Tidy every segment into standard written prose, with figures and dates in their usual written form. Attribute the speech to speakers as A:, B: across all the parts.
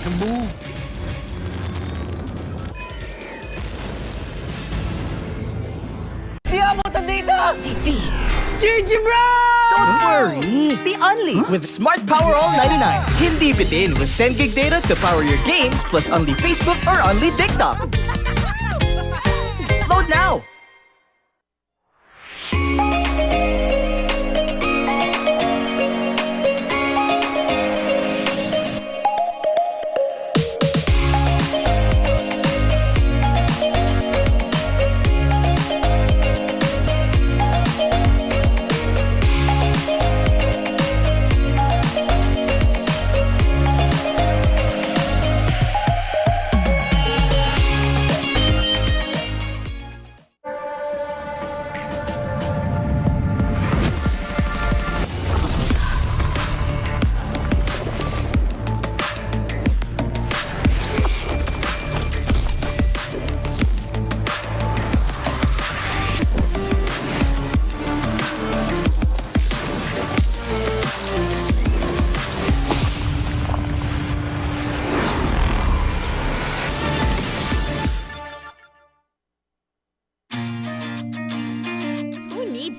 A: to move.
B: Di abutan dito!
C: Defeat.
B: GG, bro!
C: Don't worry. The Only with Smart Power All 99. Hindi bitin with 10 gig data to power your games plus Only Facebook or Only TikTok. Load now.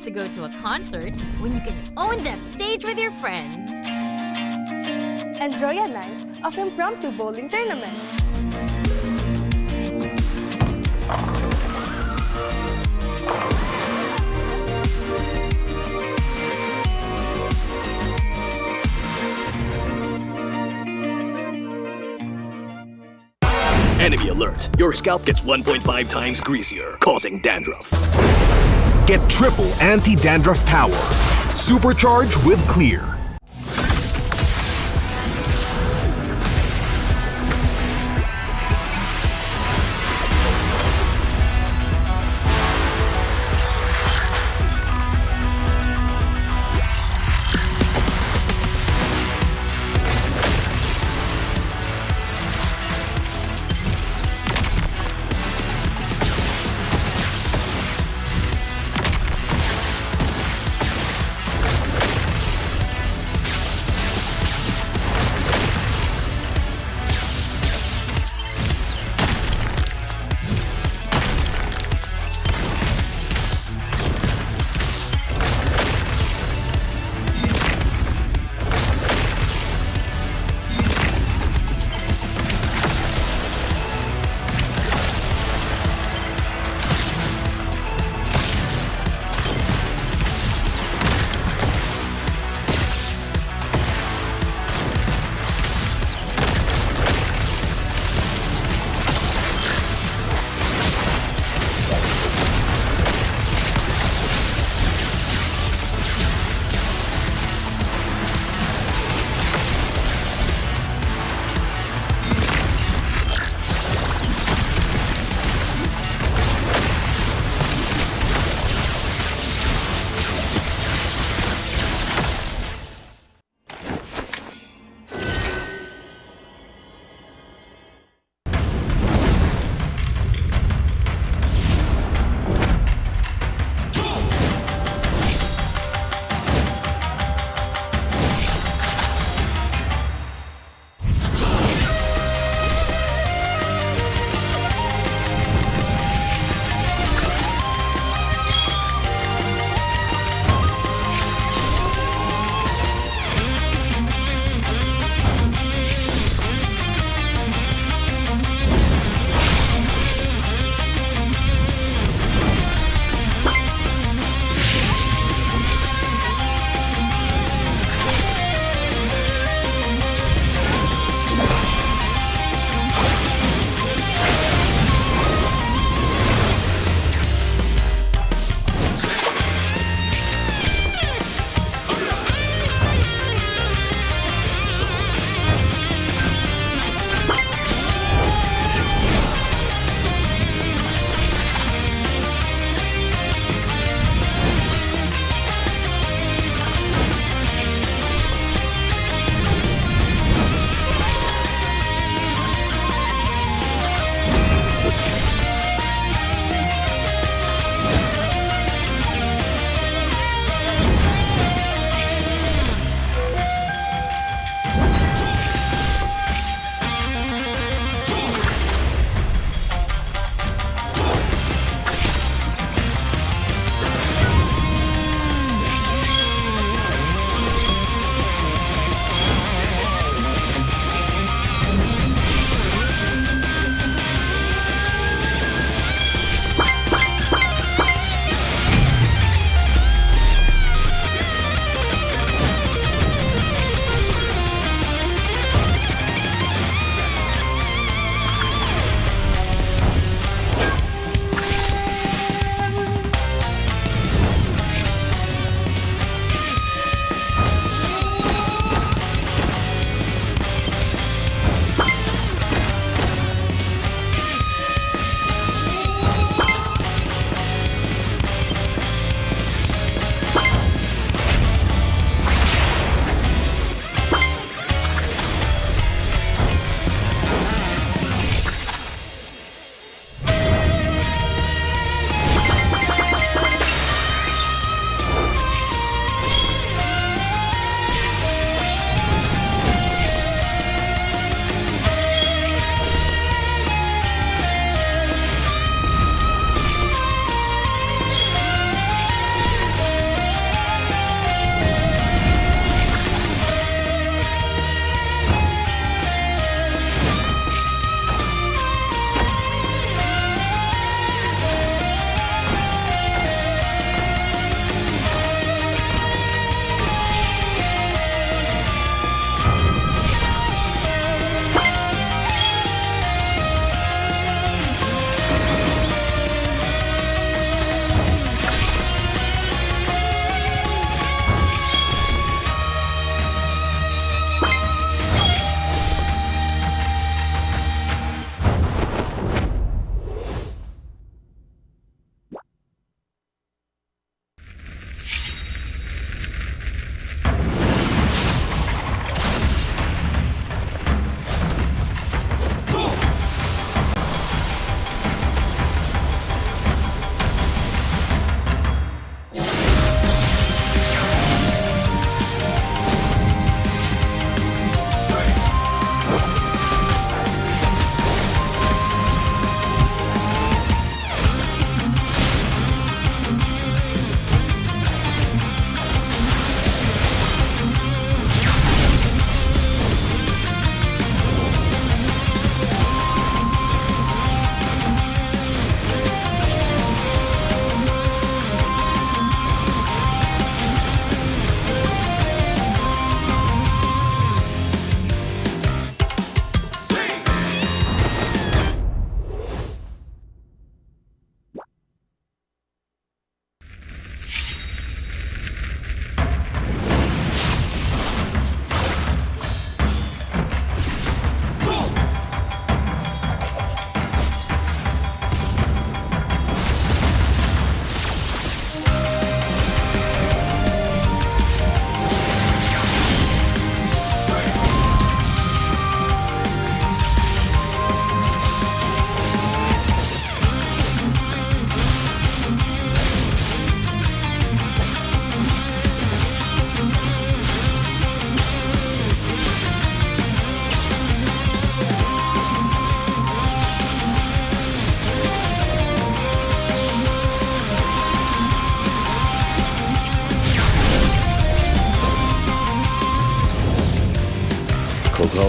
D: To go to a concert when you can own that stage with your friends.
E: Enjoy a night of impromptu bowling tournament.
F: Enemy alert. Your scalp gets 1.5 times greasier, causing dandruff.
G: Get triple anti-dandruff power. Supercharged with Clear.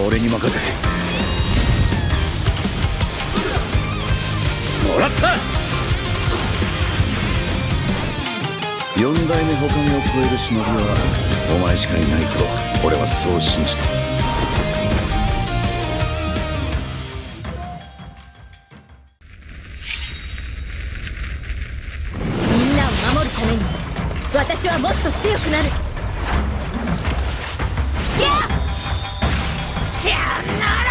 F: 俺に任せて。もらった。四代目他目を超える忍びはお前しかいないと俺はそう信じた。
D: みんなを守るために私はもっと強くなる。やっしゃなら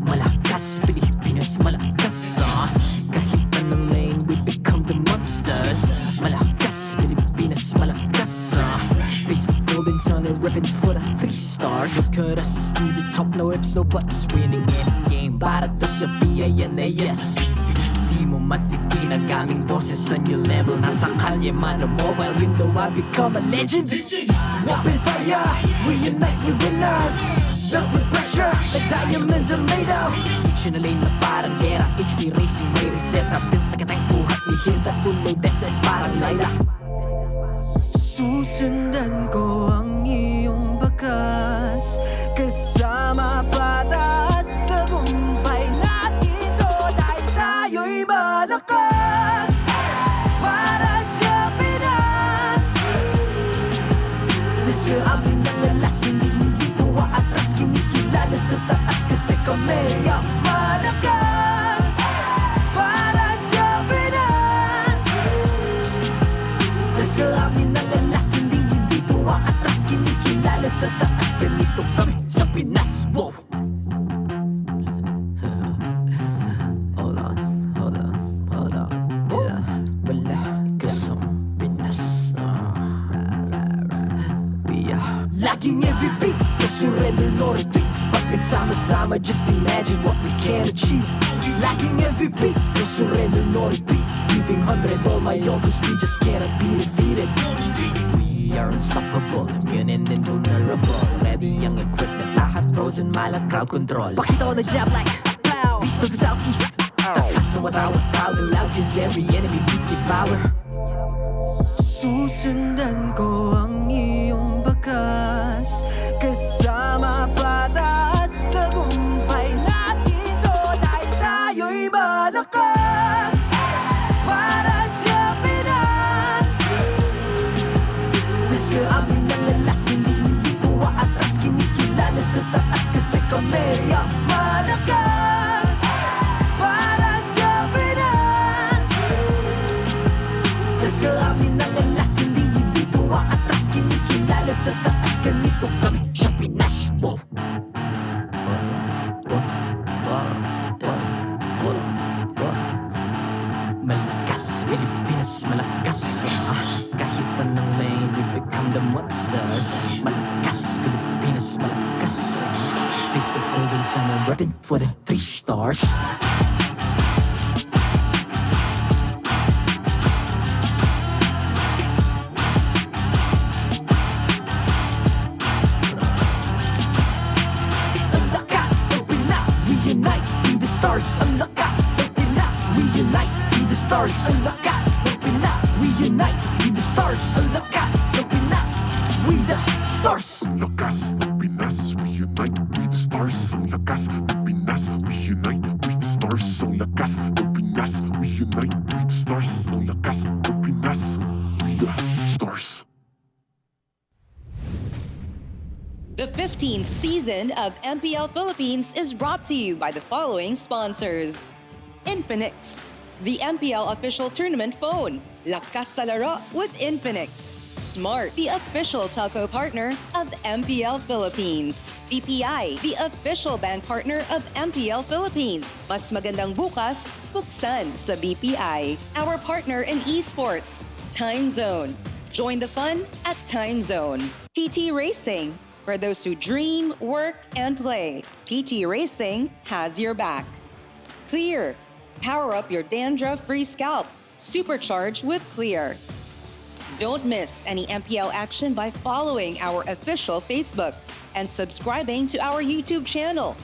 A: Malakas, Pilipinas, malakas kahit anong lane, we become the monsters. Malakas, Pilipinas, malakas face the golden sun and ribbon for the 3 stars. Look at us to the top, no ifs, no buts. Winning any game, para to sa PINAS. Di mo matitinag aming boses on your level. Nasa kalye man o mobile, you know I become a legend. Open fire, we unite, we winners. Built with pressure, like diamonds are made of. Switching a lane na parang gera, HP racing may reset. Built like a tank, buhat ni Hilda, full load SS parang Laila. Susundan ko ang iyong bakas, kasama patas, tagumpay natin to. Dahil tayo'y malakas, para sa Pinas. Nasa amin ang lalas, hindi to atras. Kinikilala sa taas kasi kami ang malakas, para sa Pinas. Nasa amin ang lalas, hindi to atras. Kinikilala sa taas, ganito kami sa Pinas. Wow! Hold on. Yeah, malakas ang Pinas. We are laging every beat, no surrender, no retreat. Pag nagsama-sama, just imagine what we can achieve. Lacking every beat, no surrender, no retreat. Giving 100 all my all, cause we just cannot be defeated. We are unstoppable, immune and invulnerable. Ready ang equipment, lahat frozen, malang crowd control. Pakita ko na jab like pow, east to the southeast. Takas sa watawat, proud and loud, cause every enemy we devour. Susundan ko ang iyong bakas, kasama patas, tagumpay natin to. Dahil tayo'y malakas, para sa Pinas. Nasa amin ang lalas, hindi to atras. Kinikilala sa taas kasi kami ang malakas, para sa Pinas. Nasa amin ang lalas, hindi to atras. Kinikilala sa taas, ganito kami sa Pinas. Wow! Malakas, Pilipinas, malakas kahit anong lane, we become the monsters. Malakas, Pilipinas, malakas face the golden sun and reppin' for the 3 stars. Ang lakas ng Pinas, we unite, be the stars. Ang lakas ng Pinas, we unite, be the stars. Ang lakas ng Pinas, we unite, be the stars. Ang lakas ng Pinas, we the stars.
H: Ang lakas ng Pinas, we unite, we the stars. Ang lakas ng Pinas, we unite, we the stars. Ang lakas ng Pinas, we unite, we the stars. Ang lakas ng Pinas, we the stars.
I: The 15th season of MPL Philippines is brought to you by the following sponsors. Infinix, the MPL official tournament phone. Lakas sa laro with Infinix. Smart, the official telco partner of MPL Philippines. BPI, the official bank partner of MPL Philippines. Mas magandang bukas, buksan sa BPI. Our partner in esports, Time Zone. Join the fun at Time Zone. TT Racing, for those who dream, work, and play. TT Racing has your back. Clear, power up your dandruff-free scalp. Supercharge with Clear. Don't miss any MPL action by following our official Facebook and subscribing to our YouTube channel.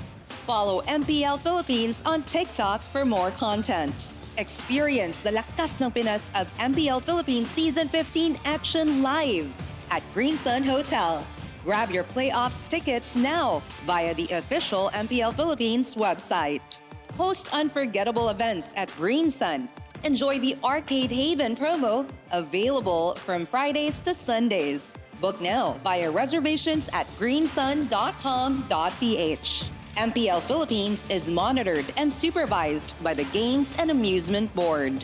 I: Follow MPL Philippines on TikTok for more content. Experience the Lakas ng Pinas of MPL Philippines Season 15 action live at Green Sun Hotel. Grab your playoffs tickets now via the official MPL Philippines website. Host unforgettable events at Green Sun. Enjoy the Arcade Haven promo, available from Fridays to Sundays. Book now via reservations at greensun.com.ph. MPL Philippines is monitored and supervised by the Games and Amusement Board.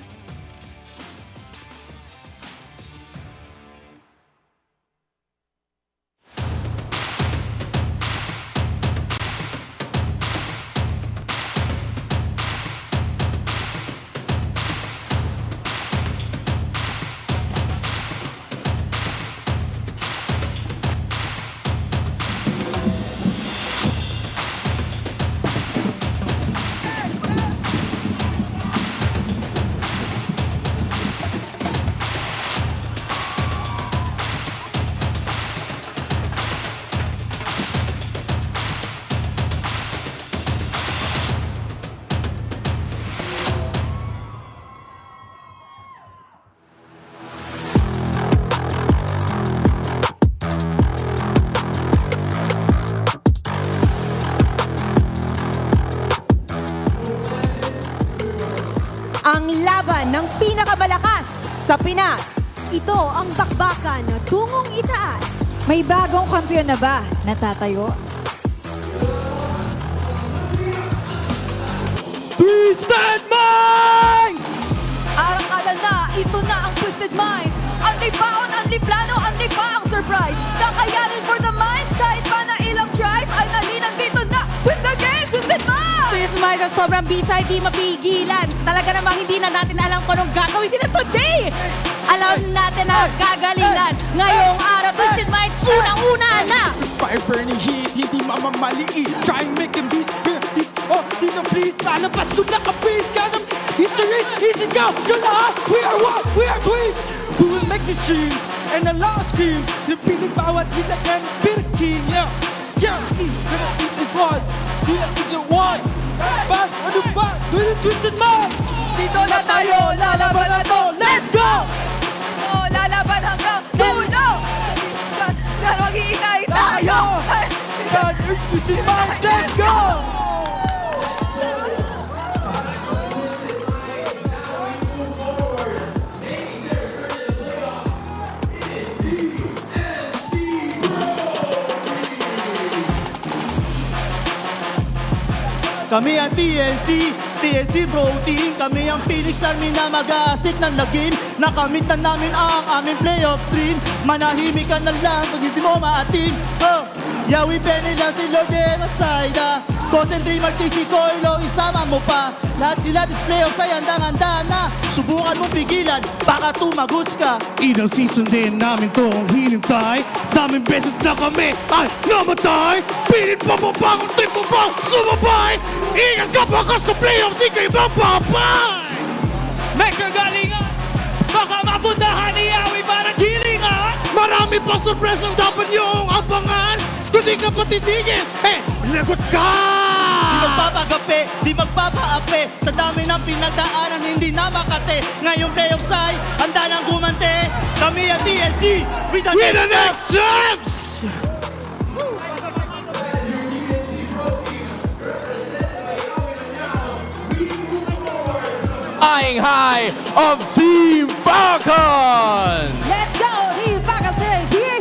J: Ang laban ng pinakamalakas sa Pinas.
E: Ito ang bakbakan na tungong itaas.
J: May bagong kampiyon na ba natatayo?
C: Twisted Minds!
J: Arang-alan na, ito na ang Twisted Minds. Unli baon, unli plano, unli pa ang surprise. Kakayanin for the minds, kahit pa na ilang tries, ay nalinan dito na. Twist the game, Twisted Minds!
K: Twisted Minds ang sobrang bisa, hindi mapigilan. Talaga namang hindi na natin alam kung anong gagawin nila today. Alam natin na gagalingan. Ngayong araw, Twisted Minds, unang-una na.
C: Fire burning heat, hindi mamamaliit. Try and make him this, oh, dito please. Lalabas ko na ka-please. Ganang history, easy go. Yung lahat, we are one, we are twins. We will make these dreams and a lot of screams. Napiling bawat hitak and birkin, yeah. Yeah, gonna eat it one, gonna eat it one. But, ano ba? Twisted Minds.
J: Dito na tayo, lalaban na to.
C: Let's go!
J: Oh, lalaban hanggang dulo! Pero mag-iingay tayo!
C: Twisted Minds, let's go!
L: Kami ang TNC bro team. Kami ang Phoenix Army na mag-aasik ng lagim. Nakamitan namin ang aming playoff stream. Manahimik ka na lang pag hindi mo maating. Oh, yawi penny lang si Lord at Saida. Concentrate Marquez, Coilo, isama mo pa. Lahat sila display of ay handang-handa na. Subukan mo pigilan, baka tumagos ka. Ilang season din namin tong hinintay. Daming beses na kami ay namatay. Pilit pa mo bang, unti mo bang sumabay. Ingat ka baka sa playoffs, ikay mapapay.
C: May kagalingan, baka mapuntahan ni Yawi parang gilingan.
L: Marami pa surpresang dapat niyong abangan. Kung di ka patitigil, lagot ka! Di magpapagape, di magpapaape. Sa dami ng pinagdaanan, hindi na makate. Ngayong playoffs ay handa nang gumante. Kami ang TLC with the next champs!
C: Flying high of Team Falcons!
J: Let's go! Team Falcons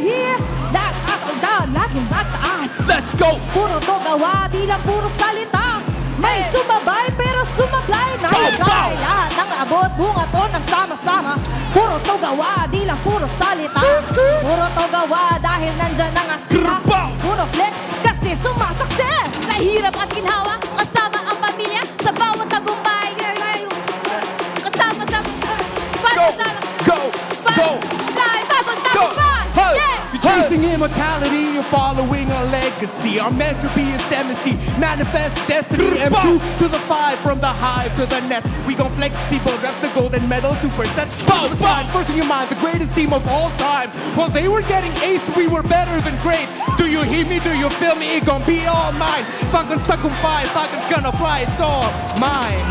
J: here! That's us on down, laging back to us!
C: Let's go!
J: Puro to gawa, di lang puro salita. May sumabay pero sumablay na ikay. Lahat ng abot, bunga to ng sama-sama. Puro to gawa, di lang puro salita. Puro to gawa dahil nandyan na nga sila. Puro flex kasi sumasukses.
D: Sa hirap at ginhawa, kasama ang pamilya. Sa bawat tagumpay, kasama sa pagod na lang.
C: Go!
D: Pagod na
C: Go!
D: lang. Yeah!
C: You're chasing immortality, you're following a legacy. I'm meant to be a seminary, manifest destiny. M2 to the 5, from the hive to the nest. We gon' flexible, rep the golden medal, 2%. Bounce line, first in your mind, the greatest team of all time. While they were getting 8th, we were better than great. Do you hear me? Do you feel me? It gon' be all mine. Falcons tagumpay, Falcons gonna fly, it's all mine.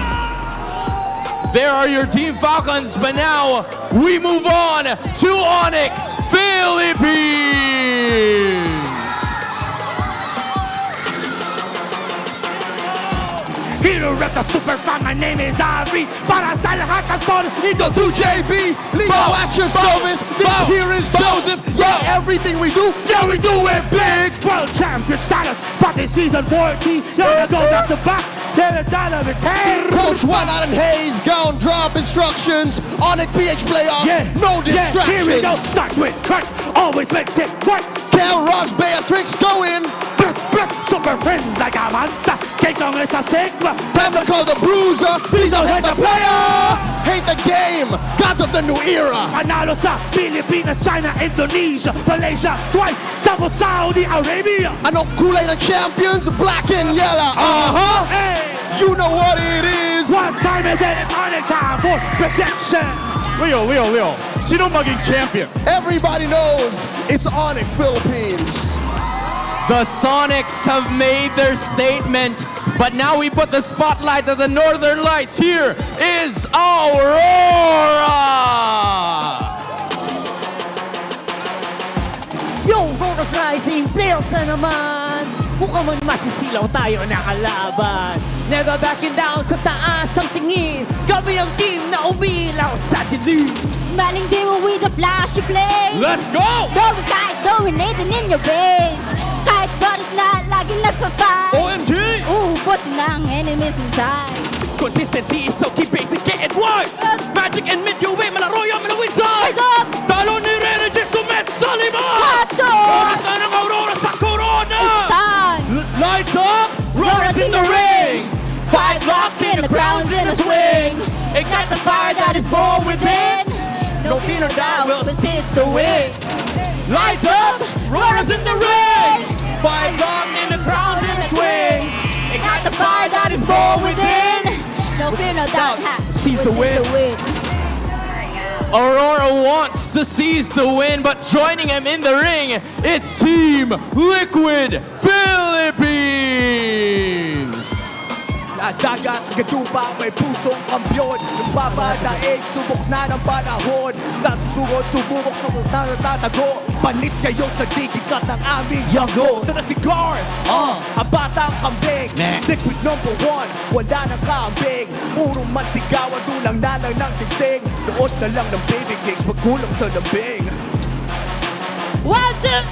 C: There are your Team Falcons, but now we move on to Onic Philippines.
L: Hero rep the super fan, my name is Ari. Para sa lahat ng son, ito 2JB. Leo at your service, this here is Joseph. Yeah, everything we do, yeah, we do it big. World champion status, pati season 40. Yeah, go back to back, then a dollar retain. Coach Juan Allen Hayes, gone drop instructions. Onic PH playoffs, no distractions. Here we go, start with Kurt, always makes it work. Kel, Ross, Beatrix, go in. Super friends like a monster. King Kong is a sigma. Time to call the bruiser. Please don't hate the player. Hate the game. God of the new era. Panalo sa Pilipinas, China, Indonesia, Malaysia, twice. Tapos Saudi Arabia. Anong kulay ng champions? Black and yellow. Hey. You know what it is. What time is it? It's Onic time for protection. Leo. Sino maging champion? Everybody knows it's Onic Philippines.
C: The Sonics have made their statement, but now we put the spotlight on the Northern Lights. Here is Aurora!
K: Yung Horus Rising, playoffs na naman. Mukhang man masisilaw tayo na kalaban. Never backing down, sa taas ang tingin. Kami ang team na umilaw sa dilim.
D: Smiling demon with a flashy flame.
C: Let's go!
D: Going tight, dominating in your base. Kahit body's na laging nagpa-fight.
C: OMG!
D: Uubusin ang enemies inside.
C: Consistency is so key, basic, get it right. Magic and mid-UV, malaro yung malawin side.
D: Rise up!
C: Talo ni Renegade, sumet sa lima.
D: Hato!
C: Oras na ng Aurora sa Corona.
D: It's time!
C: Lights up, roars in the ring. Fight locked in, the crown's in a swing. Ignite the fire that is born within. No fear or doubt will persist the win. Lights up, roars in the ring. Fight locked in, the crown's in a swing. Ignite the fire that is born within.
D: No fear, no doubt.
C: Seize the win. Aurora wants to seize the win, but joining him in the ring, it's Team Liquid Philippines.
L: Dagat, gadupa, may pusong kampyon. Nagbabadaig, subok na ng panahon. Nagsugot, sububok, subok na natatago. Panis kayo sa digikat ng aming yago. Ito na si Guard, ang batang kambing. Liquid number 1, wala nang kambing. Puro man sigawan, dulang na lang ng sigsing. Nood na lang ng baby cakes, magkulang sa lambing.
K: One, two.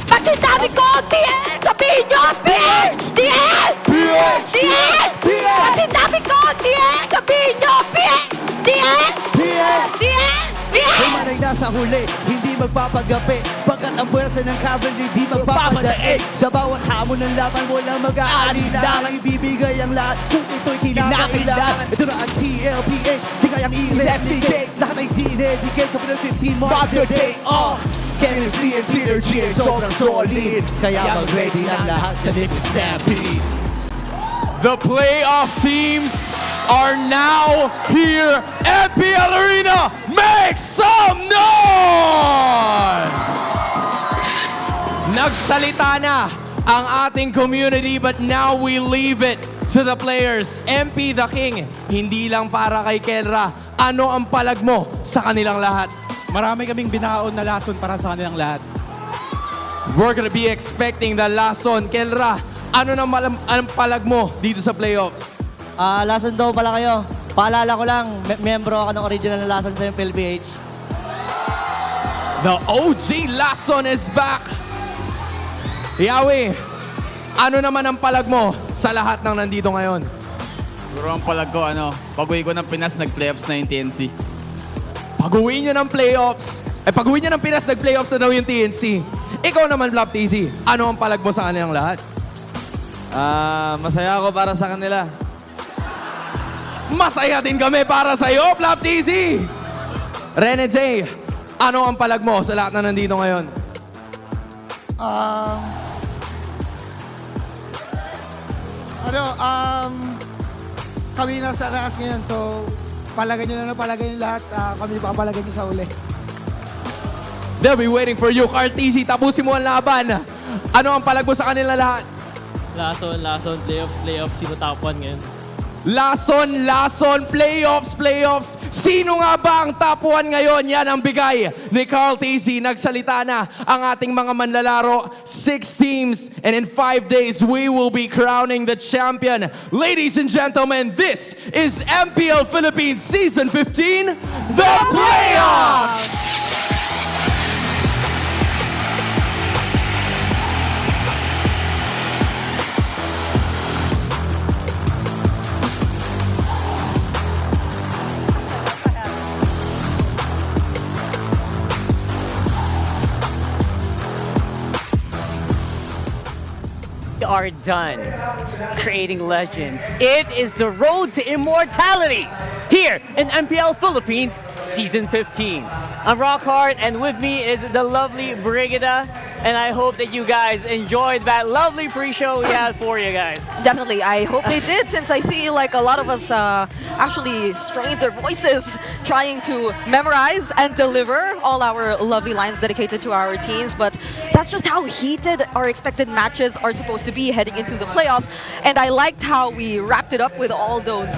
J: Pag sinabi ko, TL, sabihin nyo, PH! TL!
L: PH!
J: TL! Pag sinabi ko, TL, sabihin nyo, PH! TL!
L: PH!
J: TL! PH!
L: Kumanay na sa huli, hindi
B: magpapagapi. Pagkat ang puwersa ng cavalry di magpapadaig. Sa bawat hamon ng laban, walang mag-aalinlangan. Ibibigay ang lahat kung ito'y kinakailangan. Ito na ang TLPH, di kayang i-replicate. Lahat ay dinedicate kapag ng 15 mark the day. Chemistry and synergy ay sobrang solid. Kaya mag-ready ang lahat sa Olympic Stampede.
C: The playoff teams are now here. MPL Arena, make some noise! Nagsalita na ang ating community, but now we leave it to the players. MP the King, hindi lang para kay Kelra. Ano ang palag mo sa kanilang lahat?
M: Marami kaming binaon na lason para sa kanilang lahat.
C: We're gonna be expecting the lason. Kelra, ano ang palag mo dito sa playoffs?
B: Lason daw pala kayo. Paalala ko lang, membro ako ng original na lason sa MPL PH.
C: The OG lason is back. Yawi, ano naman ang palag mo sa lahat ng nandito ngayon?
N: Siguro ang palag ko, pag-uwi ko ng Pinas, nag-playoffs na yung TNC.
C: Pag-uwi nyo ng playoffs, pag-uwi nyo ng Pinas, nag-playoffs na daw yung TNC. Ikaw naman, Flop TZ, ano ang palag mo sa kanilang lahat?
M: Masaya ako para sa kanila.
C: Masaya din kami para sa iyo, Flop TZ! Rene J, ano ang palag mo sa lahat na nandito ngayon?
O: Kami nasa taas ngayon, so palagan nyo na palagay yung lahat. Kami papalagan nyo sa uli.
C: They'll be waiting for you, Carl TZ. Tapusin mo ang laban. Ano ang palag mo sa kanila lahat?
K: Lason, playoff, sino top 1 ngayon?
C: Lason, playoffs. Sino nga ba ang top 1 ngayon? Yan ang bigay ni Carl TZ. Nagsalita na ang ating mga manlalaro. 6 teams, and in 5 days, we will be crowning the champion. Ladies and gentlemen, this is MPL Philippines Season 15, The Playoffs!
K: Are done creating legends. It is the road to immortality here in MPL Philippines Season 15. I'm Rockhard, and with me is the lovely Brigida, and I hope that you guys enjoyed that lovely pre-show we had for you guys.
J: Definitely, I hope they did, since I feel like a lot of us actually strained their voices trying to memorize and deliver all our lovely lines dedicated to our teams, but that's just how heated our expected matches are supposed to be heading into the playoffs. And I liked how we wrapped it up with all those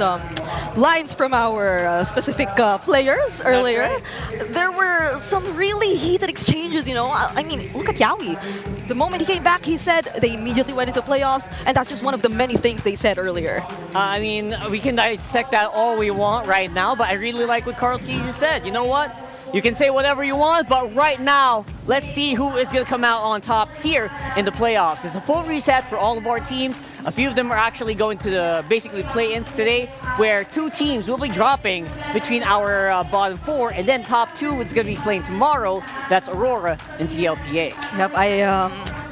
J: lines from our specific players earlier. Right. There were some really heated exchanges, I mean, look at Yawi. The moment he came back, he said they immediately went into playoffs, and that's just one of the many things they said earlier.
K: I mean, we can dissect that all we want right now, but I really like what Carl T said. You know what? You can say whatever you want, but right now, let's see who is going to come out on top here in the playoffs. It's a full reset for all of our teams. A few of them are actually going to the basically play-ins today, where 2 teams will be dropping between our bottom 4, and then top 2 is going to be playing tomorrow. That's Aurora and TLPA.
J: Yep, I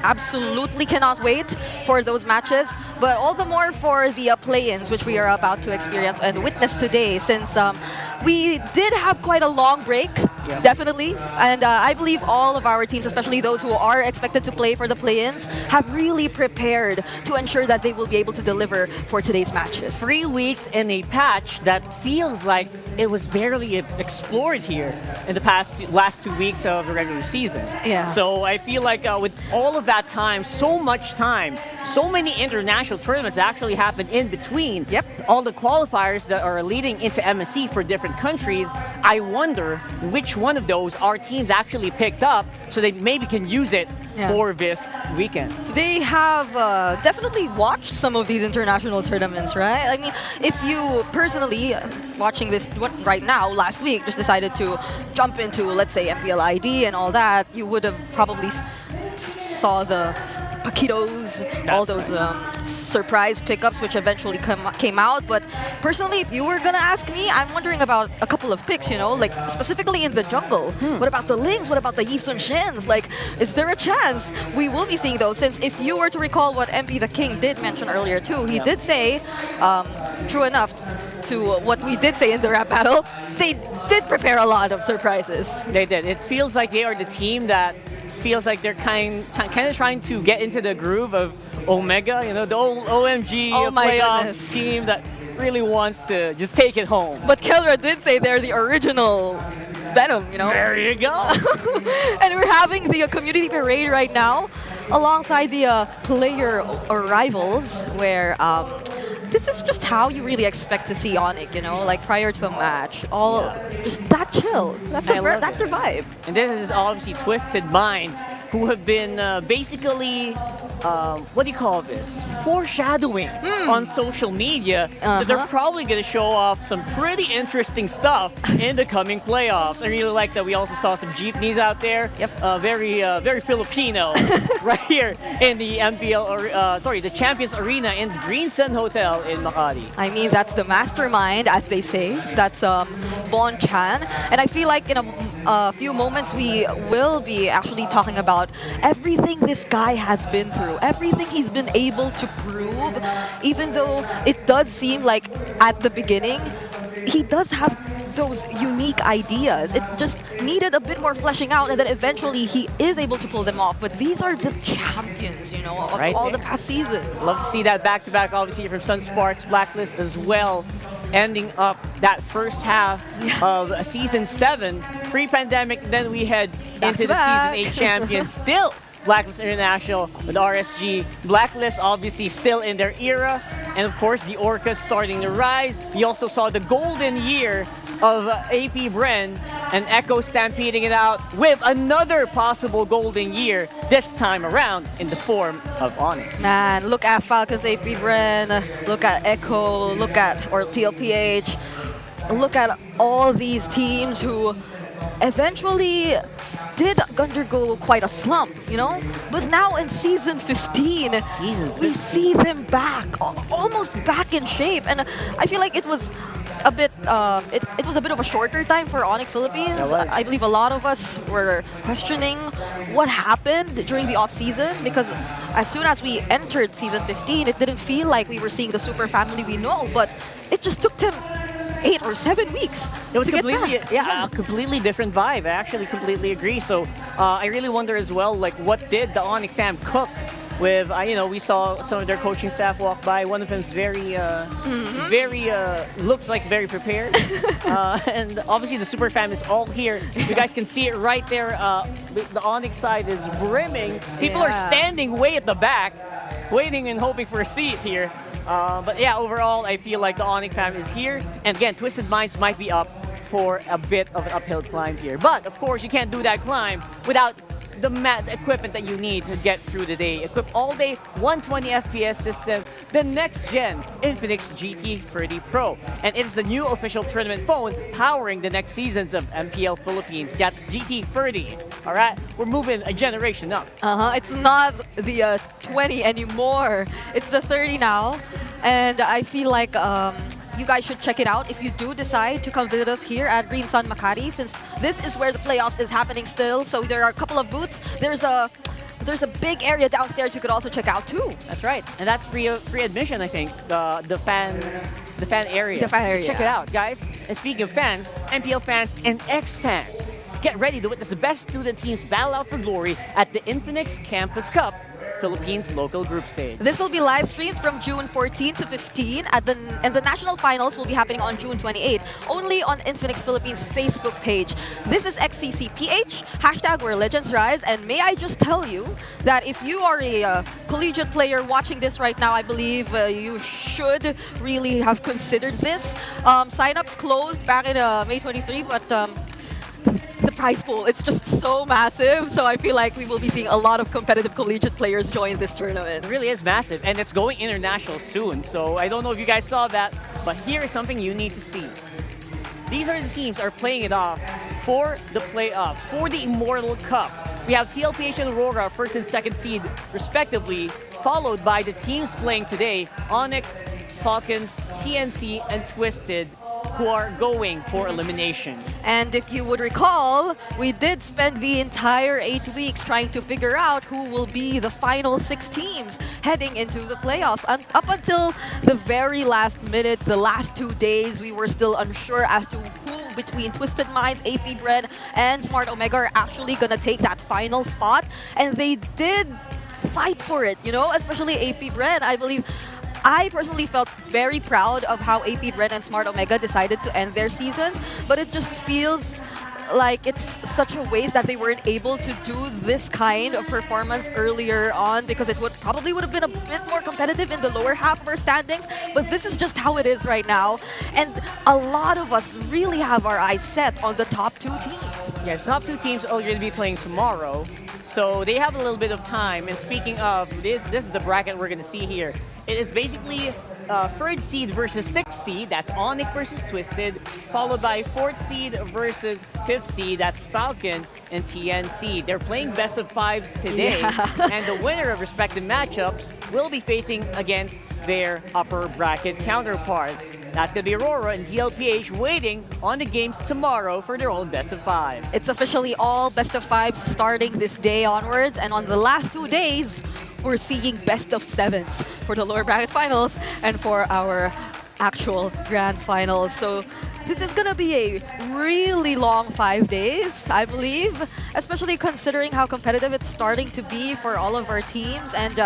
J: absolutely cannot wait for those matches, but all the more for the play-ins, which we are about to experience and witness today, since we did have quite a long break. Yeah. Definitely, and I believe all of our teams, especially those who are expected to play for the play-ins, have really prepared to ensure that they will be able to deliver for today's matches.
K: 3 weeks in a patch that feels like it was barely explored here in the last 2 weeks of the regular season.
J: Yeah.
K: So I feel like with all of that time, so much time, so many international tournaments actually happen in between.
J: Yep.
K: All the qualifiers that are leading into MSC for different countries, I wonder which one of those our teams actually picked up so they maybe can use it for this weekend.
J: They have definitely watched some of these international tournaments, right? I mean, if you personally, watching this right now, last week, just decided to jump into, let's say, MPL ID and all that, you would have probably saw the
P: Paquitos, all those surprise pickups which eventually came out. But personally, if you were gonna ask me, I'm wondering about a couple of picks, you know, like specifically in the jungle. What about the Lings? What about the Yisun Shins? Like, is there a chance we will be seeing those? Since if you were to recall what MP the King did mention earlier too, he did say, true enough to what we did say in the rap battle, they did prepare a lot of surprises.
K: They did. It feels like they are the team that feels like they're kind of trying to get into the groove of Omega, you know, the old OMG playoffs team that really wants to just take it home.
P: But Kelra did say they're the original Venom, you know?
K: There you go.
P: And we're having the community parade right now alongside the player arrivals where this is just how you really expect to see Onic, you know, like prior to a match. Just that chill. That's the vibe.
K: And this is obviously Twisted Minds, who have been basically, what do you call this? Foreshadowing on social media that they're probably going to show off some pretty interesting stuff in the coming playoffs. I really like that we also saw some jeepneys out there.
P: Yep.
K: Very Filipino right here in the the Champions Arena in the Green Sun Hotel in Makati.
P: I mean, that's the mastermind, as they say. That's Bon Chan. And I feel like in a few moments we will be actually talking about everything this guy has been through, everything he's been able to prove, even though it does seem like at the beginning he does have those unique ideas. It just needed a bit more fleshing out, and then eventually he is able to pull them off. But these are the champions, you know, of all the past seasons.
K: Love to see that back-to-back, obviously, from Sunsparks, Blacklist as well, ending up that first half of Season 7. Pre-pandemic, then we head into the Season 8 champions. Still Blacklist International with RSG. Blacklist obviously still in their era. And of course, the Orcas starting to rise. We also saw the golden year of AP Bren and Echo stampeding it out with another possible golden year this time around in the form of Onic.
P: Man, look at Falcons AP Bren, look at Echo, look at TLPH, look at all these teams who eventually did undergo quite a slump, you know? But now in Season 15, we see them back, almost back in shape. And I feel like it was a bit it was a bit of a shorter time for Onic Philippines. I believe a lot of us were questioning what happened during the off-season, because as soon as we entered Season 15, it didn't feel like we were seeing the super family we know, but it just took them 8 or 7 weeks.
K: It was completely, a completely different vibe. I actually completely agree. So I really wonder as well, like, what did the Onic fam cook with? You know, we saw some of their coaching staff walk by. One of them is very looks like very prepared. And obviously the super fam is all here. You guys can see it right there. The Onic side is brimming. People are standing way at the back, waiting and hoping for a seat here. But yeah, overall, I feel like the Onic fam is here. And again, Twisted Minds might be up for a bit of an uphill climb here. But of course, you can't do that climb without the equipment that you need to get through the day. Equip all day 120 FPS system, the next gen Infinix GT 30 Pro. And it's the new official tournament phone powering the next seasons of MPL Philippines. That's GT 30. All right, we're moving a generation up.
P: It's not the 20 anymore. It's the 30 now. And I feel like you guys should check it out if you do decide to come visit us here at Green Sun Makati, since this is where the playoffs is happening still. So there are a couple of booths. There's a big area downstairs you could also check out too.
K: That's right, and that's free admission, I think. The fan area.
P: The fan area.
K: So check it out, guys. And speaking of fans, MPL fans and ex-fans, get ready to witness the best student teams battle out for glory at the Infinix Campus Cup Philippines local group stage.
P: This will be live streamed from June 14 to 15 and the national finals will be happening on June 28, only on Infinix Philippines Facebook page. This is XCC PH, hashtag where legends rise, and may I just tell you that if you are a collegiate player watching this right now, I believe you should really have considered this. Sign-ups closed back in May 23, but the prize pool, it's just so massive. So I feel like we will be seeing a lot of competitive collegiate players join this tournament.
K: It really is massive, and it's going international soon. So I don't know if you guys saw that, but here is something you need to see. These are the teams that are playing it off for the playoffs, for the Immortal Cup. we have TLPH and Aurora, first and second seed, respectively, followed by the teams playing today, Onic, Falcons, TNC, and Twisted, who are going for elimination.
P: And if you would recall, we did spend the entire 8 weeks trying to figure out who will be the final 6 teams heading into the playoffs. And up until the very last minute, the last 2 days, we were still unsure as to who between Twisted Minds, AP Bread, and Smart Omega are actually gonna take that final spot. And they did fight for it, you know, especially AP Bread. I personally felt very proud of how AP Bread and Smart Omega decided to end their seasons, but it just feels like it's such a waste that they weren't able to do this kind of performance earlier on, because it probably would have been a bit more competitive in the lower half of our standings, but this is just how it is right now. And a lot of us really have our eyes set on the top 2 teams.
K: Yeah, the top 2 teams are going to be playing tomorrow, so they have a little bit of time. And speaking of, this is the bracket we're going to see here. It is basically 3rd seed versus 6th seed, that's Onic versus Twisted, followed by 4th seed versus 5th seed, that's Falcon and TNC. They're playing best of 5s today, and the winner of respective matchups will be facing against their upper bracket counterparts. That's going to be Aurora and TLPH waiting on the games tomorrow for their own best of 5s.
P: It's officially all best of 5s starting this day onwards, and on the last 2 days, we're seeing best of 7s for the lower bracket finals and for our actual grand finals. So this is gonna be a really long 5 days, I believe, especially considering how competitive it's starting to be for all of our teams. And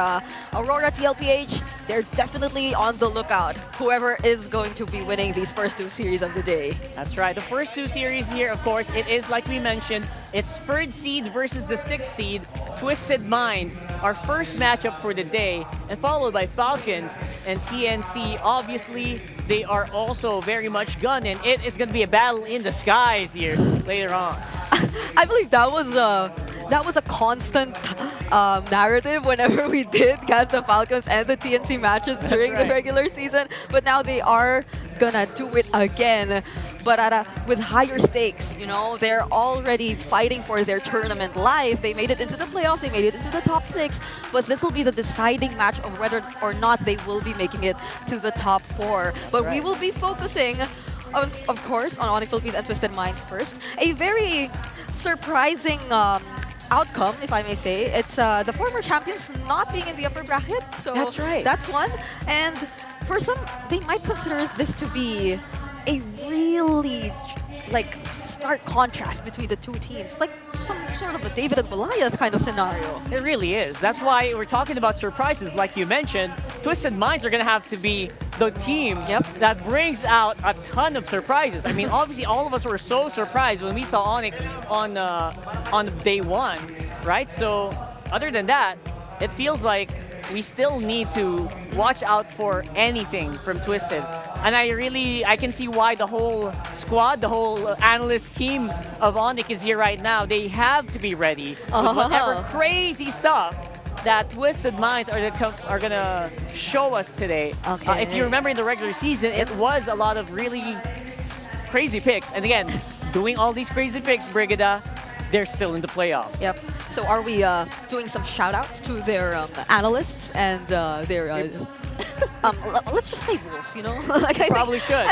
P: Aurora, TLPH, they're definitely on the lookout, whoever is going to be winning these first 2 series of the day.
K: That's right. The first 2 series here, of course, it is like we mentioned, it's 3rd seed versus the 6th seed, Twisted Minds, our first matchup for the day, and followed by Falcons and TNC. Obviously, they are also very much gunning. It is going to be a battle in the skies here later on.
P: I believe that was a constant narrative whenever we did get the Falcons and the TNC matches during the regular season, but now they are gonna do it again, but with higher stakes. You know, they're already fighting for their tournament life. They made it into the playoffs, they made it into the top 6, but this will be the deciding match of whether or not they will be making it to the top 4. But we will be focusing, of course, on Onic Philippines and Twisted Minds first. A very surprising outcome, if I may say. It's the former champions not being in the upper bracket, so
K: that's right.
P: That's one. And for some, they might consider this to be a really stark contrast between the 2 teams. It's like some sort of a David and Goliath kind of scenario.
K: It really is. That's why we're talking about surprises. Like you mentioned, Twisted Minds are going to have to be the team that brings out a ton of surprises. I mean, obviously, all of us were so surprised when we saw Onic on day 1, right? So, other than that, it feels like we still need to watch out for anything from Twisted. And I can see why the whole squad, the whole analyst team of Onic is here right now. They have to be ready with whatever crazy stuff that Twisted Minds are gonna show us today.
P: Okay.
K: If you remember in the regular season, it was a lot of really crazy picks. And again, doing all these crazy picks, Brigida, they're still in the playoffs.
P: Yep. So are we doing some shout-outs to their analysts and their... let's just say Wolf, you know? I
K: probably should.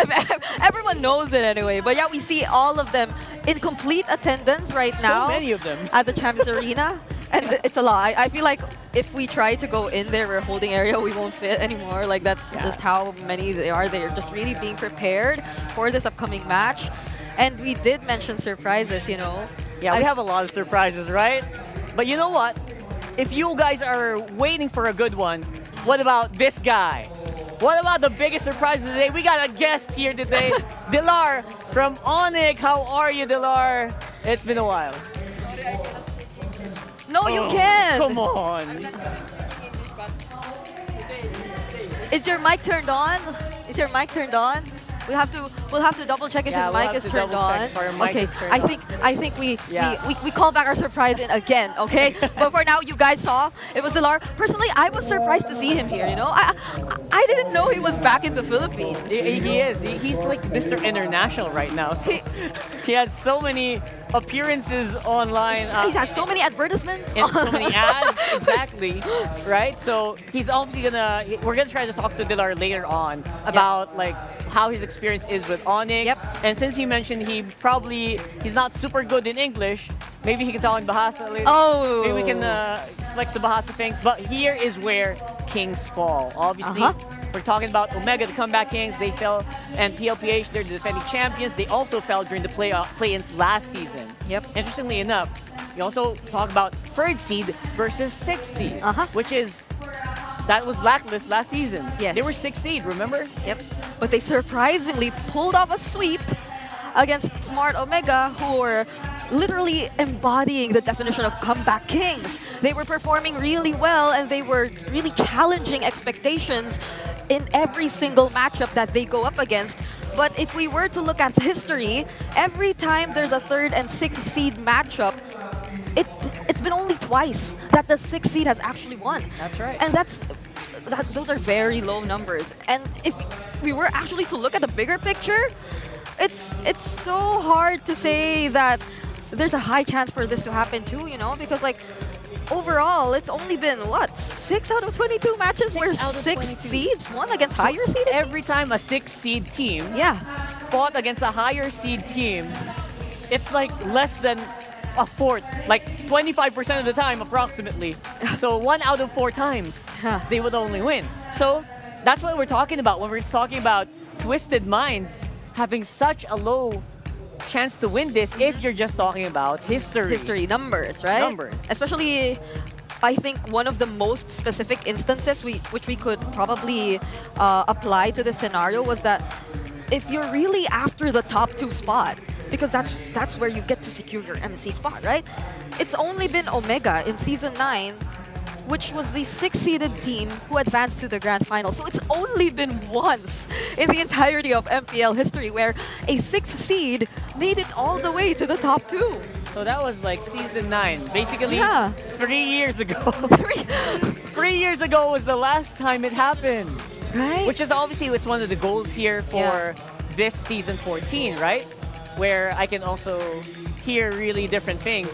P: Everyone knows it anyway. But yeah, we see all of them in complete attendance right now.
K: So many of them.
P: At the Champions Arena. And it's a lot. I feel like if we try to go in their holding area, we won't fit anymore. Like, that's just how many they are. They're just really being prepared for this upcoming match. And we did mention surprises, you know?
K: Yeah, we have a lot of surprises, right? But you know what? If you guys are waiting for a good one, what about this guy? What about the biggest surprise of the day? We got a guest here today, Dilar from Onic. How are you, Dilar? It's been a while.
P: No, you can!
K: Come on!
P: Is your mic turned on? Is your mic turned on? we'll have to double check if
K: Yeah,
P: his
K: we'll
P: mic
K: have
P: is
K: to
P: turned
K: double check
P: on.
K: if our mic
P: Okay,
K: is turned
P: I think
K: Yeah.
P: we call back our surprise in again. Okay, but for now, you guys saw it was Dilar. Personally, I was surprised to see him here. You know, I didn't know he was back in the Philippines.
K: He is. He's like Mr. International right now. So he has so many appearances online.
P: He's had so many advertisements.
K: And so many ads, exactly, right? So he's obviously we're gonna try to talk to Dilar later on about like how his experience is with Onic.
P: Yep.
K: And since he mentioned he's not super good in English, maybe he can talk in Bahasa later.
P: Oh.
K: Maybe we can flex the Bahasa things. But here is where Kings fall. Obviously, we're talking about Omega, the comeback Kings. They fell, and TLPH, they're the defending champions. They also fell during the play-ins last season.
P: Yep.
K: Interestingly enough, we also talk about third seed versus sixth seed, which is that was Blacklist last season.
P: Yes.
K: They were sixth seed, remember?
P: Yep. But they surprisingly pulled off a sweep against Smart Omega, who were literally embodying the definition of comeback kings. They were performing really well, and they were really challenging expectations in every single matchup that they go up against. But if we were to look at history, every time there's a third and sixth seed matchup, it's been only twice that the sixth seed has actually won.
K: That's right.
P: And those are very low numbers. And if we were actually to look at the bigger picture, it's so hard to say that there's a high chance for this to happen too, you know, because like overall it's only been what, 6 out of 22 matches where 6 seeds won against higher seed.
K: Every time a 6 seed team fought against a higher seed team, it's like less than a fourth, like 25% of the time approximately. So 1 out of 4 times they would only win. So that's what we're talking about when we're talking about Twisted Minds having such a low chance to win this if you're just talking about history.
P: Numbers, right?
K: Numbers.
P: Especially, I think one of the most specific instances which we could probably apply to this scenario was that if you're really after the top 2 spot, because that's where you get to secure your MC spot, right? It's only been Omega in Season 9, which was the 6-seeded team who advanced to the grand final. So it's only been once in the entirety of MPL history where a 6th seed made it all the way to the top 2.
K: So that was like Season 9, basically 3 years ago. 3 years ago was the last time it happened.
P: Right.
K: Which is obviously it's one of the goals here for this Season 14, right? Where I can also hear really different things.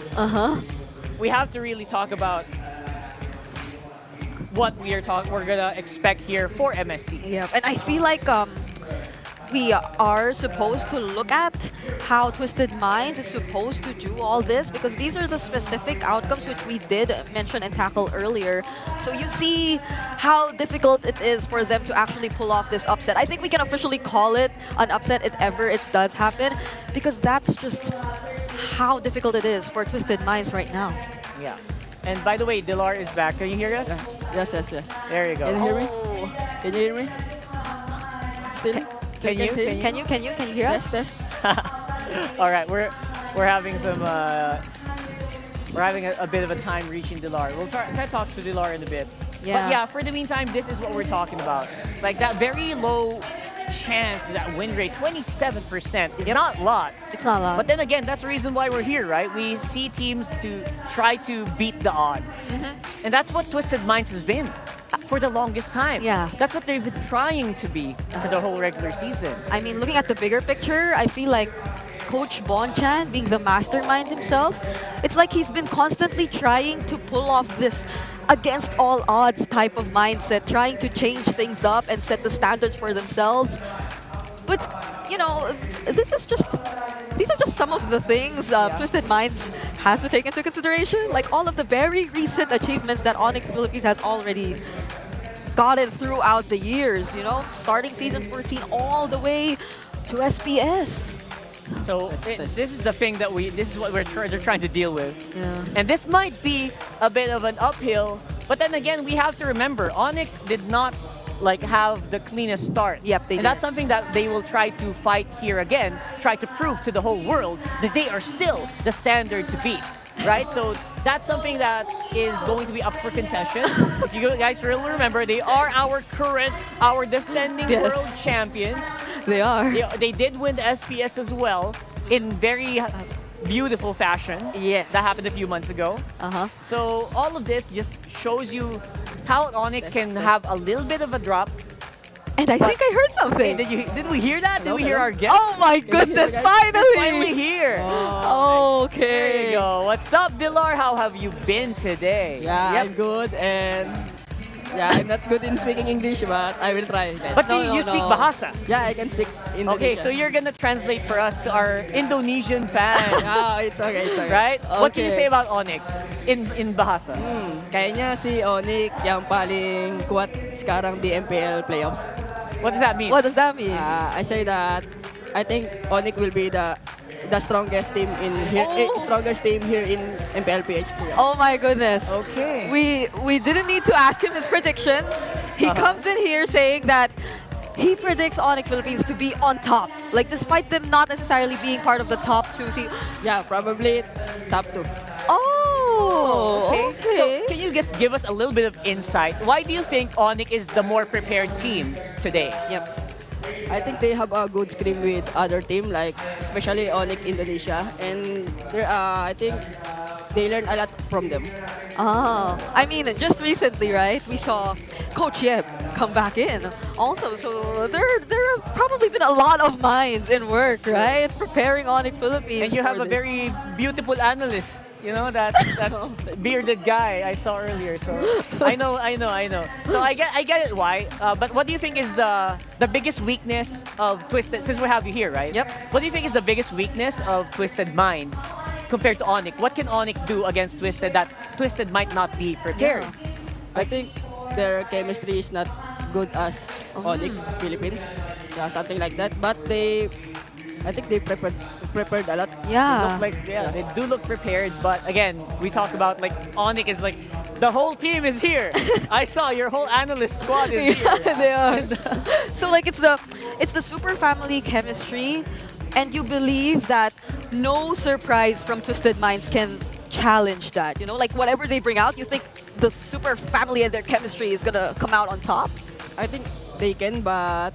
K: We have to really talk about what we're gonna expect here for MSC.
P: Yeah, and I feel like we are supposed to look at how Twisted Minds is supposed to do all this, because these are the specific outcomes which we did mention and tackle earlier. So you see how difficult it is for them to actually pull off this upset. I think we can officially call it an upset if ever it does happen, because that's just how difficult it is for Twisted Minds right now.
K: Yeah. And by the way, Dilar is back. Can you hear us?
Q: Yes.
K: There you go.
Q: Can you hear me? Can you hear me? Still?
K: Can you
P: hear us?
Q: Test.
K: All right, we're having some we're having a bit of a time reaching Dilar. We'll try to talk to Dilar in a bit.
P: Yeah.
K: But yeah, for the meantime, this is what we're talking about. Like that very low chance, that win rate, 27% is not a lot.
P: It's not a lot.
K: But then again, that's the reason why we're here, right? We see teams to try to beat the odds. And that's what Twisted Minds has been for the longest time.
P: Yeah.
K: That's what they've been trying to be for the whole regular season.
P: I mean, looking at the bigger picture, I feel like Coach Bonchan, being the mastermind himself, it's like he's been constantly trying to pull off this against all odds type of mindset, trying to change things up and set the standards for themselves. But, you know, these are just some of the things Twisted Minds has to take into consideration. Like all of the very recent achievements that Onic Philippines has already gotten throughout the years, you know, starting Season 14 all the way to SPS.
K: So this is the thing that this is what they're trying to deal with.
P: Yeah.
K: And this might be a bit of an uphill, but then again, we have to remember, Onic did not like have the cleanest start.
P: Yep, they
K: and
P: did.
K: that's something that they will try to fight here again, try to prove to the whole world that they are still the standard to beat. Right? So that's something that is going to be up for contention. If you guys really remember, they are our defending world champions.
P: They are.
K: They did win the SPS as well in very beautiful fashion.
Q: Yes.
K: That happened a few months ago. So all of this just shows you how Onic can have a little bit of a drop.
P: And I think I heard something.
K: Hey, did we hear that? Did we hear our guest?
P: Oh my goodness, finally!
K: Finally here.
P: Okay.
K: There you go. What's up, Dilar? How have you been today?
Q: Yeah, I'm good, and yeah, I'm not good in speaking English, but I will try.
K: But you speak Bahasa?
Q: Yeah, I can speak Indonesian.
K: Okay, so you're gonna translate for us to our Indonesian fans.
Q: Yeah, it's okay, it's okay.
K: Right? What can you
Q: Okay.
K: say about Onic in Bahasa?
Q: Kayaknya si Onic yang paling kuat sekarang di MPL playoffs.
K: What does that mean?
P: What does that mean?
Q: I say that I think Onic will be the strongest team in here, strongest team here in MPL PH.
P: Oh my goodness.
K: Okay.
P: We didn't need to ask him his predictions. He comes in here saying that he predicts Onic Philippines to be on top. Like despite them not necessarily being part of the top 2 seed.
Q: Yeah, probably top 2.
P: Oh, okay.
K: So can you just give us a little bit of insight? Why do you think Onic is the more prepared team today?
P: Yep.
Q: I think they have a good scrim with other team, like especially Onic Indonesia, and I think they learn a lot from them.
P: I mean, just recently, right? We saw Coach Yeb come back in also. So there have probably been a lot of minds in work, right? Preparing Onic Philippines.
K: And you have
P: for
K: a
P: this.
K: very beautiful analyst. You know, that bearded guy I saw earlier. So I know. So I get it why. But what do you think is the biggest weakness of Twisted? Since we have you here, right?
P: Yep.
K: What do you think is the biggest weakness of Twisted Minds compared to Onic? What can Onic do against Twisted that Twisted might not be prepared?
Q: I think their chemistry is not good as Onic Philippines, yeah, something like that. But I think they prepared a lot.
P: Yeah.
K: They do look prepared, but again, we talk about like Onic is like the whole team is here. I saw your whole analyst squad is here.
P: They are. So like it's the super family chemistry, and you believe that no surprise from Twisted Minds can challenge that. You know, like whatever they bring out, you think the super family and their chemistry is gonna come out on top.
Q: I think they can, but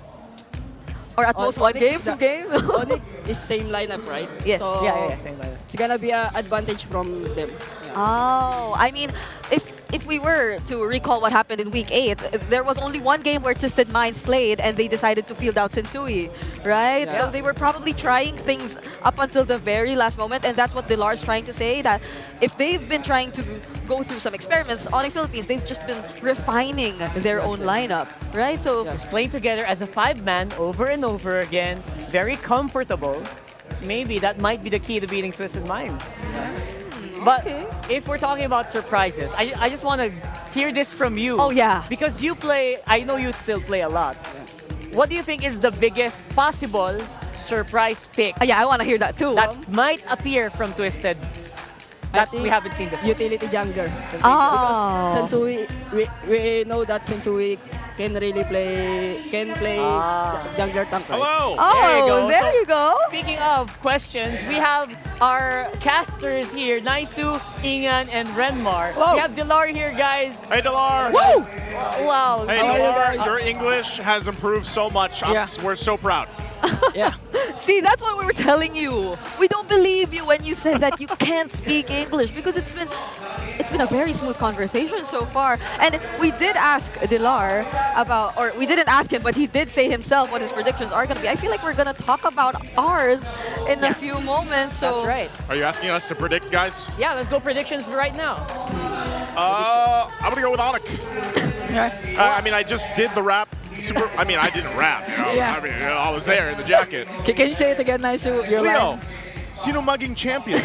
P: or at most one game, 2 game.
Q: Onic is same lineup, right?
P: Yes.
Q: So
K: Yeah, same lineup.
Q: It's gonna be an advantage from them.
P: Oh, I mean, if we were to recall what happened in week 8, there was only one game where Twisted Minds played and they decided to field out Sensui, right?
K: Yeah.
P: So they were probably trying things up until the very last moment, and that's what Dilar's trying to say, that if they've been trying to go through some experiments on the Philippines, they've just been refining their own lineup, right? So
K: Playing together as a 5-man over and over again, very comfortable. Maybe that might be the key to beating Twisted Minds. But if we're talking about surprises, I just want to hear this from you.
P: Oh, yeah.
K: Because you play, I know you still play a lot. What do you think is the biggest possible surprise pick?
P: yeah, I want to hear that too.
K: That might appear from Twisted that we haven't seen before.
Q: Utility jungler.
P: Oh.
Q: Because Sensui, we know that Sensui can really play jungler tank. Right?
K: Hello.
P: Oh, there you go.
K: Speaking of questions, we have our casters here, Naisu, Ingan, and Renmar.
R: Hello.
K: We have Dilar here, guys.
R: Hey, Dilar.
K: Woo! Wow.
R: Hey, Dilar, your English has improved so much. We're so proud.
Q: Yeah.
P: See, that's what we were telling you. We don't believe you when you said that you can't speak English, because it's been a very smooth conversation so far. And we did ask Dilar about, or we didn't ask him, but he did say himself what his predictions are going to be. I feel like we're going to talk about ours in a few moments. So
K: That's right.
R: Are you asking us to predict, guys?
K: Yeah, let's go predictions right now.
R: I'm gonna go with Onic. I mean, I just did the rap. I didn't rap. You know?
Q: Yeah.
R: I mean, I was there in the jacket.
Q: Can you say it again, Naisu? Your
R: Leo,
Q: line?
R: sino mugging champion?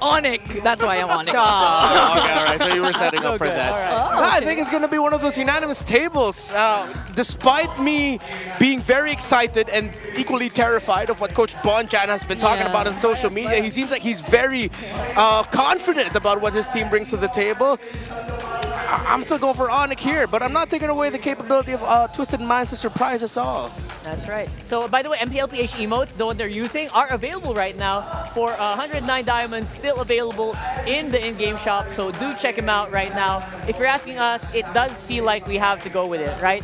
Q: Onic. That's why I'm Onic.
S: Okay, all right. So you were setting
K: So
S: up for
K: good.
S: that.
K: All right.
S: No, I think it's going to be one of those unanimous tables. Despite me being very excited and equally terrified of what Coach Bonchan has been talking about on social media, he seems like he's very confident about what his team brings to the table. I'm still going for Onic here, but I'm not taking away the capability of Twisted Minds to surprise us all.
K: That's right. So, by the way, MPL PH emotes, the one they're using, are available right now for 109 diamonds, still available in the in-game shop. So do check them out right now. If you're asking us, it does feel like we have to go with it, right?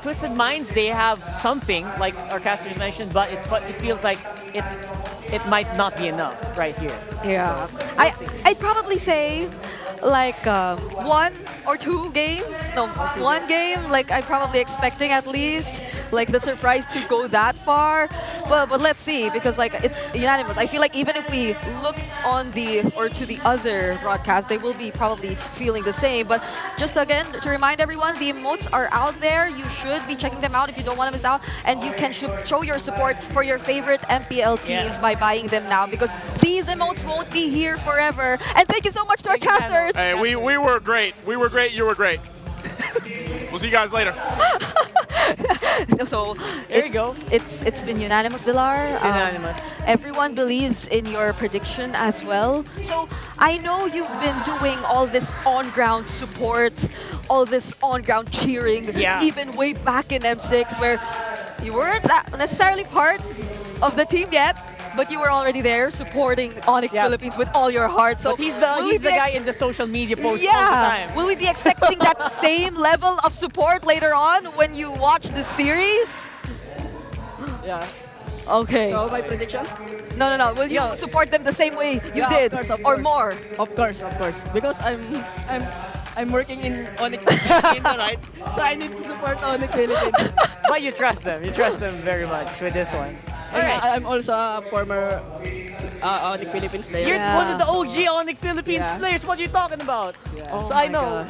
K: Twisted Minds, they have something, like our casters mentioned, but it feels like it might not be enough right here.
P: Yeah. I'd probably say like 1 or 2 games. No, 1 game. Like I'm probably expecting at least like the surprise to go that far. But let's see, because like it's unanimous. I feel like even if we look on to the other broadcast, they will be probably feeling the same. But just again to remind everyone, the emotes are out there. You should be checking them out if you don't want to miss out, and you can show your support for your favorite MPL teams by buying them now, because these emotes won't be here forever. And thank you so much to our casters.
R: Hey, we were great. We were great. You were great. We'll see you guys later.
P: So
K: there you go.
P: It's been unanimous, Dilar.
K: It's unanimous.
P: Everyone believes in your prediction as well. So I know you've been doing all this on-ground support, all this on-ground cheering, even way back in M6, where you weren't that necessarily part of the team yet, but you were already there supporting Onic Philippines with all your heart. So
K: but he's the guy in the social media posts all the time.
P: Will we be expecting that same level of support later on when you watch the series?
Q: Yeah.
P: Okay.
Q: So my prediction?
P: No. Will you support them the same way you did,
Q: of course.
P: or more?
Q: Of course. Because I'm working in Onic Philippines, right? So I need to support Onic Philippines.
K: But you trust them. You trust them very much with this one.
Q: And I'm also a former Onic Philippines player.
K: You're one of the OG Onic Philippines players. What are you talking about?
P: Oh
K: So I know.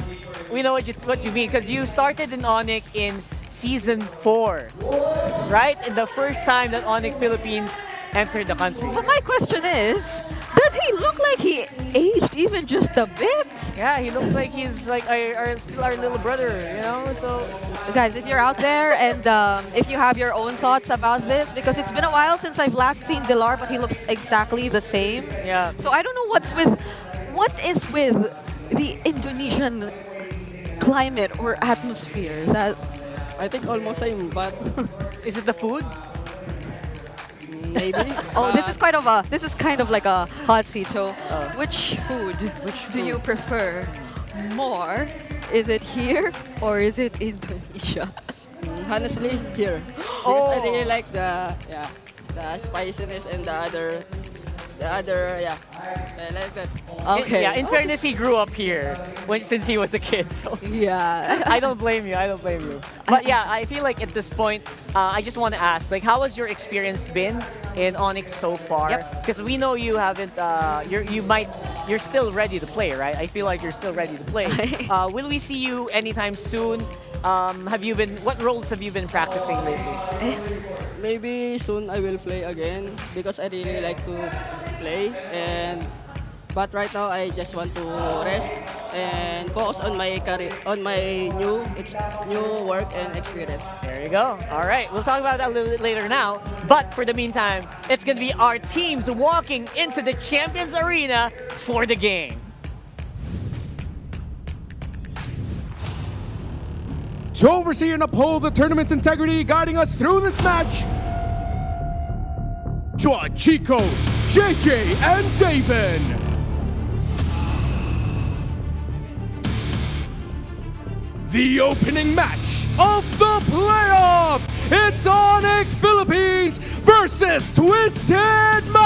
K: We know what you mean, because you started in Onic in Season 4, right? And the first time that Onic Philippines entered the country.
P: But my question is, does he look like he aged even just a bit?
K: Yeah, he looks like he's like still our little brother, you know? So
P: guys, if you're out there and if you have your own thoughts about this, because it's been a while since I've last seen Dilar, but he looks exactly the same.
K: Yeah.
P: So I don't know what is with the Indonesian climate or atmosphere that
Q: I think almost same, but
K: is it the food?
Q: Maybe.
P: This is kind of like a hot seat. So, which food do you prefer more? Is it here or is it Indonesia?
Q: Honestly, here. Because I really like the spiciness and the other I like that.
P: Okay.
K: In fairness, he grew up here since he was a kid. So
P: yeah,
K: I don't blame you. But yeah, I feel like at this point, I just want to ask, like, how has your experience been in Onyx so far? Because we know you haven't. You're still ready to play, right? I feel like you're still ready to play. Will we see you anytime soon? What roles have you been practicing lately?
Q: Maybe soon I will play again because I really like to play, but right now I just want to rest and focus on my career, on my new work and experience.
K: There you go. All right, we'll talk about that a little bit later now. But for the meantime, it's going to be our teams walking into the Champions Arena for the game.
L: To oversee and uphold the tournament's integrity, guiding us through this match, Chua, Chico, JJ, and Davin. The opening match of the playoffs. It's Onic Philippines versus Twisted Minds.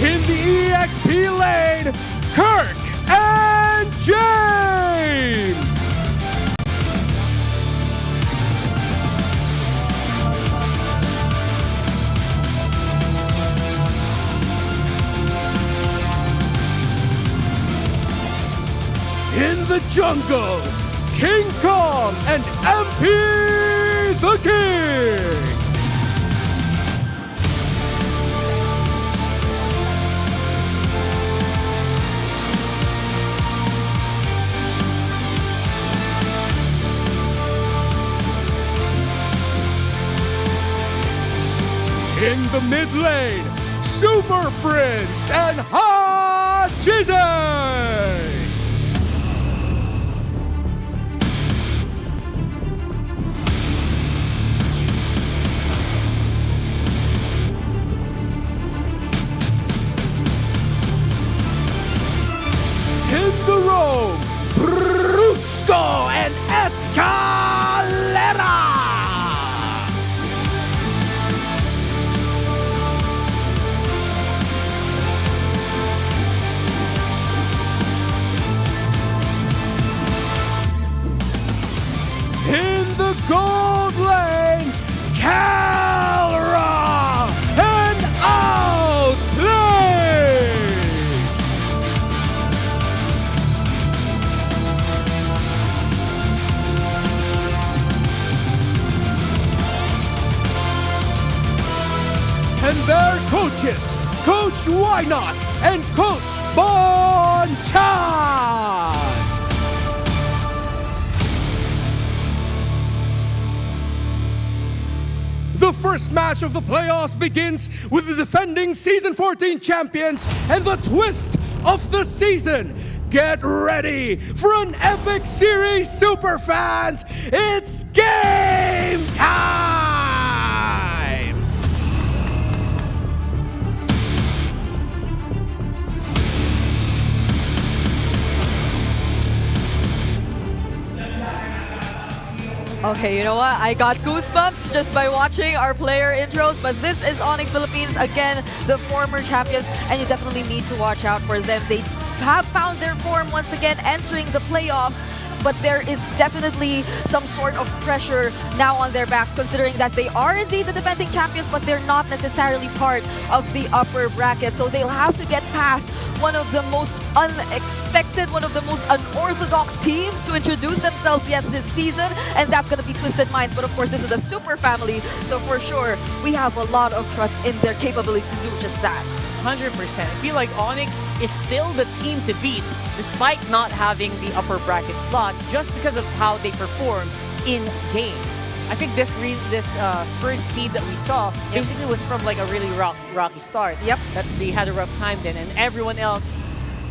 L: In the EXP lane, Kirk and James. In the jungle, King Kong and MP the King. In the mid lane, Super Friends and Hachize. and their coaches, Coach Why Not and Coach Bonchan. The first match of the playoffs begins with the defending Season 14 champions and the twist of the season. Get ready for an epic series, superfans! It's game time!
P: Okay, you know what? I got goosebumps just by watching our player intros, but this is Onic Philippines, again, the former champions, and you definitely need to watch out for them. They have found their form once again entering the playoffs, but there is definitely some sort of pressure now on their backs, considering that they are indeed the defending champions, but they're not necessarily part of the upper bracket. So they'll have to get past one of the most unexpected, one of the most unorthodox teams to introduce themselves yet this season, and that's going to be Twisted Minds. But of course, this is a super family, so for sure, we have a lot of trust in their capabilities to do just that.
K: 100%. I feel like Onic is still the team to beat, despite not having the upper bracket slot, just because of how they perform in game. I think this third seed that we saw basically was from like a really rocky start.
P: Yep.
K: That they had a rough time then, and everyone else,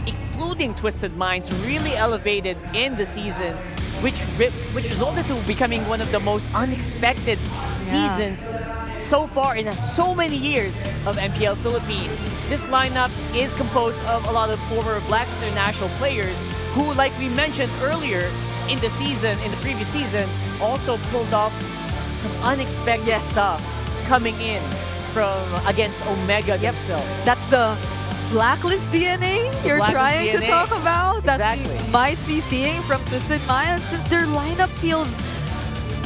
K: including Twisted Minds, really elevated in the season, which resulted to becoming one of the most unexpected seasons so far in so many years of MPL Philippines. This lineup is composed of a lot of former Black International players who, like we mentioned earlier in the season, in the previous season, also pulled off some unexpected stuff coming in from against Omega themselves.
P: That's the Blacklist DNA you're trying to talk about that we might be seeing from Twisted Minds, since their lineup feels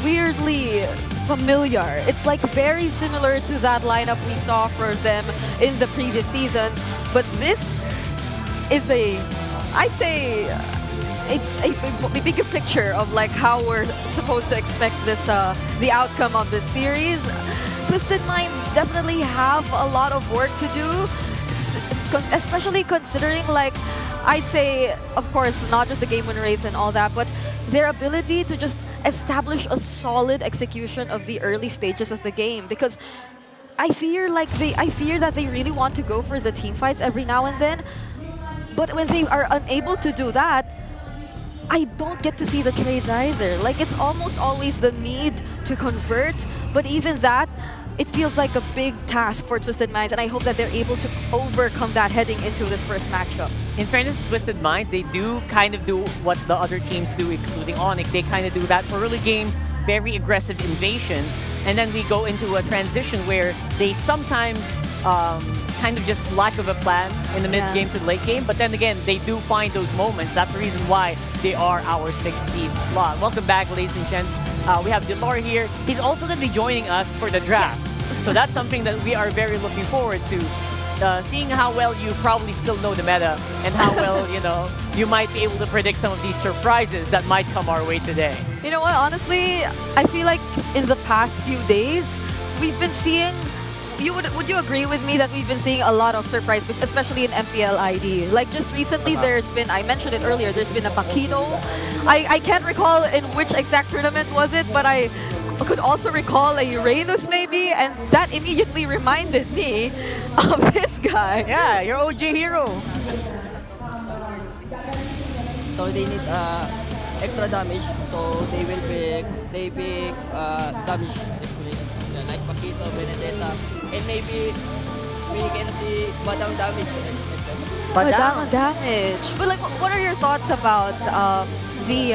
P: weirdly familiar. It's like very similar to that lineup we saw for them in the previous seasons, but this is I'd say a bigger picture of like how we're supposed to expect this the outcome of this series. Twisted Minds definitely have a lot of work to do, especially considering, like, I'd say, of course, not just the game win rates and all that, but their ability to just establish a solid execution of the early stages of the game. Because I fear that they really want to go for the team fights every now and then, but when they are unable to do that, I don't get to see the trades either. Like, it's almost always the need to convert, but even that, it feels like a big task for Twisted Minds, and I hope that they're able to overcome that heading into this first matchup.
K: In fairness to Twisted Minds, they do kind of do what the other teams do, including Onic. They kind of do that early game, very aggressive invasion, and then we go into a transition where they sometimes kind of just lack of a plan in the mid-game to the late game, but then again, they do find those moments. That's the reason why they are our 6th seed slot. Welcome back, ladies and gents. We have Delor here. He's also going to be joining us for the draft. So that's something that we are very looking forward to. Seeing how well you probably still know the meta and how well, you might be able to predict some of these surprises that might come our way today.
P: You know what, honestly, I feel like in the past few days, we've been seeing, would you agree with me that we've been seeing a lot of surprise, especially in MPL ID? Like just recently, there's been, I mentioned it earlier, there's been a Paquito. I can't recall in which exact tournament was it, but I could also recall a Uranus maybe, and that immediately reminded me of this guy.
K: Yeah, your OG hero.
Q: So they need extra damage, so they pick damage explain, like Paquito, Benedetta, and maybe we can see Badang damage.
P: Badang damage. But like, what are your thoughts about the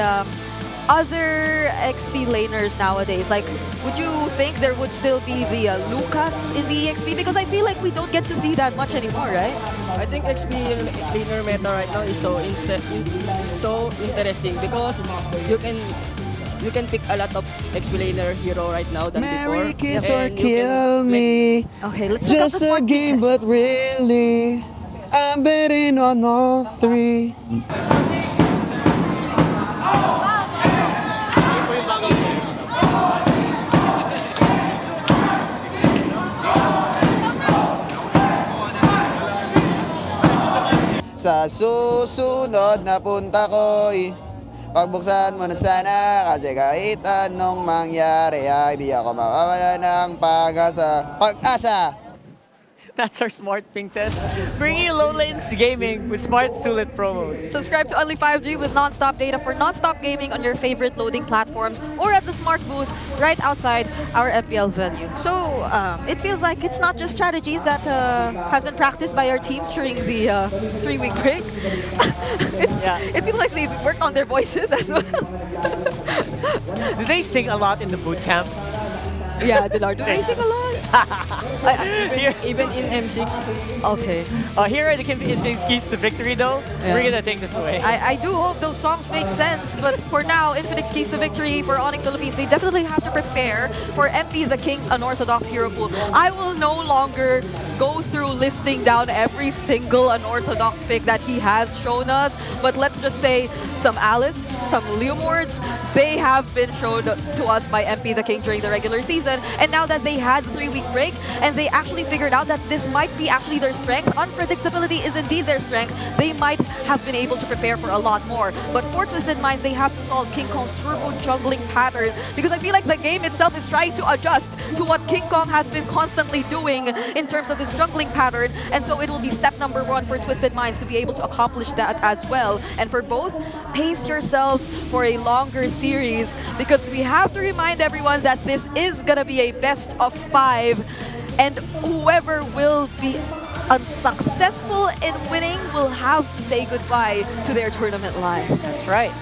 P: other XP laners nowadays? Like, would you think there would still be the Lucas in the EXP? Because I feel like we don't get to see that much anymore, right?
Q: I think XP laner meta right now is so interesting because you can pick a lot of XP laner hero right now than
B: Marry,
Q: before.
B: kiss or kill me.
P: Okay, let's
B: just a game, but really, I'm betting on all three.
T: Sa susunod na punta ko'y pagbuksan mo na sana kasi kahit anong mangyari ay di ako mawawala ng pag-asa.
K: That's our smart ping test. Bringing you low latency gaming with smart Sulit promos.
P: Subscribe to Only 5G with non-stop data for non-stop gaming on your favorite loading platforms or at the smart booth right outside our MPL venue. So it feels like it's not just strategies that has been practiced by our teams during the 3-week break. It feels like they worked on their voices as well.
K: Do they sing a lot in the boot camp?
P: Yeah, do they sing a lot?
Q: Even in M6.
P: Okay.
K: Here are the Infinix keys to victory, though.
P: Yeah.
K: We're gonna take this away.
P: I do hope those songs make sense, but for now, Infinix keys to victory for Onic Philippines, they definitely have to prepare for MP the King's unorthodox hero pool. I will no longer go through listing down every single unorthodox pick that he has shown us, but let's just say some Alice, some Leomords, they have been shown to us by MP the King during the regular season, and now that they had the 3-week break and they actually figured out that this might be actually their strength, unpredictability is indeed their strength, they might have been able to prepare for a lot more. But for Twisted Minds, they have to solve King Kong's turbo jungling pattern, because I feel like the game itself is trying to adjust to what King Kong has been constantly doing in terms of his jungling pattern, and so it will be step number 1 for Twisted Minds to be able to accomplish that as well. And for both, pace yourselves for a longer series, because we have to remind everyone that this is gonna be a best of 5, and whoever will be unsuccessful in winning will have to say goodbye to their tournament life.
K: That's right.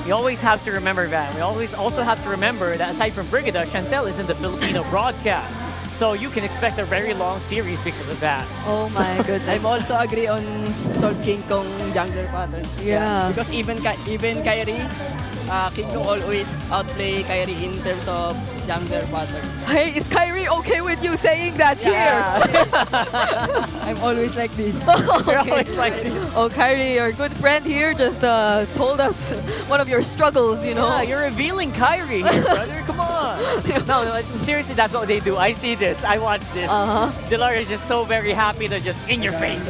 K: We always have to remember that. We always also have to remember that aside from Brigida, Chantel is in the Filipino broadcast. So you can expect a very long series because of that.
P: Oh my goodness.
Q: I'm also agree on solve King Kong jungler pattern.
P: Yeah.
Q: Because even Kyrie, King Kong always outplay Kyrie in terms of jungler pattern.
P: Hey, is Kyrie okay with you saying that here?
Q: I'm always like this.
K: You're always like this.
P: Oh, Kyrie, your good friend here just told us one of your struggles, you know?
K: Yeah, you're revealing Kyrie here, brother. Come on. No, seriously, that's what they do. I see this. I watch this. Dilar is just so very happy to just in your face.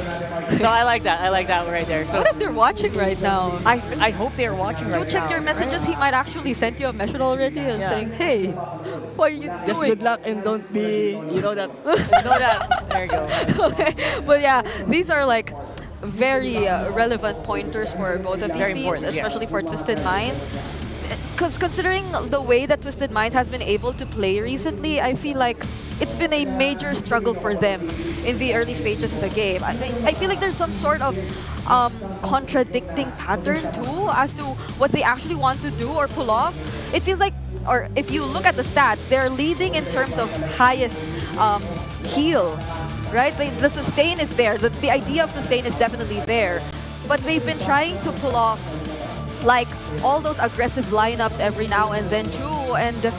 K: So I like that. I like that right there. So
P: what if they're watching right now?
K: I hope they're watching right now.
P: Go check your messages. He might actually send you a message already and saying, hey, what are you doing?
Q: Just good luck and don't be, you know that.
K: There you go.
P: Okay. But yeah, these are like very relevant pointers for both of these
K: Very
P: teams,
K: important,
P: especially for Twisted Minds. Because considering the way that Twisted Minds has been able to play recently, I feel like it's been a major struggle for them in the early stages of the game. I feel like there's some sort of contradicting pattern too as to what they actually want to do or pull off. It feels like, or if you look at the stats, they're leading in terms of highest heal, right? The sustain is there. The idea of sustain is definitely there. But they've been trying to pull off like all those aggressive lineups every now and then too, and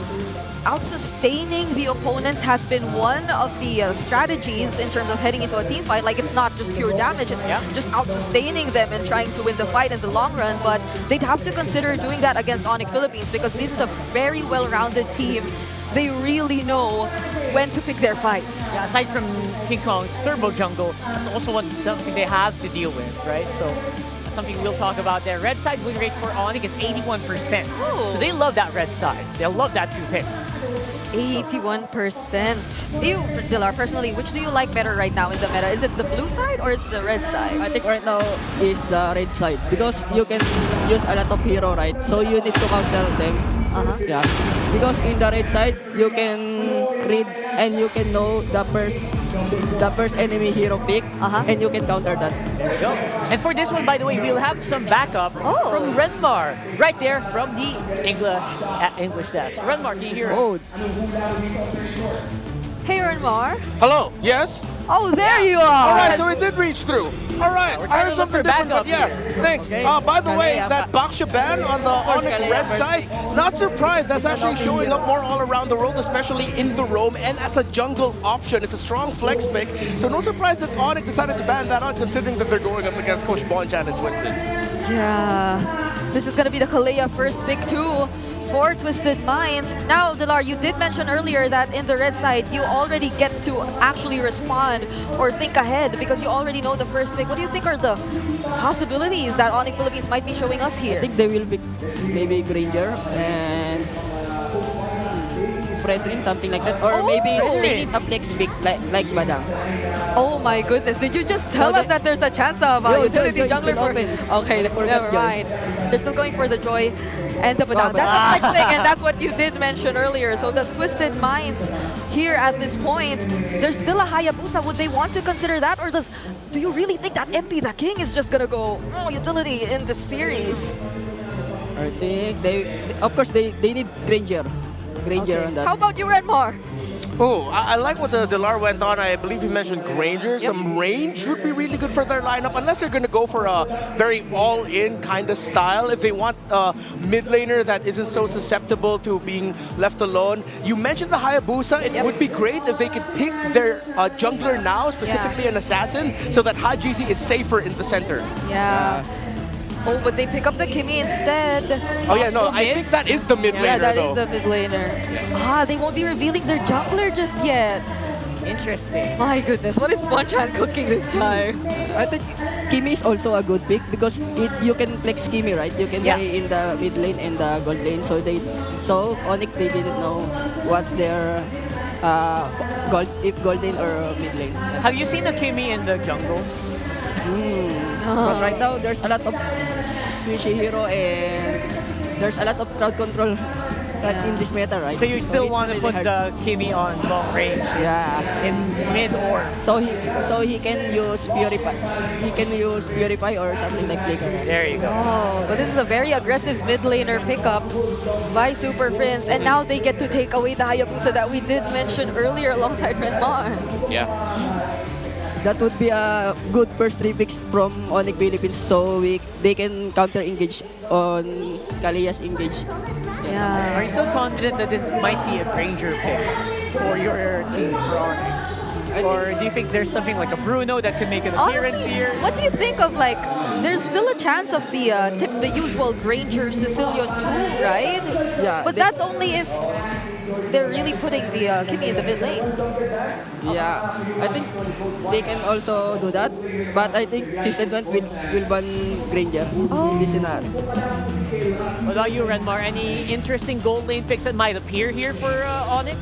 P: out-sustaining the opponents has been one of the strategies in terms of heading into a team fight. Like, it's not just pure damage, it's just out-sustaining them and trying to win the fight in the long run, but they'd have to consider doing that against Onic Philippines because this is a very well-rounded team. They really know when to pick their fights.
K: Yeah, aside from King Kong's turbo jungle, that's also something they have to deal with, right? So that's something we'll talk about there. Red side win rate for Onic is 81%. So they love that red side. They love that 2 picks.
P: 81%. You, Dilar, personally, which do you like better right now in the meta? Is it the blue side or is it the red side?
Q: I think right now is the red side because you can use a lot of hero, right? So you need to counter them. Yeah, because in the red side you can read and you can know the first enemy hero pick, and you can counter that.
K: There we go. And for this one, by the way, we'll have some backup from Renmar, right there from the English desk. Renmar, can you hear us?
P: Hey, Renmar.
S: Hello. Yes.
P: Oh, there you are.
S: All right, so it did reach through. All right,
K: we're
S: I heard
K: trying to look
S: something
K: for
S: different, but
K: backup
S: yeah,
K: here.
S: thanks.
K: Okay.
S: By the way, that Baksha ban on the Onic red side, not surprised. That's actually showing up more all around the world, especially in the roam and as a jungle option. It's a strong flex pick, so no surprise that Onic decided to ban that out, considering that they're going up against Coach Bonchan and Twisted.
P: Yeah, this is gonna be the Kalea first pick too for Twisted Minds. Now, Delar, you did mention earlier that in the red side, you already get to actually respond or think ahead because you already know the first pick. What do you think are the possibilities that Onic Philippines might be showing us here?
Q: I think they will pick maybe Granger and Fredrin, something like that. Or maybe they need a flex pick like Badang.
P: Oh my goodness, did you just tell us that there's a chance of utility jungler for... Okay, never mind. They're still going for the Joy and the Badang. That's a flex pick, and that's what you did mention earlier. So does Twisted Minds here at this point, there's still a Hayabusa. Would they want to consider that? Or do you really think that MP the King is just gonna go utility in this series?
Q: I think of course they need Granger. On that.
P: How about you, Redmar?
S: Oh, I like what the Delar went on. I believe he mentioned Granger. Some range would be really good for their lineup, unless they're going to go for a very all-in kind of style. If they want a mid laner that isn't so susceptible to being left alone. You mentioned the Hayabusa. It would be great if they could pick their jungler now, specifically an assassin, so that Hajizi is safer in the center.
P: Yeah. Oh, but they pick up the Kimmy instead.
S: Oh yeah, no, I think that is the mid laner.
P: Yeah, that is the mid laner. They won't be revealing their jungler just yet.
K: Interesting.
P: My goodness, what is Bonchan cooking this time?
Q: I think Kimmy is also a good pick because you can flex Kimmy, right? You can play in the mid lane and the gold lane. So Onic, they didn't know what's their gold lane or mid lane.
K: Have you seen the Kimmy in the jungle?
Q: But right now, there's a lot of squishy hero and there's a lot of crowd control in this meta, right?
K: So you still want to put the Kimmy on long range?
Q: Yeah.
K: In mid or?
Q: So he can use Purify. He can use Purify or something like Flicker.
K: There you go.
P: Oh, but this is a very aggressive mid laner pickup by Super Friends, and now they get to take away the Hayabusa that we did mention earlier alongside Redmar.
S: Yeah.
Q: That would be a good first 3 picks from Onic Philippines, so they can counter engage on Kalia's engage.
P: Yeah.
K: Are you so confident that this might be a Granger pick for your team, for Onic? Or do you think there's something like a Bruno that could make an appearance
P: Honestly,
K: here?
P: what do you think of there's still a chance of the usual Granger Sicilian 2, right?
Q: Yeah.
P: But that's only if they're really putting the Kimmy in the mid lane.
Q: Yeah, I think they can also do that, but I think Twisted Mind will ban Granger in this scenario.
K: What about you, Redmar? Any interesting gold lane picks that might appear here for Onic?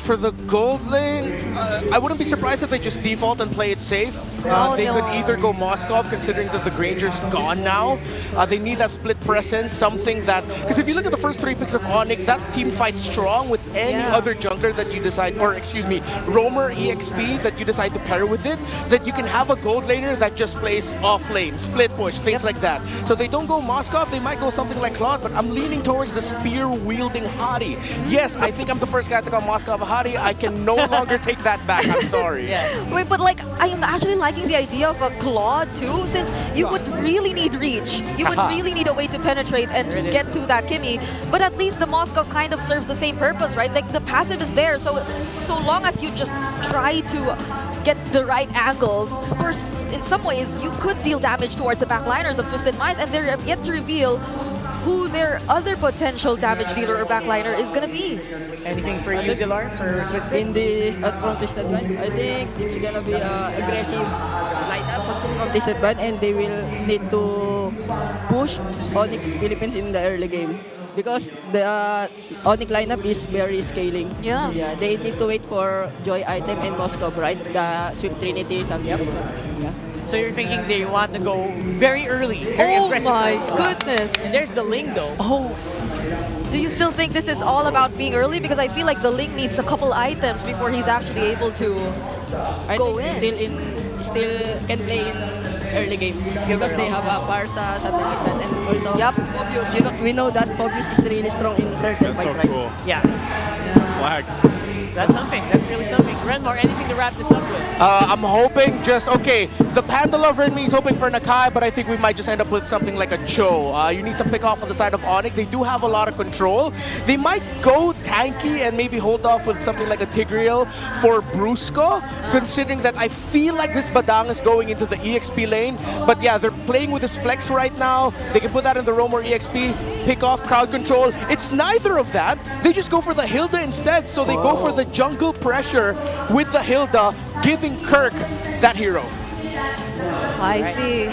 S: For the gold lane, I wouldn't be surprised if they just default and play it safe. They could either go Moskov, considering that the Granger's gone now. They need that split presence, something that... Because if you look at the first 3 picks of Onic, that team fights strong with any other jungler that you decide, or excuse me, roamer, EXP that you decide to pair with it, that you can have a gold laner that just plays off lane, split push, things like that. So they don't go Moskov, they might go something like Claude, but I'm leaning towards the spear-wielding Hadi. Yes, I think I'm the first guy to call Moskov a Hadi. I can no longer take that back, I'm sorry.
P: Wait, but I am actually liking the idea of a Claude too, since you would really need reach. You would really need a way to penetrate and get to that Kimmy, but at least the Moskov kind of serves the same purpose, right? Like the passive is there, so long as you just try to get the right angles, in some ways you could deal damage towards the backliners of Twisted Minds, and they're yet to reveal who their other potential damage dealer or backliner is gonna be.
K: Anything for you, Delar, for Twisted?
Q: In this from Twisted Mind, I think it's gonna be an aggressive lineup from Twisted Mind, and they will need to push Onic Philippines in the early game. Because the Onic lineup is very scaling. Yeah, they need to wait for Joy item and Moskov, right? The Swift Trinity, something like that. Yeah.
K: So you're thinking they want to go very early, very aggressive.
P: Oh my goodness!
K: And there's the Ling though.
P: Do you still think this is all about being early? Because I feel like the Ling needs a couple items before he's actually able to go in.
Q: Still can play in early game because they have a Parsa, something like that, and also Phobius. We know that Phobius is really strong in third fight,
R: so
Q: right?
R: cool.
K: Yeah.
R: Flag.
K: That's something. That's really something. Redmar, anything to wrap this up with?
S: I'm hoping just, okay, The Panda Lover in me is hoping for Nakai, but I think we might just end up with something like a Cho. You need some pick off on the side of Onic. They do have a lot of control. They might go tanky and maybe hold off with something like a Tigreal for Brusco, considering that I feel like this Badang is going into the EXP lane. But yeah, they're playing with this flex right now. They can put that in the roam or EXP, pick off crowd control. It's neither of that. They just go for the Hilda instead. So they go for the jungle pressure with the Hilda, giving Kirk that hero.
P: I see.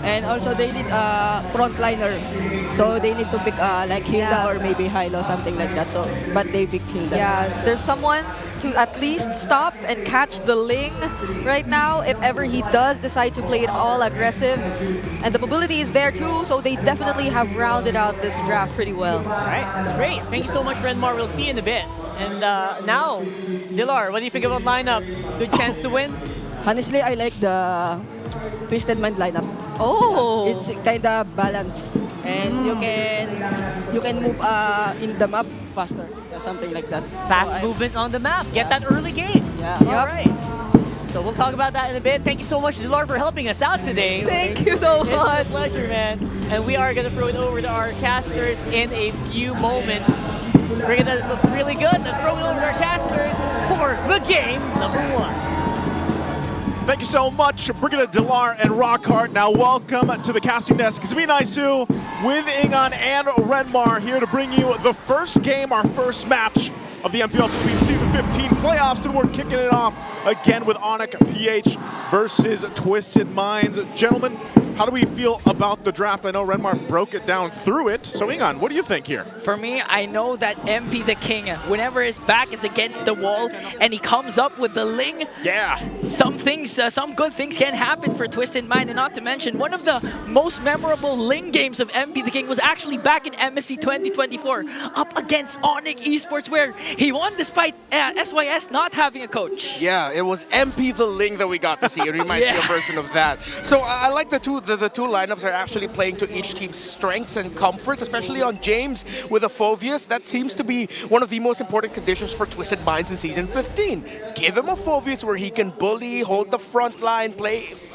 Q: And also they need a frontliner. So they need to pick like Hilda or maybe Hilo, something like that. So, but they pick Hilda.
P: Yeah, there's someone to at least stop and catch the Ling right now if ever he does decide to play it all aggressive. And the mobility is there too, so they definitely have rounded out this draft pretty well.
K: All right, that's great. Thank you so much, Renmar. We'll see you in a bit. And now, Dilar, what do you think about lineup? Good chance to win?
Q: Honestly, I like the Twisted Mind lineup.
P: Oh,
Q: it's kind of balanced, and you can move in the map faster, something like that.
K: Fast movement on the map. Get that early game.
Q: Yeah.
K: All right. So we'll talk about that in a bit. Thank you so much, Dilar, for helping us out today.
P: Thank you so much.
K: It's a pleasure, man. And we are going to throw it over to our casters in a few moments. Bringing this looks really good. Let's throw it over to our casters for the game number 1.
R: Thank you so much, Brigida, Dilar, and Rockhart. Now welcome to the casting desk. It's me, Naisu, with Ingon and Renmar, here to bring you the first game, our first match of the MPL Philippines Season 15 playoffs, and we're kicking it off again with Onic PH versus Twisted Minds. Gentlemen, how do we feel about the draft? I know Renmar broke it down through it. So Ingon, what do you think here?
U: For me, I know that MP the King, whenever his back is against the wall and he comes up with the Ling, some good things can happen for Twisted Mind. And not to mention, one of the most memorable Ling games of MP the King was actually back in MSC 2024 up against Onic Esports, where he won despite SYS not having a coach.
S: Yeah, it was MP the Ling that we got to see, and we might see a version of that. So I like the two lineups are actually playing to each team's strengths and comforts, especially on James with a Phoveus. That seems to be one of the most important conditions for Twisted Minds in Season 15. Give him a Phoveus where he can bully, hold the front line,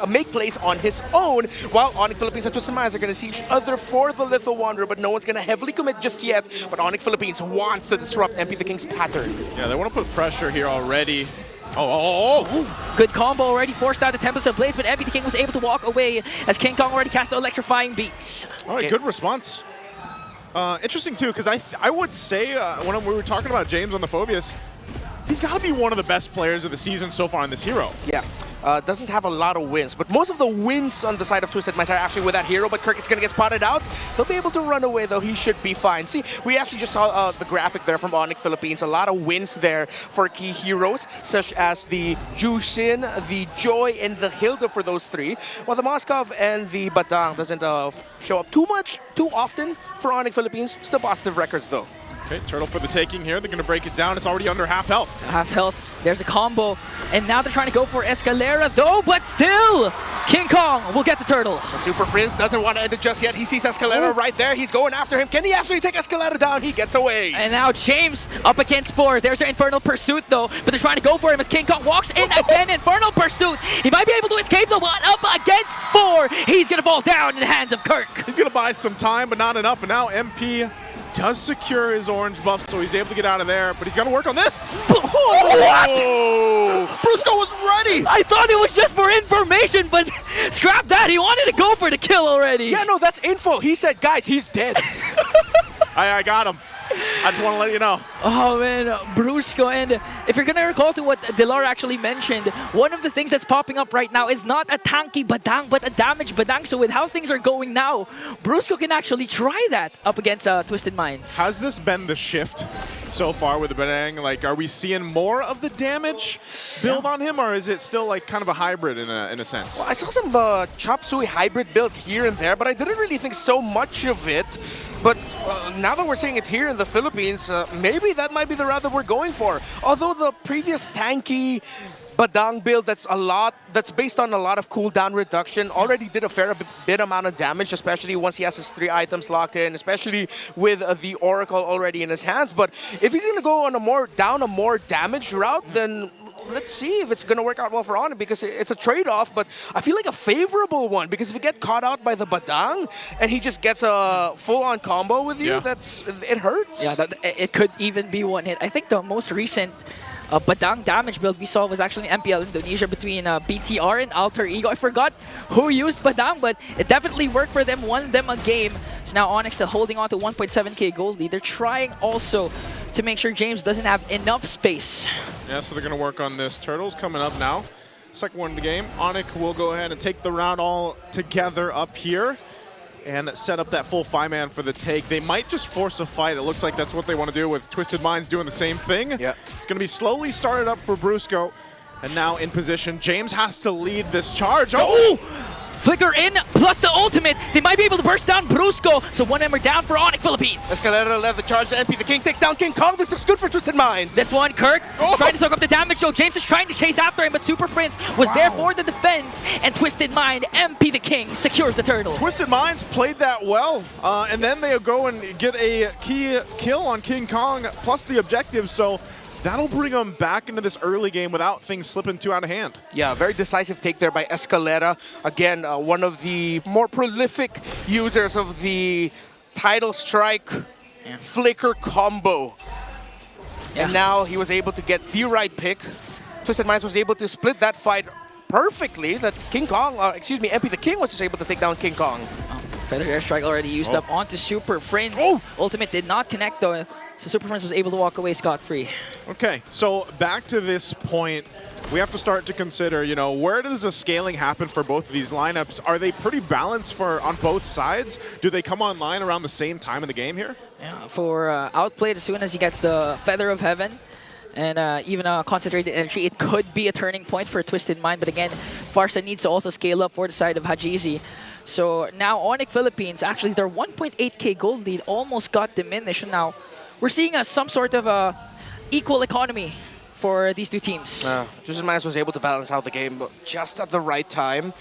S: make plays on his own, while Onic Philippines and Twisted Minds are going to see each other for the Little Wanderer, but no one's going to heavily commit just yet. But Onic Philippines wants to disrupt MP the King's pattern.
R: Yeah, they want to put pressure here already.
U: Good combo already forced out the Tempest of Blaze, but MP the King was able to walk away as King Kong already cast the electrifying beats.
R: All right, good response. Interesting too, because I would say when we were talking about James on the Phoveus, he's got to be one of the best players of the season so far in this hero.
S: Yeah. Doesn't have a lot of wins, but most of the wins on the side of Twisted Minds are actually with that hero, but Kirk is going to get spotted out. He'll be able to run away, though. He should be fine. See, we actually just saw the graphic there from Onic Philippines. A lot of wins there for key heroes, such as the Jushin, the Joy, and the Hilda for those three, while the Moskov and the Badang doesn't show up too often for Onic Philippines. Still positive records, though.
R: Okay, Turtle for the taking here. They're going to break it down. It's already under half health.
U: Half health. There's a combo. And now they're trying to go for Escalera, though, but still, King Kong will get the turtle.
S: But Super Prince doesn't want to end it just yet. He sees Escalera right there. He's going after him. Can he actually take Escalera down? He gets away.
U: And now James up against 4. There's an Infernal Pursuit, though, but they're trying to go for him as King Kong walks in again. Infernal Pursuit. He might be able to escape, though, but up against 4. He's going to fall down in the hands of Kirk.
R: He's going to buy some time, but not enough. And now MP does secure his orange buff, so he's able to get out of there, but he's got to work on this.
U: What?
R: Brusco was ready.
U: I thought it was just for information, but scrap that. He wanted to go for the kill already.
S: Yeah, no, that's info. He said, guys, he's dead.
R: I got him. I just want to let you know.
U: Oh, man, Brusco. And if you're going to recall to what Dilar actually mentioned, one of the things that's popping up right now is not a tanky Badang, but a damage Badang. So with how things are going now, Brusco can actually try that up against Twisted Minds.
R: Has this been the shift so far with the Badang? Like, are we seeing more of the damage build on him, or is it still like kind of a hybrid in a sense?
S: Well, I saw some Chop Suey hybrid builds here and there, but I didn't really think so much of it. But now that we're seeing it here in the Philippines, maybe that might be the route that we're going for. Although the previous tanky Badang build that's based on a lot of cooldown reduction already did a fair bit amount of damage, especially once he has his 3 items locked in, especially with the Oracle already in his hands. But if he's going to go on a more damage route, then let's see if it's going to work out well for Onic, because it's a trade-off, but I feel like a favorable one, because if you get caught out by the Badang and he just gets a full-on combo with you, it hurts.
U: Yeah, it could even be one hit. I think the most recent Badang damage build we saw was actually in MPL Indonesia between BTR and Alter Ego. I forgot who used Badang, but it definitely worked for them, won them a game. So now Onic still holding on to 1.7k gold lead. They're trying also to make sure James doesn't have enough space.
R: Yeah, so they're going to work on this. Turtles coming up now. Second one in the game. Onic will go ahead and take the round all together up here and set up that full 5-man for the take. They might just force a fight. It looks like that's what they want to do, with Twisted Minds doing the same thing.
S: Yeah.
R: It's going to be slowly started up for Brusco. And now in position, James has to lead this charge. Oh!
U: Flicker in, plus the ultimate. They might be able to burst down Brusco. So one member down for Onic Philippines.
S: Escalera led the charge to MP. The King takes down King Kong. This looks good for Twisted Minds.
U: This one, Kirk trying to soak up the damage. So James is trying to chase after him, but Super Prince was there for the defense. And Twisted Mind, MP the King, secures the turtle.
R: Twisted Minds played that well. And then they go and get a key kill on King Kong, plus the objective. So that'll bring them back into this early game without things slipping too out of hand.
S: Yeah, very decisive take there by Escalera. Again, one of the more prolific users of the Tidal Strike Flicker combo. And now he was able to get the right pick. Twisted Minds was able to split that fight perfectly. That King Kong, MP the King was just able to take down King Kong.
U: Feather Airstrike already used up onto Super Prince. Ultimate did not connect though. So Super Prince was able to walk away scot-free.
R: Okay, so back to this point, we have to start to consider, you know, where does the scaling happen for both of these lineups? Are they pretty balanced on both sides? Do they come online around the same time in the game here?
U: Yeah, for Outplayed, as soon as he gets the Feather of Heaven and even a Concentrated Energy, it could be a turning point for Twisted Mind. But again, Farsa needs to also scale up for the side of Hajizi. So now Onic Philippines, actually their 1.8k gold lead almost got diminished. Now we're seeing some sort of equal economy for these two teams.
S: Twisted Minds was able to balance out the game just at the right time.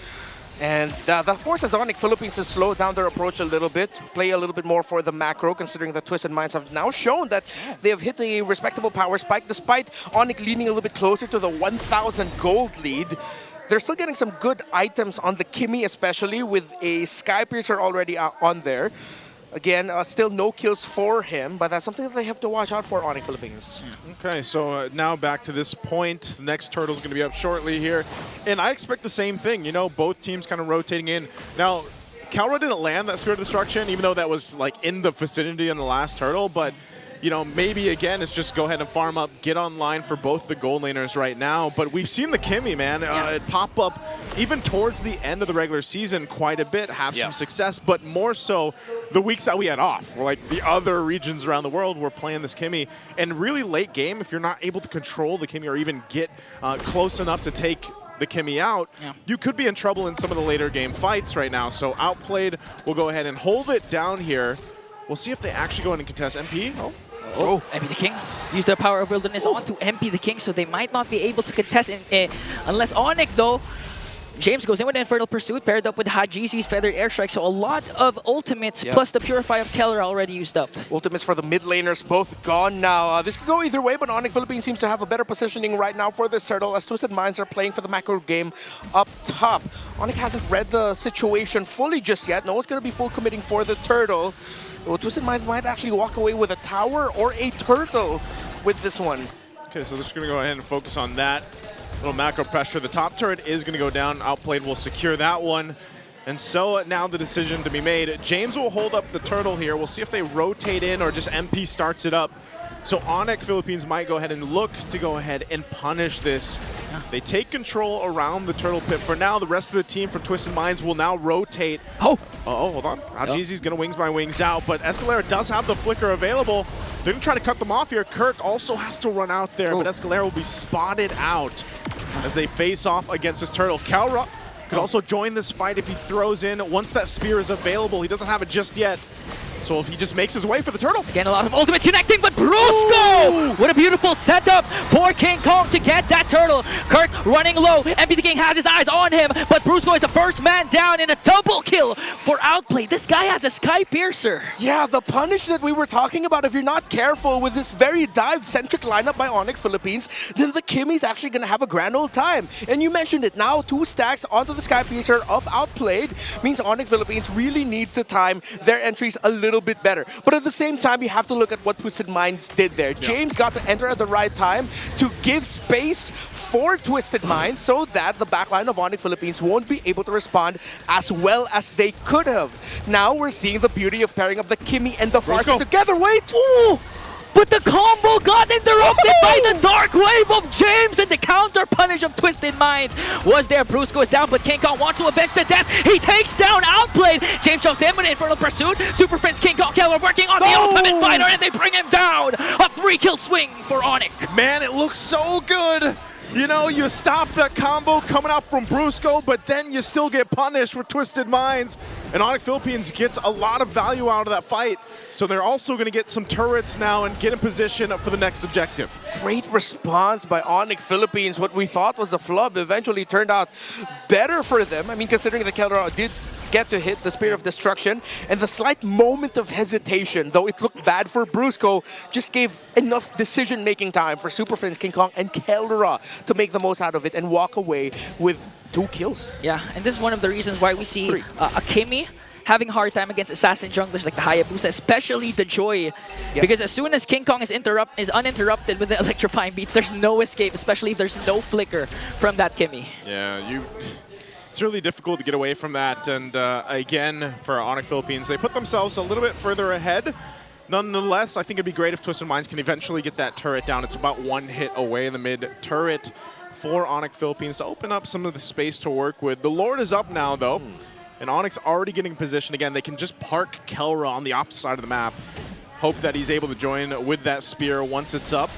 S: And that forces Onic Philippines to slow down their approach a little bit, play a little bit more for the macro, considering that Twisted Minds have now shown that they have hit a respectable power spike, despite Onic leaning a little bit closer to the 1,000 gold lead. They're still getting some good items on the Kimi, especially with a Sky Piercer already on there. Again, still no kills for him, but that's something that they have to watch out for, Onic Philippines.
R: Okay, so now back to this point. The next turtle's going to be up shortly here. And I expect the same thing, you know, both teams kind of rotating in. Now, Calra didn't land that Spirit of Destruction, even though that was like in the vicinity in the last turtle, but you know, maybe again, it's just go ahead and farm up, get online for both the gold laners right now. But we've seen the Kimi, man, it pop up even towards the end of the regular season quite a bit, have some success, but more so the weeks that we had off. Like the other regions around the world were playing this Kimi. And really late game, if you're not able to control the Kimi or even get close enough to take the Kimi out, you could be in trouble in some of the later game fights right now. So Outplayed will go ahead and hold it down here. We'll see if they actually go in and contest MP.
U: MP the King used their Power of Wilderness onto MP the King, so they might not be able to contest unless Onic, though. James goes in with Infernal Pursuit, paired up with Hajizi's Feathered Airstrike, so a lot of ultimates plus the Purify of Keller already used up.
S: Ultimates for the mid laners both gone now. This could go either way, but Onic Philippines seems to have a better positioning right now for this turtle, as Twisted Minds are playing for the macro game up top. Onic hasn't read the situation fully just yet. No one's going to be full committing for the turtle. Well, Twisted Minds might actually walk away with a tower or a turtle with this one.
R: Okay, so they're just going to go ahead and focus on that. Little macro pressure. The top turret is going to go down. Outplayed will secure that one. And so now the decision to be made. James will hold up the turtle here. We'll see if they rotate in or just MP starts it up. So Onic Philippines might go ahead and look to go ahead and punish this. They take control around the turtle pit. For now, the rest of the team from Twisted Minds will now rotate.
U: Oh,
R: hold on. Hajizi's going to wings by wings out, but Escalera does have the flicker available. They're going to try to cut them off here. Kirk also has to run out there, but Escalera will be spotted out as they face off against this turtle. Calra could also join this fight if he throws in. Once that spear is available, he doesn't have it just yet. So if he just makes his way for the turtle.
U: Again, a lot of ultimate connecting, but Brusco! What a beautiful setup for King Kong to get that turtle. Kirk running low. MP the King has his eyes on him, but Brusco is the first man down in a double kill for Outplay. This guy has a Sky Piercer.
S: Yeah, the punish that we were talking about, if you're not careful with this very dive-centric lineup by Onic Philippines, then the Kimmy's actually going to have a grand old time. And you mentioned it now, 2 stacks onto the Sky Piercer of Outplayed means Onic Philippines really need to time their entries a little bit better. But at the same time, you have to look at what Twisted Minds did there. Yeah. James got to enter at the right time to give space for Twisted Minds so that the backline of Onic Philippines won't be able to respond as well as they could have. Now we're seeing the beauty of pairing up the Kimmy and the Farsa together. Wait!
U: Ooh! But the combo got interrupted by the Dark Wave of James, and the counter punish of Twisted Minds was there. Brusco is down, but King Kong wants to avenge the death. He takes down Outplayed. James jumps in with an Infernal Pursuit. Super Prince King Kong Keller working on the Ultimate Fighter, and they bring him down. A 3-kill swing for Onic.
R: Man, it looks so good. You know, you stop that combo coming out from Brusco, but then you still get punished for Twisted Minds. And Onic Philippines gets a lot of value out of that fight. So they're also going to get some turrets now and get in position for the next objective.
S: Great response by Onic Philippines. What we thought was a flub eventually turned out better for them. I mean, considering the Keller did get to hit the Spear of Destruction, and the slight moment of hesitation, though it looked bad for Brusco, just gave enough decision-making time for Super Friends King Kong and Keldra to make the most out of it and walk away with 2 kills.
U: Yeah, and this is one of the reasons why we see a Kimmy having a hard time against assassin junglers like the Hayabusa, especially the Joy. Yeah. Because as soon as King Kong is uninterrupted with the electrifying beats, there's no escape, especially if there's no flicker from that Kimmy.
R: Yeah, it's really difficult to get away from that. And again, for Onic Philippines, they put themselves a little bit further ahead. Nonetheless, I think it'd be great if Twisted Minds can eventually get that turret down. It's about 1 hit away, the mid turret for Onic Philippines to open up some of the space to work with. The Lord is up now, though. And Onyx already getting position again. They can just park Kelra on the opposite side of the map. Hope that he's able to join with that spear once it's up.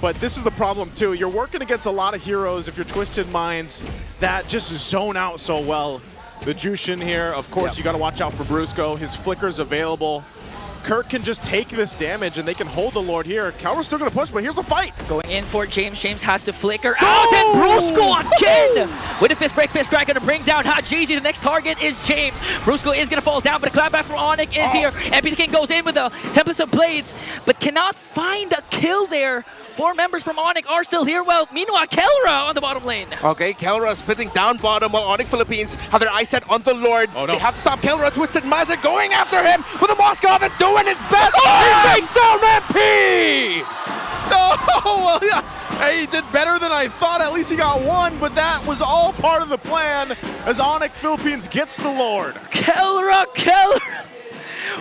R: But this is the problem too. You're working against a lot of heroes if you're Twisted Minds that just zone out so well. The Jushin here, of course, you got to watch out for Brusco. His flicker's available. Kirk can just take this damage and they can hold the Lord here. Kelra's still going to push, but here's the fight.
U: Going in for James. James has to flicker out, and Brusco again! With a fist break, fist crack, going to bring down Hajizi. The next target is James. Brusco is going to fall down, but a clapback from Onic is here. MP the King goes in with the Templates of Blades, but cannot find a kill there. 4 members from Onic are still here. Well, meanwhile, Kelra on the bottom lane.
S: Okay, Kelra spitting down bottom while Onic Philippines have their eyes set on the Lord. Oh, no. They have to stop Kelra. Twisted Minds are going after him with the Moskov is doing his best. He takes down MP!
R: No! Well, yeah. Hey, he did better than I thought. At least he got 1, but that was all part of the plan as Onic Philippines gets the Lord.
U: Kelra!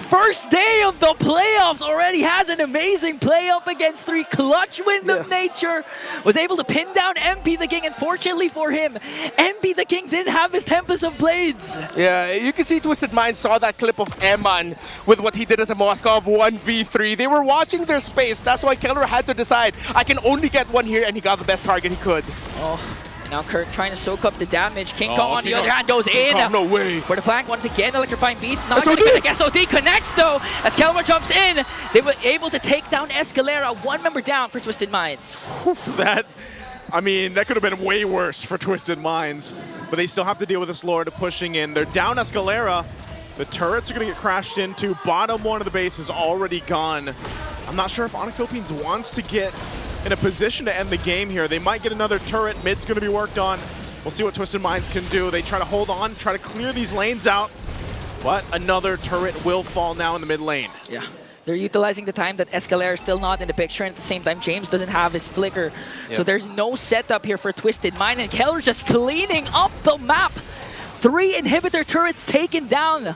U: First day of the playoffs already has an amazing play up against 3. Clutch Wind of Nature was able to pin down MP the King, and fortunately for him, MP the King didn't have his Tempest of Blades.
S: Yeah, you can see Twisted Minds saw that clip of Eman with what he did as a Moskov 1v3. They were watching their space. That's why Keller had to decide, I can only get 1 here, and he got the best target he could.
U: Now Kirk trying to soak up the damage. King Kong on the other hand goes in.
S: No way.
U: For the flank once again, electrifying beats. Not going to connect. SOD connects though. As Kelmer jumps in, they were able to take down Escalera. 1 member down for Twisted Minds.
R: That could have been way worse for Twisted Minds. But they still have to deal with this Lord pushing in. They're down Escalera. The turrets are going to get crashed into. Bottom 1 of the base is already gone. I'm not sure if Onic Philippines wants to get in a position to end the game here. They might get another turret. Mid's going to be worked on. We'll see what Twisted Minds can do. They try to hold on, try to clear these lanes out. But another turret will fall now in the mid lane.
U: Yeah. They're utilizing the time that Escalera is still not in the picture, and at the same time, James doesn't have his flicker. Yep. So there's no setup here for Twisted Mind, and Keller just cleaning up the map. 3 inhibitor turrets taken down.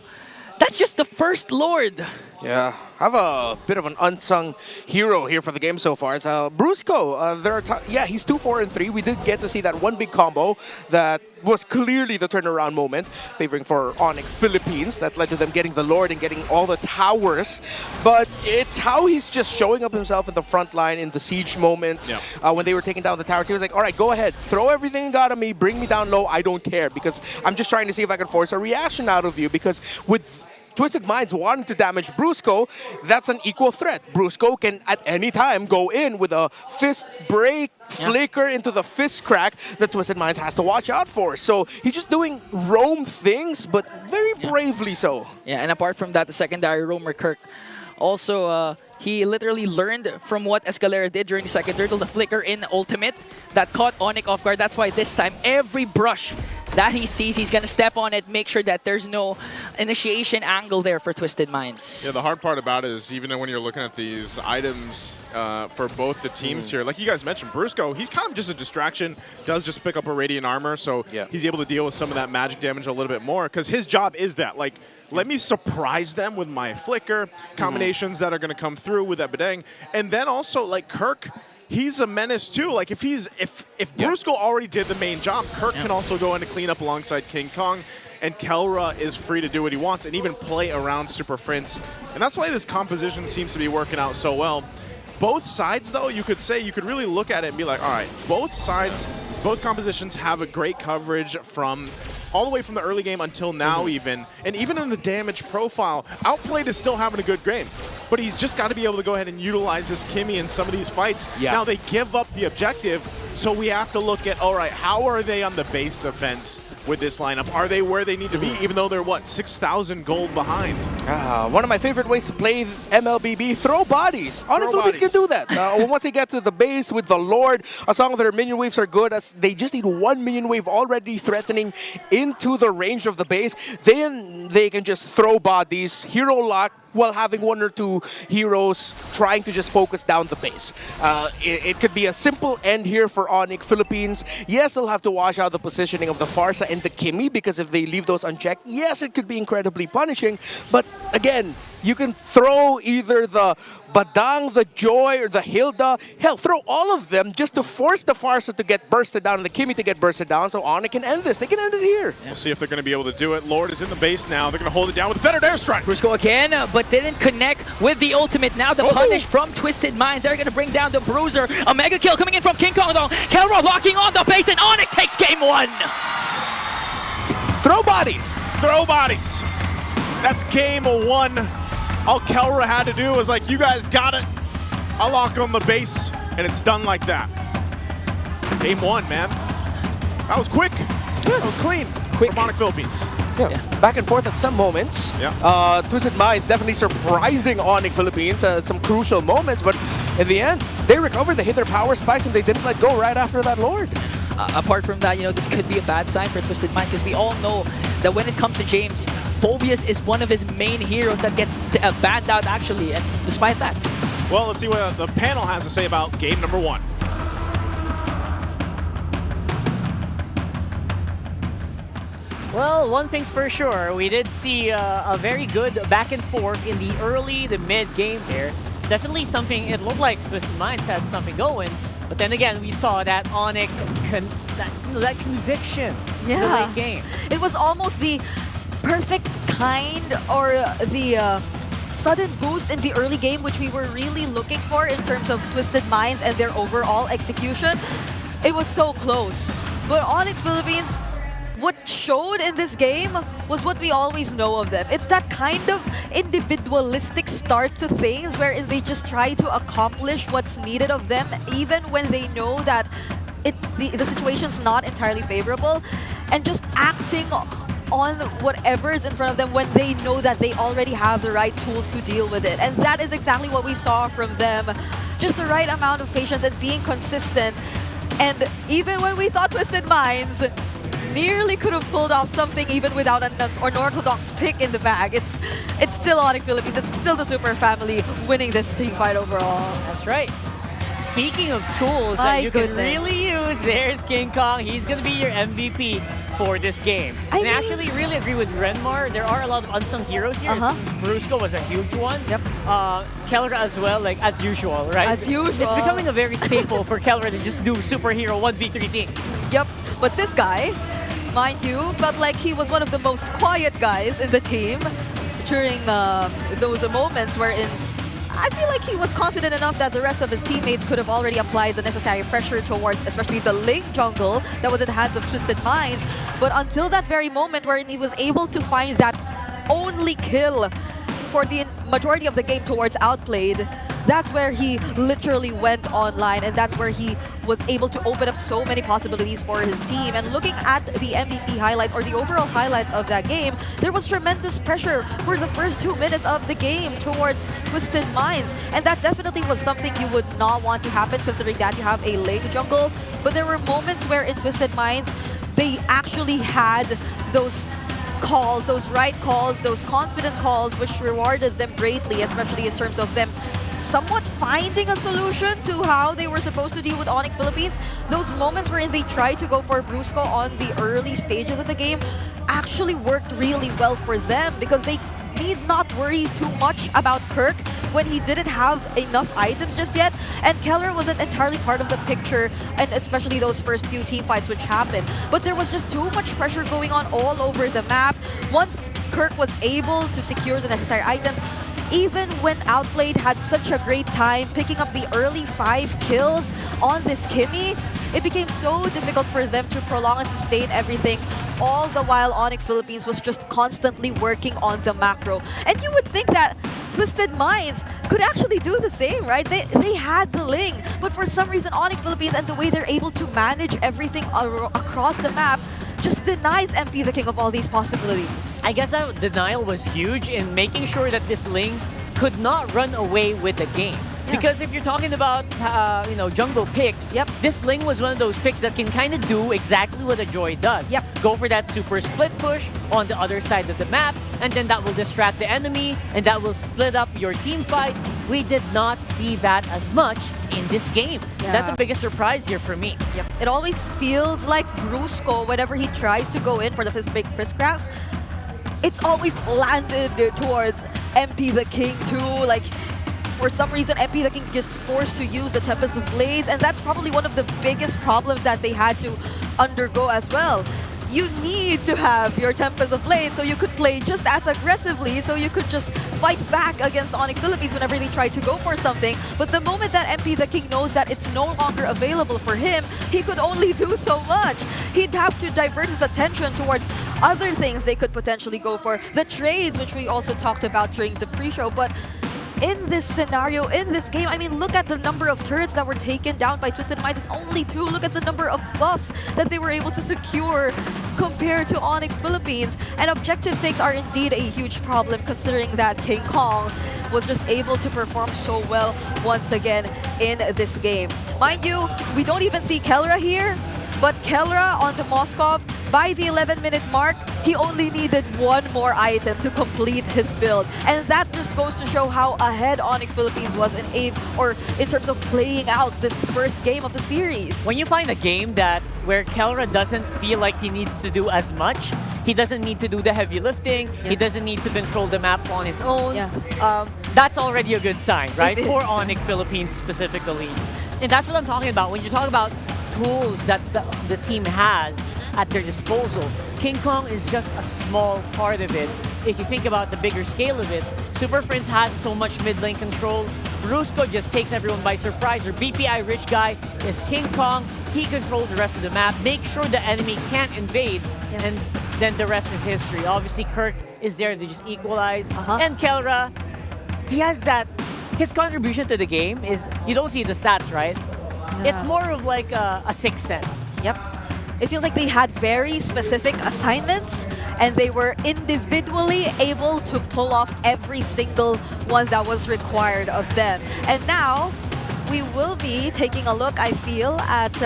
U: That's just the first Lord.
S: Yeah, I have a bit of an unsung hero here for the game so far. It's Brusco. He's 2-4-3. We did get to see that 1 big combo that was clearly the turnaround moment, favoring for Onic Philippines. That led to them getting the Lord and getting all the towers. But it's how he's just showing up himself in the front line in the siege moments. When they were taking down the towers, he was like, all right, go ahead. Throw everything you got on me. Bring me down low. I don't care, because I'm just trying to see if I can force a reaction out of you. Because with Twisted Minds wanting to damage Brusco, that's an equal threat. Brusco can at any time go in with a fist break, flicker into the fist crack that Twisted Minds has to watch out for. So he's just doing roam things, but very bravely so.
U: Yeah, and apart from that, the secondary roamer Kirk also, he literally learned from what Escalera did during the second turtle, the flicker in ultimate that caught Onic off guard. That's why this time, every brush that he sees, he's going to step on it, make sure that there's no initiation angle there for Twisted Minds.
R: Yeah, the hard part about it is even when you're looking at these items for both the teams here, like you guys mentioned, Brusco, he's kind of just a distraction, does just pick up a Radiant Armor, so he's able to deal with some of that magic damage a little bit more, because his job is that, like, let me surprise them with my flicker, combinations that are going to come through with that Bedeng, and then also, like, Kirk, he's a menace too. Like if Brusco already did the main job, Kirk can also go in to clean up alongside King Kong, and Kelra is free to do what he wants and even play around Super Prince. And that's why this composition seems to be working out so well. Both sides, though, you could say, you could really look at it and be like, all right, both sides, both compositions have a great coverage from all the way from the early game until now even. And even in the damage profile, Outplayed is still having a good game. But he's just got to be able to go ahead and utilize this Kimmy in some of these fights. Now they give up the objective, so we have to look at, all right, how are they on the base defense with this lineup? Are they where they need to be, even though they're, what, 6,000 gold behind?
S: One of my favorite ways to play MLBB, throw bodies. Onic Philippines can do that. Once they get to the base with the Lord, as long as their minion waves are good, as they just need one minion wave already threatening into the range of the base, then they can just throw bodies, hero lock, while having one or two heroes trying to just focus down the base. It could be a simple end here for Onic Philippines. Yes, they'll have to watch out the positioning of the Farsa and the Kimmy, because if they leave those unchecked, yes, it could be incredibly punishing. But again, you can throw either the Badang, the Joy, or the Hilda. Hell, throw all of them just to force the Farsa to get bursted down and the Kimmy to get bursted down, so Onic can end this. They can end it here.
R: We'll see if they're going to be able to do it. Lord is in the base now. They're going to hold it down with a fettered airstrike.
U: Brusco again, but didn't connect with the ultimate. Now the punish from Twisted Minds. They're going to bring down the Bruiser. A mega kill coming in from King Kong, though. Kelra locking on the base, and Onic takes game one.
S: Throw bodies.
R: Throw bodies. That's game one. All Kelra had to do was like, you guys got it. I'll lock on the base, and it's done like that. Game one, man. That was quick. That was clean. Quick. From Onic Philippines.
S: Yeah. Back and forth at some moments. Twisted Minds definitely surprising Onic Philippines at some crucial moments, but in the end, they recovered, they hit their power spikes, and they didn't let go right after that Lord.
U: Apart from that, this could be a bad sign for Twisted Mind, because we all know that when it comes to James, Phobius is one of his main heroes that gets banned out, actually, and despite that.
R: Well, let's see what the panel has to say about game number one.
K: Well, one thing's for sure, we did see a very good back and forth in the early, the mid game there. Definitely something, it looked like Twisted Minds had something going, but then again, we saw that Onic, that conviction in the late game.
P: It was almost the perfect kind, or the sudden boost in the early game, which we were really looking for in terms of Twisted Minds and their overall execution. It was so close. But Onic Philippines, what showed in this game was what we always know of them. It's that kind of individualistic start to things wherein they just try to accomplish what's needed of them, even when they know that the situation's not entirely favorable, and just acting on whatever is in front of them when they know that they already have the right tools to deal with it. And that is exactly what we saw from them. Just the right amount of patience and being consistent. And even when we thought Twisted Minds nearly could have pulled off something even without an unorthodox pick in the bag, it's still Onic Philippines. It's still the Super Family winning this team fight overall.
K: That's right. Speaking of tools that you can really use, there's King Kong. He's going to be your MVP for this game. I actually really agree with Renmar. There are a lot of unsung heroes here. Brusco was a huge one. Yep. Kelra as well, like as usual, right?
P: As usual.
K: It's becoming a very staple for Kelra to just do superhero 1v3 things.
P: Yep. But this guy, mind you, felt like he was one of the most quiet guys in the team during those moments wherein I feel like he was confident enough that the rest of his teammates could have already applied the necessary pressure towards especially the Ling jungle that was in the hands of Twisted Minds. But until that very moment wherein he was able to find that only kill for the majority of the game towards Outplayed, that's where he literally went online, and that's where he was able to open up so many possibilities for his team. And looking at the MVP highlights or the overall highlights of that game, there was tremendous pressure for the first 2 minutes of the game towards Twisted Minds, and that definitely was something you would not want to happen considering that you have a late jungle. But there were moments where in Twisted Minds, they actually had those calls, those right calls, those confident calls, which rewarded them greatly, especially in terms of them somewhat finding a solution to how they were supposed to deal with Onic Philippines. Those moments wherein they tried to go for Brusco on the early stages of the game actually worked really well for them because they need not worry too much about Kirk when he didn't have enough items just yet, and Keller wasn't entirely part of the picture, and especially those first few team fights which happened. But there was just too much pressure going on all over the map. Once Kirk was able to secure the necessary items, even when Outplayed had such a great time picking up the early 5 kills on this Kimmy, it became so difficult for them to prolong and sustain everything, all the while Onic Philippines was just constantly working on the macro. And you would think that Twisted Minds could actually do the same, right? They had the Ling, but for some reason Onic Philippines and the way they're able to manage everything across the map just denies MP the king of all these possibilities.
K: I guess that denial was huge in making sure that this Ling could not run away with the game. Yeah. Because if you're talking about, jungle picks, this Ling was one of those picks that can kind of do exactly what a Joy does. Go for that super split push on the other side of the map, and then that will distract the enemy, and that will split up your team fight. We did not see that as much in this game.
P: Yeah.
K: That's the biggest surprise here for me.
P: It always feels like Brusco, whenever he tries to go in for the big fist cracks, it's always landed towards MP the King too. Like, for some reason, MP the King gets forced to use the Tempest of Blades, and that's probably one of the biggest problems that they had to undergo as well. You need to have your Tempest of Blades so you could play just as aggressively, so you could just fight back against Onic Philippines whenever they try to go for something. But the moment that MP the King knows that it's no longer available for him, he could only do so much. He'd have to divert his attention towards other things they could potentially go for. The trades, which we also talked about during the pre-show, but in this scenario, in this game, I mean, look at the number of turrets that were taken down by Twisted Minds. It's only 2. Look at the number of buffs that they were able to secure compared to Onic Philippines. And objective takes are indeed a huge problem considering that King Kong was just able to perform so well once again in this game. Mind you, we don't even see Kelra here, but Kelra on the Moskov, by the 11-minute mark, he only needed 1 more item to complete his build. And that just goes to show how ahead Onic Philippines was in terms of playing out this first game of the series.
K: When you find a game where Kelra doesn't feel like he needs to do as much, he doesn't need to do the heavy lifting, he doesn't need to control the map on his own, that's already a good sign, right? For Onic Philippines specifically. And that's what I'm talking about. When you talk about tools that the team has at their disposal, King Kong is just a small part of it. If you think about the bigger scale of it, Super Friends has so much mid lane control. Brusco just takes everyone by surprise. Or BPI Rich Guy is King Kong. He controls the rest of the map, make sure the enemy can't invade, and then the rest is history. Obviously, Kirk is there to just equalize. And Kelra, he has that. His contribution to the game is, you don't see the stats, right? It's more of like a sixth sense.
P: It feels like they had very specific assignments and they were individually able to pull off every single one that was required of them. And now, we will be taking a look, I feel, at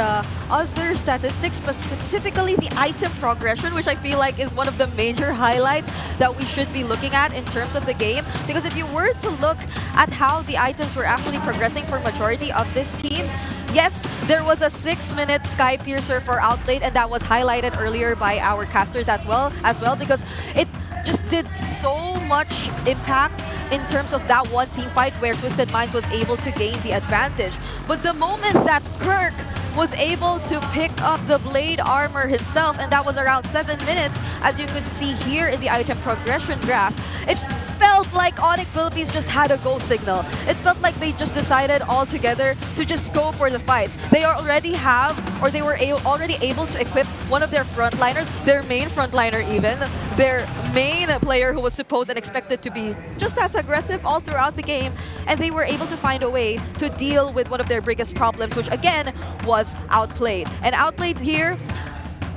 P: other statistics, specifically the item progression, which I feel like is one of the major highlights that we should be looking at in terms of the game. Because if you were to look at how the items were actually progressing for majority of these teams, yes, there was a 6-minute Sky Piercer for Outplayed, and that was highlighted earlier by our casters as well, because it just did so much impact in terms of that one team fight where Twisted Minds was able to gain the advantage. But the moment that Kirk was able to pick up the blade armor himself, and that was around 7 minutes, as you could see here in the item progression graph, it felt like Onic Philippines just had a go signal. It felt like they just decided all together to just go for the fights. They already have, or they were already able to equip one of their frontliners, their main frontliner even, their main player who was supposed and expected to be just as aggressive all throughout the game, and they were able to find a way to deal with one of their biggest problems, which again was outplayed. And outplayed here,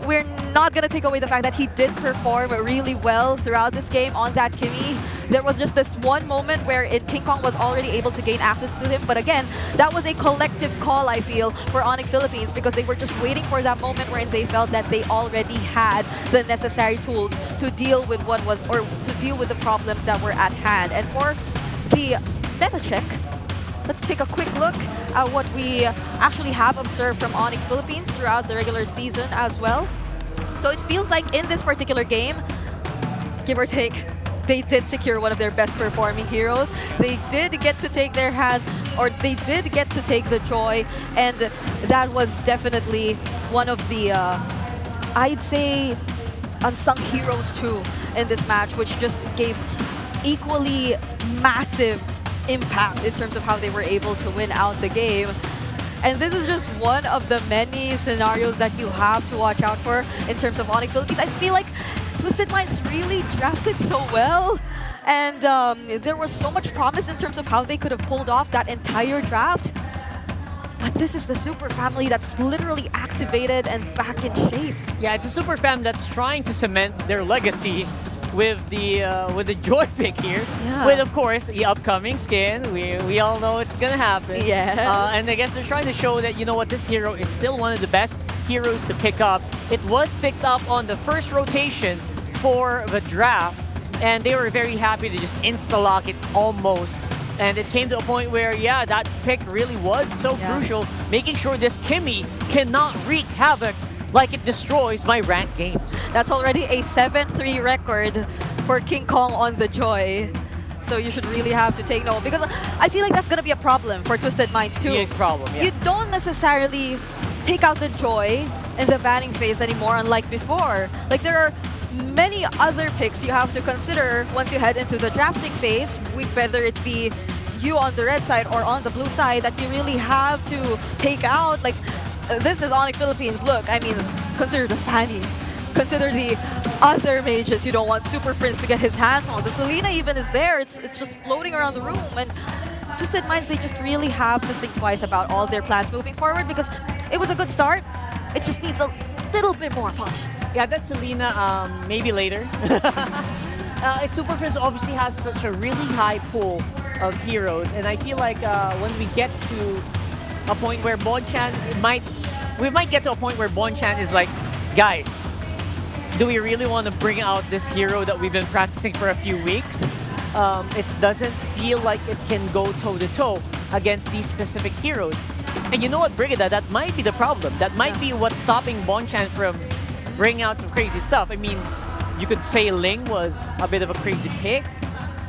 P: we're not going to take away the fact that he did perform really well throughout this game on that Kimmy. There was just this one moment where King Kong was already able to gain access to him, but again, that was a collective call, I feel, for Onic Philippines, because they were just waiting for that moment where they felt that they already had the necessary tools to deal with what was, or to deal with the problems that were at hand. And for the meta check, let's take a quick look at what we actually have observed from Onic Philippines throughout the regular season as well. So it feels like in this particular game, give or take, they did secure one of their best performing heroes. They did get to take their hands, or they did get to take the joy, and that was definitely one of the, I'd say, unsung heroes too in this match, which just gave equally massive impact in terms of how they were able to win out the game. And this is just one of the many scenarios that you have to watch out for in terms of Onic Philippines. I feel like Twisted Minds really drafted so well, and there was so much promise in terms of how they could have pulled off that entire draft. But this is the super family that's literally activated and back in shape.
K: Yeah, it's a super fam that's trying to cement their legacy with the Joy pick here.
P: Yeah.
K: With, of course, the upcoming skin. We all know it's gonna happen.
P: Yeah.
K: And I guess they're trying to show that, you know what, this hero is still one of the best heroes to pick up. It was picked up on the first rotation for the draft, and they were very happy to just insta-lock it almost. And it came to a point where, yeah, that pick really was so crucial, making sure this Kimmy cannot wreak havoc like it destroys my ranked games.
P: That's already a 7-3 record for King Kong on the Joy. So you should really have to take note, because I feel like that's going to be a problem for Twisted Minds too.
K: Big problem, yeah.
P: You don't necessarily take out the Joy in the banning phase anymore, unlike before. Like, there are many other picks you have to consider once you head into the drafting phase, whether it be you on the red side or on the blue side, that you really have to take out. Like, this is Onic Philippines. Look, I mean, consider the Fanny. Consider the other mages you don't want Super Prince to get his hands on. The Selena even is there. It's just floating around the room. And Twisted Minds, they just really have to think twice about all their plans moving forward, because it was a good start. It just needs a little bit more push.
K: Yeah, that's Selena, maybe later. Super Prince obviously has such a really high pool of heroes, and I feel like when we get to a point where Bonchan we might get to a point where Bonchan is like, guys, do we really want to bring out this hero that we've been practicing for a few weeks? It doesn't feel like it can go toe-to-toe against these specific heroes. And you know what, Brigida, that might be the problem. That might be what's stopping Bonchan from bringing out some crazy stuff. I mean, you could say Ling was a bit of a crazy pick.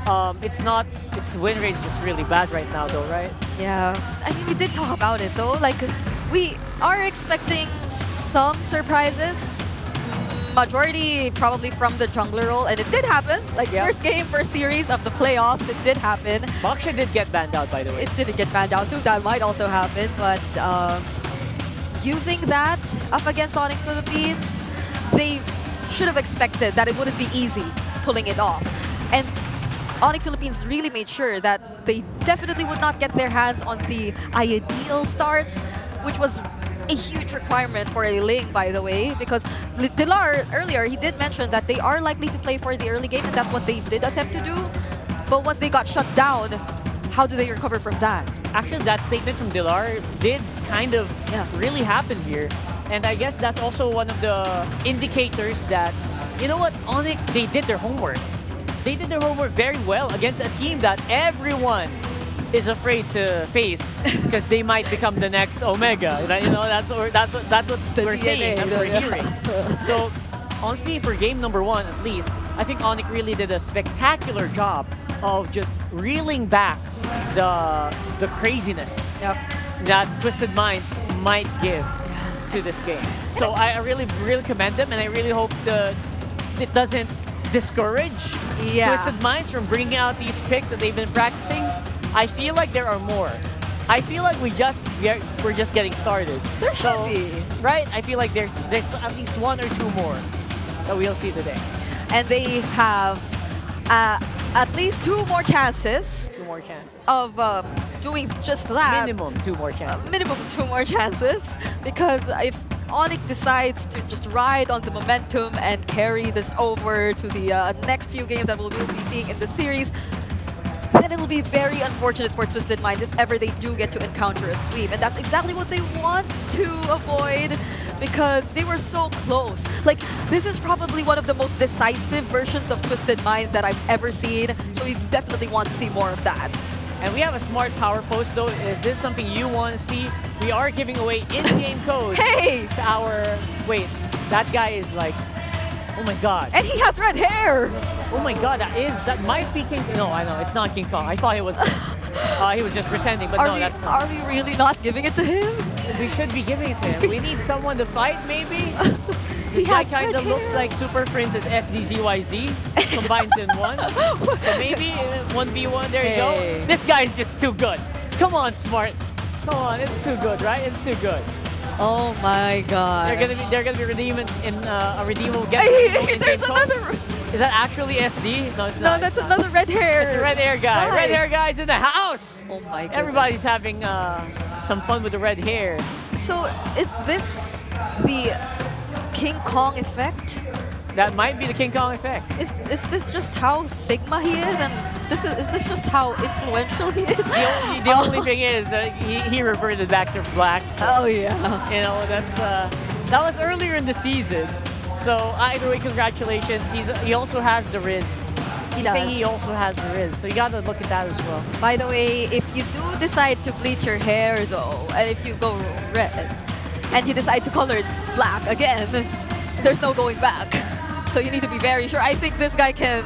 K: Its win rate is just really bad right now though, right?
P: Yeah, I mean, we did talk about it though. Like, we are expecting some surprises. Majority probably from the jungler role, and it did happen. Like, first game, first series of the playoffs, it did happen.
K: Baksha did get banned out, by the way.
P: It didn't get banned out too. That might also happen, but using that up against Onic Philippines, they should have expected that it wouldn't be easy pulling it off. And Onic Philippines really made sure that they definitely would not get their hands on the ideal start, which was a huge requirement for a Ling, by the way, because Dilar earlier, he did mention that they are likely to play for the early game, and that's what they did attempt to do. But once they got shut down, how do they recover from that?
K: Actually, that statement from Dilar did kind of really happen here. And I guess that's also one of the indicators that, you know what, Onic, they did their homework. They did their homework very well against a team that everyone is afraid to face because they might become the next Omega. You know, that's what we're saying. That's what we're hearing. So honestly, for game number one at least, I think Onic really did a spectacular job of just reeling back the craziness that Twisted Minds might give to this game. So I really commend them, and I really hope it doesn't discourage Twisted Minds from bringing out these picks that they've been practicing. I feel like there are more. I feel like we're just getting started.
P: There should be.
K: Right? I feel like there's at least one or two more that we'll see today.
P: And they have at least two more chances.
K: Two more chances.
P: Of doing just that.
K: Minimum two more chances.
P: Minimum two more chances. Because if Onic decides to just ride on the momentum and carry this over to the next few games that we'll be seeing in the series, then it'll be very unfortunate for Twisted Minds if ever they do get to encounter a sweep. And that's exactly what they want to avoid because they were so close. Like, this is probably one of the most decisive versions of Twisted Minds that I've ever seen. So we definitely want to see more of that.
K: And we have a smart power post though. If this is something you want to see, we are giving away in-game codes to our... Wait, that guy is like... Oh my god.
P: And he has red hair!
K: Oh my god, that might be King... No, I know, it's not King Kong. I thought it was... he was just pretending, but no, that's not.
P: Are we really not giving it to him?
K: We should be giving it to him. We need someone to fight, maybe? This guy kind of looks like Super Princess SDZYZ combined in one. So maybe 1v1, there you go. This guy's just too good. Come on, Smart. Come on, it's too good, right? It's too good.
P: Oh my god.
K: They're gonna be redeeming in a redeemable get.
P: There's another.
K: Is that actually SD? No, it's
P: no,
K: not.
P: that's another red hair.
K: It's a red hair guy. Red hair guy's in the house.
P: Oh my god.
K: Everybody's having some fun with the red hair.
P: So is this the King Kong effect?
K: That might be the King Kong effect.
P: Is this just how Sigma he is, and is this just how influential he is?
K: The only thing is that he reverted back to black. So,
P: oh yeah.
K: You know, that was earlier in the season. So either way, congratulations. He also has the Riz. He also has the Riz, so you gotta look at that as well.
P: By the way, if you do decide to bleach your hair though, and if you go red, and you decide to color it black again, there's no going back. So you need to be very sure. I think this guy can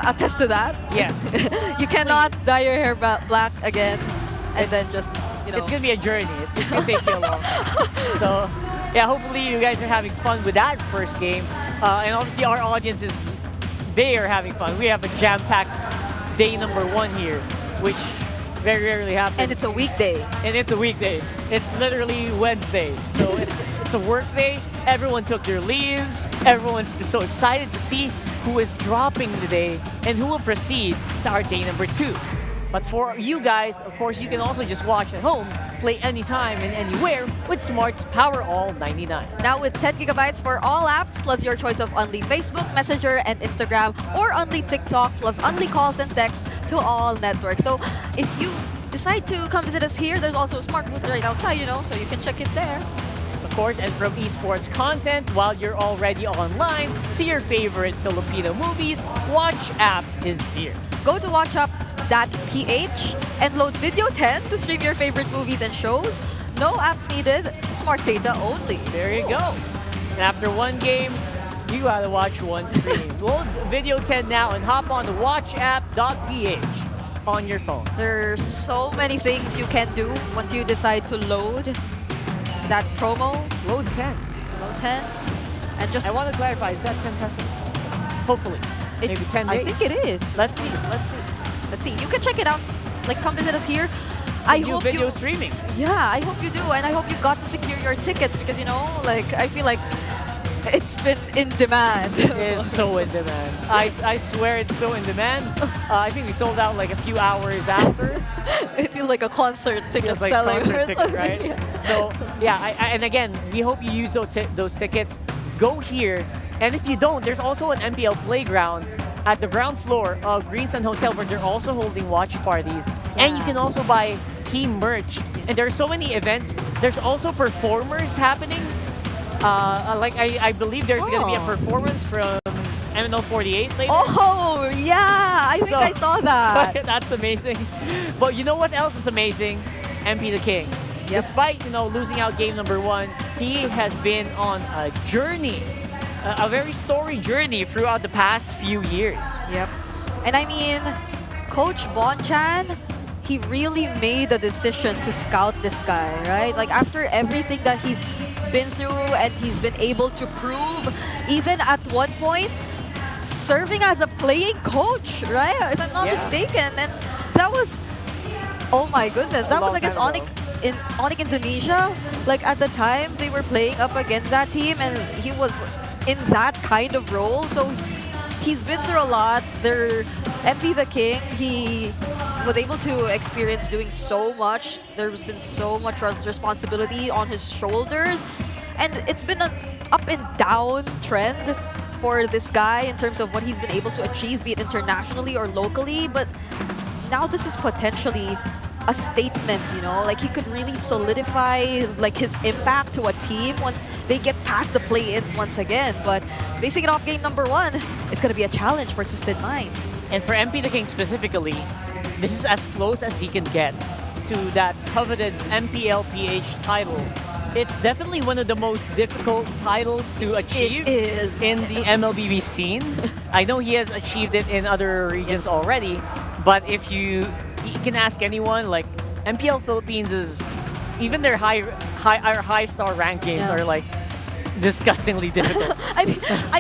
P: attest to that.
K: Yes.
P: You cannot dye your hair black again and then just, you know.
K: It's going to be a journey. It's going to take you long. So, yeah, hopefully you guys are having fun with that first game. And obviously our audience they are having fun. We have a jam-packed day number 1 here, which very rarely happens.
P: And it's a weekday.
K: It's literally Wednesday. So it's a work day. Everyone took their leaves. Everyone's just so excited to see who is dropping today and who will proceed to our day number 2. But for you guys, of course, you can also just watch at home, play anytime and anywhere with Smart's Powerall 99.
P: Now with 10 gigabytes for all apps, plus your choice of only Facebook, Messenger, and Instagram, or only TikTok, plus only calls and texts to all networks. So if you decide to come visit us here, there's also a Smart booth right outside, you know, so you can check it there.
K: Of course, and from esports content while you're already online to your favorite Filipino movies, Watch app is here.
P: Go to watchup.ph and load Video 10 to stream your favorite movies and shows. No apps needed, smart data only.
K: There you go. And after one game, you gotta watch one stream. Load Video 10 now and hop on to watchup.ph on your phone.
P: There's so many things you can do once you decide to load that promo.
K: Load 10.
P: Load 10. And just...
K: I want to clarify, is that 10 pesos? Hopefully. Maybe 10 days?
P: I think it is.
K: Let's see.
P: Let's see. You can check it out. Like, come visit us here.
K: I hope video streaming.
P: Yeah, I hope you do. And I hope you got to secure your tickets because, you know, like, I feel like it's been in demand.
K: It's so in demand. I swear it's so in demand. I think we sold out like a few hours after.
P: It feels like a concert ticket
K: like
P: selling.
K: Concert ticket, right? Yeah. So, yeah, and again, we hope you use those tickets. Go here. And if you don't, there's also an MPL playground at the ground floor of Green Sun Hotel where they're also holding watch parties. Yeah. And you can also buy team merch. And there are so many events. There's also performers happening. I believe there's going to be a performance from MNL 48 later.
P: Oh, yeah. I think I saw that.
K: That's amazing. But you know what else is amazing? MP the King. Yep. Despite, losing out game number 1, he has been on a journey, a very storied journey throughout the past few years.
P: Yep. And I mean, Coach Bonchan, he really made a decision to scout this guy, right? Like, after everything that he's been through and he's been able to prove, even at one point, serving as a playing coach, right? If I'm not mistaken. And that was Oh my goodness, that was
K: long
P: against
K: time
P: Onic Indonesia. Like at the time, they were playing up against that team, and he was in that kind of role. So he's been through a lot. Their MP the King, he was able to experience doing so much. There's been so much responsibility on his shoulders, and it's been an up and down trend for this guy in terms of what he's been able to achieve, be it internationally or locally. But now this is potentially a statement, you know, like he could really solidify like his impact to a team once they get past the play-ins once again. But basing it off game number 1, it's going to be a challenge for Twisted Minds.
K: And for MP the King specifically, this is as close as he can get to that coveted MPL PH title. It's definitely one of the most difficult titles to achieve in the MLBB scene. I know he has achieved it in other regions already, but if you can ask anyone, like MPL Philippines is, even their high star rank games are like disgustingly difficult.
P: I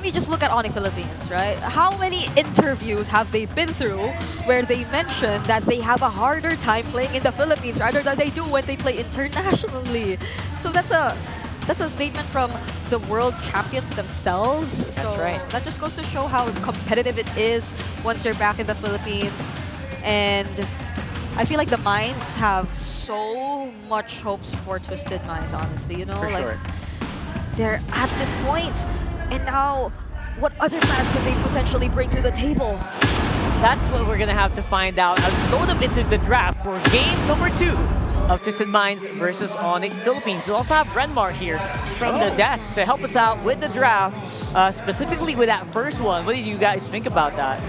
P: mean, just look at Onic Philippines, right? How many interviews have they been through where they mention that they have a harder time playing in the Philippines rather than they do when they play internationally? So that's a statement from the world champions themselves. So that just goes to show how competitive it is once they're back in the Philippines. And I feel like the Minds have so much hopes for Twisted Minds, honestly. You know,
K: For
P: like
K: sure.
P: they're at this point, and now what other plans could they potentially bring to the table?
K: That's what we're gonna have to find out as we load up into the draft for game number 2 of Twisted Minds versus Onic Philippines. We'll also have Renmar here from the desk to help us out with the draft, specifically with that first one. What did you guys think about that?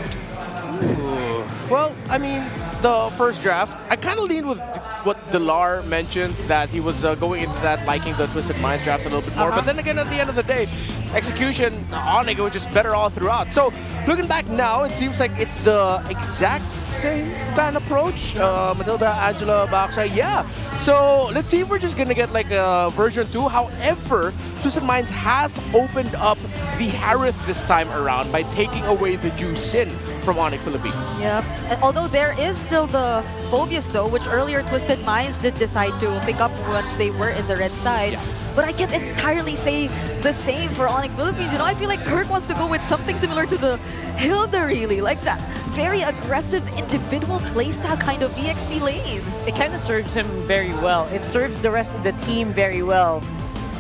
S: Well, I mean, the first draft, I kind of leaned with what Delar mentioned, that he was going into that liking the Twisted Minds drafts a little bit more. But then again, at the end of the day, execution, Onic was just better all throughout. So, looking back now, it seems like it's the exact same fan approach. Matilda, Angela, Baksha, yeah. So, let's see if we're just going to get like a version 2. However, Twisted Minds has opened up the Harith this time around by taking away the Juicin from Onic Philippines.
P: Yep. And although there is still the Phobius though, which earlier Twisted Minds did decide to pick up once they were in the red side. But I can't entirely say the same for Onic Philippines. You know, I feel like Kirk wants to go with something similar to the Hilda, really. Like that very aggressive individual playstyle kind of EXP lane.
K: It kind of serves him very well. It serves the rest of the team very well.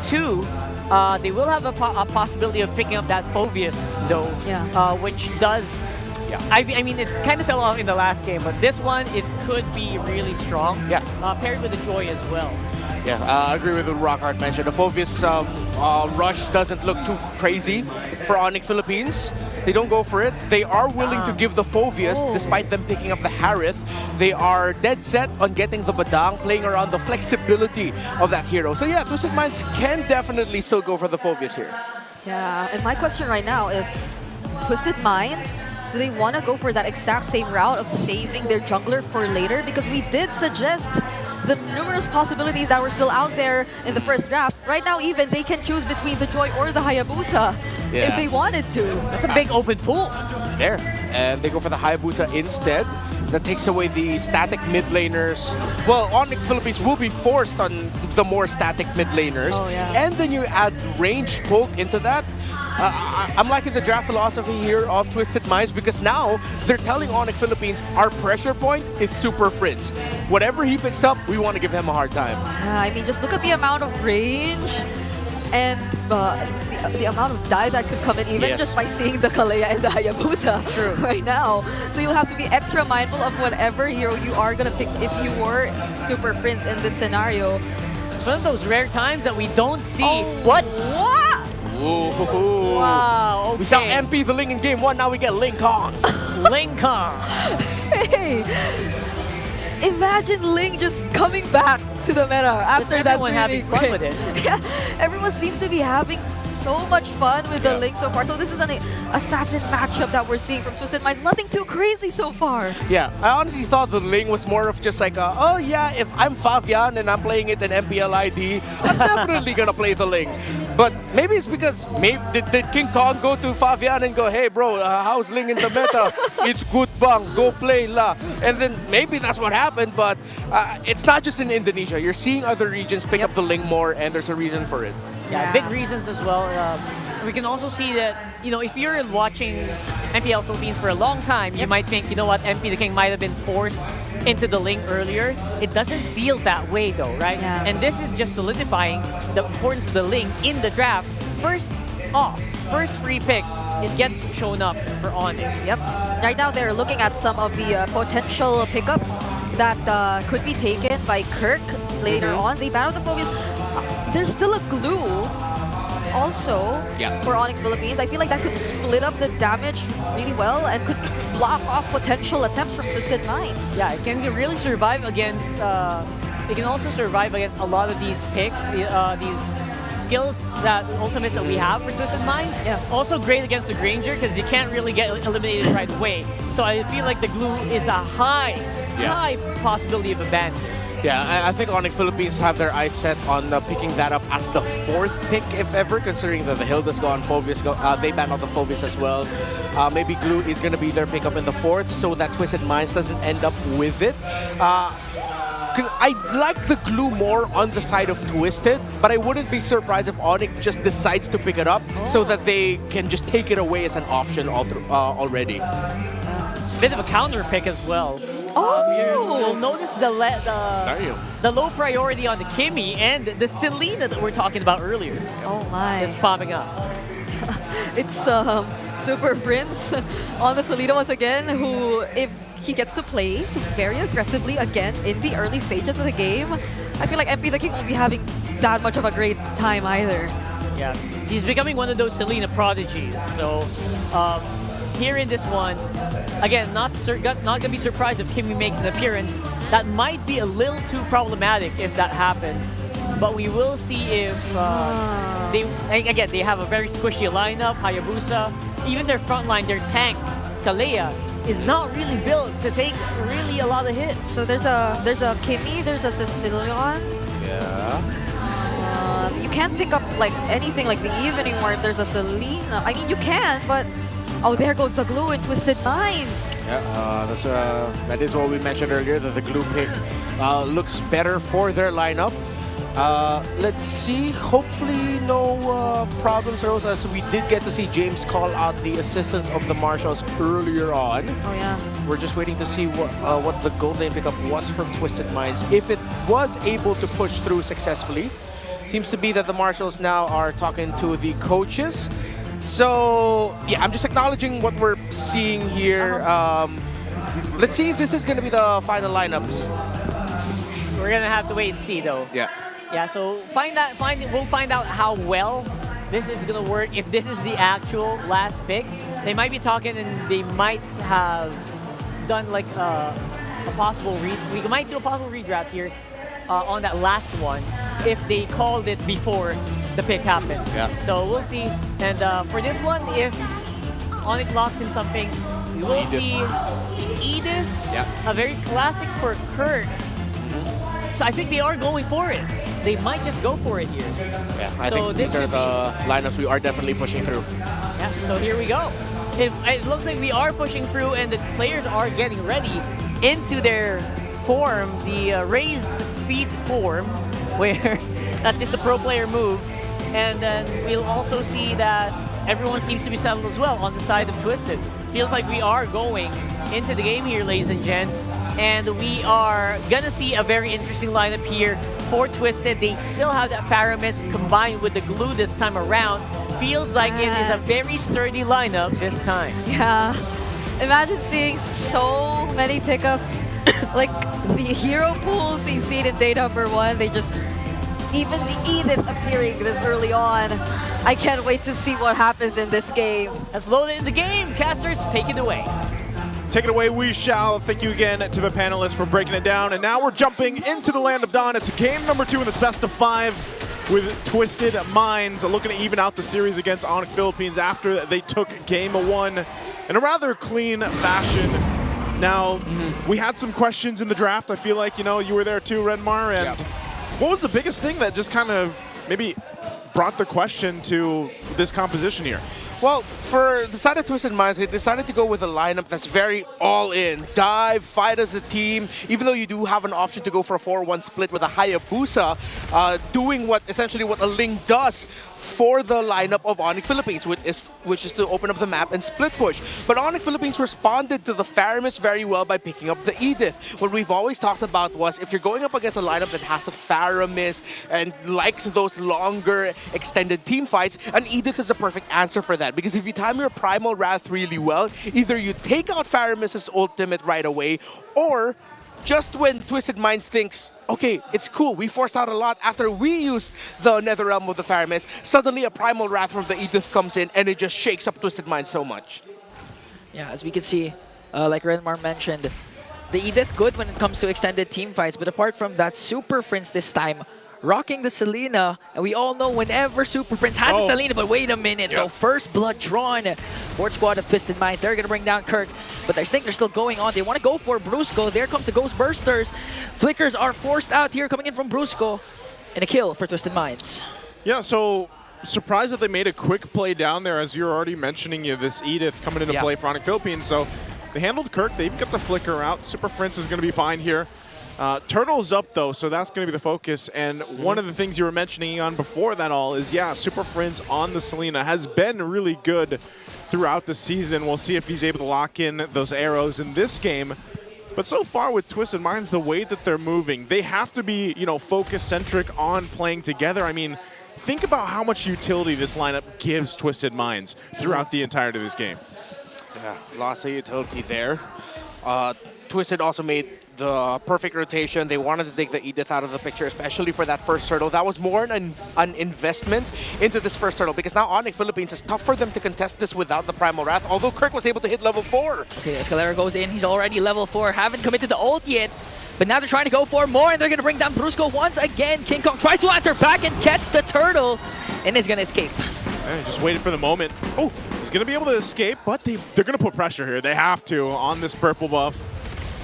K: 2, they will have a possibility of picking up that Phobius though, which does... I mean, it kind of fell off in the last game, but this one, it could be really strong. Paired with the Joy as well.
S: Yeah, I agree with what Rockhart mentioned. The Phobius rush doesn't look too crazy for Onic Philippines. They don't go for it. They are willing to give the Phobius, despite them picking up the Harith. They are dead set on getting the Badang, playing around the flexibility of that hero. So yeah, Twisted Minds can definitely still go for the Phobius here.
P: Yeah, and my question right now is, Twisted Minds, do they want to go for that exact same route of saving their jungler for later? Because we did suggest the numerous possibilities that were still out there in the first draft. Right now, even, they can choose between the Joy or the Hayabusa if they wanted to.
K: That's a big open pool.
S: There. And they go for the Hayabusa instead. That takes away the static mid laners. Well, Onic Philippines will be forced on the more static mid laners. And then you add range poke into that. I'm liking the draft philosophy here of Twisted Minds because now they're telling Onic Philippines our pressure point is Super Fritz. Whatever he picks up, we want to give him a hard time.
P: I mean, just look at the amount of range and the amount of die that could come in even just by seeing the Kalea and the Hayabusa right now. So you'll have to be extra mindful of whatever hero you are going to pick if you were Super Prince in this scenario.
K: It's one of those rare times that we don't see. What?
S: Ooh.
K: Wow, okay.
S: We saw MP the Ling in game 1, now we get Ling Kong.
K: Ling Kong.
P: Hey, imagine Ling just coming back to the meta after that.
K: Everyone having fun with it.
P: Yeah, everyone seems to be having so much fun with the Ling so far. So this is an assassin matchup that we're seeing from Twisted Minds. Nothing too crazy so far.
S: Yeah, I honestly thought the Ling was more of just like, oh yeah, if I'm Fabian and I'm playing it in MPL ID, I'm definitely gonna play the Ling. But maybe it's because did King Kong go to Fabian and go, hey bro, how's Ling in the meta? It's good bang, go play la. And then maybe that's what happened, but it's not just in Indonesia. You're seeing other regions pick up the Ling more, and there's a reason for it.
K: Yeah, big reasons as well. We can also see that, you know, if you're watching MPL Philippines for a long time, you might think, you know what, MP the King might have been forced into the Ling earlier. It doesn't feel that way though, right?
P: Yeah.
K: And this is just solidifying the importance of the Ling in the draft. First off, first free picks, it gets shown up for Onic.
P: Yep. Right now they're looking at some of the potential pickups that could be taken by Kirk later on. They battled the Phobias. There's still a glue also for Onic Philippines. I feel like that could split up the damage really well and could block off potential attempts from Twisted Minds.
K: Yeah, it can really survive against. It can also survive against a lot of these picks, these skills that ultimates that we have for Twisted Minds.
P: Yeah.
K: Also great against the Granger because you can't really get eliminated right away. So I feel like the glue is a high possibility of a ban.
S: Yeah, I think Onic Philippines have their eyes set on picking that up as the 4th pick, if ever, considering that the Hilda's gone, Phobias go. They banned out the Phobias as well. Maybe Glue is going to be their pickup in the 4th, so that Twisted Minds doesn't end up with it. I like the Glue more on the side of Twisted, but I wouldn't be surprised if Onic just decides to pick it up so that they can just take it away as an option already.
K: Bit of a counter pick as well. You'll notice the low priority on the Kimmy and the Selena that we're talking about earlier.
P: Oh my.
K: It's popping up.
P: It's Super Prince on the Selena once again, who, if he gets to play very aggressively again in the early stages of the game, I feel like MP the King won't be having that much of a great time either.
K: Yeah, he's becoming one of those Selena prodigies. So here in this one, again, not gonna be surprised if Kimmy makes an appearance. That might be a little too problematic if that happens. But we will see if they have a very squishy lineup. Hayabusa, even their front line, their tank, Kalea, is not really built to take really a lot of hits.
P: So there's a Kimmy, there's a Sicilian.
S: Yeah.
P: You can't pick up like anything like the Eve anymore if there's a Selena. I mean, you can, but oh, there goes the Glue and Twisted Minds.
S: Yeah, that is what we mentioned earlier, that the Glue pick looks better for their lineup. Let's see, hopefully no problems arose, as we did get to see James call out the assistance of the Marshals earlier on.
P: Oh yeah.
S: We're just waiting to see what the gold lane pickup was from Twisted Minds. If it was able to push through successfully, seems to be that the Marshals now are talking to the coaches. So yeah, I'm just acknowledging what we're seeing here. Let's see if this is going to be the final lineups.
K: We're gonna have to wait and see though.
S: Yeah.
K: Yeah, so we'll find out how well this is gonna work. If this is the actual last pick, they might be talking and they might have done like a possible we might do a possible redraft here on that last one if they called it before the pick happened.
S: Yeah.
K: So we'll see. And for this one, if Onic locks in something, we will see Edith.
S: Yeah.
K: A very classic for Kurt. So I think they are going for it. They might just go for it here.
S: Yeah, I think these are the lineups we are definitely pushing through.
K: Yeah, so here we go. It looks like we are pushing through and the players are getting ready into their form, the raised feet form, where that's just a pro player move. And then we'll also see that everyone seems to be settled as well on the side of Twisted. Feels like we are going into the game here, ladies and gents. And we are gonna see a very interesting lineup here for Twisted. They still have that Faramis combined with the Glue this time around. Feels like it is a very sturdy lineup this time.
P: Yeah. Imagine seeing so many pickups. Like the hero pools we've seen in day number 1, they just, even the Edith appearing this early on. I can't wait to see what happens in this game.
K: Let's load it in the game. Casters, take it away.
R: Take it away, we shall. Thank you again to the panelists for breaking it down. And now we're jumping into the Land of Dawn. It's game number 2 in this best of 5 with Twisted Minds looking to even out the series against Onic Philippines after they took game 1 in a rather clean fashion. Now, we had some questions in the draft. I feel like, you know, you were there too, Redmar. And what was the biggest thing that just kind of maybe brought the question to this composition here?
S: Well, for the side of Twisted Minds, they decided to go with a lineup that's very all-in. Dive, fight as a team, even though you do have an option to go for a 4-1 split with a Hayabusa, doing essentially what a Ling does for the lineup of Onic Philippines, which is to open up the map and split push. But Onic Philippines responded to the Faramis very well by picking up the Edith. What we've always talked about was if you're going up against a lineup that has a Faramis and likes those longer extended team fights, an Edith is a perfect answer for that. Because if you time your Primal Wrath really well, either you take out Faramis's ultimate right away, or just when Twisted Minds thinks, okay, it's cool, we forced out a lot after we use the Netherrealm of the Faramis, suddenly a Primal Wrath from the Edith comes in and it just shakes up Twisted Minds so much.
U: Yeah, as we can see, like Renmar mentioned, the Edith good when it comes to extended team fights, but apart from that, Super Prince this time rocking the Selena, and we all know whenever Super Prince has the Selena, but wait a minute though, first blood drawn. Fourth squad of Twisted Minds, they're gonna bring down Kirk, but I think they're still going on. They want to go for Brusco. There comes the Ghost Bursters. Flickers are forced out here, coming in from Brusco, and a kill for Twisted Minds.
R: Yeah, so surprised that they made a quick play down there, as you're already mentioning, this Edith coming into play for Onic Philippines. So they handled Kirk, they even got the Flicker out. Super Prince is gonna be fine here. Turtle's up though, so that's going to be the focus. And one of the things you were mentioning on before that all is, Super Prince on the Selena has been really good throughout the season. We'll see if he's able to lock in those arrows in this game. But so far with Twisted Minds, the way that they're moving, they have to be, focus-centric on playing together. I mean, think about how much utility this lineup gives Twisted Minds throughout the entirety of this game.
S: Yeah, lots of utility there. Twisted also made the perfect rotation. They wanted to take the Edith out of the picture, especially for that first turtle. That was more an investment into this first turtle, because now Onic Philippines, is tough for them to contest this without the Primal Wrath, although Kirk was able to hit level 4.
U: Okay, Escalera goes in. He's already level 4. Haven't committed the ult yet, but now they're trying to go for more, and they're going to bring down Brusco once again. King Kong tries to answer back and gets the turtle, and is going to escape.
R: Just waited for the moment. Oh, he's going to be able to escape, but they're going to put pressure here. They have to on this purple buff.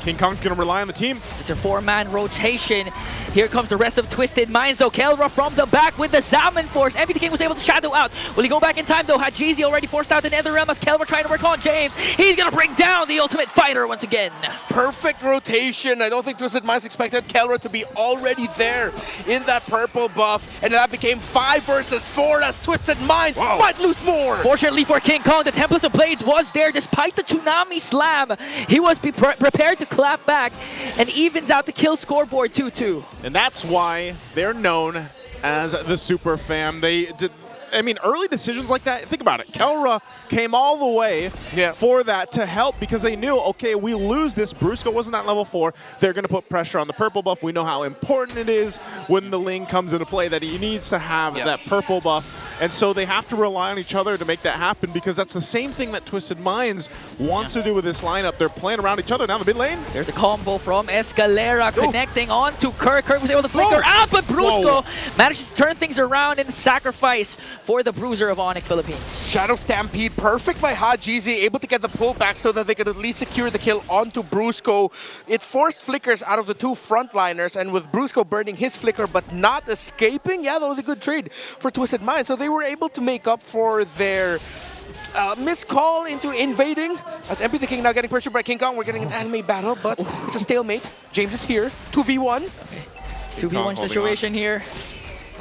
R: King Kong's going to rely on the team.
U: It's a 4-man rotation. Here comes the rest of Twisted Minds, though. Kelra from the back with the Salmon Force. MPL King was able to shadow out. Will he go back in time, though? Hajizi already forced out the Netherrealm as Kelra trying to work on James. He's going to bring down the Ultimate Fighter once again.
S: Perfect rotation. I don't think Twisted Minds expected Kelra to be already there in that purple buff, and that became 5 versus 4 as Twisted Minds might lose more.
U: Fortunately for King Kong, the Templars of Blades was there despite the Tsunami Slam. He was prepared to clap back and evens out the kill scoreboard 2-2.
R: And that's why they're known as the Super Fam. Early decisions like that, think about it. Kelra came all the way for that to help, because they knew, okay, we lose this. Brusco wasn't at level 4. They're going to put pressure on the purple buff. We know how important it is when the Ling comes into play, that he needs to have that purple buff. And so they have to rely on each other to make that happen, because that's the same thing that Twisted Minds wants to do with this lineup. They're playing around each other down the mid lane.
U: There's the combo from Escalera connecting on to Kirk. Kirk was able to flicker out, but Brusco manages to turn things around and sacrifice for the bruiser of Onic Philippines.
S: Shadow Stampede, perfect by Hajizi, able to get the pullback so that they could at least secure the kill onto Brusco. It forced flickers out of the 2 frontliners, and with Brusco burning his flicker but not escaping, that was a good trade for Twisted Minds. So they were able to make up for their missed call into invading, as MPL King now getting pressured by King Kong. We're getting an anime battle, but it's a stalemate. James is here, 2v1.
U: 2v1 situation here.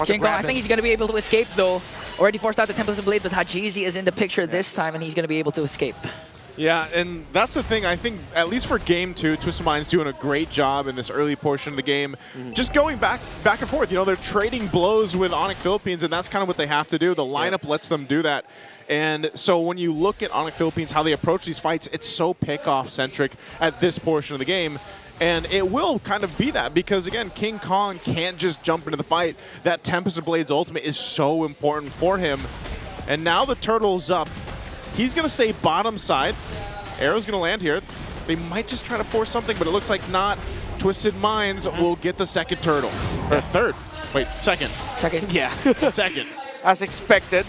U: King Kong, I think he's going to be able to escape, though. Already forced out the Templars of Blade, but Hajizi is in the picture this time, and he's going to be able to escape.
R: Yeah, and that's the thing. I think, at least for Game 2, Twisted Minds doing a great job in this early portion of the game. Just going back and forth. They're trading blows with Onic Philippines, and that's kind of what they have to do. The lineup lets them do that. And so when you look at Onic Philippines, how they approach these fights, it's so pick-off-centric at this portion of the game. And it will kind of be that, because, again, King Kong can't just jump into the fight. That Tempest of Blades ultimate is so important for him. And now the turtle's up. He's going to stay bottom side. Arrow's going to land here. They might just try to force something, but it looks like not. Twisted Minds will get the second turtle. Or third. Wait, second.
U: Second.
R: Yeah. Second.
S: as expected,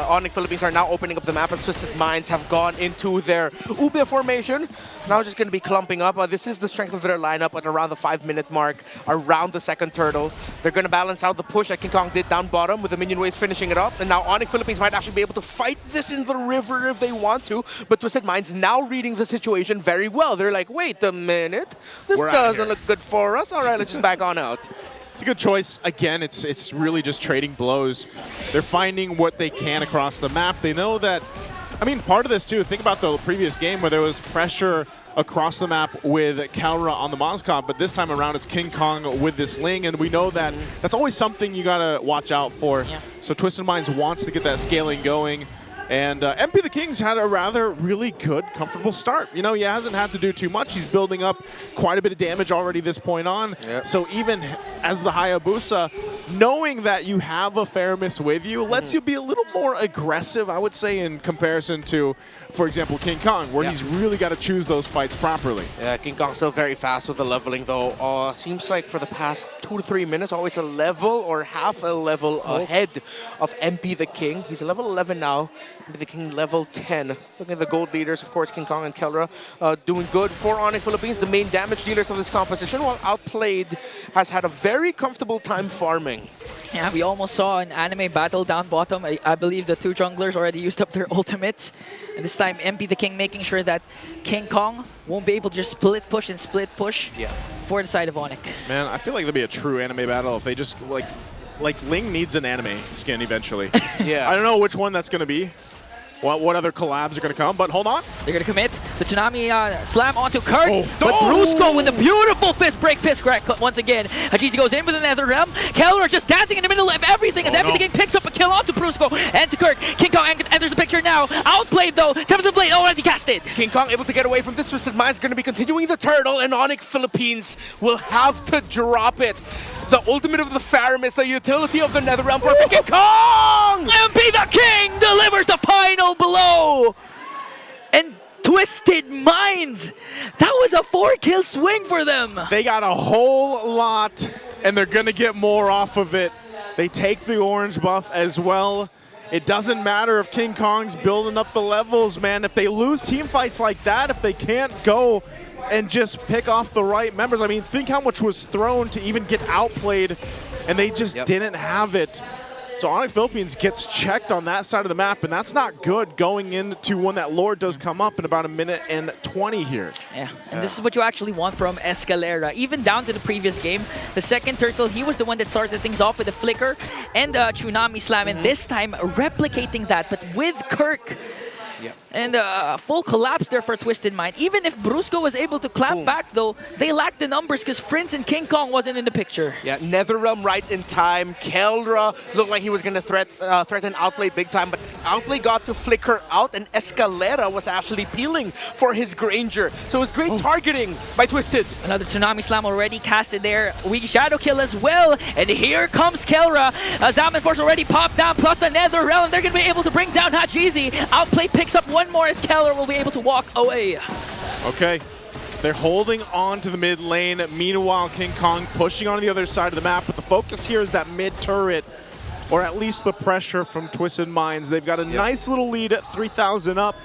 S: Onic Philippines are now opening up the map as Twisted Minds have gone into their Ube formation. Now just going to be clumping up. This is the strength of their lineup at around the 5-minute mark, around the second turtle. They're going to balance out the push that King Kong did down bottom with the minion waves finishing it up. And now Onic Philippines might actually be able to fight this in the river if they want to. But Twisted Minds now reading the situation very well. They're like, wait a minute. This doesn't look good for us. All right, let's just back on out.
R: It's a good choice. Again, it's really just trading blows. They're finding what they can across the map. They know that, I mean, part of this too, think about the previous game where there was pressure across the map with Kalra on the Mozcop, but this time around it's King Kong with this Ling, and we know that that's always something you gotta watch out for. Yeah. So Twisted Minds wants to get that scaling going. And MP the King's had a rather really good, comfortable start. You know, he hasn't had to do too much. He's building up quite a bit of damage already this point on. Yep. So even as the Hayabusa, knowing that you have a Faramis with you lets you be a little more aggressive, I would say, in comparison to, for example, King Kong, where he's really got to choose those fights properly.
S: Yeah, King Kong's still very fast with the leveling, though. Seems like for the past 2 to 3 minutes, always a level or half a level ahead of MP the King. He's level 11 now. MP the King level 10. Looking at the gold leaders, of course, King Kong and Kelra doing good for Onic Philippines. The main damage dealers of this composition, while Outplayed has had a very comfortable time farming.
U: Yeah, we almost saw an anime battle down bottom. I believe the two junglers already used up their ultimates. And this time, MP the King making sure that King Kong won't be able to just split push for the side of Onic.
R: Man, I feel like there'd be a true anime battle if they just, like Ling needs an anime skin eventually.
S: Yeah.
R: I don't know which one that's going to be. What other collabs are going to come, but hold on.
U: They're going to commit the Tsunami slam onto Kurt, but Brusco with a beautiful fist break, fist crack once again. Hajizi goes in with the Nether Realm. Keller just dancing in the middle of everything as everything picks up a kill onto Brusco and to Kurt. King Kong enters the picture now. Outplayed though, Tempest of Blade already casted.
S: King Kong able to get away from this. Twisted Minds going to be continuing the turtle, and Onic Philippines will have to drop it. The ultimate of the Faramis, the utility of the Netherrealm. Perfect King Kong!
U: MP the King delivers the final blow! And Twisted Minds, that was a 4-kill swing for them.
R: They got a whole lot, and they're going to get more off of it. They take the orange buff as well. It doesn't matter if King Kong's building up the levels, man. If they lose team fights like that, if they can't go and just pick off the right members. I mean, think how much was thrown to even get outplayed, and they just didn't have it. So Onic Philippines gets checked on that side of the map, and that's not good going into when that Lord does come up in about 1:20 here.
U: Yeah, and this is what you actually want from Escalera. Even down to the previous game, the second turtle, he was the one that started things off with a flicker and Tsunami slam, and this time replicating that, but with Kirk. And full collapse there for Twisted Mind. Even if Brusco was able to clap back, though, they lacked the numbers because Prince and King Kong wasn't in the picture.
S: Yeah, Netherrealm right in time. Keldra looked like he was going to threaten Outplay big time, but Outplay got to flicker out, and Escalera was actually peeling for his Granger. So it was great targeting by Twisted.
U: Another Tsunami Slam already casted there. Weak Shadow Kill as well. And here comes Kelra. Zaman Force already popped down, plus the Netherrealm. They're going to be able to bring down Hajizi. Outplay picks up one more as Keller will be able to walk away.
R: Okay. They're holding on to the mid lane. Meanwhile, King Kong pushing on the other side of the map. But the focus here is that mid turret, or at least the pressure from Twisted Minds. They've got a nice little lead at 3,000 up.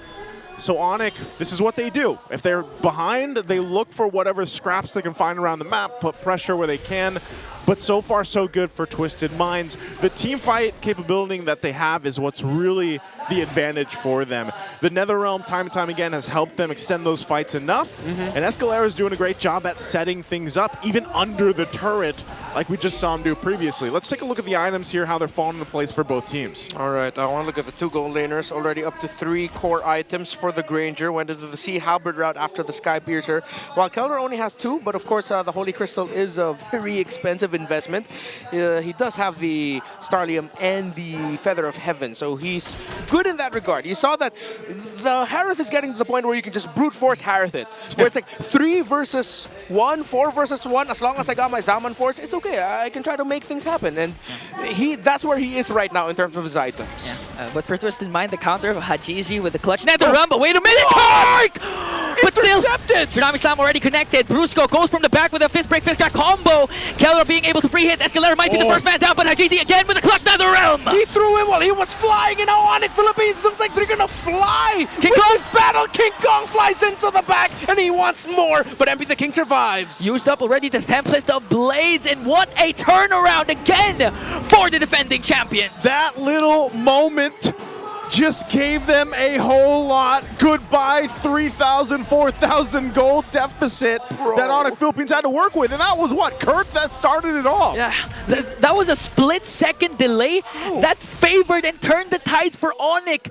R: So Onic, this is what they do. If they're behind, they look for whatever scraps they can find around the map, put pressure where they can. But so far, so good for Twisted Minds. The team fight capability that they have is what's really the advantage for them. The Netherrealm, time and time again, has helped them extend those fights enough. And Escalera is doing a great job at setting things up, even under the turret, like we just saw him do previously. Let's take a look at the items here, how they're falling into place for both teams.
S: All right, I want to look at the two gold laners. Already up to 3 core items for the Granger. Went into the Sea Halberd route after the Sky Piercer. While Keller only has 2, but of course the Holy Crystal is a very expensive investment. He does have the Starlium and the Feather of Heaven, so he's good in that regard. You saw that the Harith is getting to the point where you can just brute force Harith it, where it's like 3 versus 1, 4 versus 1. As long as I got my Zaman Force, it's okay. I can try to make things happen, and that's where he is right now in terms of his items.
U: But for Twisted Mind, the counter of Hajizi with the clutch Netherrealm. But wait a minute, Kirk! But still,
S: Intercepted!
U: Tsunami Slam already connected. Brusco goes from the back with a fist break, fist crack combo. Keller being able to free hit. Escalera might be the first man down, but Hajizi again with a clutch Nether Realm.
S: He threw him while he was flying, and now Onic Philippines looks like they're gonna fly.
U: King
S: With
U: Kong!
S: this battle, King Kong flies into the back, and he wants more, but MP the King survives.
U: Used up already the Tempest of Blades, and what a turnaround again for the defending champions.
R: That little moment just gave them a whole lot. Goodbye 3,000, 4,000 gold deficit that Onic Philippines had to work with. And that was what? Kirk that started it all.
U: Yeah, that was a split-second delay that favored and turned the tides for Onic.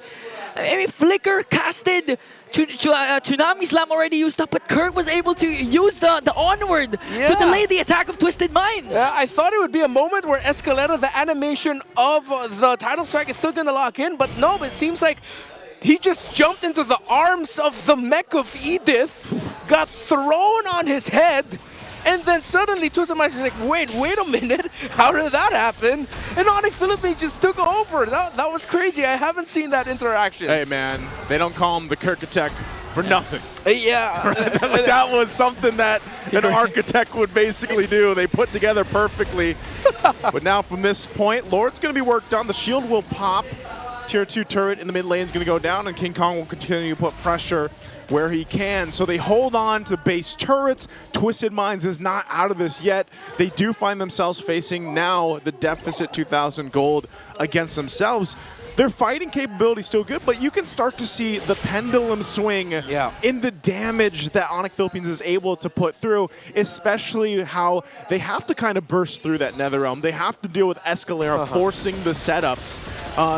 U: I mean, Flicker casted Tsunami Slam already used up, but Kirk was able to use the onward to delay the attack of Twisted Minds.
S: Yeah, I thought it would be a moment where Escalera, the animation of the title strike is still going to lock in, but no, it seems like he just jumped into the arms of the mech of Edith, got thrown on his head, and then suddenly Twisted Minds was like, wait a minute, how did that happen? And Onic Philippines just took over. That was crazy. I haven't seen that interaction.
R: Hey man, they don't call him the Kirk Attack for nothing.
S: Yeah.
R: That was something that an architect would basically do. They put together perfectly. But now from this point, Lord's going to be worked on. The shield will pop. Tier 2 turret in the mid lane is going to go down, and King Kong will continue to put pressure where he can. So they hold on to base turrets. Twisted Minds is not out of this yet. They do find themselves facing now the deficit 2,000 gold against themselves. Their fighting capability is still good, but you can start to see the pendulum swing in the damage that Onic Philippines is able to put through, especially how they have to kind of burst through that Nether Realm. They have to deal with Escalera forcing the setups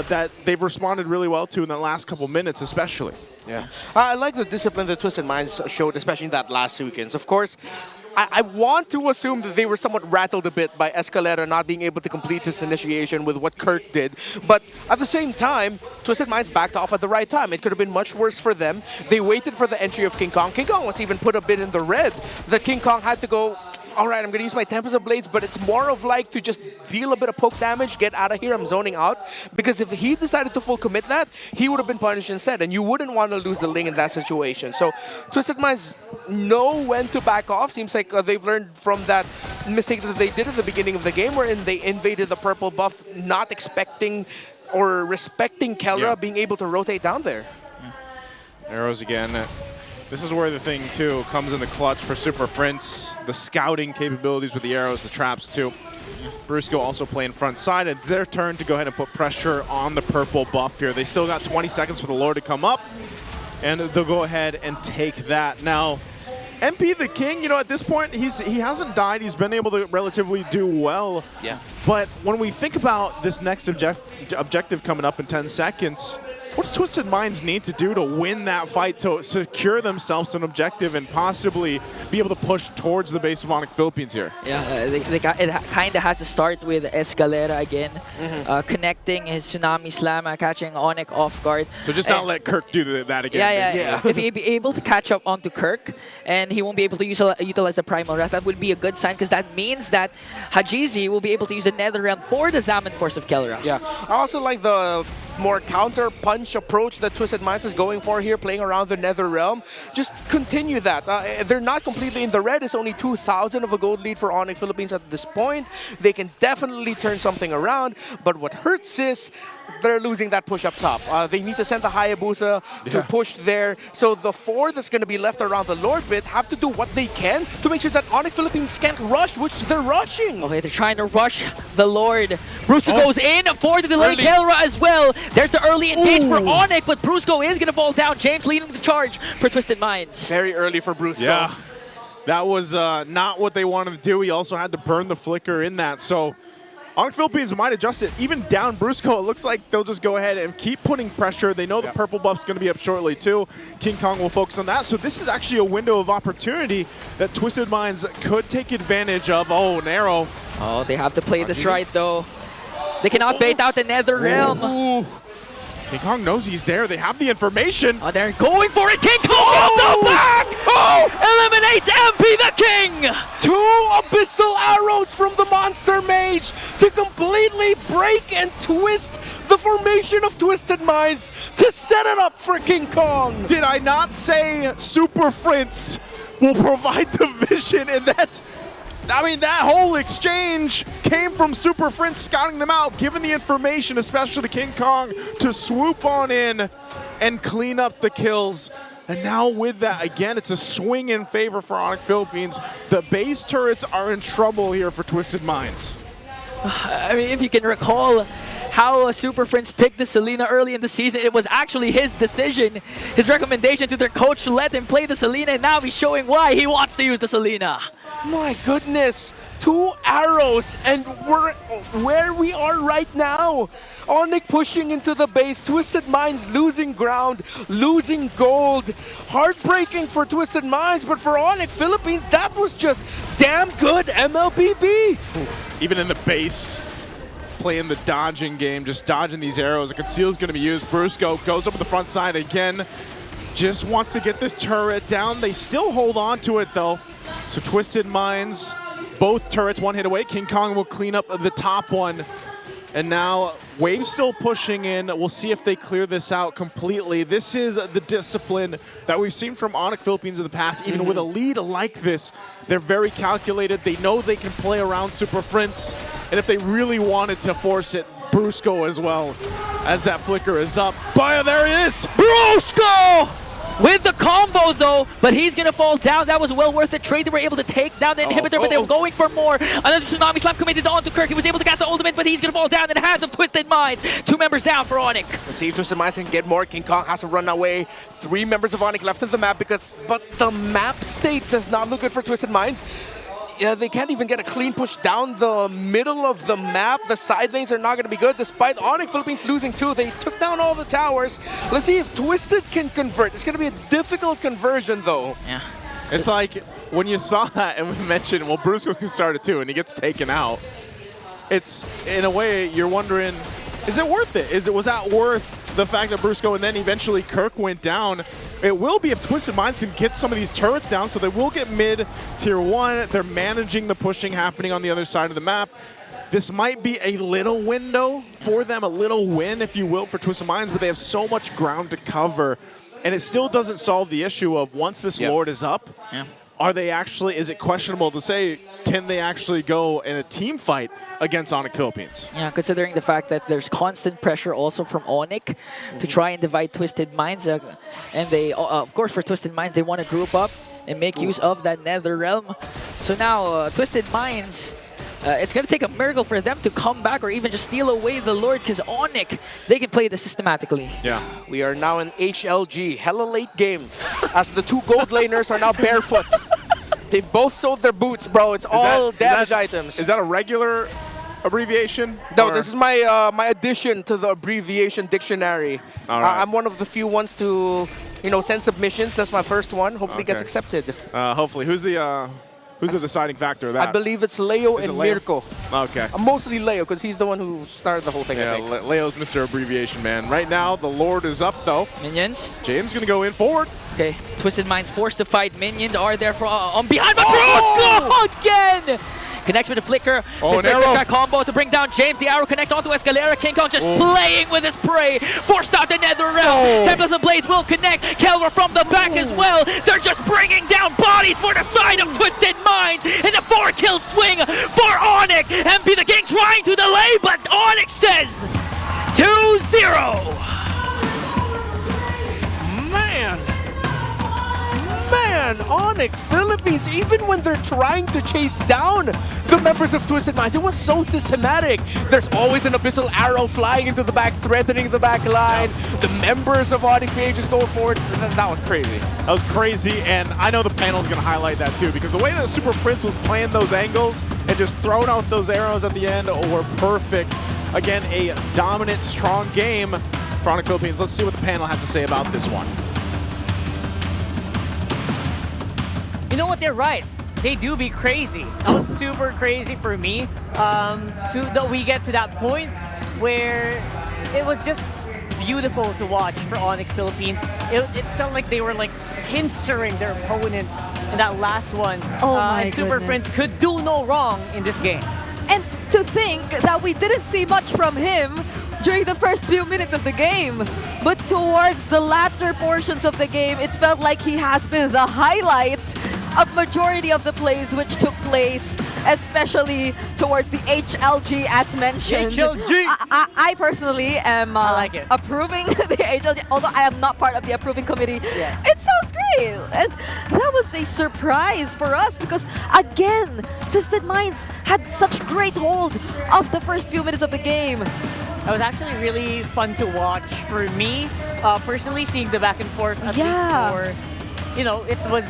R: that they've responded really well to in the last couple minutes, especially.
S: Yeah, I like the discipline that Twisted Minds showed, especially in that last sequence. Of course, I want to assume that they were somewhat rattled a bit by Escalera not being able to complete his initiation with what Kirk did. But at the same time, Twisted Minds backed off at the right time. It could have been much worse for them. They waited for the entry of King Kong. King Kong was even put a bit in the red. That King Kong had to go, all right, I'm going to use my Tempest of Blades, but it's more of like to just deal a bit of poke damage, get out of here, I'm zoning out. Because if he decided to full commit that, he would have been punished instead, and you wouldn't want to lose the Ling in that situation. So Twisted Minds know when to back off. Seems like they've learned from that mistake that they did at the beginning of the game, wherein they invaded the purple buff, not expecting or respecting Kellra being able to rotate down there.
R: Arrows again. This is where the thing, too, comes in the clutch for Super Prince. The scouting capabilities with the arrows, the traps, too. Brusco also playing front side, and their turn to go ahead and put pressure on the purple buff here. They still got 20 seconds for the Lord to come up, and they'll go ahead and take that. Now, MP the King, you know, at this point, he hasn't died. He's been able to relatively do well.
S: Yeah.
R: But when we think about this next objective coming up in 10 seconds, what does Twisted Minds need to do to win that fight, to secure themselves an objective and possibly be able to push towards the base of Onic Philippines here?
U: Yeah, it kind of has to start with Escalera again, connecting his Tsunami Slam, catching Onic off guard.
R: So just not let Kirk do that again.
U: Yeah. If he'd be able to catch up onto Kirk, and he won't be able to utilize the Primal Wrath, that would be a good sign, because that means that Hajizi will be able to use the Nether Realm for the Zaman Force of Kellra.
S: Yeah, I also like the more counter-punch approach that Twisted Minds is going for here, playing around the Nether Realm. Just continue that. They're not completely in the red. It's only 2,000 of a gold lead for Onic Philippines at this point. They can definitely turn something around, but what hurts is they're losing that push up top. They need to send the Hayabusa to push there. So the 4 that's going to be left around the Lord bit have to do what they can to make sure that Onic Philippines can't rush, which they're rushing.
U: Okay, they're trying to rush the Lord. Brusco goes in for the delay. Kellra as well. There's the early engage for Onic, but Brusco is going to fall down. James leading the charge for Twisted Minds.
S: Very early for Brusco.
R: Yeah, that was not what they wanted to do. He also had to burn the flicker in that. So Onic Philippines might adjust it. Even down Brusco, it looks like they'll just go ahead and keep putting pressure. They know the purple buff's going to be up shortly too. King Kong will focus on that. So this is actually a window of opportunity that Twisted Minds could take advantage of. Oh, narrow.
U: Oh, they have to play this right though. They cannot bait out the Nether Realm.
R: King Kong knows he's there. They have the information.
U: Oh, they're going for it. King Kong from the back! Eliminates MP the King!
S: 2 abyssal arrows from the Monster Mage to completely break and twist the formation of Twisted Minds to set it up for King Kong.
R: Did I not say Super Prince will provide the vision? And that whole exchange came from Super Prince scouting them out, giving the information, especially to King Kong, to swoop on in and clean up the kills. And now with that, again, it's a swing in favor for Onic Philippines. The base turrets are in trouble here for Twisted Minds.
U: I mean, if you can recall how Super Prince picked the Selena early in the season, it was actually his decision. His recommendation to their coach to let him play the Selena, and now he's showing why he wants to use the Selena.
S: My goodness, 2 arrows, and we're where we are right now. Onic pushing into the base, Twisted Minds losing ground, losing gold. Heartbreaking for Twisted Minds, but for Onic Philippines, that was just damn good MLPB.
R: Even in the base, playing the dodging game, just dodging these arrows. A conceal is going to be used. Brusco goes up to the front side again. Just wants to get this turret down. They still hold on to it, though. So Twisted Minds, both turrets 1 hit away. King Kong will clean up the top one. And now Wave's still pushing in. We'll see if they clear this out completely. This is the discipline that we've seen from Onic Philippines in the past. Even with a lead like this, they're very calculated. They know they can play around Super Prince. And if they really wanted to force it, Brusco as well, as that flicker is up. But there it is!
U: Brusco! With the combo though, but he's gonna fall down. That was well worth it. Trade, they were able to take down the inhibitor, but they were going for more. Another Tsunami Slam committed onto Kirk. He was able to cast the ultimate, but he's gonna fall down in the hands of Twisted Minds. 2 members down for Onic.
S: Let's see if Twisted Minds can get more. King Kong has to run away. 3 members of Onic left of the map, but the map state does not look good for Twisted Minds. Yeah, they can't even get a clean push down the middle of the map. The side lanes are not going to be good, despite Onic Philippines losing 2. They took down all the towers. Let's see if Twisted can convert. It's going to be a difficult conversion, though.
U: Yeah.
R: It's like when you saw that and we mentioned, well, Brusco can start it too, and he gets taken out. It's, in a way, you're wondering, is it worth it? Was that worth the fact that Brusco and then eventually Kirk went down? It will be if Twisted Minds can get some of these turrets down, so they will get mid tier 1. They're managing the pushing happening on the other side of the map. This might be a little window for them, a little win, if you will, for Twisted Minds, but they have so much ground to cover. And it still doesn't solve the issue of once this Lord is up, are they actually, is it questionable to say, can they actually go in a team fight against Onic Philippines?
U: Yeah, considering the fact that there's constant pressure also from Onic to try and divide Twisted Minds. And they, of course, for Twisted Minds, they want to group up and make use of that Nether Realm. So now, Twisted Minds, it's going to take a miracle for them to come back or even just steal away the Lord, because Onic, they can play this systematically.
S: Yeah. We are now in HLG, hella late game, as the 2 gold laners are now barefoot. They both sold their boots, bro. It's all damage items.
R: Is that a regular abbreviation?
S: No, this is my my addition to the abbreviation dictionary. I'm one of the few ones to, send submissions. That's my first one. Hopefully it gets accepted.
R: Hopefully. Who's the deciding factor of that?
S: I believe it's Leo and Mirko.
R: Okay.
S: Mostly Leo, because he's the one who started the whole thing, I think.
R: Leo's Mr. Abbreviation, man. Right now, the Lord is up, though.
U: Minions.
R: James going to go in forward.
U: Okay, Twisted Minds forced to fight. Minions are there for on behind, but Brusco again! Connects with the flicker.
R: An arrow.
U: Combo to bring down James. The arrow connects onto Escalera. King Kong just playing with his prey. Forced out the Nether Realm. Tempest and Blades will connect. Kelver from the back as well. They're just bringing down bodies for the side of Twisted Minds in a 4-kill swing for Onic. MP the King trying to delay, but Onic says 2-0.
S: Man, Onic Philippines, even when they're trying to chase down the members of Twisted Minds, it was so systematic. There's always an abyssal arrow flying into the back, threatening the back line. The members of Onic PH just going forward. That was crazy.
R: That was crazy, and I know the panel's going to highlight that too, because the way that Super Prince was playing those angles and just throwing out those arrows at the end were perfect. Again, a dominant, strong game for Onic Philippines. Let's see what the panel has to say about this one.
K: You know what? They're right. They do be crazy. That was super crazy for me. We get to that point where it was just beautiful to watch for Onic Philippines. It felt like they were like pincering their opponent in that last one.
J: Oh my
K: Super
J: goodness.
K: Prince could do no wrong in this game.
J: And to think that we didn't see much from him
P: during the first few minutes of the game. But towards the latter portions of the game, it felt like he has been the highlight of majority of the plays which took place, especially towards the HLG as mentioned.
K: HLG!
P: I personally am approving the HLG, although I am not part of the approving committee.
K: Yes.
P: It sounds great! And that was a surprise for us because, again, Twisted Minds had such great hold of the first few minutes of the game.
K: It was actually really fun to watch for me, personally, seeing the back and forth at least for, you know, it was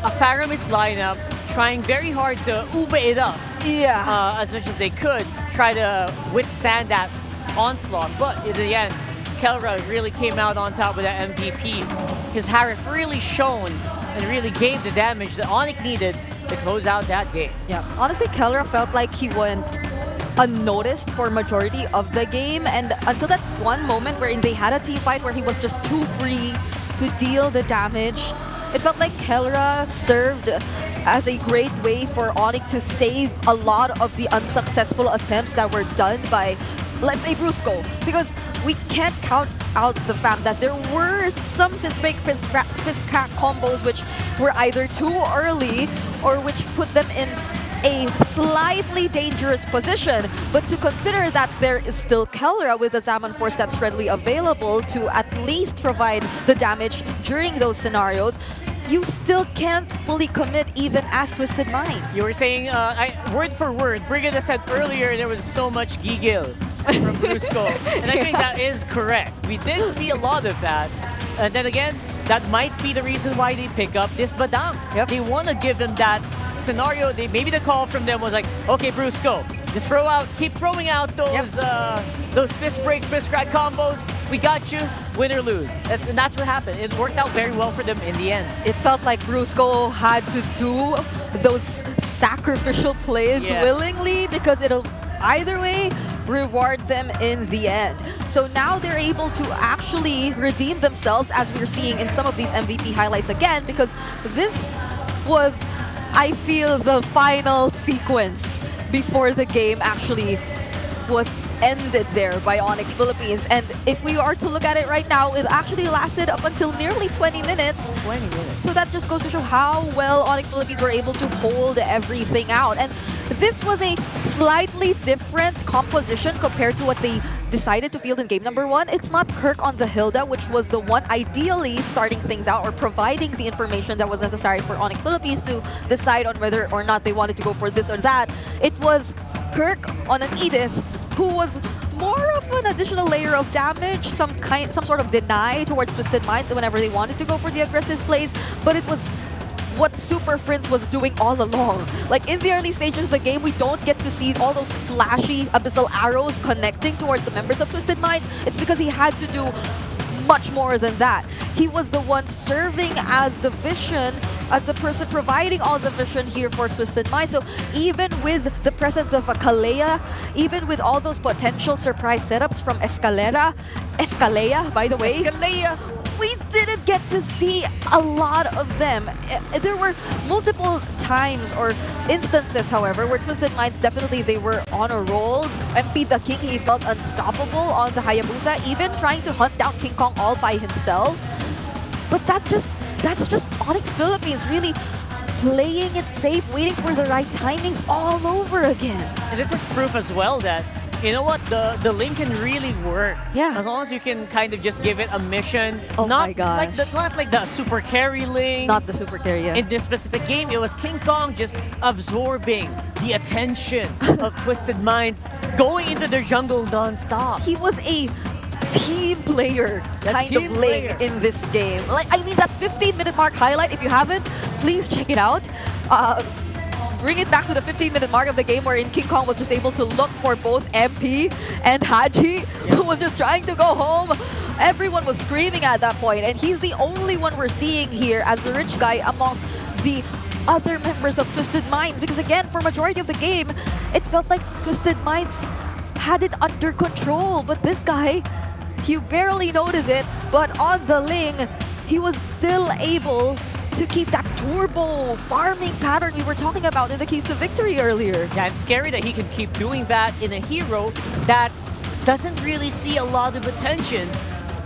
K: a Faramis lineup trying very hard to ube it up as much as they could, try to withstand that onslaught. But in the end, Kelra really came out on top with that MVP. His Harif really shone and really gave the damage that Onic needed to close out that game.
P: Yeah, honestly, Kelra felt like he went unnoticed for majority of the game, and until that one moment wherein they had a team fight where he was just too free to deal the damage, it felt like Kelra served as a great way for Onic to save a lot of the unsuccessful attempts that were done by, let's say, Brusco. Because we can't count out the fact that there were some fist break, fist crack combos which were either too early or which put them in a slightly dangerous position. But to consider that there is still Kelra with the Zaman Force that's readily available to at least provide the damage during those scenarios, you still can't fully commit even as Twisted Minds.
K: You were saying, word for word, Brigada said earlier there was so much gigil from Brusco. And I think that is correct. We did see a lot of that. And then again, that might be the reason why they pick up this Badam. They want to give them that scenario. Maybe the call from them was like, okay, Brusco, just keep throwing out those fist break, fist crack combos. We got you, win or lose. And that's what happened. It worked out very well for them in the end.
P: It felt like Brusco had to do those sacrificial plays willingly because it'll either way reward them in the end. So now they're able to actually redeem themselves, as we're seeing in some of these MVP highlights again, because this was, I feel, the final sequence before the game actually was ended there by Onic Philippines. And if we are to look at it right now, it actually lasted up until nearly 20 minutes.
K: 20 minutes.
P: So that just goes to show how well Onic Philippines were able to hold everything out. And this was a slightly different composition compared to what they decided to field in game number 1. It's not Kirk on the Hilda, which was the one ideally starting things out or providing the information that was necessary for Onic Philippines to decide on whether or not they wanted to go for this or that. It was Kirk on an Edith, who was more of an additional layer of damage, some sort of deny towards Twisted Minds whenever they wanted to go for the aggressive plays, but it was what Super Prince was doing all along. Like in the early stages of the game, we don't get to see all those flashy abyssal arrows connecting towards the members of Twisted Minds. It's because he had to do much more than that. He was the one serving as the vision, as the person providing all the vision here for Twisted Minds. So even with the presence of a Kalea, even with all those potential surprise setups from Escalera, by the way, we didn't get to see a lot of them. There were multiple times or instances, however, where Twisted Minds definitely they were on a roll. MP the King, he felt unstoppable on the Hayabusa, even trying to hunt down King Kong all by himself. But that's just Onic Philippines really playing it safe, waiting for the right timings all over again.
K: And this is proof as well that, you know what, the link can really work.
P: Yeah.
K: As long as you can kind of just give it a mission.
P: Oh
K: not
P: my gosh.
K: Not like the super carry link.
P: Not the super carry, yeah.
K: In this specific game, it was King Kong just absorbing the attention of Twisted Minds, going into their jungle non-stop.
P: He was a team player kind of lane in this game. Like, I mean, that 15-minute mark highlight, if you haven't, please check it out. Bring it back to the 15-minute mark of the game wherein King Kong was just able to look for both MP and Haji, who was just trying to go home. Everyone was screaming at that point, and he's the only one we're seeing here as the rich guy amongst the other members of Twisted Minds. Because again, for majority of the game, it felt like Twisted Minds had it under control. But this guy, you barely notice it, but on the Ling, he was still able to keep that turbo farming pattern we were talking about in the keys to victory earlier.
K: Yeah, it's scary that he can keep doing that in a hero that doesn't really see a lot of attention,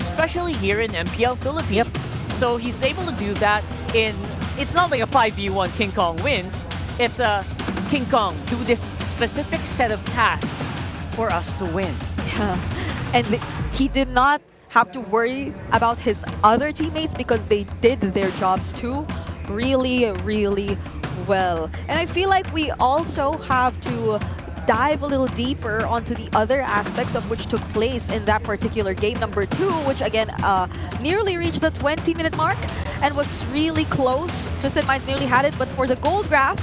K: especially here in MPL Philippines. So he's able to do that in, it's not like a 5v1 King Kong wins, it's a King Kong do this specific set of tasks for us to win.
P: Yeah. And he did not have to worry about his other teammates because they did their jobs too really, really well. And I feel like we also have to dive a little deeper onto the other aspects of which took place in that particular game number 2, which again nearly reached the 20-minute mark and was really close. Twisted Minds nearly had it, but for the gold graph,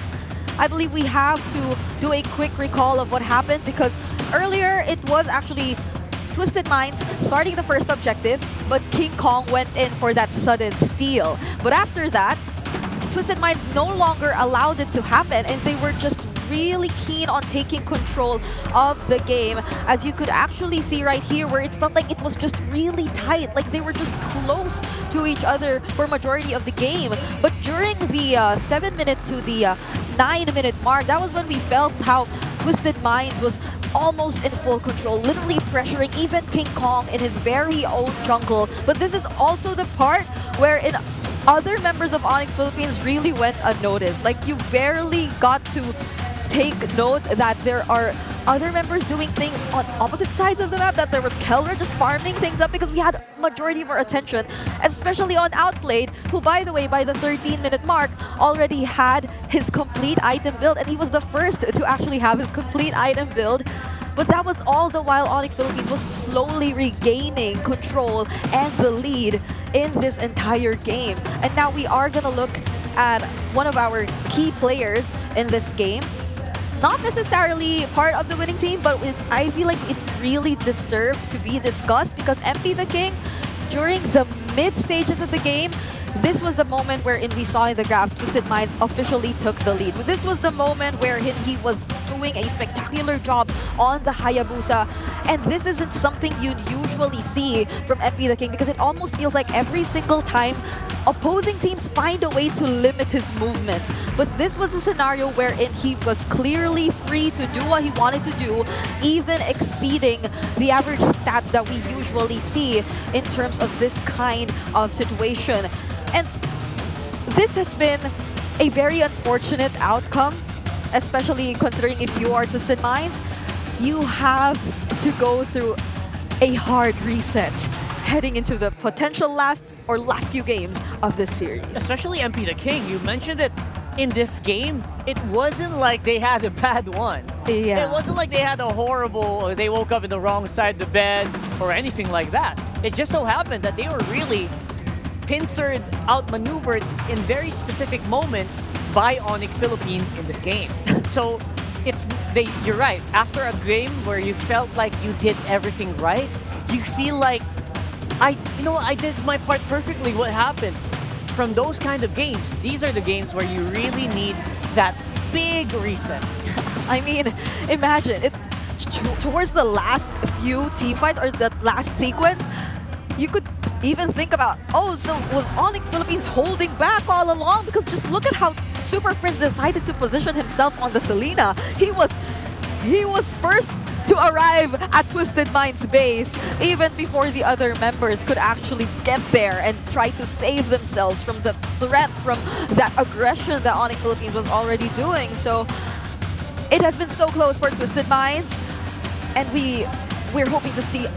P: I believe we have to do a quick recall of what happened, because earlier it was actually Twisted Minds starting the first objective, but King Kong went in for that sudden steal. But after that, Twisted Minds no longer allowed it to happen, and they were just really keen on taking control of the game, as you could actually see right here, where it felt like it was just really tight, like they were just close to each other for majority of the game. But during the 7-minute to the 9-minute mark, that was when we felt how Twisted Minds was almost in full control, literally pressuring even King Kong in his very own jungle. But this is also the part where other members of Onic Philippines really went unnoticed. Like, you barely got to take note that there are other members doing things on opposite sides of the map, that there was Keller just farming things up, because we had majority of our attention, especially on Outplayed, who, by the way, by the 13-minute mark, already had his complete item build, and he was the first to actually have his complete item build. But that was all the while Onic Philippines was slowly regaining control and the lead in this entire game. And now we are gonna look at one of our key players in this game. Not necessarily part of the winning team, but I feel like it really deserves to be discussed, because MP the King, during the mid stages of the game, this was the moment wherein we saw in the graph Twisted Minds officially took the lead. This was the moment where he was doing a spectacular job on the Hayabusa, and this isn't something you usually see from MP the King, because it almost feels like every single time opposing teams find a way to limit his movements. But this was a scenario wherein he was clearly free to do what he wanted to do, even exceeding the average stats that we usually see in terms of this kind of situation. And this has been a very unfortunate outcome, especially considering if you are Twisted Minds, you have to go through a hard reset heading into the potential last few games of this series.
K: Especially MP the King, you mentioned it in this game, it wasn't like they had a bad one.
P: Yeah.
K: It wasn't like they had a horrible, or they woke up in the wrong side of the bed, or anything like that. It just so happened that they were really pincered, outmaneuvered in very specific moments by Onic Philippines in this game. So you're right. After a game where you felt like you did everything right, you feel like I did my part perfectly. What happened? From those kind of games, these are the games where you really need that big reset.
P: I mean, imagine it towards the last few team fights, or the last sequence, you could even think about, oh, so was Onic Philippines holding back all along? Because just look at how Super Prince decided to position himself on the Selena. He was first to arrive at Twisted Minds base even before the other members could actually get there and try to save themselves from the threat, from that aggression that Onic Philippines was already doing. So it has been so close for Twisted Minds, and we're hoping to see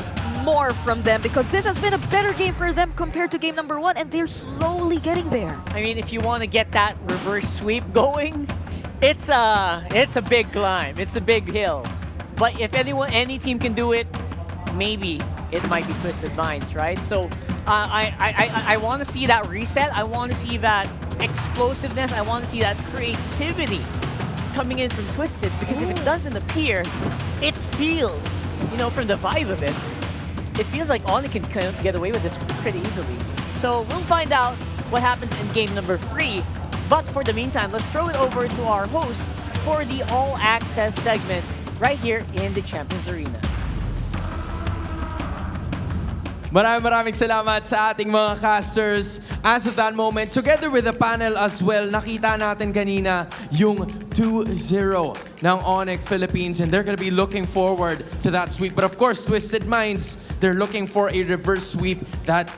P: more from them, because this has been a better game for them compared to game number 1, and they're slowly getting there.
K: I mean, if you want to get that reverse sweep going, it's a big climb, it's a big hill. But if any team can do it, maybe it might be Twisted Minds, right? So I want to see that reset. I want to see that explosiveness. I want to see that creativity coming in from Twisted, because if it doesn't appear, it feels, from the vibe of it feels like Onic can get away with this pretty easily. So we'll find out what happens in game number 3. But for the meantime, let's throw it over to our host for the All Access segment right here in the Champions Arena.
G: Maraming salamat sa ating mga casters. As of that moment, together with the panel as well, nakita natin kanina yung 2-0 ng Onic Philippines, and they're gonna be looking forward to that sweep. But of course, Twisted Minds, they're looking for a reverse sweep that,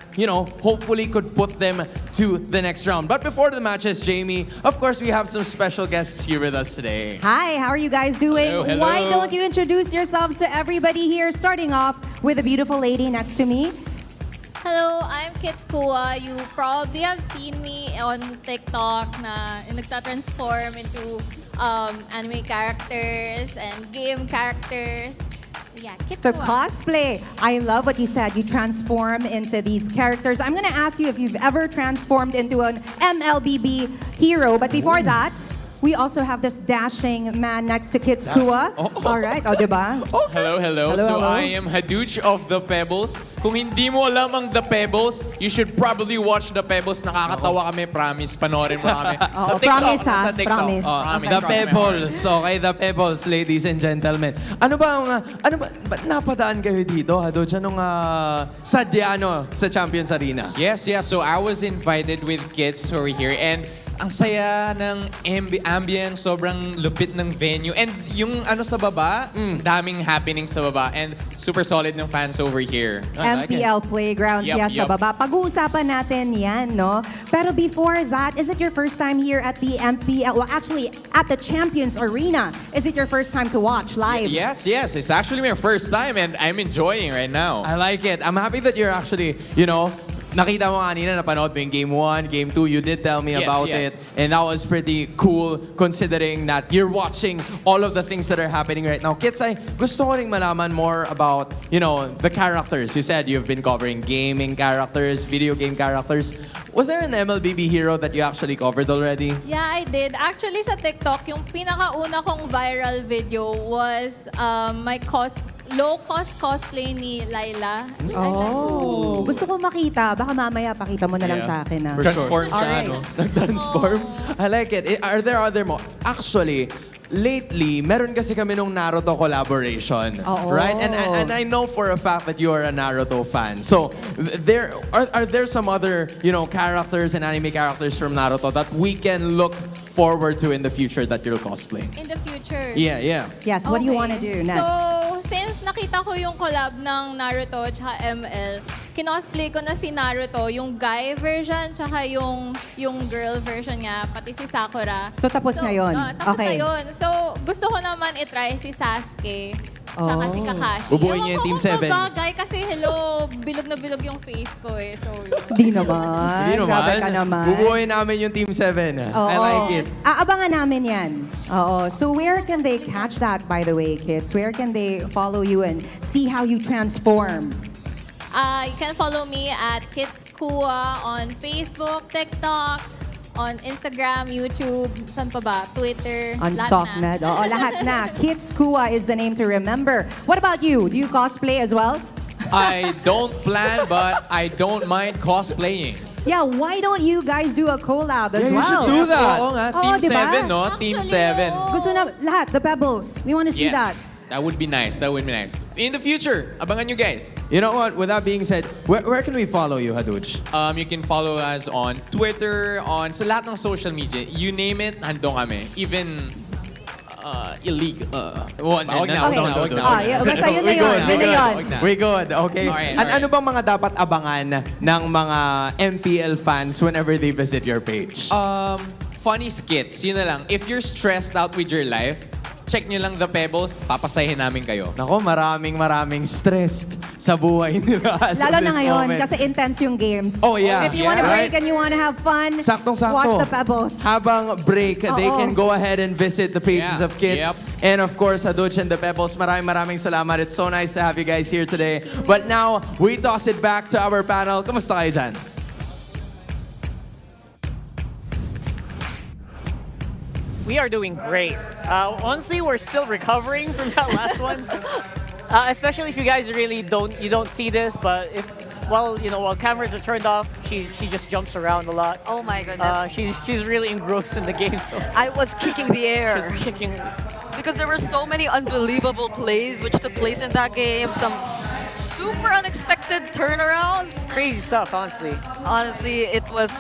G: hopefully could put them to the next round. But before the matches, Jamie, of course, we have some special guests here with us today.
F: Hi, how are you guys doing?
G: Hello, hello.
F: Why don't you introduce yourselves to everybody here, starting off with the beautiful lady next to me.
V: Hello, I'm Kitskua. You probably have seen me on TikTok na nagta-transform into anime characters and game characters. Yeah,
F: So
V: Kitskua.
F: cosplay, I love what you said. You transform into these characters. I'm gonna ask you if you've ever transformed into an MLBB hero, but before that, we also have this dashing man next to Kitskua. All right, diba?
G: Hello.
F: Hello,
G: So
F: hello.
G: I am Haduch of The Pebbles. Kung hindi mo alam ang The Pebbles, you should probably watch The Pebbles. Nakakatawa kami, promise. Panoorin mo kami. Sa TikTok.
F: promise, ha?
G: Sa TikTok.
F: Promise.
G: Promise.
F: Okay.
G: The Pebbles. Okay, The Pebbles, ladies and gentlemen. Ba't napadaan kayo dito, Haduch? Anong sadya sa Champions Arena?
W: Yes. So I was invited with kids who are here, and ang saya ng ambience, sobrang lupit ng venue. And yung sa baba, daming happening sa baba. And super solid ng fans over here.
F: MPL Playgrounds, sa baba. Pag-uusapan natin yan, no? Pero before that, is it your first time here at the MPL? Well, actually, at the Champions Arena. Is it your first time to watch live?
W: Yes. It's actually my first time, and I'm enjoying right now.
G: I like it. I'm happy that you're actually, nakita mo kanina, napanood mo yung Game 1, Game 2. You did tell me about it. And that was pretty cool considering that you're watching all of the things that are happening right now. Kits, gusto ko ring malaman more about, the characters. You said you've been covering gaming characters, video game characters. Was there an MLBB hero that you actually covered already?
V: Yeah, I did. Actually, sa TikTok, yung pinakauna kong viral video was my low-cost cosplay ni Laila.
F: Oh, gusto ko makita. Baka mamaya pakita mo na lang sa akin.
G: Transform siya,
F: Alright.
G: Nag-transform? I like it. Are there other mo? Actually, lately, meron kasi kami nung Naruto collaboration. Right? And I know for a fact that you are a Naruto fan. So, are there some other, characters and anime characters from Naruto that we can look forward to in the future that you'll cosplay?
V: In the future?
G: Yeah.
F: Yes, what do you want to do next?
V: So, since nakita ko yung collab ng Naruto at ML, kinosplay ko na si Naruto, yung guy version, tsaka yung girl version niya, pati si Sakura.
F: So, tapos na yun?
V: Tapos
F: Okay.
V: na yun. So, gusto ko naman itry si Sasuke. Tsaka si Kakashi.
G: Bubuoy niya yung Team 7.
V: Bagay kasi bilog na bilog yung face ko eh. So,
F: Di naman. Grabe ka naman.
G: Bubuoy namin yung Team 7. I like it.
F: Aabangan namin yan. Oo. So where can they catch that, by the way, kids? Where can they follow you and see how you transform?
V: you can follow me at Kitskua on Facebook, TikTok, on Instagram, YouTube, saan pa ba? Twitter,
F: On
V: lahat
F: Sockmed. Oo, lahat na. Kitskua is the name to remember. What about you? Do you cosplay as well?
W: I don't plan, but I don't mind cosplaying.
F: Yeah, why don't you guys do a collab as
W: Yeah, you
F: well?
W: should do that. Oo nga, Team
F: diba?
W: 7, no? Team 7.
F: Gusto na lahat, the Pebbles. We want to see
W: Yes.
F: that.
W: That would be nice. In the future, abangan you guys.
G: You know what? With that being said, where can we follow you, Haduch?
W: You can follow us on Twitter, sa lahat ng social media. You name it, nandun kami. Even illegal.
G: Wag na.
F: Basta yun na yun. Yun na yun.
G: We good, okay?
W: Alright,
G: Ano bang mga dapat abangan ng mga MPL fans whenever they visit your page?
W: Funny skits, yun na lang. If you're stressed out with your life, check nyo lang The Pebbles, papasahin namin kayo.
G: Nako, maraming stressed sa buhay nila.
F: Lalo na ngayon, kasi intense yung games.
G: Oh, yeah.
F: If you want to break and you want to have fun,
G: Saktong-sakto.
F: watch the Pebbles.
G: Habang break, they can go ahead and visit the pages of kids.
W: Yep.
G: And of course, Haduch and the Pebbles, maraming salamat. It's so nice to have you guys here today. But now, we toss it back to our panel. Kamusta kayo dyan?
K: We are doing great. Honestly, we're still recovering from that last one. Especially if you guys really don't see this, but while cameras are turned off, she just jumps around a lot.
P: Oh my goodness.
K: She's really engrossed in the game. So
P: I was kicking the air.
K: Just kicking.
P: Because there were so many unbelievable plays which took place in that game. Some super unexpected turnarounds.
K: Crazy stuff, honestly.
P: Honestly, it was.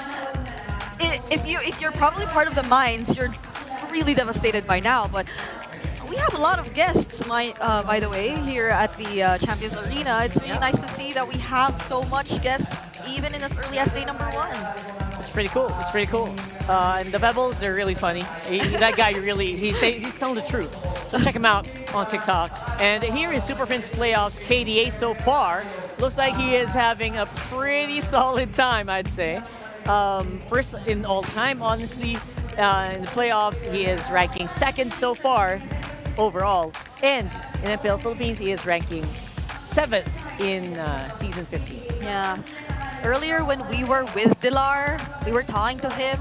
P: If you're probably part of the minds, you're really devastated by now. But we have a lot of guests, by the way, here at the Champions Arena. It's really nice to see that we have so much guests, even in as early as day number 1.
K: It's pretty cool. It's pretty cool. And the Pebbles, they're really funny. That guy really, he's telling the truth. So check him out on TikTok. And here is Super Prince Playoffs KDA so far. Looks like he is having a pretty solid time, I'd say. First in all time, honestly. In the playoffs, he is ranking 2nd so far overall. And in MPL Philippines, he is ranking 7th in Season 15.
P: Yeah. Earlier when we were with Dilar, we were talking to him.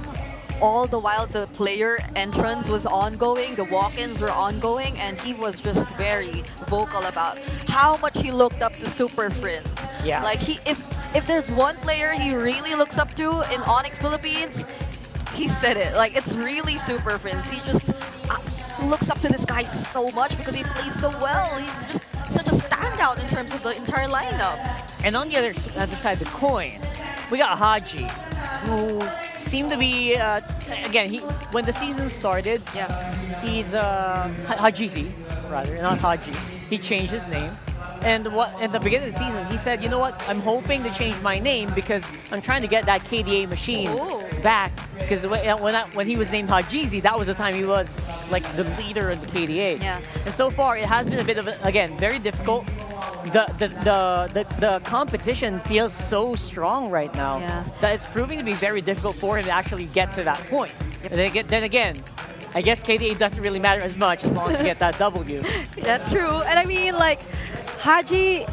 P: All the while the player entrance was ongoing, the walk-ins were ongoing, and he was just very vocal about how much he looked up to Super Friends.
K: Yeah.
P: Like if there's one player he really looks up to in Onic Philippines, he said it. Like, it's really Super Friends. He just looks up to this guy so much because he plays so well. He's just such a standout in terms of the entire lineup.
K: And on the other side of the coin, we got Haji, who seemed to be, again, when the season started, he's Hajizi, rather, not Haji. He changed his name. And at the beginning of the season, he said, you know what, I'm hoping to change my name because I'm trying to get that KDA machine back. Because when he was named Hajizi, that was the time he was like the leader of the KDA.
P: Yeah.
K: And so far, it has been a bit of, again, very difficult. The competition feels so strong right now that it's proving to be very difficult for him to actually get to that point. And then again, I guess KDA doesn't really matter as much as long as you get that W.
P: That's true. And I mean, like, Haji,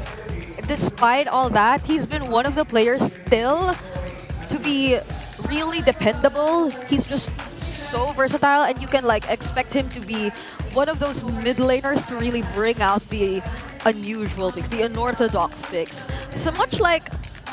P: despite all that, he's been one of the players still to be really dependable. He's just so versatile, and you can like expect him to be one of those mid laners to really bring out the unusual picks, the unorthodox picks. So much like,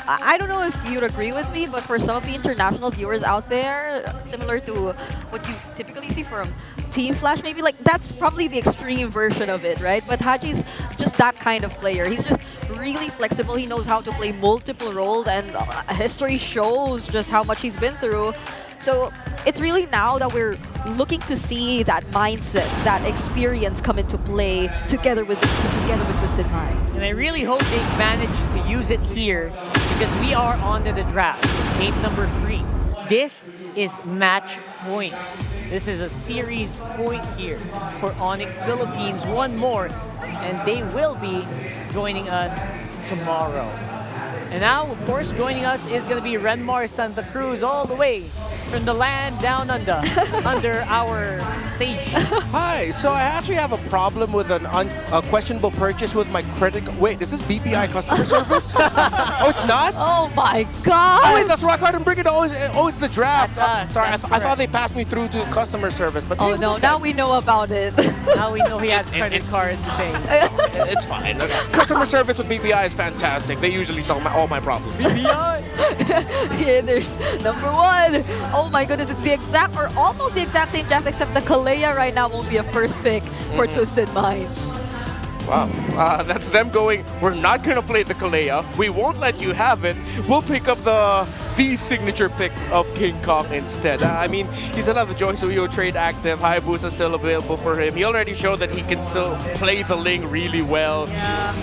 P: I don't know if you'd agree with me, but for some of the international viewers out there, similar to what you typically see from Team Flash, maybe like that's probably the extreme version of it, right? But Haji's just that kind of player. He's just really flexible. He knows how to play multiple roles, and history shows just how much he's been through. So it's really now that we're looking to see that mindset, that experience come into play together with this team, together with Twisted Minds.
K: And I really hope they manage to use it here because we are on to the draft, game number 3. This is match point. This is a series point here for Onic Philippines. One more, and they will be joining us tomorrow. And now, of course, joining us is going to be Renmar Santa Cruz, all the way from the land down under, under our stage.
S: Hi, so I actually have a problem with a questionable purchase with my credit. Wait, is this BPI customer service? Oh, it's not?
P: Oh my God!
S: Oh wait, that's Rock Hard and Bring It. Always the draft.
K: That's us.
S: Sorry,
K: That's
S: I thought they passed me through to customer service, but
P: oh no, now we know about it.
K: Now we know he has credit card thing.
S: It's fine. Customer service with BPI is fantastic. They usually solve all my problems.
K: BPI.
P: Here, there's number 1. Oh my goodness, it's the exact or almost the exact same draft, except the Kalea right now won't be a first pick for Twisted Minds.
S: Wow, that's them going, we're not going to play the Kalea. We won't let you have it. We'll pick up the signature pick of King Kong instead. I mean, he's another Joy Suyo trade active. Hayabusa still available for him. He already showed that he can still play the Ling really well.
P: Yeah.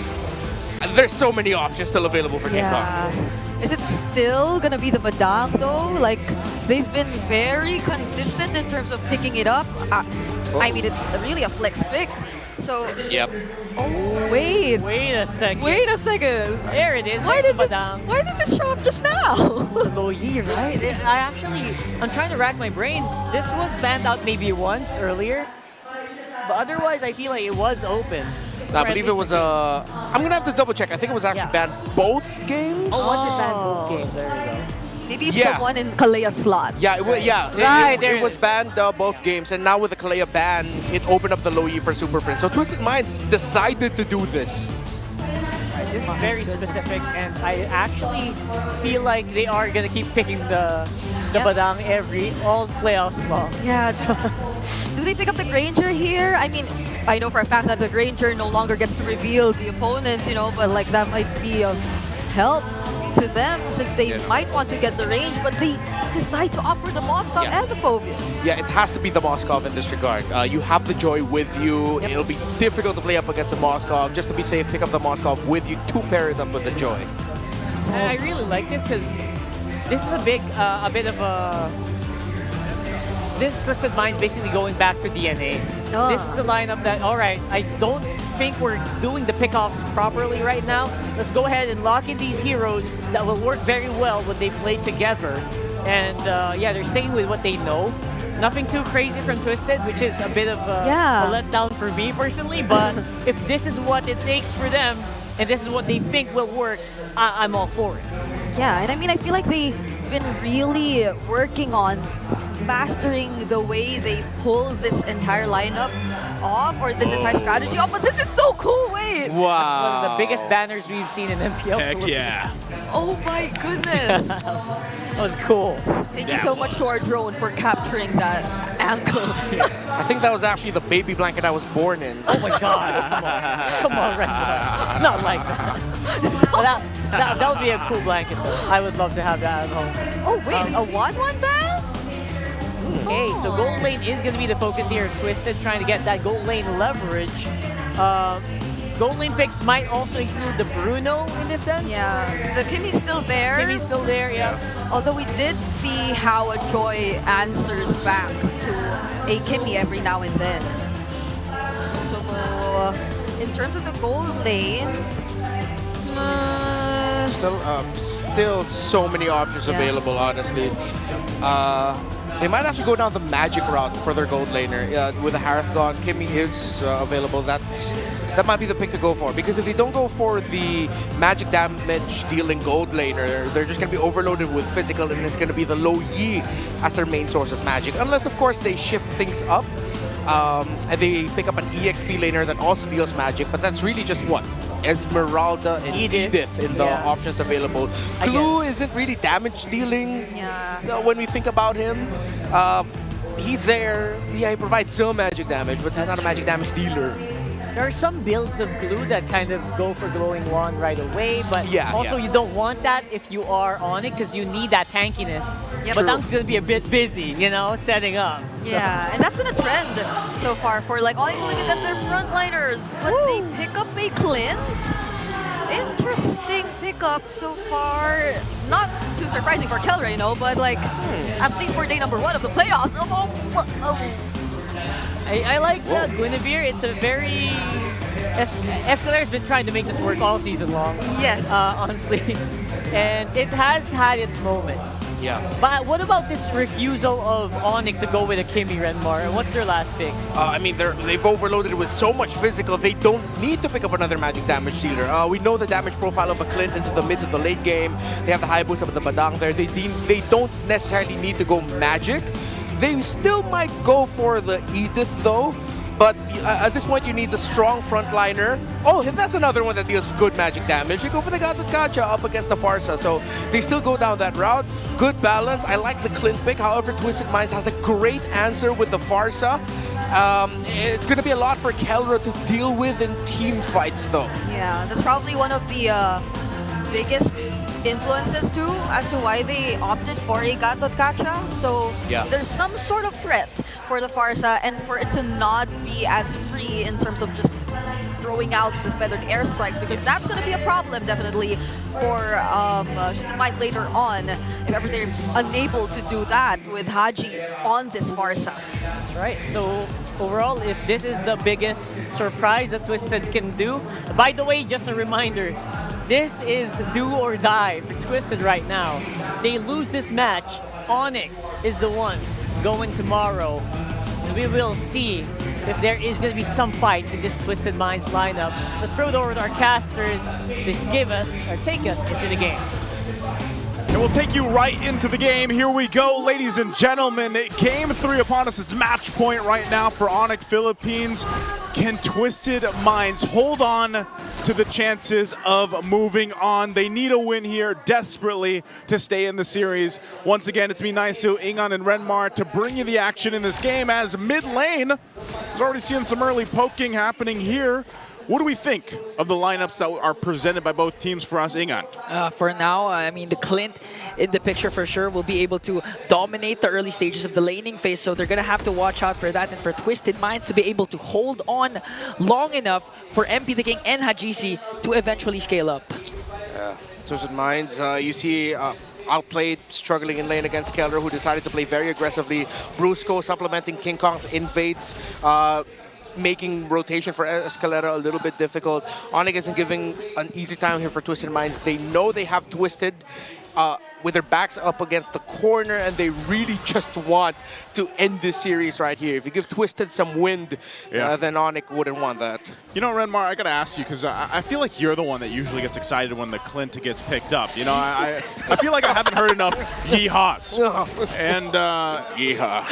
S: There's so many options still available for King Kong.
P: Is it still gonna be the Badang though? Like, they've been very consistent in terms of picking it up. I mean, it's really a flex pick. So.
S: Yep.
P: Oh wait.
K: Wait a second.
P: Wait a second.
K: There it is.
P: Why did this show up just now?
K: Loyi, right? I'm trying to rack my brain. This was banned out maybe once earlier, but otherwise I feel like it was open.
S: I believe it was I'm gonna have to double check. I think it was actually banned both games.
K: Oh, was it banned both games? There you go.
P: Maybe it's the one in Kalea slot.
S: Yeah,
K: Right,
S: it was banned both games, and now with the Kalea ban, it opened up the Loyi for Super Friends. So Twisted Minds decided to do this.
K: Right, this is very specific, and I actually feel like they are gonna keep picking the Badang all playoffs long.
P: Yeah. Do they pick up the Granger here? I mean, I know for a fact that the Granger no longer gets to reveal the opponents, you know, but like that might be of help to them since they might want to get the range, but they decide to opt for the Moscow and the Phobias?
S: Yeah, it has to be the Moskov in this regard. You have the Joy with you. It'll be difficult to play up against the Moskov. Just to be safe, pick up the Moskov with you to pair it up with the Joy.
K: And I really like this because this is a bit of a... This Twisted Mind basically going back to DNA. This is a lineup that, all right, I don't think we're doing the pickoffs properly right now. Let's go ahead and lock in these heroes that will work very well when they play together. And yeah, they're staying with what they know. Nothing too crazy from Twisted, which is a bit of a letdown for me personally. But if this is what it takes for them, and this is what they think will work, I'm all for it.
P: Yeah, and I mean, I feel like they've been really working on mastering the way they pull this entire lineup off, or this entire strategy off. But this is so cool, wait!
S: Wow.
K: That's one of the biggest banners we've seen in MPL Philippines.
S: Yeah.
P: Oh my goodness!
K: That was cool.
P: Thank you so much to our drone for capturing that angle.
S: I think that was actually the baby blanket I was born in.
K: Oh my god. Come on, Ren. Not like that. That would be a cool blanket though. I would love to have that at home.
P: Oh wait, a 1-1 ban?
K: Okay, so gold lane is going to be the focus here. Twisted trying to get that gold lane leverage. Gold lane picks might also include the Bruno in this sense.
P: Yeah, the Kimmy's still there.
K: Kimmy's still there, yeah.
P: Although we did see how a Joy answers back to a Kimmy every now and then. So, in terms of the gold lane,
S: Still so many options available, honestly. They might actually go down the magic route for their gold laner. With the Harith gone, Kimmy is available. That might be the pick to go for. Because if they don't go for the magic damage dealing gold laner, they're just going to be overloaded with physical, and it's going to be the low Yi as their main source of magic. Unless, of course, they shift things up. And they pick up an EXP laner that also deals magic, but that's really just one. Esmeralda and Edith in the options available. Clue isn't really damage dealing when we think about him. He's there, he provides some magic damage, but he's not a magic damage dealer.
K: There are some builds of Glue that kind of go for glowing wand right away, but you don't want that if you are on it because you need that tankiness. But that's going to be a bit busy, you know, setting up.
P: Yeah, and that's been a trend so far for like Onic Philippines and their frontliners. But they pick up a Clint. Interesting pickup so far. Not too surprising for Kelra, you know, but like at least for day number 1 of the playoffs.
K: I like the Guinevere. It's a very... Escalar's been trying to make this work all season long.
P: Yes.
K: Honestly. And it has had its moments.
S: Yeah.
K: But what about this refusal of Onic to go with a Kimmy Renmar? And what's their last pick?
S: I mean, they've overloaded it with so much physical, they don't need to pick up another magic damage dealer. We know the damage profile of a Clint into the mid to the late game. They have the high boost of the Badang there. They don't necessarily need to go magic. They still might go for the Edith though. But at this point, you need the strong frontliner. Oh, that's another one that deals good magic damage. You go for the Gacha up against the Farsa. So they still go down that route. Good balance. I like the Clint pick. However, Twisted Minds has a great answer with the Farsa. It's going to be a lot for Kelra to deal with in team fights, though.
P: Yeah, that's probably one of the biggest influences too as to why they opted for a Gacha. So there's some sort of threat for the Farsa, and for it to not be as free in terms of just throwing out the feathered airstrikes, because that's going to be a problem definitely for Twisted Minds later on if ever they're unable to do that with Haji on this Farsa.
K: That's right. So overall, if this is the biggest surprise that Twisted can do, by the way, just a reminder, this is do or die for Twisted right now. They lose this match, Onic is the one going tomorrow. And we will see if there is going to be some fight in this Twisted Minds lineup. Let's throw it over to our casters to give us, or take us into the game.
R: And we'll take you right into the game. Here we go, ladies and gentlemen. Game 3 upon us. It's match point right now for Onic Philippines. Can Twisted Minds hold on to the chances of moving on? They need a win here desperately to stay in the series. Once again, it's me, Naisu, Ingon, and Renmar to bring you the action in this game as mid lane is already seeing some early poking happening here what do we think of the lineups that are presented by both teams for us, Ingan?
U: For now, I mean, the Clint in the picture for sure will be able to dominate the early stages of the laning phase, so they're going to have to watch out for that, and for Twisted Minds to be able to hold on long enough for MP the King and Hajisi to eventually scale up.
S: Twisted Minds, you see outplayed, struggling in lane against Keller, who decided to play very aggressively. Brusco supplementing King Kong's invades, making rotation for Escalera a little bit difficult. Onic isn't giving an easy time here for Twisted Minds. They know they have Twisted with their backs up against the corner, and they really just want to end this series right here. If you give Twisted some wind, then Onic wouldn't want that.
R: You know, Renmar, I gotta ask you, because I feel like you're the one that usually gets excited when the Clint gets picked up. You know, I feel like I haven't heard enough yeehaws. And yeehaw.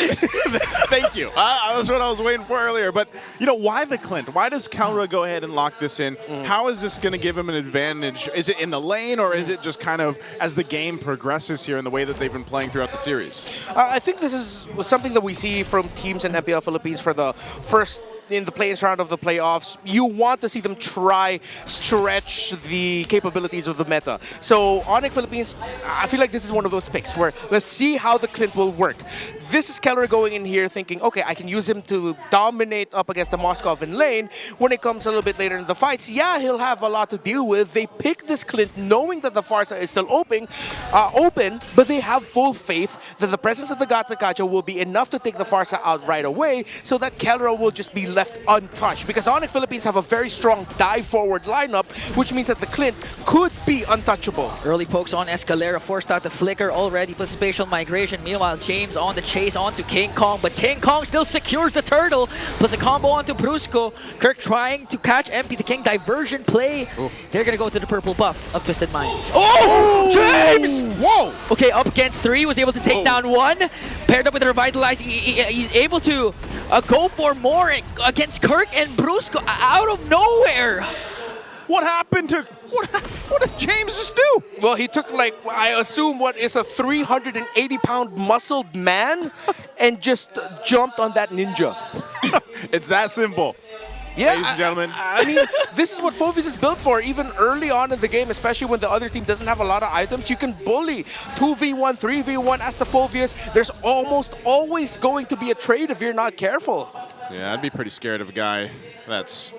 R: Thank you. That's what I was waiting for earlier. But, you know, why the Clint? Why does Kalra go ahead and lock this in? How is this going to give him an advantage? Is it in the lane, or is it just kind of as the game progresses here in the way that they've been playing throughout the series?
S: I think this is something that we see from teams in MPL Philippines for the first in the play-in round of the playoffs. You want to see them try stretch the capabilities of the meta. So Onic Philippines, I feel like this is one of those picks where let's see how the Clint will work. This is Keller going in here thinking, okay, I can use him to dominate up against the Moskov in lane. When it comes a little bit later in the fights, yeah, he'll have a lot to deal with. They pick this Clint knowing that the Farsa is still open, but they have full faith that the presence of the Gata Kacha will be enough to take the Farsa out right away, so that Keller will just be left untouched. Because Onic Philippines have a very strong dive forward lineup, which means that the Clint could be untouchable.
U: Early pokes on Escalera, forced out the flicker already, plus spatial migration. Meanwhile, James on the chase onto King Kong, but King Kong still secures the turtle, plus a combo onto Brusco. Kirk trying to catch MP the King, diversion play. They're gonna go to the purple buff of Twisted Minds. Oh, James!
R: Whoa!
U: Okay, up against 3, was able to take down 1. Paired up with Revitalize, he's able to go for more against Kirk and Brusco out of nowhere.
R: What happened to... What did James just do?
S: Well, he took, like, I assume what is a 380-pound muscled man and just jumped on that ninja.
R: It's that simple.
S: Yeah,
R: ladies and gentlemen.
S: I mean, this is what Phobius is built for, even early on in the game, especially when the other team doesn't have a lot of items. You can bully 2v1, 3v1 as the Phobius. There's almost always going to be a trade if you're not careful.
R: Yeah, I'd be pretty scared of a guy that's...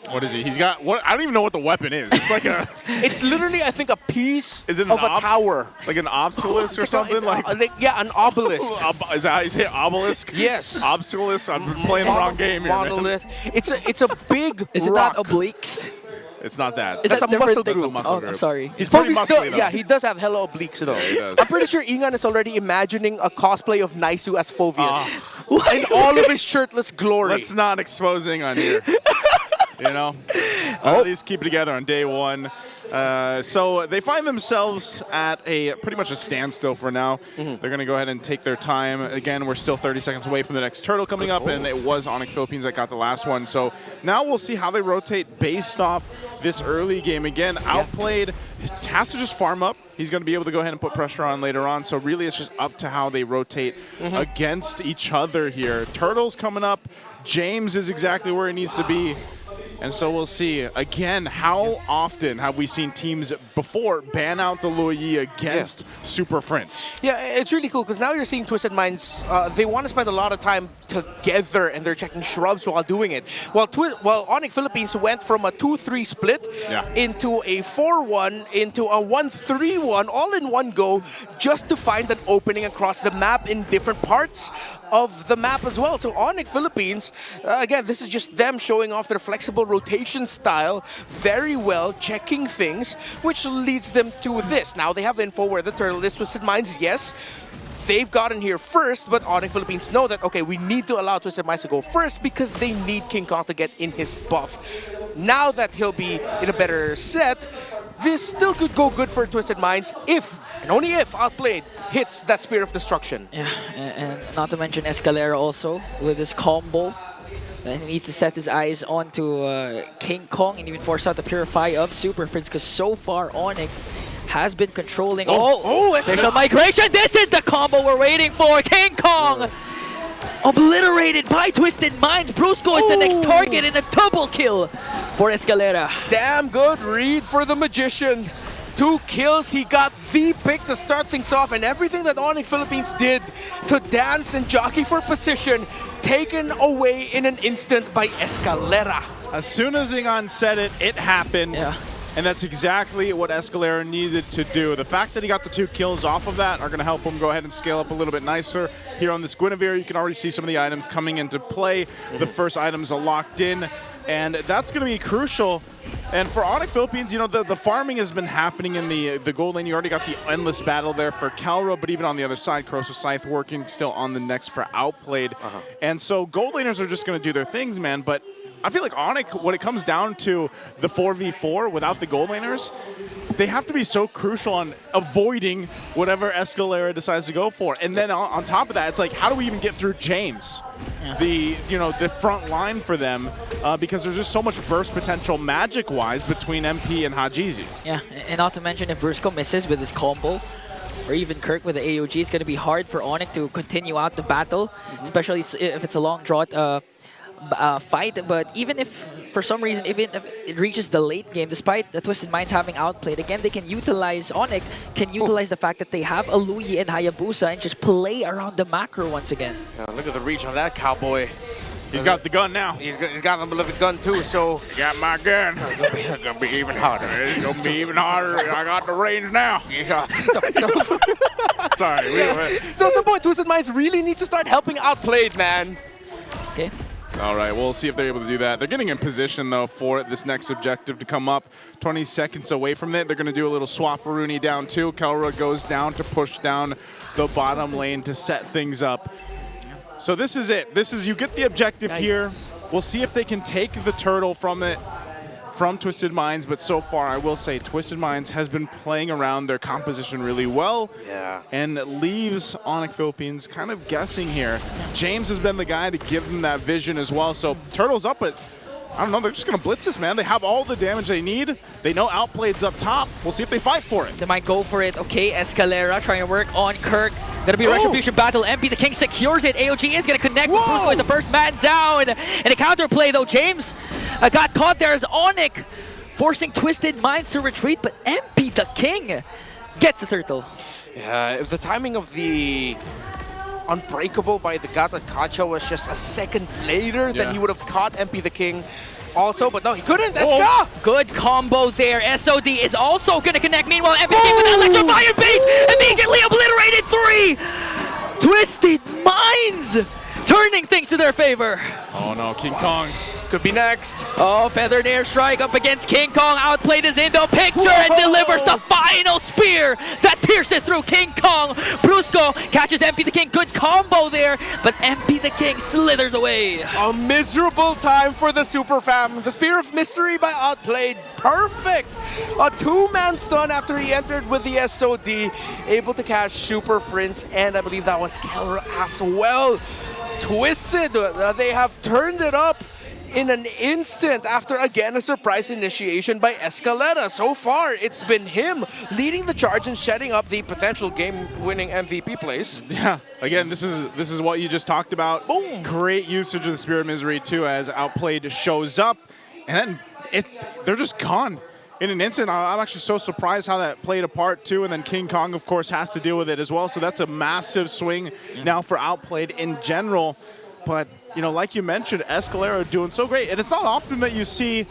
R: What is he? He's got what? I don't even know what the weapon is. It's like a.
S: It's literally, I think, a piece
R: is it
S: of a tower,
R: like an obelisk or something.
S: Yeah, an obelisk.
R: Is that how you say it? Obelisk?
S: Yes.
R: Obelisk. I'm playing the wrong game here.
S: Monolith. It's a big.
U: Is it
S: rock.
U: not obliques?
R: It's not that.
S: That's a muscle group.
R: That's a muscle group.
U: I'm sorry.
R: He's pretty muscly, though.
S: Yeah, he does have hella obliques though.
R: Yeah, he does.
S: I'm pretty sure Ingan is already imagining a cosplay of Naisu as Phobius. In all of his shirtless glory.
R: Let's not expose Ingan here. You know? At least keep it together on day one. So they find themselves at pretty much a standstill for now. They're going to go ahead and take their time. Again, we're still 30 seconds away from the next turtle coming up, and it was Onic Philippines that got the last one. So now we'll see how they rotate based off this early game. Again, outplayed, has to just farm up. He's going to be able to go ahead and put pressure on later on. So really it's just up to how they rotate against each other here. Turtles coming up. James is exactly where he needs to be. And so we'll see. Again, how often have we seen teams before ban out the Luoyi against Super Friends?
S: Yeah, it's really cool because now you're seeing Twisted Minds, they want to spend a lot of time together and they're checking shrubs while doing it. While Onic Philippines went from a 2-3 split into a 4-1, into a 1-3-1, all in one go, just to find an opening across the map in different parts of the map as well. So Onic Philippines, again, this is just them showing off their flexible rotation style very well, checking things, which leads them to this. Now they have info where the turtle is. Twisted Minds, yes, they've gotten here first, but Onic Philippines know that, okay, we need to allow Twisted Minds to go first because they need King Kong to get in his buff. Now that he'll be in a better set, this still could go good for Twisted Minds if, and only if, Outplayed hits that Spear of Destruction.
U: Yeah, and not to mention Escalera also with his combo. And he needs to set his eyes onto King Kong and even force out the Purify of Super Friends because so far Onic has been controlling. Spatial migration! This is the combo we're waiting for! King Kong! Obliterated by Twisted Minds. Brusco is the next target in a double kill for Escalera.
S: Damn good read for the Magician. 2 kills, he got the pick to start things off, and everything that Onic Philippines did to dance and jockey for position, taken away in an instant by Escalera.
R: As soon as Ingan said it, it happened.
U: Yeah.
R: And that's exactly what Escalera needed to do. The fact that he got the 2 kills off of that are going to help him go ahead and scale up a little bit nicer. Here on this Guinevere, you can already see some of the items coming into play. The first items are locked in, and that's going to be crucial. And for Onic Philippines, you know, the farming has been happening in the gold lane. You already got the endless battle there for Calra, but even on the other side, Corrosive Scythe working still on the next for Outplayed. And so gold laners are just going to do their things, man, but I feel like Onic, when it comes down to the 4v4 without the gold laners, they have to be so crucial on avoiding whatever Escalera decides to go for. And then on top of that, it's like, how do we even get through James? The front line for them, because there's just so much burst potential magic-wise between MP and Hajizi.
U: Yeah, and not to mention if Brusco misses with his combo, or even Kirk with the AOG, it's going to be hard for Onic to continue out the battle, especially if it's a long draw fight. But even if, for some reason, even if it reaches the late game, despite the Twisted Minds having Outplayed, again, they can utilize, Onic can utilize the fact that they have a Luyi and Hayabusa and just play around the macro once again.
S: Look at the reach on that cowboy.
R: He's got the gun now.
S: He's got a beloved gun too, so...
R: He got my gun. It's gonna be even harder. It's gonna be even harder. I got the range now.
S: Yeah.
R: Sorry.
S: So at some point, Twisted Minds really needs to start helping Outplayed, man.
U: Okay.
R: All right, we'll see if they're able to do that. They're getting in position, though, for this next objective to come up. 20 seconds away from it. They're going to do a little swap-a-rooney down, too. Kelra goes down to push down the bottom lane to set things up. So this is it. This is, you get the objective here. We'll see if they can take the turtle from Twisted Minds, but so far I will say Twisted Minds has been playing around their composition really well, and leaves Onic Philippines kind of guessing here. James has been the guy to give them that vision as well, so turtle's up, but I don't know, they're just going to blitz this, man. They have all the damage they need. They know Outplayed's up top. We'll see if they fight for it.
U: They might go for it. Okay, Escalera trying to work on Kirk. Gonna be a Retribution battle. MP the King secures it. AOG is gonna connect with Bruce with the first man down. And a counterplay though, James got caught there as Onic forcing Twisted Minds to retreat, but MP the King gets the turtle.
S: Yeah, if the timing of the Unbreakable by the Gata Kacha was just a second later, then he would have caught MP the King also, but no, he couldn't. Let's go!
U: Good combo there. SOD is also going to connect. Meanwhile, MP the King with an electrifying bait immediately obliterated 3. Twisted Minds turning things to their favor.
R: Oh no, King Kong
S: could be next.
U: Oh, Feathered Airstrike up against King Kong. Outplayed is in the picture and delivers the final spear that pierces through King Kong. Brusco catches MP the King. Good combo there, but MP the King slithers away.
S: A miserable time for the Super Fam. The Spear of Mystery by Outplayed. Perfect. A 2-man stun after he entered with the SOD. Able to catch Super Prince, and I believe that was Kelra as well. Twisted, they have turned it up in an instant after, again, a surprise initiation by Escalera. So far, it's been him leading the charge and setting up the potential game-winning MVP place.
R: Yeah, again, this is what you just talked about. Boom! Great usage of the Spirit of Misery, too, as Outplayed shows up. And then they're just gone in an instant. I'm actually so surprised how that played a part, too. And then King Kong, of course, has to deal with it as well. So that's a massive swing now for Outplayed in general. But, you know, like you mentioned, Escalera doing so great. And it's not often that you see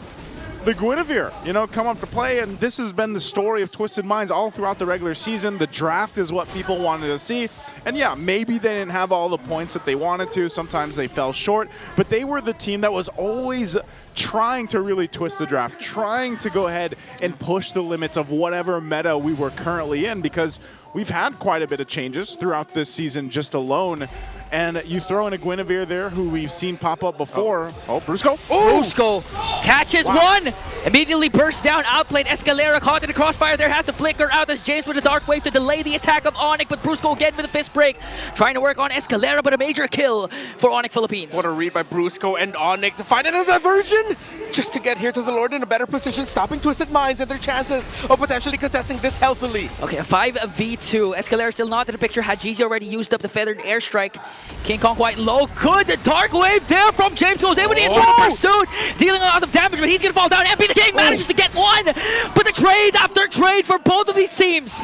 R: the Guinevere, you know, come up to play. And this has been the story of Twisted Minds all throughout the regular season. The draft is what people wanted to see. And yeah, maybe they didn't have all the points that they wanted to. Sometimes they fell short. But they were the team that was always trying to really twist the draft, trying to go ahead and push the limits of whatever meta we were currently in, because we've had quite a bit of changes throughout this season just alone. And you throw in a Guinevere there, who we've seen pop up before. Oh, Brusco.
U: Brusco catches one. Immediately bursts down. Outplayed. Escalera caught in the crossfire. There has to flicker out as James with a Dark Wave to delay the attack of Onic. But Brusco again with a fist break. Trying to work on Escalera, but a major kill for Onic Philippines.
S: What a read by Brusco and Onic to find another diversion. just to get here to the Lord in a better position, stopping Twisted Minds and their chances of potentially contesting this healthily.
U: Okay, a 5v2. Escalera still not in the picture. Hajizi already used up the feathered airstrike. King Kong quite low. Good, the dark wave there from James goes in with the Inferno Pursuit, dealing a lot of damage, but he's gonna fall down. MP the King manages to get one, but the trade after trade for both of these teams.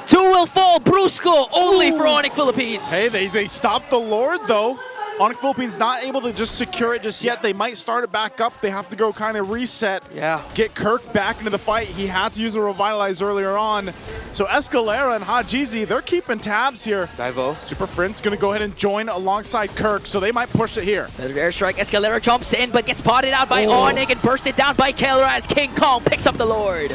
U: 2 will fall. Brusco only for Onic Philippines.
R: Hey, they stopped the Lord though. Onic Philippines not able to just secure it just yet. They might start it back up. They have to go kind of reset.
S: Yeah.
R: Get Kirk back into the fight. He had to use a Revitalize earlier on. So Escalera and Hajizi, they're keeping tabs here.
S: Divo.
R: Super Friend's going to go ahead and join alongside Kirk, so they might push it here.
U: Feathered airstrike. Escalera jumps in, but gets potted out by Onic and bursted down by Kelra as King Kong picks up the Lord.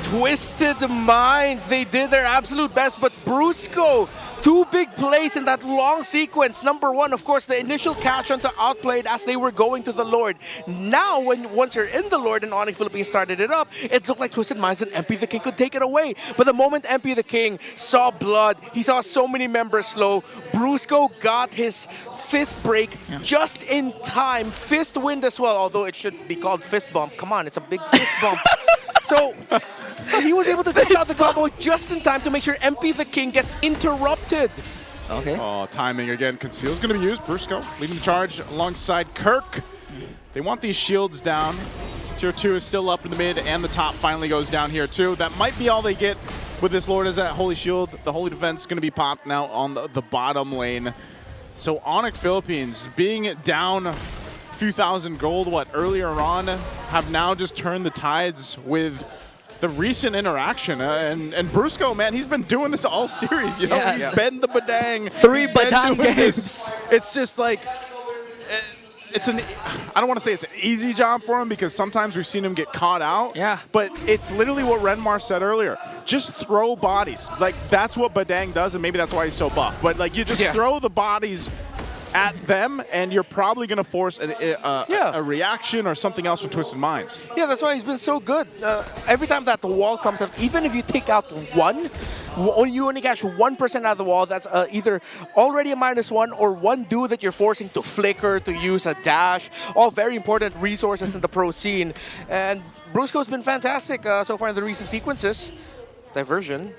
S: Twisted Minds, they did their absolute best, but Brusco, 2 big plays in that long sequence. Number 1, of course, the initial catch onto outplayed as they were going to the Lord. Now, once you're in the Lord and Onic Philippines started it up, it looked like Twisted Minds and MP the King could take it away. But the moment MP the King saw blood, he saw so many members slow, Brusco got his fist break just in time. Fist wind as well, although it should be called fist bump. Come on, it's a big fist bump. So he was able to dish out the combo just in time to make sure MP the King gets interrupted.
U: Okay.
R: Oh, timing again. Conceal's going to be used. Brusco leading the charge alongside Kirk. They want these shields down. Tier 2 is still up in the mid, and the top finally goes down here too. That might be all they get with this Lord, is that Holy Shield. The Holy Defense is going to be popped now on the bottom lane. So Onic Philippines, being down a few thousand gold, earlier on, have now just turned the tides with the recent interaction. And Brusco, man, he's been doing this all series. You know, he's been the Badang.
U: 3 Badang games.
R: It's just like, I don't want to say it's an easy job for him, because sometimes we've seen him get caught out.
U: Yeah.
R: But it's literally what Renmar said earlier. Just throw bodies. Like, that's what Badang does, and maybe that's why he's so buff. But like, you just throw the bodies at them, and you're probably going to force a reaction or something else from Twisted Minds.
S: Yeah, that's why he's been so good. Every time that the wall comes up, even if you take out one, you only catch 1% out of the wall. That's either already a -1 or one dude that you're forcing to flicker, to use a dash. All very important resources in the pro scene. And Brusco's been fantastic so far in the recent sequences. Diversion.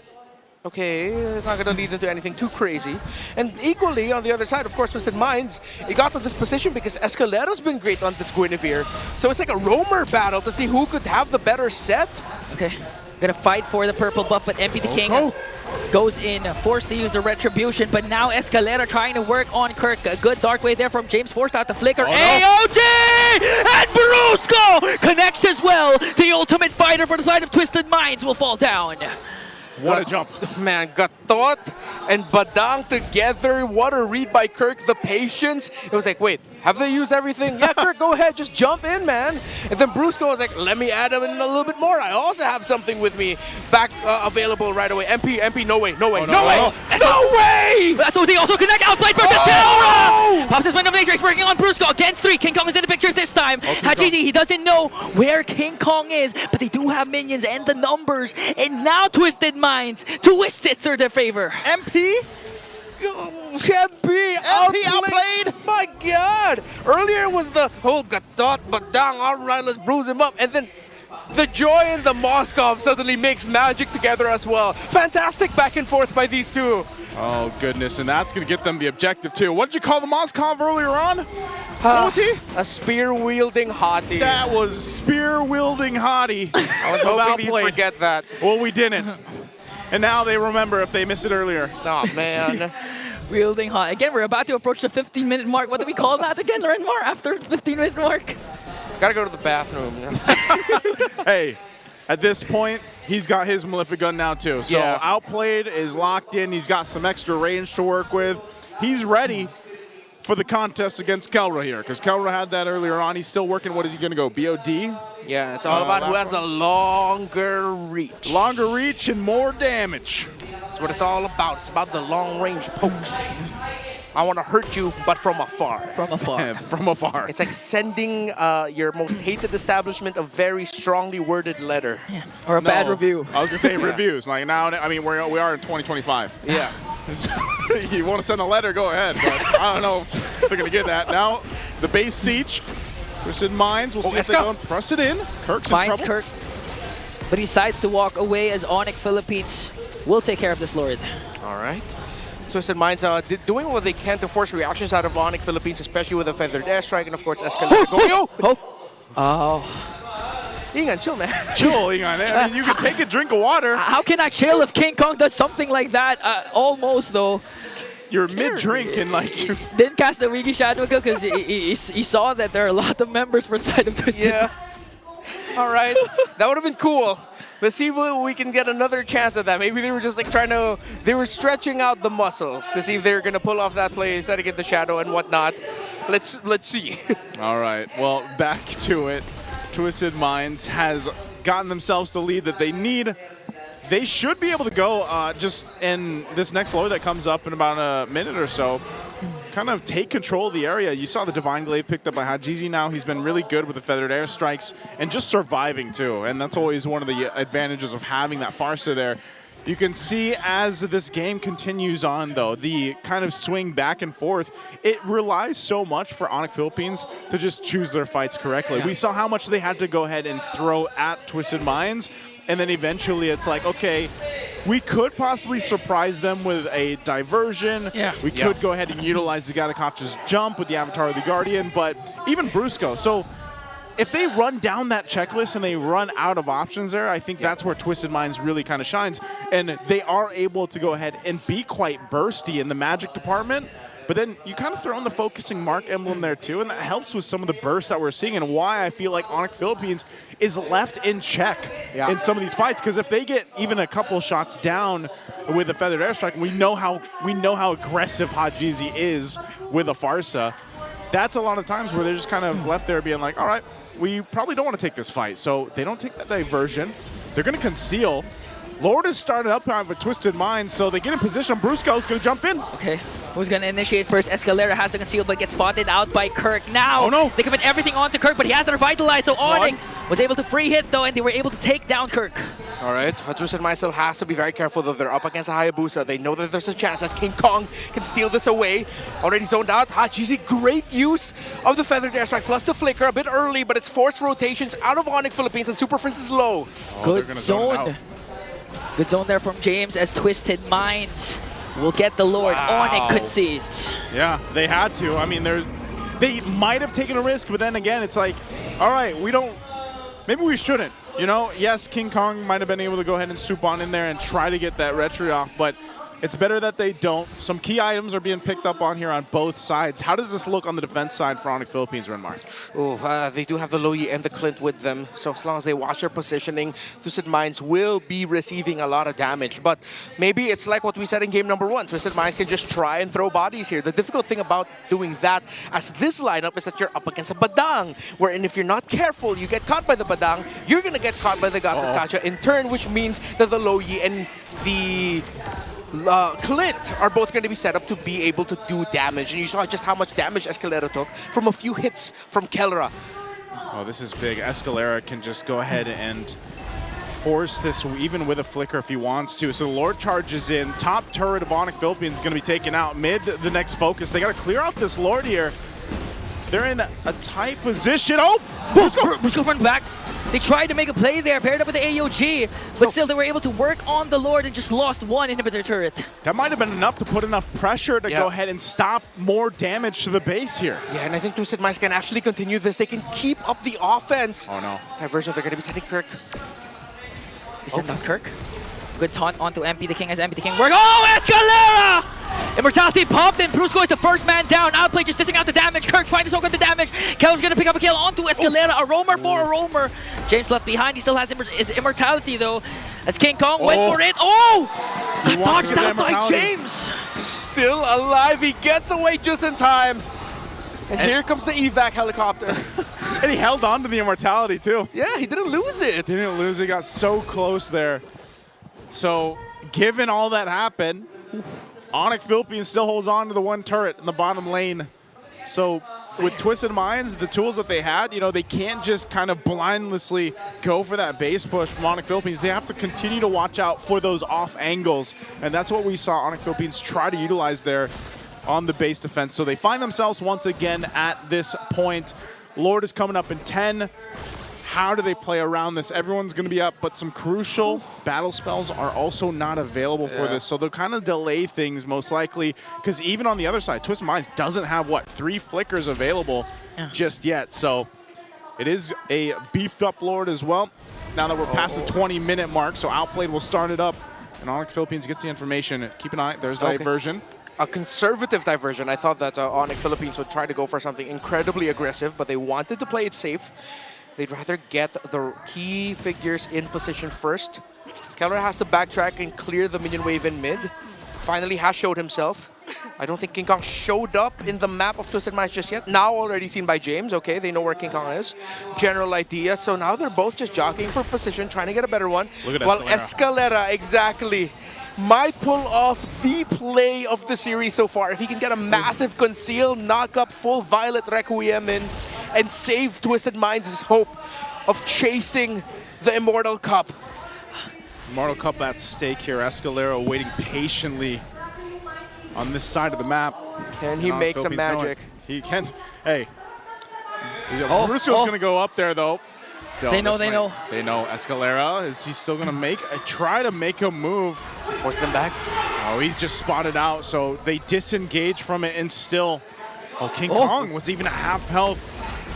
S: Okay, it's not going to lead into anything too crazy. And equally, on the other side, of course, Twisted Minds, it got to this position because Escalera's been great on this Guinevere. So it's like a roamer battle to see who could have the better set.
U: Okay, gonna fight for the purple buff, but MP the King goes in, forced to use the Retribution, but now Escalera trying to work on Kirk. A good dark wave there from James, forced out the flicker. AOG! And Brusco connects as well. The ultimate fighter for the side of Twisted Minds will fall down.
R: What a jump.
S: Man, Gatot and Badang together. What a read by Kirk, the patience. It was like, wait, have they used everything? Yeah, Kirk, go ahead, just jump in, man. And then Brusco was like, let me add him in a little bit more. I also have something with me back available right away. MP, no way, no way, no way, no way!
U: So they also connect, outplayed versus Kelra! Pops his Wind of Matrix working on Brusco against 3. King Kong is in the picture this time. Hajizi, he doesn't know where King Kong is, but they do have minions and the numbers. And now Twisted Minds twist it to their favor.
R: MP?
S: MP outplayed. My God! Earlier was the whole Gatot, Badang, all right, let's bruise him up. And then the Joy and the Moskov suddenly makes magic together as well. Fantastic back and forth by these two.
R: Oh, goodness, and that's going to get them the objective, too. What did you call the Moskov earlier on? What was he?
S: A spear-wielding hottie.
R: That was spear-wielding hottie.
S: I was hoping you'd forget that.
R: Well, we didn't. And now they remember if they missed it earlier.
S: Oh, man.
U: Wielding hot. Again, we're about to approach the 15-minute mark. What do we call that again, Renmar, after the 15-minute mark?
S: Gotta go to the bathroom.
R: Hey, at this point, he's got his Malefic gun now, too. So Outplayed is locked in. He's got some extra range to work with. He's ready for the contest against Kelra here, because Kelra had that earlier on. He's still working. What is he going to go? BOD?
S: Yeah, it's all about who has a longer reach.
R: Longer reach and more damage.
S: That's what it's all about. It's about the long-range pokes. I want to hurt you, but from afar.
U: From afar.
R: From afar.
S: It's like sending your most hated establishment a very strongly worded letter.
U: Yeah. Or a bad review.
R: I was going to say reviews. Like now, I mean, we are in 2025.
S: Yeah.
R: You want to send a letter, go ahead. But I don't know if they're going to get that. Now, the base siege Twisted Minds, we'll see if they don't press it in. Kirk's in
U: Finds
R: trouble.
U: Kirk, but he decides to walk away as Onic Philippines will take care of this Lord.
S: All right. Twisted Minds doing what they can to force reactions out of Onic Philippines, especially with a feathered airstrike and of course Escalade going. Ingan, chill, man.
R: Chill, Ingan. I mean, you can take a drink of water.
U: How can I chill if King Kong does something like that? Almost though.
R: You're mid-drink and like...
U: Didn't cast a Wiki Shadow Kill because he saw that there are a lot of members for side of Twisted.
S: Yeah. All right. That would have been cool. Let's see if we can get another chance at that. Maybe they were just like they were stretching out the muscles to see if they were going to pull off that play, try to get the shadow and whatnot. Let's see.
R: All right. Well, back to it. Twisted Minds has gotten themselves the lead that they need. They should be able to go just in this next lower that comes up in about a minute or so. Kind of take control of the area. You saw the Divine Glaive picked up by Hajizi now. He's been really good with the feathered airstrikes and just surviving too. And that's always one of the advantages of having that Farsa there. You can see as this game continues on though, the kind of swing back and forth, it relies so much for Onic Philippines to just choose their fights correctly. Yeah. We saw how much they had to go ahead and throw at Twisted Minds. And then eventually it's like, okay, we could possibly surprise them with a diversion.
U: Yeah.
R: We could go ahead and utilize the Gatakacha's jump with the Avatar of the Guardian, but even Brusco. So if they run down that checklist and they run out of options there, I think that's where Twisted Minds really kind of shines. And they are able to go ahead and be quite bursty in the magic department. But then you kind of throw in the focusing mark emblem there too, and that helps with some of the bursts that we're seeing and why I feel like Onic Philippines is left in check in some of these fights. Because if they get even a couple shots down with a feathered airstrike, we know how aggressive Hajizi is with a Farsa. That's a lot of times where they're just kind of left there being like, all right, we probably don't want to take this fight. So they don't take that diversion. They're going to conceal. Lord has started up with Twisted Minds, so they get in position. Brusco's going to jump in.
U: Okay, who's going to initiate first? Escalera has to conceal, but gets spotted out by Kirk. Now, they commit everything onto Kirk, but he has to revitalize, so Onic was able to free hit, though, and they were able to take down Kirk.
S: All right, Twisted Minds still has to be very careful, though. They're up against a Hayabusa. They know that there's a chance that King Kong can steal this away. Already zoned out. Hajizi, great use of the feathered airstrike, plus the flicker, a bit early, but it's forced rotations out of Onic Philippines, and Super Prince is low.
U: Good zone. Good zone there from James as Twisted Minds will get the Lord. Onic concedes.
R: Yeah, they had to. I mean, they might have taken a risk, but then again, it's like, all right, maybe we shouldn't. You know, yes, King Kong might have been able to go ahead and swoop on in there and try to get that retry off, but it's better that they don't. Some key items are being picked up on here on both sides. How does this look on the defense side for Onic Philippines, Renmar?
S: Oh, they do have the Loyi and the Clint with them, so as long as they watch their positioning, Twisted Minds will be receiving a lot of damage. But maybe it's like what we said in game number 1. Twisted Minds can just try and throw bodies here. The difficult thing about doing that as this lineup is that you're up against a Badang, wherein if you're not careful, you get caught by the Badang, you're going to get caught by the Gatakacha in turn, which means that the Loyi and the Clint are both going to be set up to be able to do damage. And you saw just how much damage Escalera took from a few hits from Kelra.
R: Oh, this is big. Escalera can just go ahead and force this even with a flicker if he wants to. So the Lord charges in. Top turret of Onic Philippines is going to be taken out. Mid, the next focus. They got to clear out this Lord here. They're in a tight position. Oh!
U: Brusco front back. They tried to make a play there, paired up with the AOG, but still they were able to work on the Lord and just lost one inhibitor turret.
R: That might have been enough to put enough pressure to go ahead and stop more damage to the base here.
S: Yeah, and I think Twisted Minds can actually continue this. They can keep up the offense.
R: Oh no.
S: Diversion, they're going to be sending Kirk.
U: He sent down Kirk. Good taunt onto MP the King as MP the King work. Oh, Escalera! Immortality popped and Brusco is the first man down. Outplay just dissing out the damage. Kirk trying to soak up the damage. Kel's gonna pick up a kill onto Escalera. A roamer for a roamer. James left behind. He still has his immortality though. As King Kong went for it. Oh! Got dodged out by James.
S: Still alive. He gets away just in time. And here comes the evac helicopter.
R: And he held on to the immortality too.
S: Yeah, he didn't lose it.
R: Didn't lose it. Got so close there. So, given all that happened, Onic Philippines still holds on to the one turret in the bottom lane. So, with Twisted Minds, the tools that they had, you know, they can't just kind of blindlessly go for that base push from Onic Philippines. They have to continue to watch out for those off angles. And that's what we saw Onic Philippines try to utilize there on the base defense. So they find themselves once again at this point Lord is coming up in 10. How do they play around this? Everyone's going to be up, but some crucial battle spells are also not available for this. So they'll kind of delay things most likely, because even on the other side, Twisted Minds doesn't have, what, 3 flickers available just yet. So it is a beefed up Lord as well. Now that we're past the 20-minute mark, so Outplayed will start it up. And Onic Philippines gets the information. Keep an eye. There's diversion.
S: A conservative diversion. I thought that Onic Philippines would try to go for something incredibly aggressive, but they wanted to play it safe. They'd rather get the key figures in position first. Keller has to backtrack and clear the minion wave in mid. Finally has showed himself. I don't think King Kong showed up in the map of Twisted Minds just yet. Now already seen by James. Okay, they know where King Kong is. General idea. So now they're both just jockeying for position, trying to get a better one.
R: Look at
S: While Escalera, exactly, might pull off the play of the series so far. If he can get a massive conceal, knock up full Violet Requiem in, and save Twisted Minds' hope of chasing the Immortal Cup.
R: Immortal Cup at stake here. Escalera waiting patiently on this side of the map.
S: Can he make some magic?
R: He can. Hey. Bruce's going to go up there, though.
U: They know.
R: They know Escalera. Is he still going to make try to make a move?
S: Force them back.
R: Oh, he's just spotted out, so they disengage from it and still. Oh, King Kong was even a half health.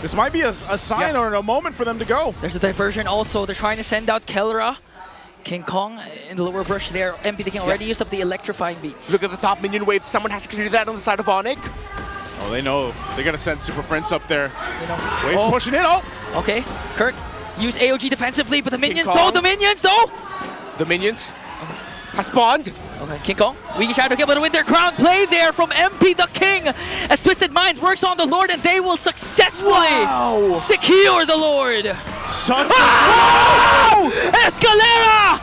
R: This might be a sign or a moment for them to go.
U: There's a diversion also. They're trying to send out Kellera. King Kong in the lower brush there. MP the King already used up the electrifying beats.
S: Look at the top minion wave. Someone has to clear that on the side of Onic.
R: Oh, they know. They're going to send Super Friends up there. Wave's pushing in. Oh!
U: Okay, Kirk used AOG defensively, but the minions though. The minions has spawned. Okay, King Kong, we can try to get able to win their crown play there from MP the King as Twisted Minds works on the Lord and they will successfully secure the Lord. Escalera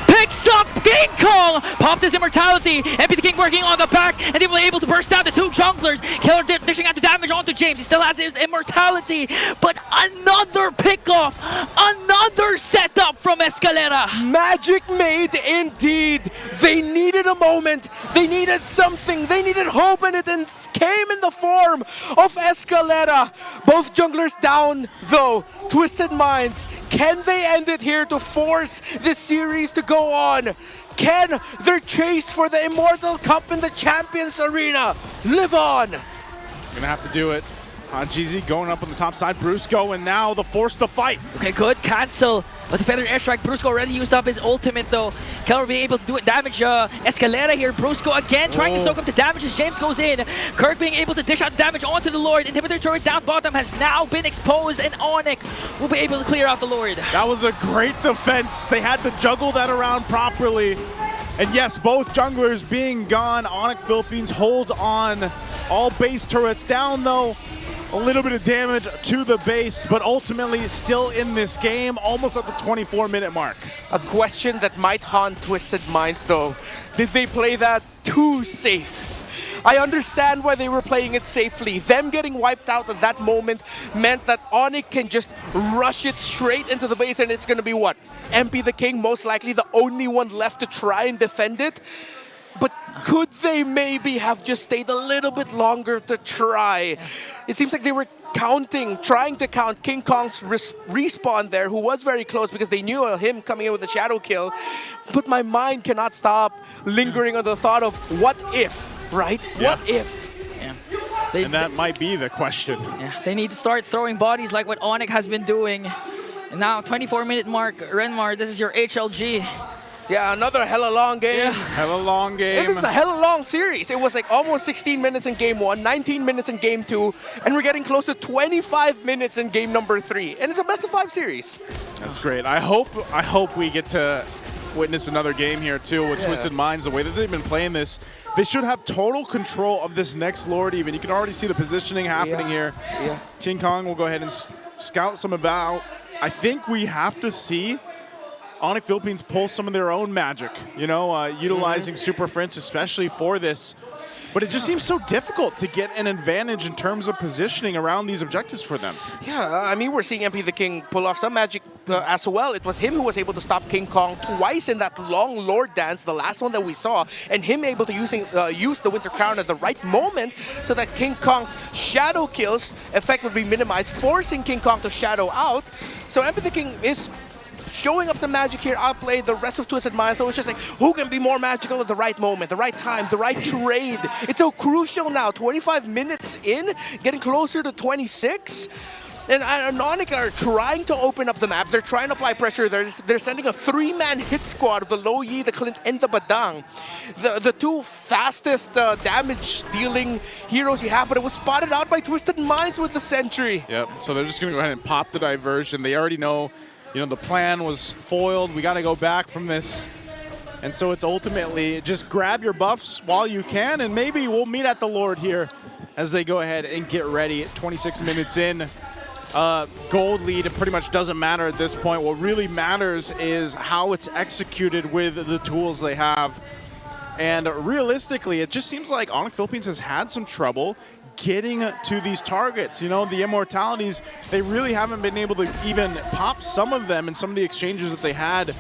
U: picks up King Kong, popped his immortality. MP the King working on the back and they were able to burst down the 2 junglers. Killer dishing out the damage onto James. He still has his immortality, but another pickoff, another setup from Escalera.
S: Magic made indeed. They needed a moment. They needed something. They needed hope, and it came in the form of Escalera. Both junglers down, though. Twisted Minds, can they end it here to force this series to go on? Can their chase for the Immortal Cup in the Champions Arena live on?
R: Gonna have to do it. GZ going up on the top side. Brusco, and now the force to fight.
U: Okay, good. Cancel. But the Feather Airstrike, Brusco already used up his ultimate though. Keller being able to do it, damage Escalera here. Brusco again trying to soak up the damage as James goes in. Kirk being able to dish out damage onto the Lord. Inhibitor turret down bottom has now been exposed, and Onic will be able to clear out the Lord.
R: That was a great defense. They had to juggle that around properly. And yes, both junglers being gone. Onic Philippines holds on. All base turrets down though. A little bit of damage to the base, but ultimately still in this game, almost at the 24-minute mark.
S: A question that might haunt Twisted Minds though. Did they play that too safe? I understand why they were playing it safely. Them getting wiped out at that moment meant that Onic can just rush it straight into the base, and it's going to be what? MP the King, most likely the only one left to try and defend it. But could they maybe have just stayed a little bit longer to try? It seems like they were trying to count King Kong's respawn there, who was very close because they knew him coming in with a shadow kill. But my mind cannot stop lingering on the thought of what if, right?
R: Yeah.
S: What if?
U: Yeah.
R: And that might be the question.
U: Yeah, they need to start throwing bodies like what Onic has been doing. And now, 24-minute mark, Renmar, this is your HLG.
S: Yeah, another hella long game.
U: Yeah.
R: Hella long game.
S: This is a hella long series. It was like almost 16 minutes in game 1, 19 minutes in game 2, and we're getting close to 25 minutes in game number 3. And it's a best-of-5 series.
R: That's great. I hope we get to witness another game here too with Twisted Minds. The way that they've been playing this, they should have total control of this next Lord even. You can already see the positioning happening here.
S: Yeah.
R: King Kong will go ahead and scout some about. I think we have to see Onic Philippines pull some of their own magic, you know, utilizing Super Friends especially for this. But it just seems so difficult to get an advantage in terms of positioning around these objectives for them.
S: Yeah, I mean, we're seeing MP the King pull off some magic as well. It was him who was able to stop King Kong twice in that long Lord dance, the last one that we saw, and him able to use the Winter Crown at the right moment so that King Kong's shadow kills effectively minimized, forcing King Kong to shadow out. So MP the King is showing up some magic here, outplayed the rest of Twisted Minds. So it's just like, who can be more magical at the right moment, the right time, the right trade? It's so crucial now. 25 minutes in, getting closer to 26. And Onic are trying to open up the map. They're trying to apply pressure. They're sending a 3-man hit squad of the Lo Yi, the Clint, and the Badang. The two fastest damage-dealing heroes you have, but it was spotted out by Twisted Minds with the Sentry.
R: Yep, so they're just going to go ahead and pop the diversion. They already know, the plan was foiled. We got to go back from this. And so it's ultimately just grab your buffs while you can, and maybe we'll meet at the Lord here as they go ahead and get ready. 26 minutes in. Gold lead, it pretty much doesn't matter at this point. What really matters is how it's executed with the tools they have. And realistically, it just seems like Onic Philippines has had some trouble getting to these targets. The Immortalities, they really haven't been able to even pop some of them in some of the exchanges that they had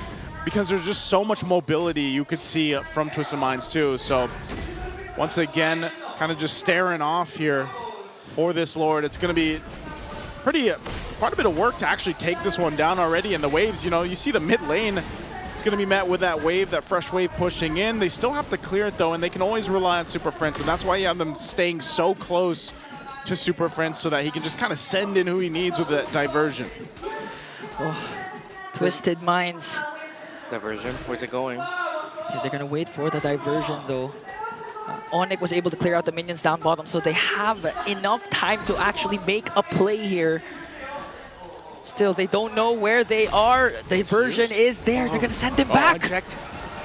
R: because there's just so much mobility you could see from Twisted Minds too. So once again, kind of just staring off here for this Lord. It's going to be quite a bit of work to actually take this one down already. And the waves, you see the mid lane, it's going to be met with that wave, that fresh wave pushing in. They still have to clear it though, and they can always rely on Super Prince, and that's why you have them staying so close to Super Prince so that he can just kind of send in who he needs with that diversion.
U: Oh, Twisted Minds.
S: Diversion, where's it going?
U: Okay, they're gonna wait for the diversion though. Onic was able to clear out the minions down bottom, so they have enough time to actually make a play here. Still, they don't know where they are. Diversion is there. They're gonna send him back.
S: Unchecked.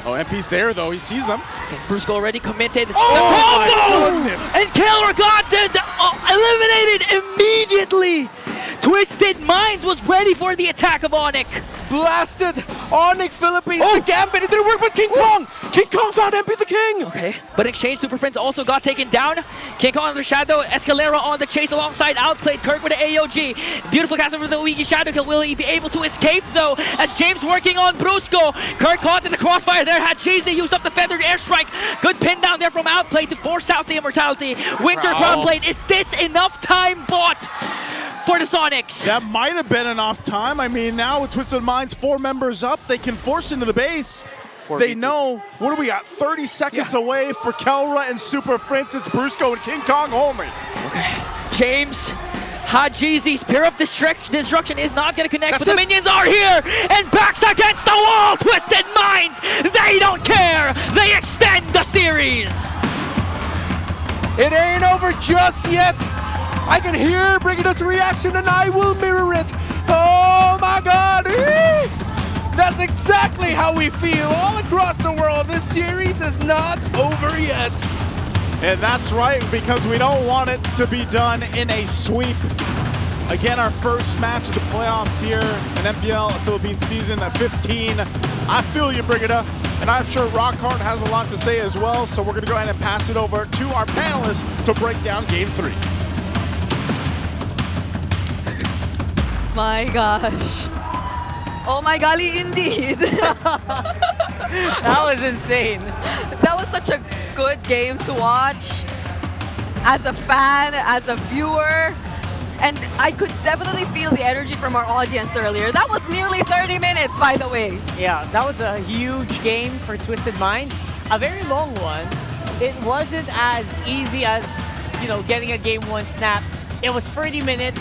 R: Oh, MP's there though. He sees them.
U: Okay, Brusco already committed.
R: Oh my goodness!
U: And Keller got eliminated immediately. Twisted Minds was ready for the attack of Onic.
S: Blasted Onic Philippines. The gambit. It didn't work with King Kong. King Kong found MP the King.
U: Okay, but in exchange, Super Prince also got taken down. King Kong under Shadow. Escalera on the chase alongside outplayed Kirk with the AOG. Beautiful cast over the Luigi Shadow Kill. Will he be able to escape though? As James working on Brusco. Kirk caught in the crossfire there. Had Cheesy used up the feathered airstrike. Good pin down there from outplay to force out the Immortality. Winter Crown Blade. Is this enough time bought for the Sonics?
R: That might have been enough time. I mean, now with Twisted Minds 4 members up, they can force into the base. They know, what do we got? 30 seconds away for Kelra and Super Prince. It's Brusco and King Kong only.
U: Okay. James, Hajizi, Spear of Destruction is not going to connect, but the minions are here and backs against the wall. Twisted Minds, they don't care. They extend the series.
S: It ain't over just yet. I can hear Brigida's reaction and I will mirror it. Oh my God. That's exactly how we feel all across the world. This series is not over yet.
R: And that's right, because we don't want it to be done in a sweep. Again, our first match of the playoffs here in MPL Philippines season at 15. I feel you, Brigida, and I'm sure Rockhart has a lot to say as well, so we're going to go ahead and pass it over to our panelists to break down Game 3.
J: My gosh. Oh my golly, indeed.
K: That was insane.
J: That was such a good game to watch. As a fan, as a viewer, and I could definitely feel the energy from our audience earlier. That was nearly 30 minutes, by the way.
K: Yeah, that was a huge game for Twisted Minds. A very long one. It wasn't as easy as, getting a game 1 snap. It was 30 minutes.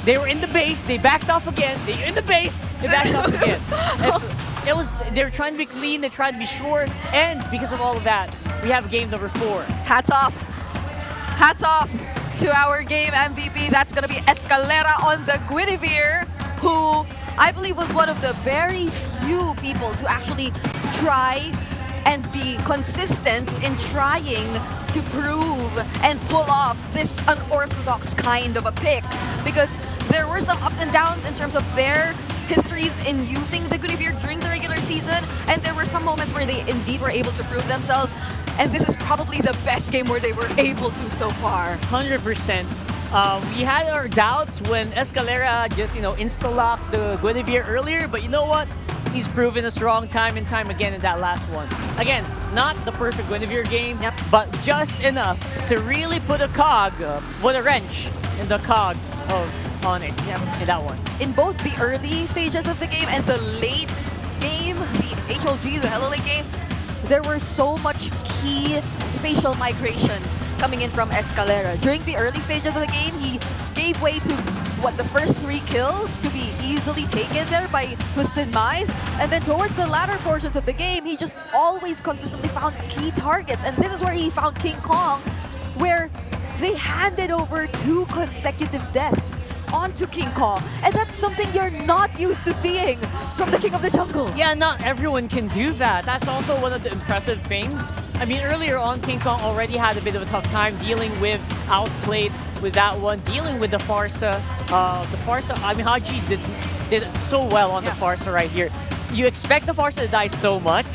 K: They were in the base, they backed off again. They were in the base, they backed off again. They were trying to be clean, they tried to be sure, and because of all of that, we have game number 4.
J: Hats off. Hats off to our game MVP. That's gonna be Escalera on the Guinevere, who I believe was one of the very few people to actually try and be consistent in trying to prove and pull off this unorthodox kind of a pick, because there were some ups and downs in terms of their histories in using the Guinevere during the regular season, and there were some moments where they indeed were able to prove themselves, and this is probably the best game where they were able to so far.
K: 100%. We had our doubts when Escalera just, insta-locked the Guinevere earlier, but you know what? He's proven us wrong time and time again in that last one. Again, not the perfect Guinevere game, but just enough to really put a put a wrench in the cogs of Onic in that one.
P: In both the early stages of the game and the late game, the HLG, the Hello Late game, there were so much key spatial migrations coming in from Escalera. During the early stage of the game, he gave way to the first 3 kills to be easily taken there by Twisted Minds. And then towards the latter portions of the game, he just always consistently found key targets. And this is where he found King Kong, where they handed over 2 consecutive deaths onto King Kong. And that's something you're not used to seeing from the King of the Jungle.
K: Yeah, not everyone can do that. That's also one of the impressive things. I mean, earlier on, King Kong already had a bit of a tough time dealing with Outplayed with that one, dealing with the Farsa. I mean, Haji did it so well on the Farsa right here. You expect the Farsa to die so much,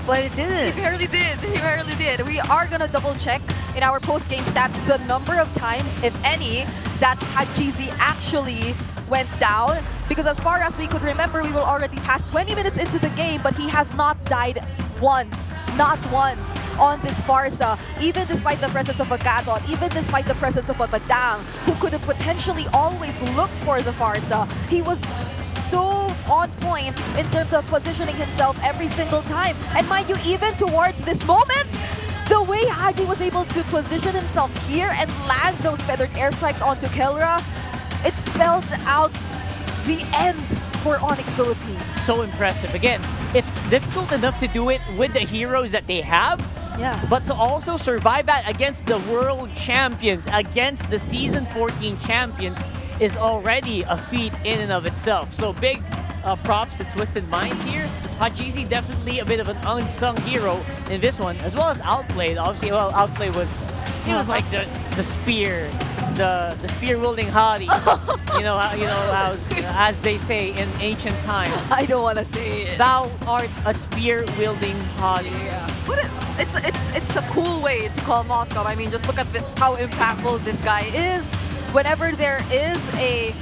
K: but it didn't.
P: He barely did. He barely did. We are going to double check in our post-game stats the number of times, if any, that Hajizi actually went down. Because as far as we could remember, we were already past 20 minutes into the game, but he has not died once. Not once on this Farsa, even despite the presence of a Gadon, even despite the presence of a Badang, who could have potentially always looked for the Farsa. He was so on point in terms of positioning himself every single time. And mind you, even towards this moment, the way Haji was able to position himself here and land those feathered airstrikes onto Kelra, it spelled out the end for Onic Philippines.
K: So impressive. Again, it's difficult enough to do it with the heroes that they have, but to also survive that against the world champions, against the Season 14 champions, is already a feat in and of itself. So big props to Twisted Minds here. Hajizi definitely a bit of an unsung hero in this one, as well as Outplayed. Obviously, well, Outplayed was like the spear, the spear-wielding hottie. As they say in ancient times.
P: I don't want to say it.
K: Thou art a spear-wielding hottie.
P: But it's a cool way to call Moscow. I mean, just look at how impactful this guy is. Whenever there is a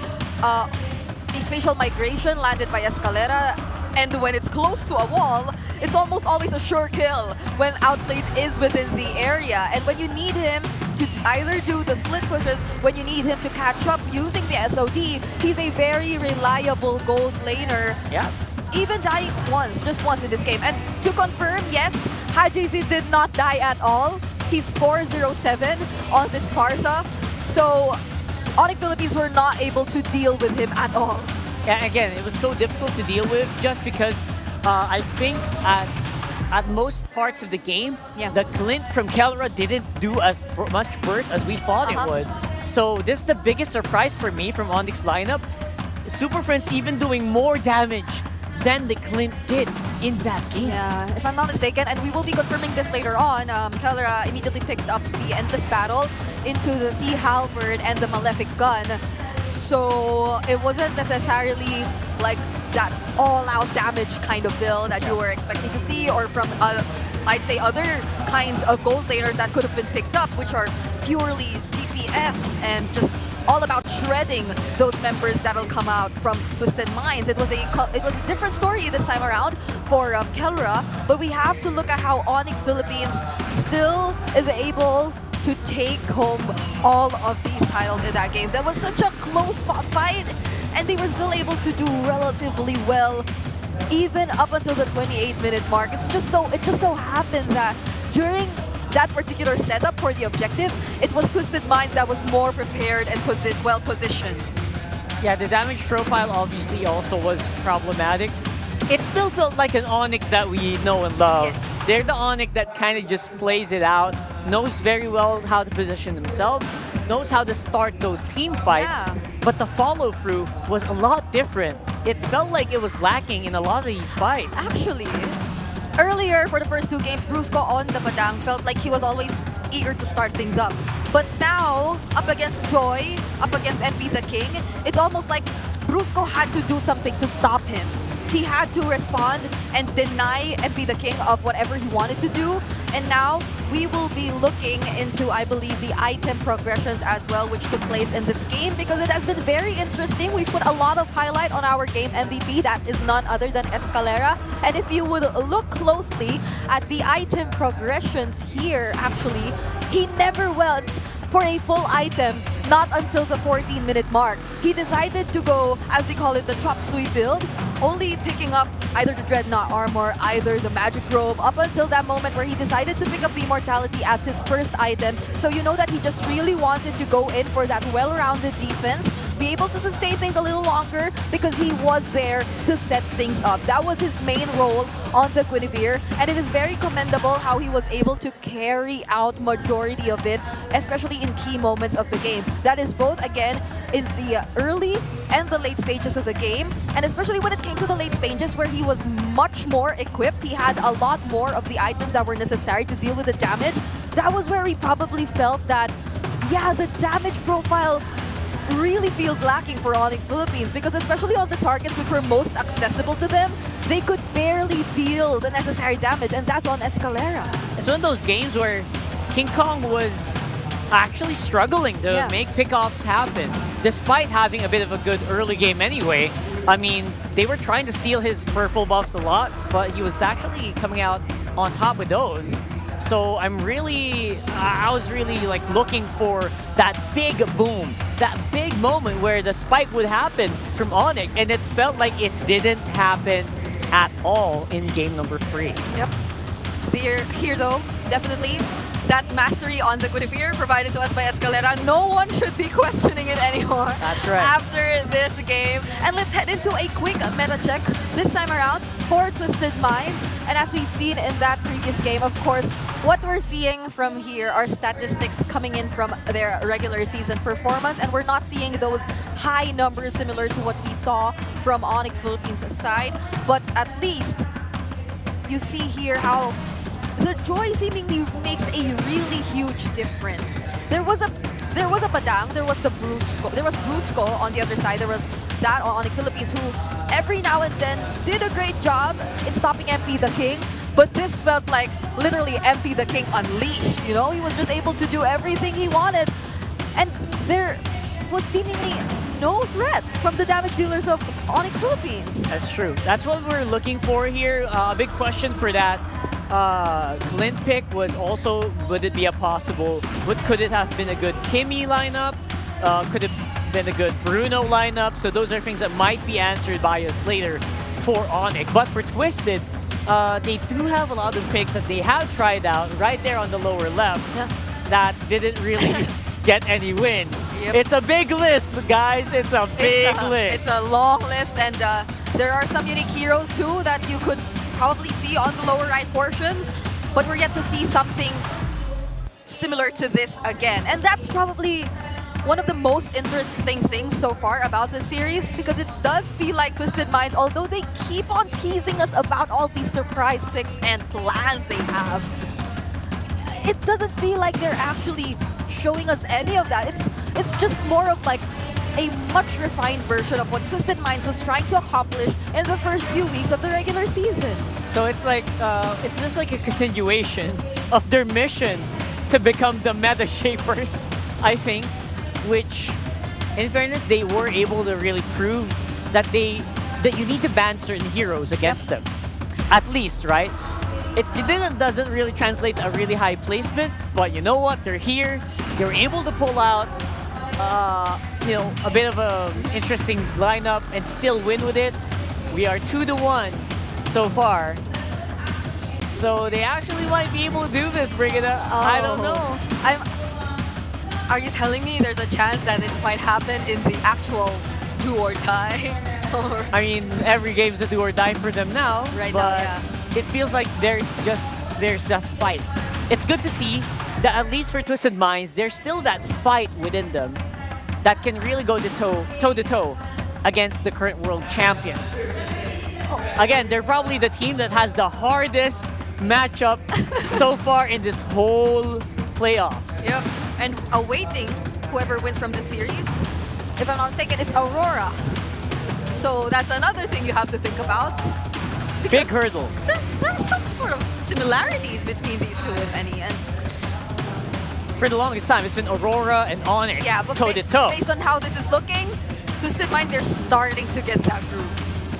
P: spatial migration landed by Escalera, and when it's close to a wall, it's almost always a sure kill when Outplayed is within the area. And when you need him to either do the split pushes, when you need him to catch up using the SOD, he's a very reliable gold laner.
K: Yeah.
P: Even dying just once in this game. And to confirm, yes, Hajizi did not die at all. He's 407 on this Farsa. So Onic Philippines were not able to deal with him at all.
K: Yeah, again, it was so difficult to deal with just because I think at most parts of the game, the Clint from Kelra didn't do as much burst as we thought it would. So this is the biggest surprise for me from Onic's lineup. Super Friends even doing more damage than the Clint did in that game.
P: Yeah, if I'm not mistaken, and we will be confirming this later on, Kelra immediately picked up the Endless Battle into the Sea Halberd and the Malefic Gun. So it wasn't necessarily like that all-out damage kind of build that you were expecting to see, or from, I'd say, other kinds of gold laners that could have been picked up, which are purely DPS and just all about shredding those members that'll come out from Twisted Minds. It was a different story this time around for Kelra, but we have to look at how Onic Philippines still is able to take home all of these titles in that game. That was such a close fight, and they were still able to do relatively well, even up until the 28-minute mark. It just so happened that during that particular setup for the objective, it was Twisted Minds that was more prepared and well positioned.
K: Yeah, the damage profile obviously also was problematic. It still felt like an Onic that we know and love.
P: Yes.
K: They're the Onic that kind of just plays it out, knows very well how to position themselves, knows how to start those team fights, but the follow-through was a lot different. It felt like it was lacking in a lot of these fights.
P: Actually, earlier for the first 2 games, Brusco on the Badang felt like he was always eager to start things up. But now, up against Joy, up against MP the King, it's almost like Brusco had to do something to stop him. He had to respond and deny MP the King of whatever he wanted to do. And now we will be looking into, I believe, the item progressions as well, which took place in this game, because it has been very interesting. We put a lot of highlight on our game MVP, that is none other than Escalera. And if you would look closely at the item progressions here, actually, he never went for a full item, not until the 14-minute mark. He decided to go, as we call it, the chop suey build, only picking up either the Dreadnought armor, either the magic robe, up until that moment where he decided to pick up the immortality as his first item. So you know that he just really wanted to go in for that well-rounded defense, be able to sustain things a little longer, because he was there to set things up. That was his main role on the Guinevere, and it is very commendable how he was able to carry out majority of it, especially in key moments of the game. That is both, again, in the early and the late stages of the game, and especially when it came to the late stages where he was much more equipped. He had a lot more of the items that were necessary to deal with the damage. That was where he probably felt that, yeah, the damage profile really feels lacking for Onic Philippines, because especially on the targets which were most accessible to them, they could barely deal the necessary damage, and that's on Escalera.
U: It's one of those games where King Kong was actually struggling to make pickoffs happen, despite having a bit of a good early game anyway. I mean, they were trying to steal his purple buffs a lot, but he was actually coming out on top with those. So I was really like looking for that big boom, that big moment where the spike would happen from Onic, and it felt like it didn't happen at all in game number 3.
P: Yep. Here though, definitely. That mastery on the Guinevere provided to us by Escalera, no one should be questioning it anymore.
U: That's right.
P: After this game. And let's head into a quick meta check this time around for Twisted Minds. And as we've seen in that previous game, of course, what we're seeing from here are statistics coming in from their regular season performance, and we're not seeing those high numbers similar to what we saw from Onic Philippines' side. But at least you see here how the joy seemingly makes a really huge difference. There was a Badang, there was Brusco on the other side, there was that on Onic Philippines, who every now and then did a great job in stopping MP the King, but this felt like literally MP the King unleashed, you know? He was just able to do everything he wanted, and there was seemingly no threats from the damage dealers of Onic Philippines.
U: That's true. That's what we're looking for here. A big question for that Clint pick was also, would it be a possible, could it have been a good Kimmy lineup? Could it have been a good Bruno lineup? So those are things that might be answered by us later for Onic. But for Twisted, they do have a lot of picks that they have tried out right there on the lower left that didn't really get any wins.
P: Yep.
U: It's a big list, guys. It's a big list.
P: It's a long list, and there are some unique heroes too that you could probably see on the lower right portions, but we're yet to see something similar to this again. And that's probably one of the most interesting things so far about this series, because it does feel like Twisted Minds, although they keep on teasing us about all these surprise picks and plans they have, it doesn't feel like they're actually showing us any of that. It's just more of like a much refined version of what Twisted Minds was trying to accomplish in the first few weeks of the regular season.
U: So it's like, it's just like a continuation of their mission to become the meta shapers, I think, which, in fairness, they were able to really prove that that you need to ban certain heroes against them, at least, right? It doesn't really translate a really high placement, but you know what? They're here. They were able to pull out a bit of an interesting lineup and still win with it. We are 2-1 so far. So they actually might be able to do this, Brigida. I don't know.
P: Are you telling me there's a chance that it might happen in the actual do or die?
U: I mean, every game's a do or die for them now.
P: Right
U: but
P: now, yeah.
U: It feels like there's just fight. It's good to see that at least for Twisted Minds, there's still that fight within them that can really go toe-to-toe against the current world champions. Again, they're probably the team that has the hardest matchup so far in this whole playoffs.
P: Yep, and awaiting whoever wins from this series, if I'm not mistaken, it's Aurora. So that's another thing you have to think about.
U: Big hurdle.
P: There's some sort of similarities between these two, if any, and
K: for the longest time, it's been Aurora and Onic
P: Yeah, but
K: toe-to-toe.
P: based on how this is looking, Twisted Minds, they're starting to get that groove.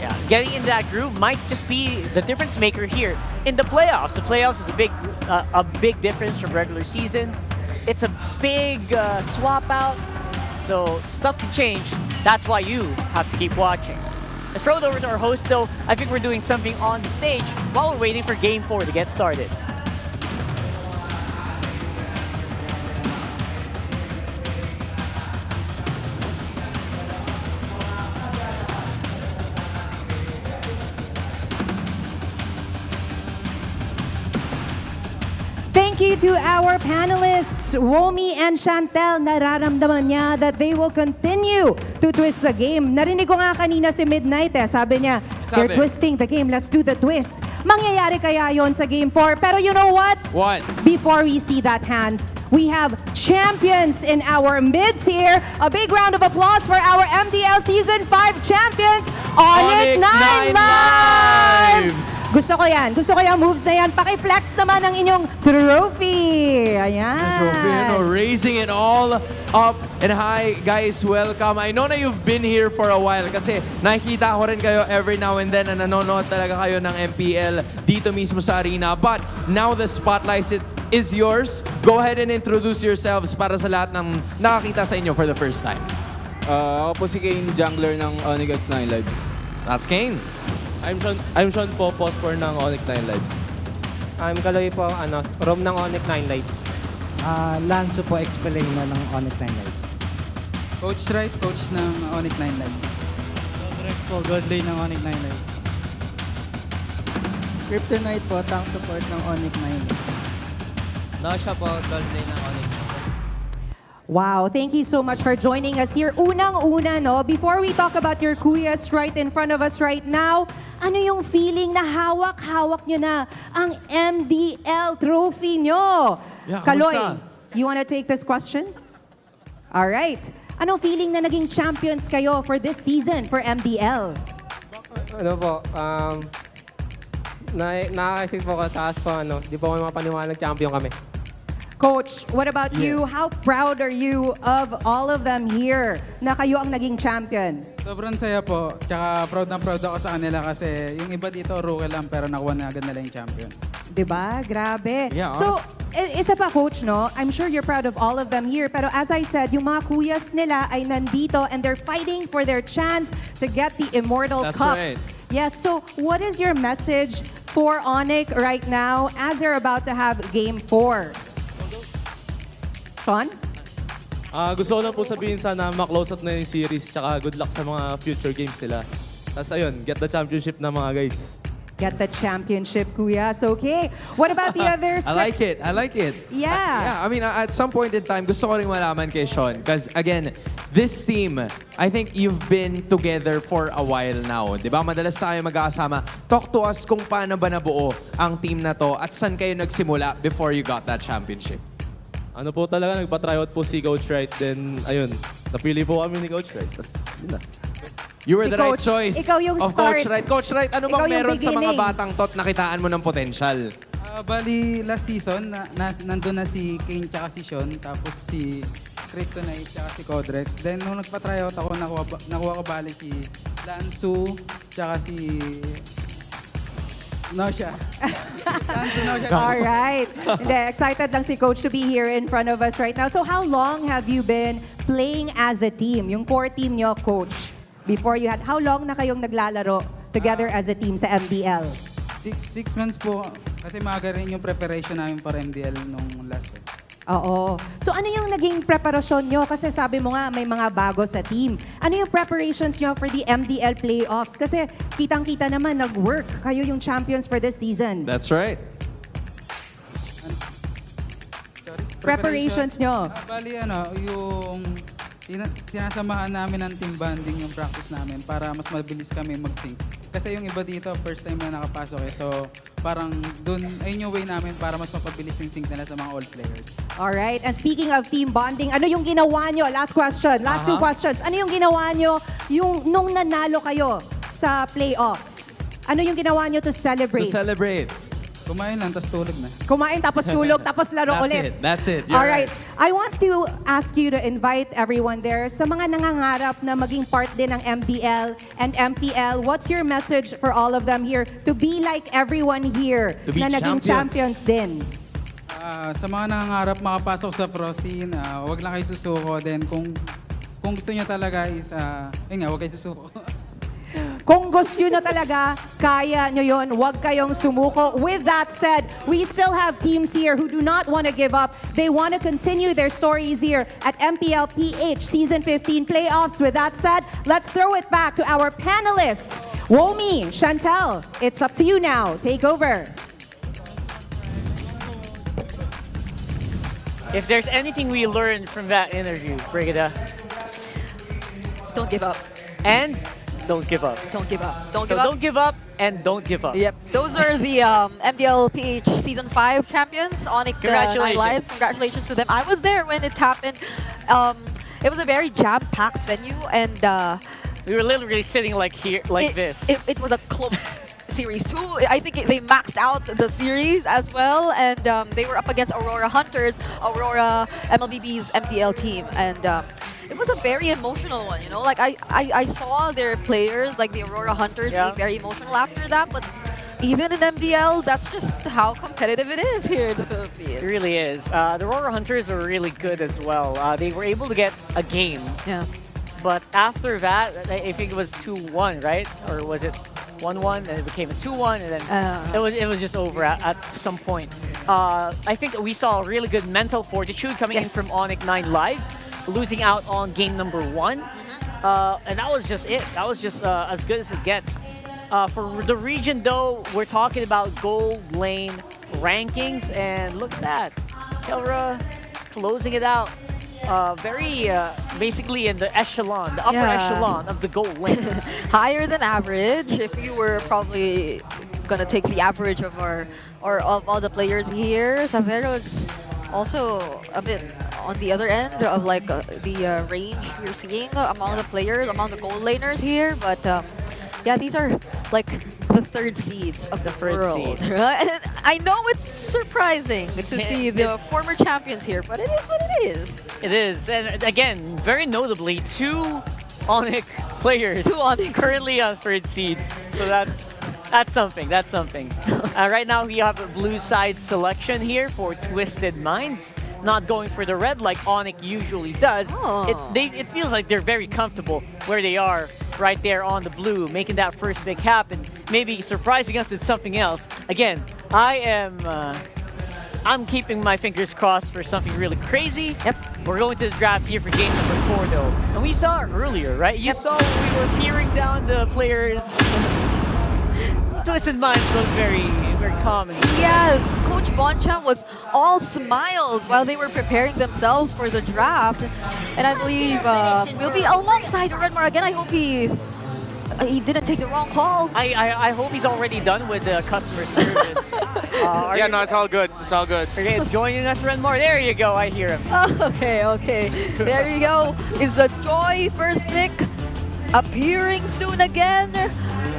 K: Yeah, getting in that groove might just be the difference maker here in the playoffs. The playoffs is a big difference from regular season. It's a big swap out, so stuff can change. That's why you have to keep watching. Let's throw it over to our host, though. I think we're doing something on the stage while we're waiting for Game 4 to get started.
F: Thank you to our panelists, Romy and Chantel. Nararamdaman niya that they will continue to twist the game. Narinig ko nga kanina si Midnight sabi niya, they're twisting the game, let's do the twist. Mangyayari kaya yon sa Game 4? Pero you know what?
G: What?
F: Before we see that, Hans, we have champions in our mids here. A big round of applause for our MDL Season 5 champions, Onic 9 Lives! Gusto ko yan. Gusto ko yung moves na yan. Paki-flex naman ang inyong trophy. Ayan.
G: Trophy, raising it all up. And hi, guys, welcome. I know na you've been here for a while kasi nakikita ko rin kayo every now and then na nanonood talaga kayo ng MPL dito mismo sa arena. But now the spotlight is yours. Go ahead and introduce yourselves para sa lahat ng nakakita sa inyo for the first time.
A: Ako po si Kane, jungler ng Onic X9 Lives.
G: That's Kane.
A: I'm Sean po, post-for ng Onic 9 Lives.
H: I'm Kaloy po, Rom ng Onic 9 Lives.
I: Lanzo po, explainer ng Onic 9 Lives.
M: Coach Wright, coach ng Onic 9 Lives.
I: Rex po, gold lane ng Onic 9 Lives.
X: Kryptonite po, tank support ng Onic 9 Lives.
H: Nasha po, gold lane ng Onic.
F: Wow, thank you so much for joining us here. Unang-una, no, before we talk about your kuyas right in front of us right now, ano yung feeling na hawak-hawak nyo na ang MDL trophy nyo?
G: Yeah,
F: Kaloy,
G: kamusta?
F: you wanna take this question? All right. Anong feeling na naging champions kayo for this season for MDL?
H: Ano po, nakakaisip po ko, taas po, di po kami mapaniwalang champion kami.
F: Coach, what about you? How proud are you of all of them here na kayo ang naging champion?
M: Sobrang saya po. Tsaka proud na proud ako sa kanila kasi yung iba dito rookie lang pero nakuha na agad nila yung champion.
F: Diba? Grabe.
M: Yeah,
F: So, isa pa coach, no? I'm sure you're proud of all of them here. Pero as I said, yung mga kuyas nila ay nandito and they're fighting for their chance to get the Immortal
G: That's
F: Cup.
G: right.
F: Yes, so what is your message for Onic right now as they're about to have Game 4? Sean?
A: Gusto ko lang po sabihin sana ma-close out na yung series tsaka good luck sa mga future games nila. Tapos ayun, get the championship na mga guys.
F: Get the championship, kuyas. Okay. What about the others?
G: I like it. I like it.
F: Yeah.
G: I mean, at some point in time, gusto ko rin malaman kay Sean. Because again, this team, I think you've been together for a while now. Di ba? Madalas tayo mag-aasama. Talk to us kung paano ba nabuo ang team na to at saan kayo nagsimula before you got that championship.
A: Ano po talaga, nagpa-tryout po si Coach Wright. Then, ayun, napili po kami ni Coach Wright. Tapos, yun na.
G: You were
F: Si
G: the right
F: Coach,
G: choice
F: ikaw yung
G: of
F: start.
G: Coach Wright. Coach Wright, ano
F: Ikaw
G: bang
F: yung
G: meron sa mga
F: beginning.
G: batang tot nakitaan mo ng potential?
M: Bali, last season, nandun na si Kane tsaka si Sean, tapos si Kryptonite tsaka si Codrex. Then, nung nagpa-tryout ako, nakuha ko bali si Lansu, tsaka si Nosha.
F: All right. Hindi, excited lang si Coach to be here in front of us right now. So how long have you been playing as a team? Yung core team nyo, Coach, before you had, how long na kayong naglalaro together as a team sa MDL?
M: 6 months po, kasi maaga rin yung preparation namin para MDL nung last.
F: Oo. So ano yung naging preparasyon nyo? Kasi sabi mo nga may mga bago sa team. Ano yung preparations nyo for the MDL playoffs? Kasi kitang-kita naman nag-work. Kayo yung champions for this season.
G: That's right.
F: Preparations nyo.
M: Bali, yung sinasamahan namin ng team bonding yung practice namin para mas mabilis kami mag-sync. Kasi yung iba dito, first time na nakapasok So, parang dun, ayun yung way namin para mas mapabilis yung sync nila sa mga all players.
F: Alright, and speaking of team bonding, ano yung ginawa nyo? Last question, last two questions. Ano yung ginawa nyo yung nung nanalo kayo sa playoffs? Ano yung ginawa nyo to celebrate?
G: To celebrate.
M: Kumain lang, tapos tulog na.
F: Kumain tapos tulog, tapos laro ulit.
G: That's it.
F: All right. I want to ask you to invite everyone there. Sa mga nangangarap na maging part din ng MDL and MPL, what's your message for all of them here to be like everyone here
G: To be
F: na naging champions din?
M: Sa mga nangangarap makapasok sa pro scene, wag lang kayo susuko. Then kung gusto niyo talaga is, yun nga, wag kayo susuko.
F: Kung gusto nyo na talaga, kaya nyo yun. Huwag kayong sumuko. With that said, we still have teams here who do not want to give up. They want to continue their stories here at MPL PH Season 15 playoffs. With that said, let's throw it back to our panelists. Womi, Chantel, it's up to you now. Take over.
U: If there's anything we learned from that interview, Brigida.
P: Don't give up.
U: And don't give up.
P: Don't give up. Don't
U: So
P: give up.
U: don't give up and don't give up.
P: Yep. Those are the MDL PH Season 5 champions, Onic
U: Congratulations.
P: Lives. Congratulations to them. I was there when it happened. It was a very jam-packed venue, and
U: we were literally sitting like here, like this.
P: It was a close series too. I think they maxed out the series as well, and they were up against Aurora Hunters, Aurora MLBB's MDL team, and it was a very emotional one, you know? Like, I saw their players, like the Aurora Hunters, being very emotional after that, but even in MDL, that's just how competitive it is here in the Philippines.
U: It really is. The Aurora Hunters were really good as well. They were able to get a game.
P: Yeah.
U: But after that, I think it was 2-1, right? Or was it 1-1, and it became a 2-1, and then it was just over at some point. I think we saw really good mental fortitude coming in from Onic 9 Lives, losing out on game number 1. And that was just it. That was just as good as it gets. For the region, though, we're talking about gold lane rankings, and look at that. Kelra closing it out. Very basically in the echelon, the upper echelon of the gold lanes.
P: Higher than average. If you were probably gonna take the average of of all the players here, Savero's also a bit on the other end of like the range we're seeing among the players, among the gold laners here. But yeah, these are like the third seeds of the world. Right? I know it's surprising to see the former champions here, but it is what it is.
U: It is, and again, very notably, 2 Onic players currently on third seeds. So that's something. That's something. Right now we have a blue side selection here for Twisted Minds, not going for the red like Onic usually does. It feels like they're very comfortable where they are, right there on the blue, making that first pick happen, maybe surprising us with something else. Again, I'm keeping my fingers crossed for something really crazy.
P: Yep.
U: We're going to the draft here for game number 4, though. And we saw it earlier, right? You saw when we were peering down the players. Twisted Minds was very, very common.
P: Yeah, Coach Bonchan was all smiles while they were preparing themselves for the draft. And I believe we'll be alongside Redmar again. I hope he didn't take the wrong call.
U: I hope he's already done with the customer service.
S: Yeah, no, it's all good. It's all good.
U: Okay, joining us, Renmar. There you go. I hear him.
P: Okay. There you go. Is the Joy first pick appearing soon again?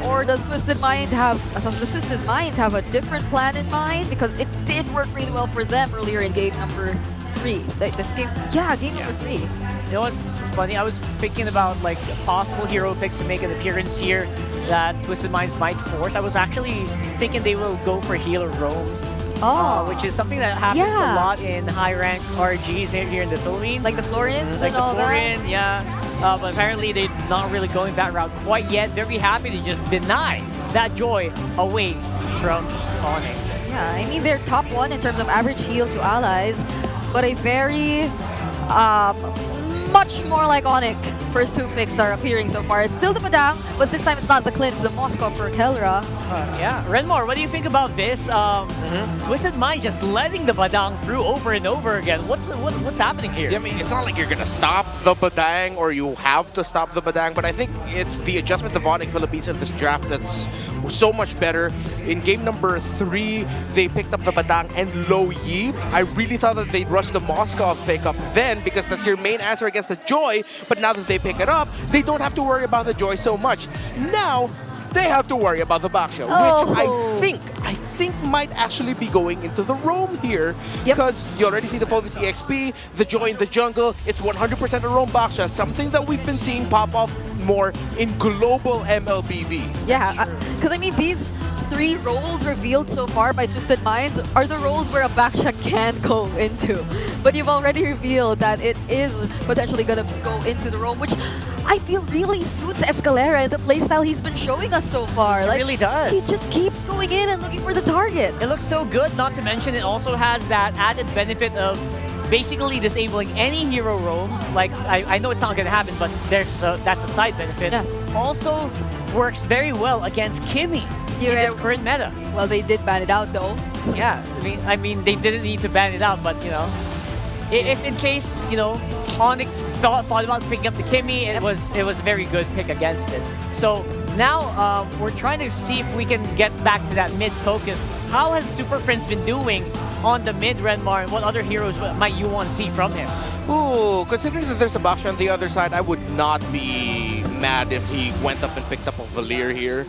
P: Or does Twisted Minds have a different plan in mind? Because it did work really well for them earlier in game number 3. Game number 3.
U: You know what? This is funny. I was thinking about like possible hero picks to make an appearance here that Twisted Minds might force. I was actually thinking they will go for healer roams. Which is something that happens a lot in high-rank RGs here in the Philippines.
P: Like the Florians
U: like
P: and all
U: Florian,
P: that?
U: yeah. But apparently they're not really going that route quite yet. Very happy to just deny that joy away from Onic.
P: Yeah, I mean they're top 1 in terms of average heal to allies, but a very much more like Onic. First 2 picks are appearing so far. It's still the Padang, but this time it's not the Clint, it's the Moscow for Kelra.
U: Yeah, Renmar, what do you think about this? Twisted Mind just letting the Badang through over and over again. What's happening here?
S: Yeah, I mean, it's not like you're gonna stop the Badang or you have to stop the Badang, but I think it's the adjustment of Onic Philippines in this draft that's so much better. In game number 3, they picked up the Badang and Lo Yi. I really thought that they'd rush the Moscow pickup then because that's your main answer against the Joy, but now that they pick it up, they don't have to worry about the Joy so much. Now, they have to worry about the Baksha, which I think might actually be going into the roam here. Because you already see the Focus EXP, the Joy in the jungle. It's 100% a roam Baksha, something that we've been seeing pop off more in global MLBB.
P: Yeah, because I mean, these 3 roles revealed so far by Twisted Minds are the roles where a Baksha can go into. But you've already revealed that it is potentially going to go into the role, which I feel really suits Escalera and the playstyle he's been showing us so far.
U: It really does.
P: He just keeps going in and looking for the targets.
U: It looks so good, not to mention it also has that added benefit of basically disabling any hero roams. Like, I know it's not going to happen, but that's a side benefit.
P: Yeah.
U: Also works very well against Kimmy in this current meta.
P: Well, they did ban it out though.
U: Yeah, I mean, they didn't need to ban it out, but you know, if in case, you know, Onic thought about picking up the Kimmy, it was a very good pick against it. So now we're trying to see if we can get back to that mid focus. How has Super Friends been doing on the mid, Renmar, and what other heroes might you want to see from him?
S: Ooh, considering that there's a Baksha on the other side, I would not be mad if he went up and picked up a Valir here.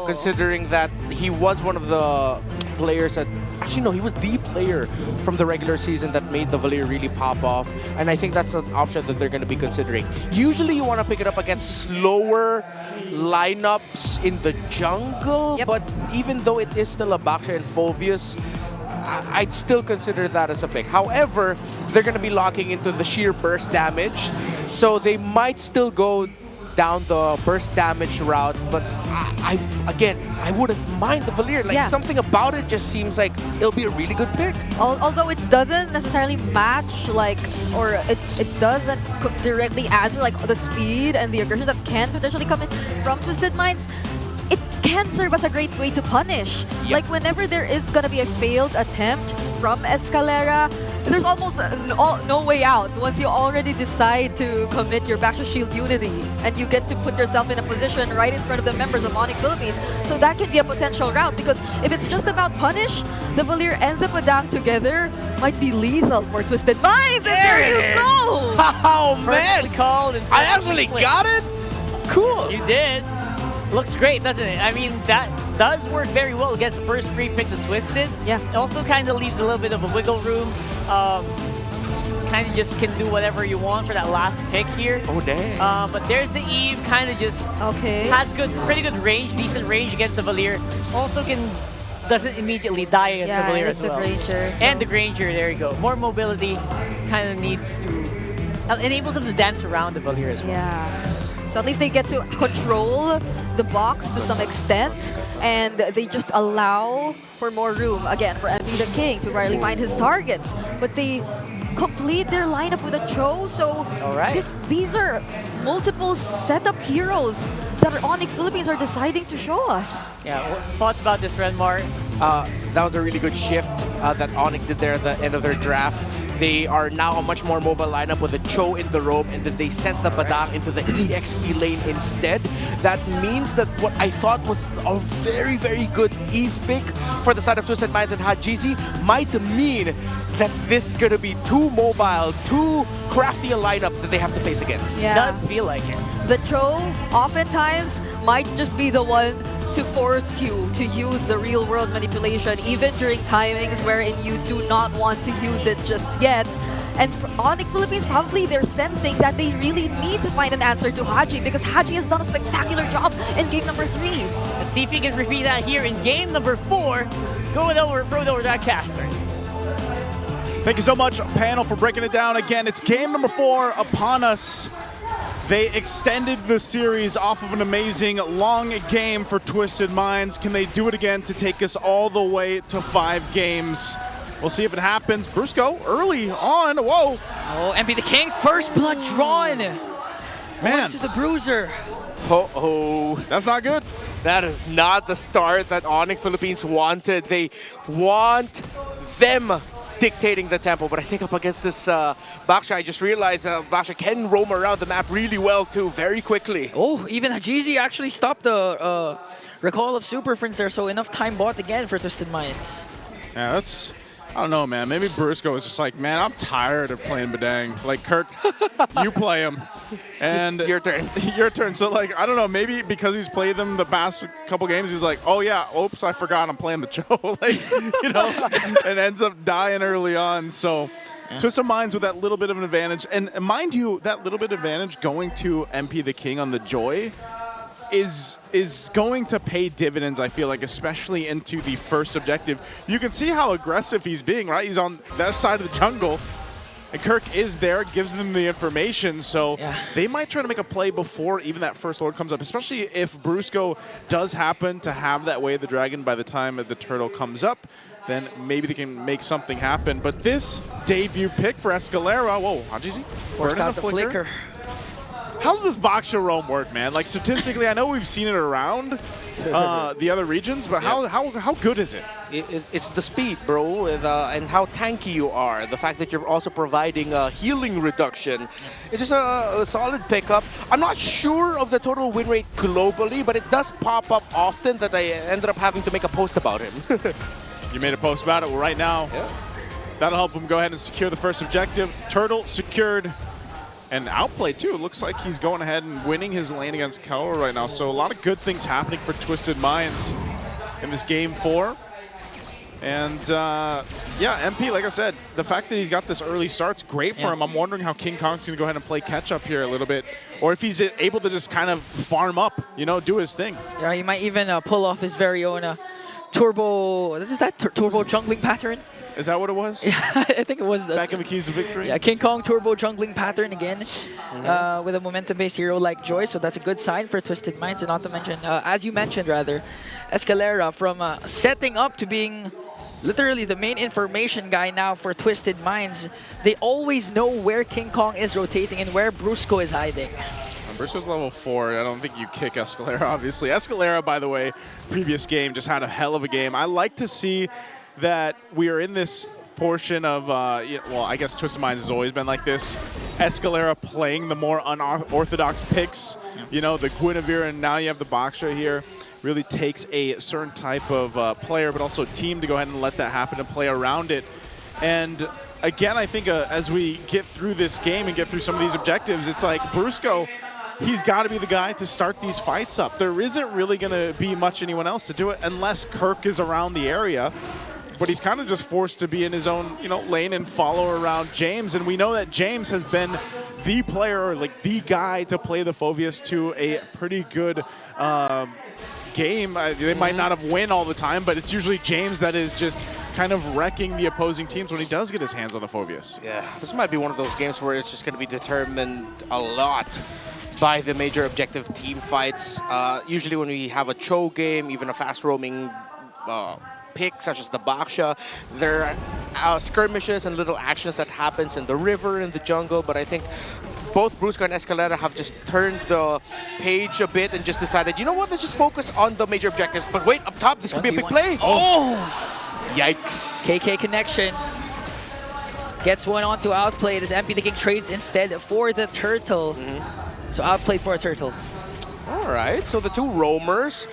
S: Considering that he was one of the players that... Actually, no, he was the player from the regular season that made the Valir really pop off. And I think that's an option that they're going to be considering. Usually you want to pick it up against slower lineups in the jungle, but even though it is still a Baksha and Phoveus, I'd still consider that as a pick. However, they're going to be locking into the sheer burst damage, so they might still go down the burst damage route, but I wouldn't mind the Valir. Like, something about it just seems like it'll be a really good pick.
P: Although it doesn't necessarily match, like, or it doesn't directly answer like the speed and the aggression that can potentially come in from Twisted Minds, it can serve as a great way to punish. Like, whenever there is going to be a failed attempt from Escalera, there's almost no way out once you already decide to commit your Baksha Shield Unity, and you get to put yourself in a position right in front of the members of Onic Philippines. So that can be a potential route, because if it's just about punish, the Valir and the Padang together might be lethal for Twisted Minds, and there you go!
S: Oh man!
U: Called
S: I actually got it? Cool!
U: You did. Looks great, doesn't it? I mean, that does work very well against the first 3 picks of Twisted.
P: Yeah.
U: It also kind of leaves a little bit of a wiggle room. Kind of just can do whatever you want for that last pick here.
S: Oh, dang.
U: But there's the Eve, kind of just has pretty good range, decent range against the Valir. Also doesn't immediately die against the Valir as well.
P: Granger,
U: and the Granger, there you go. More mobility, kind of needs to, enables them to dance around the Valir as well.
P: Yeah. So at least they get to control the box to some extent, and they just allow for more room, again, for MP the King to really find his targets. But they complete their lineup with a Cho, so these are multiple setup heroes that Onic Philippines are deciding to show us.
U: Yeah, thoughts about this, Renmar?
S: That was a really good shift that Onic did there at the end of their draft. They are now a much more mobile lineup with a Cho in the roam, and then they sent the Padang into the EXP lane instead. That means that what I thought was a very, very good Eve pick for the side of Twisted Minds and Hajizi might mean that this is going to be too mobile, too crafty a lineup that they have to face against.
P: Yeah.
U: It does feel like it.
P: The Cho oftentimes might just be the one to force you to use the real world manipulation, even during timings wherein you do not want to use it just yet. And for Onic Philippines, probably they're sensing that they really need to find an answer to Haji, because Haji has done a spectacular job in game number 3.
U: Let's see if he can repeat that here in game number 4. Throw it over to that casters.
R: Thank you so much, panel, for breaking it down again. It's game number 4 upon us. They extended the series off of an amazing long game for Twisted Minds. Can they do it again to take us all the way to 5 games? We'll see if it happens. Brusco early on. Whoa.
U: Oh, MP the King, first blood drawn.
R: Man.
U: To the Bruiser.
S: Oh, that's not good. That is not the start that Onic Philippines wanted. They want them dictating the tempo, but I think up against this Baksha, I just realized Baksha can roam around the map really well too, very quickly.
U: Oh, even Hajizi actually stopped the recall of Super Friends there, so enough time bought again for Twisted Minds.
R: Yeah, I don't know, man. Maybe Brusco was just like, man, I'm tired of playing Badang. Like, Kirk, you play him. And
S: your turn.
R: Your turn. So, like, I don't know. Maybe because he's played them the past couple games, he's like, oh, yeah, oops, I forgot I'm playing the Joe. Like, you know, and ends up dying early on. So, Twisted Minds with that little bit of an advantage. And mind you, that little bit of advantage going to MP the King on the Joy is going to pay dividends, I feel like, especially into the first objective. You can see how aggressive he's being, right? He's on that side of the jungle, and Kirk is there, gives them the information, so they might try to make a play before even that first Lord comes up, especially if Brusco does happen to have that Way of the Dragon by the time the turtle comes up. Then maybe they can make something happen. But this debut pick for Escalera, whoa, Hajizi,
U: Forced out the flicker.
R: How's this Baksha roam work, man? Like, statistically, I know we've seen it around the other regions, but how good is it?
S: It's the speed, bro, and how tanky you are. The fact that you're also providing healing reduction. It's just a solid pickup. I'm not sure of the total win rate globally, but it does pop up often that I ended up having to make a post about him.
R: You made a post about it. Well, right now, that'll help him go ahead and secure the first objective. Turtle secured. And outplayed, too. It looks like he's going ahead and winning his lane against Kawa right now. So a lot of good things happening for Twisted Minds in this game 4. And, yeah, MP, like I said, the fact that he's got this early start's great for him. I'm wondering how King Kong's going to go ahead and play catch-up here a little bit. Or if he's able to just kind of farm up, you know, do his thing.
U: Yeah, he might even pull off his very own turbo... Is that turbo jungling pattern?
R: Is that what it was?
U: Yeah, I think it was.
R: Back in the Keys of Victory?
U: Yeah, King Kong turbo jungling pattern again with a momentum-based hero like Joy, so that's a good sign for Twisted Minds. And not to mention, as you mentioned rather, Escalera from setting up to being literally the main information guy now for Twisted Minds. They always know where King Kong is rotating and where Brusco is hiding.
R: Brusco's level 4. I don't think you kick Escalera, obviously. Escalera, by the way, previous game, just had a hell of a game. I like to see that we are in this portion of, well, I guess Twisted Minds has always been like this. Escalera playing the more unorthodox picks, you know, the Guinevere, and now you have the Baksha here. Really takes a certain type of player, but also team to go ahead and let that happen and play around it. And again, I think as we get through this game and get through some of these objectives, it's like Brusco, he's got to be the guy to start these fights up. There isn't really going to be much anyone else to do it unless Kirk is around the area. But he's kind of just forced to be in his own, you know, lane and follow around James. And we know that James has been the player, or like the guy to play the Phoveus to a pretty good game. They might not have win all the time, but it's usually James that is just kind of wrecking the opposing teams when he does get his hands on the Phoveus.
S: Yeah, this might be one of those games where it's just going to be determined a lot by the major objective team fights. Usually when we have a Cho game, even a fast roaming pick such as the Baksha, there are skirmishes and little actions that happens in the river, in the jungle, but I think both Brusco and Escalera have just turned the page a bit and just decided, you know what, let's just focus on the major objectives. But wait, up top, this could be a big play.
U: Oh!
S: Yikes.
U: KK connection. Gets one on to outplayed as MP the King trades instead for the turtle. So outplayed for a turtle.
S: All right, so the two roamers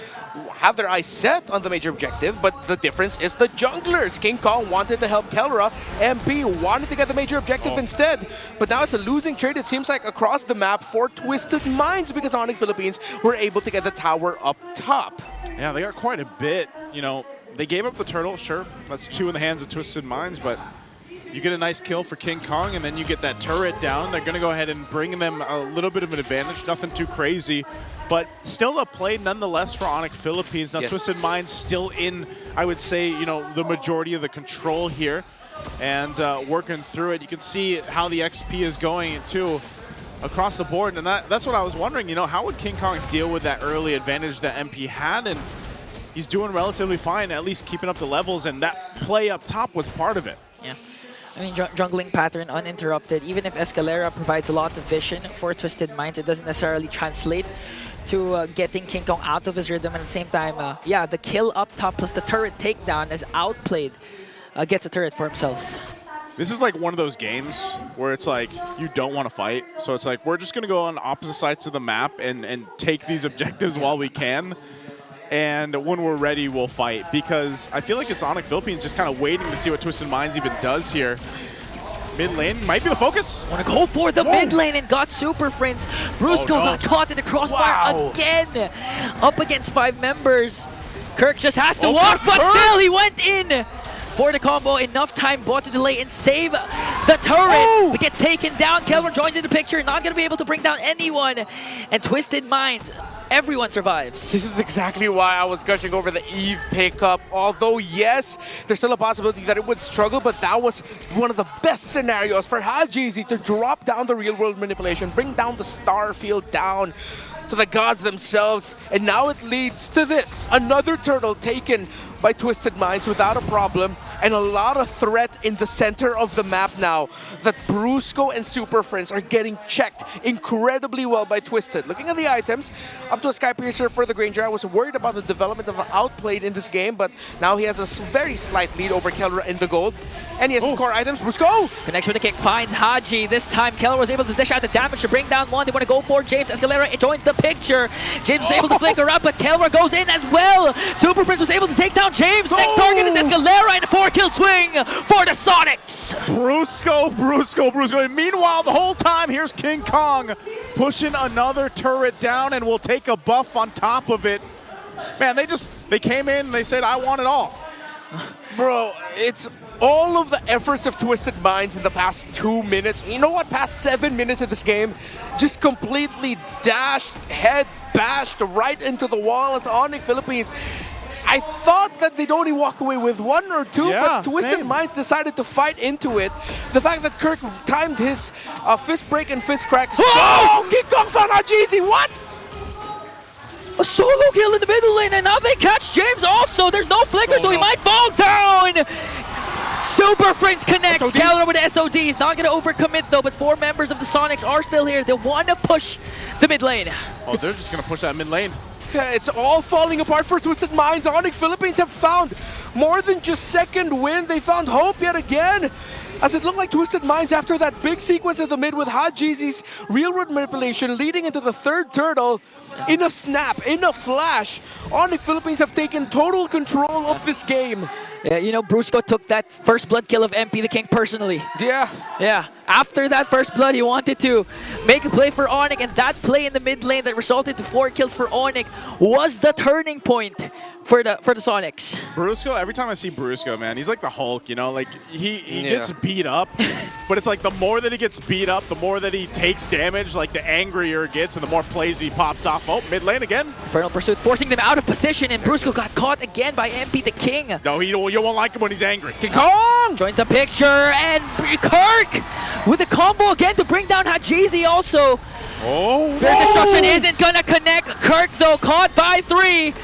S: have their eyes set on the major objective, but the difference is the junglers. King Kong wanted to help Kelra, MP wanted to get the major objective instead. But now it's a losing trade, it seems like, across the map for Twisted Minds, because Onic Philippines were able to get the tower up top.
R: Yeah, they got quite a bit. You know, they gave up the turtle, sure. That's 2 in the hands of Twisted Minds, but you get a nice kill for King Kong, and then you get that turret down. They're going to go ahead and bring them a little bit of an advantage. Nothing too crazy, but still a play nonetheless for Onic Philippines. Now, Twisted Minds still in, I would say, you know, the majority of the control here and working through it. You can see how the XP is going, too, across the board. And that's what I was wondering, you know, how would King Kong deal with that early advantage that MP had? And he's doing relatively fine, at least keeping up the levels, and that play up top was part of it.
U: Yeah. I mean, jungling pattern uninterrupted. Even if Escalera provides a lot of vision for Twisted Minds, it doesn't necessarily translate to getting King Kong out of his rhythm. And at the same time, yeah, the kill up top plus the turret takedown as outplayed gets a turret for himself.
R: This is like one of those games where it's like you don't want to fight. So it's like we're just going to go on opposite sides of the map and take these objectives while we can. and when we're ready, we'll fight. Because I feel like it's Onic Philippines just kind of waiting to see what Twisted Minds even does here. Mid lane might be the focus.
U: Want to go for the mid lane and got Super Prince. Brusco got caught in the crossfire again. Up against 5 members. Kirk just has to walk, but still he went in for the combo. Enough time bought to delay and save the turret. But gets taken down. Kelvin joins in the picture. Not going to be able to bring down anyone. And Twisted Minds, everyone survives.
S: This is exactly why I was gushing over the Eve pickup. Although, yes, there's still a possibility that it would struggle, but that was one of the best scenarios for Hajizi to drop down the real-world manipulation, bring down the star field down to the gods themselves, and now it leads to this. Another turtle taken by Twisted Minds without a problem, and a lot of threat in the center of the map now that Brusco and Super Friends are getting checked incredibly well by Twisted. Looking at the items, up to a Sky Piercer for the Granger. I was worried about the development of Outplayed in this game, but now he has a very slight lead over Kelra in the gold. And he has his core items. Brusco!
U: Connects with the kick, finds Haji. This time, Kelra was able to dish out the damage to bring down one. They want to go for James. Escalera joins the picture. James was able to flicker up, but Kelra goes in as well. Super Prince was able to take down James. Next target is Escalera and a 4-kill swing for the Sonics.
R: Brusco. And meanwhile, the whole time, here's King Kong pushing another turret down, and will take a buff on top of it. Man, they came in and they said, I want it all.
S: Bro, it's all of the efforts of Twisted Minds in the past 2 minutes. You know what? Past 7 minutes of this game, just completely dashed, head bashed right into the wall as Onic Philippines. I thought that they'd only walk away with 1 or 2, but Twisted Minds decided to fight into it. The fact that Kirk timed his fist break and fist crack. Oh! King Kong's on Hajizi, what?
U: A solo kill in the middle lane, and now they catch James also. There's no flicker, so he might fall down. Super Friends connects. Kelra with the SOD. He's not going to overcommit though, but 4 members of the Sonics are still here. They want to push the mid lane.
R: Oh, they're just going to push that mid lane.
S: Yeah, it's all falling apart for Twisted Minds. Onic Philippines have found more than just second win. They found hope yet again. As it looked like Twisted Minds after that big sequence in the mid with Hajizi's real-world manipulation leading into the 3rd turtle. In a snap, in a flash, Onic Philippines have taken total control of this game.
U: Yeah, you know, Brusco took that first blood kill of MP the King personally.
S: Yeah.
U: After that first blood, he wanted to make a play for Onic, and that play in the mid lane that resulted to 4 kills for Onic was the turning point for the Sonics.
R: Brusco, every time I see Brusco, man, he's like the Hulk, you know? Like, he gets beat up, but it's like the more that he gets beat up, the more that he takes damage, like the angrier it gets and the more plays he pops off. Oh, mid lane again.
U: Infernal Pursuit forcing them out of position, and Brusco got caught again by MP the King.
R: No, you won't like him when he's angry.
U: King Kong joins the picture, and Kirk with a combo again to bring down Hajizi also. Spirit Destruction isn't gonna connect. Kirk though caught by 3.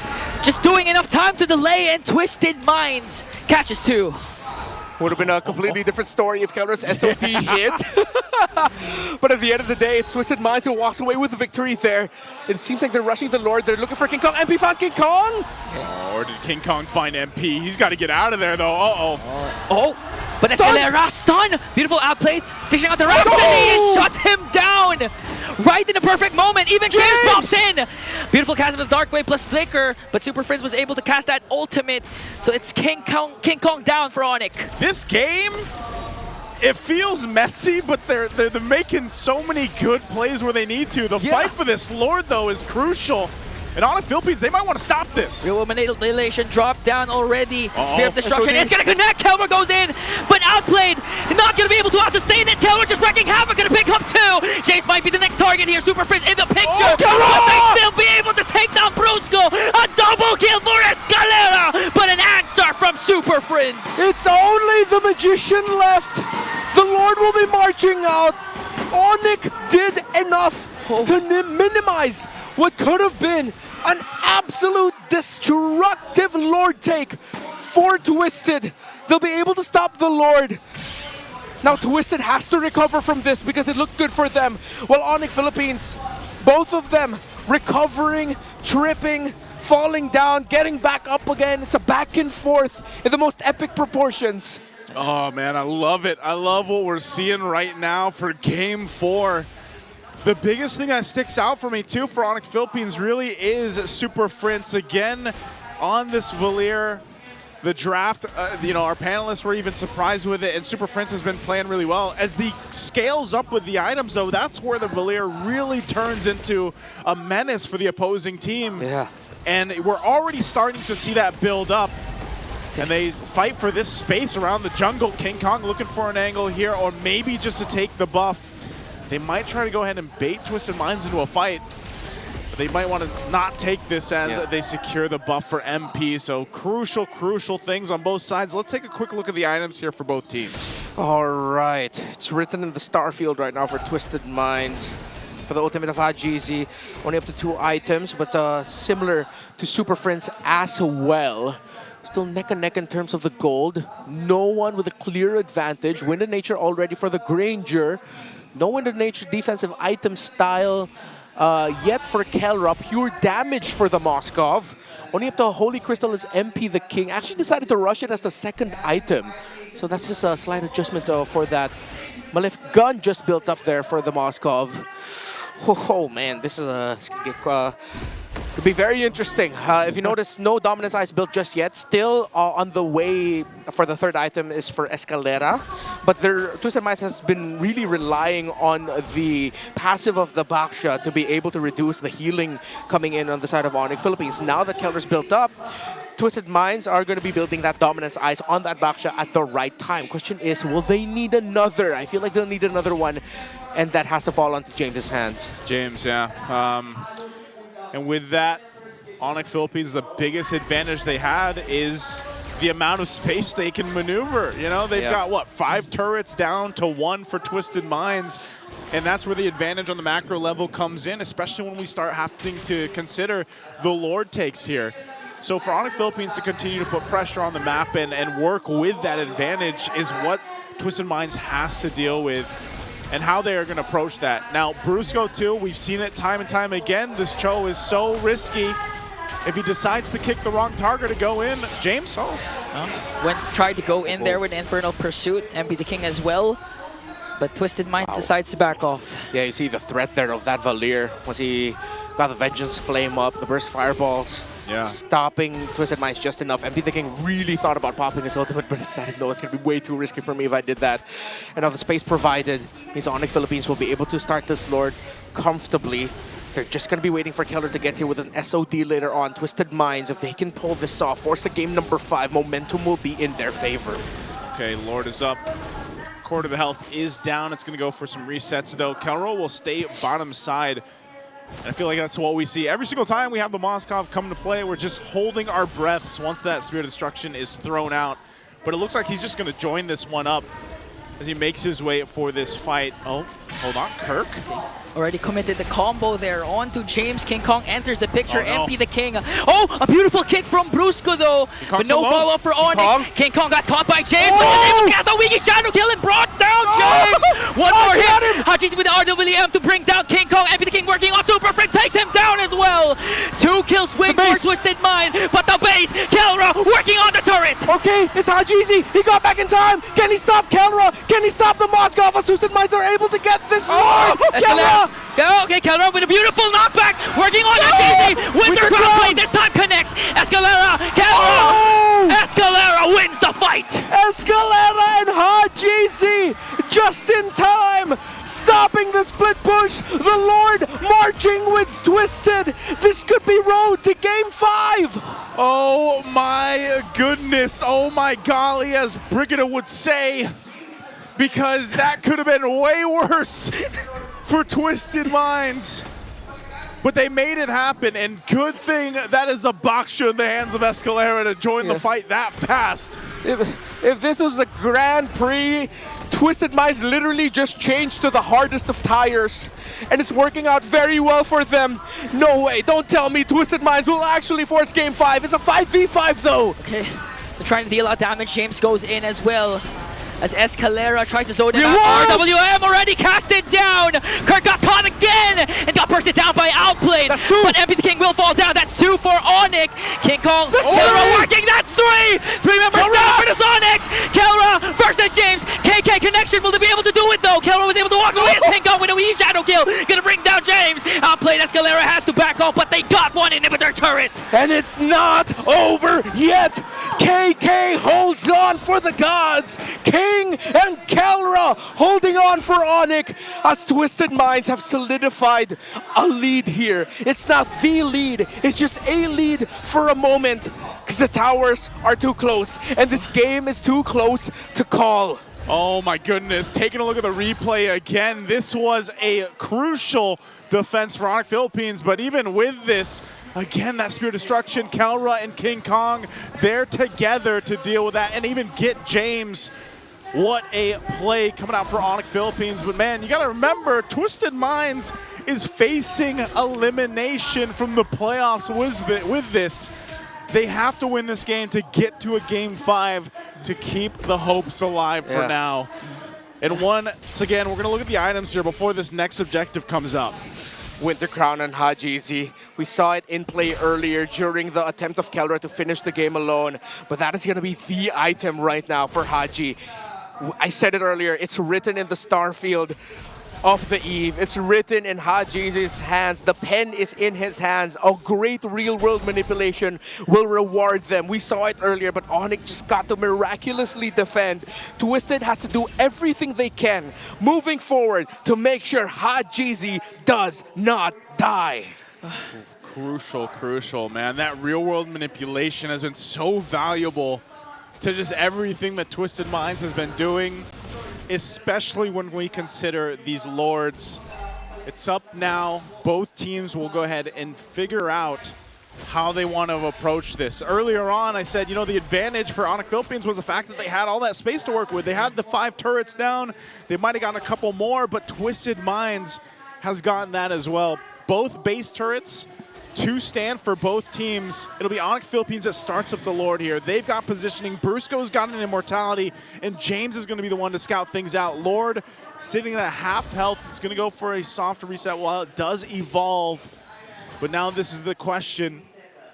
U: Just doing enough time to delay, and Twisted Minds catches 2.
S: Would have been a completely different story if Kelra's SOT hit. But at the end of the day, it's Twisted Minds who walks away with the victory there. It seems like they're rushing the Lord. They're looking for King Kong. MP found King Kong!
R: Oh, or did King Kong find MP? He's got to get out of there, though.
U: But Escalera stun! Beautiful outplayed. Dishing out the Rhapsody and shut him down! Right in the perfect moment, even James pops in! Beautiful cast of the Dark Wave plus Flicker, but Super Friends was able to cast that ultimate, so it's King Kong down for Onic.
R: This game, it feels messy, but they're making so many good plays where they need to. The fight for this Lord, though, is crucial. And Onic Philippines, they might want to stop this.
U: Real manipulation dropped down already. Spirit of Destruction is going to connect. Kelra goes in, but outplayed. Not going to be able to sustain it. Kelra just wrecking havoc. Going to pick up 2. James might be the next target here. Super Friends in the picture. But they still be able to take down Brusco. A double kill for Escalera, but an answer from Super Friends.
S: It's only the Magician left. The Lord will be marching out. Onic did enough to minimize what could have been an absolute destructive Lord take for Twisted. They'll be able to stop the Lord. Now Twisted has to recover from this because it looked good for them. While Onic Philippines, both of them recovering, tripping, falling down, getting back up again. It's a back and forth in the most epic proportions.
R: Oh, man, I love it. I love what we're seeing right now for Game 4. The biggest thing that sticks out for me too for Onic Philippines really is Super Frints again on this Valier. The draft, our panelists were even surprised with it, and Super Frints has been playing really well. As the scales up with the items, though, that's where the Valier really turns into a menace for the opposing team.
S: Yeah.
R: And we're already starting to see that build up. And they fight for this space around the jungle. King Kong looking for an angle here, or maybe just to take the buff. They might try to go ahead and bait Twisted Minds into a fight. But they might want to not take this as they secure the buff for MP. So crucial things on both sides. Let's take a quick look at the items here for both teams.
S: All right. It's written in the star field right now for Twisted Minds. For the ultimate of Hajizi, only up to 2 items, but similar to Super Friends as well. Still neck and neck in terms of the gold. No one with a clear advantage. Wind of Nature already for the Granger. No Wind of Nature defensive item style yet for Kelra. Pure damage for the Moskov. Only up to Holy Crystal is MP the King. Actually decided to rush it as the second item. So that's just a slight adjustment for that. Malefic Gun just built up there for the Moskov. Oh man, this is could be very interesting. If you notice, no Dominance Ice built just yet. Still on the way for the third item is for Escalera. But Twisted Minds has been really relying on the passive of the Baksha to be able to reduce the healing coming in on the side of Onic Philippines. Now that Kelra's built up, Twisted Minds are going to be building that Dominance Ice on that Baksha at the right time. Question is, will they need another? I feel like they'll need another one, and that has to fall onto James's hands.
R: James, yeah. And with that, Onic Philippines, the biggest advantage they had is the amount of space they can maneuver. You know, they've got, what, 5 turrets down to 1 for Twisted Minds. And that's where the advantage on the macro level comes in, especially when we start having to consider the Lord takes here. So for Onic Philippines to continue to put pressure on the map and work with that advantage is what Twisted Minds has to deal with, and how they are going to approach that. Now, Brusco too, we've seen it time and time again. This Cho is so risky. If he decides to kick the wrong target to go in, James?
U: Tried to go in there with Infernal Pursuit, MP the King as well. But Twisted Minds decides to back off.
S: Yeah, you see the threat there of that Valier. Once he got the Vengeance Flame up, the Burst Fireballs.
R: Yeah.
S: Stopping Twisted Minds just enough. MP the King really thought about popping his ultimate, but decided, no, it's going to be way too risky for me if I did that. And now the space provided means Onic Philippines will be able to start this Lord comfortably. They're just going to be waiting for Keller to get here with an SOD later on. Twisted Minds, if they can pull this off, force a game number 5, momentum will be in their favor.
R: Okay, Lord is up. Core to the health is down. It's going to go for some resets, though. Kelro will stay bottom side. I feel like that's what we see. Every single time we have the Moskov come to play, we're just holding our breaths once that Spirit of Destruction is thrown out. But it looks like he's just going to join this one up as he makes his way for this fight. Oh, hold on, Kirk.
U: Already committed the combo there onto James. King Kong enters the picture. MP the King. Oh, a beautiful kick from Brusco though. But no follow-up for Onic. King Kong got caught by James. Oh! Cast a Wiki Shadow Kill and brought down James. One more hit. Hajizi with the RWM to bring down King Kong. MP the King working on Super Friend takes him down as well. 2 kills swing for Twisted Mind. But the base, Kelra working on the turret.
S: Okay, it's Hajizi. He got back in time. Can he stop Kelra? Can he stop the Moskov? Twisted Minds are able to get this Lord. Kelra.
U: Okay, Kelra with a beautiful knockback, working on Hajizi. Winter Crossblade this time connects. Escalera, Kelra. Escalera wins the fight.
S: Escalera and Hajizi just in time, stopping the split push. The Lord marching with Twisted. This could be road to game 5.
R: Oh my goodness. Oh my golly, as Brigida would say, because that could have been way worse for Twisted Minds. But they made it happen, and good thing that is a Baksha in the hands of Escalera to join the fight that fast.
S: If this was a Grand Prix, Twisted Minds literally just changed to the hardest of tires, and it's working out very well for them. No way, don't tell me Twisted Minds will actually force game 5. It's a 5v5 though.
U: Okay, they're trying to deal out damage. James goes in as well. As Escalera tries to zone it out. RWM already casted down. Kirk got caught again and got bursted down by Outplayed.
S: That's 2.
U: But MP the King will fall down. That's 2 for Onic. King Kong. Kelra working. That's 3. 3 members down for the Sonics. Kelra versus James. KK connection. Will they be able to do it though? Kelra was able to walk away as King Kong with a wee shadow kill. steal. Gonna bring down James. Outplayed. Escalera has to back off, but they got one inhibitor turret.
S: And it's not over yet. KK holds on for the gods. King and Kelra holding on for Onic as Twisted Minds have solidified a lead here. It's not the lead, it's just a lead for a moment because the towers are too close and this game is too close to call.
R: Oh my goodness, taking a look at the replay again, this was a crucial defense for Onic Philippines, but even with this, again, that Spear Destruction, Kelra and King Kong, they're together to deal with that and even get James. What a play coming out for Onic Philippines, but man, you gotta remember, Twisted Minds is facing elimination from the playoffs with this. They have to win this game to get to a Game 5 to keep the hopes alive for now. And once again, we're going to look at the items here before this next objective comes up.
S: Winter Crown and Hajizi. We saw it in play earlier during the attempt of Kelra to finish the game alone, but that is going to be the item right now for Haji. I said it earlier, it's written in the star field of the Eve. It's written in Haji's hands. The pen is in his hands. A great real-world manipulation will reward them. We saw it earlier, but Onic just got to miraculously defend. Twisted has to do everything they can moving forward to make sure Hajizi does not die.
R: Crucial, man. That real-world manipulation has been so valuable to just everything that Twisted Minds has been doing, especially when we consider these Lords. It's up now. Both teams will go ahead and figure out how they want to approach this. Earlier on, I said, you know, the advantage for Onic Philippines was the fact that they had all that space to work with. They had the 5 turrets down. They might have gotten a couple more, but Twisted Minds has gotten that as well. Both base turrets to stand for both teams. It'll be Onic Philippines that starts up the Lord here. They've got positioning. Brusco's got an immortality, and James is going to be the one to scout things out. Lord sitting at half health. It's going to go for a soft reset while it does evolve. But now this is the question.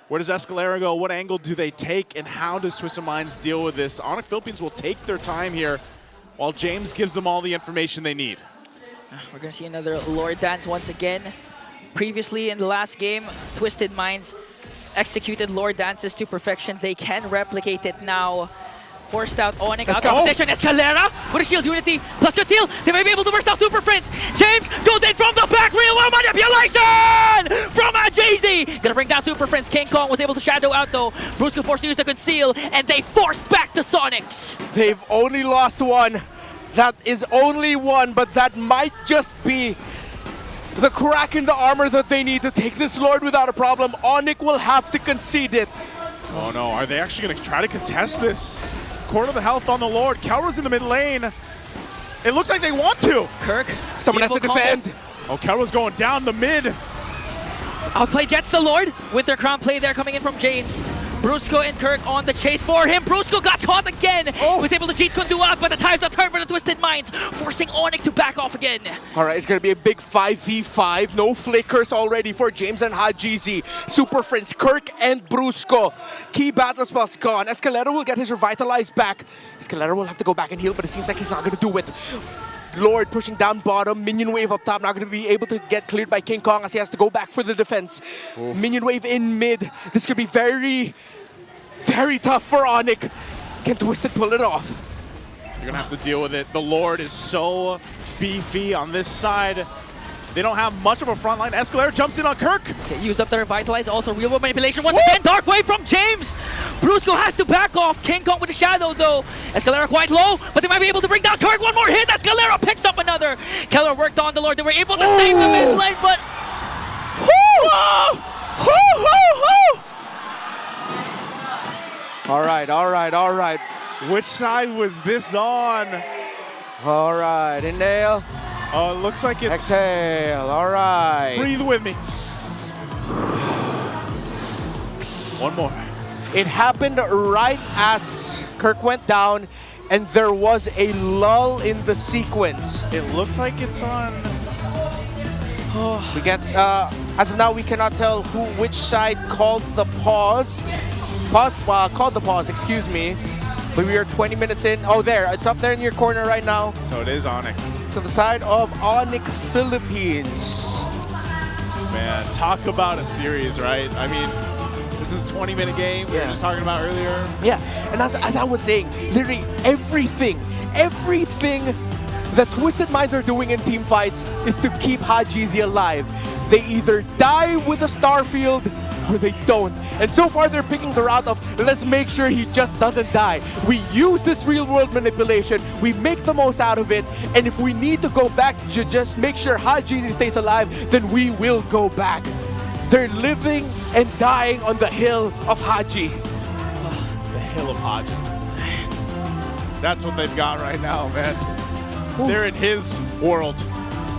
R: Where does Escalera go? What angle do they take? And how does Twisted Minds deal with this? Onic Philippines will take their time here while James gives them all the information they need.
U: We're going to see another Lord dance once again. Previously in the last game, Twisted Minds executed Lord dances to perfection. They can replicate it now. Forced out Onic out of position. Escalera with a shield unity plus good steal. They may be able to burst out Super Prince. James goes in from the back. Real world manipulation from Ajazy. Gonna bring down Super Prince. King Kong was able to shadow out though. Brusco forced to use the conceal, and they forced back the Sonics.
S: They've only lost one. That is only one, but that might just be the crack in the armor that they need to take this Lord without a problem. Onic will have to concede it.
R: Oh no, are they actually going to try to contest this? Quarter of the health on the Lord. Kelra's in the mid lane. It looks like they want to.
U: Kirk,
S: someone has to defend.
R: Oh, Kelra's going down the mid.
U: Outplay gets the Lord. Winter Crown play there coming in from James. Brusco and Kirk on the chase for him. Brusco got caught again. He was able to cheat Kundu out, but the time's a turn for the Twisted Minds, forcing Onic to back off again.
S: All right, it's going to be a big 5v5. No flickers already for James and Hajizi. Super Friends, Kirk and Brusco. Key battle spells gone. Escalera will get his revitalized back. Escalera will have to go back and heal, but it seems like he's not going to do it. Lord pushing down bottom, minion wave up top, not going to be able to get cleared by King Kong as he has to go back for the defense. Minion wave in mid. This could be very, very tough for Onic. Can Twisted pull it off?
R: You're going to have to deal with it. The Lord is so beefy on this side. They don't have much of a front line. Escalera jumps in on Kirk.
U: Okay, used up the revitalize, also real world manipulation. Once again, Dark Wave from James. Brusco has to back off. King Kong with the shadow though. Escalera quite low, but they might be able to bring down Kirk. One more hit. Escalera picks up another. Keller worked on the Lord. They were able to save the mid lane, but
S: All right.
R: Which side was this on?
S: All right, inhale.
R: Oh, it looks like it's...
S: Exhale, all right.
R: Breathe with me. One more.
S: It happened right as Kirk went down, and there was a lull in the sequence.
R: It looks like it's on...
S: We get, as of now, we cannot tell which side called the pause. Called the pause, excuse me. But we are 20 minutes in. Oh, there, it's up there in your corner right now.
R: So it is Onic.
S: It's on the side of Onic Philippines.
R: Man, talk about a series, right? I mean, this is a 20-minute game we were just talking about earlier.
S: Yeah, and as I was saying, literally everything that Twisted Minds are doing in team fights is to keep Hajizi alive. They either die with a Starfield or they don't. And so far they're picking the route of, let's make sure he just doesn't die. We use this real world manipulation, we make the most out of it, and if we need to go back to just make sure Hajizi stays alive, then we will go back. They're living and dying on the hill of Haji.
R: The hill of Haji. That's what they've got right now, man. They're in his world,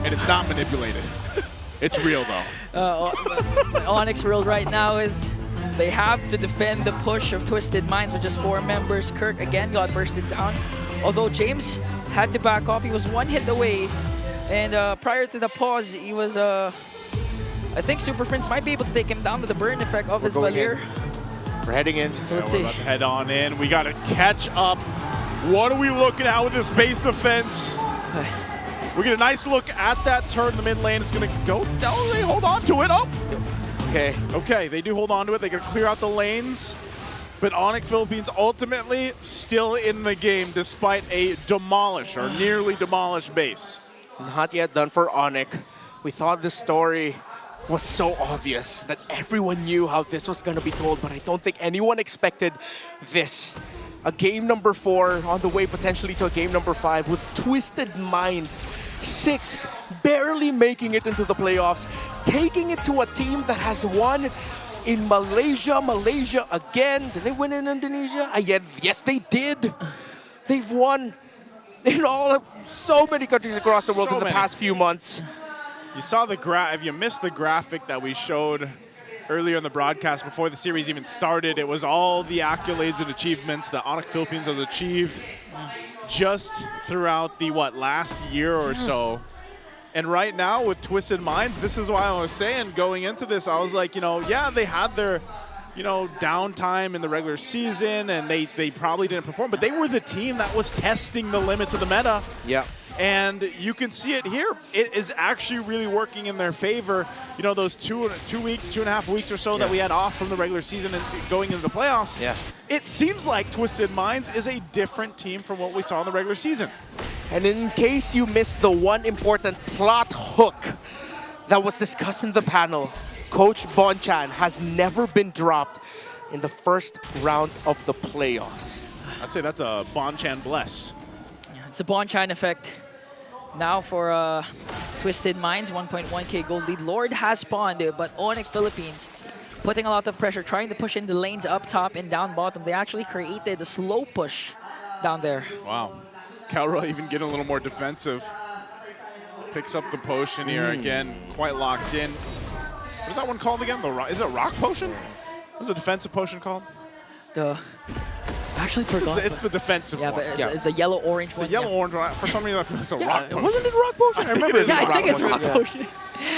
R: and it's not manipulated. It's real, though.
U: Onyx world right now is they have to defend the push of Twisted Minds with just 4 members. Kirk again got bursted down. Although James had to back off, he was 1 hit away. And prior to the pause, he was, I think Super Prince might be able to take him down with the burn effect of his Valir.
S: We're heading in.
R: So let's see. We're about to head on in. We got to catch up. What are we looking at with this base defense? We get a nice look at that turn in the mid lane. It's going to go down. They hold on to it. Oh. Okay, they do hold on to it. They can clear out the lanes. But Onic Philippines ultimately still in the game despite a demolished or nearly demolished base.
S: Not yet done for Onic. We thought the story was so obvious that everyone knew how this was going to be told, but I don't think anyone expected this. A game number 4 on the way potentially to a game number 5 with Twisted Minds 6th, barely making it into the playoffs, taking it to a team that has won in Malaysia again. Did they win in Indonesia? Yes, they did. They've won in so many countries across the world in the past few months.
R: You saw the if you missed the graphic that we showed earlier in the broadcast before the series even started, it was all the accolades and achievements that Onic Philippines has achieved just throughout the, last year or so. And right now with Twisted Minds, this is why I was saying going into this, I was like, yeah, they had their, downtime in the regular season and they probably didn't perform, but they were the team that was testing the limits of the meta.
S: Yeah.
R: And you can see it here. It is actually really working in their favor. Those 2 weeks, 2.5 weeks or so that we had off from the regular season and going into the playoffs.
S: Yeah.
R: It seems like Twisted Minds is a different team from what we saw in the regular season.
S: And in case you missed the one important plot hook that was discussed in the panel, Coach Bonchan has never been dropped in the first round of the playoffs.
R: I'd say that's a Bonchan bless.
U: Yeah, it's the Bonchan effect. Now for Twisted Minds, 1.1k gold lead. Lord has spawned, but Onic Philippines putting a lot of pressure, trying to push in the lanes up top and down bottom. They actually created a slow push down there.
R: Wow. Calroy even getting a little more defensive. Picks up the potion here again, quite locked in. What is that one called again? Is it a rock potion? What's the defensive potion called?
U: I actually forgot.
R: It's the defensive one.
U: But it's the yellow-orange one.
R: The yellow-orange one. For some reason, I feel it's a rock potion.
U: Wasn't it rock potion? I remember
R: it.
U: I think it's rock potion.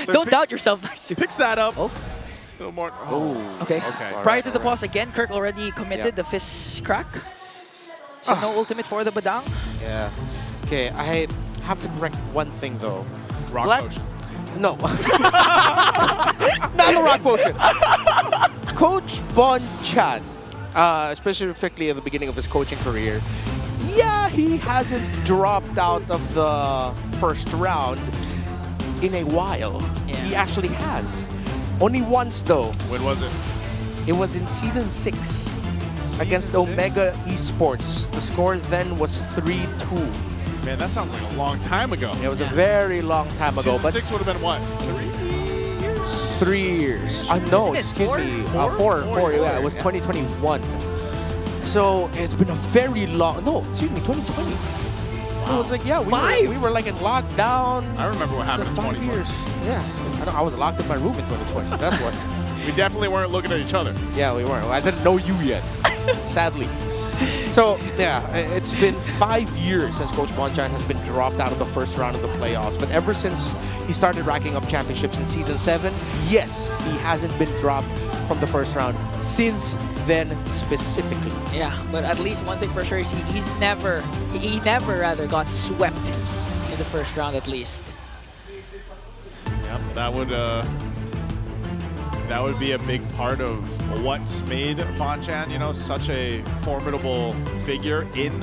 U: So don't doubt yourself.
R: Picks that up. A little more.
U: Okay. Prior to the pause, again, Kirk already committed the fist crack. So no ultimate for the Badang.
S: Yeah. Okay, I have to correct one thing, though.
R: Rock potion.
S: No. Not the rock potion. Coach Bonchan, specifically at the beginning of his coaching career, yeah, he hasn't dropped out of the first round in a while. Yeah. He actually has. Only once, though.
R: When was it?
S: It was in Season 6 against Omega Esports. The score then was 3-2.
R: Man, that sounds like a long time ago.
S: It was a very long time ago.
R: Season 6 would have been what? 3 years?
S: 3 years. No, excuse me. Four. Yeah, it was 2021. So it's been a very long. No, excuse me, 2020. Wow. It was like, yeah, we were like in lockdown.
R: I remember what happened in 2020.
S: 5 years. Yeah. I was locked in my room in 2020. That's what.
R: We definitely weren't looking at each other.
S: Yeah, we weren't. I didn't know you yet, sadly. So, yeah, it's been 5 years since Coach Bonchan has been dropped out of the first round of the playoffs. But ever since he started racking up championships in Season 7, yes, he hasn't been dropped from the first round since then specifically.
U: Yeah, but at least one thing for sure is he never got swept in the first round at least.
R: Yep, that would be a big part of what's made Bonchan, you know, such a formidable figure in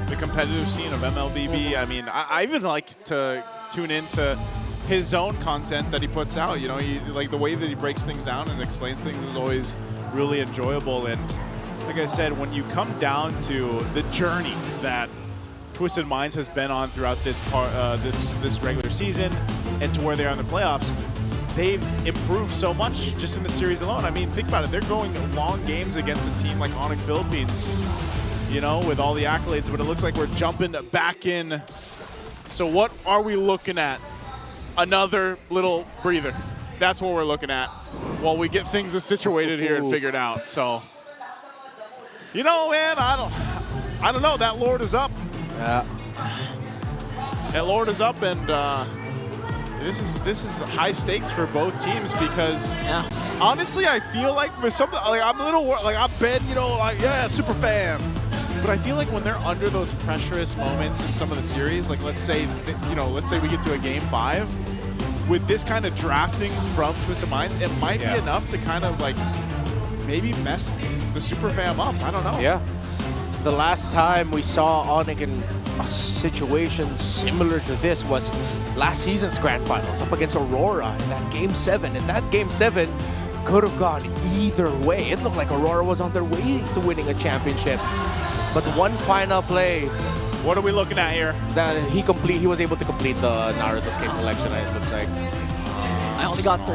R: the competitive scene of MLBB. I mean, I even like to tune into his own content that he puts out. You know, like the way that he breaks things down and explains things is always really enjoyable. And like I said, when you come down to the journey that Twisted Minds has been on throughout this this regular season and to where they are in the playoffs, they've improved so much just in the series alone. I mean, think about it. They're going long games against a team like Onic Philippines, you know, with all the accolades, but it looks like we're jumping back in. So what are we looking at? Another little breather. That's what we're looking at while we get things situated here and figured out. So, you know, man, I don't know. That Lord is up.
S: Yeah.
R: That Lord is up, and this is high stakes for both teams because honestly, I feel like for some, like I'm a little like I've been, you know, like yeah, super fan. But I feel like when they're under those pressurous moments in some of the series, like let's say we get to a game 5, with this kind of drafting from Twisted Minds, it might be enough to kind of like maybe mess the super fam up. I don't know.
S: Yeah. The last time we saw Onic in a situation similar to this was last season's grand finals up against Aurora in that game 7. And that game 7 could have gone either way. It looked like Aurora was on their way to winning a championship. But one final play.
R: What are we looking at here?
S: That he was able to complete the Naruto skin collection, it looks like.
U: I only got 3.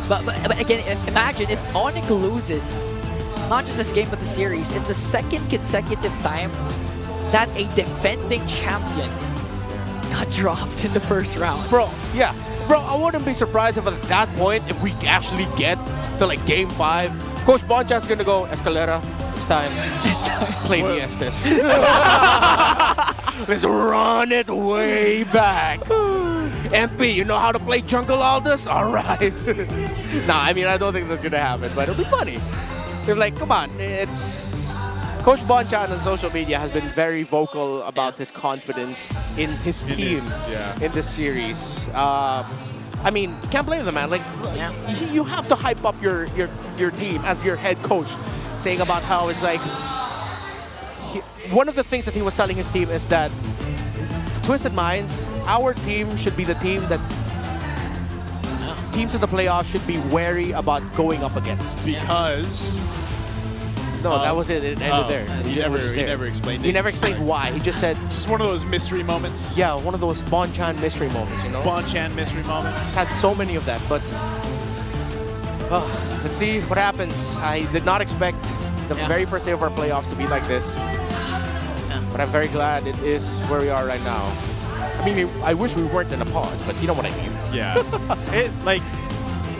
U: But again, imagine if Onic loses, not just this game but the series, it's the second consecutive time that a defending champion got dropped in the first round.
S: Bro, yeah. Bro, I wouldn't be surprised if at that point, if we actually get to like game 5, Coach Bonchan's gonna go, Escalera, it's time. Play the Estes. Let's run it way back. MP, you know how to play Jungle Aldous? All right. Nah, I mean, I don't think that's gonna happen, but it'll be funny. They're like, come on, it's... Coach Bonchan on social media has been very vocal about his confidence in his team in this series. I mean, can't blame the man. Like, you have to hype up your team as your head coach, saying about how it's like one of the things that he was telling his team is that Twisted Minds, our team should be the team that teams in the playoffs should be wary about going up against.
R: Because
S: no, that was it. It ended there.
R: He never explained it.
S: He never explained why. He just said...
R: Just one of those mystery moments.
S: Yeah, one of those Bonchan mystery moments, you know?
R: Bonchan mystery moments.
S: Had so many of that, but... let's see what happens. I did not expect the very first day of our playoffs to be like this. But I'm very glad it is where we are right now. I mean, I wish we weren't in a pause, but you know what I mean.
R: Yeah.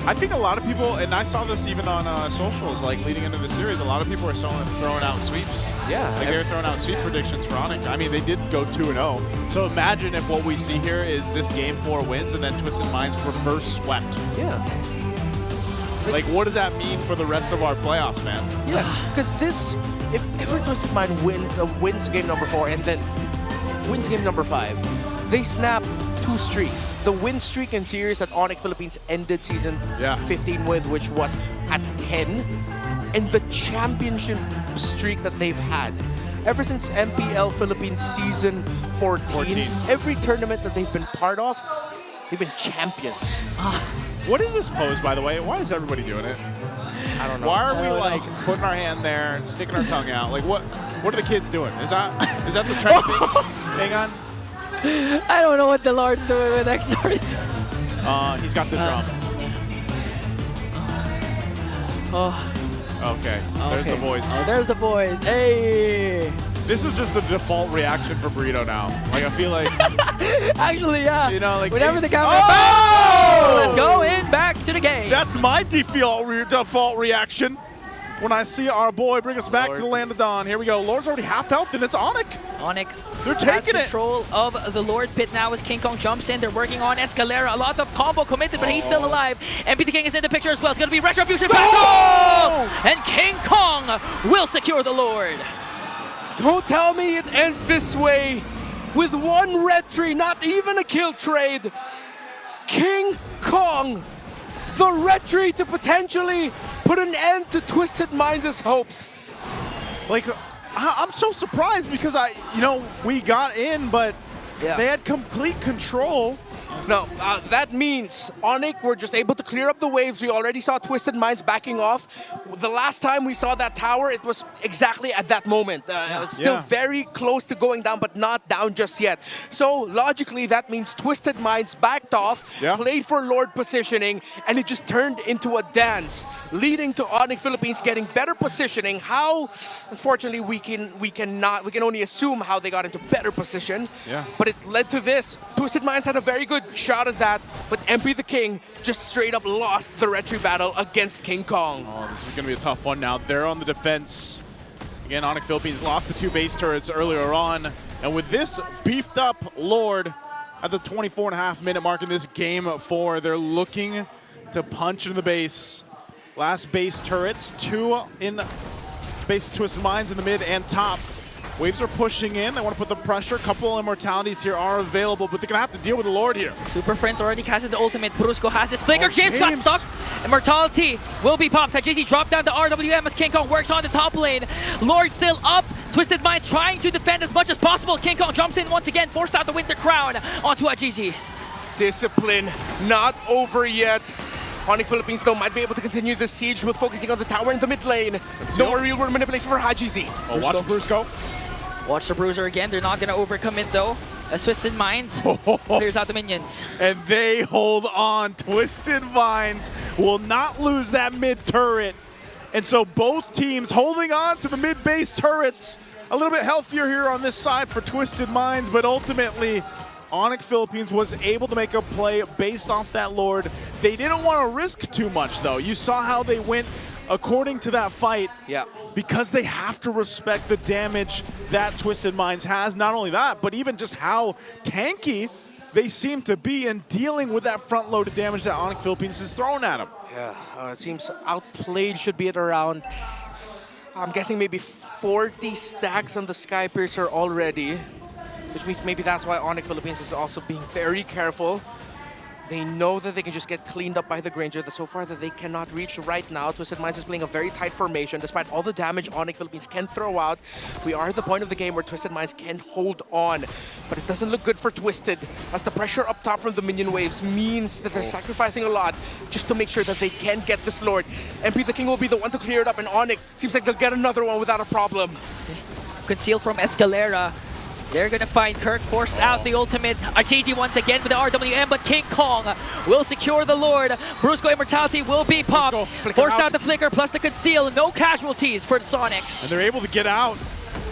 R: I think a lot of people, and I saw this even on socials, like leading into the series, a lot of people are throwing out sweeps.
S: Yeah.
R: Like they're throwing out sweep predictions for Onic. I mean, they did go 2-0. So imagine if what we see here is this game 4 wins and then Twisted Minds reverse swept.
S: Yeah.
R: Like, what does that mean for the rest of our playoffs, man?
S: Yeah, because this, if ever Twisted Mind wins game number 4 and then wins game number 5, they snap 2 streaks. The win streak in series that Onic Philippines ended season 15 with, which was at 10, and the championship streak that they've had ever since MPL Philippines season 14. Every tournament that they've been part of, they've been champions.
R: What is this pose, by the way? Why is everybody doing it?
S: I don't know.
R: Why are we like putting our hand there and sticking our tongue out? Like, what are the kids doing? Is that the trendy thing? Hang on.
U: I don't know what the Lord's doing with Exort.
R: He's got the drum. Okay. There's the voice.
U: Oh, there's the boys. Hey.
R: This is just the default reaction for Burrito now. Like, I feel like...
U: Actually, yeah.
R: You know, like...
U: Whenever the camera... Oh! Let's go in, back to the game.
R: That's my default reaction when I see our boy bring us back to the land of dawn. Here we go. Lord's already half health, and it's Onic.
U: Onic.
R: They're taking
U: has control of the Lord pit now as King Kong jumps in. They're working on Escalera. A lot of combo committed, but he's still alive. MP the King is in the picture as well. It's going to be Retribution battle! And King Kong will secure the Lord.
S: Don't tell me it ends this way. with one red tree, not even a kill trade. King Kong, the red tree to potentially put an end to Twisted Minds' hopes.
R: Like, I'm so surprised because we got in, but they had complete control.
S: No, that means Onic were just able to clear up the waves. We already saw Twisted Minds backing off. The last time we saw that tower, it was exactly at that moment. Still very close to going down, but not down just yet. So logically, that means Twisted Minds backed off, played for Lord positioning, and it just turned into a dance, leading to Onic Philippines getting better positioning. How, unfortunately, we can only assume how they got into better position.
R: Yeah.
S: But it led to this. Twisted Minds had a very good shot at that, but MP the King just straight up lost the red tree battle against King Kong.
R: Oh, this is going to be a tough one now. They're on the defense. Again, Onic Philippines lost the 2 base turrets earlier on. And with this beefed up Lord at the 24.5-minute mark in this game 4, they're looking to punch in the base. Last base turrets, 2 in base Twisted Minds in the mid and top. Waves are pushing in. They want to put the pressure. A couple of immortalities here are available, but they're going to have to deal with the Lord here.
U: Super Friends already casted the ultimate. Brusco has his flicker. James got stuck. Immortality will be popped. JC dropped down the RWM as King Kong works on the top lane. Lord still up. Twisted Minds trying to defend as much as possible. King Kong jumps in once again, forced out the Winter Crown onto Ajizi.
S: Discipline not over yet. Onic Philippines, though, might be able to continue the siege with focusing on the tower in the mid lane. No more real-world manipulation for Hajizi.
R: Oh, watch Brusco.
U: Watch the Bruiser again. They're not going to overcommit, though. As Twisted Minds clears out the minions.
R: And they hold on. Twisted Minds will not lose that mid turret. And so both teams holding on to the mid base turrets. A little bit healthier here on this side for Twisted Minds, but ultimately Onic Philippines was able to make a play based off that Lord. They didn't want to risk too much, though. You saw how they went according to that fight.
S: Yeah.
R: Because they have to respect the damage that Twisted Minds has. Not only that, but even just how tanky they seem to be in dealing with that front-loaded damage that Onic Philippines is throwing at them.
S: Yeah, it seems outplayed should be at around, I'm guessing maybe 40 stacks on the Sky Piercer already, which means maybe that's why Onic Philippines is also being very careful. They know that they can just get cleaned up by the Granger, that so far that they cannot reach right now. Twisted Minds is playing a very tight formation. Despite all the damage Onic Philippines can throw out, we are at the point of the game where Twisted Minds can hold on. But it doesn't look good for Twisted, as the pressure up top from the minion waves means that they're sacrificing a lot just to make sure that they can get this Lord. MP the King will be the one to clear it up, and Onic seems like they'll get another one without a problem.
U: Concealed from Escalera. They're going to find Kirk, forced out the ultimate. Achizi once again with the RWM, but King Kong will secure the Lord. Brusco Immortality will be popped. Forced out the flicker plus the conceal. No casualties for the Sonics.
R: And they're able to get out,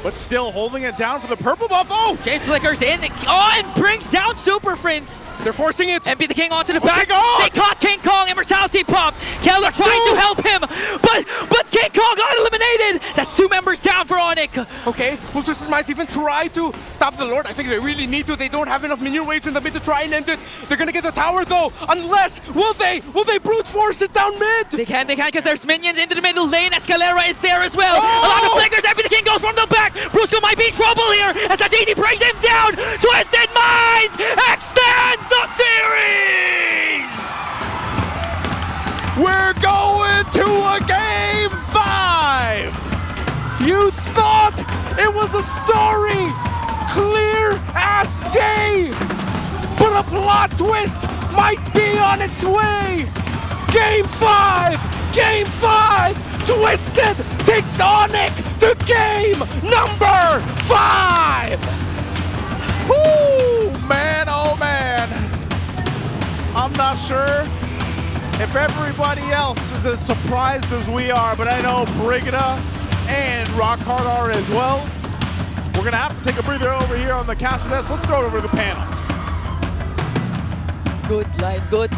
R: but still holding it down for the purple buff. Oh!
U: James flickers in. Oh, and brings down Super Prince.
S: They're forcing it.
U: MP the King onto the back. They caught King Kong. Immortality pop. Keller trying to help him, but King Kong got eliminated. That's 2 members down for Onic.
S: Okay, will Twisted Minds even try to stop the Lord? I think they really need to. They don't have enough minion waves in the mid to try and end it. They're gonna get the tower though, unless will they brute force it down mid?
U: They can because there's minions into the middle lane. Escalera is there as well. A lot of flickers. MP the King goes from the back. Brusco might be in trouble here as Ajizi brings him down. Twisted Minds extends the series.
R: We're going to a game 5.
S: You thought it was a story, clear as day, but a plot twist might be on its way. Game 5, Game 5, Twisted takes Onic to game number 5.
R: Woo, man, oh man. I'm not sure if everybody else is as surprised as we are, but I know Brigida and Rockhard are as well. We're gonna have to take a breather over here on the Casper desk. Let's throw it over to the panel.
K: Good line, good.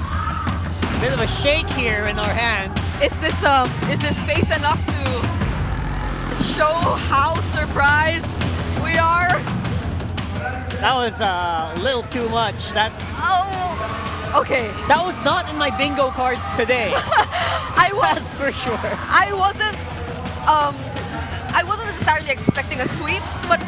K: Bit of a shake here in our hands.
J: Is this face enough to show how surprised we are?
K: That was a little too much.
J: Okay.
K: That was not in my bingo cards today. That's for sure.
J: I wasn't necessarily expecting a sweep, but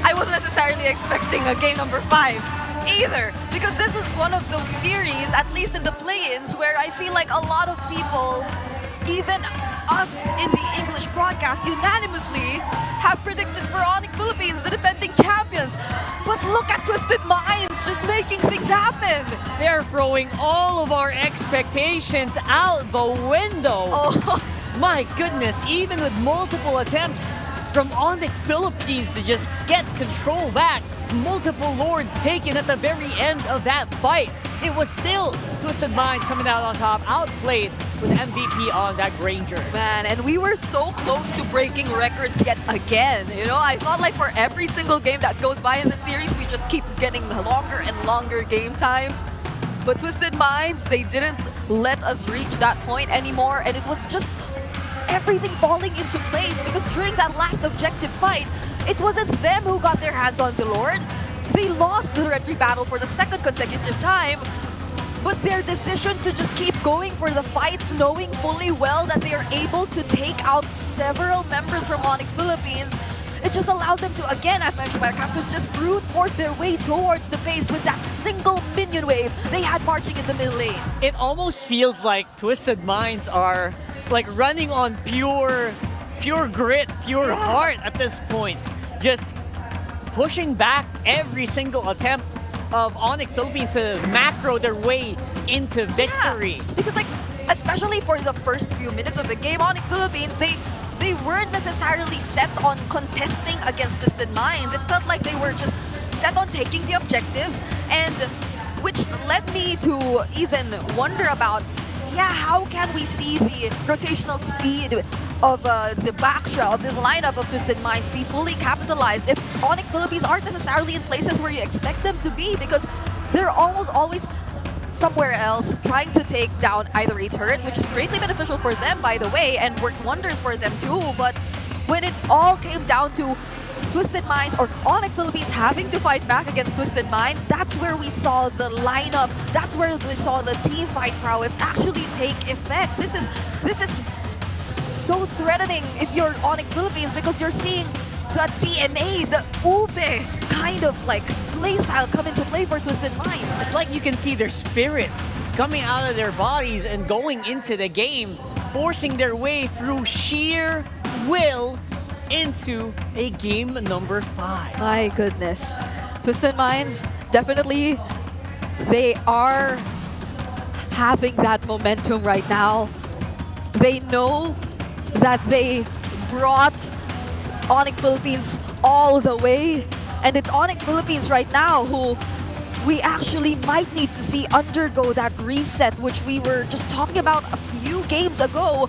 P: I wasn't necessarily expecting a game number 5 either, because this is one of those series, at least in the play-ins, where I feel like a lot of people, even us in the English broadcast, unanimously have predicted for Onic Philippines, the defending champions. But look at Twisted Minds just making things happen.
K: They're throwing all of our expectations out the window.
P: Oh.
K: My goodness, even with multiple attempts from Onic Philippines to just get control back, multiple lords taken at the very end of that fight. It was still Twisted Minds coming out on top, outplayed with MVP on that Granger.
P: Man, and we were so close to breaking records yet again. You know, I felt like for every single game that goes by in the series, we just keep getting longer and longer game times. But Twisted Minds, they didn't let us reach that point anymore, and it was just everything falling into place, because during that last objective fight, it wasn't them who got their hands on the Lord. They lost the Red 3 battle for the second consecutive time, but their decision to just keep going for the fights, knowing fully well that they are able to take out several members from Onic Philippines, it just allowed them to, again, as mentioned by our casters, just brute force their way towards the base with that single minion wave they had marching in the mid lane.
K: It almost feels like Twisted Minds are like running on pure grit, pure heart at this point. Just pushing back every single attempt of Onic Philippines to macro their way into victory.
P: Yeah, because like, especially for the first few minutes of the game, Onic Philippines, they weren't necessarily set on contesting against Twisted Minds. It felt like they were just set on taking the objectives, and which led me to even wonder about, how can we see the rotational speed of the backstra of this lineup of Twisted Minds be fully capitalized if Onic Philippines aren't necessarily in places where you expect them to be, because they're almost always somewhere else trying to take down either a turret, which is greatly beneficial for them, by the way, and worked wonders for them too. But when it all came down to Twisted Minds or Onic Philippines having to fight back against Twisted Minds, that's where we saw the lineup, that's where we saw the team fight prowess actually take effect. This is so threatening if you're Onic Philippines, because you're seeing the DNA, the ube kind of like playstyle come into play for Twisted Minds.
K: It's like you can see their spirit coming out of their bodies and going into the game, forcing their way through sheer will into a game number 5.
P: My goodness. Twisted Minds, definitely, they are having that momentum right now. They know that they brought Onic Philippines all the way, and it's Onic Philippines right now who we actually might need to see undergo that reset, which we were just talking about a few games ago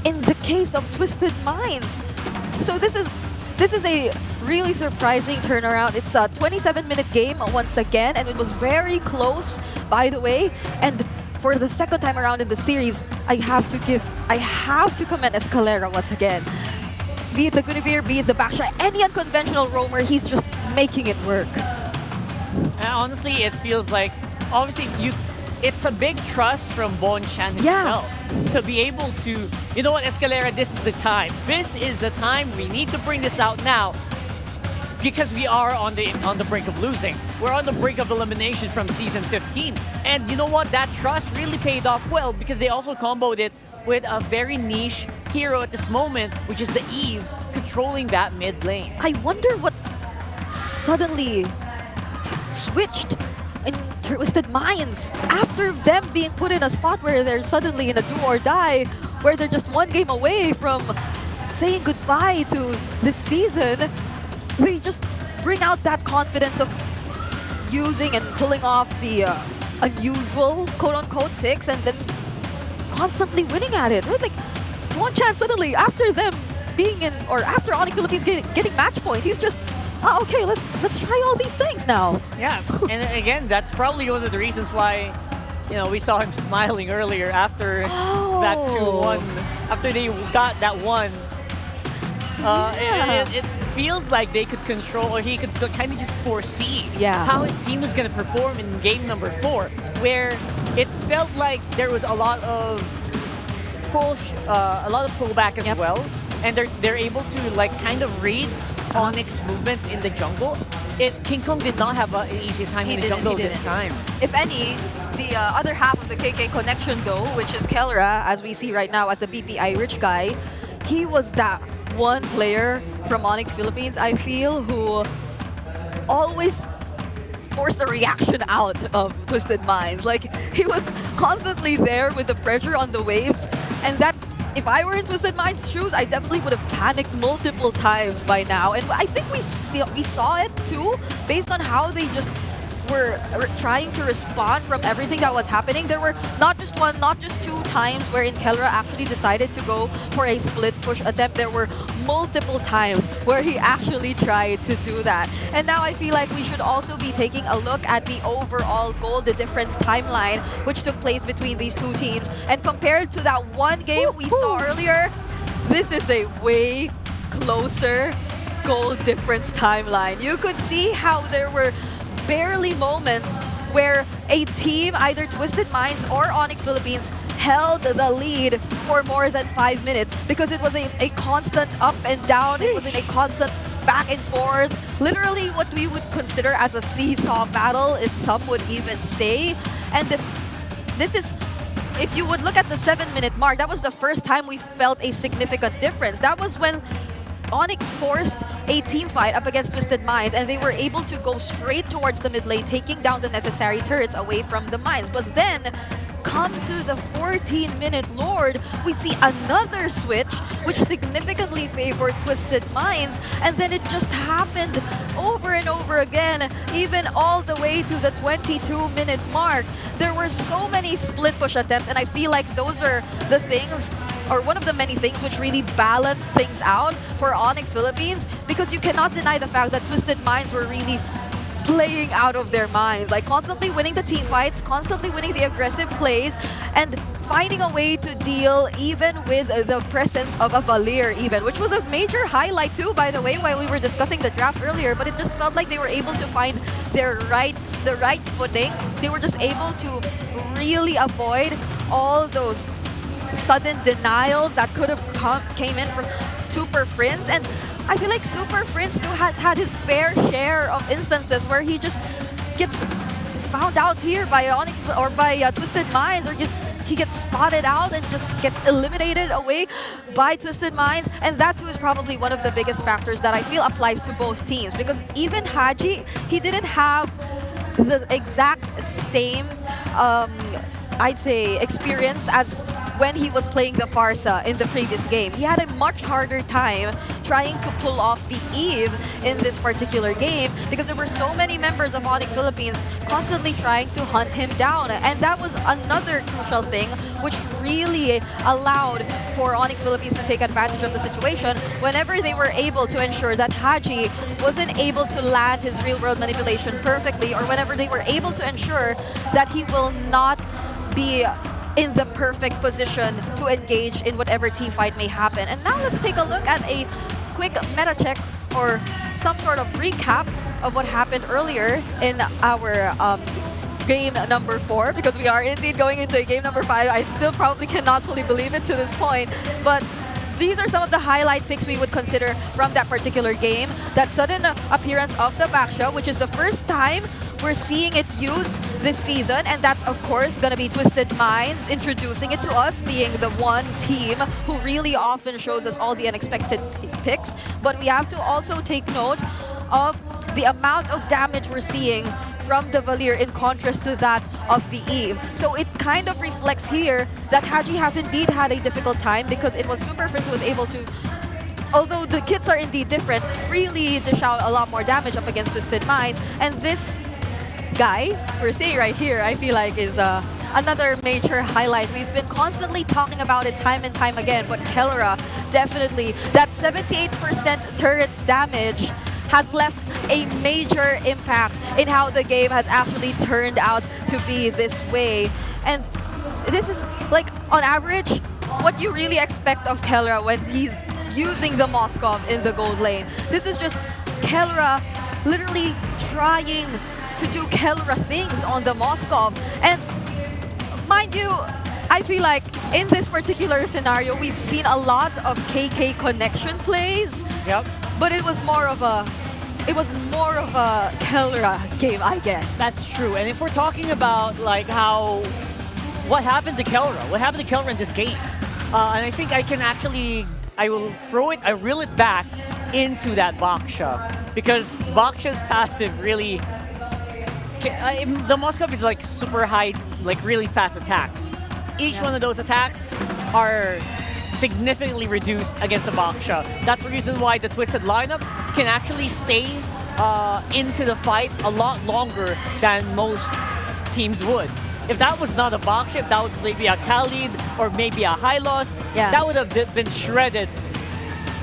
P: in the case of Twisted Minds. So this is a really surprising turnaround. It's a 27-minute game once again, and it was very close, by the way. And for the second time around in the series, I have to commend Escalera once again. Be it the Guinevere, be it the backshot, any unconventional roamer, he's just making it work.
K: And honestly, it feels like, obviously, it's a big trust from Bon Chan himself to be able to, you know what, Escalera, this is the time. This is the time. We need to bring this out now, because we are on the brink of losing. We're on the brink of elimination from Season 15. And you know what? That trust really paid off well, because they also comboed it with a very niche hero at this moment, which is the Eve, controlling that mid lane.
P: I wonder what suddenly switched in Twisted Minds after them being put in a spot where they're suddenly in a do or die, where they're just one game away from saying goodbye to this season. They just bring out that confidence of using and pulling off the unusual quote-unquote picks, and then constantly winning at it. Right? Like, one chance suddenly after them being in, or after Onic Philippines getting match point, he's just, okay, let's try all these things now.
K: Yeah, and again, that's probably one of the reasons why, we saw him smiling earlier after that 2-1, after they got that one. It feels like they could control, or he could kind of just foresee how his team was going to perform in game number 4, where it felt like there was a lot of pullback as well, and they're able to like kind of read Onyx movements in the jungle, King Kong did not have an easy time in the jungle this time.
P: If any, the other half of the KK connection though, which is Kelra, as we see right now as the BPI rich guy, he was that one player from Onic Philippines, I feel, who always forced a reaction out of Twisted Minds. Like, he was constantly there with the pressure on the waves, and that, if I were in Twisted Minds' shoes, I definitely would have panicked multiple times by now. And I think we saw it too, based on how they just were trying to respond from everything that was happening. There were not just one, not just two times wherein Kelra actually decided to go for a split push attempt. There were multiple times where he actually tried to do that. And now I feel like we should also be taking a look at the overall goal, the difference timeline, which took place between these two teams. And compared to that one game we saw earlier, this is a way closer goal difference timeline. You could see how there were barely moments where a team, either Twisted Minds or Onic Philippines, held the lead for more than 5 minutes because it was a constant up and down. It was a constant back and forth. Literally what we would consider as a seesaw battle, if some would even say. And this is, if you would look at the 7-minute mark, that was the first time we felt a significant difference. That was when Onic forced a team fight up against Twisted Minds, and they were able to go straight towards the mid lane, taking down the necessary turrets away from the mines. But then, come to the 14-minute Lord, we see another switch, which significantly favored Twisted Minds, and then it just happened over and over again, even all the way to the 22-minute mark. There were so many split push attempts, and I feel like those are the things, or one of the many things which really balance things out for Onic Philippines, because you cannot deny the fact that Twisted Minds were really playing out of their minds, like constantly winning the team fights, constantly winning the aggressive plays, and finding a way to deal even with the presence of a Valir even, which was a major highlight too, by the way, while we were discussing the draft earlier. But it just felt like they were able to find the right footing. They were just able to really avoid all those sudden denials that could have came in from Super Friends. And I feel like Super Friends too has had his fair share of instances where he just gets found out here by Onic or by Twisted Minds, or just he gets spotted out and just gets eliminated away by Twisted Minds. And that too is probably one of the biggest factors that I feel applies to both teams, because even Haji, he didn't have the exact same I'd say experience as when he was playing the Farsa in the previous game. He had a much harder time trying to pull off the Eve in this particular game because there were so many members of Onic Philippines constantly trying to hunt him down. And that was another crucial thing which really allowed for Onic Philippines to take advantage of the situation whenever they were able to ensure that Haji wasn't able to land his real-world manipulation perfectly, or whenever they were able to ensure that he will not be in the perfect position to engage in whatever team fight may happen. And now let's take a look at a quick meta check or some sort of recap of what happened earlier in our game number 4, because we are indeed going into game number 5. I still probably cannot fully believe it to this point, but these are some of the highlight picks we would consider from that particular game. That sudden appearance of the backshot, which is the first time we're seeing it used this season, and that's of course gonna be Twisted Minds introducing it to us, being the one team who really often shows us all the unexpected picks. But we have to also take note of the amount of damage we're seeing from the Valir in contrast to that of the Eve. So it kind of reflects here that Haji has indeed had a difficult time, because it was Super Friends who was able to, although the kits are indeed different, freely dish out a lot more damage up against Twisted Minds. And this guy we're seeing right here, I feel like is another major highlight. We've been constantly talking about it time and time again, but Kelra, definitely, that 78% turret damage has left a major impact in how the game has actually turned out to be this way. And this is, like, on average, what you really expect of Kelra when he's using the Moskov in the gold lane. This is just Kelra literally trying to do Kelra things on the Moskov. And mind you, I feel like in this particular scenario, we've seen a lot of KK connection plays.
K: Yep.
P: but it was more of a Kelra game, I guess.
K: That's true. And if we're talking about like what happened to Kelra in this game, and I think I will reel it back into that Baksha, because Baksha's passive really, the Moskov is like super high, like really fast attacks. Each one of those attacks are significantly reduced against a Baksha. That's the reason why the Twisted lineup can actually stay into the fight a lot longer than most teams would. If that was not a Baksha, if that was maybe a Khalid or maybe a Hylos, that would have been shredded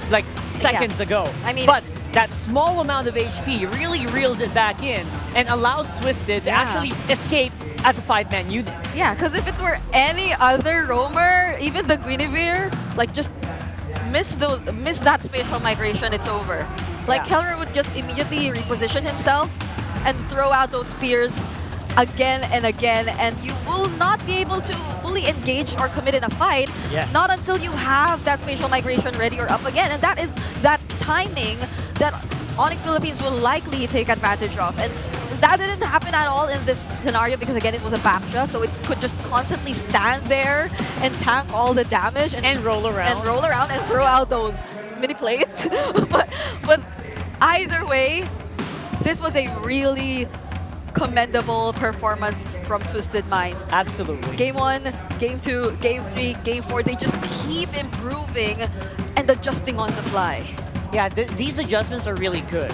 K: like seconds ago.
P: I mean,
K: but that small amount of HP really reels it back in and allows Twisted to actually escape as a 5-man unit.
P: Yeah, because if it were any other roamer, even the Guinevere, like just miss that spatial migration, it's over. Like Kelra would just immediately reposition himself and throw out those spears again and again, and you will not be able to fully engage or commit in a fight, not until you have that spatial migration ready or up again. And that is that timing that Onic Philippines will likely take advantage of. And that didn't happen at all in this scenario because, again, it was a Baksha, so it could just constantly stand there and tank all the damage and
K: roll around
P: and throw out those mini plates. but either way, this was a really commendable performance from Twisted Minds.
K: Absolutely.
P: Game 1, Game 2, Game 3, Game 4, they just keep improving and adjusting on the fly.
K: Yeah, these adjustments are really good.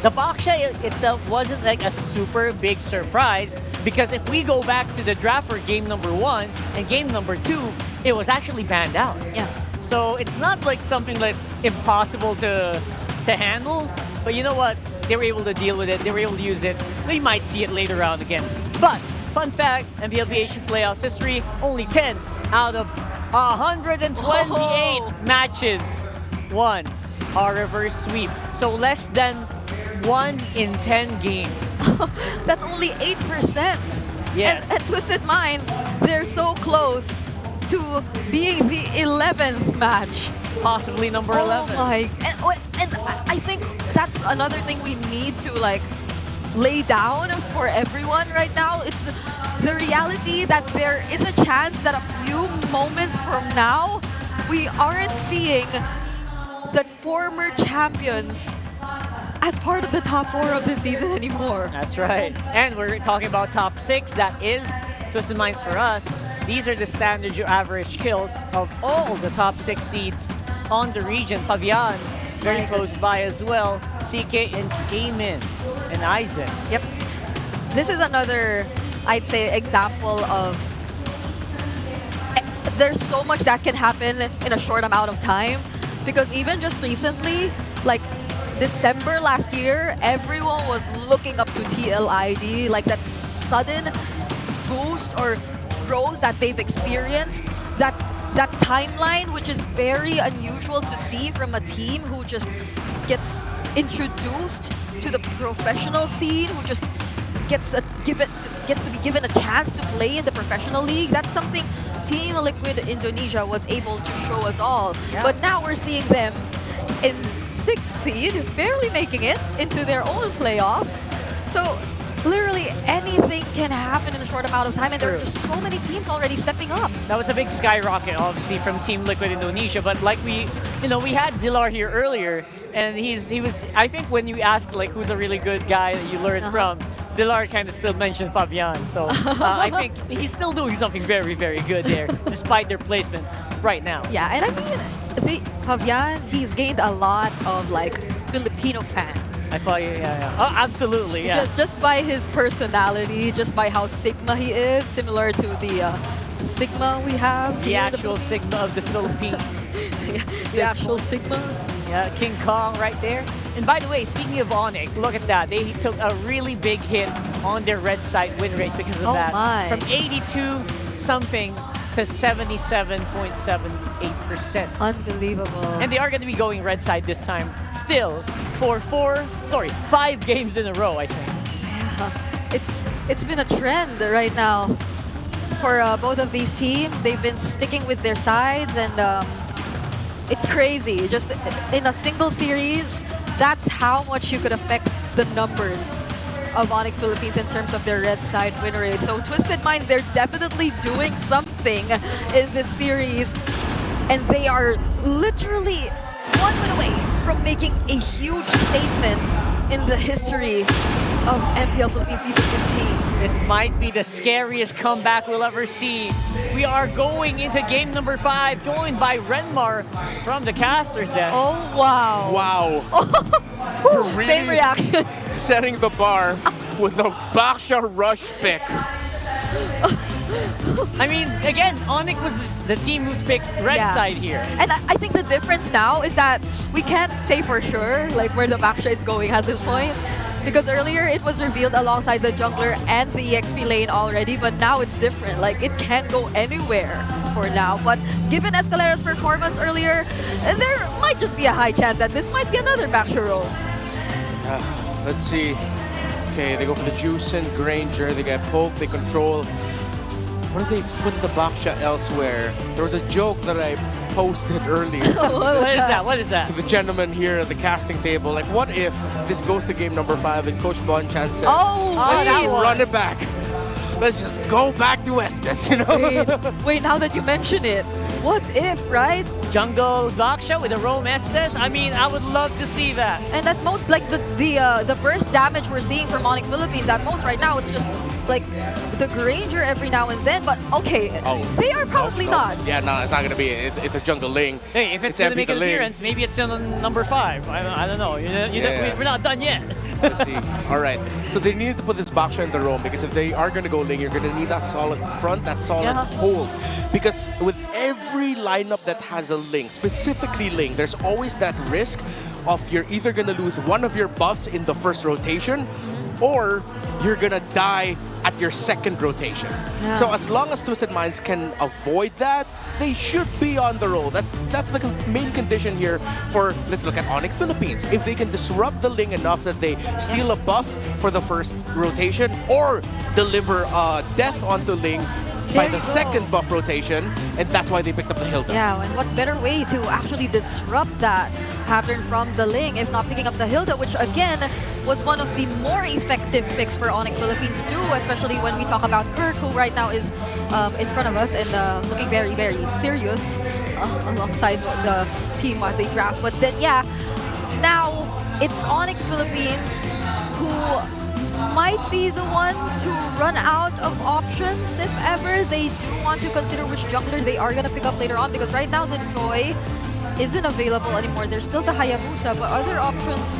K: The Baksha itself wasn't like a super big surprise, because if we go back to the draft for game number 1 and game number 2, it was actually banned out.
P: Yeah.
K: So it's not like something that's impossible to handle, but you know what? They were able to deal with it. They were able to use it. We might see it later on again. But fun fact, MPL PH playoffs history, only 10 out of 128 matches won our reverse sweep. So less than 1 in 10 games.
P: That's only 8%.
K: Yes.
P: And Twisted Minds, they're so close to being the 11th match.
K: Possibly number 11.
P: Oh my, and I think that's another thing we need to like lay down for everyone right now. It's the reality that there is a chance that a few moments from now, we aren't seeing the former champions as part of the top 4 of the season anymore.
K: That's right. And we're talking about top 6. That is Twisted Minds for us. These are the standard average kills of all the top 6 seeds on the region. Fabian, very close by as well. CK and Cayman and Aizen.
P: Yep. This is another, I'd say, example of there's so much that can happen in a short amount of time. Because even just recently, like December last year, everyone was looking up to TLID, like that sudden boost or growth that they've experienced, that timeline, which is very unusual to see from a team who just gets introduced to the professional scene, who just gets to be given a chance to play in the professional league. That's something Team Liquid Indonesia was able to show us all.
K: Yeah.
P: But now we're seeing them in 6th seed, barely making it into their own playoffs. So literally anything can happen in a short amount of time, and there are just so many teams already stepping up.
K: That was a big skyrocket, obviously, from Team Liquid Indonesia. But like we had Dilar here earlier, and he was. I think when you ask like who's a really good guy that you learned from, Dilar kind of still mentioned Fabian. So I think he's still doing something very, very good there, despite their placement right now.
P: Yeah, and I mean, Fabian, he's gained a lot of like Filipino fans.
K: I thought, yeah. Oh, absolutely, yeah.
P: Just by his personality, just by how Sigma he is, similar to the Sigma we have.
K: The actual Sigma of the Philippines.
P: The actual Sigma.
K: Yeah, King Kong right there. And by the way, speaking of Onic, look at that. They took a really big hit on their red side win rate because of that.
P: My.
K: From 82 something to 77.78%.
P: Unbelievable.
K: And they are going to be going red side this time still for 5 games in a row, I think.
P: Yeah. It's been a trend right now for both of these teams. They've been sticking with their sides, and it's crazy. Just in a single series, that's how much you could affect the numbers of Onic Philippines in terms of their red side win rate. So Twisted Minds, they're definitely doing something in this series. And they are literally one win away from making a huge statement in the history of MPL Philippines Season 15.
K: This might be the scariest comeback we'll ever see. We are going into game number 5, joined by Renmar from the caster's desk.
P: Oh, wow.
S: Wow. Really
P: Same reaction.
S: setting the bar with a Baksha rush pick.
K: I mean, again, Onic was the team who picked red side here.
P: And I think the difference now is that we can't say for sure like where the Baksha is going at this point. Because earlier it was revealed alongside the jungler and the EXP lane already, but now it's different. Like, it can't go anywhere for now. But given Escalera's performance earlier, there might just be a high chance that this might be another Baksha roll.
S: Let's see. Okay, they go for the Juice and Granger. They get Poke, they control. What if they put the Baksha elsewhere? There was a joke that I posted earlier.
K: What is that?
S: To the gentleman here at the casting table. Like, what if this goes to game number 5 and Coach Bonchan says, let's just run it back. Let's just go back to Estes, you know?
P: Wait, now that you mention it, what if, right?
K: Jungle Baksha with a Roam Estes? I mean, I would love to see that.
P: And at most, like, the burst damage we're seeing from Onic Philippines, at most right now, it's just like the Granger every now and then, but okay, they are probably not.
S: Yeah, no, it's not gonna be. It's a jungle Ling.
K: Hey, if it's gonna make an appearance, maybe it's on number 5. I don't know. We're not done yet.
S: Let's see. All right. So they needed to put this Baksha in the roam because if they are gonna go Ling, you're gonna need that solid front, that solid hold. Because with every lineup that has a Ling, specifically Ling, there's always that risk of you're either gonna lose one of your buffs in the first rotation, or you're gonna die at your second rotation.
P: Yeah.
S: So as long as Twisted Minds can avoid that, they should be on the roll. That's the main condition here for, let's look at Onic Philippines. If they can disrupt the Ling enough that they steal a buff for the first rotation or deliver death onto Ling by the second buff rotation, and that's why they picked up the Hilda.
P: Yeah, and what better way to actually disrupt that pattern from the Ling if not picking up the Hilda, which again was one of the more effective picks for Onic Philippines too, especially when we talk about Kirk, who right now is in front of us and looking very, very serious alongside the team as they draft. But then, yeah, now it's Onic Philippines who might be the one to run out of options if ever they do want to consider which jungler they are going to pick up later on, because right now the Joy isn't available anymore. There's still the Hayabusa, but other options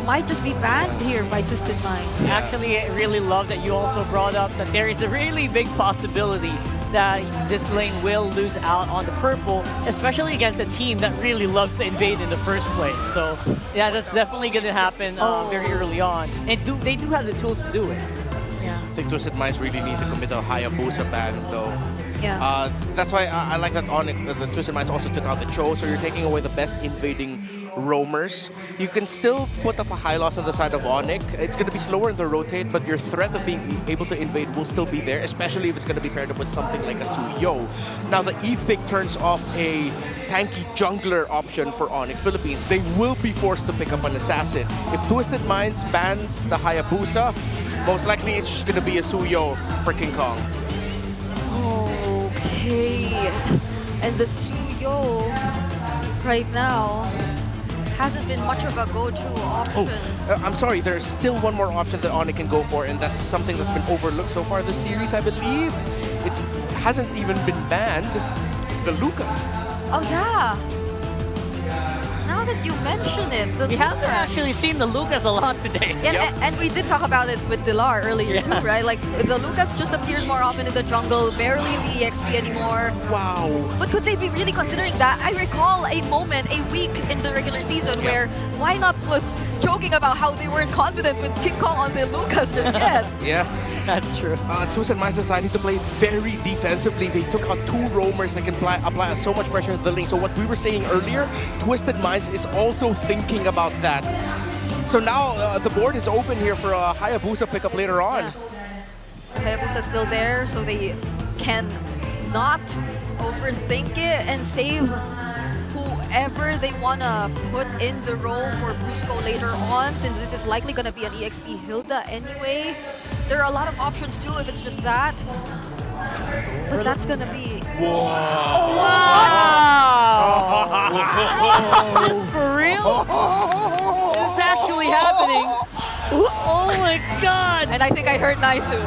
P: might just be banned here by Twisted Minds.
K: Actually, I really love that you also brought up that there is a really big possibility that this lane will lose out on the purple, especially against a team that really loves to invade in the first place. So yeah, that's definitely going to happen very early on. And they do have the tools to do it.
P: Yeah.
S: I think Twisted Minds really need to commit a Hayabusa ban though.
P: Yeah.
S: That's why I like that Onic, the Twisted Minds also took out the Cho, so you're taking away the best invading roamers. You can still put up a high loss on the side of Onic. It's going to be slower in the rotate, but your threat of being able to invade will still be there, especially if it's going to be paired up with something like a Suyo. Now the Eve pick turns off a tanky jungler option for Onic Philippines. They will be forced to pick up an assassin. If Twisted Minds bans the Hayabusa, most likely it's just going to be a Suyo for King Kong.
P: Okay. And the Suyo right now hasn't been much of a go-to option.
S: I'm sorry, there's still one more option that Onic can go for, and that's something that's been overlooked so far this series, I believe. It hasn't even been banned. It's the Lucas.
P: Oh yeah. Now that you mention it, the
K: We haven't actually seen the Lucas a lot today.
P: And we did talk about it with Dilar earlier too, right? Like the Lucas just appears more often in the jungle, barely in the EXP anymore.
S: Wow.
P: But could they be really considering that? I recall a moment, a week in the regular season where Why Not was joking about how they weren't confident with King Kong on the Lucas just yet.
S: Yeah.
K: That's true.
S: Twisted Minds decided to play very defensively. They took out 2 roamers that can apply so much pressure to the lane. So what we were saying earlier, Twisted Minds is also thinking about that. So now the board is open here for a Hayabusa pickup later on.
P: Hayabusa's still there, so they can not overthink it and save whoever they want to put in the role for Brusco later on, since this is likely going to be an EXP Hilda anyway. There are a lot of options too if it's just that. But that's going to be...
U: Whoa.
P: Oh,
U: Wow! Is this for real? Is this actually happening? Oh my god!
P: And I think I heard Naisu.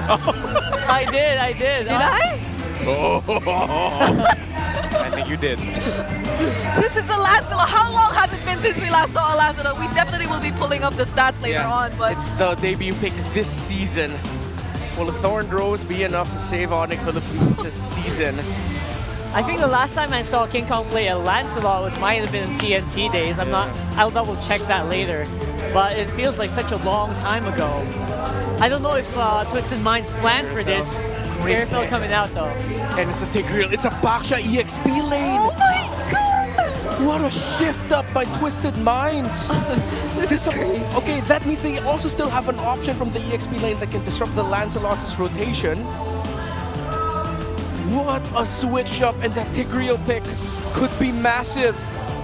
U: I did.
P: Did I?
S: I think you did.
P: This is a Lancelot. How long has it been since we last saw a Lancelot? We definitely will be pulling up the stats later on, but...
S: It's the debut pick this season. Will the Thorn Rose be enough to save Onic Philippines this season?
U: I think the last time I saw King Kong play a Lancelot, which might have been in TNC days. I'll double check that later. But it feels like such a long time ago. I don't know if Twisted Minds planned for this. Airfield coming out though.
S: And it's a Tigreal. It's a Baksha EXP lane.
P: Oh my god!
S: What a shift up by Twisted Minds.
P: This is crazy.
S: Okay, that means they also still have an option from the EXP lane that can disrupt the Lancelot's rotation. What a switch up, and that Tigreal pick could be massive.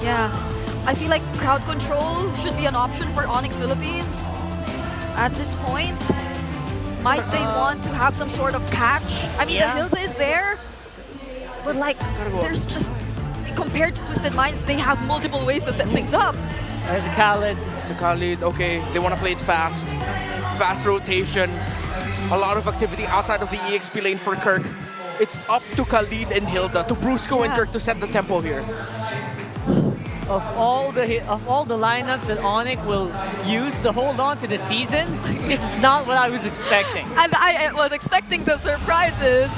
P: Yeah, I feel like crowd control should be an option for Onic Philippines at this point. Might they want to have some sort of catch? I mean, the Hilda is there, but like, there's just, compared to Twisted Minds, they have multiple ways to set things up.
U: There's a Khalid.
S: It's a Khalid, okay, they want to play it fast. Fast rotation, a lot of activity outside of the EXP lane for Kirk. It's up to Khalid and Hilda, to Brusco and Kirk to set the tempo here.
U: Of all the lineups that Onic will use to hold on to the season, this is not what I was expecting.
P: And I was expecting the surprises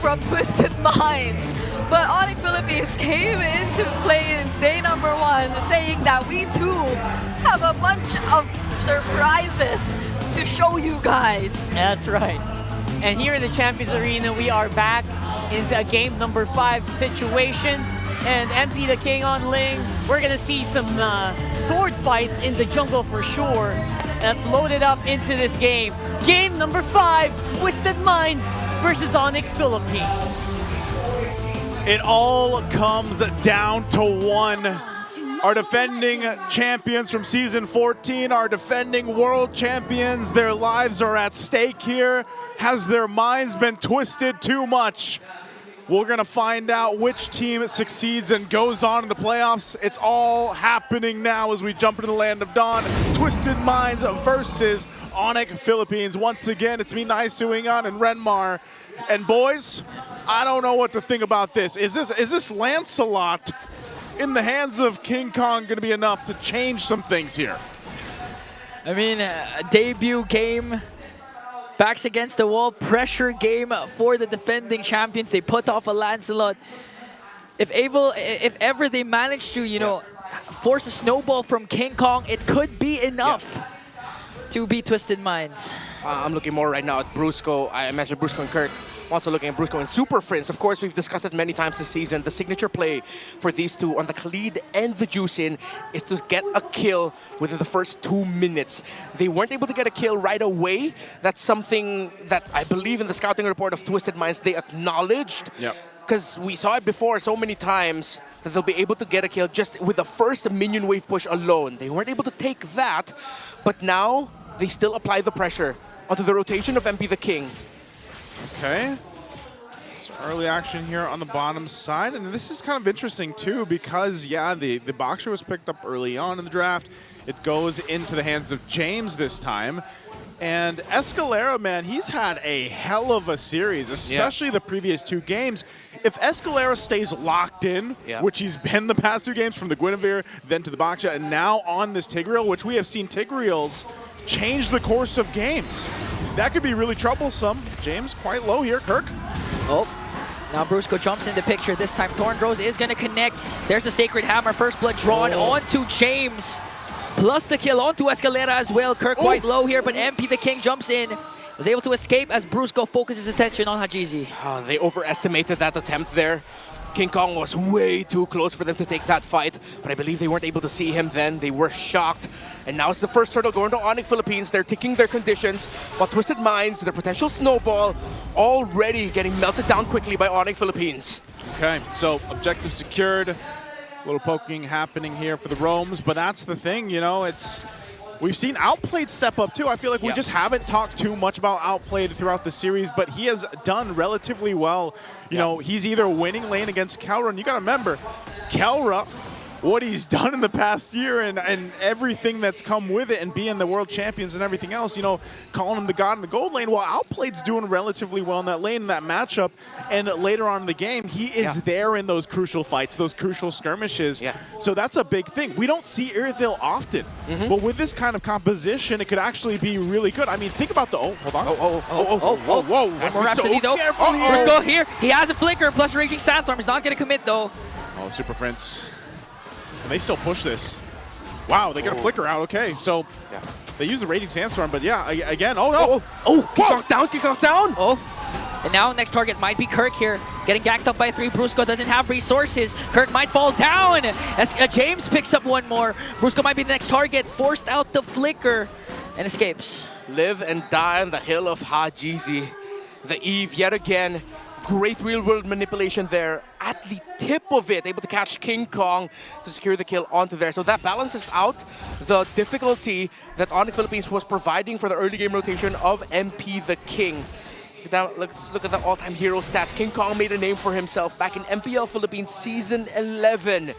P: from Twisted Minds. But Onic Philippines came into play in day number 1 saying that we too have a bunch of surprises to show you guys.
U: That's right. And here in the Champions Arena, we are back into a game number 5 situation. And MP the King on Ling. We're gonna see some sword fights in the jungle for sure. That's loaded up into this game. Game number 5, Twisted Minds versus Onic Philippines.
R: It all comes down to one. Our defending champions from season 14, our defending world champions, their lives are at stake here. Has their minds been twisted too much? We're gonna find out which team succeeds and goes on in the playoffs. It's all happening now as we jump into the land of dawn. Twisted Minds versus Onic Philippines. Once again, it's me, Naisu, Ingan, and Renmar. And boys, I don't know what to think about this. Is this Lancelot in the hands of King Kong gonna be enough to change some things here?
U: I mean, debut game. Backs against the wall, pressure game for the defending champions. They put off a Lancelot. If ever they manage to, you know, force a snowball from King Kong, it could be enough to beat Twisted Minds.
S: I'm looking more right now at Brusco. I mentioned Brusco and Kirk. I'm also looking at Brusco and Super Friends. Of course, we've discussed it many times this season. The signature play for these two on the Khalid and the Juicin is to get a kill within the first 2 minutes. They weren't able to get a kill right away. That's something that I believe in the scouting report of Twisted Minds they acknowledged.
R: Yep.
S: Because we saw it before so many times that they'll be able to get a kill just with the first minion wave push alone. They weren't able to take that, but now they still apply the pressure onto the rotation of MP the King.
R: Okay. So early action here on the bottom side. And this is kind of interesting too because, yeah, the Boxer was picked up early on in the draft. It goes into the hands of James this time. And Escalera, man, he's had a hell of a series, especially the previous 2 games. If Escalera stays locked in, which he's been the past 2 games from the Guinevere, then to the Baksha, and now on this Tigreal, which we have seen Tigreals change the course of games. That could be really troublesome. James quite low here. Kirk.
U: Oh, now Brusco jumps in the picture. This time Thornrose is going to connect. There's the Sacred Hammer. First blood drawn onto James. Plus the kill onto Escalera as well. Kirk quite low here, but MP the King jumps in. Was able to escape as Brusco focuses attention on Hajizi.
S: They overestimated that attempt there. King Kong was way too close for them to take that fight, but I believe they weren't able to see him then. They were shocked. And now it's the first turtle going to Onic Philippines. They're ticking their conditions, while Twisted Minds, their potential snowball, already getting melted down quickly by Onic Philippines.
R: Okay, so objective secured. A little poking happening here for the Roams, but that's the thing, you know, we've seen Outplayed step up too. I feel like we just haven't talked too much about Outplayed throughout the series, but he has done relatively well. You know, he's either winning lane against Kelra, and you gotta remember, Kelra, what he's done in the past year and everything that's come with it and being the world champions and everything else, you know, calling him the god in the gold lane, while Outplayed's doing relatively well in that lane, in that matchup, and later on in the game, he is there in those crucial fights, those crucial skirmishes. So that's a big thing. We don't see Irithil often, but with this kind of composition, it could actually be really good. I mean, think about the, hold on. Whoa.
U: One more Rhapsody though. Brusco here, he has a flicker, plus Raging Sandstorm. He's not gonna commit though.
R: Oh, Super Prince. And they still push this. Wow, they get a flicker out. Okay, so they use the Raging Sandstorm, but yeah, again, oh no.
U: Kickoff down. Oh, and now next target might be Kirk here. Getting ganked up by 3. Brusco doesn't have resources. Kirk might fall down as James picks up one more. Brusco might be the next target. Forced out the flicker and escapes.
S: Live and die on the hill of Hajizi. The Eve yet again. Great real-world manipulation there at the tip of it, able to catch King Kong to secure the kill onto there. So that balances out the difficulty that Onic Philippines was providing for the early game rotation of MP the King. Now, let's look at the all-time hero stats. King Kong made a name for himself back in MPL Philippines Season 11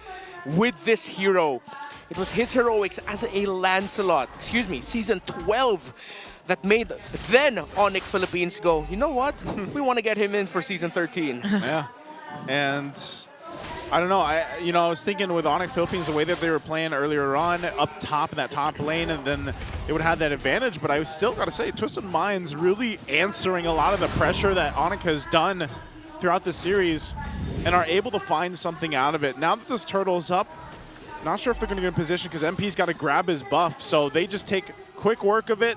S: with this hero. It was his heroics as a Lancelot, Season 12, that made then Onic Philippines go, you know what? We want to get him in for Season 13.
R: Yeah, and I don't know. I was thinking with Onic Philippines, the way that they were playing earlier on, up top in that top lane, and then it would have that advantage. But I still got to say, Twisted Minds really answering a lot of the pressure that Onic has done throughout the series, and are able to find something out of it. Now that this turtle's up, not sure if they're going to get in position because MP's got to grab his buff, so they just take quick work of it.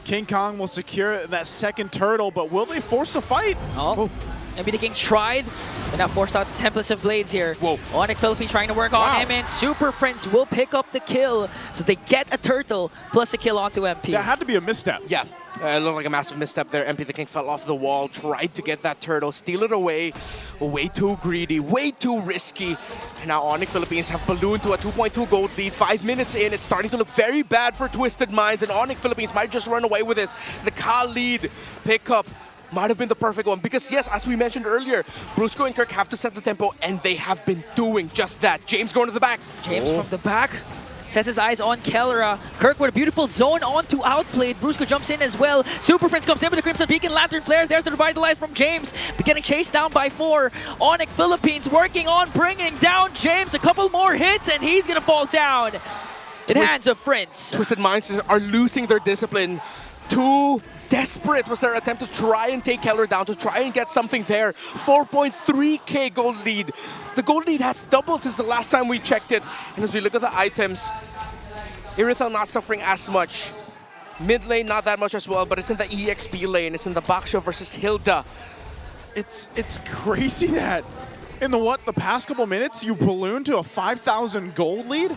R: King Kong will secure that second turtle, but will they force a fight?
U: Oh, MP the King tried, but now forced out the Templates of Blades here. Whoa. Onic Philippines trying to work on him, and Super Friends will pick up the kill, so they get a turtle plus a kill onto MP.
R: That had to be a misstep.
S: Yeah. It looked like a massive misstep there. MP the King fell off the wall, tried to get that turtle, steal it away. Way too greedy, way too risky. And now Onic Philippines have ballooned to a 2.2 gold lead. 5 minutes in, it's starting to look very bad for Twisted Minds, and Onic Philippines might just run away with this. The Khalid pickup might have been the perfect one because, yes, as we mentioned earlier, Brusco and Kirk have to set the tempo, and they have been doing just that. James going to the back.
U: James from the back. Sets his eyes on Kelra. Kirk with a beautiful zone onto Outplayed. Brusco jumps in as well. Super Prince comes in with the Crimson Beacon Lantern Flare. There's the Revitalize from James. But getting chased down by 4. Onic Philippines working on bringing down James. A couple more hits and he's going to fall down in hands of Prince.
S: Twisted Minds are losing their discipline. Too desperate was their attempt to try and take Keller down, to try and get something there. 4.3k gold lead. The gold lead has doubled since the last time we checked it. And as we look at the items, Irithel not suffering as much. Mid lane not that much as well, but it's in the EXP lane. It's in the Baksha versus Hilda.
R: It's crazy that in the past couple minutes you ballooned to a 5,000 gold lead?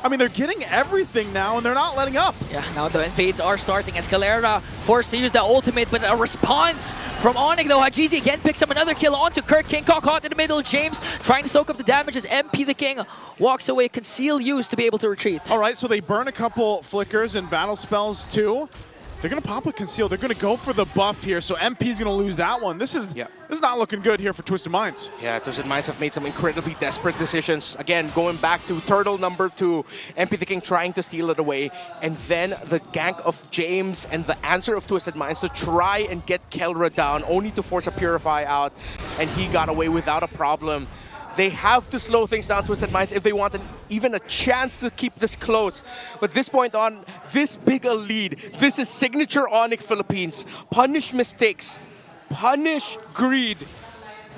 R: I mean, they're getting everything now, and they're not letting up.
U: Yeah, now the invades are starting as Calera forced to use the ultimate, but a response from Onic, though. Hajizi again picks up another kill onto Kirk. King Kong caught in the middle. James trying to soak up the damage as MP the King walks away. Conceal use to be able to retreat.
R: All right, so they burn a couple flickers and battle spells, too. They're going to pop a conceal. They're going to go for the buff here, so MP's going to lose that one. This is not looking good here for Twisted Minds.
S: Yeah, Twisted Minds have made some incredibly desperate decisions. Again, going back to turtle number 2, MP the King trying to steal it away, and then the gank of James and the answer of Twisted Minds to try and get Kelra down, only to force a Purify out, and he got away without a problem. They have to slow things down, Twisted Minds, if they want even a chance to keep this close. But this point on, this big a lead, this is signature Onic Philippines. Punish mistakes, punish greed,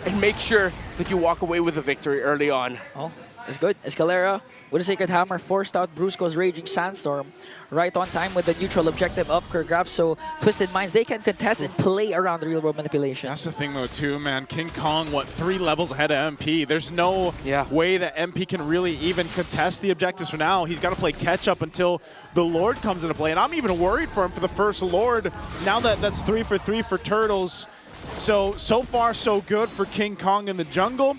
S: and make sure that you walk away with a victory early on.
U: Oh, it's good. Escalera with a Sacred Hammer forced out Brusco's Raging Sandstorm. Right on time with the neutral objective up grab, so Twisted Minds, they can contest and play around the real-world manipulation.
R: That's the thing, though, too, man. King Kong, 3 levels ahead of MP. There's no way that MP can really even contest the objectives for now. He's got to play catch-up until the Lord comes into play, and I'm even worried for him for the first Lord. Now that's 3 for 3 for Turtles. So far, so good for King Kong in the jungle.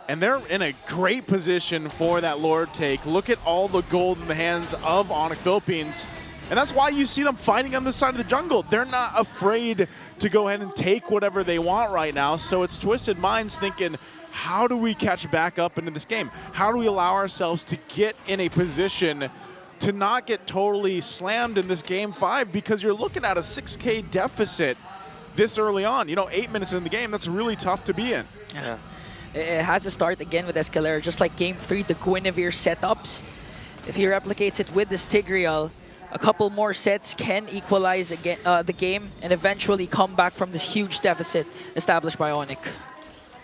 R: And they're in a great position for that Lord take. Look at all the gold in the hands of Onic Philippines. And that's why you see them fighting on this side of the jungle. They're not afraid to go ahead and take whatever they want right now. So it's Twisted Minds thinking, how do we catch back up into this game? How do we allow ourselves to get in a position to not get totally slammed in this game 5? Because you're looking at a 6K deficit this early on. You know, 8 minutes in the game, that's really tough to be in.
U: Yeah. It has to start again with Escalera, just like Game 3, the Guinevere setups. If he replicates it with the Stigreal, a couple more sets can equalize again, the game and eventually come back from this huge deficit established by Onic.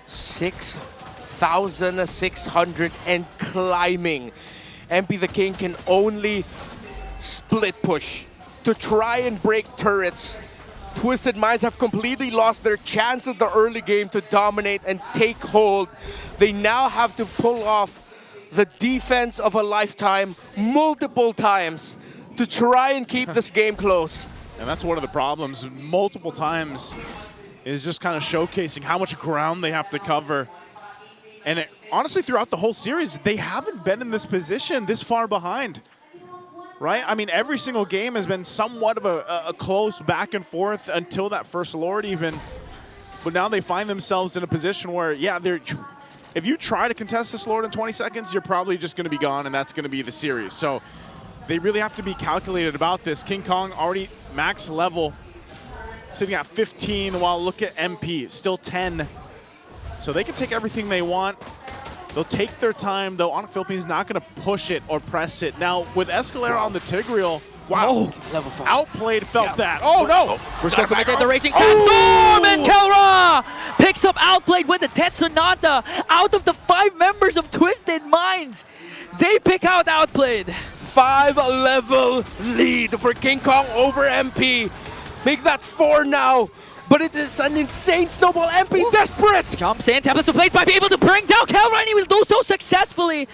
S: 6,600 and climbing. MP the King can only split push to try and break turrets. Twisted Minds have completely lost their chance in the early game to dominate and take hold. They now have to pull off the defense of a lifetime multiple times to try and keep this game close.
R: And that's one of the problems multiple times, is just kind of showcasing how much ground they have to cover. And honestly, throughout the whole series, they haven't been in this position this far behind. Right? I mean, every single game has been somewhat of a close back and forth until that first Lord even. But now they find themselves in a position where, yeah, if you try to contest this Lord in 20 seconds, you're probably just going to be gone, and that's going to be the series. So they really have to be calculated about this. King Kong already max level, sitting at 15, while look at MP, still 10. So they can take everything they want. They'll take their time, though. Onic Philippines not going to push it or press it. Now, with Escalera on the Tigreal, wow,
U: level 5.
R: Outplayed felt that. Oh, no!
U: We're still committed the Raging Sandstorm, and Kelra picks up Outplayed with the Death Sonata. Out of the 5 members of Twisted Minds, they pick out Outplayed.
S: 5-level lead for King Kong over MP. Make that 4 now. But it is an insane snowball. MP desperate!
U: Jumps in, tablets to plate, might be able to bring down Kelra, and he will do so successfully.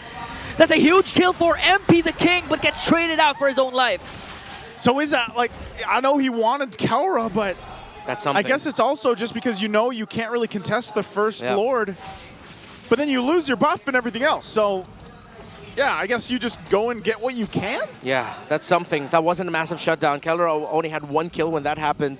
U: That's a huge kill for MP the King, but gets traded out for his own life.
R: So is that, like, I know he wanted Kelra, but
S: that's something.
R: I guess it's also just because you know you can't really contest the first Lord, but then you lose your buff and everything else. So, yeah, I guess you just go and get what you can?
S: Yeah, that's something. That wasn't a massive shutdown. Kelra only had 1 kill when that happened.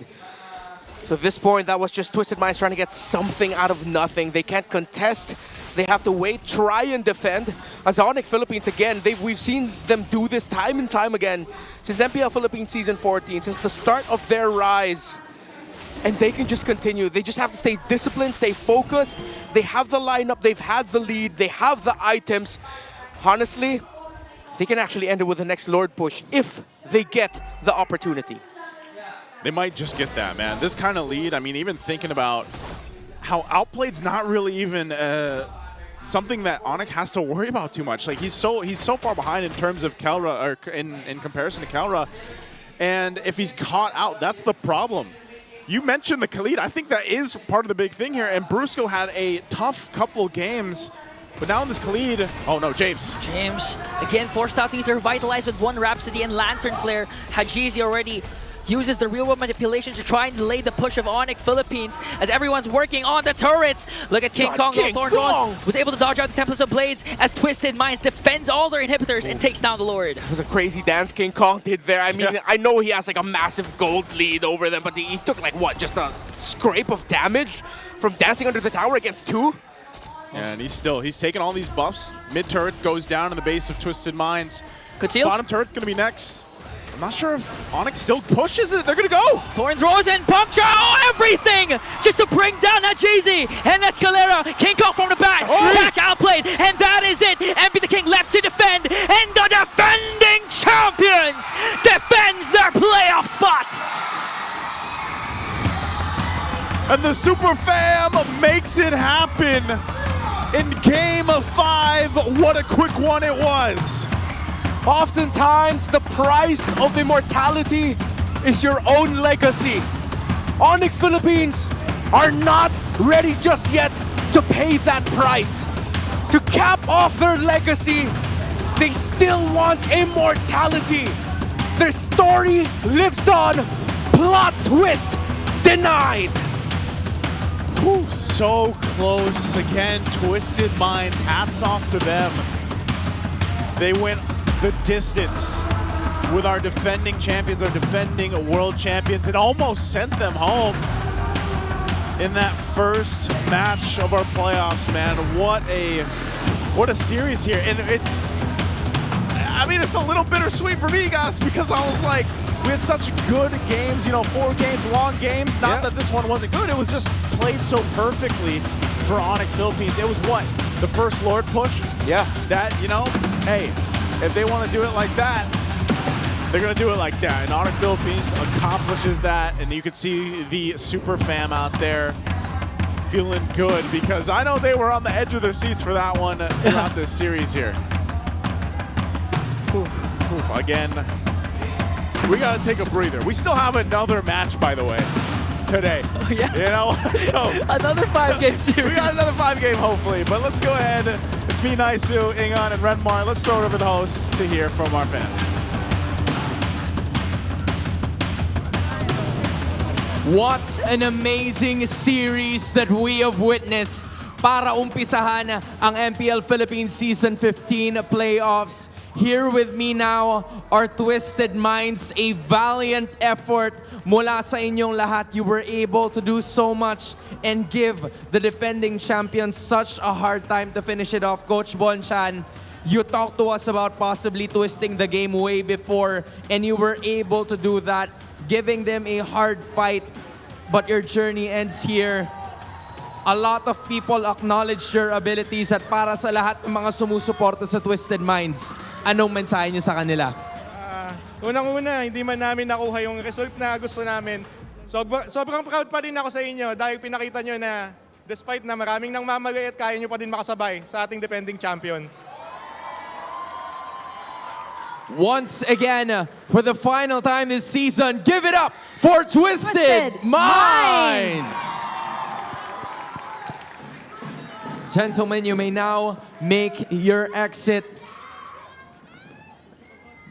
S: So at this point, that was just Twisted Minds trying to get something out of nothing. They can't contest. They have to wait, try and defend. As Onic Philippines, again, we've seen them do this time and time again since MPL Philippines Season 14, since the start of their rise. And they can just continue. They just have to stay disciplined, stay focused. They have the lineup. They've had the lead. They have the items. Honestly, they can actually end it with the next Lord push if they get the opportunity.
R: They might just get that, man. This kind of lead, I mean, even thinking about how Outplayed's not really even something that Onic has to worry about too much. Like, he's so far behind in terms of Kelra, or in comparison to Kelra. And if he's caught out, that's the problem. You mentioned the Khalid. I think that is part of the big thing here. And Brusco had a tough couple of games. But now in this Khalid, oh no, James.
U: James, again, forced out to use the Revitalize with 1 Rhapsody and Lantern Flare. Hajizi already uses the real-world manipulation to try and delay the push of Onic Philippines as everyone's working on the turrets. Look at King Kong, Thorn Rose was able to dodge out the Templars of Blades as Twisted Minds defends all their inhibitors and takes down the Lord.
S: It was a crazy dance King Kong did there. I mean, I know he has like a massive gold lead over them, but he took like what, just a scrape of damage from dancing under the tower against 2?
R: Yeah, and he's taking all these buffs. Mid turret goes down in the base of Twisted Minds.
U: Conceal.
R: Bottom turret gonna be next. I'm not sure if Onic still pushes it. They're going to go.
U: Thorn throws and puncture everything just to bring down Hajizi and Escalera. King Kong from the back. Match outplayed, and that is it. MP the King left to defend, and the defending champions defends their playoff spot.
R: And the Super Fam makes it happen in Game 5. What a quick one it was.
S: Oftentimes, the price of immortality is your own legacy. Onic Philippines are not ready just yet to pay that price. To cap off their legacy, they still want immortality. Their story lives on. Plot twist denied.
R: Whew, so close. Again, Twisted Minds, hats off to them. They went the distance with our defending champions, our defending world champions. It almost sent them home in that first match of our playoffs, man. What a series here. And it's a little bittersweet for me, guys, because I was like, we had such good games, 4 games, long games. Not that this one wasn't good, it was just played so perfectly for Onic Philippines. It was what? The first Lord push?
S: Yeah.
R: That, hey, if they want to do it like that, they're going to do it like that. And Onic Philippines accomplishes that, and you can see the super fam out there feeling good because I know they were on the edge of their seats for that one throughout this series here. Again, we got to take a breather. We still have another match, by the way, today.
U: Oh, yeah.
R: So
U: another 5-game series.
R: We got another 5-game, hopefully. But let's go ahead. It's me, Naisu, Ingon, and Renmar. Let's throw it over to the host to hear from our fans.
G: What an amazing series that we have witnessed para umpisahan ang MPL Philippines Season 15 playoffs. Here with me now are Twisted Minds, a valiant effort mula sa inyong lahat. You were able to do so much and give the defending champions such a hard time to finish it off. Coach Bonchan, you talked to us about possibly twisting the game way before, and you were able to do that, giving them a hard fight, but your journey ends here. A lot of people acknowledged your abilities at para sa lahat ng mga sumusuporta sa Twisted Minds, anong mensahe nyo sa kanila?
D: Unang-una, hindi man namin nakuha yung result na gusto namin. Sobrang proud pa din ako sa inyo dahil pinakita nyo na despite na maraming nang mamagay at kaya nyo pa din makasabay sa ating defending champion.
G: Once again, for the final time this season, give it up for Twisted Minds! Gentlemen, you may now make your exit.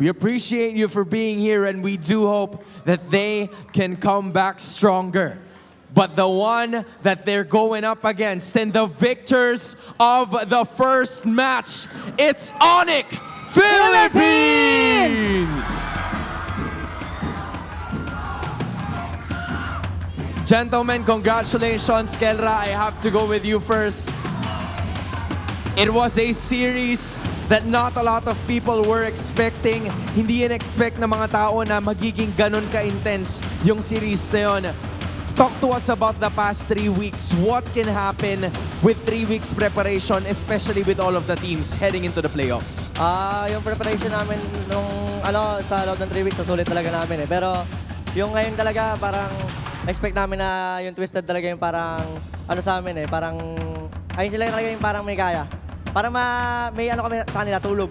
G: We appreciate you for being here, and we do hope that they can come back stronger. But the one that they're going up against and the victors of the first match, it's Onic Philippines! Gentlemen, congratulations, Kelra. I have to go with you first. It was a series that not a lot of people were expecting. Hindi in-expect ng mga tao na magiging ganun ka-intense yung series na yun. Talk to us about the past 3 weeks. What can happen with 3 weeks preparation, especially with all of the teams heading into the playoffs?
E: Yung preparation namin nung sa loob ng 3 weeks, nasulit talaga namin eh. Pero yung ngayon talaga, parang expect namin na yung Twisted talaga yung parang sa amin eh. Parang, ayun sila talaga yung parang may kaya. Parang may kami sa kanila, tulog.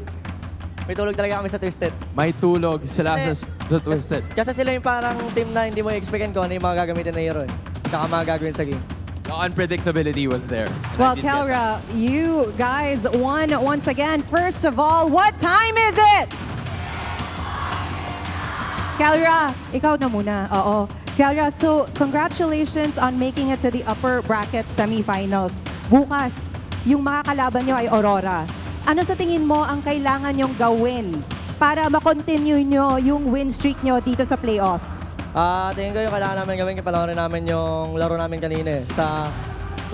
E: May tulog talaga kami sa Twisted.
G: May tulog sila sa Twisted.
E: Kasi sila yung parang team na hindi mo i-expectin ko ano yung mga gagamitin na hero eh. Tsaka mga gagawin sa game.
G: The unpredictability was there.
F: Well, Kelra, you guys won once again. First of all, what time is it? Kelra, ikaw na muna. Oo. Kelra, so congratulations on making it to the upper bracket semifinals. Bukas, yung makakalaban nyo ay Aurora. Ano sa tingin mo ang kailangan nyong gawin para makontinue nyo yung win streak nyo dito sa playoffs?
E: Tingin ko yung kailangan namin gawin, panoorin namin yung laro namin kanina eh, sa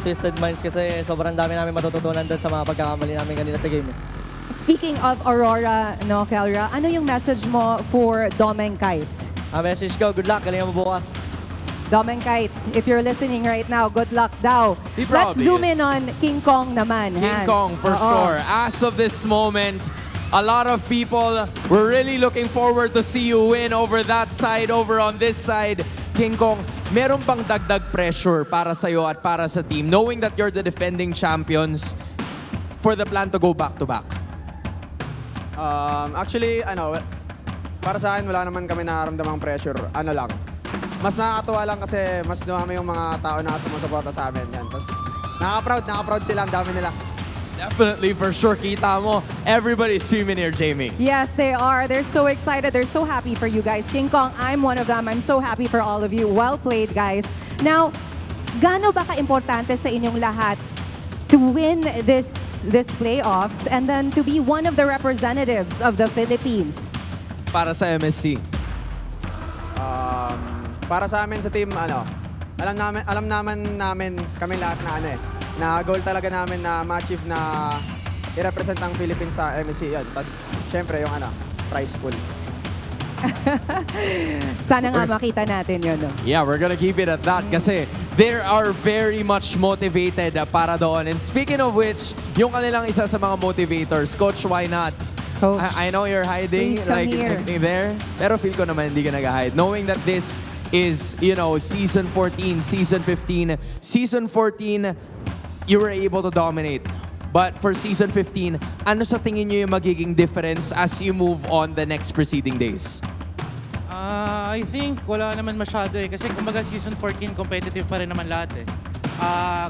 E: Twisted Minds kasi sobrang dami namin matututunan doon sa mga pagkakamali namin kanina sa game.
F: Speaking of Aurora, no, Kelra, ano yung message mo for Domeng Kite?
E: Message ko, good luck, galingan mo bukas.
F: Domeng Kite, if you're listening right now, good luck daw. Let's zoom in on King Kong naman,
G: King Kong, for sure. As of this moment, a lot of people were really looking forward to see you win over that side, over on this side. King Kong, meron bang dagdag pressure para sa'yo at para sa team, knowing that you're the defending champions, for the plan to go back-to-back?
N: Actually, para sa akin, wala naman kami nararamdamang pressure. Mas nakakatuwa lang kasi mas dumami yung mga tao na sumusuporta sa amin. Yan. Tapos nakaka-proud sila, ang dami nila.
G: Definitely, for sure. Kita mo, everybody's screaming here, Jamie.
F: Yes, they are. They're so excited. They're so happy for you guys. King Kong, I'm one of them. I'm so happy for all of you. Well played, guys. Now, gaano ba ka-importante sa inyong lahat to win this playoffs and then to be one of the representatives of the Philippines?
G: Para sa MSC.
N: Para sa amin sa team, alam namin kami lahat na goal talaga namin na ma-achieve na i-represent ang Philippines sa MSC yan. Tapos, syempre, yung prize pool.
F: Sana nga makita natin yun. No?
G: Yeah, we're gonna keep it at that kasi they are very much motivated para doon. And speaking of which, yung kanilang isa sa mga motivators, Coach, why not?
F: Coach,
G: I know you're hiding,
F: please come here.
G: there, pero feel ko naman hindi ka nag-hide. Knowing that this is, season 14, season 15, season 14, you were able to dominate. But for season 15, ano sa tingin nyo yung magiging difference as you move on the next preceding days?
B: I think wala naman masyado kasi kumbaga season 14 competitive pa rin naman lahat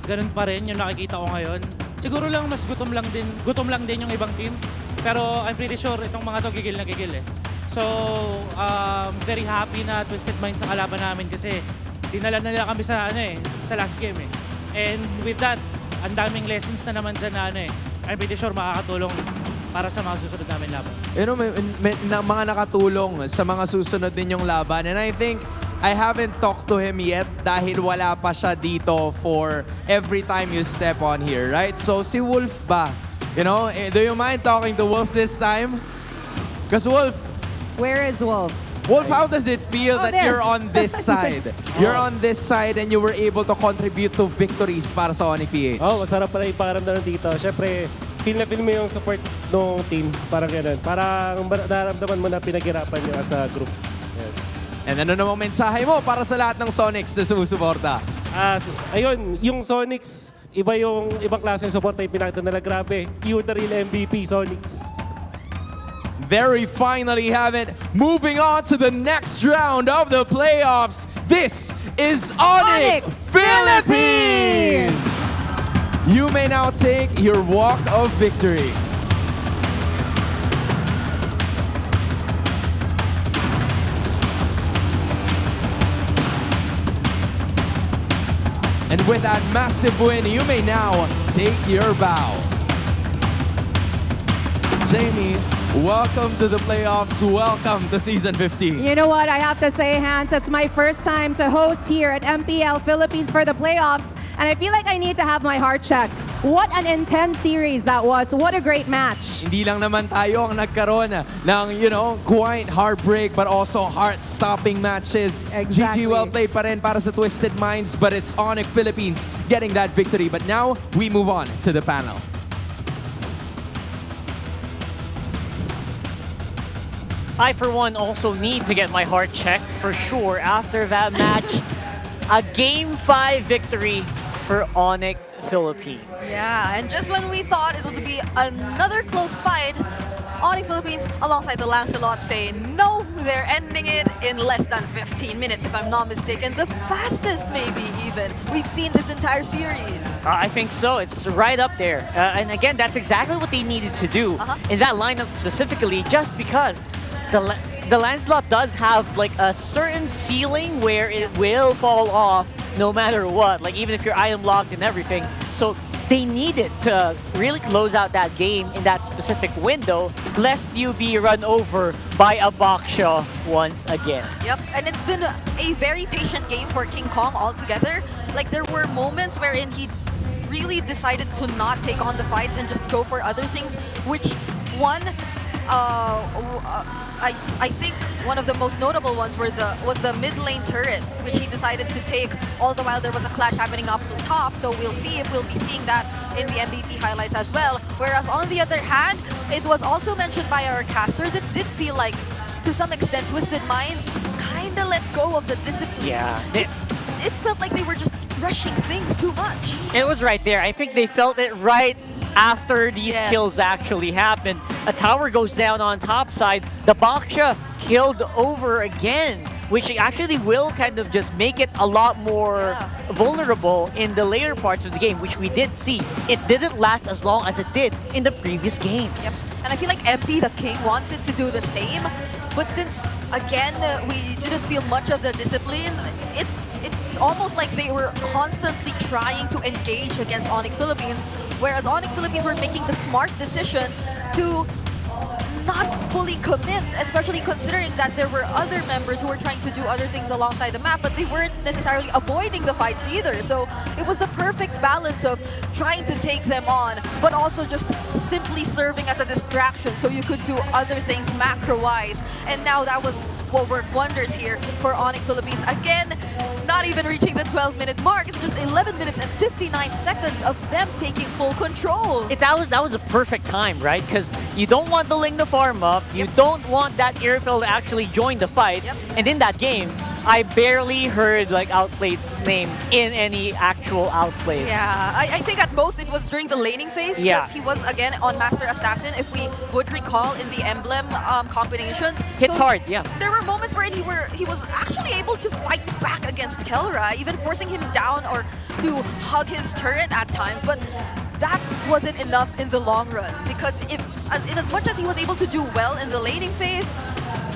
B: ganun pa rin yung nakikita ko ngayon. Siguro lang mas gutom lang din yung ibang team. Pero I'm pretty sure itong mga to gigil na gigil So, very happy na Twisted Minds sa kalaban namin kasi dinala na nila kami sa sa last game And with that, ang daming lessons na naman dyan na I'm pretty sure makakatulong para sa mga susunod namin laban.
G: May mga nakatulong sa mga susunod din yung laban. And I think I haven't talked to him yet dahil wala pa siya dito for every time you step on here, right? So si Wolf ba? Do you mind talking to Wolf this time? Because Wolf...
F: Where is Wolf?
G: Wolf, how does it feel that
F: there.
G: you're on this side? You're on this side and you were able to contribute to victories para sa Onic PH.
C: Masarap pala yung pakaramdam dito. Siyempre, feel mo yung support ng team. Parang ganun. Parang nararamdaman mo na pinaghirapan nyo as a group. Yan.
G: And ano namang mensahe mo para sa lahat ng Sonics na sumusuporta?
C: Ayun, yung Sonics, ibang klase ng support yung pinakita nila. Grabe, you're the real MVP, Sonics.
G: There we finally have it. Moving on to the next round of the playoffs. This is Onic Philippines! You may now take your walk of victory. And with that massive win, you may now take your bow. Jamie, welcome to the playoffs. Welcome to season 15.
F: You know what? I have to say, Hans, it's my first time to host here at MPL Philippines for the playoffs. And I feel like I need to have my heart checked. What an intense series that was. What a great match.
G: Hindi lang naman tayo ang nagkaroon ng, quite heartbreak but also heart-stopping matches.
F: Exactly.
G: GG, well played pa rin para sa Twisted Minds, but it's Onic Philippines getting that victory. But now, we move on to the panel.
K: I, for one, also need to get my heart checked for sure after that match. A Game 5 victory for Onic Philippines.
P: Yeah, and just when we thought it would be another close fight, Onic Philippines, alongside the Lancelot, say no, they're ending it in less than 15 minutes, if I'm not mistaken. The fastest, maybe, even, we've seen this entire series.
K: I think so. It's right up there. And again, that's exactly what they needed to do in that lineup specifically, just because the Lancelot does have like a certain ceiling where it will fall off no matter what, like even if you're item locked and everything. So they needed to really close out that game in that specific window, lest you be run over by a Baksha once again.
P: Yep, and it's been a very patient game for King Kong altogether. Like there were moments wherein he really decided to not take on the fights and just go for other things, which one I think one of the most notable ones was the mid lane turret, which he decided to take all the while there was a clash happening up top. So we'll see if we'll be seeing that in the MVP highlights as well. Whereas on the other hand, it was also mentioned by our casters, it did feel like to some extent Twisted Minds kind of let go of the discipline.
K: Yeah.
P: It felt like they were just rushing things too much.
K: It was right there. I think they felt it right after these kills actually happened. A tower goes down on top side. The Baksha killed over again, which actually will kind of just make it a lot more vulnerable in the later parts of the game, which we did see. It didn't last as long as it did in the previous games.
P: Yep. And I feel like MP the King wanted to do the same, but since, again, we didn't feel much of the discipline,
L: it's almost like they were constantly trying to engage against Onic Philippines, whereas Onic Philippines were making the smart decision to not fully commit, especially considering that there were other members who were trying to do other things alongside the map, but they weren't necessarily avoiding the fights either. So it was the perfect balance of trying to take them on, but also just simply serving as a distraction so you could do other things macro-wise. And now that was what worked wonders here for Onic Philippines. Again, not even reaching the 12-minute mark. It's just 11 minutes and 59 seconds of them taking full control.
K: That was a perfect time, right? Because you don't want the Ling to farm up. You don't want that airfield to actually join the fights. And in that game, I barely heard like Outplay's name in any actual outplays.
L: Yeah, I think at most it was during the laning phase because
K: Yeah.
L: he was again on Master Assassin, if we would recall in the emblem combinations.
K: Hits hard, yeah.
L: There were moments where he was actually able to fight back against Kelra, even forcing him down or to hug his turret at times, but that wasn't enough in the long run because in as much as he was able to do well in the laning phase,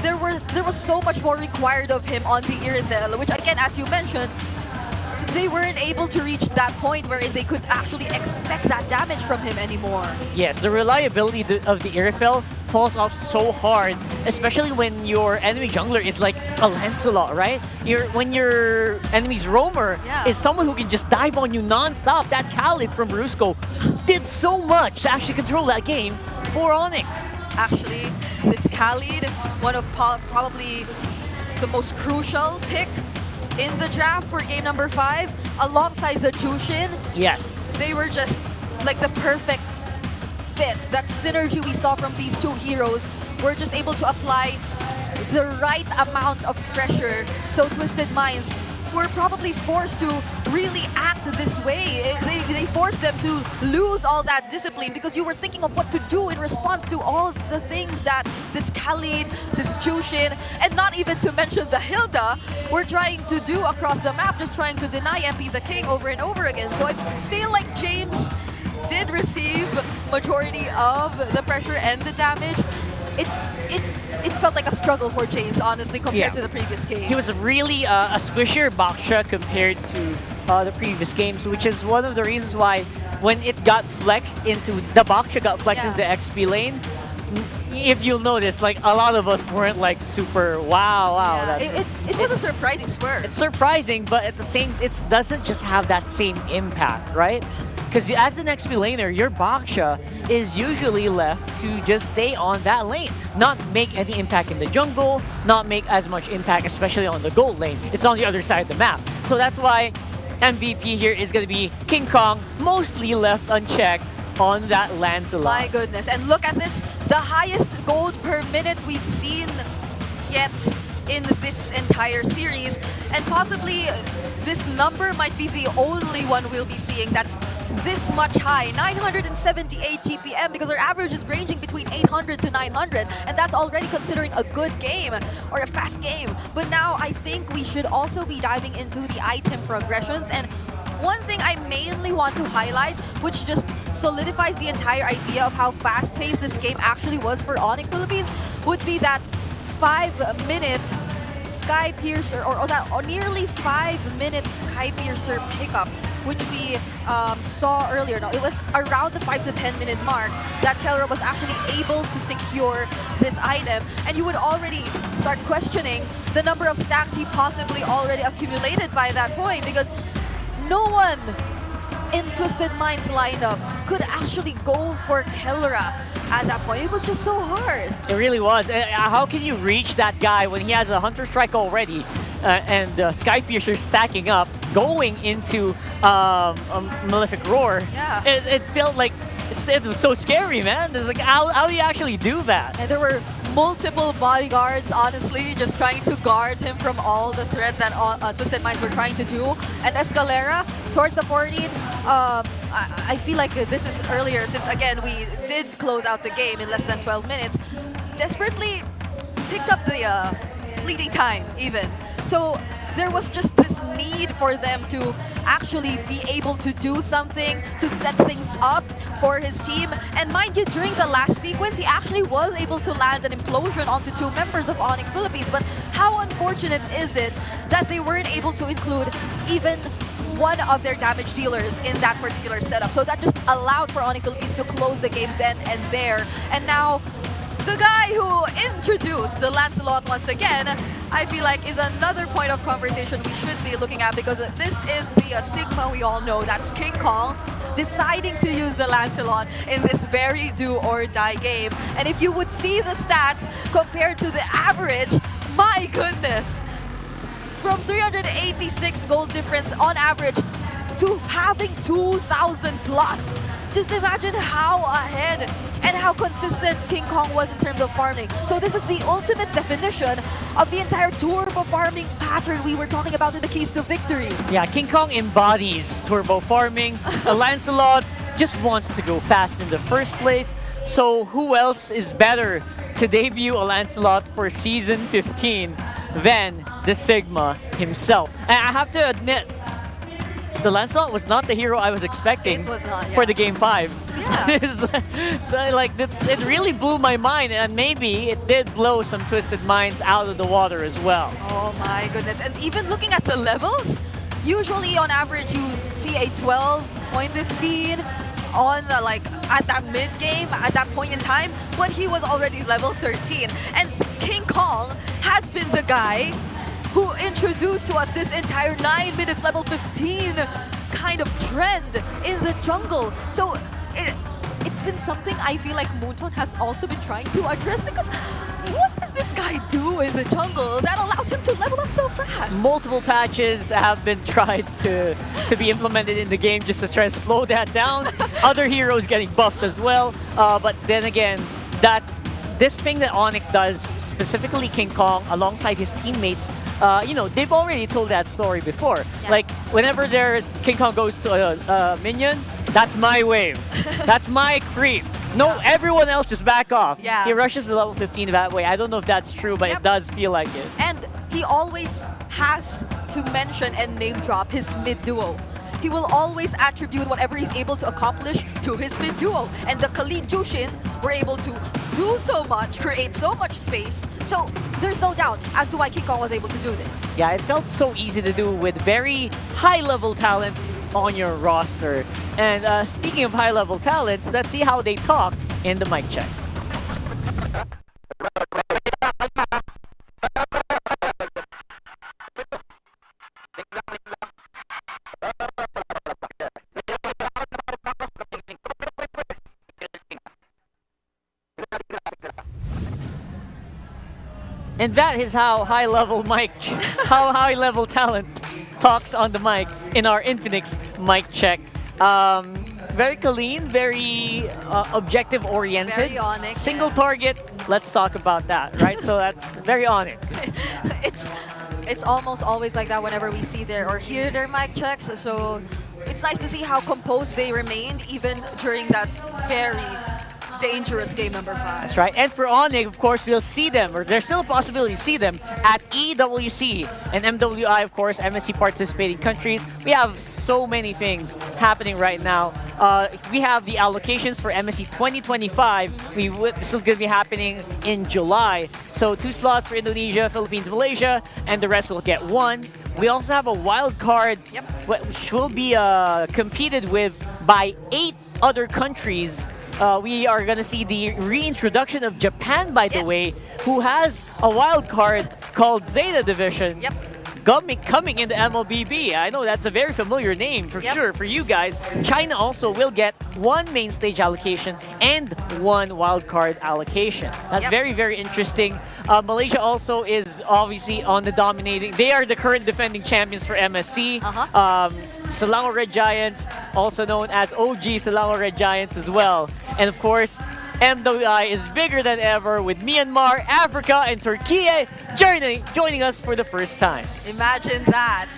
L: there was so much more required of him on the Irithel, which again, as you mentioned, they weren't able to reach that point where they could actually expect that damage from him anymore.
K: Yes, the reliability of the Irithel falls off so hard, especially when your enemy jungler is like a Lancelot, right? When your enemy's roamer is someone who can just dive on you non-stop. That Khalid from Brusco did so much to actually control that game for Onic.
L: Actually, this Khalid, one of probably the most crucial pick in the draft for game number 5, alongside the Jushin.
K: Yes.
L: They were just like the perfect fit. That synergy we saw from these two heroes were just able to apply the right amount of pressure. So Twisted Minds were probably forced to really act this way. They forced them to lose all that discipline because you were thinking of what to do in response to all of the things that this Khalid, this Jushin, and not even to mention the Hilda were trying to do across the map, just trying to deny MP the King over and over again. So I feel like James did receive majority of the pressure and the damage. It felt like a struggle for James, honestly, compared to the previous game.
K: He was really a squishier Baksha compared to the previous games, which is one of the reasons why when it got flexed into, the Baksha got flexed into the XP lane, if you'll notice, like a lot of us weren't like super wow.
L: It was a surprising swerve.
K: It's surprising, but at the same, it doesn't just have that same impact, right? Because as an XP laner, your Baksha is usually left to just stay on that lane, not make any impact in the jungle, not make as much impact, especially on the gold lane. It's on the other side of the map. So that's why MVP here is going to be King Kong, mostly left unchecked on that Lancelot.
L: My goodness. And look at this, the highest gold per minute we've seen yet in this entire series. And possibly this number might be the only one we'll be seeing that's this much high, 978 GPM, because our average is ranging between 800 to 900, and that's already considering a good game or a fast game. But now I think we should also be diving into the item progressions, and one thing I mainly want to highlight, which just solidifies the entire idea of how fast-paced this game actually was for Onic Philippines, would be that 5-minute Sky Piercer, or nearly 5-minute Sky Piercer pickup, which we saw earlier. No, it was around the 5 to 10 minute mark that Kelra was actually able to secure this item, and you would already start questioning the number of stacks he possibly already accumulated by that point, because no one in Twisted Minds lineup could actually go for Kelra at that point. It was just so hard.
K: It really was. How can you reach that guy when he has a Hunter Strike already and Sky Piercer stacking up, going into a Malefic Roar?
L: Yeah.
K: It felt like it was so scary, man. It's like, how do you actually do that?
L: And there were multiple bodyguards, honestly, just trying to guard him from all the threat that Twisted Minds were trying to do. And Escalera, towards the 14, I feel like this is earlier, since again, we did close out the game in less than 12 minutes, desperately picked up the fleeting time, even. So there was just this need for them to actually be able to do something, to set things up for his team. And mind you, during the last sequence, he actually was able to land an implosion onto 2 members of Onic Philippines. But how unfortunate is it that they weren't able to include even one of their damage dealers in that particular setup. So that just allowed for Onic Philippines to close the game then and there. And now, the guy who introduced the Lancelot once again, I feel like is another point of conversation we should be looking at, because this is the Sigma we all know, that's King Kong, deciding to use the Lancelot in this very do-or-die game. And if you would see the stats compared to the average, my goodness! From 386 gold difference on average to having 2,000 plus. Just imagine how ahead and how consistent King Kong was in terms of farming. So this is the ultimate definition of the entire turbo farming pattern we were talking about in the keys to victory.
K: Yeah, King Kong embodies turbo farming. Lancelot just wants to go fast in the first place. So who else is better to debut a Lancelot for Season 15 than the Sigma himself? And I have to admit, the Lancelot was not the hero I was expecting for the Game 5. Yeah. It really blew my mind, and maybe it did blow some Twisted Minds out of the water as well.
L: Oh my goodness. And even looking at the levels, usually on average you see a 12.15 on at that mid game at that point in time, but he was already level 13. And King Kong has been the guy who introduced to us this entire 9 minutes level 15 kind of trend in the jungle. So it's been something I feel like Moonton has also been trying to address, because what does this guy do in the jungle that allows him to level up so fast?
K: Multiple patches have been tried to be implemented in the game just to try to slow that down. Other heroes getting buffed as well. But then again, this thing that Onic does, specifically King Kong, alongside his teammates, they've already told that story before. Yeah. Like, whenever King Kong goes to a minion, that's my wave. That's my creep. No, everyone else just back off.
L: Yeah.
K: He rushes to level 15 that way. I don't know if that's true, but it does feel like it.
L: And he always has to mention and name drop his mid duo. He will always attribute whatever he's able to accomplish to his mid duo. And the Khalid Jushin were able to do so much, create so much space. So there's no doubt as to why King Kong was able to do this.
K: Yeah, it felt so easy to do with very high-level talents on your roster. And speaking of high-level talents, let's see how they talk in the mic check. And that is how high-level talent talks on the mic in our Infinix mic check. Very clean, very objective-oriented.
L: Very Onic.
K: Single target. Let's talk about that, right? So that's very Onic.
L: It's almost always like that whenever we see or hear their mic checks. So it's nice to see how composed they remained even during that very dangerous game number 5.
K: That's right. And for Onic, of course, we'll see them, or there's still a possibility to see them at EWC and MWI, of course, MSC participating countries. We have so many things happening right now. We have the allocations for MSC 2025. This is going to be happening in July. So 2 slots for Indonesia, Philippines, Malaysia, and the rest will get 1. We also have a wild card, which will be competed with by 8 other countries. We are going to see the reintroduction of Japan, by the way, who has a wild card called Zeta Division. Coming in the MLBB. I know that's a very familiar name for sure for you guys. China also will get 1 main stage allocation and 1 wildcard allocation. That's very, very interesting. Malaysia also is obviously on the dominating. They are the current defending champions for MSC. Selangor Red Giants, also known as OG Selangor Red Giants as well. And of course, MWI is bigger than ever with Myanmar, Africa, and Turkey joining us for the first time.
L: Imagine that.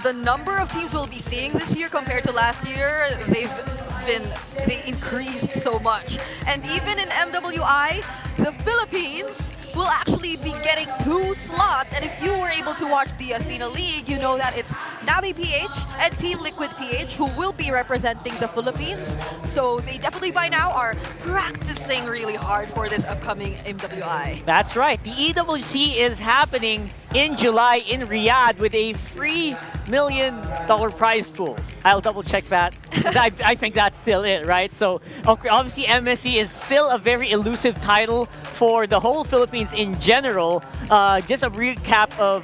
L: The number of teams we'll be seeing this year compared to last year, they increased so much. And even in MWI, the Philippines will actually be getting 2 slots. And if you were able to watch the Athena League, you know that it's Navi PH and Team Liquid PH who will be representing the Philippines. So they definitely by now are practicing really hard for this upcoming MWI.
K: That's right. The EWC is happening in July in Riyadh with a free $1 million prize pool. I'll double check that. I think that's still it, right? So obviously MSC is still a very elusive title for the whole Philippines in general. Just a recap of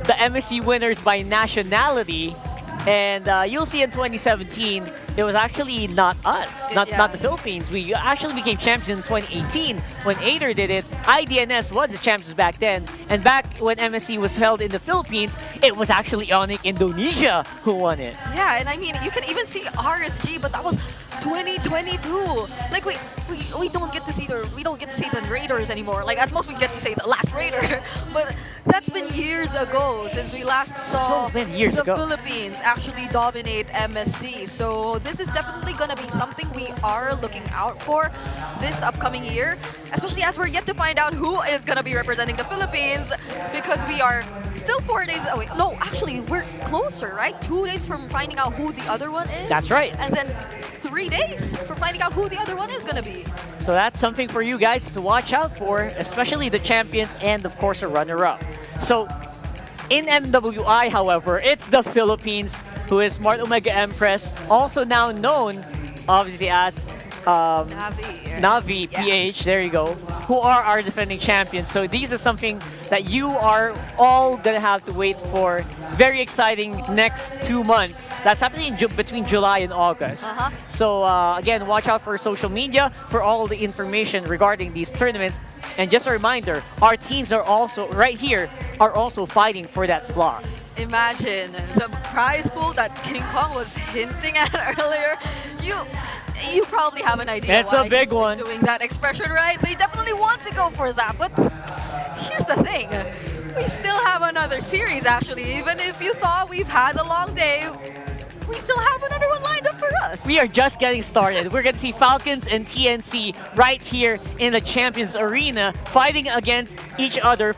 K: the MSC winners by nationality. And you'll see in 2017, it was actually not us, not the Philippines. We actually became champions in 2018 when Ader did it. IDNS was the champions back then. And back when MSC was held in the Philippines, it was actually Onic Indonesia who won it.
L: Yeah, and I mean, you can even see RSG, but that was 2022. Like we don't get to see the Raiders anymore. Like at most we get to say the last Raider, but that's been years ago since we last saw the Philippines actually dominate MSC. So this is definitely gonna be something we are looking out for this upcoming year, especially as we're yet to find out who is gonna be representing the Philippines, because we are still 4 days away. No, actually we're closer, right? 2 days from finding out who the other one is.
K: That's right.
L: And then 3 days for finding out who the other one is gonna be.
K: So that's something for you guys to watch out for, especially the champions and of course a runner-up. So in MWI, however, it's the Philippines who is Smart Omega Empress, also now known obviously as Navi PH, there you go, who are our defending champions. So these are something that you are all gonna have to wait for. Very exciting next 2 months. That's happening between July and August. So again, watch out for social media for all the information regarding these tournaments. And just a reminder, our teams are also right here are also fighting for that slot.
L: Imagine the prize pool that King Kong was hinting at earlier. You probably have an idea
K: it's
L: why
K: a big
L: he's
K: one.
L: doing that expression, right? They definitely want to go for that, but here's the thing. We still have another series, actually. Even if you thought we've had a long day, we still have another one lined up for us.
K: We are just getting started. We're going to see Falcons and TNC right here in the Champions Arena fighting against each other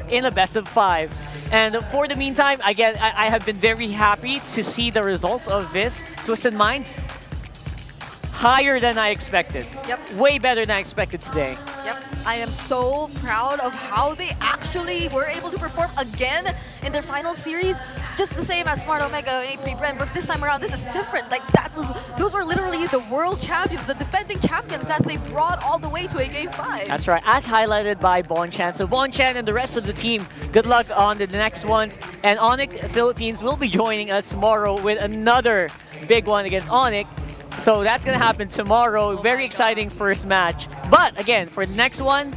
K: in a best of 5. And for the meantime, again, I have been very happy to see the results of this. Twisted Minds, higher than I expected.
L: Yep.
K: Way better than I expected today.
L: Yep. I am so proud of how they actually were able to perform again in their final series. Just the same as Smart Omega and AP Brand, but this time around, this is different. Like those were literally the world champions, the defending champions that they brought all the way to a Game 5.
K: That's right, as highlighted by Bonchan. So Bonchan and the rest of the team, good luck on the next ones. And Onic Philippines will be joining us tomorrow with another big one against Onic. So that's gonna happen tomorrow. Very exciting first match. But again, for the next one,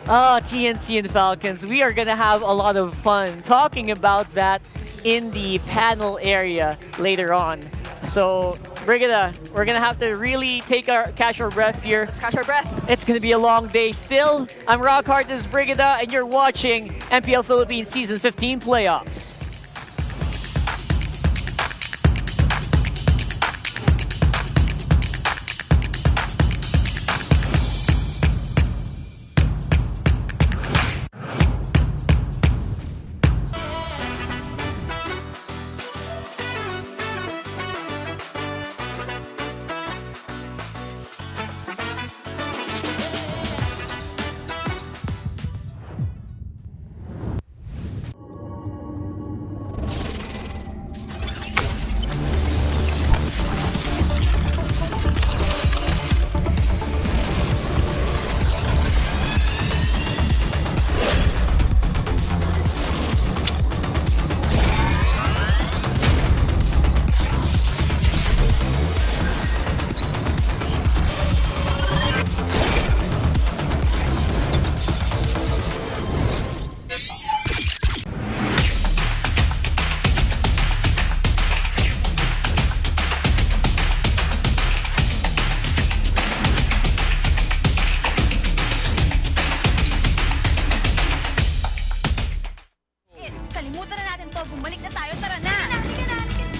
K: TNC and Falcons, we are gonna have a lot of fun talking about that in the panel area later on. So Brigida, we're gonna have to really catch our breath here.
L: Let's catch our breath.
K: It's gonna be a long day still. I'm Rockhart, this is Brigida, and you're watching MPL Philippines Season 15 Playoffs.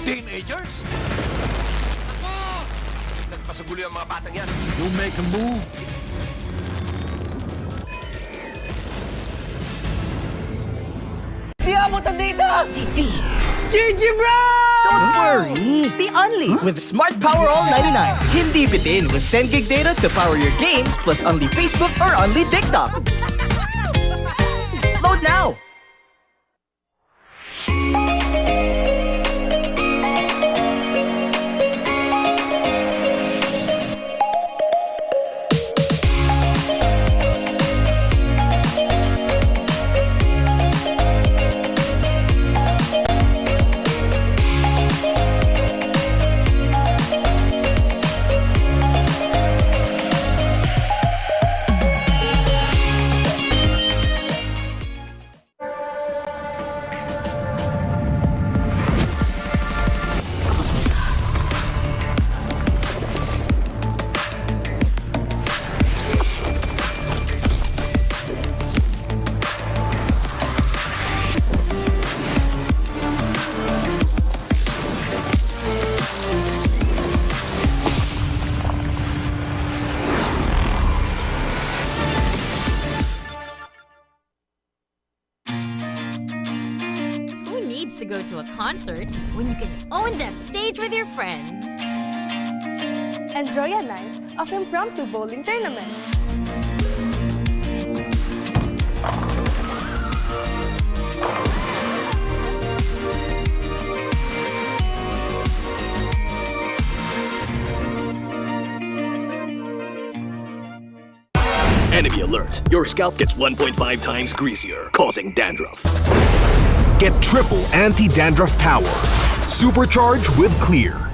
O: Teenagers? Ako! Nagpasugulo yung mga batang yan. You make a move.
Q: abot ang data!
T: Defeat!
Q: GG, bro!
T: Don't worry! Be only with Smart Power All 99. Hindi bitin with 10 gig data to power your games plus only Facebook or only TikTok. Load now!
V: To go to a concert when you can own that stage with your friends.
W: Enjoy a night of impromptu bowling tournament.
Y: Enemy alert. Your scalp gets 1.5 times greasier, causing dandruff.
Z: Get triple anti-dandruff power. Supercharge with Clear.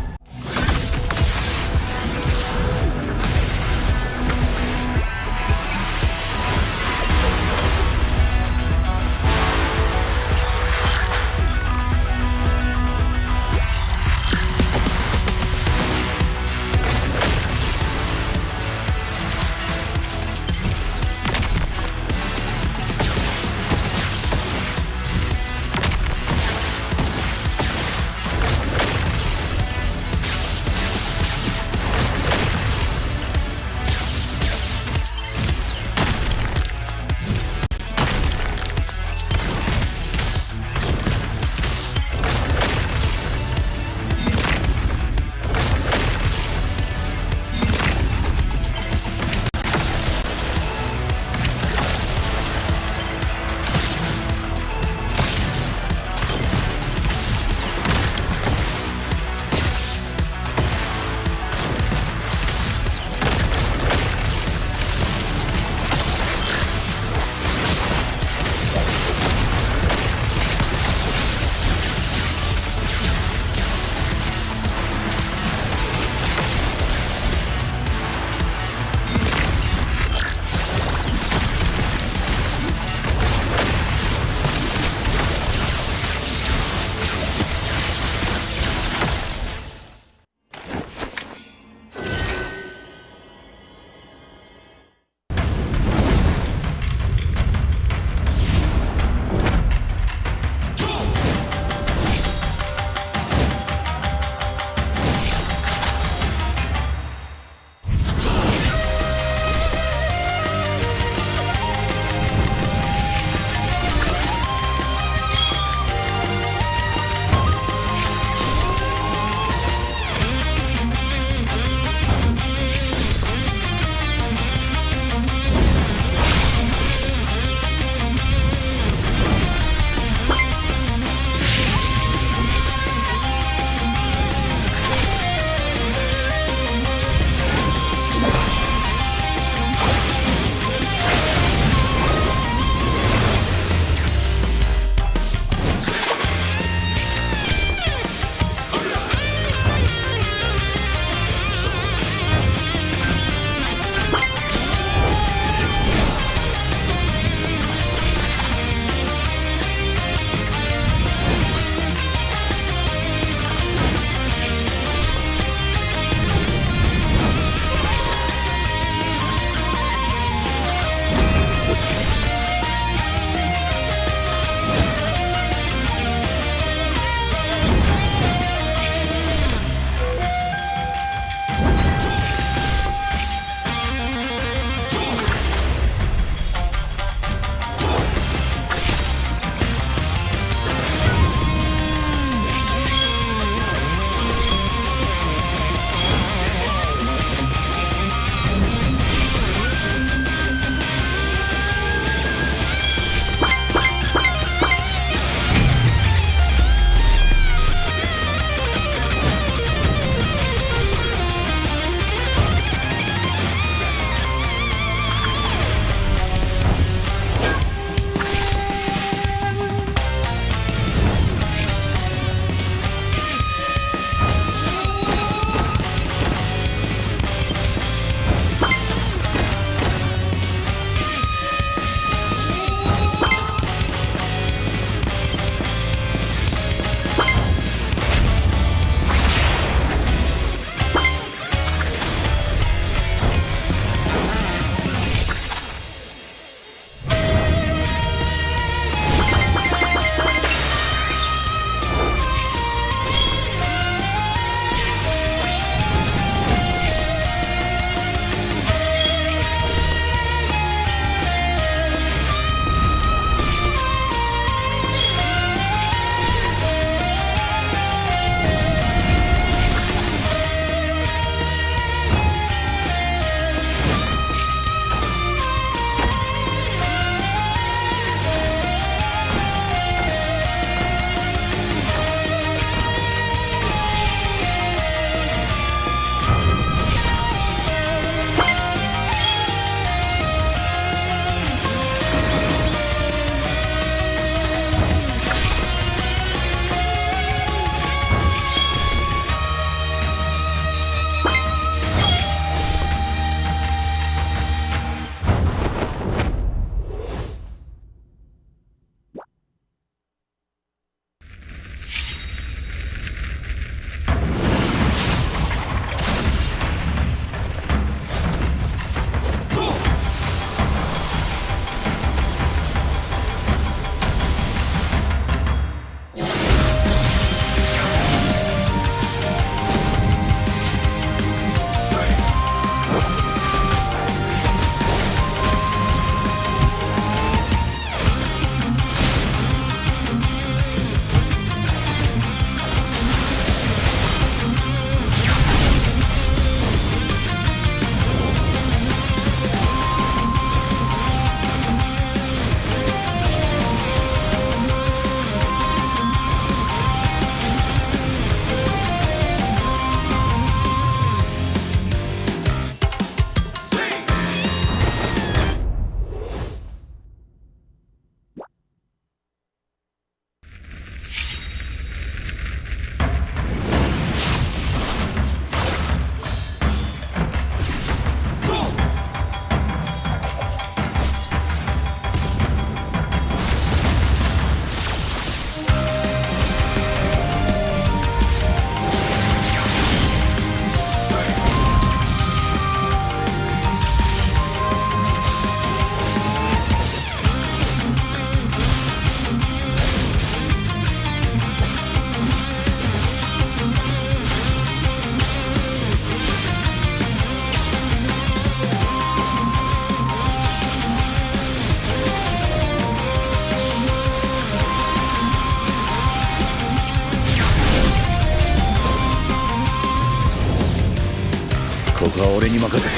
Y: は俺に任せて。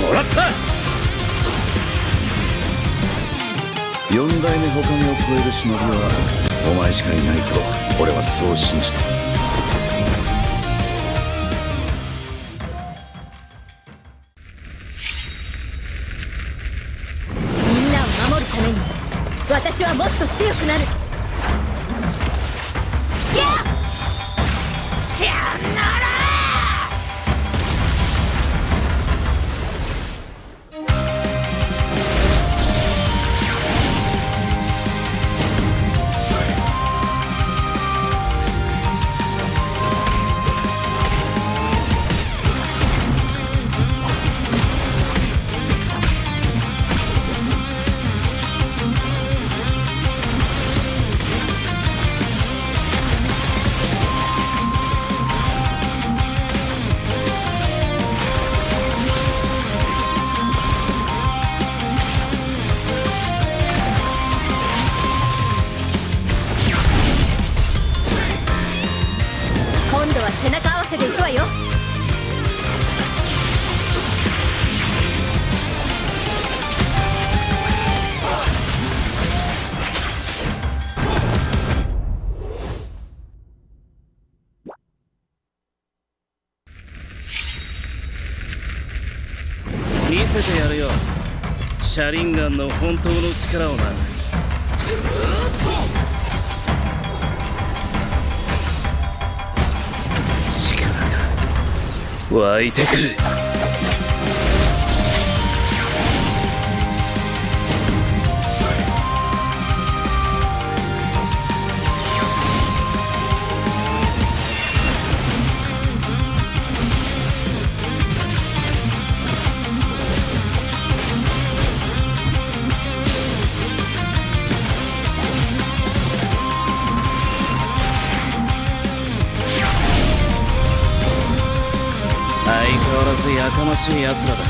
Y: もらった。4代目他目を超える忍びはお前しかいないと俺はそう信じた。
V: みんなを守るために私はもっと強くなる。やっシャンナラ今度は背中合わせでいくわよ。
Y: 見せてやるよ、シャリンガンの本当の力をな。力が湧いてくる。相変わらずやかましい奴らだ。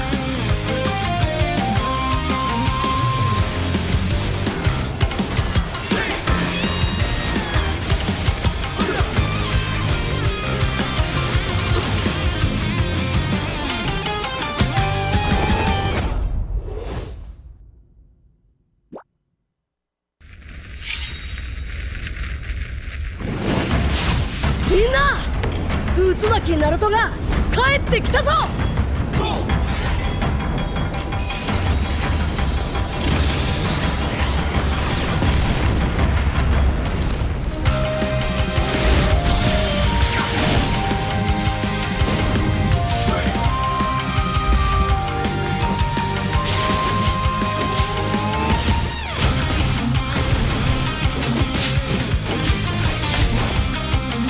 V: みんな、渦巻きナルトが帰ってきたぞ。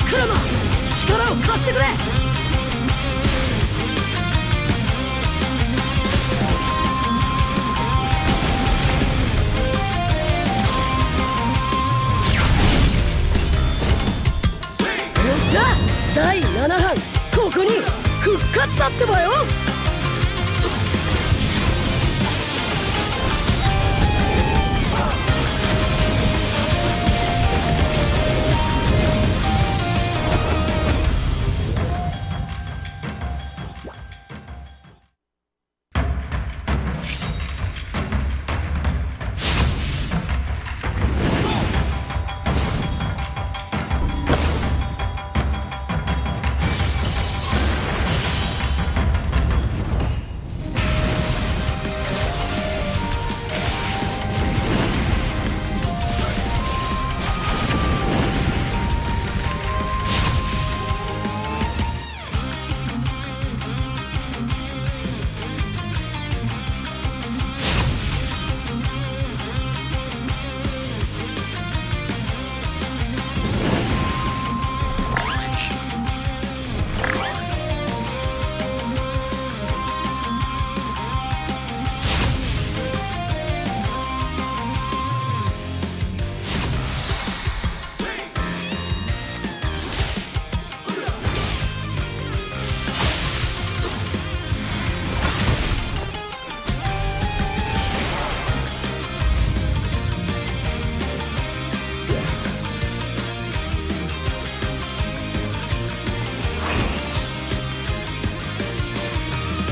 V: クラマ、力を貸してくれ。よっしゃ、第7班ここに復活だってばよ。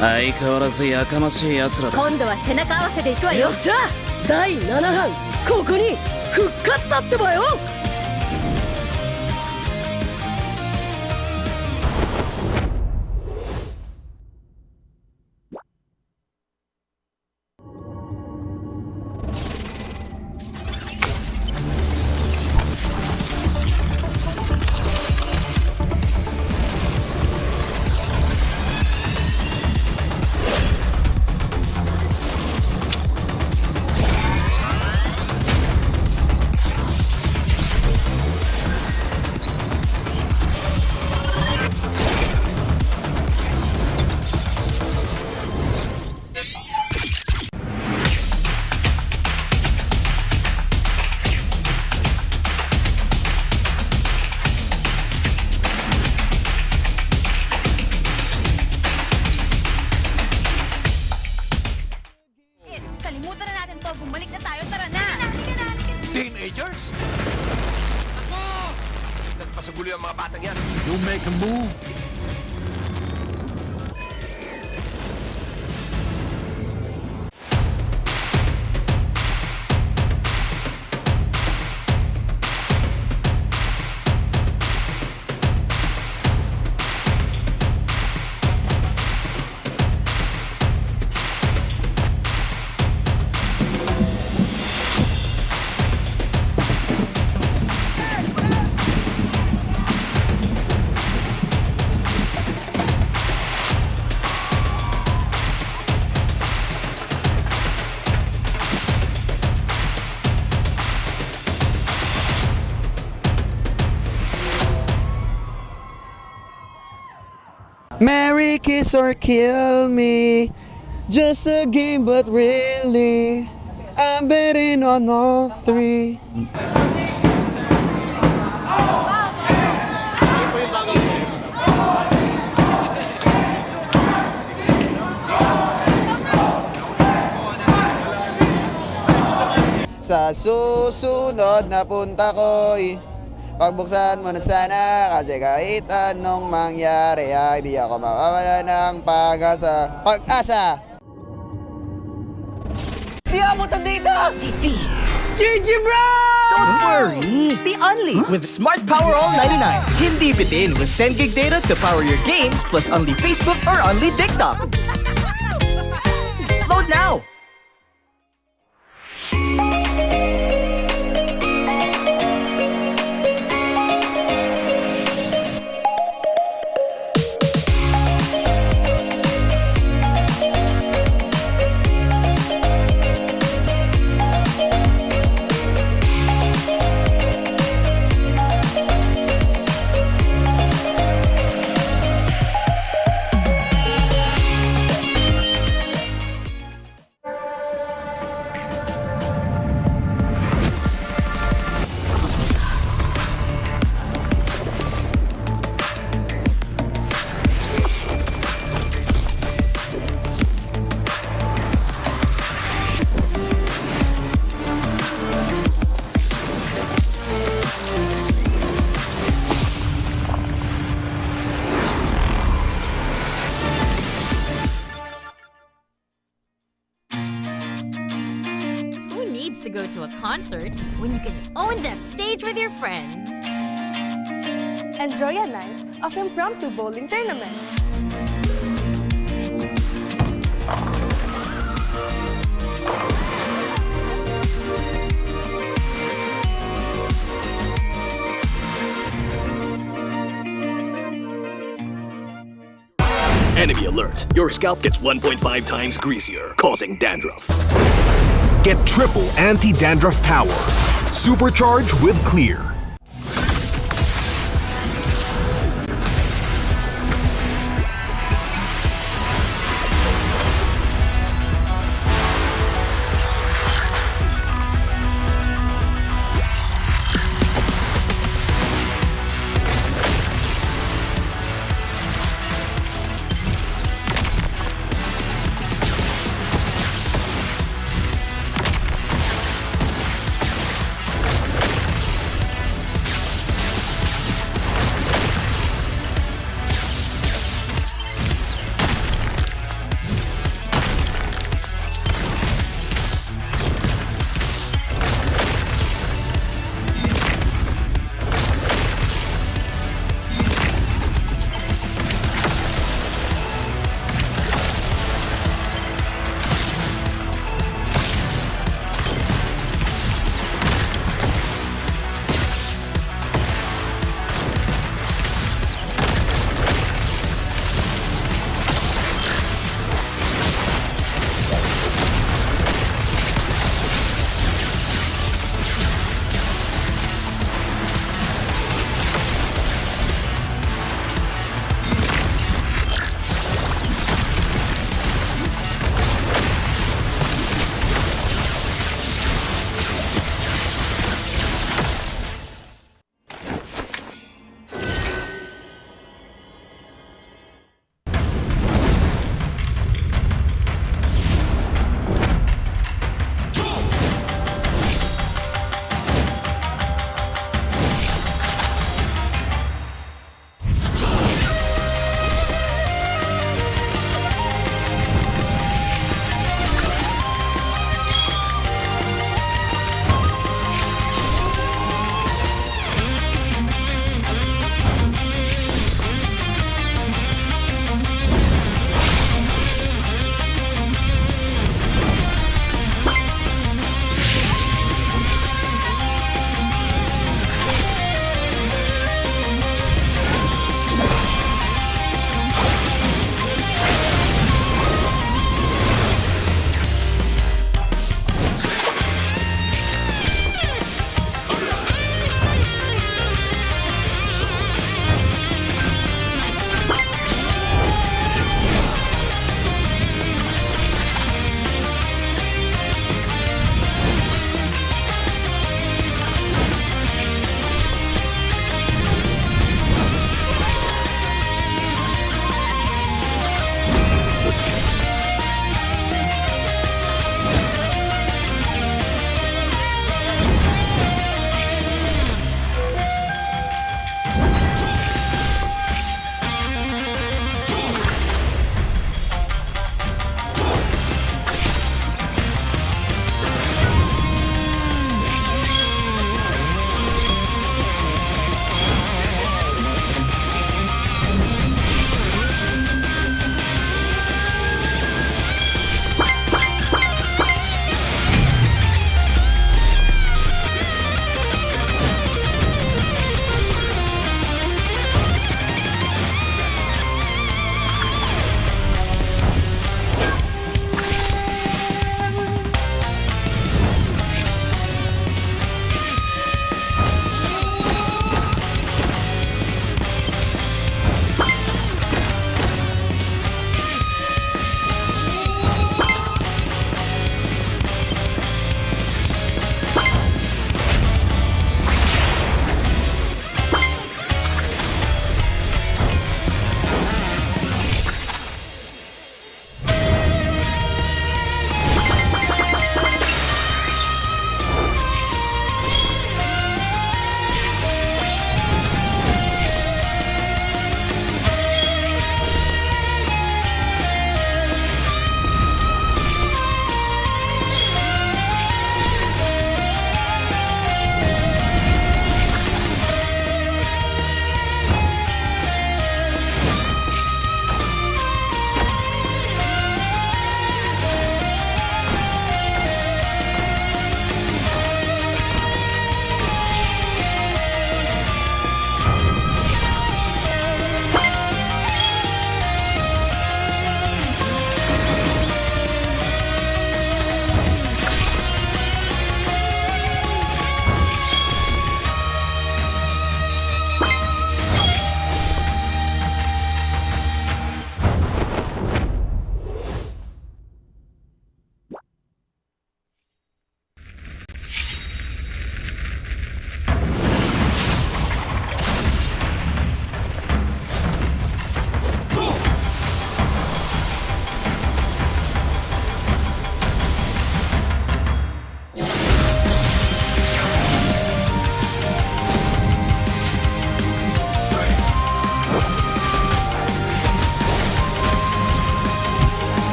V: 相変わらずやかましい奴らだ。今度は背中合わせでいくわよ。よっしゃ、第7班ここに復活だってばよ。
O: Teenagers? Ako! Nagpasagulo yung mga batang yan. You make a move.
N: Marry, kiss, or kill me. Just a game, but really, I'm betting on all three. Sa susunod na punta ko'y pagbuksan mo na sana kasi kahit anong mangyari ay di ako mawawala ng pag-asa. Di ako punta dito!
T: Defeat!
N: GG bro!
T: Don't worry! The Only with Smart Power All 99. Hindi bitin with 10 gig data to power your games plus only Facebook or only TikTok. Load now!
A: To go to a concert when you can own that stage with your friends.
W: Enjoy a night of impromptu bowling tournament.
Y: Enemy alert. Your scalp gets 1.5 times greasier, causing dandruff.
Z: Get triple anti-dandruff power. Supercharge with Clear.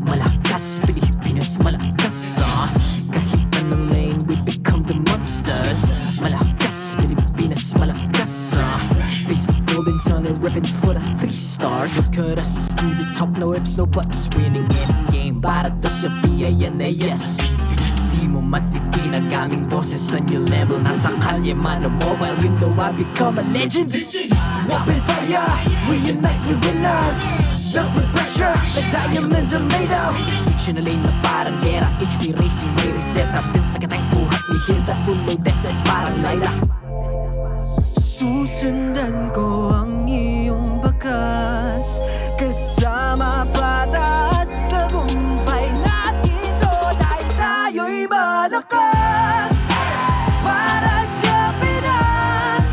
V: Malakas, Pilipinas, malakas kahit anong lane, we become the monsters. Malakas, Pilipinas, malakas face the golden sun and ribbon for the 3 stars. Look at us to the top, no ifs, no buts. Winning any game, para to sa PINAS. Di mo matitin ang aming boses sa new level. Nasa kalye man o mobile, you know I become a legend. Open fire, we unite, we winners. Built with pressure, like diamonds are made of. Switch na lane na parang gera, HP racing, may reset up. Built agad ang buhat ni Hilda, full load SS parang Lyra. Susundan ko ang iyong bakas, kasama patas, tagumpay natin ito dahil tayo'y malakas. Para sa Pinas,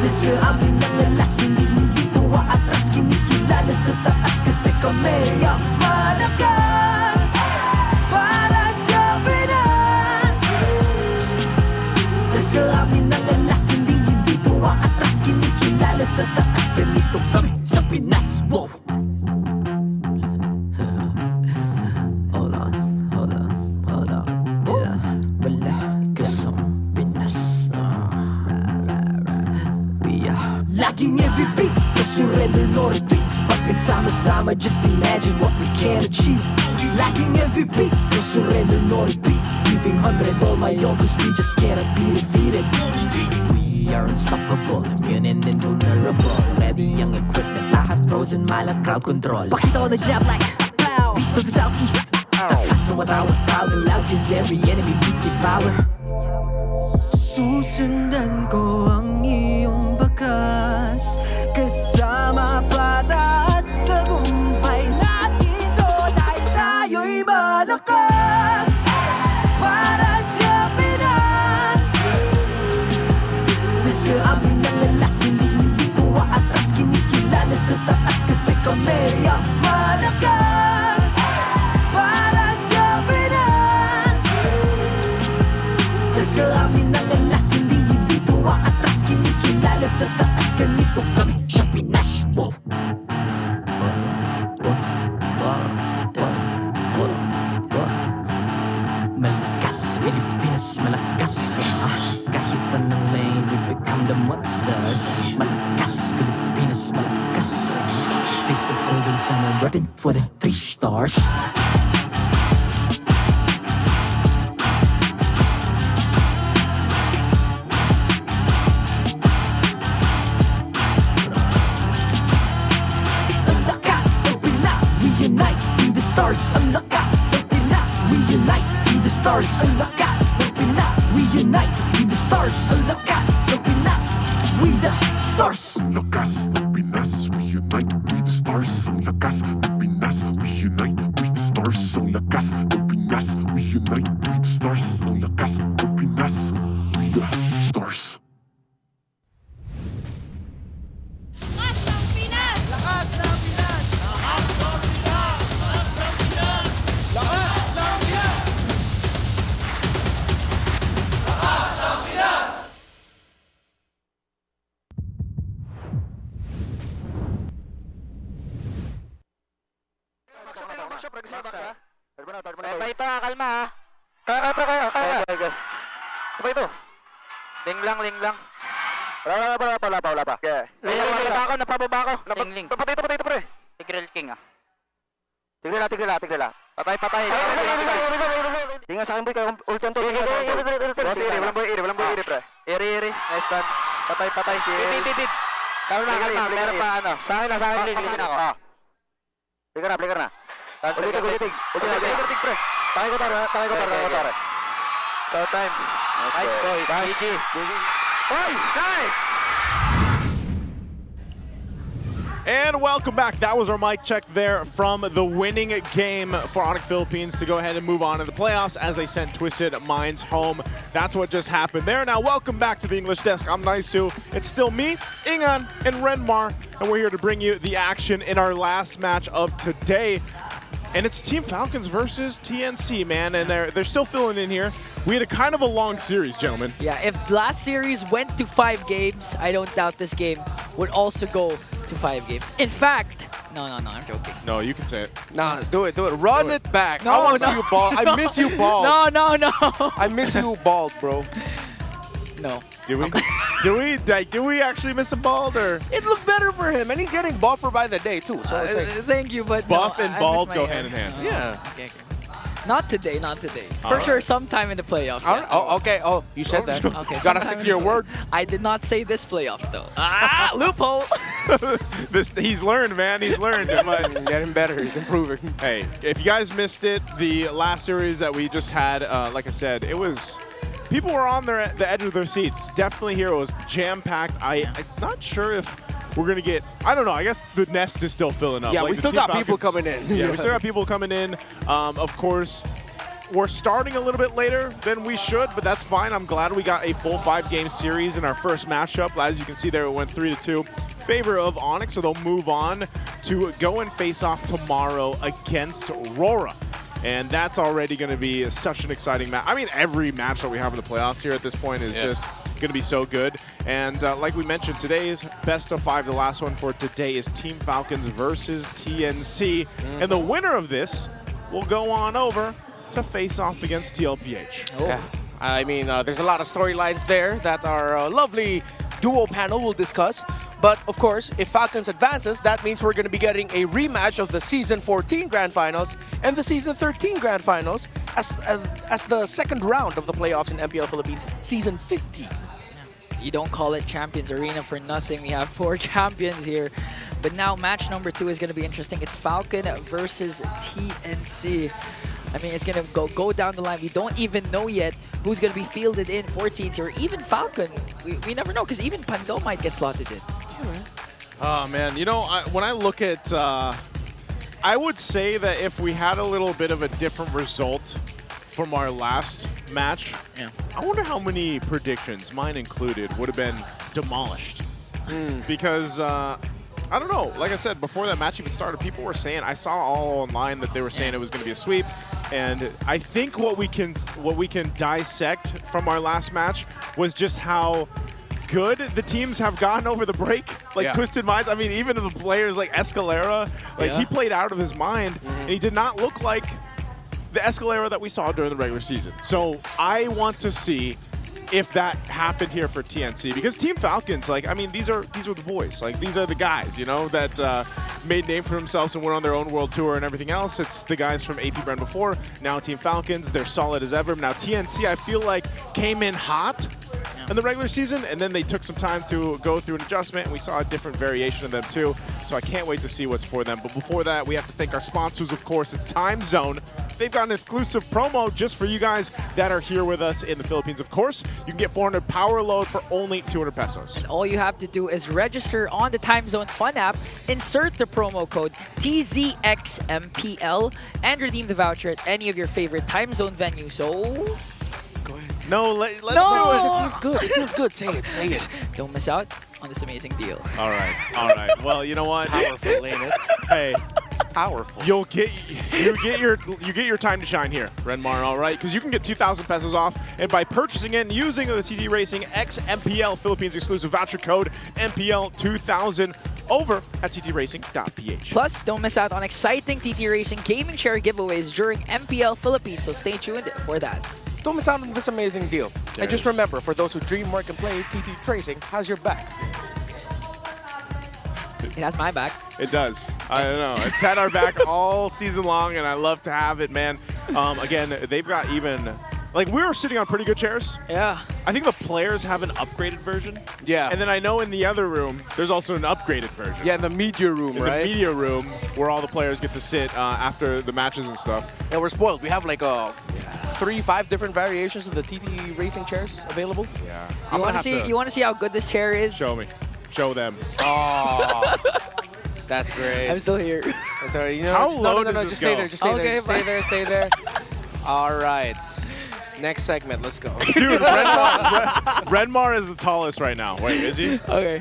V: nasa amin ang alas, hindi tuwa atras, kinikilala sa taas kasi kami ang malakas. Para sa Pinas, nasa amin ang alas, hindi tuwa atras, kinikilala sa taas, ganito kami sa Pinas. Wow! Hold on, yeah. Malakas ang Pinas. We are lacking every beat, no surrender, no retreat. Pag nagsama-sama, just imagine what we can achieve. Lacking every beat, no surrender, no retreat. Giving 100 all my all, cause we just cannot be defeated. We are unstoppable, immune and invulnerable. Ready ang equipment, lahat frozen, malang crowd control. Pakita ko na jab like beast of the southeast. So matawag proud and loud, cause every enemy we devour. Susundan ko ang iyong bakas, kasama patas, tagumpay natin ito dahil tayo'y malakas. Para sa Pinas, nasa amin ang alas, hindi tuwa atras, kinikilala sa taas kasi kami ang malakas. Para sa Pinas, nasa amin ang alas, hindi tuwa atras, kinikilala sa taas, ganito kami sa Pinas. Wow! Malakas, Pilipinas, malakas kahit anong lane, we become the monsters. Malakas, Pilipinas, malakas face the golden sun and weapon for the 3 stars. Ang lakas ng Pinas, we unite, be the stars. Ang lakas ng Pinas, we unite, be the stars. Ang lakas ng Pinas, we unite, be the stars. Ang lakas ng Pinas, we the stars.
H: Ang lakas ng Pinas, we unite, we the stars. Ang lakas ng Pinas, we unite, we the stars. Ang lakas ng Pinas, we unite, we the stars. Ang lakas ng Pinas, we the stars.
I: Ito, kalma ha. Kaya. Ano ito? Ling lang. Wala pa. Napababa ako. Ito, pre. Tigreal King ah. Tigreal. Patay. Tingnan sa akin, boy. Kaya ulti ang to. Walang boy, iri, pre. Iri. Nice stand. Patay. Bid. Kalma. Meron pa ano. Sa akin ako. Flicker na. Ulitig, pre. Tayo ko tara. Showtime. Nice, boys. GG.
R: Oy, nice! And welcome back. That was our mic check there from the winning game for Onic Philippines to go ahead and move on to the playoffs as they sent Twisted Minds home. That's what just happened there. Now, welcome back to the English Desk. I'm Naisu. It's still me, Ingan, and Renmar, and we're here to bring you the action in our last match of today. And it's Team Falcons versus TNC, man, and they're still filling in here. We had a kind of a long series, gentlemen.
U: Yeah, if last series went to 5 games, I don't doubt this game would also go to 5 games. In fact, No, I'm joking.
R: No, you can say it.
D: Nah, do it. Run it back.
U: No,
D: I want to
U: no.
D: see you bald. I miss you bald.
U: No.
D: I miss you bald, bro.
U: No.
R: Do we? do we actually miss a bald or?
D: It looked better for him, and he's getting buffer by the day too. So it's like
U: Thank you, but
R: buff
U: no,
R: and
U: I
R: bald
U: miss
R: go
U: my
R: hand in
U: hair.
R: hand.
D: yeah.
U: Okay. Not today. For
R: All
U: sure,
R: right.
U: sometime in the playoffs.
D: All
U: yeah.
D: right. Oh, okay. Oh, you said that.
U: Okay,
D: Gotta
U: sometime
D: stick to
U: in
D: your
U: the-
D: word.
U: I did not say this playoffs though. Loophole.
R: He's learned, man. He's learned. But
D: Getting better. He's improving.
R: hey, if you guys missed it, the last series that we just had, like I said, it was. People were on the edge of their seats. Definitely here. It was jam-packed. I'm not sure if we're going to get... I don't know. I guess the nest is still filling up.
D: Yeah,
R: Like,
D: we
R: the
D: still
R: Team
D: got people
R: Falcons-
D: coming in.
R: Yeah, we still got people coming in. Of course, we're starting a little bit later than we should, but that's fine. I'm glad we got a full 5-game series in our first matchup. As you can see there, it went 3-2 favor of Onyx, so they'll move on to go and face off tomorrow against Aurora. And that's already going to be such an exciting match. I mean, every match that we have in the playoffs here at this point is just going to be so good. And like we mentioned, today's best of 5, the last one for today, is Team Falcons versus TNC. And the winner of this will go on over to face off against TLPH.
D: Oh. Yeah. I mean, there's a lot of storylines there that our lovely duo panel will discuss. But of course, if Falcons advances, that means we're going to be getting a rematch of the Season 14 Grand Finals and the Season 13 Grand Finals as the second round of the playoffs in MPL Philippines Season 15.
U: You don't call it Champions Arena for nothing. We have 4 champions here. But now match number 2 is going to be interesting. It's Falcon versus TNC. I mean, it's going to go down the line. We don't even know yet who's going to be fielded in for TNC or even Falcon. We never know because even Pando might get slotted in.
R: Oh, man. You know, when I look at... I would say that if we had a little bit of a different result from our last match, I wonder how many predictions, mine included, would have been demolished. Because... I don't know. Like I said, before that match even started, people were saying, I saw all online that they were saying it was going to be a sweep. And I think what we can dissect from our last match was just how good the teams have gotten over the break. Like Twisted Minds, I mean, even the players like Escalera, like he played out of his mind, and he did not look like the Escalera that we saw during the regular season. So I want to see if that happened here for TNC, because Team Falcons, like, I mean, these are the boys, like, these are the guys, you know, that made name for themselves and went on their own world tour and everything else. It's the guys from AP Brand before. Now Team Falcons, they're solid as ever. Now TNC, I feel like, came in hot in the regular season, and then they took some time to go through an adjustment, and we saw a different variation of them too. So I can't wait to see what's for them. But before that, we have to thank our sponsors, of course. It's Time Zone. They've got an exclusive promo just for you guys that are here with us in the Philippines. Of course, you can get 400 power load for only 200 pesos.
U: And all you have to do is register on the Time Zone Fun app, insert the promo code TZXMPL, and redeem the voucher at any of your favorite Time Zone venues. So...
R: No, let's
U: no!
R: do it.
U: It feels good. It feels good. Say it. Don't miss out on this amazing deal.
R: All right. Well, you know what?
D: Powerful, ain't it?
R: Hey,
D: it's powerful.
R: You get your time to shine here, Renmar. All right, because you can get 2,000 pesos off, and by purchasing it and using the TT Racing X MPL Philippines exclusive voucher code MPL2000 over at ttracing.ph.
U: Plus, don't miss out on exciting TT Racing gaming share giveaways during MPL Philippines. So stay tuned for that.
D: Don't miss out on this amazing deal. And just remember, for those who dream, work, and play, TT Racing has your back.
U: It has my back.
R: It does. I don't know. It's had our back all season long, and I love to have it, man. Again, they've got even... Like, we were sitting on pretty good chairs.
U: Yeah.
R: I think the players have an upgraded version.
D: Yeah.
R: And then I know in the other room, there's also an upgraded version.
D: Yeah, in the media room,
R: in
D: right?
R: In the media room, where all the players get to sit after the matches and stuff.
D: And we're spoiled. We have like 3-5 different variations of the TT Racing chairs available.
R: Yeah.
U: You want to see how good this chair is?
R: Show me. Show them.
D: Oh. That's great.
U: I'm still here.
D: That's all right. You know,
R: how low does
D: no,
R: this
D: just
R: go?
D: stay there. Just stay there. Just stay there. Stay there. All right. Next segment. Let's go.
R: Dude, Renmar is the tallest right now. Wait, is he?
U: Okay.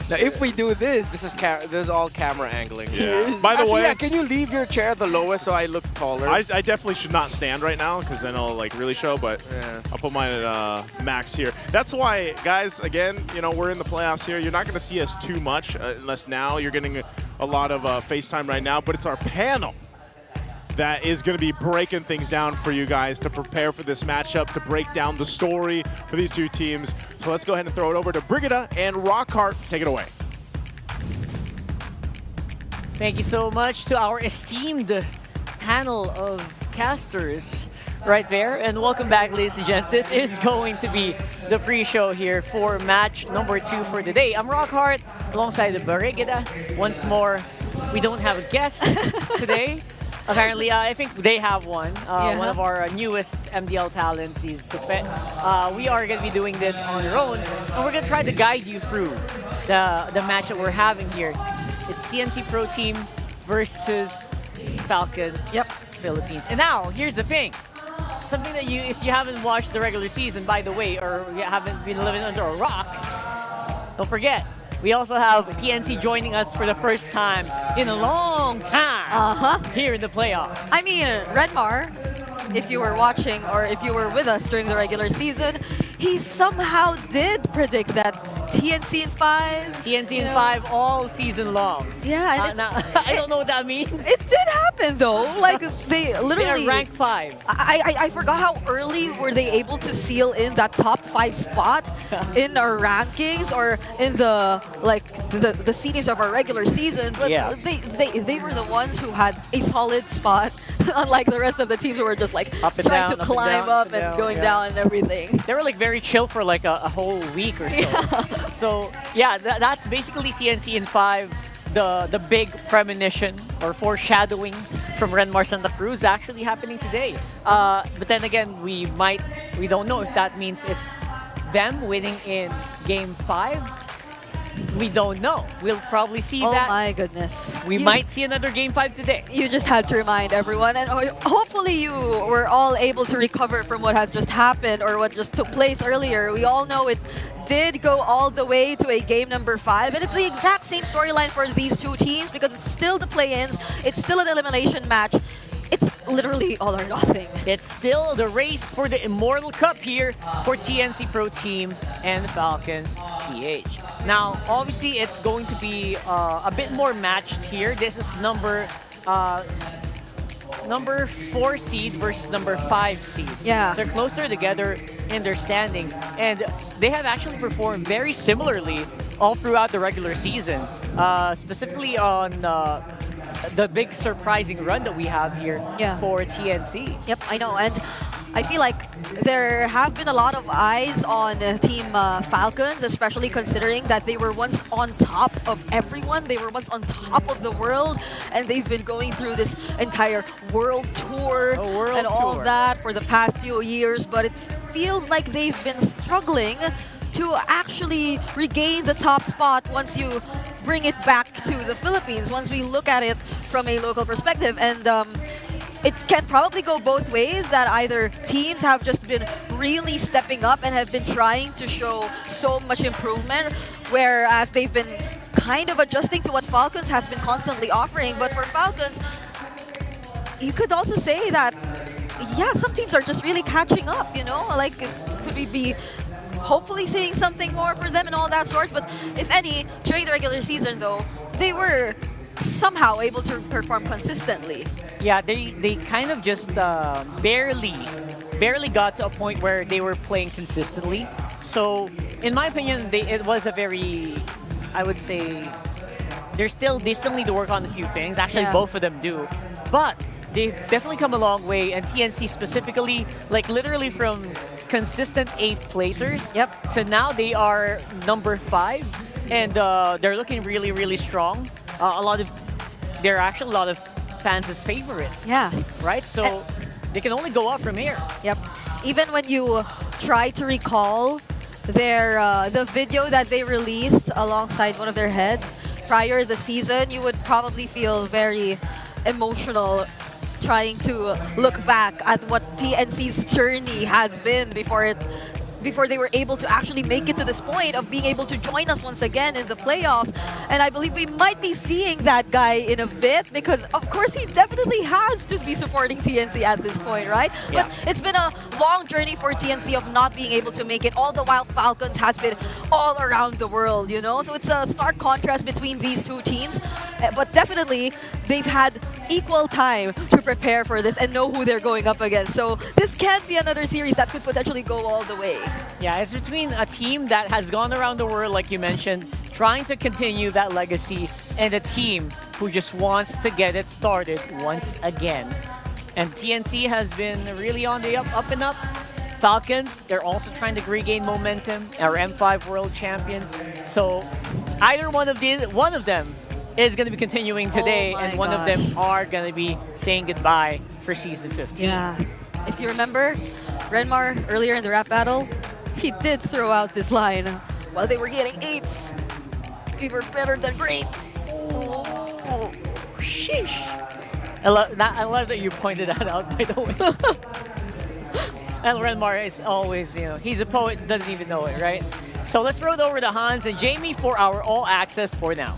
U: Now, if we do this,
D: this is all camera angling.
R: Yeah. By the
D: Actually,
R: way,
D: yeah, can you leave your chair the lowest so I look taller?
R: I definitely should not stand right now because then I'll like really show. But I'll put mine at max here. That's why, guys. Again, you know, we're in the playoffs here. You're not going to see us too much unless now you're getting a lot of FaceTime right now. But it's our panel that is going to be breaking things down for you guys to prepare for this matchup, to break down the story for these two teams. So let's go ahead and throw it over to Brigida and Rockhart. Take it away.
K: Thank you so much to our esteemed panel of casters right there. And welcome back, ladies and gents. This is going to be the pre-show here for match number 2 for today. I'm Rockhart alongside the Brigida. Once more, we don't have a guest today. Apparently, I think they have one. One of our newest MDL talents. He's Tupet. We are going to be doing this on our own, and we're going to try to guide you through the match that we're having here. It's TNC Pro Team versus Falcon Philippines. And now, here's the thing. Something that if you haven't watched the regular season, by the way, or you haven't been living under a rock, don't forget. We also have TNC joining us for the first time in a long time here in the playoffs.
L: I mean, Redmar, if you were watching or if you were with us during the regular season, he somehow did predict that TNC in 5.
K: TNC in 5 all season long.
L: Yeah.
K: Now, I don't know what that means.
L: It did happen though. Like they literally
K: they are ranked 5.
L: I forgot how early were they able to seal in that top 5 spot in our rankings or in the the seedings of our regular season. But they were the ones who had a solid spot, unlike the rest of the teams who were just like trying to climb up and going down and everything.
K: They were like very chill for like a whole week or so. So yeah, that's basically TNC in 5. The big premonition or foreshadowing from Renmar Santa Cruz actually happening today. But then again, we don't know if that means it's them winning in Game 5. We don't know. We'll probably see that.
L: Oh my goodness.
K: We might see another Game 5 today.
L: You just had to remind everyone, and hopefully you were all able to recover from what has just happened or what just took place earlier. We all know it did go all the way to a game number 5, and it's the exact same storyline for these two teams because it's still the play-ins, it's still an elimination match. It's literally all or nothing.
K: It's still the race for the Immortal Cup here for TNC Pro Team and Falcons PH. Now, obviously, it's going to be a bit more matched here. This is number 4 seed versus number 5 seed.
L: Yeah.
K: They're closer together in their standings, and they have actually performed very similarly all throughout the regular season, specifically on the big surprising run that we have here for TNC.
L: Yep, I know, and I feel like there have been a lot of eyes on Team Falcons, especially considering that they were once on top of everyone. They were once on top of the world, and they've been going through this entire world tour and all of that for the past few years, but it feels like they've been struggling to actually regain the top spot once you bring it back to the Philippines, once we look at it from a local perspective. And it can probably go both ways, that either teams have just been really stepping up and have been trying to show so much improvement, whereas they've been kind of adjusting to what Falcons has been constantly offering. But for Falcons, you could also say that, yeah, some teams are just really catching up, you know? Like, could we be hopefully seeing something more for them and all that sort? But if any, during the regular season though, they were somehow able to perform consistently.
K: Yeah, they kind of just barely got to a point where they were playing consistently. So in my opinion, it was a very, I would say, they still need to work on a few things. Actually, both of them do. But they've definitely come a long way, and TNC specifically, like literally from consistent 8th placers to now they are number 5, and they're looking really, really strong. They're actually a lot of fans' favorites.
L: Yeah.
K: Right? So they can only go up from here.
L: Yep. Even when you try to recall their the video that they released alongside one of their heads prior to the season, you would probably feel very emotional trying to look back at what TNC's journey has been before before they were able to actually make it to this point of being able to join us once again in the playoffs. And I believe we might be seeing that guy in a bit because, of course, he definitely has to be supporting TNC at this point, right?
U: Yeah.
L: But it's been a long journey for TNC of not being able to make it, all the while Falcons has been all around the world, you know? So it's a stark contrast between these two teams. But definitely, they've had equal time to prepare for this and know who they're going up against. So this can be another series that could potentially go all the way.
K: Yeah, it's between a team that has gone around the world, like you mentioned, trying to continue that legacy, and a team who just wants to get it started once again. And TNC has been really on the up and up. Falcons, they're also trying to regain momentum, our M5 world champions. So either one of them is going to be continuing today, and one of them are going to be saying goodbye for Season 15.
L: Yeah. If you remember, Renmar, earlier in the rap battle, he did throw out this line while they were getting 8s. We were better than great. Oh, sheesh.
K: I love that you pointed that out, by the way. And Renmar is always, you know, he's a poet, doesn't even know it, right? So let's throw it over to Hans and Jamie for our All Access for now.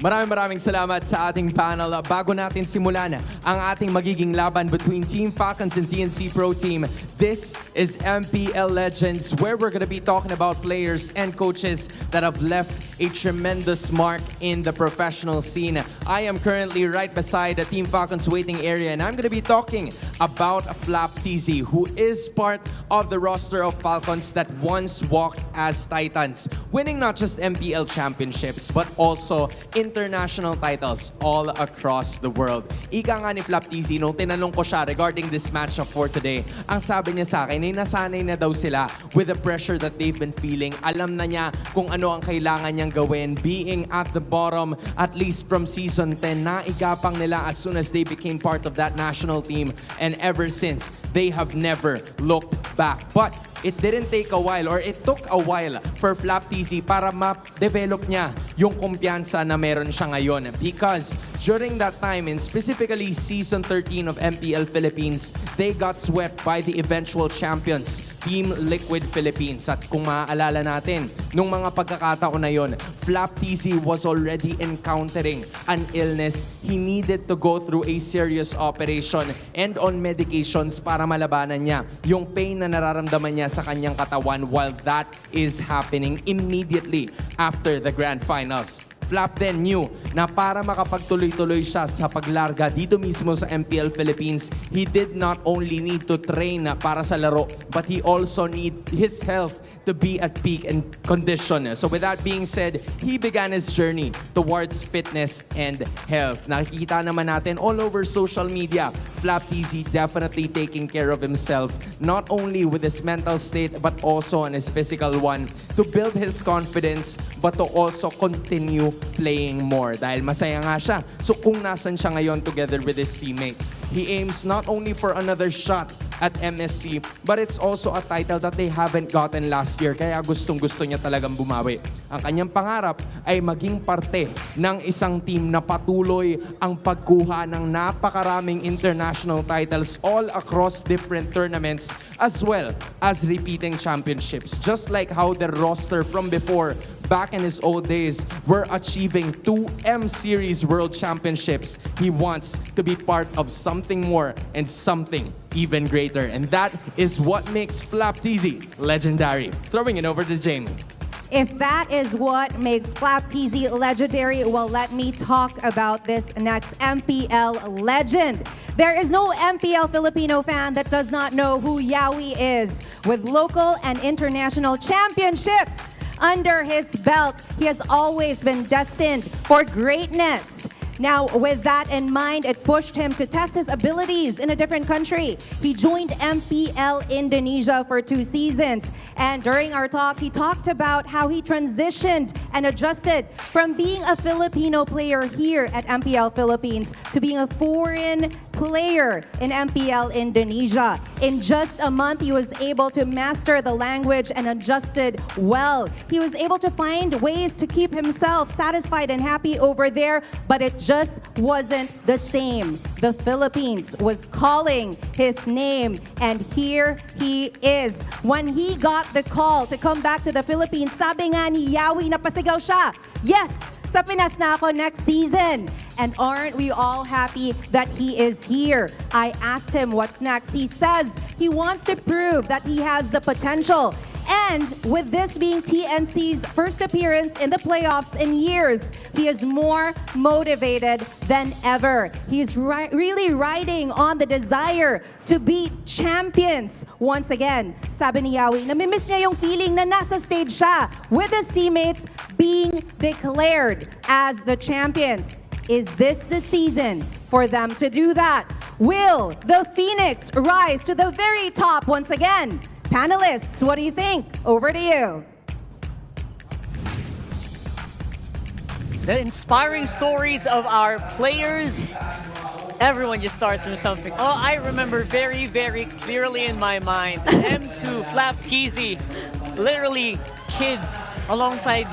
G: Maraming salamat sa ating panel. Bago natin simulan ang ating magiging laban between Team Falcons and TNC Pro Team, this is MPL Legends, where we're going to be talking about players and coaches that have left a tremendous mark in the professional scene. I am currently right beside the Team Falcons waiting area, and I'm going to be talking about Flap TZ, who is part of the roster of Falcons that once walked as Titans, winning not just MPL championships, but also international titles all across the world. Ika nga ni Flap TZ, nung tinanong ko siya regarding this matchup for today, ang sabi niya sa akin ay nasanay na daw sila with the pressure that they've been feeling. Alam na niya kung ano ang kailangan niyang gawin, being at the bottom, at least from Season 10, naigapang nila as soon as they became part of that national team, and ever since, they have never looked back. But it didn't take a while, or it took a while for Flap TZ para ma-develop niya yung kumpiyansa na meron siya ngayon. Because during that time, and specifically Season 13 of MPL Philippines, they got swept by the eventual champions, Team Liquid Philippines. At kung maaalala natin, nung mga pagkakataon na yon, Flap TZ was already encountering an illness. He needed to go through a serious operation and on medications para malabanan niya yung pain na nararamdaman niya sa kanyang katawan while that is happening immediately after the grand finals. Flap then knew na para makapagtuloy-tuloy siya sa paglarga dito mismo sa MPL Philippines, he did not only need to train para sa laro, but he also need his health to be at peak and condition. So with that being said, he began his journey towards fitness and health. Nakikita naman natin all over social media, Flap TZ definitely taking care of himself, not only with his mental state, but also on his physical one, to build his confidence, but to also continue playing more dahil masaya nga siya. So kung nasan siya ngayon together with his teammates, he aims not only for another shot at MSC, but it's also a title that they haven't gotten last year, kaya gustong-gusto niya talagang bumawi. Ang kanyang pangarap ay maging parte ng isang team na patuloy ang pagkuha ng napakaraming international titles all across different tournaments, as well as repeating championships. Just like how the roster from before, back in his old days, were achieving 2 M-Series World Championships, he wants to be part of something more and something even greater. And that is what makes Flap TZ legendary. Throwing it over to Jamie.
F: If that is what makes Flap TZ legendary, well, let me talk about this next MPL legend. There is no MPL Filipino fan that does not know who Yawi is. With local and international championships under his belt, he has always been destined for greatness. Now, with that in mind, it pushed him to test his abilities in a different country. He joined MPL Indonesia for 2 seasons. And during our talk, he talked about how he transitioned and adjusted from being a Filipino player here at MPL Philippines to being a foreign player in MPL Indonesia. In just a month, he was able to master the language and adjusted well. He was able to find ways to keep himself satisfied and happy over there, but it just wasn't the same. The Philippines was calling his name, and here he is. When he got the call to come back to the Philippines, sabi nga ni Yawi, napasigaw siya, yes, sa Pinas na ako next season. And aren't we all happy that he is here? I asked him what's next. He says he wants to prove that he has the potential. And with this being TNC's first appearance in the playoffs in years, he is more motivated than ever. He's really riding on the desire to beat champions. Once again, sabi ni Yawi, namimiss niya yung feeling na nasa stage siya with his teammates being declared as the champions. Is this the season for them to do that? Will the Phoenix rise to the very top once again? Panelists, what do you think? Over to you.
K: The inspiring stories of our players, everyone just starts from something. Oh, I remember very, very clearly in my mind, M2, Flap TZ, literally kids alongside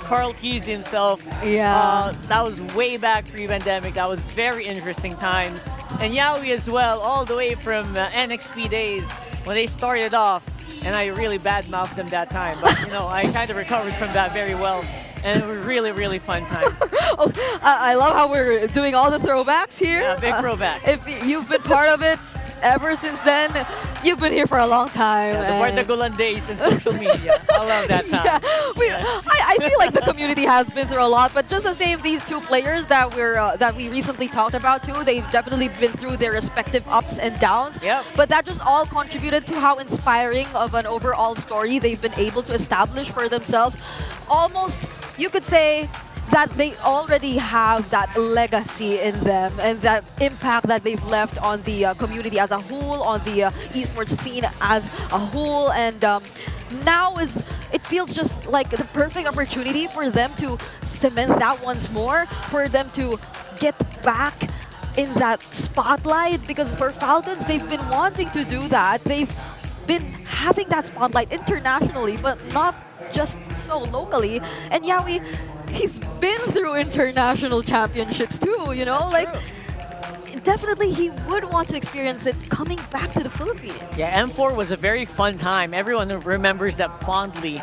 K: Carl TZ himself.
P: Yeah.
K: That was way back pre-pandemic. That was very interesting times. And Yawi as well, all the way from NXP days when they started off. And I really badmouthed them that time. But, you know, I kind of recovered from that very well. And it was really, really fun times.
P: I love how we're doing all the throwbacks here.
K: Yeah, big throwback.
P: If you've been part of it ever since then, you've been here for a long time.
K: Yeah, the Bardagulan days and social media. I love that time.
P: I feel like the community has been through a lot, but just the same, these two players that we recently talked about too, they've definitely been through their respective ups and downs.
K: Yep.
P: But that just all contributed to how inspiring of an overall story they've been able to establish for themselves. Almost, you could say, that they already have that legacy in them and that impact that they've left on the community as a whole, on the esports scene as a whole. And now it feels just like the perfect opportunity for them to cement that once more, for them to get back in that spotlight, because for Falcons, they've been wanting to do that. They've been having that spotlight internationally, but not just so locally. And Yawi, he's been through international championships too, you know? Like, definitely he would want to experience it coming back to the Philippines.
K: Yeah, M4 was a very fun time. Everyone remembers that fondly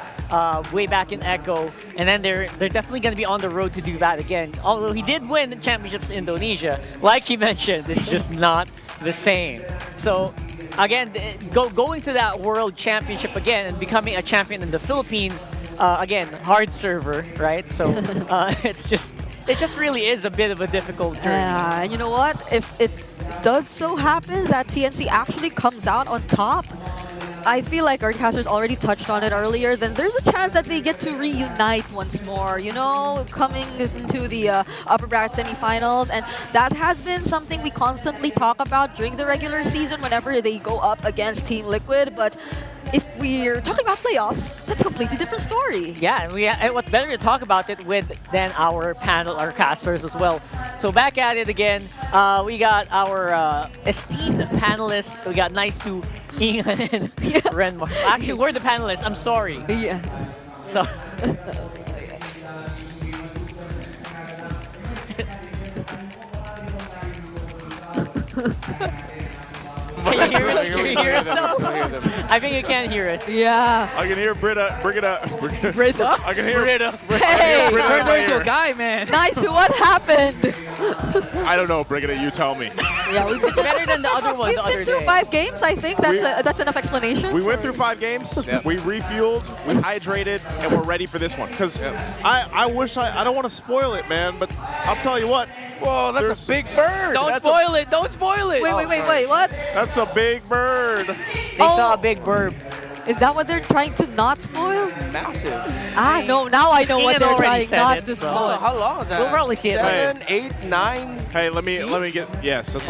K: way back in Echo. And then they're definitely going to be on the road to do that again. Although he did win the championships in Indonesia, like he mentioned, it's just not the same. So again, going to that world championship again and becoming a champion in the Philippines, again, hard server, right? So it just really is a bit of a difficult journey.
P: And you know what? If it does so happen that TNC actually comes out on top, I feel like our casters already touched on it earlier, then there's a chance that they get to reunite once more, you know, coming into the upper bracket semifinals. And that has been something we constantly talk about during the regular season whenever they go up against Team Liquid. But if we're talking about playoffs, that's a completely different story.
K: Yeah, and what's better to talk about it with than our panel, our casters as well. So back at it again, we got our esteemed panelists. We got Nice to Ingan and Renmar. Actually, we're the panelists. I'm sorry.
P: Yeah.
K: So. Can you hear us? Can you hear us now? I think you can hear us.
P: Yeah.
R: I can hear Britta.
K: Britta?
R: I can hear
K: Britta.
P: Hey!
U: Turned into a guy, man.
P: Nice. What happened?
R: I don't know, Brigitte. You tell me.
P: Yeah,
K: It's better than the other one
P: we've
K: the
P: been
K: other
P: through
K: day.
P: 5 games. I think that's enough explanation.
R: We went through 5 games. We refueled, we hydrated, and we're ready for this one. Because I wish I don't want to spoil it, man, but I'll tell you what.
D: Whoa, that's a big bird.
U: Don't spoil it. Don't spoil it.
P: Wait, what?
R: That's a big bird.
K: They saw a big burb.
P: Is that what they're trying to not spoil?
D: Massive.
P: Ah, no, now I know what
K: Ian
P: they're
K: already
P: trying
K: said
P: not
K: it,
P: to
K: so-
P: spoil.
D: How long is that?
K: We'll probably see it
D: 7, 8, 9.
R: Hey, let me get. Yes, that's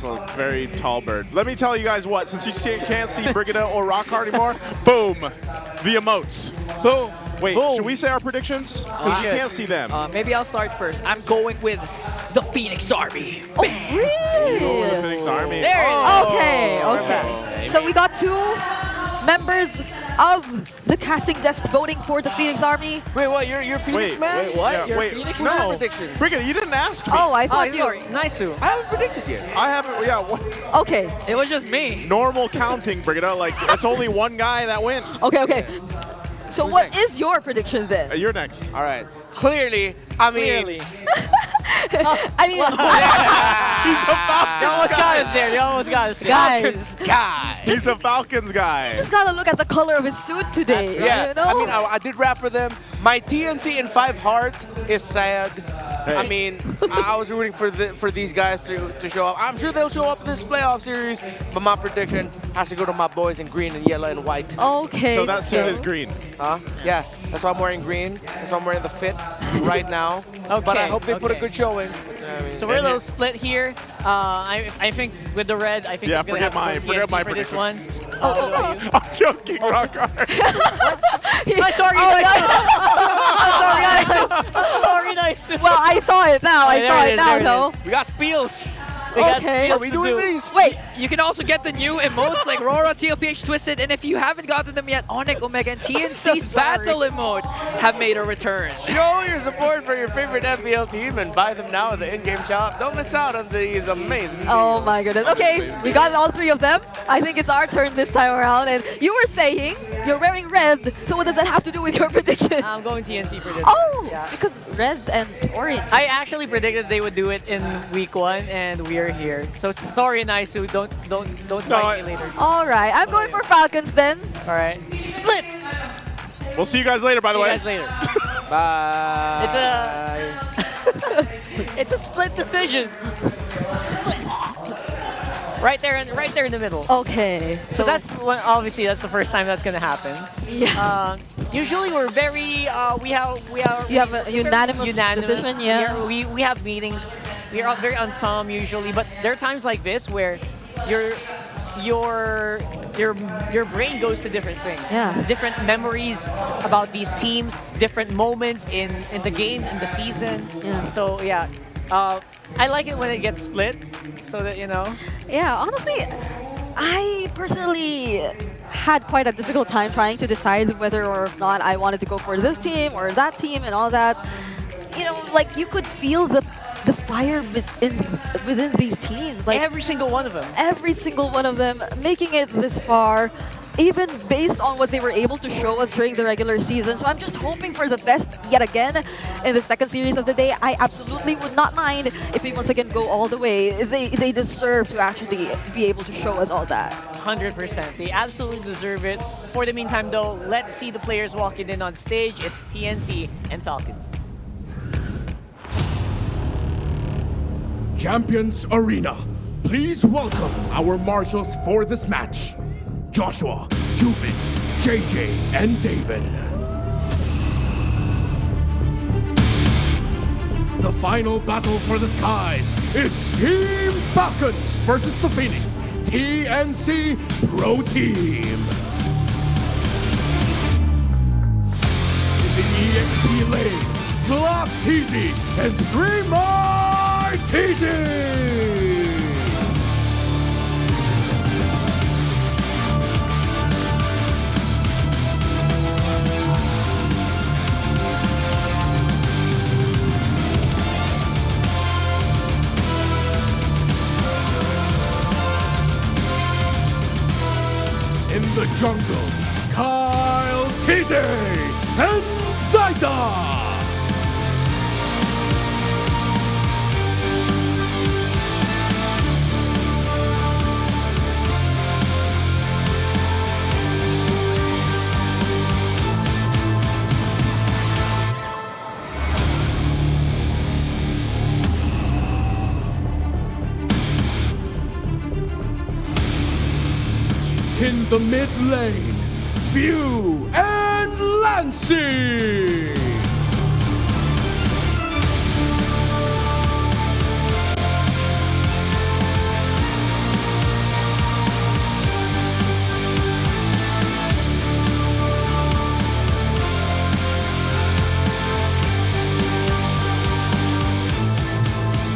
R: a very tall bird. Let me tell you guys what. Since you can't see Brigitte or Rockhard anymore, boom, the emotes.
U: Boom.
R: Wait,
U: Boom.
R: should we say our predictions? Because you can't see them.
U: Maybe I'll start first. I'm going with the Phoenix Army.
P: Oh, really?
R: Go with the Phoenix Army.
U: There it is.
P: Okay. So we got 2 members
L: of the casting desk voting for the Phoenix Army.
D: Wait, what? You're Phoenix man?
U: Wait, what?
R: Yeah,
U: You're
R: wait,
U: Phoenix
R: no.
U: man?
D: Prediction.
R: Brigid, you didn't ask me.
L: Oh, I thought you.
U: Nice.
D: I haven't predicted yet.
R: I haven't, yeah. What?
L: Okay.
U: It was just me.
R: Normal counting, Brigid. Like, it's only one guy that wins.
L: Okay. So what is your prediction then?
R: You're next.
D: All right. Clearly, I mean...
U: Clearly.
L: I mean...
R: He's a Falcons
U: You almost
R: guy.
U: got us there. You almost got us there.
L: Guys.
D: Guy.
R: He's a Falcons guy.
L: Just gotta look at the color of his suit today.
D: Yeah,
L: You know?
D: I mean, I did rap for them. My TNC in 5 heart is sad.
R: Hey.
D: I mean, I was rooting for these guys to show up. I'm sure they'll show up in this playoff series, but my prediction has to go to my boys in green and yellow and white.
L: Okay.
R: So that suit is green.
D: Yeah, that's why I'm wearing green. That's why I'm wearing the fit right now. But I hope they put a good showing. I mean,
U: So we're a little split here. I think with the red, I think
R: Yeah,
U: we're gonna
R: forget my
U: for this
R: prediction.
U: one.
R: I'm joking, Rockart.
U: I'm sorry, nice.
L: Well, I saw it now. I saw it now, though.
D: We got spiels.
L: Okay.
D: Are we doing these?
L: Wait.
U: You can also get the new emotes like Rora, TLPH, Twisted, and if you haven't gotten them yet, Onic, Omega, and TNC's Battle emote have made a return.
D: Show your support for your favorite MPL team and buy them now at the in-game shop. Don't miss out on these amazing
L: Oh
D: deals.
L: my goodness. Okay, we got all 3 of them. I think it's our turn this time around. And you were saying you're wearing red, so what does that have to do with your prediction?
U: I'm going TNC for this.
L: Oh, because red and orange.
U: I actually predicted they would do it in week 1, and we're here. So sorry, Naisu. Don't fight me later.
L: All right, I'm going for Falcons then.
U: All right, split.
R: We'll see you guys later, by the way.
U: See you guys later.
D: Bye.
U: It's a split decision. Split. Right there in the middle.
L: Okay.
U: So that's obviously that's the first time that's gonna happen.
L: Yeah.
U: Usually we're very
L: You have a unanimous decision, yeah.
U: We have meetings. We are very on some usually, but there are times like this where your brain goes to different things.
L: Yeah.
U: Different memories about these teams, different moments in the game, in the season.
L: Yeah.
U: So yeah. I like it when it gets split, so that you know.
L: Yeah, honestly, I personally had quite a difficult time trying to decide whether or not I wanted to go for this team or that team and all that. You know, like you could feel the fire within these teams. Like
U: every single one of them.
L: Every single one of them making it this far. Even based on what they were able to show us during the regular season. So I'm just hoping for the best yet again in the second series of the day. I absolutely would not mind if we once again go all the way. They deserve to actually be able to show us all that.
U: 100%. They absolutely deserve it. For the meantime, though, let's see the players walking in on stage. It's TNC and Falcons.
B: Champions Arena, please welcome our marshals for this match. Joshua, Juvin, JJ, and David. The final battle for the skies. It's Team Falcons versus the Phoenix TNC Pro Team. In the EXP lane, Flop TZ and 3 more TZ. In the jungle, Kyle TZ and Zaida. In the mid lane, View and Lansing.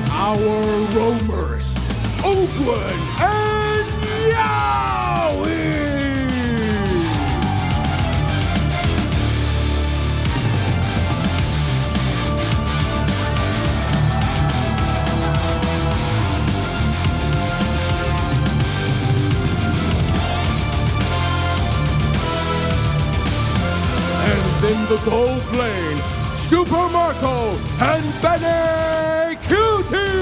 B: Our roamers, Oakland and Yowie. the gold lane, Super Marco and Benny Cutie!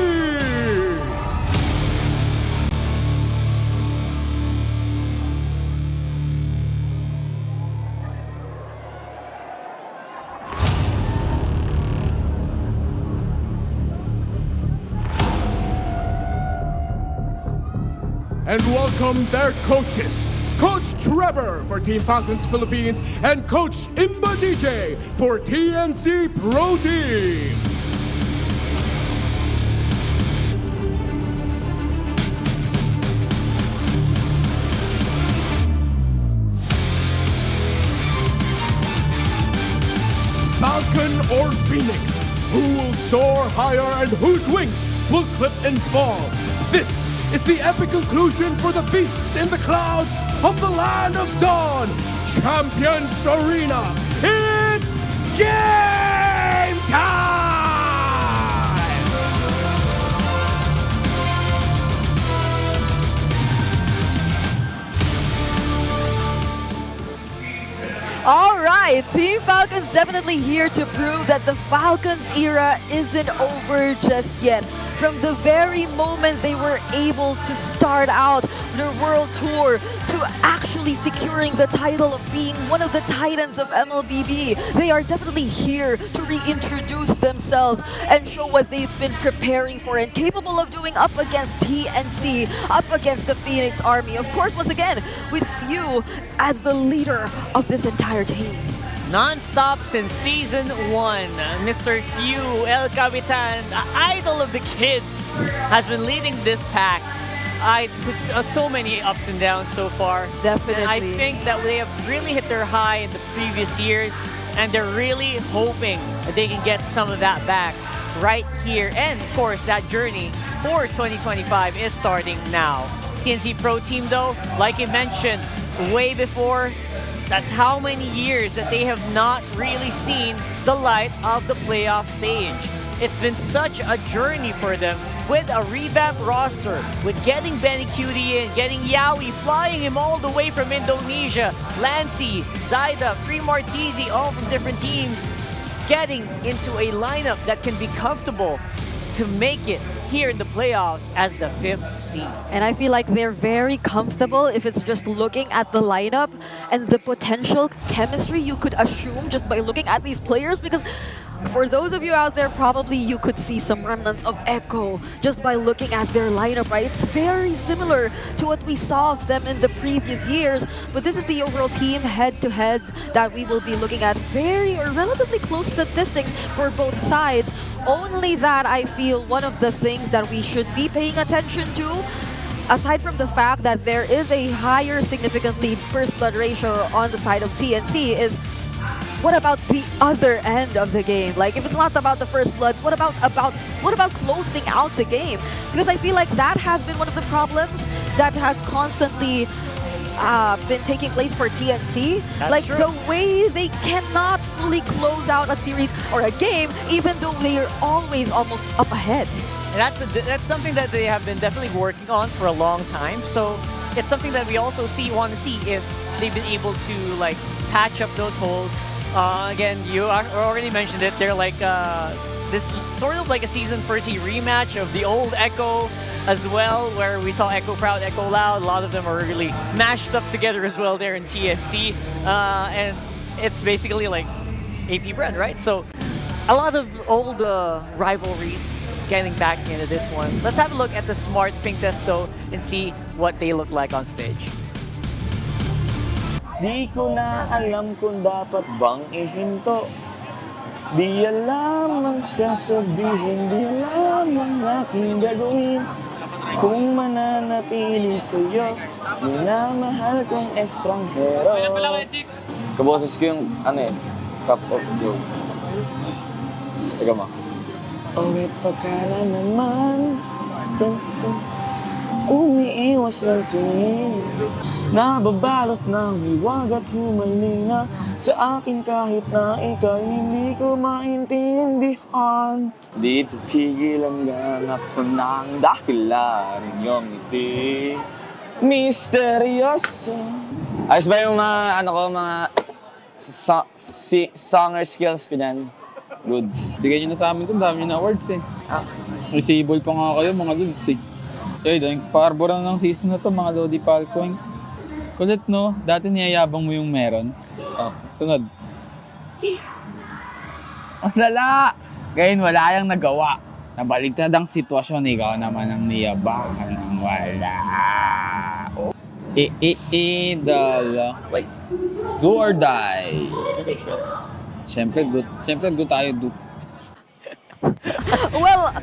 B: And welcome their coaches, Coach Trevor for Team Falcons Philippines and Coach Imba DJ for TNC Pro Team. Falcon or Phoenix, who will soar higher and whose wings will clip and fall? This is the epic conclusion for the beasts in the clouds of the land of dawn, Champions Arena. It's game time!
P: All right, Team Falcons definitely here to prove that the Falcons era isn't over just yet. From the very moment they were able to start out their world tour to actually securing the title of being one of the titans of MLBB, they are definitely here to reintroduce themselves and show what they've been preparing for and capable of doing up against TNC, up against the Phoenix Army. Of course, once again, with Few as the leader of this entire team.
K: Non-stop since season 1, Mr. Few, El Capitan, idol of the kids, has been leading this pack. So many ups and downs so far.
P: Definitely.
K: And I think that they have really hit their high in the previous years, and they're really hoping that they can get some of that back right here. And of course, that journey for 2025 is starting now. TNC Pro Team though, like you mentioned, way before, that's how many years that they have not really seen the light of the playoff stage. It's been such a journey for them with a revamped roster, with getting Benny Cutie in, getting Yawi, flying him all the way from Indonesia, Lancy, Zaida, Free Martizi, all from different teams, getting into a lineup that can be comfortable to make it here in the playoffs as the 5th seed.
P: And I feel like they're very comfortable if it's just looking at the lineup and the potential chemistry you could assume just by looking at these players, because for those of you out there, probably you could see some remnants of Echo just by looking at their lineup, right? It's very similar to what we saw of them in the previous years, but this is the overall team head-to-head that we will be looking at. Very or relatively close statistics for both sides. Only that I feel one of the things that we should be paying attention to, aside from the fact that there is a higher significantly first blood ratio on the side of TNC, is what about the other end of the game? Like, if it's not about the first bloods, what about closing out the game? Because I feel like that has been one of the problems that has constantly been taking place for TNC.
K: That's
P: like
K: true.
P: The way they cannot fully close out a series or a game, even though they are always almost up ahead.
K: And that's something that they have been definitely working on for a long time. So it's something that we also want to see if they've been able to like patch up those holes. Again, you already mentioned it. They're like this sort of like a season 30 rematch of the old Echo as well, where we saw Echo Proud, Echo Loud. A lot of them are really mashed up together as well there in TNC. And it's basically like AP Bread, right? So a lot of old rivalries getting back into this one. Let's have a look at the Smart Pink Test though and see what they look like on stage.
C: Di ko na alam kung dapat bang ihinto. Di alam ang sasabihin, di alam ang aking gagawin. Kung mananatili sa'yo, minamahal kong estranghero.
E: Kaboses ko yung, cup of joe. Teka mo.
C: O ito ka na naman, umiiwas ng tingin. Nababalot ng hiwag at humalina sa akin kahit na ika'y hindi ko maintindihan.
E: Di pipigil ang ganap ko ng dahilan yung ngiti.
C: Misteryoso.
E: Ayos ba yung mga Songer skills ko dyan. Goods.
J: Bigay nyo na sa amin ito, dami nyo na awards eh. Receivable pa nga kayo, mga goods eh. Kaya doon, pa-arboran ng season na to, mga Lodi Falcon. Kulit no, dati niyayabang mo yung meron. Oh, sunod. Malala! Ngayon wala yung nagawa. Nabaligtad ang sitwasyon, ikaw naman ang niyabangan ng wala. Oh. Wait. Do or die. Siyempre do tayo do.
P: Well,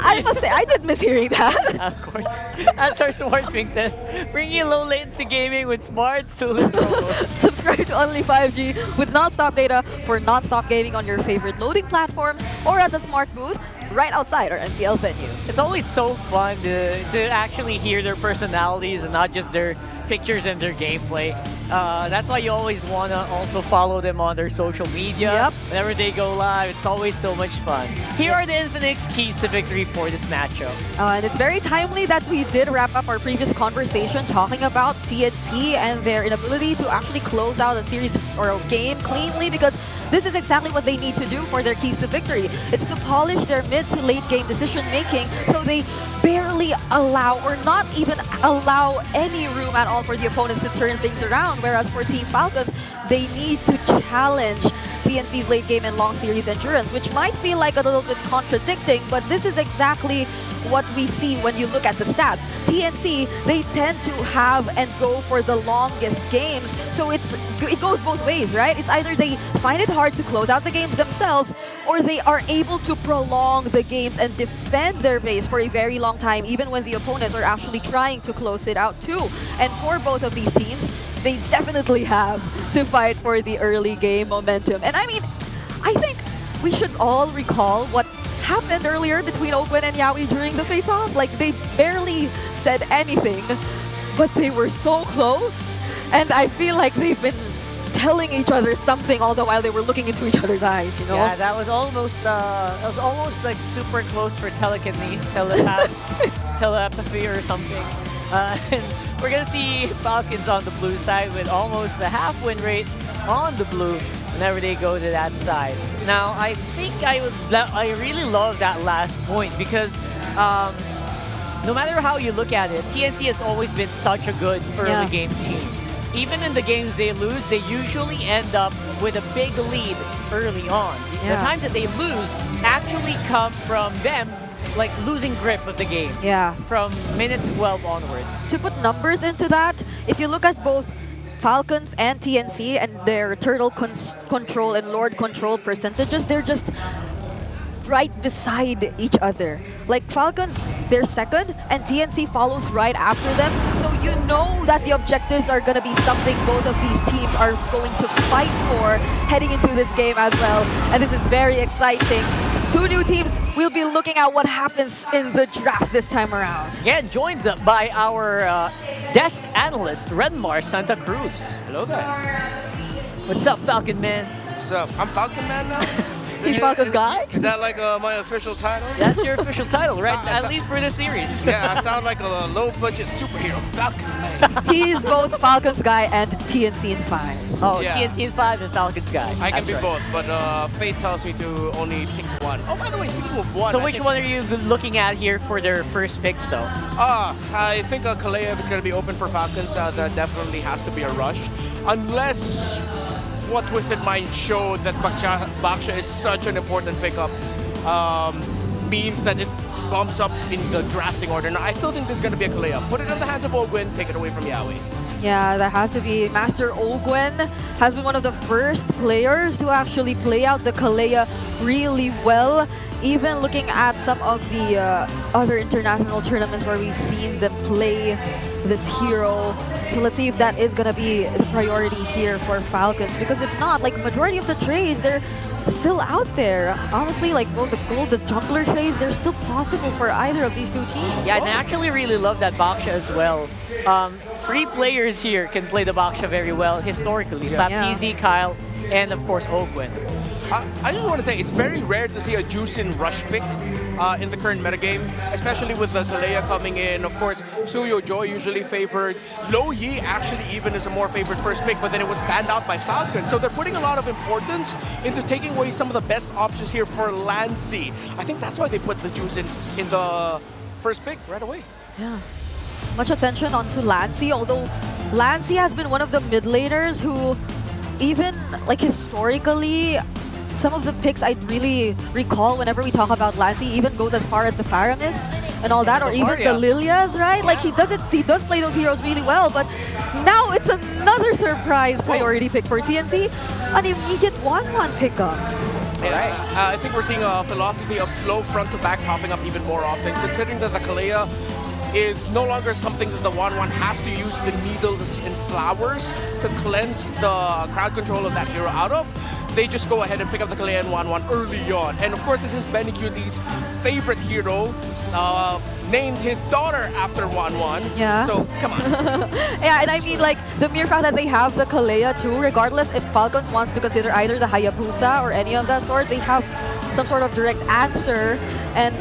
P: I must say, I did miss hearing that.
U: Of course. That's our Smart Ping Test. Bringing low latency gaming with Smart Sulit Promos.
P: Subscribe to Only 5G with non-stop data for non-stop gaming on your favorite loading platform or at the Smart booth right outside our MPL venue.
U: It's always so fun to actually hear their personalities and not just their pictures and their gameplay. That's why you always want to also follow them on their social media.
P: Yep.
U: Whenever they go live, it's always so much fun. Here are the Infinix keys to victory for this matchup.
P: And it's very timely that we did wrap up our previous conversation talking about TNC and their inability to actually close out a series or a game cleanly, because this is exactly what they need to do for their keys to victory. It's to polish their mid to late game decision making so they barely allow or not even allow any room at all for the opponents to turn things around. Whereas for Team Falcons, they need to challenge TNC's late game and long series endurance, which might feel like a little bit contradicting, but this is exactly what we see when you look at the stats. TNC, they tend to have and go for the longest games, so it goes both ways, right? It's either they find it hard to close out the games themselves, or they are able to prolong the games and defend their base for a very long time, even when the opponents are actually trying to close it out too. And for both of these teams, they definitely have to fight for the early game momentum. And I mean, I think we should all recall what happened earlier between Ogwen and Yawi during the face-off. Like, they barely said anything, but they were so close. And I feel like they've been telling each other something all the while they were looking into each other's eyes, you know?
U: Yeah, that was almost like super close for telepathy or something. And we're gonna see Falcons on the blue side with almost the half win rate on the blue whenever they go to that side. Now, I think I really love that last point because no matter how you look at it, TNC has always been such a good early game team. Even in the games they lose, they usually end up with a big lead early on. The times that they lose actually come from them like losing grip of the game.
P: Yeah.
U: From minute 12 onwards.
P: To put numbers into that, if you look at both Falcons and TNC and their turtle control and lord control percentages, they're just right beside each other. Like Falcons, they're second, and TNC follows right after them. So you know that the objectives are going to be something both of these teams are going to fight for heading into this game as well. And this is very exciting. Two new teams, we'll be looking at what happens in the draft this time around.
U: Yeah, joined by our desk analyst, Renmar Santa Cruz.
D: Hello there.
U: What's up, Falcon Man?
D: What's up? I'm Falcon Man now?
P: He's Falcon's guy?
D: Is that like my official title?
U: That's your official title, right? At least for this series.
D: Yeah, I sound like a low-budget superhero, Falcon Man.
P: He's both Falcon's guy and TNC in 5.
U: Oh,
D: Yeah.
U: TNC in 5 and Falcon's guy.
D: I can
U: That's
D: be
U: right.
D: both, but fate tells me to only pick one. Oh, by the way, speaking of one...
U: So which one are you looking at here for their first picks, though?
D: I think Kalea, if it's going to be open for Falcons, that definitely has to be a rush. Unless what Twisted Mind showed that Baksha is such an important pickup means that it bumps up in the drafting order. Now, I still think there's going to be a Kalea. Put it in the hands of Ogwen, take it away from Yawi.
P: Yeah, that has to be. Master Ogwen has been one of the first players to actually play out the Kalea really well. Even looking at some of the other international tournaments where we've seen them play this hero. So let's see if that is going to be the priority here for Falcons. Because if not, like majority of the trades, they're still out there. Honestly, like the jungler trades, they're still possible for either of these two teams.
U: Yeah, and I actually really love that Baksha as well. 3 players here can play the Baksha very well historically. Flaptizi, Kyle, and of course Ogwen.
D: I just want to say, it's very rare to see a Juicin rush pick in the current metagame, especially with the Kalea coming in. Of course, Suyo Joy usually favored. Lo Yi actually even is a more favored first pick, but then it was banned out by Falcons. So they're putting a lot of importance into taking away some of the best options here for Lancy. I think that's why they put the juice in the first pick right away.
P: Yeah. Much attention onto Lancy, although Lancy has been one of the mid laners who, even like historically, some of the picks I'd really recall whenever we talk about Lancy even goes as far as the Faramis and all that, or even the Lilias, right? Like he does play those heroes really well, but now it's another surprise priority pick for TNC, an immediate 1-1 pickup.
D: Yeah, I think we're seeing a philosophy of slow front to back popping up even more often, considering that the Kalea is no longer something that the 1-1 has to use the needles and flowers to cleanse the crowd control of that hero out of. They just go ahead and pick up the Kalea and 1-1 early on. And of course, this is Benny Cutie's favorite hero, named his daughter after 1-1.
P: Yeah.
D: So, come on.
P: Yeah, and I mean, like, the mere fact that they have the Kalea too, regardless if Falcons wants to consider either the Hayabusa or any of that sort, they have some sort of direct answer and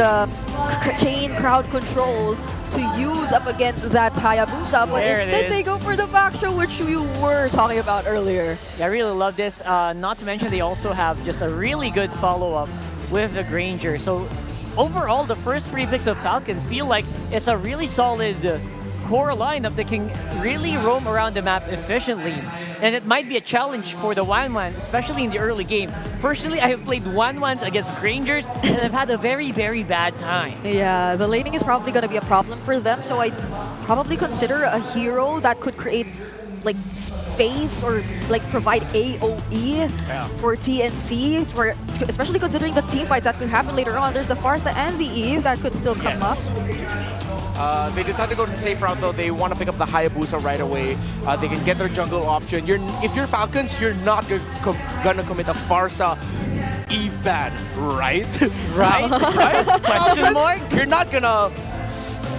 P: chain crowd control to use up against that Hayabusa, but instead they go for the back show, which you were talking about earlier.
K: Yeah, I really love this. Not to mention they also have just a really good follow-up with the Granger. So overall, the first 3 picks of Falcons feel like it's a really solid core lineup that can really roam around the map efficiently. And it might be a challenge for the 1-1, especially in the early game. Personally, I have played 1-1s against Grangers, and I've had a very, very bad time.
P: Yeah, the laning is probably going to be a problem for them, so I'd probably consider a hero that could create like space or like provide AoE for TNC, especially considering the team fights that could happen later on. There's the Farsa and the Eve that could still come up.
D: They decided to go to the safe route though. They want to pick up the Hayabusa right away. They can get their jungle option. If you're Falcons, you're not gonna commit a Farsa Eve ban, right? Right? Right? Question mark? You're not gonna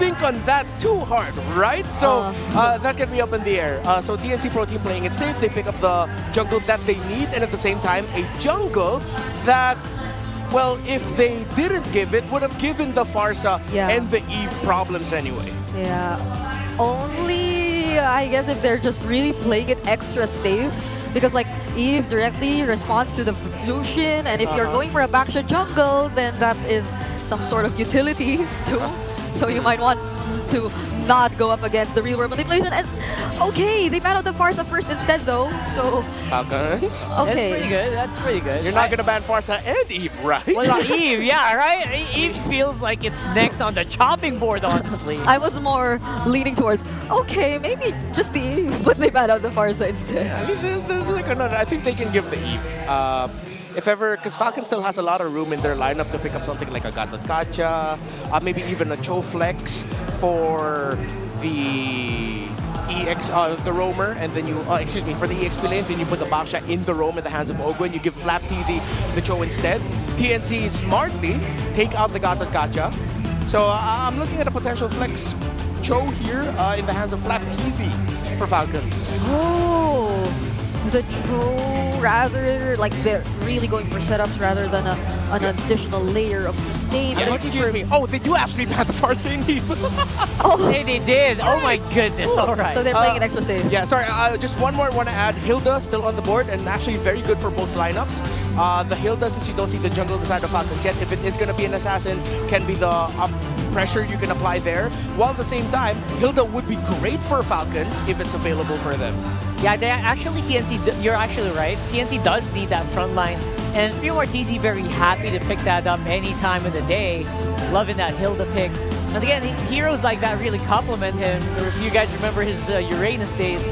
D: think on that too hard, right? So that's gonna be up in the air. So TNC Pro Team playing it safe. They pick up the jungle that they need, and at the same time, a jungle that, well, if they didn't give it, would have given the Farsa and the Eve problems anyway.
P: Yeah. Only, I guess, if they're just really playing it extra safe. Because, like, Eve directly responds to the Zushin, and if you're going for a backshot jungle, then that is some sort of utility too. So you might want to not go up against the real world manipulation. And okay, they banned out the Farsa first instead though, so...
D: Falcons?
P: Okay.
K: That's pretty good, that's pretty good.
D: You're not gonna ban Farsa and Eve, right?
K: Well, not Eve, yeah, right? Eve feels like it's next on the chopping board, honestly.
P: I was more leaning towards, okay, maybe just the Eve, but they banned out the Farsa instead.
D: Yeah, I mean, there's like another... I think they can give the Eve. If ever, because Falcon still has a lot of room in their lineup to pick up something like a Gatot Kacha, maybe even a Cho Flex for the EX, the roamer, and then you, excuse me, for the EXP lane, then you put the Baksha in the roam in the hands of Ogo, and you give Flap TZ the Cho instead. TNC smartly take out the Gatot Kacha. So I'm looking at a potential Flex Cho here in the hands of Flap TZ for Falcons.
P: Oh, the Cho, rather, like they're really going for setups rather than an additional layer of sustain.
D: Yeah, excuse me. Oh, they do actually ban the Farsa and Eve.
K: Oh, hey, they did. Oh my goodness. All right.
P: So they're playing it extra safe.
D: Yeah, sorry. Just one more I want to add. Hilda still on the board and actually very good for both lineups. The Hilda, since you don't see the jungle side of Falcons yet, if it is going to be an assassin, can be the pressure you can apply there. While at the same time, Hilda would be great for Falcons if it's available for them.
K: Yeah, they actually, TNC, you're actually right. TNC does need that front line. And FreeMRTZ very happy to pick that up any time of the day. Loving that Hilda pick. And again, heroes like that really compliment him. If you guys remember his Uranus days,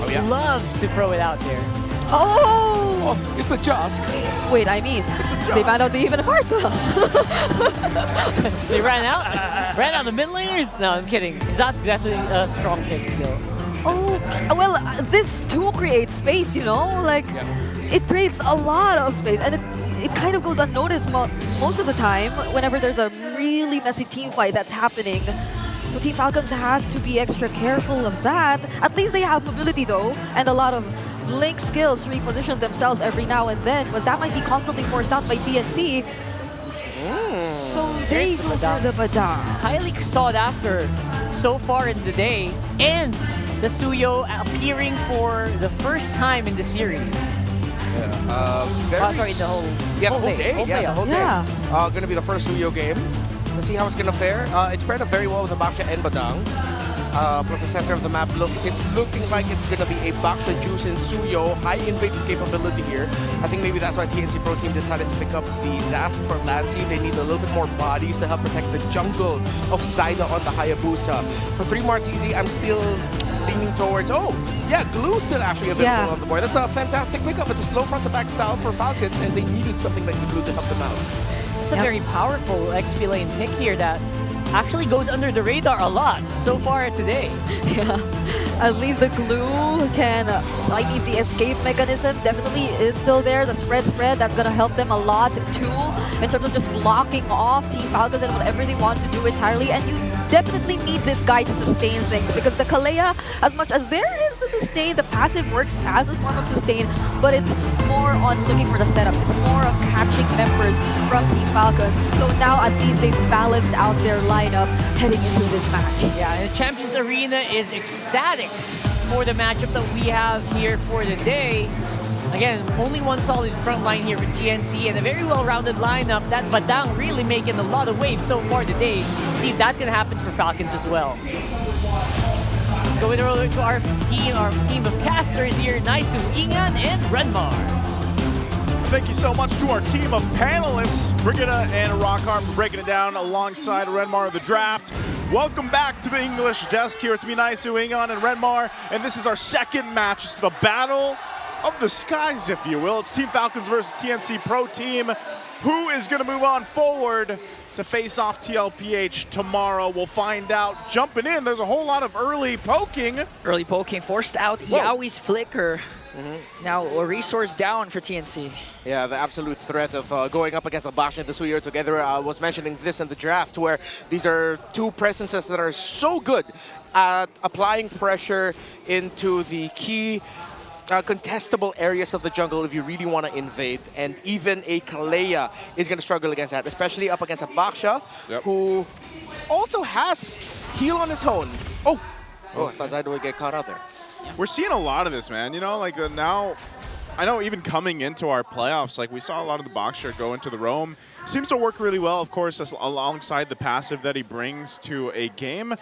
K: he loves to throw it out there.
P: Oh!
D: It's a Josk.
P: Wait, I mean, they banned out the Even a Farsa.
K: They ran out the mid laners? No, I'm kidding. Josk definitely a strong pick still.
P: Oh, well, this too creates space, you know? Like, it creates a lot of space, and it kind of goes unnoticed most of the time whenever there's a really messy team fight that's happening. So Team Falcons has to be extra careful of that. At least they have mobility though, and a lot of blink skills to reposition themselves every now and then, but that might be constantly forced out by TNC. So They go for the Badang.
K: Highly sought after so far in the day. And the Suyo appearing for the first time in the series. Sorry, the whole
D: the whole day.
K: Yeah,
D: the whole day. Gonna be the first Suyo game. Let's see how it's gonna fare. It's paired up very well with the Baksha and Badang. Plus the center of the map, it's looking like it's gonna be a Baksha Juice in Suyo, high invading capability here. I think maybe that's why TNC Pro Team decided to pick up the Zask for Lancy. They need a little bit more bodies to help protect the jungle of Zaida on the Hayabusa. For 3 Martizi, I'm still leaning towards, Glue still actually available on the board. That's a fantastic pickup. It's a slow front to back style for Falcons, and they needed something like the Glue to help them out.
K: It's a very powerful XP lane pick here that actually goes under the radar a lot so far today.
P: Yeah, at least the Glue can, the escape mechanism definitely is still there. The spread, that's gonna help them a lot too, in terms of just blocking off Team Falcons and whatever they want to do entirely. And you definitely need this guy to sustain things, because the Kalea, as much as there is the sustain, the passive works as a form of sustain, but it's more on looking for the setup. It's more of catching members from Team Falcons. So now at least they've balanced out their lineup heading into this match.
K: Yeah, and the Champions Arena is ecstatic for the matchup that we have here for the day. Again, only one solid front line here for TNC and a very well-rounded lineup. That Badang really making a lot of waves so far today. See if that's going to happen for Falcons as well. Let's go over to our team of casters here, Naisu, Ingan, and Renmar.
R: Thank you so much to our team of panelists, Brigida and Rockhart, for breaking it down alongside Renmar of the draft. Welcome back to the English desk here. It's me, Naisu, Ingan, and Renmar, and this is our second match. It's the battle of the skies, if you will. It's Team Falcons versus TNC Pro Team. Who is going to move on forward to face off TLPH tomorrow? We'll find out. Jumping in, there's a whole lot of early poking.
U: Early poking forced out Yaoi's flicker. Now a resource down for TNC.
D: Yeah, the absolute threat of going up against Abash and the Suyo together. I was mentioning this in the draft, where these are two presences that are so good at applying pressure into the key contestable areas of the jungle if you really want to invade, and even a Kalea is going to struggle against that, especially up against a Baksha, who also has heal on his own. I thought Zaida would get caught out there.
R: We're seeing a lot of this, man. You know, like now, I know even coming into our playoffs, like we saw a lot of the Baksha go into the roam. Seems to work really well, of course, alongside the passive that he brings to a game.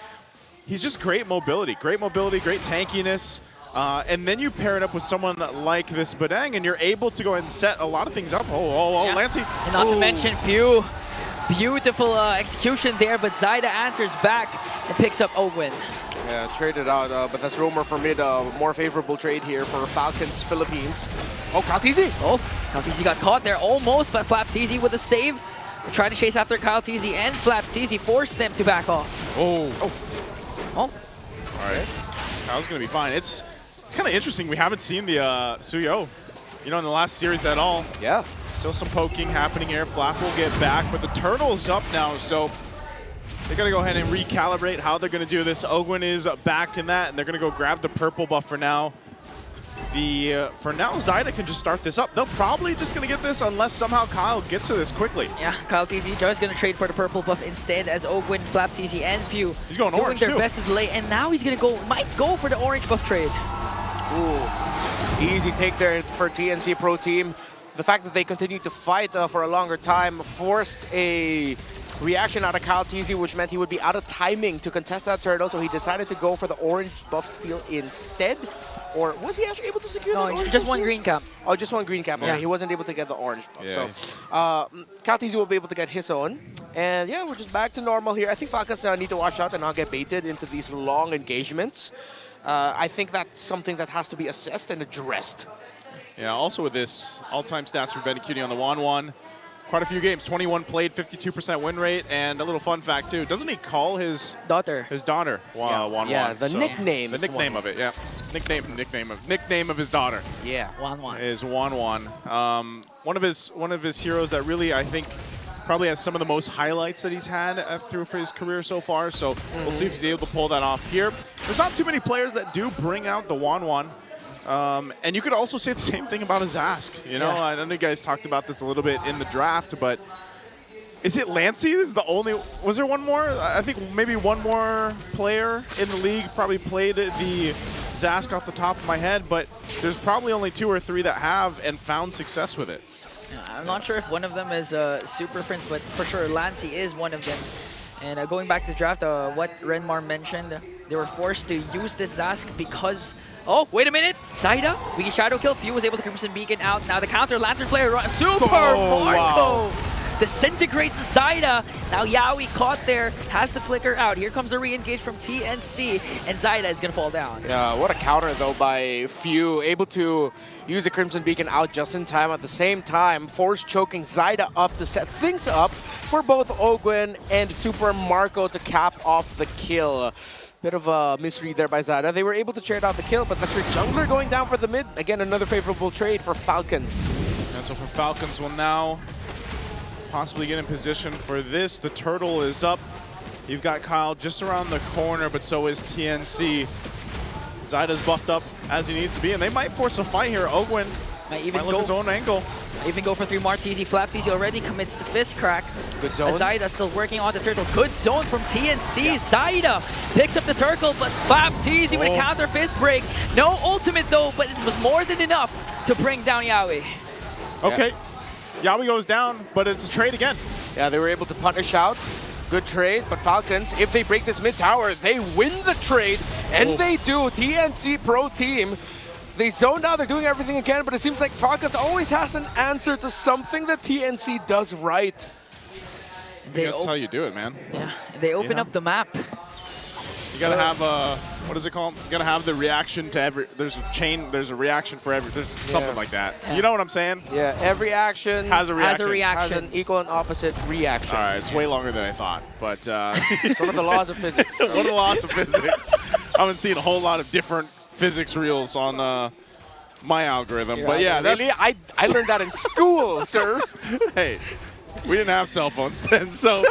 R: He's just great mobility, great tankiness. And then you pair it up with someone like this Badang, and you're able to go ahead and set a lot of things up. Lancy.
U: And not to mention Few. Beautiful execution there, but Zaida answers back and picks up Ogwin.
D: Yeah, traded out, but that's rumor for mid. More favorable trade here for Falcons Philippines. KyleTzy.
U: KyleTzy got caught there almost, but FlapTzy with a save. Trying to chase after KyleTzy, and FlapTzy forced them to back off.
R: All right. Kyle's going to be fine. It's kind of interesting. We haven't seen the Suyo, in the last series at all.
D: Yeah.
R: Still some poking happening here. Flap will get back, but the Turtle's up now, so they got to go ahead and recalibrate how they're going to do this. Ogwin is back in that, and they're going to go grab the purple buff for now. For now, Zaida can just start this up. They're probably just going to get this unless somehow Kyle gets to this quickly.
U: Yeah, KyleTzy just going to trade for the purple buff instead, as Ogwin, FlapTzy, and Few
R: he's going
U: doing
R: orange
U: their
R: too.
U: best to delay, and now he's going to might go for the orange buff trade.
D: Easy take there for TNC Pro Team. The fact that they continued to fight for a longer time forced a reaction out of KyleTzy, which meant he would be out of timing to contest that turtle, so he decided to go for the orange buff steal instead. Or was he actually able to secure the orange?
U: Just one green cap.
D: Oh, just one green cap. Okay,
U: yeah.
D: He wasn't able to get the orange buff.
R: Yeah.
D: So KyleTzy will be able to get his own. And yeah, we're just back to normal here. I think Falcons need to watch out and not get baited into these long engagements. I think that's something that has to be assessed and addressed.
R: Yeah, also with this, all-time stats for Benacuti on the 1-1. Quite a few games, 21 played, 52% win rate, and a little fun fact too. Doesn't he call his
U: daughter?
R: Wan.
D: Yeah, the nickname.
R: The nickname of it, yeah. Nickname of his daughter.
D: Yeah,
U: Wan.
R: Is Wan. One of his heroes that really, I think, probably has some of the most highlights that he's had through for his career so far. So we'll see if he's able to pull that off here. There's not too many players that do bring out the Wan. And you could also say the same thing about a Zask. I know you guys talked about this a little bit in the draft, but Is it Lancey? This is the only. Was there one more? I think maybe one more player in the league probably played the Zask off the top of my head, but there's probably only 2 or 3 that have and found success with it.
U: I'm not sure if one of them is Super Prince, but for sure Lancey is one of them. And going back to the draft, what Renmar mentioned, they were forced to use this Zask because... Oh, wait a minute! Zaida, we shadow kill. Few was able to Crimson Beacon out. Now the counter Lantern player, Super Marco!
R: Wow.
U: Disintegrates Zaida. Now Yawi caught there, has the flicker out. Here comes a re-engage from TNC, and Zaida is gonna fall down.
D: Yeah, what a counter though by Few, able to use the Crimson Beacon out just in time. At the same time, force choking Zaida up to set things up for both Ogwen and Super Marco to cap off the kill. Bit of a misread there by Zaida. They were able to trade out the kill, but that's your jungler going down for the mid. Again, another favorable trade for Falcons.
R: Yeah, so for Falcons, will now possibly get in position for this. The turtle is up. You've got Kyle just around the corner, but so is TNC. Zaida's buffed up as he needs to be, and they might force a fight here. Ogwen
U: might even
R: look his own angle.
U: Even go for 3 Martizi. Flaptizi already commits the fist crack.
D: Good zone.
U: Zaida still working on the turtle. Good zone from TNC. Yeah. Zaida picks up the turtle, but Flaptizi with a counter fist break. No ultimate though, but it was more than enough to bring down Yawi.
R: Okay. Yeah. Yawi goes down, but it's a trade again.
D: Yeah, they were able to punish out. Good trade, but Falcons, if they break this mid tower, they win the trade, and they do. TNC pro team. They zoned out, they're doing everything again, but it seems like Falcons always has an answer to something that TNC does right.
R: That's how you do it, man.
U: Yeah, they open up the map.
R: You gotta have what is it called? You gotta have the reaction to every, there's a reaction for every, there's something like that. Yeah. You know what I'm saying?
D: Yeah, every action
R: has a reaction.
D: Has an equal and opposite reaction.
R: All right, it's way longer than I thought, but
D: it's one of the laws of physics.
R: One of the laws of physics. I haven't seen a whole lot of different physics reels on my algorithm, but yeah, that's...
D: Really? I learned that in school, sir.
R: Hey, we didn't have cell phones then, so...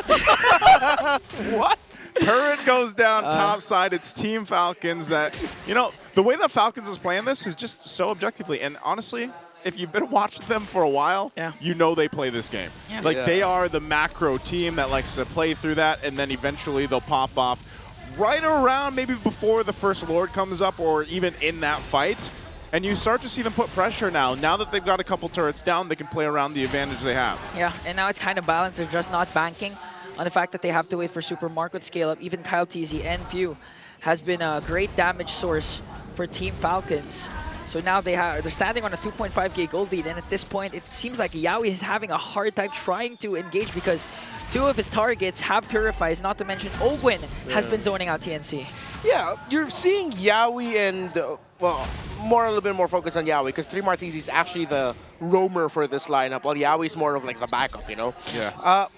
R: What? Turret goes down top side. It's Team Falcons that, you know, the way that Falcons is playing this is just so objectively, and honestly, if you've been watching them for a while, you know they play this game. Yeah. Like, they are the macro team that likes to play through that, and then eventually they'll pop off right around maybe before the first Lord comes up or even in that fight. And you start to see them put pressure now. Now that they've got a couple turrets down, they can play around the advantage they have.
U: Yeah, and now it's kind of balanced. They're just not banking on the fact that they have to wait for Super Marco to scale up. Even Kyle TZ and Few has been a great damage source for Team Falcons. So now they're standing on a 2.5k gold lead, and at this point, it seems like Yawi is having a hard time trying to engage because 2 of his targets have Purifies, not to mention Ogwen has been zoning out TNC.
D: Yeah, you're seeing Yawi and, well, a little bit more focus on Yawi because 3 Martizi is actually the roamer for this lineup, while Yawi's more of like the backup, you know?
R: Yeah.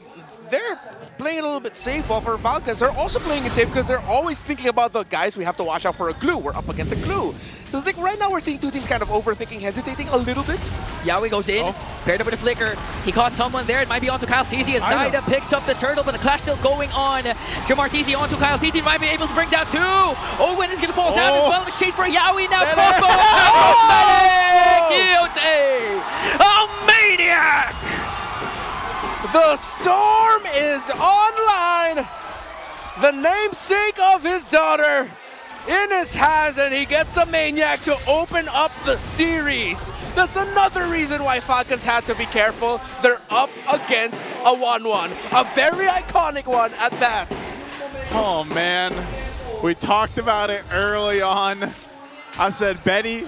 D: They're playing a little bit safe, while for Falcons, they're also playing it safe because they're always thinking about the guys we have to watch out for a glue. We're up against a glue. So it's like right now we're seeing 2 teams kind of overthinking, hesitating a little bit.
U: Yawi goes in, paired up with a flicker. He caught someone there. It might be onto Kyle TZ as Zaida picks up the turtle, but the clash still going on. Martizi onto Kyle TZ, might be able to bring down 2. Owen is going to fall down as well. The shade for Yawi now. Oh, maniac!
D: The Storm is online. The namesake of his daughter in his hands, and he gets a Maniac to open up the series. That's another reason why Falcons had to be careful. They're up against a 1-1, a very iconic one at that.
R: Oh man, we talked about it early on. I said, Benny,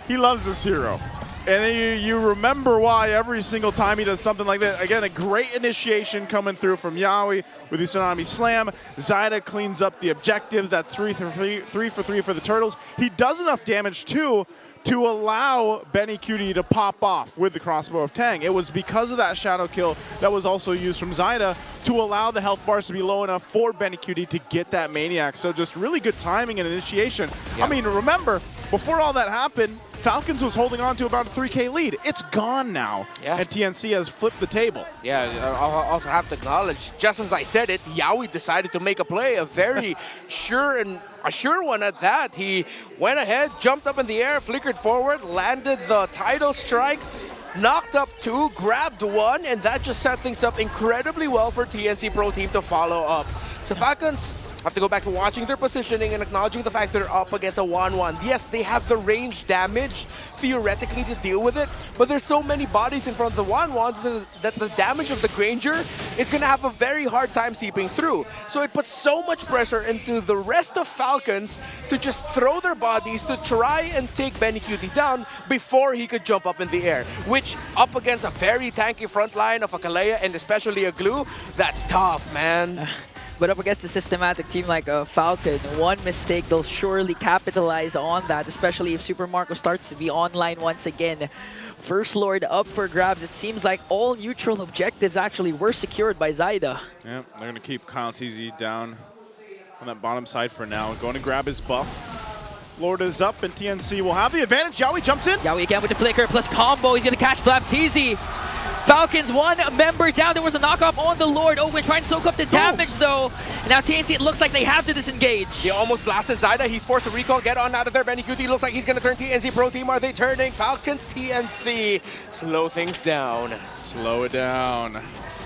R: he loves this hero. And you remember why every single time he does something like that. Again, a great initiation coming through from Yawi with the Tsunami Slam. Zaida cleans up the objective. That 3 for 3 for the Turtles. He does enough damage, too, to allow Benny Cutie to pop off with the crossbow of Tang. It was because of that shadow kill that was also used from Zaida to allow the health bars to be low enough for Benny Cutie to get that Maniac. So just really good timing and initiation. Yeah. I mean, remember, before all that happened, Falcons was holding on to about a 3k lead. It's gone now, and TNC has flipped the table.
D: Yeah, I'll also have to acknowledge, just as I said it, Yawi decided to make a play, a very sure one at that. He went ahead, jumped up in the air, flickered forward, landed the tidal strike, knocked up 2, grabbed 1, and that just set things up incredibly well for TNC Pro Team to follow up. So Falcons have to go back to watching their positioning and acknowledging the fact they're up against a 1-1. Yes, they have the range damage, theoretically, to deal with it, but there's so many bodies in front of the 1-1 that the damage of the Granger is going to have a very hard time seeping through. So it puts so much pressure into the rest of Falcons to just throw their bodies to try and take Benny Cutie down before he could jump up in the air, which up against a very tanky front line of a Kalea and especially a Glue, that's tough, man.
U: But up against a systematic team like Falcon, one mistake, they'll surely capitalize on that, especially if Super Marco starts to be online once again. First Lord up for grabs. It seems like all neutral objectives actually were secured by Zyda.
R: Yeah, they're going to keep Kyle TZ down on that bottom side for now. Going to grab his buff. Lord is up, and TNC will have the advantage. Yowie jumps in.
U: Yowie again with the flicker plus combo. He's going to catch Blapteezy. Falcons, 1 member down. There was a knockoff on the Lord. Owen trying to soak up the damage, though. Now TNC, it looks like they have to disengage.
D: He almost blasted Zyda. He's forced to recall, get on out of there. Benny Cutie looks like he's going to turn TNC Pro Team. Are they turning? Falcons, TNC. Slow things down.
R: Slow it down.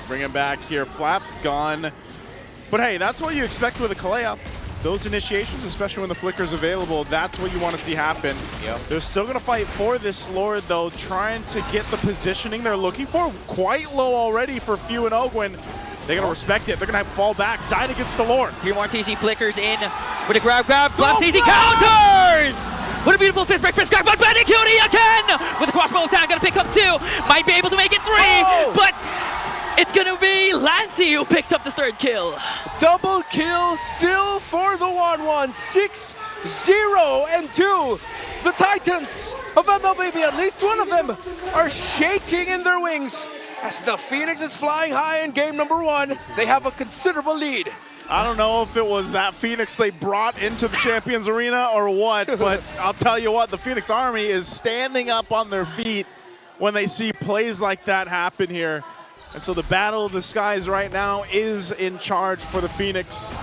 R: Bring him back here. Flap's gone. But hey, that's what you expect with a Kalea. Those initiations, especially when the flicker's available, that's what you want to see happen.
D: Yep.
R: They're still going to fight for this Lord, though, trying to get the positioning they're looking for. Quite low already for Few and Ogwin. They're going to respect it. They're going to fall back. Zyda gets the Lord.
U: Here, TZ flickers in with a grab. TZ counters! What a beautiful fist break, grab by Benny Cutie again! With a crossbow attack, going to pick up 2. Might be able to make it 3, but it's going to be Lancey who picks up the 3rd kill.
D: Double kill still for the 1-1. 6-0 and 2. The Titans of MLBB, at least one of them, are shaking in their wings. As the Phoenix is flying high in game number 1, they have a considerable lead.
R: I don't know if it was that Phoenix they brought into the Champions Arena or what, but I'll tell you what, the Phoenix Army is standing up on their feet when they see plays like that happen here. And so the battle of the skies right now is in charge for the Phoenix.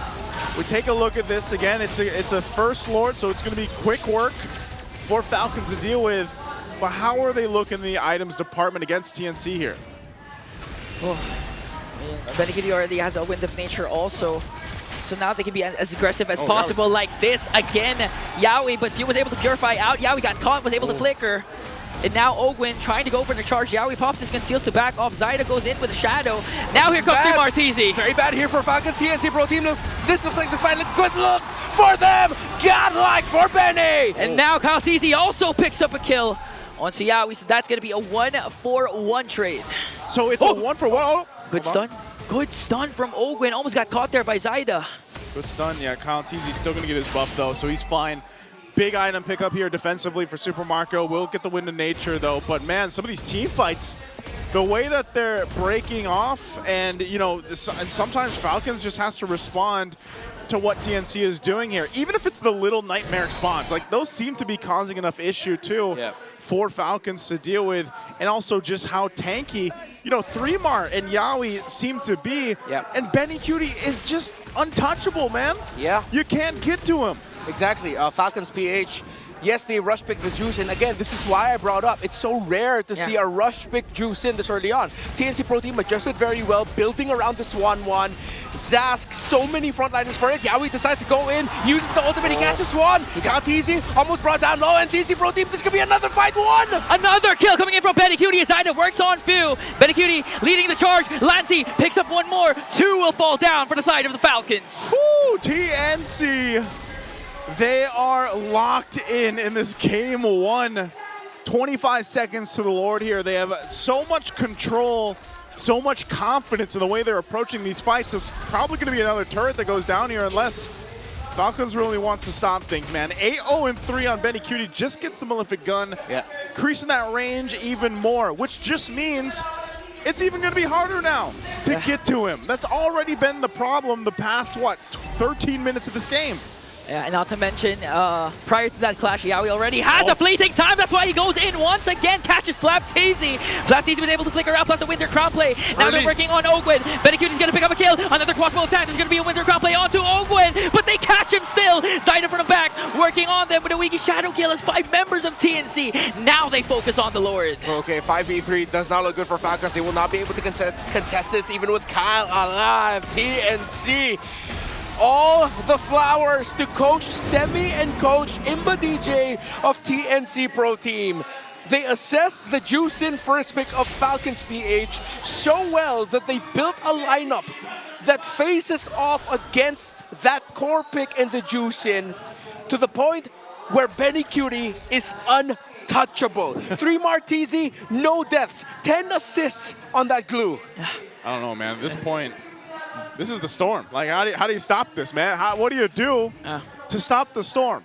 R: We take a look at this again. It's a first Lord, so it's going to be quick work for Falcons to deal with. But how are they looking in the items department against TNC here?
U: Oh, Benny Cutie already has a Wind of Nature also. So now they can be as aggressive as possible
R: Yowie.
U: like this. Again, Yowie, but Few was able to purify out. Yowie got caught, was able to flicker. And now Ogwin trying to go for the charge. Yowie pops his conceals to back off. Zyda goes in with a shadow. Now here comes Team Arteezy.
D: Very bad here for Falcons. TNC Pro Team. This looks like this fight. Good look for them. Godlike for Benny.
U: And now Kyle Teezy also picks up a kill on Yowie. So that's going to be a 1-for-1 trade.
R: So it's a 1-for-1. Oh,
U: good stun. Good stun from Ogwin. Almost got caught there by Zyda.
R: Good stun. Yeah, Kyle Teezy's still going to get his buff, though, so he's fine. Big item pickup here defensively for Super Marco. Will get the Wind of Nature, though. But, man, some of these team fights, the way that they're breaking off, and, you know, and sometimes Falcons just has to respond to what TNC is doing here. Even if it's the little nightmare spawns, like, those seem to be causing enough issue, too.
D: Yep.
R: For Falcons to deal with, and also just how tanky, you know, 3mar and Yowie seem to be.
D: Yep.
R: And Benny Cutie is just untouchable, man.
D: Yeah.
R: You can't get to him.
D: Exactly. Falcons PH, yes, they rush pick the juice, and again, this is why I brought up, it's so rare to see a rush pick juice in this early on. TNC Pro Team adjusted very well, building around this 1-1. Zask, so many frontliners for it. Yowie decides to go in, uses the ultimate, he catches one. He got TZ, almost brought down low, and TNC Pro Team, this could be another fight. 1!
U: Another kill coming in from Benny Cutie as Zyda works on Few. Benny Cutie leading the charge. Lancey picks up 1 more. 2 will fall down for the side of the Falcons.
R: Woo, TNC. They are locked in this game 1. 25 seconds to the Lord here. They have so much control, so much confidence in the way they're approaching these fights. It's probably going to be another turret that goes down here unless Falcons really wants to stop things, man. 8-0-3 on Benny Cutie just gets the Malefic Gun, increasing that range even more, which just means it's even going to be harder now to get to him. That's already been the problem the past, 13 minutes of this game.
U: Yeah, and not to mention, prior to that clash, Yowie already has a fleeting time. That's why he goes in once again, catches Flapteezy. Flapteezy was able to flicker out, plus a Winter Crown play. Now they're working on Ogwin. Benny Cutie's going to pick up a kill. Another crossbow attack. There's going to be a Winter Crown play onto Ogwin, but they catch him still. Zyda from the back, working working on them, but a Wiki Shadow Kill as 5 members of TNC. Now they focus on the Lord.
D: Okay, 5v3 does not look good for Falcons. They will not be able to contest this even with Kyle alive. TNC. All the flowers to Coach Semi and Coach Imba DJ of TNC Pro Team. They assessed the Juicin first pick of Falcons PH so well that they've built a lineup that faces off against that core pick in the Juicin to the point where Benny Cutie is untouchable. 3 Martizi, no deaths, 10 assists on that glue.
R: I don't know, man. At this point, this is the storm. Like, how do you stop this, man? What do you do to stop the storm?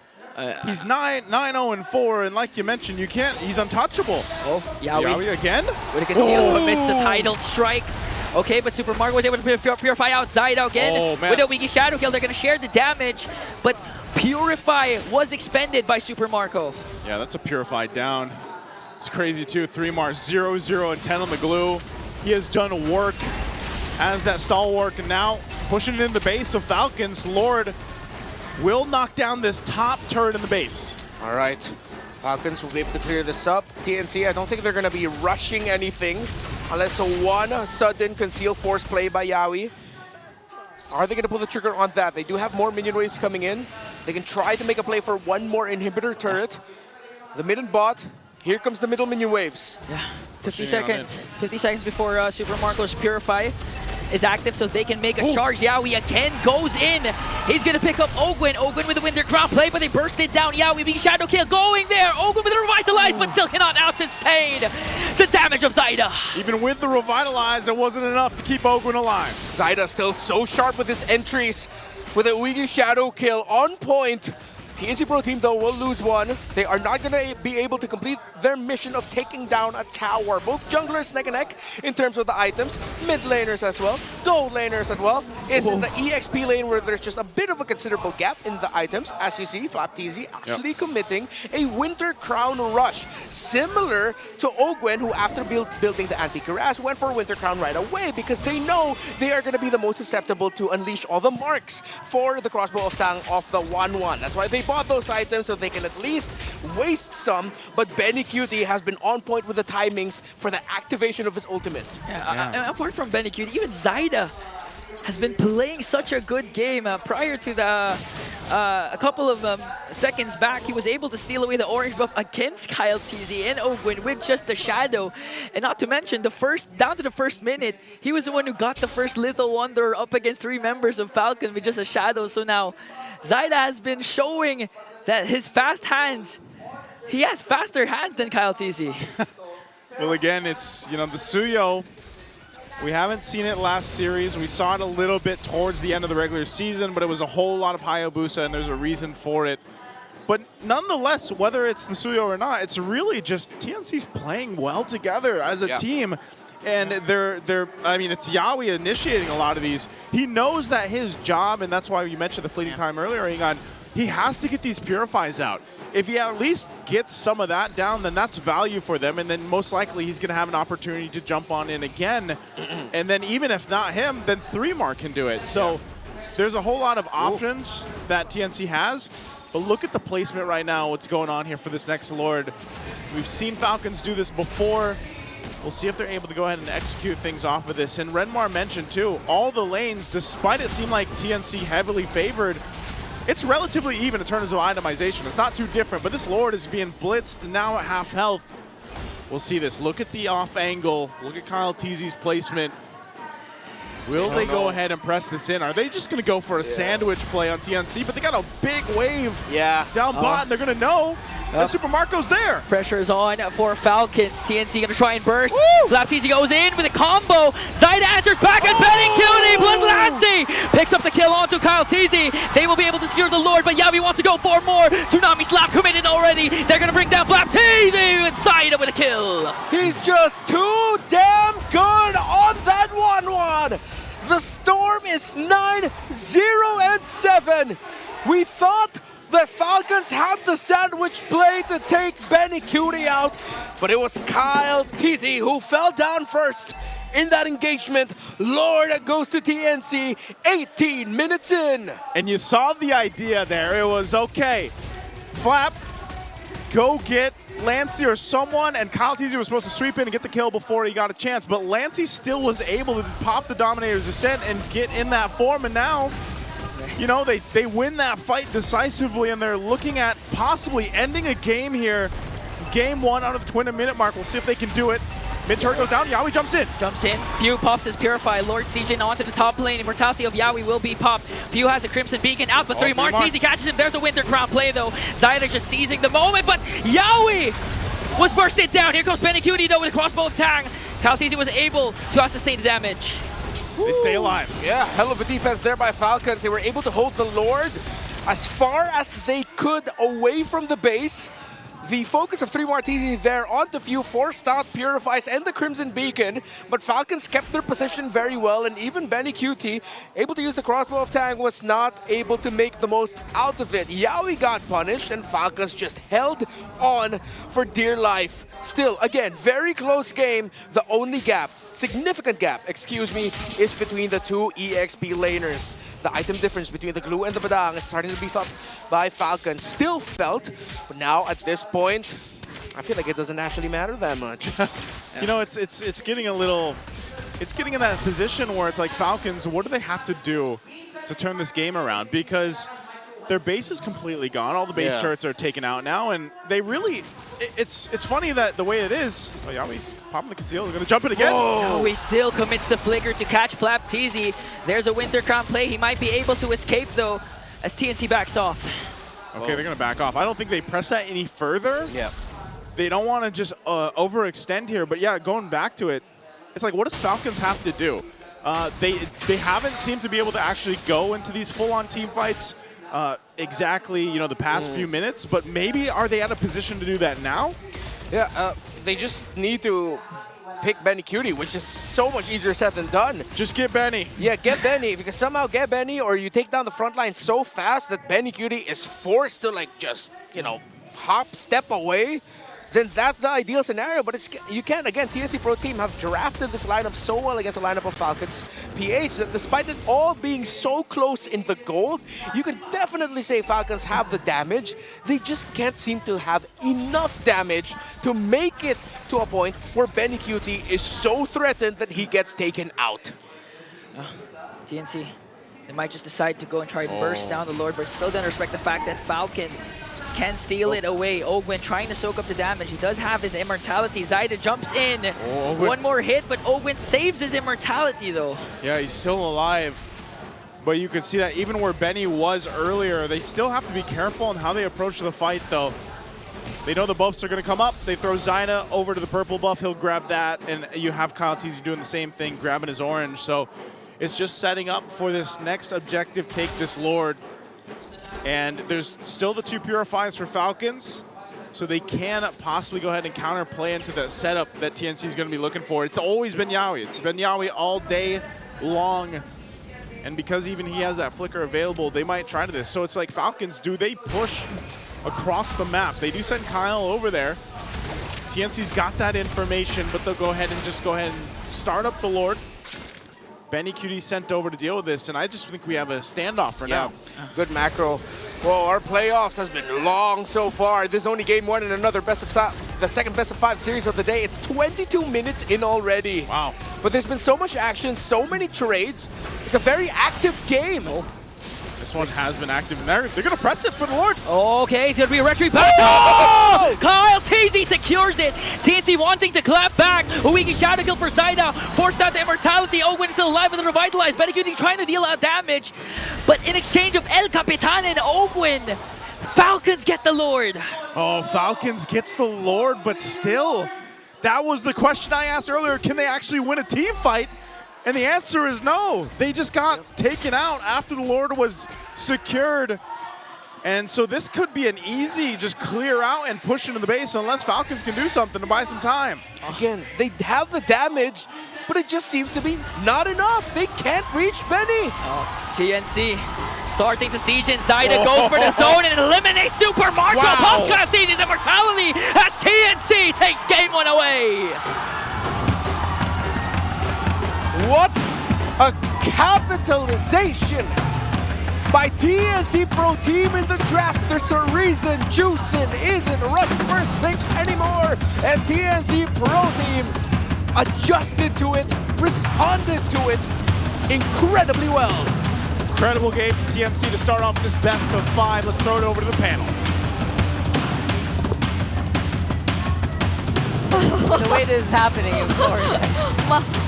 R: He's 9-0-4, and like you mentioned, you can't. He's untouchable.
U: Oh,
R: Yawi again?
U: With a conceal amidst the title strike. Okay, but Super Marco was able to purify out Zyda again.
R: Oh, man.
U: With a Wiki Shadow Kill, they're going to share the damage, but Purify was expended by Super Marco.
R: Yeah, that's a Purify down. It's crazy too. 3 Mars, 0, 0, and 10 on the glue. He has done work as that stalwart, and now pushing it in the base of Falcons. Lord will knock down this top turret in the base.
D: All right, Falcons will be able to clear this up. TNC, I don't think they're going to be rushing anything unless one sudden concealed force play by Yawi. Are they going to pull the trigger on that? They do have more minion waves coming in. They can try to make a play for one more inhibitor turret. The mid and bot. Here comes the middle minion waves.
U: Yeah, 50 seconds. 50 seconds before Super Marco's Purify is active, so they can make a charge. Yawi again goes in. He's going to pick up Ogwin. Ogwin with the Winter Crown play, but they burst it down. Yawi being Shadow Kill going there. Ogwin with the Revitalize, but still cannot out-sustain the damage of Zyda.
R: Even with the Revitalize, it wasn't enough to keep Ogwin alive.
D: Zyda still so sharp with his entries. With a Ouija Shadow Kill on point. TNC Pro Team, though, will lose one. They are not going to be able to complete their mission of taking down a tower. Both junglers neck and neck in terms of the items. Mid laners as well. Gold laners as well. Is in the EXP lane where there's just a bit of a considerable gap in the items. As you see, FlapTZ actually committing a Winter Crown rush. Similar to Ogwen, who after building the anti-Cuirass went for Winter Crown right away because they know they are going to be the most susceptible to unleash all the marks for the Crossbow of Tang off the 1-1. That's why they bought those items so they can at least waste some, but Benny Cutie has been on point with the timings for the activation of his ultimate.
U: Apart from Benny Cutie, even Zyda has been playing such a good game. Prior to the a couple of seconds back, he was able to steal away the orange buff against Kyle TZ and Ogwin with just the Shadow. And not to mention, down to the first minute, he was the one who got the first Little Wonder up against 3 members of Falcon with just a Shadow. So now Zyda has been showing that his fast hands, he has faster hands than Kyle TZ.
R: Well, again, it's, the Suyo, we haven't seen it last series. We saw it a little bit towards the end of the regular season, but it was a whole lot of Hayabusa, and there's a reason for it. But nonetheless, whether it's the Suyo or not, it's really just TNC's playing well together as a team. And I mean, it's Yawi initiating a lot of these. He knows that his job, and that's why you mentioned the fleeting time earlier, Ingon, he has to get these Purifies out. If he at least gets some of that down, then that's value for them, and then most likely he's going to have an opportunity to jump on in again. And then even if not him, then 3-Mark can do it. So there's a whole lot of options that TNC has, but look at the placement right now, what's going on here for this next Lord. We've seen Falcons do this before. We'll see if they're able to go ahead and execute things off of this. And Renmar mentioned too, all the lanes, despite it seem like TNC heavily favored, it's relatively even in terms of itemization. It's not too different, but this Lord is being blitzed now at half health. We'll see this. Look at the off angle. Look at Kyle TZ's placement. Will they go ahead and press this in? Are they just going to go for a sandwich play on TNC? But they got a big wave down bot, and they're going to know that Super Marco's there.
U: Pressure is on for Falcons. TNC going to try and burst. FlapTZ goes in with a combo. Zyda answers back, and Benny Cutie plus Lancy picks up the kill onto Kyle TZ. They will be able to secure the Lord, but Yavi wants to go for more. Tsunami Slap committed already. They're going to bring down FlapTZ with Zyda with a kill.
D: He's just too damn good on that 1-1. The Storm is 9-0-7. We thought the Falcons had the sandwich play to take Benny Cutie out, but it was Kyle TZ who fell down first in that engagement. Lord goes to TNC 18 minutes in.
R: And you saw the idea there. It was, okay, Flap, go get Lancey or someone, and Kyle TZ was supposed to sweep in and get the kill before he got a chance, but Lancey still was able to pop the Dominator's Ascent and get in that form, and now, you know, they win that fight decisively, and they're looking at possibly ending a game here. Game 1 under the 20-minute mark. We'll see if they can do it. Mid turret goes down, Yawi jumps in.
U: Jumps in, Few pops his Purify, Lord Siegen onto the top lane. Immortality of Yawi will be popped. Few has a Crimson Beacon out, but 3 Martizi catches him. There's the Winter Crown play though. Zyda just seizing the moment, but Yawi was bursted down. Here comes Benny Cutie though with a crossbow of Tang. Kaltizi was able to sustain the damage.
R: They stay alive.
D: Yeah, hell of a defense there by Falcons. They were able to hold the Lord as far as they could away from the base. The focus of 3 Martini there on the Few forced out Purifies and the Crimson Beacon, but Falcons kept their position very well, and even Benny QT, able to use the crossbow of Tang, was not able to make the most out of it. Yawi got punished, and Falcons just held on for dear life. Still, again, very close game. The only gap, significant gap, excuse me, is between the 2 EXP laners. The item difference between the Glue and the Badang is starting to be felt by Falcons. Still felt, but now at this point, I feel like it doesn't actually matter that much.
R: You know, it's getting a little, it's getting in that position where it's like, Falcons, what do they have to do to turn this game around? Because their base is completely gone. All the base turrets are taken out now, and they really, it's funny that the way it is, oh, Yawi's popping the conceal, they're gonna jump it again.
U: Yawi still commits the flicker to catch Flap TZ. There's a Winter Crown play. He might be able to escape though as TNC backs off.
R: Okay, they're gonna back off. I don't think they press that any further.
D: Yeah.
R: They don't want to just overextend here, but yeah, going back to it, it's like, what does Falcons have to do? They haven't seemed to be able to actually go into these full-on team fights exactly, you know, the past few minutes, but maybe are they at a position to do that now?
D: Yeah, they just need to pick Benny Cutie, which is so much easier said than done.
R: Just get Benny.
D: Yeah, get Benny. If you can somehow get Benny, or you take down the front line so fast that Benny Cutie is forced to, like, just, you know, step away, then that's the ideal scenario. But it's, you can't. Again, TNC Pro Team have drafted this lineup so well against a lineup of Falcons PH that despite it all being so close in the gold, you can definitely say Falcons have the damage. They just can't seem to have enough damage to make it to a point where Benny QT is so threatened that he gets taken out.
U: TNC, they might just decide to go and try to burst down the Lord, but still don't respect the fact that Falcon can steal it away. Ogwin trying to soak up the damage. He does have his immortality. Zyda jumps in. One more hit, but Ogwin saves his immortality though.
R: Yeah, he's still alive. But you can see that even where Benny was earlier, they still have to be careful on how they approach the fight though. They know the buffs are going to come up. They throw Zyna over to the purple buff. He'll grab that, and you have Kyle TZ doing the same thing, grabbing his orange. So it's just setting up for this next objective, take this Lord. And there's still the 2 Purifies for Falcons, so they can possibly go ahead and counterplay into the setup that TNC is going to be looking for. It's always been Yawi. It's been Yawi all day long. And because even he has that flicker available, they might try to this. So it's like, Falcons, do they push across the map? They do send Kyle over there. TNC's got that information, but they'll go ahead and start up the Lord. Benny QT sent over to deal with this, and I just think we have a standoff for now.
D: Good macro. Whoa, our playoffs has been long so far. This is only game 1 in another the second best of 5 series of the day. It's 22 minutes in already.
R: Wow.
D: But there's been so much action, so many trades. It's a very active game.
R: This one has been active, and they're going to press it for the Lord.
U: Okay, it's going to be a retreat back. Oh! Kyle TZ secures it. TNC wanting to clap back. A weaky shadow kill for Zyda. Forced out the immortality. Ogwin is still alive with the revitalized. Benny QT trying to deal out damage. But in exchange of El Capitan and Ogwin, Falcons get the Lord.
R: Oh, Falcons gets the Lord, but still, that was the question I asked earlier. Can they actually win a team fight? And the answer is no. They just got taken out after the Lord was secured. And so this could be an easy just clear out and push into the base unless Falcons can do something to buy some time.
D: Again, they have the damage, but it just seems to be not enough. They can't reach Benny.
U: TNC starting to siege in. Zyda goes for the zone and eliminates Super Marco.
D: Wow.
U: Pops his immortality as TNC takes game 1 away.
D: What a capitalization by TNC Pro Team in the draft. There's a reason Juicin isn't rushed first pick anymore. And TNC Pro Team adjusted to it, responded to it incredibly well.
R: Incredible game from TNC to start off this best of 5. Let's throw it over to the panel.
K: The way this is happening, I'm sorry.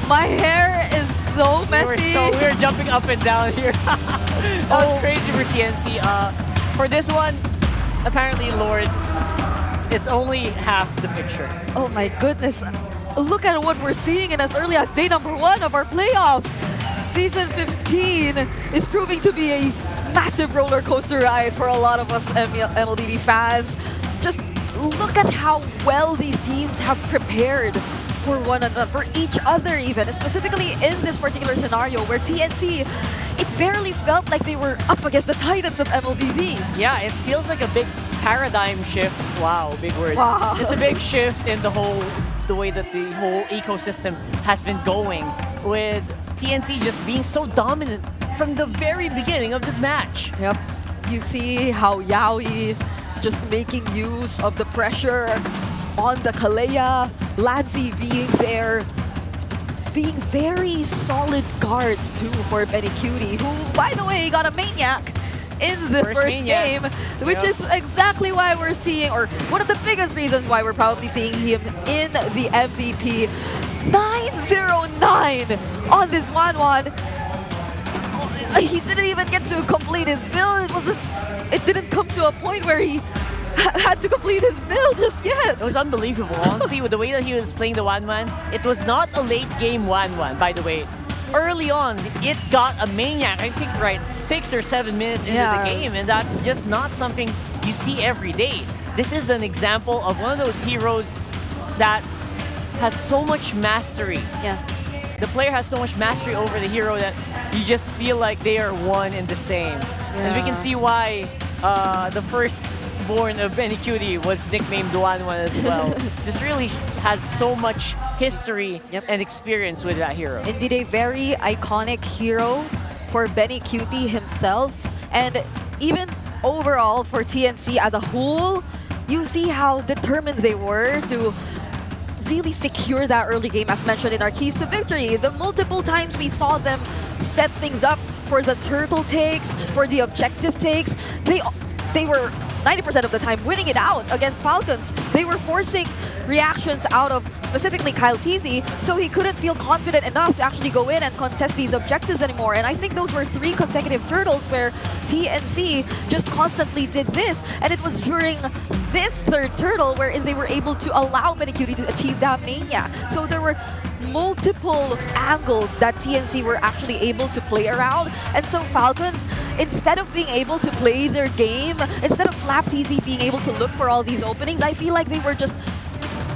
P: My hair is so messy.
K: We were jumping up and down here. That was crazy for TNC. For this one, apparently Lords is only half the picture.
P: Oh my goodness. Look at what we're seeing in as early as day number 1 of our playoffs. Season 15 is proving to be a massive roller coaster ride for a lot of us MLBB fans. Just look at how well these teams have prepared for one another, for each other even, specifically in this particular scenario where TNC, it barely felt like they were up against the Titans of MLBB.
K: Yeah, it feels like a big paradigm shift. Wow, big words.
P: Wow.
K: It's a big shift in the way that the whole ecosystem has been going, with TNC just being so dominant from the very beginning of this match.
P: Yep. You see how Yaoi just making use of the pressure on the Kalea, Lansy being there, being very solid guards too for Benny Cutie, who, by the way, got a Maniac in the first game, which is exactly why we're seeing, or one of the biggest reasons why we're probably seeing him in the MVP. 909 on this 1-1. He didn't even get to complete his build. It didn't come to a point where he had to complete his build just yet.
K: It was unbelievable, honestly, with the way that he was playing the 1-1. It was not a late game 1-1, by the way. Early on, it got a Maniac, I think, right 6 or 7 minutes into the game, and that's just not something you see every day. This is an example of one of those heroes that has so much mastery.
P: Yeah.
K: The player has so much mastery over the hero that you just feel like they are one and the same. And we can see why the firstborn of Benny Cutie was nicknamed Duan as well. Just really has so much history and experience with that hero.
P: Indeed, a very iconic hero for Benny Cutie himself, and even overall for TNC as a whole. You see how determined they were to really secure that early game, as mentioned in our keys to victory. The multiple times we saw them set things up for the turtle takes, for the objective takes, they were 90% of the time winning it out against Falcons. They were forcing reactions out of specifically Kyle Teasy, so he couldn't feel confident enough to actually go in and contest these objectives anymore. And I think those were 3 consecutive turtles where TNC just constantly did this, and it was during this 3rd turtle wherein they were able to allow Benny Cutie to achieve that Maniac. So there were multiple angles that TNC were actually able to play around, and so Falcons, instead of being able to play their game, instead of Flap TZ being able to look for all these openings, I feel like they were just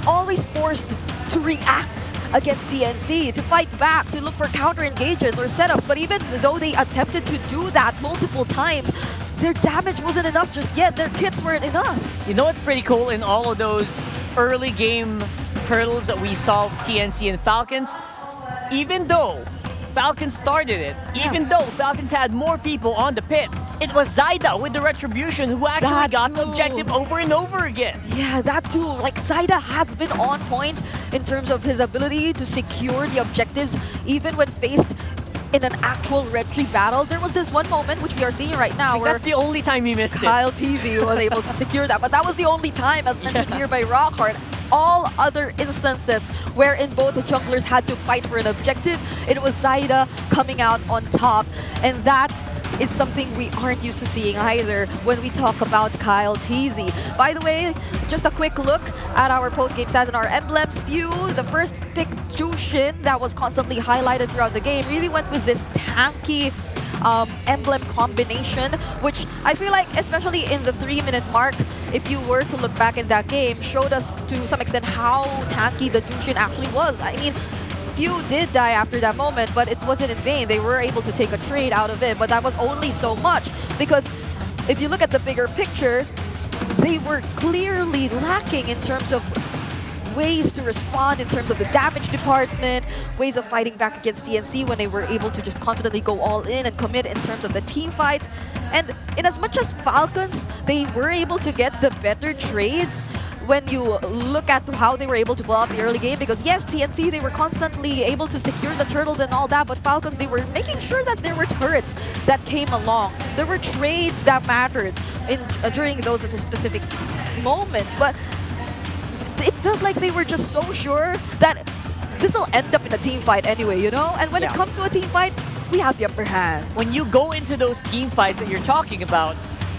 P: always forced to react against TNC, to fight back, to look for counter engages or setups. But even though they attempted to do that multiple times, their damage wasn't enough just yet. Their kits weren't enough.
K: You know what's pretty cool in all of those early game turtles that we saw with TNC and Falcons? Even though Falcons started it, even though Falcons had more people on the pit, it was Zaida with the Retribution who actually got the objective over and over again.
P: Yeah, that too. Like, Zaida has been on point in terms of his ability to secure the objectives, even when faced in an actual Red Tree battle. There was this one moment, which we are seeing right now, where
K: that's the only time he missed
P: Kyle Teasy was able to secure that. But that was the only time, as mentioned here by Rockhard. All other instances wherein both the junglers had to fight for an objective, it was Zaida coming out on top. And that is something we aren't used to seeing either when we talk about Kyle Teasy. By the way, just a quick look at our post-game stats and our emblems view. The first pick, Jushin, that was constantly highlighted throughout the game, really went with this tanky emblem combination, which I feel like, especially in the 3-minute mark, if you were to look back in that game, showed us to some extent how tanky the Jushin actually was. I mean, few did die after that moment, but it wasn't in vain. They were able to take a trade out of it, but that was only so much, because if you look at the bigger picture, they were clearly lacking in terms of ways to respond in terms of the damage department, ways of fighting back against TNC when they were able to just confidently go all in and commit in terms of the team fights. And in as much as Falcons, they were able to get the better trades when you look at how they were able to pull off the early game, because yes, TNC, they were constantly able to secure the turtles and all that, but Falcons, they were making sure that there were turrets that came along. There were trades that mattered during those specific moments, but it felt like they were just so sure that this will end up in a team fight anyway, you know? And when it comes to a team fight, we have the upper hand.
K: When you go into those team fights that you're talking about,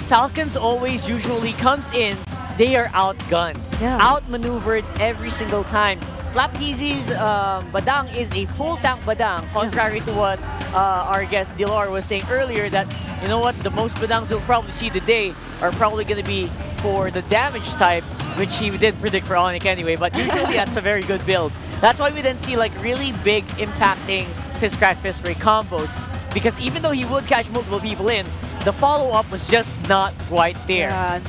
K: Falcons always usually comes in, they are outgunned, outmaneuvered every single time. Flapteezy's Badang is a full tank Badang, contrary to what our guest Dilar was saying earlier, that, you know what, the most Badangs we'll probably see today are probably going to be for the damage type, which he did predict for Onic anyway, but usually that's a very good build. That's why we then see like really big impacting fist crack, fist break combos, because even though he would catch multiple people in, the follow-up was just not quite there.
P: Yeah.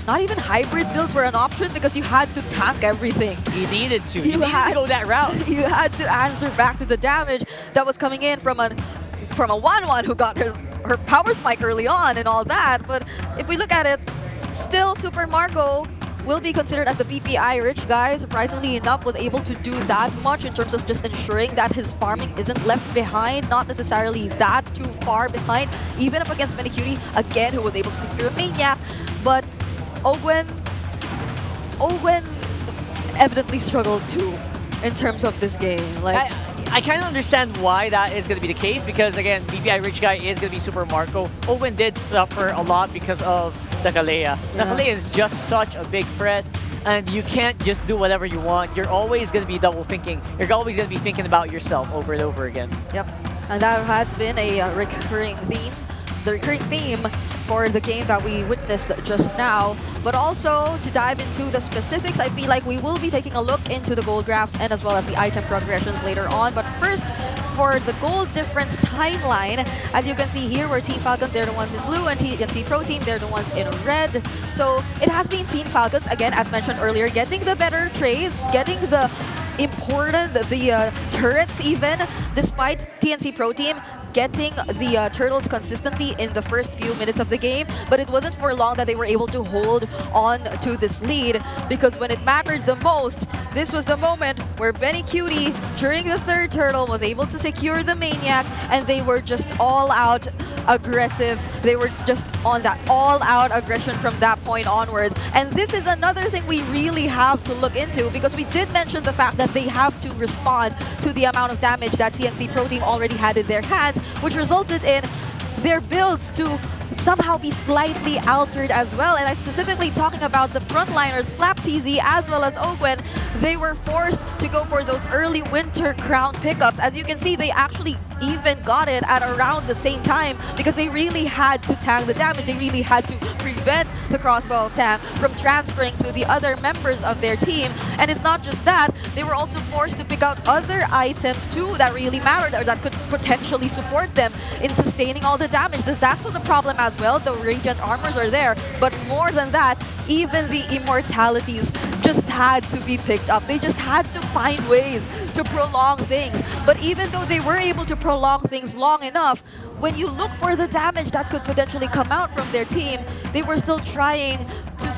P: Not even hybrid builds were an option because you had to tank everything.
K: You needed to. You needed to go that route.
P: You had to answer back to the damage that was coming in from a 1-1 who got her power spike early on and all that. But if we look at it, still Super Marco will be considered as the BPI rich guy. Surprisingly enough, was able to do that much in terms of just ensuring that his farming isn't left behind, not necessarily that too far behind, even up against Medicutie, again, who was able to secure Maniac. But Ogwen evidently struggled too in terms of this game. Like,
K: I kind of understand why that is going to be the case, because again, BPI Rich Guy is going to be Super Marco. Ogwen did suffer a lot because of the Kalea. The Kalea is just such a big threat, and you can't just do whatever you want. You're always going to be double thinking. You're always going to be thinking about yourself over and over again.
P: Yep, and that has been a recurring theme. The recurring theme for the game that we witnessed just now. But also, to dive into the specifics, I feel like we will be taking a look into the gold graphs and as well as the item progressions later on. But first, for the gold difference timeline, as you can see here, where Team Falcons, they're the ones in blue, and TNC Pro Team, they're the ones in red. So it has been Team Falcons, again, as mentioned earlier, getting the better trades, getting the turrets even, despite TNC Pro Team getting the turtles consistently in the first few minutes of the game, but it wasn't for long that they were able to hold on to this lead, because when it mattered the most, this was the moment where Medicutie, during the third turtle, was able to secure the Maniac, and they were just all out aggressive. They were just on that all-out aggression from that point onwards. And this is another thing we really have to look into, because we did mention the fact that they have to respond to the amount of damage that TNC Pro Team already had in their hands, which resulted in their builds to somehow be slightly altered as well. And I'm specifically talking about the frontliners, Flapteezy as well as Ogwen. They were forced to go for those early winter crown pickups. As you can see, they actually even got it at around the same time, because they really had to tank the damage. They really had to prevent the crossbow tank from transferring to the other members of their team. And it's not just that, they were also forced to pick out other items too that really mattered, or that could potentially support them in sustaining all the damage. The Zast was a problem as well. The Radiant Armors are there, but more than that, even the Immortalities just had to be picked up. They just had to find ways to prolong things. But even though they were able to prolong things long enough, when you look for the damage that could potentially come out from their team, they were still trying to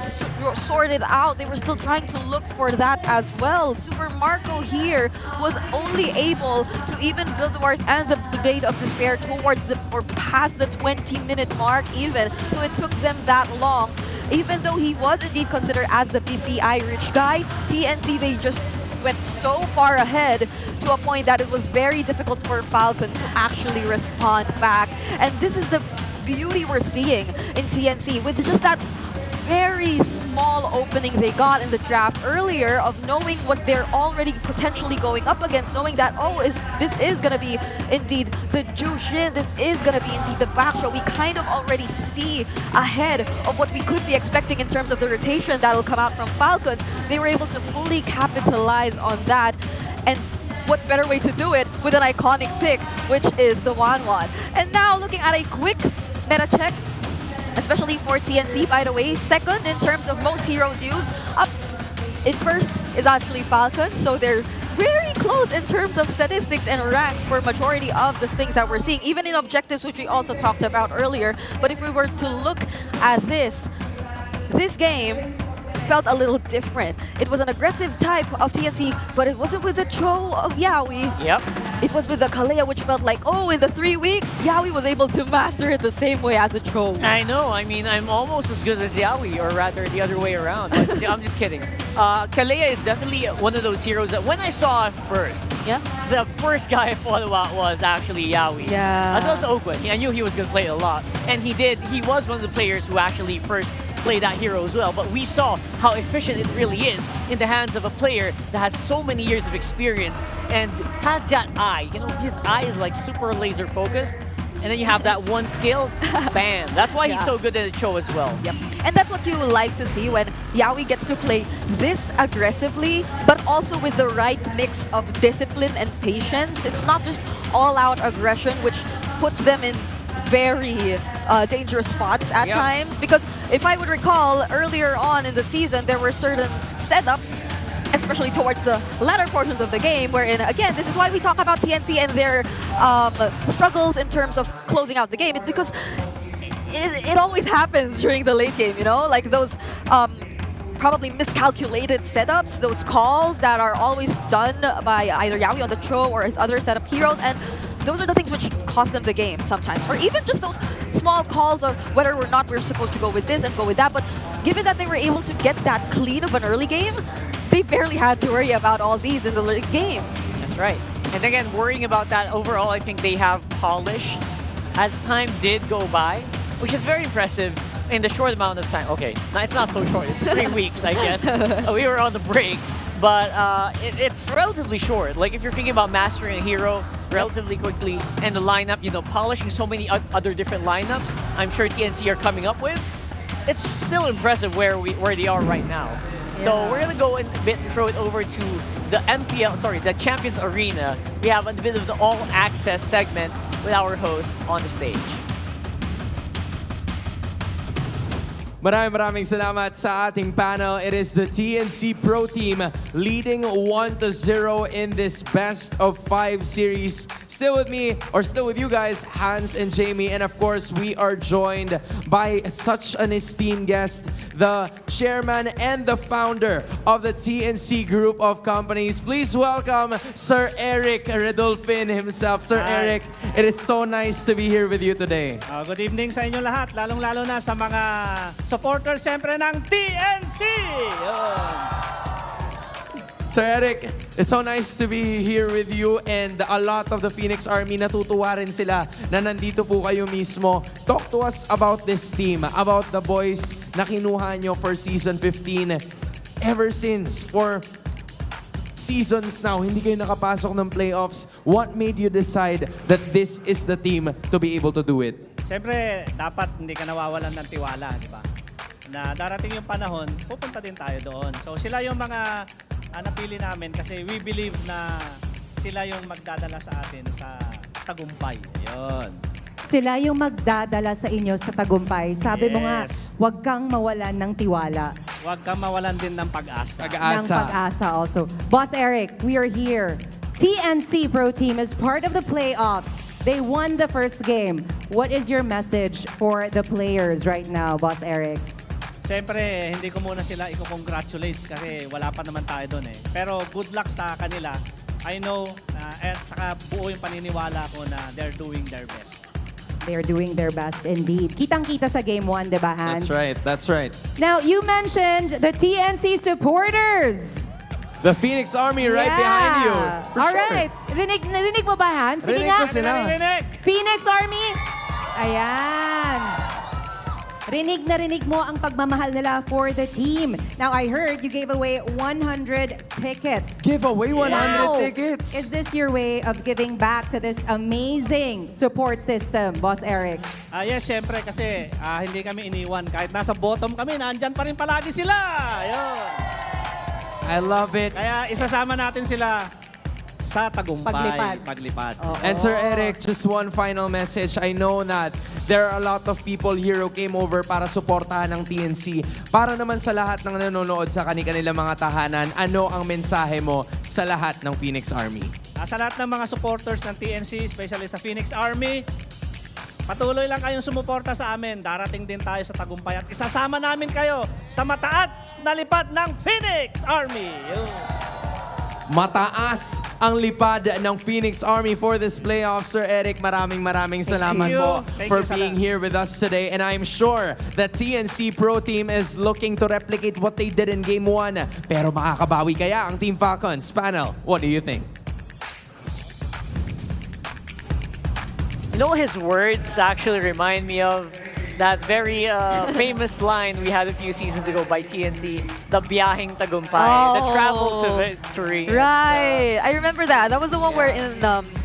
P: sort it out. They were still trying to look for that as well. Super Marco here was only able to even build the Wars and the Blade of Despair towards or past the 20-minute mark even. So it took them that long. Even though he was indeed considered as the BPI rich guy, TNC, they just went so far ahead to a point that it was very difficult for Falcons to actually respond back. And this is the beauty we're seeing in TNC, with just that very small opening they got in the draft earlier of knowing what they're already potentially going up against, knowing that, oh, this is going to be indeed the Jushin, this is going to be indeed the backshow. We kind of already see ahead of what we could be expecting in terms of the rotation that will come out from Falcons. They were able to fully capitalize on that, and what better way to do it with an iconic pick, which is the 1-1. And now looking at a quick meta check, especially for TNC, by the way, second in terms of most heroes used, up
L: in first is actually Falcons, so they're very close in terms of statistics and ranks for majority of the things that we're seeing, even in objectives, which we also talked about earlier. But if we were to look at this game felt a little different. It was an aggressive type of TNC, but it wasn't with the Cho of Yawi.
U: Yep.
L: It was with the Kalea, which felt like, oh, in the 3 weeks, Yawi was able to master it the same way as the Cho.
U: I know. I mean, I'm almost as good as Yawi, or rather the other way around. But I'm just kidding. Kalea is definitely one of those heroes that when I saw it first, the first guy I thought about was actually Yawi.
L: Yeah.
U: As well as Oakwood. I knew he was going to play it a lot. And he did. He was one of the players who actually first play that hero as well, but we saw how efficient it really is in the hands of a player that has so many years of experience and has that eye. You know, his eye is like super laser focused, and then you have that one skill, bam. That's why he's so good at the Cho as well.
L: Yep. And that's what you like to see when Yawi gets to play this aggressively, but also with the right mix of discipline and patience. It's not just all-out aggression, which puts them in very dangerous spots at times, because if I would recall earlier on in the season, there were certain setups, especially towards the latter portions of the game, wherein, again, this is why we talk about TNC and their struggles in terms of closing out the game. It's because it always happens during the late game, you know, like those probably miscalculated setups, those calls that are always done by either Yawi on the Cho or his other setup heroes, and those are the things which cost them the game sometimes. Or even just those small calls of whether or not we're supposed to go with this and go with that. But given that they were able to get that clean of an early game, they barely had to worry about all these in the late game.
U: That's right. And again, worrying about that overall, I think they have polished as time did go by, which is very impressive in the short amount of time. Okay, now it's not so short. It's 3 weeks, I guess. We were on the break. But it's relatively short. Like if you're thinking about mastering a hero relatively quickly and the lineup, you know, polishing so many other different lineups, I'm sure TNC are coming up with, it's still impressive where they are right now. So we're gonna go in a bit and throw it over to the the Champions Arena. We have a bit of the all-access segment with our host on the stage.
G: Maraming salamat sa ating panel. It is the TNC Pro Team leading 1-0 in this best of 5 series. Still with me, or still with you guys, Hans and Jamie. And of course, we are joined by such an esteemed guest, the chairman and the founder of the TNC Group of Companies. Please welcome Sir Eric Redolfin himself. Sir Eric, it is so nice to be here with you today.
M: Good evening sa inyo lahat, lalong-lalo na sa mga supporters siyempre ng TNC!
G: Sir Eric, it's so nice to be here with you, and a lot of the Phoenix Army natutuwa rin sila na nandito po kayo mismo. Talk to us about this team, about the boys na kinuha nyo for Season 15. Ever since, for seasons now, hindi kayo nakapasok ng playoffs. What made you decide that this is the team to be able to do it?
M: Siyempre, dapat hindi ka nawawalan ng tiwala, di ba? Na darating yung panahon, pupunta din tayo doon. So sila yung mga napili namin kasi we believe na sila yung magdadala sa atin sa tagumpay. Ayun.
F: Sila yung magdadala sa inyo sa tagumpay. Sabi mo nga, huwag kang mawalan ng tiwala.
M: Huwag kang mawalan din ng pag-asa.
F: Ng pag-asa also. Boss Eric, we are here. TNC Pro Team is part of the playoffs. They won the first game. What is your message for the players right now, Boss Eric?
M: Siyempre, hindi ko muna sila i-congratulate kasi wala pa naman tayo doon eh. Pero good luck sa kanila. I know, at saka buo yung paniniwala ko na they're doing their best.
F: They're doing their best indeed. Kitang-kita sa Game 1, di ba, Hans?
G: That's right, that's right.
F: Now, you mentioned the TNC supporters.
G: The Phoenix Army right behind you.
F: All right. Rinig mo ba, Hans? Sige nga. Phoenix Army. Ayan. Rinig na rinig mo ang pagmamahal nila for the team. Now, I heard you gave away 100 tickets.
G: Give away 100 tickets?
F: Is this your way of giving back to this amazing support system, Boss Eric?
M: Yes, syempre kasi hindi kami iniwan. Kahit nasa bottom kami, nandyan pa rin palagi sila. Ayun.
G: I love it.
M: Kaya isasama natin sila sa tagumpay.
F: Paglipad.
G: And Sir Eric, just one final message. I know that there are a lot of people here who came over para suportahan ng TNC. Para naman sa lahat ng nanonood sa kanilang mga tahanan, ano ang mensahe mo sa lahat ng Phoenix Army?
M: Sa lahat ng mga supporters ng TNC, especially sa Phoenix Army, patuloy lang kayong sumuporta sa amin. Darating din tayo sa tagumpay at isasama namin kayo sa mataas na lipad ng Phoenix Army.
G: Mataas ang lipad ng Phoenix Army for this playoff. Sir Eric, maraming salamat po for being here with us today. And I'm sure that TNC Pro Team is looking to replicate what they did in Game 1. Pero makakabawi kaya ang Team Falcons? Panel, what do you think?
K: You know, his words actually remind me of that very famous line we had a few seasons ago by TNC, the Biyaheng Tagumpay, the travel to victory.
P: Right, I remember that. That was the one where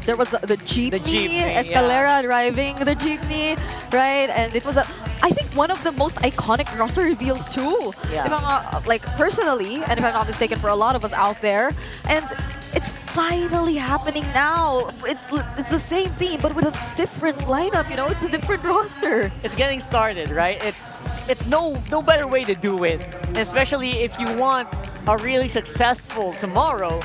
P: there was the jeepney, Escalera driving the jeepney, right? And it was I think one of the most iconic roster reveals too.
K: Yeah.
P: If I'm like personally, and if I'm not mistaken, for a lot of us out there, and it's finally happening now. It's the same team, but with a different lineup. You know, it's a different roster.
K: It's getting started, right? It's no better way to do it, and especially if you want a really successful tomorrow.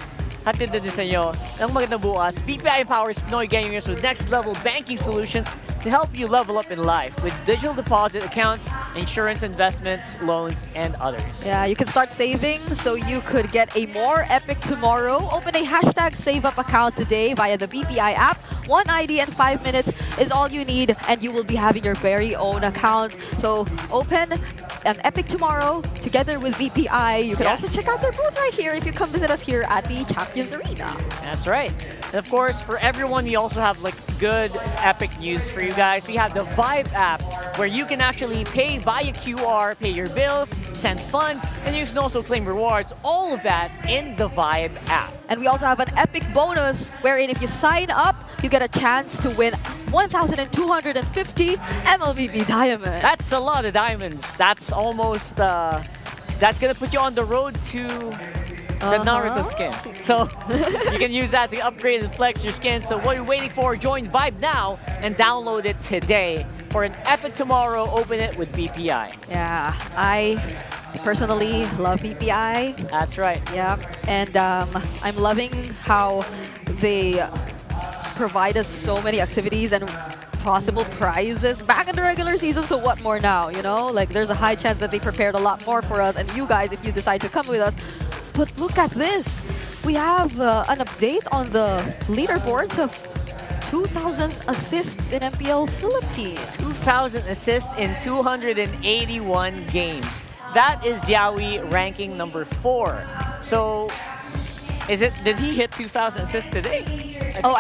K: Hatid na din sa inyo ng magandang bukas. BPI empowers Pinoy gamers with next-level banking solutions to help you level up in life with digital deposit accounts, insurance investments, loans, and others.
P: Yeah, you can start saving so you could get a more epic tomorrow. Open a #SaveUp account today via the BPI app. One ID and 5 minutes is all you need, and you will be having your very own account. So open an epic tomorrow together with BPI. You can also check out their booth right here if you come visit us here at the Champions Arena.
K: That's right. And of course, for everyone, we also have like good epic news for you guys. We have the Vibe app where you can actually pay via QR, pay your bills, send funds, and you can also claim rewards. All of that in the Vibe app.
P: And we also have an epic bonus wherein if you sign up, you get a chance to win 1,250 MLBB diamonds.
K: That's a lot of diamonds. That's almost, that's gonna put you on the road to the Naruto skin. So you can use that to upgrade and flex your skin. So what are you waiting for? Join Vibe now and download it today. For an epic tomorrow, open it with BPI.
P: Yeah, I personally love BPI.
K: That's right.
P: Yeah, and I'm loving how they provide us so many activities and possible prizes back in the regular season. So what more now, you know? Like there's a high chance that they prepared a lot more for us and you guys if you decide to come with us. But look at this. We have an update on the leaderboards of 2,000 assists in MPL Philippines.
K: 2,000 assists in 281 games. That is Yawi ranking number 4. So did he hit 2,000 assists today?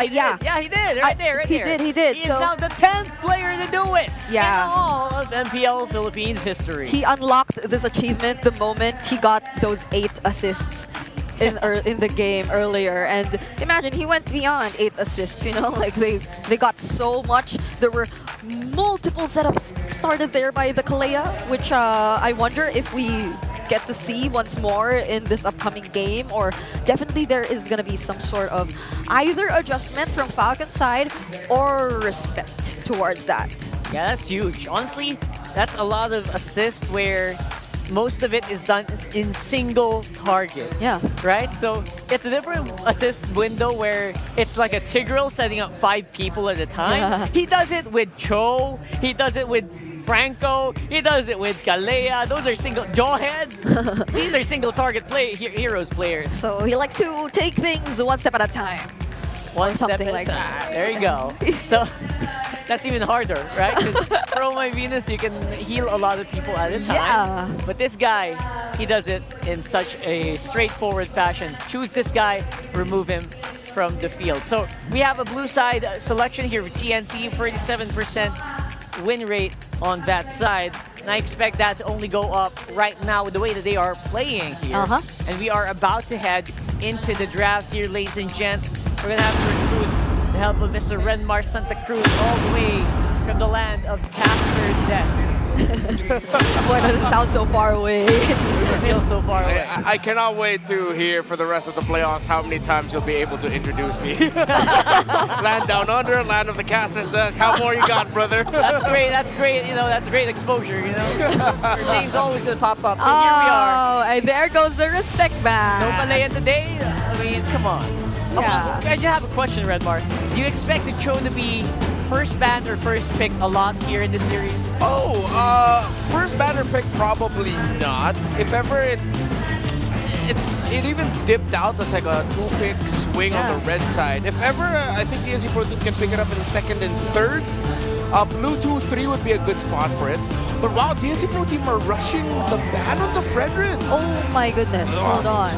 P: Yeah.
K: Yeah, he did. Right there.
P: He did.
K: He is now the 10th player to do it in all of MPL Philippines history.
P: He unlocked this achievement the moment he got those 8 assists in the game earlier. And imagine, he went beyond 8 assists, you know? Like, they got so much. There were multiple setups started there by the Kalea, which I wonder if we get to see once more in this upcoming game, or definitely there is going to be some sort of either adjustment from Falcons side or respect towards that.
K: Yeah, that's huge. Honestly, that's a lot of assists where most of it is done in single target.
P: Yeah.
K: Right? So it's a different assist window where it's like a Tigreal setting up 5 people at a time.
P: Yeah.
K: He does it with Cho. He does it with Franco. He does it with Kalea. Those are single... Jawhead. These are single target heroes players.
P: So he likes to take things one step at a time.
K: One step at a
P: like
K: time.
P: that.
K: There you go. So that's even harder, right? Because for Oh My Venus, you can heal a lot of people at a time.
P: Yeah.
K: But this guy, he does it in such a straightforward fashion. Choose this guy, remove him from the field. So we have a blue side selection here with TNC, 47% win rate on that side. And I expect that to only go up right now with the way that they are playing here. And we are about to head into the draft here, ladies and gents. We're going to have to recruit the help of Mr. Renmar Santa Cruz all the way from the land of the caster's desk.
L: Boy, does it sound so far away.
U: It feels so far away.
D: I cannot wait to hear for the rest of the playoffs how many times you'll be able to introduce me. Land down under, land of the caster's desk. How more you got, brother?
U: That's great. That's great. You know, that's great exposure. You know, your name's always gonna pop up. So here we are.
L: Oh, and there goes the respect back.
U: No Malaya today. I mean, come on.
L: Yeah.
U: I just have a question, Redmar. Do you expect the Cho to be first banned or first pick a lot here in the series?
D: Oh, first batter pick probably not. If ever it even dipped out as like a 2-pick swing on the red side. If ever, I think TNC Pro Team can pick it up in second and third. Blue 2-3 would be a good spot for it. But wow, TNC Pro Team are rushing the ban on the Fredrin.
L: Oh my goodness, hold on.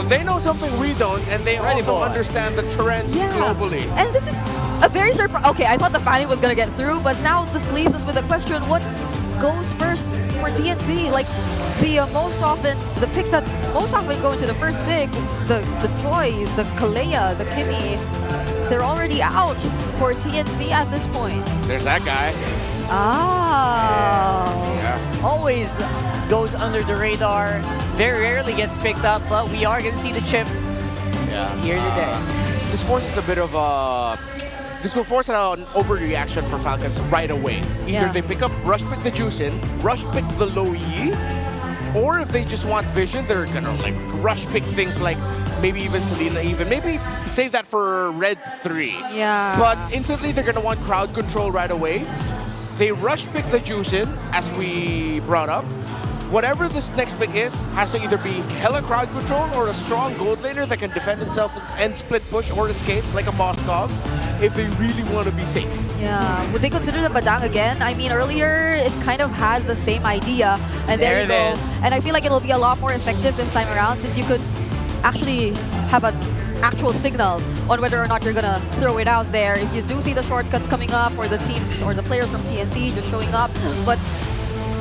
D: They know something we don't, and they also understand the trends globally.
L: And this is a very surprise. Okay, I thought the Fanny was gonna get through, but now this leaves us with a question: what goes first for TNC? Like the picks that most often go into the first pick, the Joy, the Kalea, the Kimmy, they're already out for TNC at this point.
D: There's that guy.
U: Yeah. Always goes under the radar. Very rarely gets picked up, but we are going to see the chip here today.
D: This forces a bit of a... This will force an overreaction for Falcons right away. Either they pick up, rush pick the Juicin, rush pick the Low Yi, or if they just want vision, they're gonna like rush pick things like maybe even Selena, maybe save that for Red 3.
L: Yeah.
D: But instantly they're gonna want crowd control right away. They rush pick the Juicin, as we brought up. Whatever this next pick is, has to either be hella crowd control or a strong gold laner that can defend himself and split push or escape like a Moskov if they really want to be safe.
L: Yeah, would they consider the Badang again? I mean, earlier it kind of had the same idea, and there you go. And I feel like it'll be a lot more effective this time around since you could actually have an actual signal on whether or not you're gonna throw it out there. If you do see the shortcuts coming up or the teams or the players from TNC just showing up, but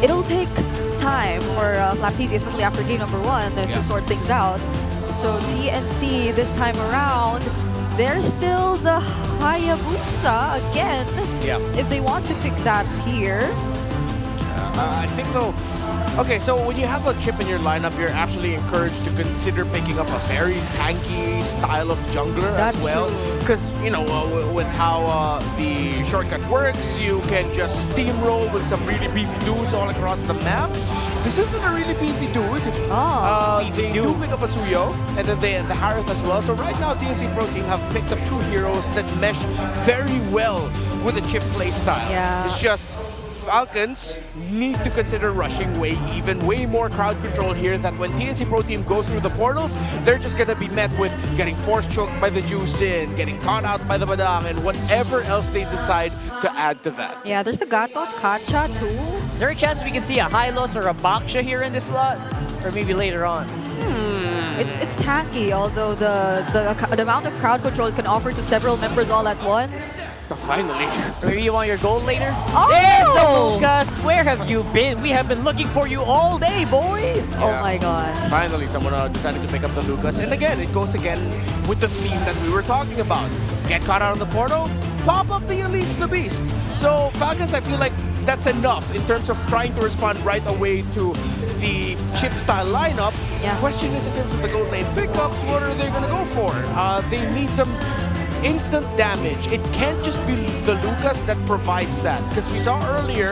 L: it'll take time for Flaptz, especially after game number 1, to sort things out. So TNC this time around, they're still the Hayabusa again.
D: Yeah.
L: If they want to pick that here.
D: I think though, okay, so when you have a chip in your lineup, you're actually encouraged to consider picking up a very tanky style of jungler as well. Because, you know, with how the shortcut works, you can just steamroll with some really beefy dudes all across the map. This isn't a really beefy dude. They do pick up a Suyo, and then the Harith as well. So right now, TNC Pro Team have picked up 2 heroes that mesh very well with the chip playstyle.
L: Yeah.
D: It's just Falcons need to consider rushing way more crowd control here, that when TNC Pro Team go through the portals, they're just going to be met with getting force choked by the Juicin, getting caught out by the Badang, and whatever else they decide to add to that.
L: Yeah, there's the Gatot, Kacha too.
U: Is there a chance we can see a Hylos or a Baksha here in this slot? Or maybe later on?
L: It's tanky, although the amount of crowd control it can offer to several members all at once.
D: Finally.
U: Maybe you want your gold later?
L: Oh!
U: There's the Lucas! Where have you been? We have been looking for you all day, boy!
L: Oh my god.
D: Finally, someone decided to pick up the Lucas. And again, it goes again with the theme that we were talking about. Get caught out on the portal, pop up the Unleash the Beast. So Falcons, I feel like that's enough in terms of trying to respond right away to the chip style lineup.
L: Yeah.
D: Question is, in terms of the gold lane pickups, what are they going to go for? They need some instant damage. It can't just be the Lucas that provides that, because we saw earlier,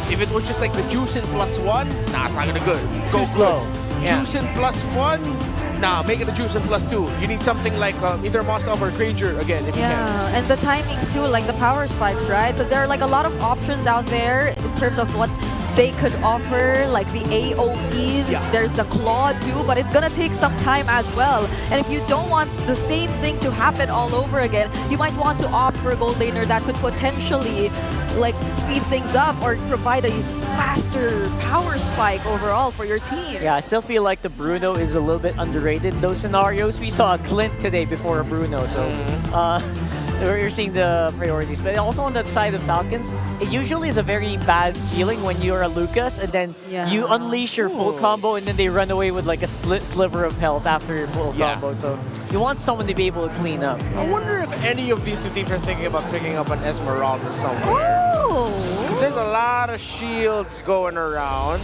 D: if it was just like the Juicin +1, nah, it's not gonna go
U: slow. Yeah.
D: Juicin +1, nah, make it a Juicin +2. You need something like either Moskov or Granger again, if you can.
L: Yeah, and the timings too, like the power spikes, right? Because there are like a lot of options out there in terms of what they could offer, like the AoE, there's the Claw too, but it's gonna take some time as well. And if you don't want the same thing to happen all over again, you might want to opt for a gold laner that could potentially like speed things up or provide a faster power spike overall for your team.
U: Yeah, I still feel like the Bruno is a little bit underrated in those scenarios. We saw a Clint today before a Bruno, so you're seeing the priorities. But also on the side of Falcons, it usually is a very bad feeling when you're a Lucas and then you unleash your full combo and then they run away with like a sliver of health after your full combo. So you want someone to be able to clean up.
D: I wonder if any of these two teams are thinking about picking up an Esmeralda somewhere. there's a lot of shields going around.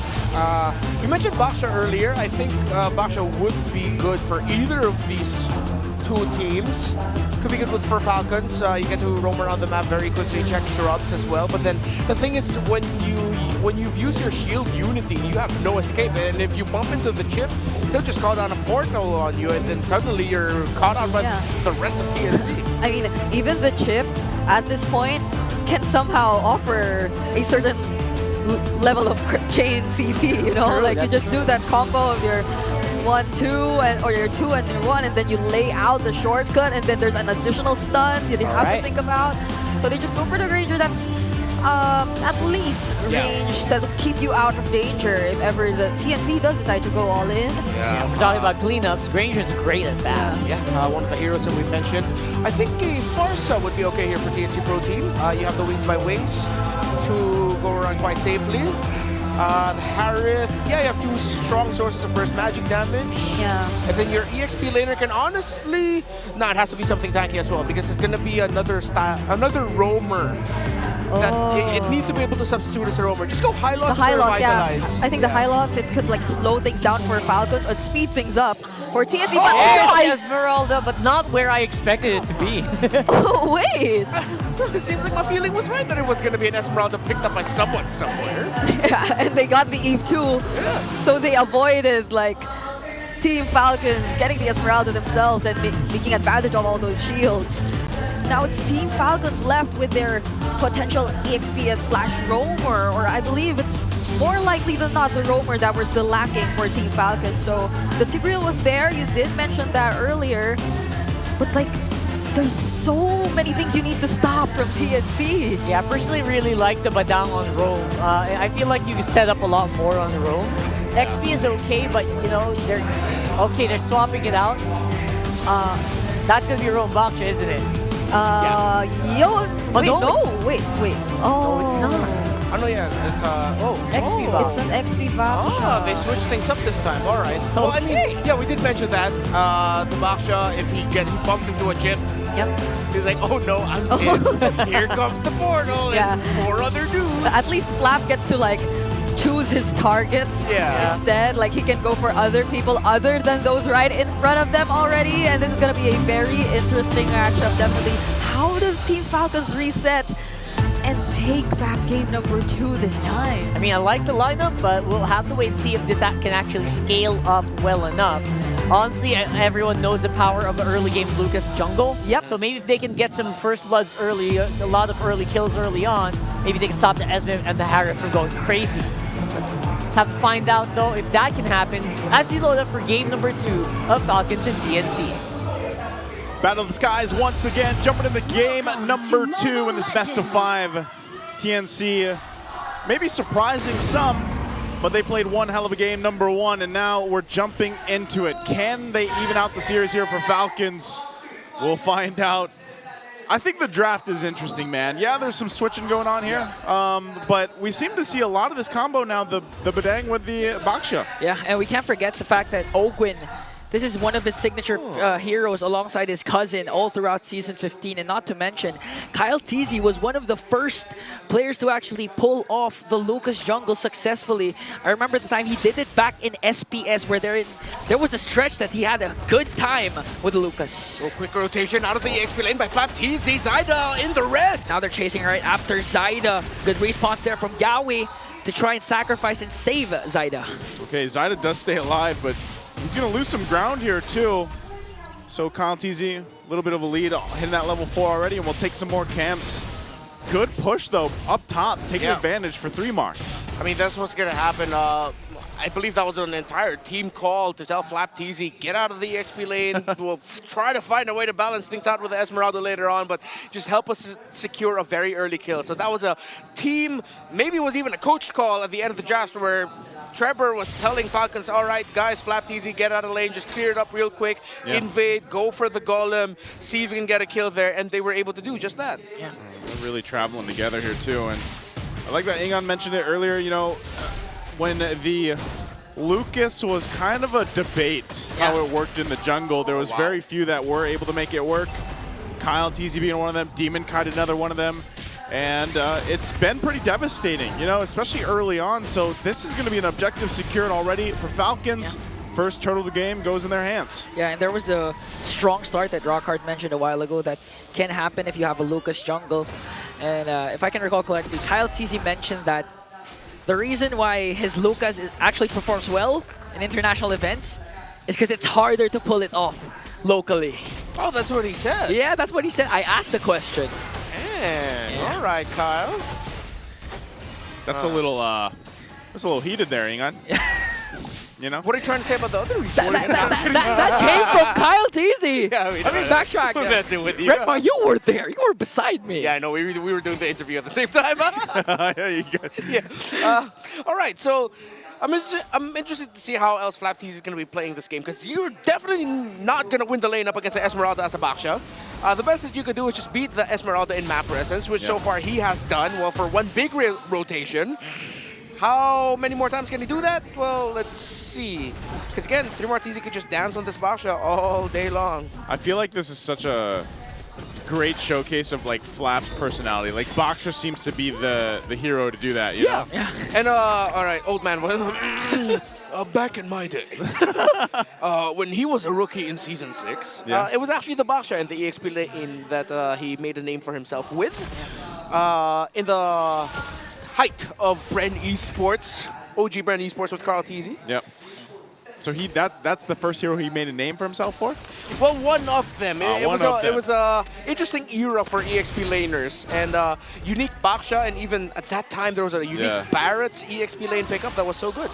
D: You mentioned Baksha earlier. I think Baksha would be good for either of these two teams. Could be good for Falcons. You get to roam around the map very quickly, check shrubs as well. But then the thing is, when you've used your shield Unity, you have no escape. And if you bump into the chip, he'll just call down a portal on you, and then suddenly you're caught out by the rest of TNC.
L: I mean, even the chip at this point can somehow offer a certain level of chain CC, you know?
U: True,
L: like you just do that combo of your 1-2 or your 2 and your 1, and then you lay out the shortcut, and then there's an additional stun that you have to think about. So they just go for the Ranger that's at least range that'll keep you out of danger if ever the TNC does decide to go all in.
U: Yeah, if we're talking about cleanups, Granger's great at that.
D: Yeah, one of the heroes that we mentioned. I think a Farsa would be okay here for TNC Pro Team. You have the Wings by Wings to go around quite safely. The Harith, you have two strong sources of burst magic damage.
L: Yeah.
D: And then your EXP laner can honestly, it has to be something tanky as well, because it's gonna be another roamer. That it needs to be able to substitute as a roamer. Just go high loss.
L: The high loss, I think the high loss, it could like slow things down for Falcons or speed things up for TNC.
U: Yes, Esmeralda, but not where I expected it to be.
L: Wait.
D: It seems like my feeling was right that it was going to be an Esmeralda picked up by someone somewhere.
L: Yeah, and they got the Eve too. So they avoided like Team Falcons getting the Esmeralda themselves and making advantage of all those shields. Now it's Team Falcons left with their potential EXP/roamer, or I believe it's more likely than not the roamer that we're still lacking for Team Falcons. So the Tigreal was there, you did mention that earlier, but like there's so many things you need to stop from TNC.
U: Yeah, I personally really like the Badang on roam. I feel like you can set up a lot more on the roam. XP is okay, but you know, they're swapping it out. That's gonna be roam Baksha, isn't it?
L: Wait, Oh,
U: it's not.
D: Oh no, it's
U: XP Baksha.
L: It's an XP Baksha.
D: They switched things up this time. All right. Well, I mean, we did mention that the Baksha, if he bumps into a chip, he's like, oh no, I'm dead. Here comes the portal and 4 other dudes.
L: At least Flap gets to like choose his targets instead. Like he can go for other people other than those right in front of them already. And this is going to be a very interesting matchup, definitely. How does Team Falcons reset and take back game number 2 this time?
U: I mean, I like the lineup, but we'll have to wait and see if this can actually scale up well enough. Honestly, everyone knows the power of the early game Lucas jungle.
L: Yep.
U: So maybe if they can get some first bloods early, a lot of early kills early on, maybe they can stop the Esme and the Harith from going crazy. Let's have to find out though if that can happen as we load up for game number 2 of Falcons and TNC.
R: Battle of the Skies once again, jumping into game number 2 in this best of 5. TNC, maybe surprising some, but they played one hell of a game, number 1, and now we're jumping into it. Can they even out the series here for Falcons? We'll find out. I think the draft is interesting, man. Yeah, there's some switching going on here, but we seem to see a lot of this combo now, the Badang with the Baksha.
U: Yeah, and we can't forget the fact that Ogwin, this is one of his signature heroes alongside his cousin all throughout Season 15. And not to mention, Kyle TZ was one of the first players to actually pull off the Lucas jungle successfully. I remember the time he did it back in SPS where there was a stretch that he had a good time with Lucas.
D: So quick rotation out of the EXP lane by Flap TZ. Zyda in the red.
U: Now they're chasing right after Zyda. Good response there from Yawi to try and sacrifice and save Zyda.
R: Okay, Zyda does stay alive, but he's going to lose some ground here, too. So Kyle TZ, a little bit of a lead, hitting that level 4 already, and we'll take some more camps. Good push, though, up top, taking advantage for 3 mark.
D: I mean, that's what's going to happen. I believe that was an entire team call to tell Flap TZ, get out of the EXP lane. We'll try to find a way to balance things out with the Esmeralda later on, but just help us secure a very early kill. So that was a team, maybe it was even a coach call at the end of the draft where Trevor was telling Falcons, all right, guys, Flap TZ, get out of the lane, just clear it up real quick, invade, go for the golem, see if you can get a kill there, and they were able to do just that.
U: Yeah.
R: They're really traveling together here, too. And I like that Ingon mentioned it earlier, you know, when the Lucas was kind of a debate how it worked in the jungle. There was very few that were able to make it work. Kyle TZ being one of them, Demon Kite another one of them. And it's been pretty devastating, you know, especially early on. So this is going to be an objective secured already for Falcons. Yeah. First turtle of the game goes in their hands.
U: Yeah, and there was the strong start that Rockhard mentioned a while ago that can happen if you have a Lucas jungle. And if I can recall correctly, Kyle TZ mentioned that the reason why his Lucas actually performs well in international events is because it's harder to pull it off locally.
D: Oh, that's what he said?
U: Yeah, that's what he said. I asked the question.
D: Yeah. All right, Kyle.
R: That's a little heated there, Ingan. You know?
D: What are you trying to say about the other region?
U: That came from Kyle TZ.
D: Yeah,
U: I mean, backtrack.
D: I'm messing with you.
U: Redmar, you were there. You were beside me.
D: Yeah, I know. We were doing the interview at the same time. Yeah. All right, so I'm interested to see how else Flap TZ is going to be playing this game, because you're definitely not going to win the lane up against the Esmeralda as a Baksha. The best that you could do is just beat the Esmeralda in map presence, which so far he has done, well, for one big rotation. How many more times can he do that? Well, let's see. Because again, 3marTZ could just dance on this Baksha all day long.
R: I feel like this is such a great showcase of like Flap's personality. Like Baksha seems to be the hero to do that, you know?
U: Yeah.
D: And all right, old man, back in my day, when he was a rookie in Season 6, it was actually the Baksha and the EXP lane that he made a name for himself with. In the height of Bren Esports, OG Bren Esports with Carl TZ.
R: Yep. So that's the first hero he made a name for himself for?
D: Well, one of them. It was a interesting era for EXP laners, and unique Baksha, and even at that time there was a unique Barrett's EXP lane pickup that was so good.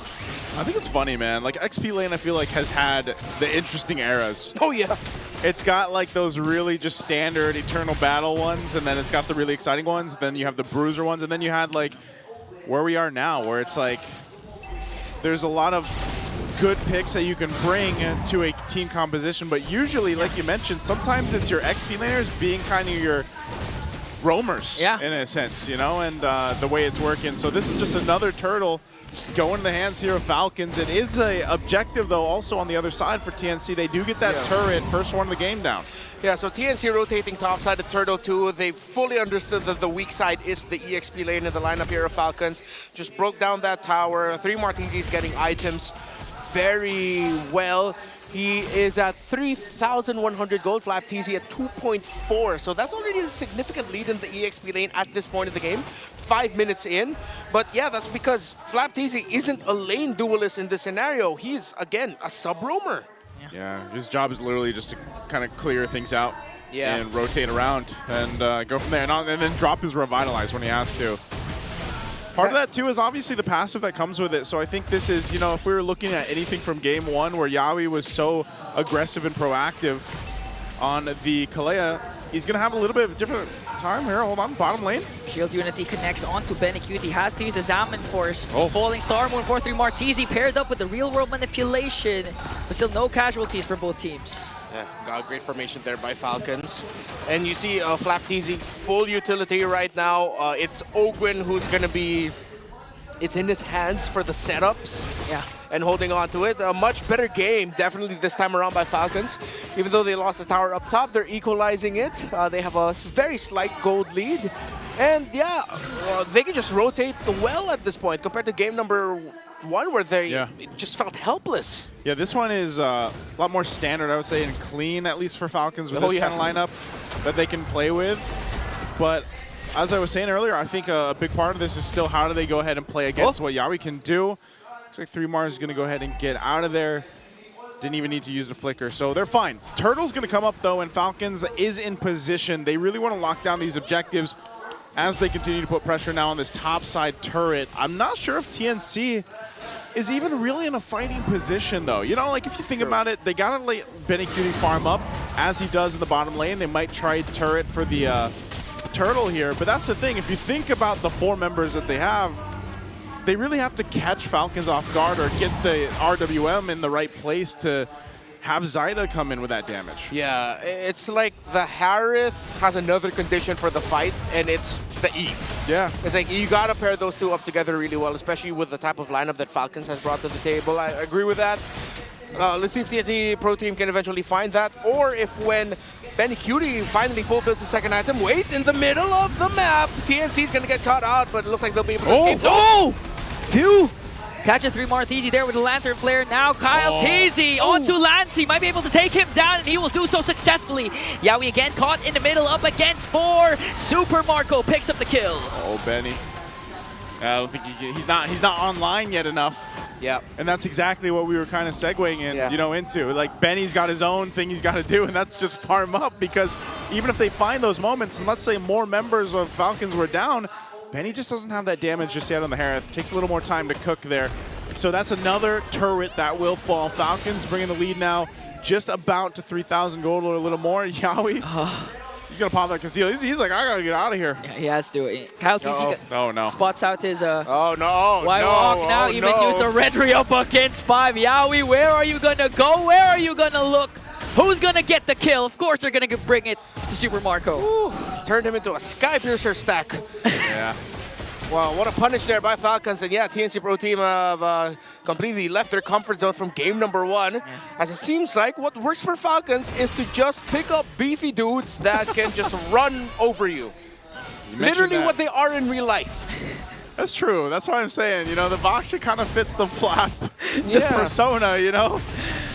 R: I think it's funny, man. Like XP lane, I feel like has had the interesting eras.
D: Oh yeah.
R: It's got like those really just standard Eternal Battle ones, and then it's got the really exciting ones. Then you have the Bruiser ones, and then you had like where we are now, where it's like there's a lot of good picks that you can bring to a team composition, but usually, like you mentioned, sometimes it's your XP laners being kind of your roamers, in a sense, you know, and the way it's working. So this is just another turtle going in the hands here of Falcons. It is a objective, though, also on the other side for TNC. They do get that turret, first one of the game down.
D: Yeah, so TNC rotating topside of Turtle 2. They fully understood that the weak side is the EXP lane in the lineup here of Falcons. Just broke down that tower. 3marTZ is getting items very well. He is at 3,100 gold, Flap TZ at 2.4. So that's already a significant lead in the EXP lane at this point of the game. 5 minutes in. But yeah, that's because Flap TZ isn't a lane duelist in this scenario. He's, again, a sub-roamer.
R: Yeah, his job is literally just to kind of clear things out and rotate around and go from there. And then drop his Revitalize when he has to. Part of that, too, is obviously the passive that comes with it. So I think this is, you know, if we were looking at anything from Game 1 where Yawi was so aggressive and proactive on the Kalea, he's going to have a little bit of a different time here. Hold on, bottom lane.
U: Shield Unity connects onto Benecute. He has to use the Zaman Force. Falling Star Moon for 3marTZ paired up with the real world manipulation. But still no casualties for both teams.
D: Yeah, got a great formation there by Falcons. And you see Flap TZ full utility right now. It's Ogwin who's going to be... It's in his hands for the setups.
U: Yeah.
D: And holding on to it. A much better game, definitely this time around by Falcons. Even though they lost the tower up top, they're equalizing it. They have a very slight gold lead. And yeah, they can just rotate well at this point compared to game number 1 where they just felt helpless.
R: Yeah, this one is a lot more standard, I would say, and clean, at least for Falcons, with this kind of lineup that they can play with. But as I was saying earlier, I think a big part of this is still how do they go ahead and play against what Yawi can do. Looks like 3mar is going to go ahead and get out of there. Didn't even need to use the flicker, so they're fine. Turtle's going to come up, though, and Falcons is in position. They really want to lock down these objectives as they continue to put pressure now on this topside turret. I'm not sure if TNC is even really in a fighting position, though. You know, like, if you think about it, they got to let Benecute farm up, as he does in the bottom lane. They might try turret for the turtle here, but that's the thing. If you think about the 4 members that they have, they really have to catch Falcons off guard or get the RWM in the right place to have Zyda come in with that damage.
D: Yeah, it's like the Harith has another condition for the fight, and it's the Eve.
R: Yeah.
D: It's like you got to pair those two up together really well, especially with the type of lineup that Falcons has brought to the table. I agree with that. Let's see if TNC Pro Team can eventually find that, or if when Benny Cutie finally fulfills the second item. Wait, in the middle of the map. TNC is going to get caught out, but it looks like they'll be able to escape.
U: Oh! Phew! Catches 3 Martheezy there with the Lantern Flare. Now Kyle Teasy onto Lancey. Might be able to take him down, and he will do so successfully. Yawi again caught in the middle, up against 4. Super Marco picks up the kill.
R: Oh, Benny. I don't think he's not online yet enough.
D: Yeah.
R: And that's exactly what we were kind of segueing in, into. Like, Benny's got his own thing he's got to do, and that's just farm up, because even if they find those moments, and let's say more members of Falcons were down, Benny just doesn't have that damage just yet on the Harith. Takes a little more time to cook there. So that's another turret that will fall. Falcons bringing the lead now just about to 3,000 gold or a little more. Yawi. He's going to pop that conceal. He's like, I got to get out of here.
U: Yeah, he has to. Kyle TC spots out his
R: walk
U: now. Even use the red re up against 5. Yawi, where are you going to go? Where are you going to look? Who's going to get the kill? Of course, they're going to bring it to Super Marco.
D: Ooh, turned him into a Sky Piercer stack.
R: Yeah.
D: Well, what a punish there by Falcons. And yeah, TNC Pro Team have completely left their comfort zone from game number 1. As it seems like what works for Falcons is to just pick up beefy dudes that can just run over you. Literally what they are in real life.
R: That's true. That's what I'm saying. You know, the Baksha kind of fits the flap persona, you know?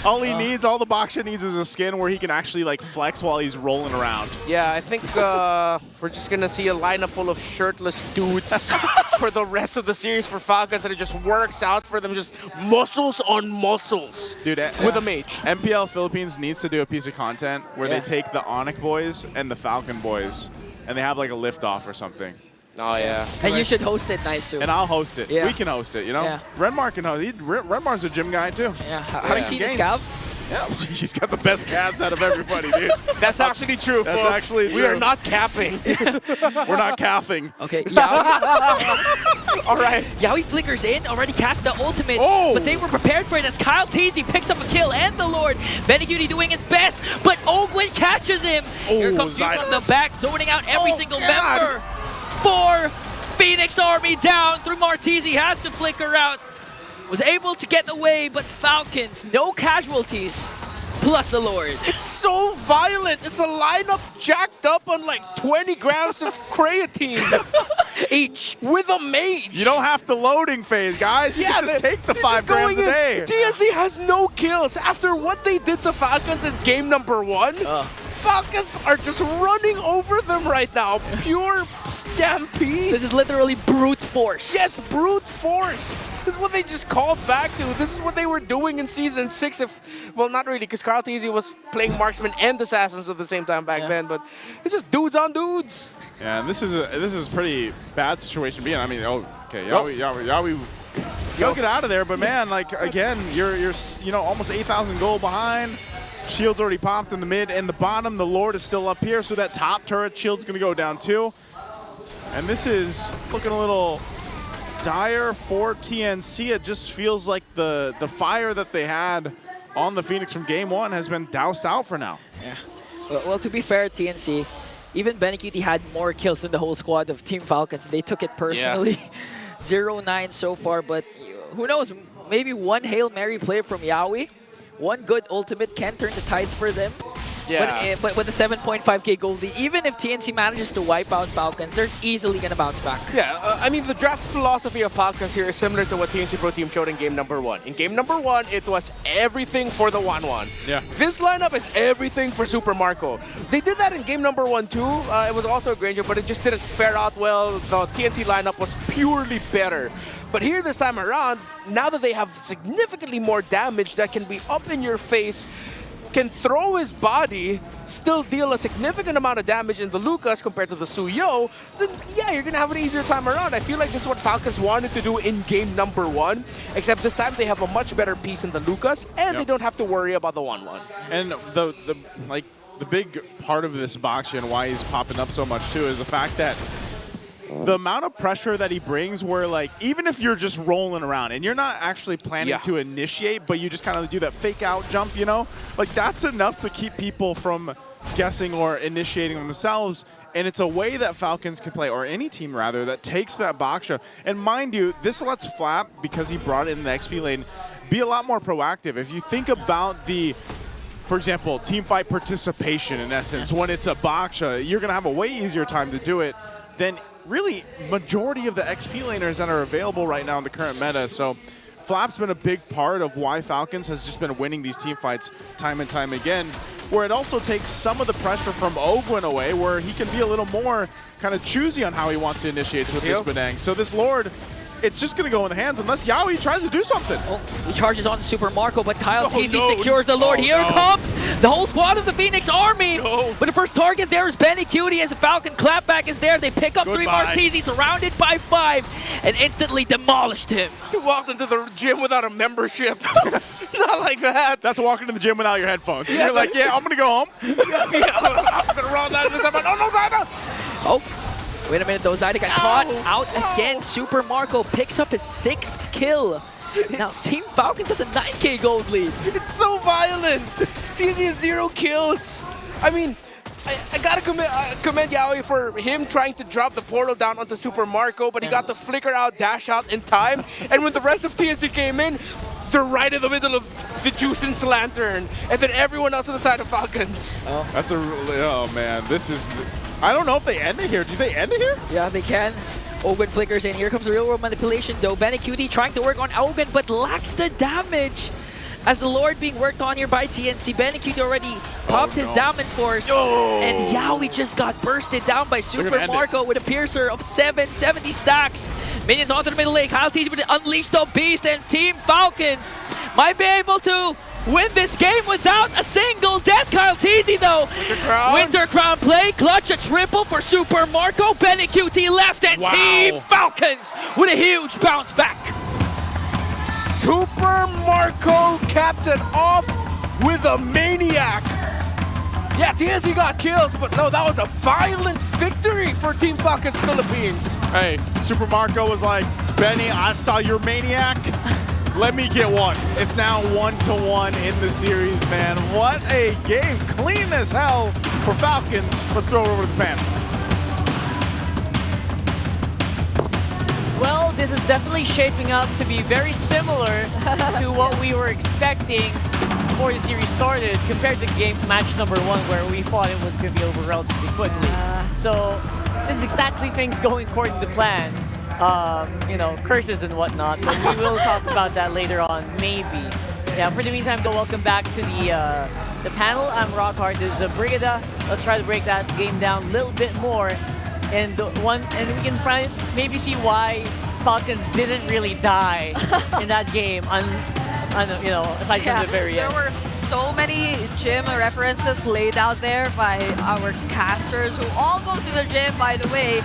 R: All he needs, all the Baksha needs is a skin where he can actually, like, flex while he's rolling around.
D: Yeah, I think we're just going to see a lineup full of shirtless dudes for the rest of the series for Falcons, and it just works out for them, just muscles on muscles.
R: Dude,
D: with a mage.
R: MPL Philippines needs to do a piece of content where they take the Onic boys and the Falcon boys, and they have, like, a lift-off or something.
D: Oh, yeah.
U: And you should host it nice soon.
R: And I'll host it.
U: Yeah.
R: We can host it, you know?
U: Yeah.
R: Renmar can host it. Renmar's a gym guy, too.
U: Yeah. How do you see the scalps?
R: Yeah, he's got the best calves out of everybody, dude.
D: That's actually true,
R: That's
D: folks.
R: actually true.
D: We are not capping.
R: We're not calving.
U: Okay, Yawi.
D: All right.
U: Yawi flickers in, already cast the ultimate, but they were prepared for it as Kyle Teasy picks up a kill, and the Lord. Benny Cutie doing his best, but Ogwin catches him. Here comes you from the back, zoning out every single member. 4 Phoenix Army down through Martezi, has to flicker out. Was able to get away, but Falcons, no casualties, plus the Lord.
D: It's so violent. It's a lineup jacked up on like 20 grams of creatine
U: each
D: with a mage.
R: You don't have to loading phase, guys. You can just take the 5 grams a day.
D: TNC has no kills. After what they did to Falcons in game number 1, Falcons are just running over them right now. Pure stampede.
U: This is literally brute force.
D: Yeah, it's brute force. This is what they just called back to. This is what they were doing in Season 6. Well, not really, because Carl Teasy was playing Marksman and Assassins at the same time back then, but it's just dudes on dudes.
R: Yeah, and this is a pretty bad situation to be in. I mean, Yawi, you'll get out of there, but man, like, again, you're almost 8,000 gold behind. Shield's already popped in the mid and the bottom. The Lord is still up here, so that top turret shield's going to go down too. And this is looking a little dire for TNC. It just feels like the fire that they had on the Phoenix from game 1 has been doused out for now.
U: Yeah. Well, to be fair, TNC, even Benny Cutie had more kills than the whole squad of Team Falcons. They took it personally. 0-9 so far, but who knows? Maybe one Hail Mary play from Yawi. One good ultimate can turn the tides for them.
D: Yeah.
U: But with a 7.5k gold lead, even if TNC manages to wipe out Falcons, they're easily going to bounce back.
D: Yeah, I mean, the draft philosophy of Falcons here is similar to what TNC Pro Team showed in game number 1. In game number 1, it was everything for the 1-1.
R: Yeah.
D: This lineup is everything for Super Marco. They did that in game number 1 too. It was also a Granger, but it just didn't fare out well. The TNC lineup was purely better. But here this time around, now that they have significantly more damage that can be up in your face, can throw his body, still deal a significant amount of damage in the Lucas compared to the Suyo, then yeah, you're going to have an easier time around. I feel like this is what Falcons wanted to do in game number 1, except this time they have a much better piece in the Lucas, and they don't have to worry about the 1-1.
R: And the big part of this Baksha and why he's popping up so much too is the fact that the amount of pressure that he brings where, like, even if you're just rolling around and you're not actually planning to initiate, but you just kind of do that fake out jump, you know, like, that's enough to keep people from guessing or initiating themselves. And it's a way that Falcons can play, or any team rather, that takes that Baksha. And mind you, this lets Flap, because he brought it in the XP lane, be a lot more proactive. If you think about the for example, team fight participation in essence. When it's a Baksha, you're going to have a way easier time to do it than really majority of the XP laners that are available right now in the current meta. So Flap's been a big part of why Falcons has just been winning these team fights time and time again, where it also takes some of the pressure from Ogwin away, where he can be a little more kind of choosy on how he wants to initiate with this Badang. So this Lord, it's just going to go in the hands unless Yaoi tries to do something.
U: Oh, he charges on Super Marco, but Kyle TZ secures the Lord. Here comes the whole squad of the Phoenix Army. But the first target there is Benny Cutie as a Falcon clapback is there. They pick up 3 Martizzi, surrounded by 5, and instantly demolished him.
D: He walked into the gym without a membership. Not like that.
R: That's walking to the gym without your headphones. You're like, yeah, I'm going to go home.
D: I'm going to roll that. Oh, no, Zyda.
U: Oh, wait a minute, though. Zyda got caught out again. Super Marco picks up his 6th kill. Now, Team Falcons has a 9K gold lead.
D: It's so violent. TZ has 0 kills. I mean, I gotta commend Yaoi for him trying to drop the portal down onto Super Marco, but he got the flicker out, dash out in time. And when the rest of TSC came in, they're right in the middle of the Juicens Lantern, and then everyone else on the side of Falcons.
R: Oh, that's oh man, this is, I don't know if they end it here. Do they end it here?
U: Yeah, they can. Ogun flickers in. Here comes the real world manipulation though. Benny Cutie trying to work on Ogun, but lacks the damage. As the Lord being worked on here by TNC, Benny Cutie already popped his Zaman Force, and Yaoi just got bursted down by Super Marco with a Piercer of 770 stacks. Minions onto the middle lane. Kyle TZ with unleash the beast, and Team Falcons might be able to win this game without a single death. Kyle TZ though. Winter Crown play, clutch a triple for Super Marco. Benny Cutie left, and Team Falcons with a huge bounce back.
D: Super Marco capped it off with a maniac. Yeah, TSC got kills, but no, that was a violent victory for Team Falcons Philippines.
R: Hey, Super Marco was like, Benny, I saw your maniac. Let me get one. It's now 1-1 in the series, man. What a game. Clean as hell for Falcons. Let's throw it over to the panel.
K: Well, this is definitely shaping up to be very similar to what we were expecting before the series started compared to match number 1 where we thought it was going to be over relatively quickly. So this is exactly things going according to plan. You know, curses and whatnot, but we will talk about that later on, maybe. Yeah, for the meantime, welcome back to the panel. I'm Rockhard, this is Brigida. Let's try to break that game down a little bit more. And we can maybe see why Falcons didn't really die in that game. You know, aside from the very end.
L: There were so many gym references laid out there by our casters who all go to the gym, by the way.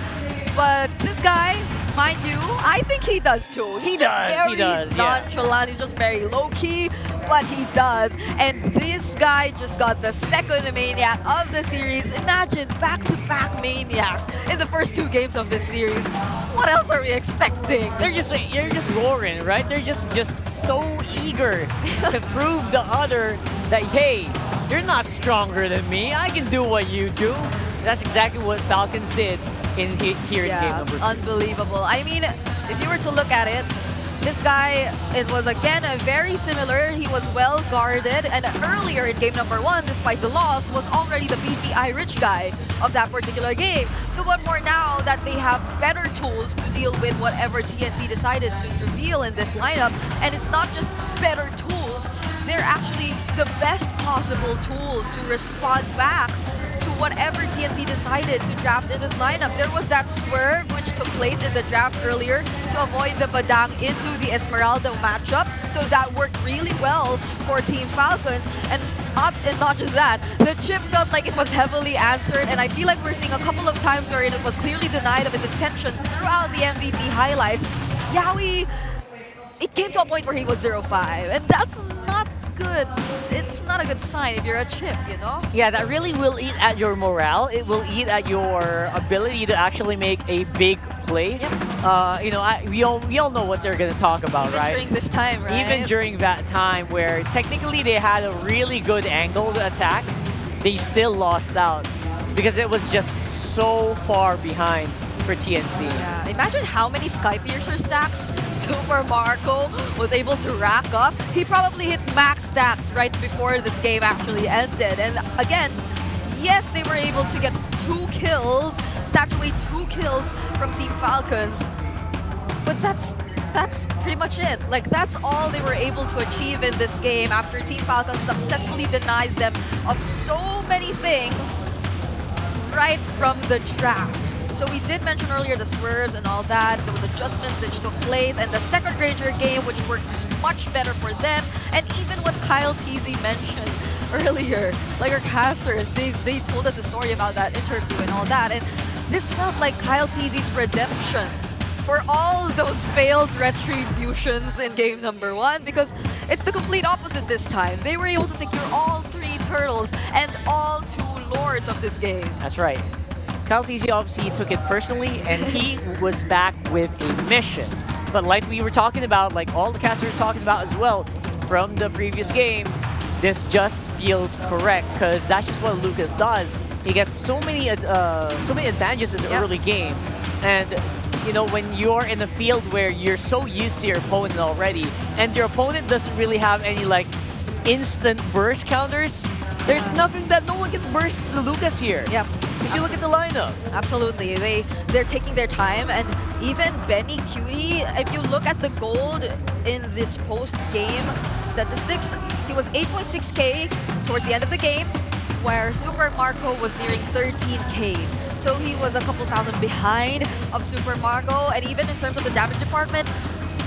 L: But this guy, mind you, I think he does too. He does nonchalant. He's just very low key, but he does. And this guy just got the 2nd maniac of the series. Imagine back-to-back maniacs in the first 2 games of this series. What else are we expecting?
K: You're just roaring, right? They're just so eager to prove the other that, hey, you're not stronger than me. I can do what you do. That's exactly what Falcons did here in game number 2.
L: Unbelievable. I mean, if you were to look at it, this guy, it was again very similar. He was well guarded, and earlier in game number 1, despite the loss, was already the BPI rich guy of that particular game. So what more now that they have better tools to deal with whatever TNC decided to reveal in this lineup, and it's not just better tools, they're actually the best possible tools to respond back to whatever TNC decided to draft in this lineup. There was that swerve which took place in the draft earlier to avoid the Badang into the Esmeralda matchup. So that worked really well for Team Falcons. And not just that, the chip felt like it was heavily answered, and I feel like we're seeing a couple of times where it was clearly denied of its intentions throughout the MVP highlights. Yaoi, it came to a point where he was 0-5, and that's not good. It's not a good sign if you're a chip, you know?
K: Yeah, that really will eat at your morale. It will eat at your ability to actually make a big play. You know, we all know what they're gonna talk about,
L: Even
K: right?
L: during this time, right?
K: Even during that time where technically they had a really good angle to attack, they still lost out because it was just so far behind.
U: for TNC.
L: Yeah, imagine how many Sky Piercer stacks Super Marco was able to rack up. He probably hit max stacks right before this game actually ended. And again, yes, they were able to get 2 kills, stacked away 2 kills from Team Falcons. But that's pretty much it. Like, that's all they were able to achieve in this game after Team Falcons successfully denies them of so many things right from the draft. So we did mention earlier the swerves and all that. There was adjustments that took place, and the second Ranger game, which worked much better for them. And even what Kyle Teasy mentioned earlier, like our casters, they told us a story about that interview and all that. And this felt like Kyle Teasy's redemption for all those failed retributions in game number 1, because it's the complete opposite this time. They were able to secure all 3 turtles and all 2 lords of this game.
U: That's right. Kyle TC obviously took it personally, and he was back with a mission. But like we were talking about, like all the casters were talking about as well from the previous game, this just feels correct, because that's just what Lucas does. He gets so many advantages in the early game, and you know, when you're in a field where you're so used to your opponent already, and your opponent doesn't really have any like instant burst counters, there's nothing that no one can burst the Lucas here.
L: Yep.
U: If you look at the lineup.
L: Absolutely. They're taking their time, and even Benny Cutie, if you look at the gold in this post-game statistics, he was 8.6k towards the end of the game, where Super Marco was nearing 13k. So he was a couple thousand behind of Super Marco, and even in terms of the damage department,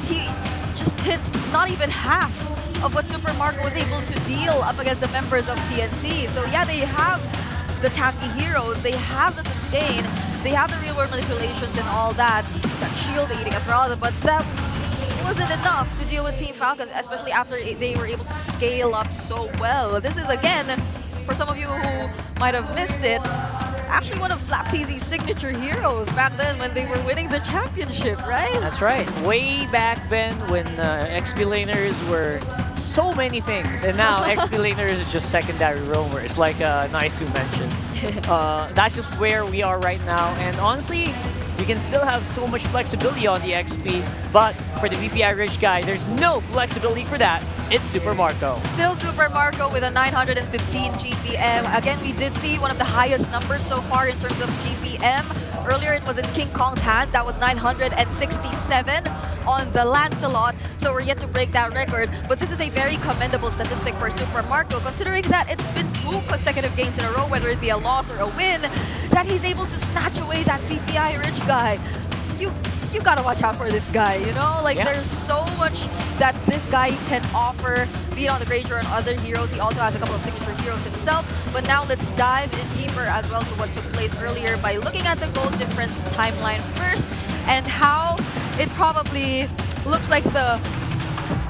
L: he just hit not even half of what Super Marco was able to deal up against the members of TNC. So yeah, they have the tanky heroes, they have the sustain, they have the real-world manipulations and all that shield eating as well, but that wasn't enough to deal with Team Falcons, especially after they were able to scale up so well. This is, again, for some of you who might have missed it, actually one of FlapTZ's signature heroes back then when they were winning the championship, right?
U: That's right. Way back then when XP laners were so many things, and now XP laners is just secondary roamers, like Naisu mentioned. That's just where we are right now, and honestly, you can still have so much flexibility on the XP, but for the VPI Rich guy, there's no flexibility for that. It's Super Marco.
L: Still Super Marco with a 915 GPM. Again, we did see one of the highest numbers so far in terms of GPM. Earlier, it was in King Kong's hand. That was 967 on the Lancelot. So we're yet to break that record. But this is a very commendable statistic for Super Marco, considering that it's been 2 consecutive games in a row, whether it be a loss or a win, that he's able to snatch away that VPI Rich guy. You gotta watch out for this guy, you know? Like, there's so much that this guy can offer, be it on the Granger and other heroes. He also has a couple of signature heroes himself. But now let's dive in deeper as well to what took place earlier by looking at the gold difference timeline first, and how it probably looks like the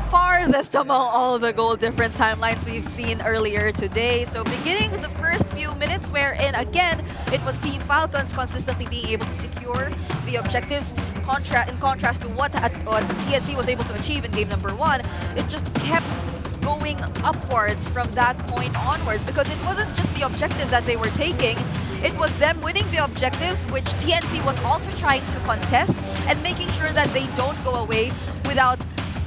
L: farthest among all the goal difference timelines we've seen earlier today. So beginning the first few minutes, wherein again it was Team Falcons consistently being able to secure the objectives, in contrast to what TNC was able to achieve in game number 1, it just kept going upwards from that point onwards, because it wasn't just the objectives that they were taking, it was them winning the objectives, which TNC was also trying to contest, and making sure that they don't go away without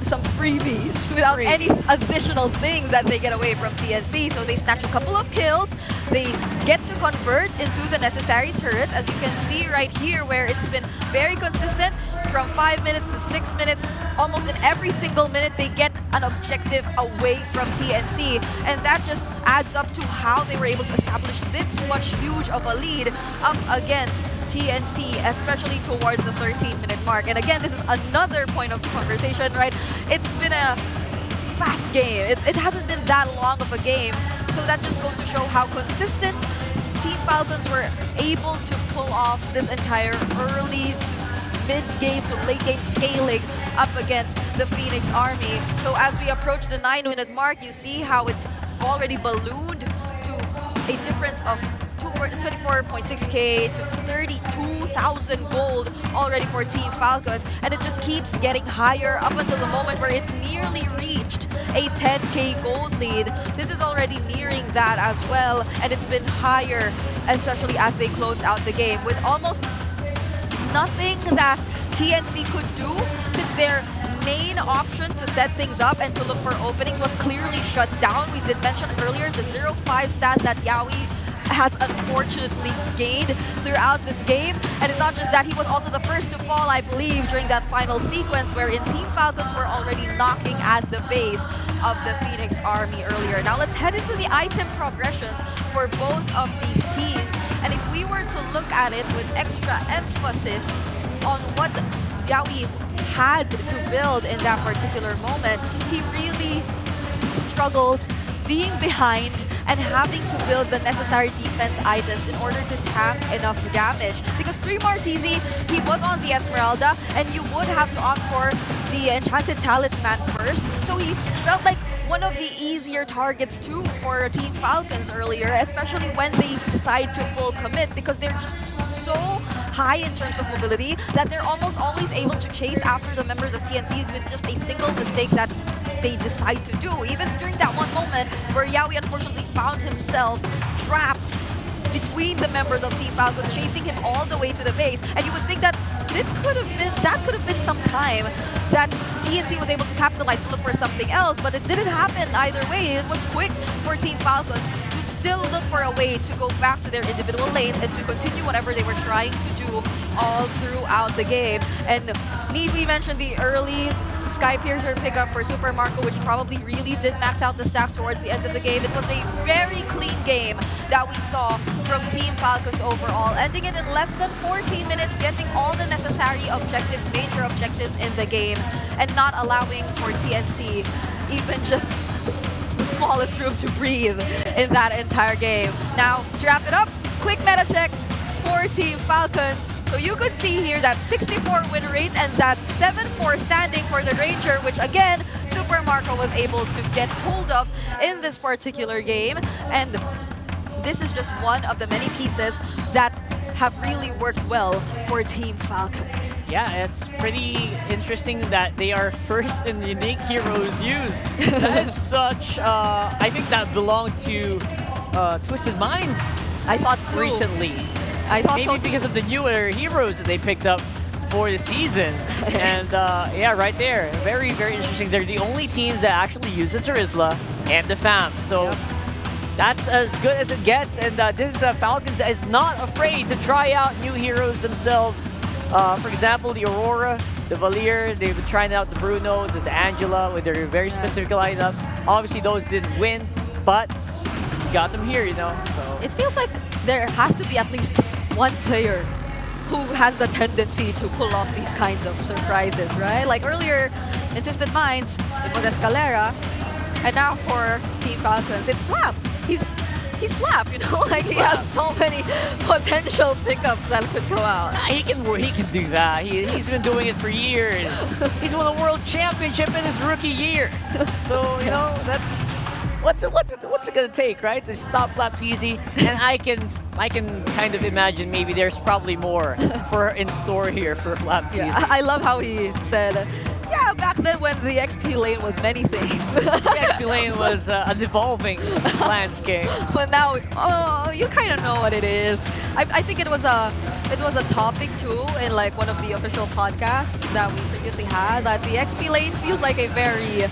L: some freebies, without any additional things that they get away from TNC. So they snatch a couple of kills, they get to convert into the necessary turrets, as you can see right here, where it's been very consistent from 5 minutes to 6 minutes. Almost in every single minute, they get an objective away from TNC, and that just adds up to how they were able to establish this much huge of a lead up against TNC, especially towards the 13-minute mark. And again, this is another point of conversation, right? It's been a fast game. It hasn't been that long of a game, so that just goes to show how consistent Team Falcons were able to pull off this entire early to mid-game to late-game scaling up against the Phoenix Army. So as we approach the 9-minute mark, you see how it's already ballooned to a difference of 24.6k to 32,000 gold already for Team Falcons, and it just keeps getting higher up until the moment where it nearly reached a 10k gold lead. This is already nearing that as well, and it's been higher, especially as they closed out the game, with almost nothing that TNC could do since their main option to set things up and to look for openings was clearly shut down. We did mention earlier the 0-5 stat that Yawi has unfortunately gained throughout this game. And it's not just that, he was also the first to fall, I believe, during that final sequence wherein Team Falcons were already knocking at the base of the Phoenix Army earlier. Now let's head into the item progressions for both of these teams. And if we were to look at it with extra emphasis on what Yawi had to build in that particular moment, he really struggled being behind and having to build the necessary defense items in order to tank enough damage. Because 3 Martizi, he was on the Esmeralda, and you would have to opt for the Enchanted Talisman first. So he felt like one of the easier targets too for Team Falcons earlier, especially when they decide to full commit, because they're just so high in terms of mobility that they're almost always able to chase after the members of TNC with just a single mistake that they decide to do. Even during that one moment where Yawi unfortunately found himself trapped between the members of Team Falcons, chasing him all the way to the base, and you would think that that could have been some time that TNC was able to capitalize to look for something else, but it didn't happen either way. It was quick for Team Falcons to still look for a way to go back to their individual lanes and to continue whatever they were trying to do all throughout the game. And need we mention the early Sky Piercer pickup for Super Marco, which probably really did max out the stacks towards the end of the game. It was a very clean game that we saw from Team Falcons overall, ending it in less than 14 minutes, getting all the necessary objectives, major objectives in the game, and not allowing for TNC even just the smallest room to breathe in that entire game. Now, to wrap it up, quick meta check for Team Falcons. So you could see here that 64 win rate and that 7-4 standing for the Ranger, which again, Super Marco was able to get hold of in this particular game. And this is just one of the many pieces that have really worked well for Team Falcons.
U: Yeah, it's pretty interesting that they are first in unique heroes used. That is such, I think that belonged to Twisted Minds.
L: I thought too.
U: Recently.
L: I thought
U: maybe
L: so
U: because of the newer heroes that they picked up for the season. And yeah, right there. Very, very interesting. They're the only teams that actually use the Terizla and the FAM. So that's as good as it gets. And this Falcons is not afraid to try out new heroes themselves. For example, the Aurora, the Valier, they've been trying out the Bruno, the Angela with their very specific lineups. Obviously, those didn't win, but got them here, you know. So
L: it feels like there has to be at least one player who has the tendency to pull off these kinds of surprises, right? Like earlier in Twisted Minds, it was Escalera, and now for Team Falcons, it's Slap. He's Slap, you know? Like he has so many potential pickups that could go out.
U: He can do that. He's been doing it for years. He's won the World Championship in his rookie year. So, you know, that's what's it gonna take, right? To stop Flap Easy, and I can kind of imagine maybe there's probably more in store here for Flap Easy.
L: Yeah, I love how he said, yeah, back then when the XP lane was many things.
U: The XP lane was an evolving landscape.
L: But now, oh, you kind of know what it is. I think it was a topic too in like one of the official podcasts that we previously had, that the XP lane feels like a very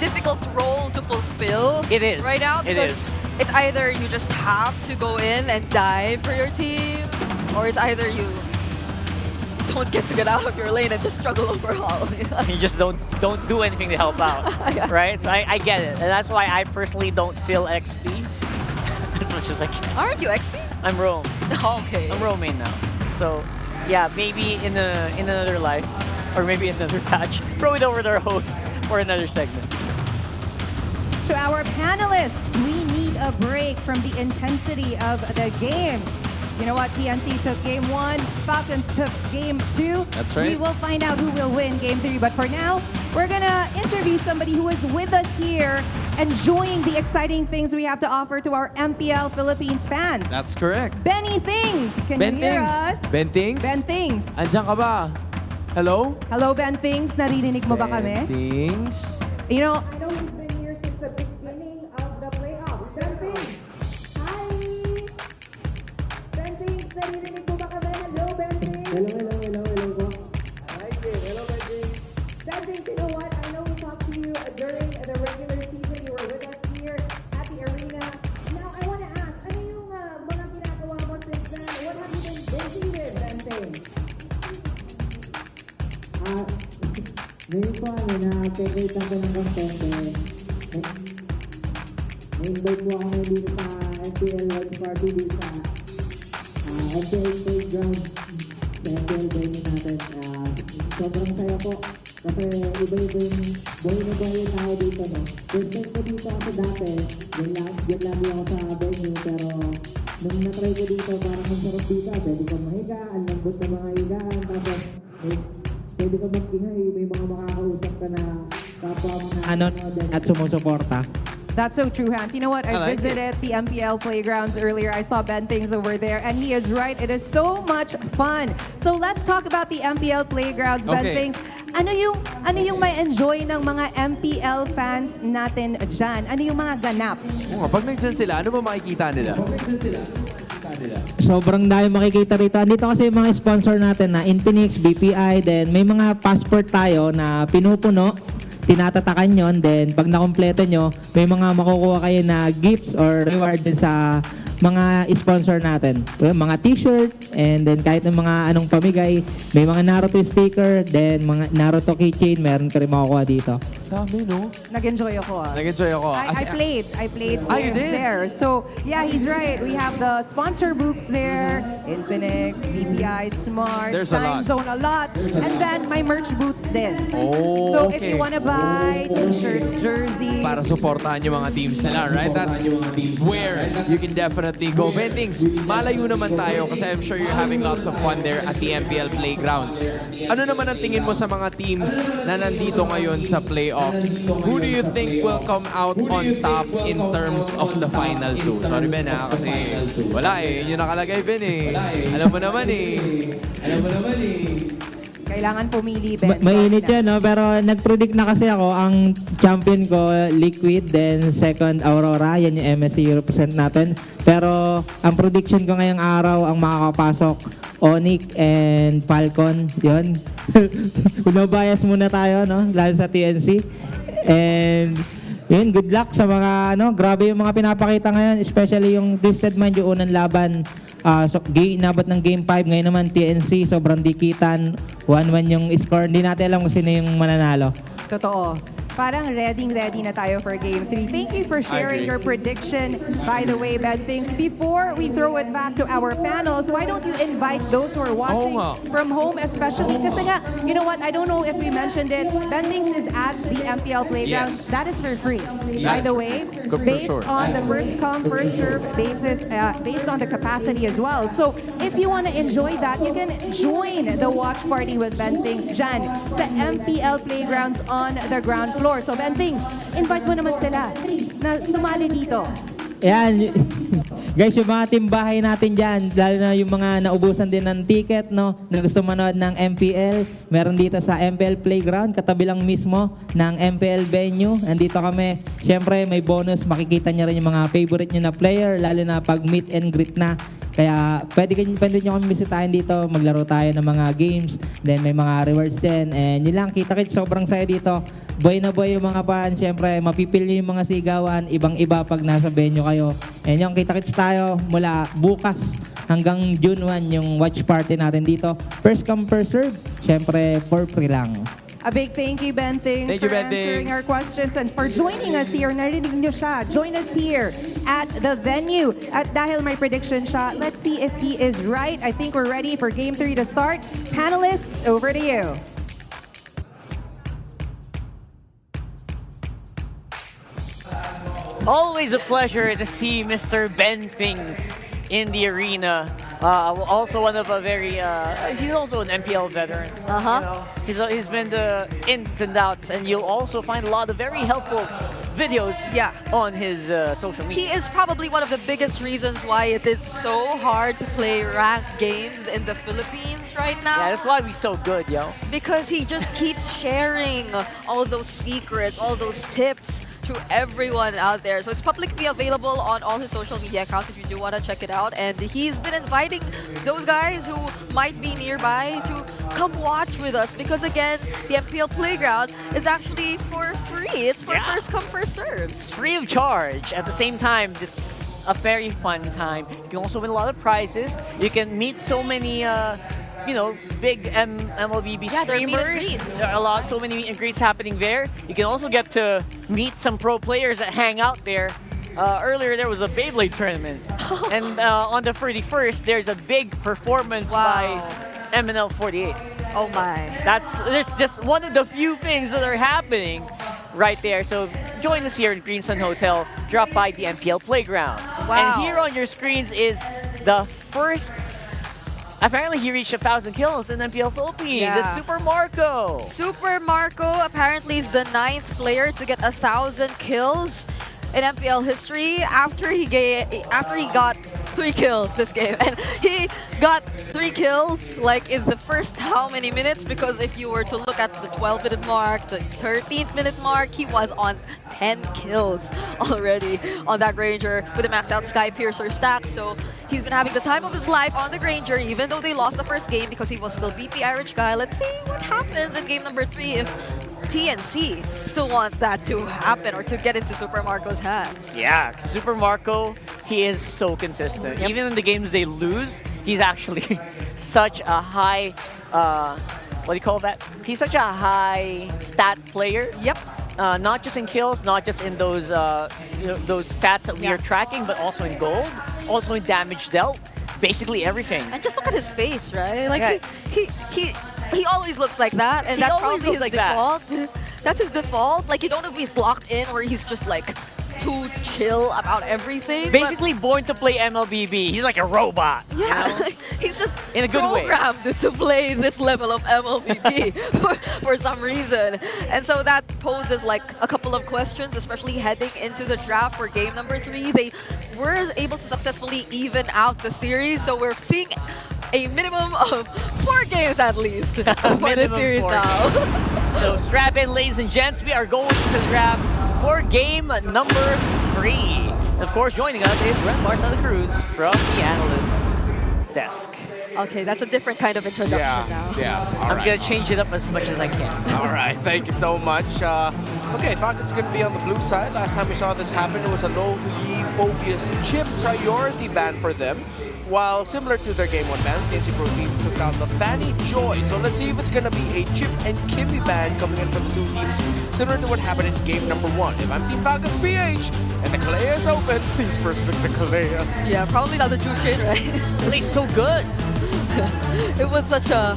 L: difficult role to fulfill.
U: It is.
L: Right now,
U: it
L: because
U: is.
L: It's either you just have to go in and die for your team, or it's either you don't get out of your lane and just struggle overall.
U: You just don't do anything to help out, right? So I get it, and that's why I personally don't feel XP as much as I can.
L: Aren't you XP?
U: I'm Rome.
L: Okay.
U: I'm Rome main now. So yeah, maybe in another life, or maybe another patch, throw it over to our host for another segment.
F: To our panelists, we need a break from the intensity of the games. You know what? TNC took game 1, Falcons took game 2.
G: That's right.
F: We will find out who will win game 3. But for now, we're gonna interview somebody who is with us here, enjoying the exciting things we have to offer to our MPL Philippines fans.
G: That's correct.
F: Benny Things, can
G: Ben
F: you hear
G: Things.
F: us?
G: Ben Things?
F: Ben Things.
G: Andiyan ka ba? Hello?
F: Hello, Ben Things. Naririnig mo ba kami?
G: Ben Things.
F: You know, I know he's been here since the beginning of the playoffs. Ben Things. Hi. Ben Things, naririnig mo ba kami? Hello, Ben Things. Hello.
N: na-create ako ng content. Na-invite po ako dito sa MPL Watch Party dito sa MPL Playground sa MPL venue natin. Sobrang saya po kasi iba-iba yung buhay na buhay na ako dito. No? First time ko dito ako dati, yan lagi ako sa venue, pero nung na-try ko dito, parang ang sarap dito. Pwede kang mahiga, ang lambot na mga higaan, tapos pwede ka mag-ingay, may mga makakausap ka na kapwa mo na at sumusuporta.
F: That's so true, Hans. You know what? I visited the MPL playgrounds earlier. I saw Ben Things over there, and he is right. It is so much fun. So let's talk about the MPL playgrounds, Ben Things. Ano yung may enjoy ng mga MPL fans natin dyan? Ano yung mga ganap?
G: Pag nandyan sila, ano ba makikita nila?
N: Sobrang dami makikita rito. Andito kasi yung mga sponsor natin na Infinix, BPI, then may mga passport tayo na pinupuno, tinatatakan yon, then pag nakompleto nyo, may mga makukuha kayo na gifts or reward din sa mga sponsor natin. Mga t-shirt, and then kahit ng mga anong pamigay, may mga Naruto sticker, then mga Naruto keychain, meron ka rin makukuha dito.
G: Dami, no?
F: Nag-enjoy ako.
G: Nag-enjoy ako.
F: I played games there. So, yeah, he's right. We have the sponsor booths there, Infinix, BPI, Smart,
G: There's a
F: Time
G: lot.
F: Zone, a lot. And then, my merch booths din.
G: Oh,
F: so,
G: okay.
F: if you wanna buy t-shirts, jerseys,
G: Para supportahan yung mga teams nila, right? That's where you can definitely go. Bentings, malayo naman tayo kasi I'm sure you're having lots of fun there at the MPL playgrounds. Ano naman ang tingin mo sa mga teams na nandito ngayon sa playoffs? Who do you think will come out on top in terms of the final two? Sorry, Ben, kasi wala eh. Yun yung nakalagay, Ben eh. Alam mo naman eh.
F: kailangan pumili, Ben.
N: Mainit yan, no? Pero nag-predict na kasi ako, ang champion ko, Liquid, then second, Aurora. Yan yung MSC represent natin. Pero ang prediction ko ngayong araw, ang makakapasok, Onic and Falcon. Yun. Bias muna tayo, no? Lalo sa TNC. And yun, good luck sa mga, grabe yung mga pinapakita ngayon, especially yung Twisted Mind, yung unang laban. Inabot ng Game 5, ngayon naman TNC, sobrang dikitan, 1-1 yung score. Hindi natin alam kung sino yung mananalo.
F: Totoo. Parang ready na tayo for Game 3. Thank you for sharing your prediction. By the way, Ben Things, before we throw it back to our panels, why don't you invite those who are watching from home especially? Kasi nga, you know what, I don't know if we mentioned it, Ben Things is at the MPL Playground. Yes. That is for free. By the way, based on the first come, first serve basis, based on the capacity as well. So, if you want to enjoy that, you can join the watch party with Ben Things dyan sa MPL Playgrounds on the ground floor. So, Ben Things, invite mo naman sila na sumali dito.
N: Ayan. Guys, yung mga timbahay natin dyan, lalo na yung mga naubusan din ng ticket, na gusto manood ng MPL, meron dito sa MPL Playground, katabi lang mismo ng MPL venue. Andito kami. Siyempre, may bonus. Makikita niyo rin yung mga favorite niyo na player, lalo na pag meet and greet na. Kaya pwede nyo kami bisitahin dito, maglaro tayo ng mga games, then may mga rewards din. And yun lang, kita-kits, sobrang saya dito. Boy na boy yung mga pan, syempre mapipil nyo yung mga sigawan, ibang-iba pag nasa venue kayo. And yung kita-kits tayo mula bukas hanggang June 1 yung watch party natin dito. First come, first serve, syempre for free lang.
F: A big thank you, Ben Things,
G: thank you,
F: for
G: Ben
F: answering
G: Things.
F: our questions and for joining us here. Narinig niyo siya. Join us here at the venue. At dahil my prediction siya, let's see if he is right. I think we're ready for Game 3 to start. Panelists, over to you.
U: Always a pleasure to see Mr. Ben Things in the arena. Also one of a very, he's also an MPL veteran. You know? He's been the ins and outs, and you'll also find a lot of very helpful videos on his social media.
L: He is probably one of the biggest reasons why it is so hard to play ranked games in the Philippines right now.
U: Yeah, that's why he's so good, yo.
L: Because he just keeps sharing all those secrets, all those tips to everyone out there. So it's publicly available on all his social media accounts if you do want to check it out. And he's been inviting those guys who might be nearby to come watch with us, because again, the MPL Playground is actually for free. It's for first come, first serve.
U: It's free of charge. At the same time, it's a very fun time. You can also win a lot of prizes. You can meet so many you know, big MLBB
L: Yeah, there are meet and
U: streamers.
L: greets.
U: There are so many meet and greets happening there. You can also get to meet some pro players that hang out there. Earlier, there was a Beyblade tournament. And on the 31st, there's a big performance by MNL 48.
L: Oh my.
U: There's just one of the few things that are happening right there. So join us here in Green Sun Hotel. Drop by the MPL Playground.
L: Wow.
U: And here on your screens is the first. Apparently, he reached 1,000 kills in MPL Philippines.
L: Yeah.
U: It's Super Marco.
L: Super Marco apparently is the 9th player to get 1,000 kills in MPL history after he got 3 kills this game. And he got 3 kills like in the first how many minutes? Because if you were to look at the 12-minute mark, the 13th minute mark, he was on 10 kills already on that Granger with a maxed out Sky Piercer stack. So he's been having the time of his life on the Granger, even though they lost the first game because he was still VP Irish guy. Let's see what happens in game number 3 if TNC still want that to happen or to get into Super Marco's hands.
U: Yeah, Super Marco, he is so consistent. Even in the games they lose, he's actually such a high, what do you call that? He's such a high stat player.
L: Yep.
U: Not just in kills, not just in those those stats that we are tracking, but also in gold, also in damage dealt, basically everything.
L: And just look at his face, right? Like
U: Yeah.
L: he always looks like that, and
U: He
L: that's
U: always
L: probably his
U: looks like that.
L: default. That's his default. Like you don't know if he's locked in or he's just like too chill about everything.
U: Basically born to play MLBB. He's like a robot.
L: But, yeah, he's just
U: in a good way.
L: programmed to play this level of MLBB for some reason. And so that poses like a couple of questions, especially heading into the draft for game number 3. They were able to successfully even out the series, so we're seeing a minimum of 4 games at least for this series
U: 4
L: now.
U: So strap in, ladies and gents. We are going to the draft for game number 3. And of course, joining us is Renmar Santa Cruz from the analyst desk.
L: Okay, that's a different kind of introduction now.
D: Yeah.
U: I'm going to change it up as much as I can.
D: All right, thank you so much. Okay, Falcons going to be on the blue side. Last time we saw this happen, it was a low-lead focus chip priority ban for them. While similar to their Game 1 bans, TNC Pro Team took out the Fanny Joy. So let's see if it's going to be a Chip and Kimmy ban coming in from the two teams, similar to what happened in game number 1. If I'm Team Falcons PH and the Kalea is open, please first pick the Kalea.
L: Yeah, probably not the Jushin, right?
U: Plays so good.
L: It was such a...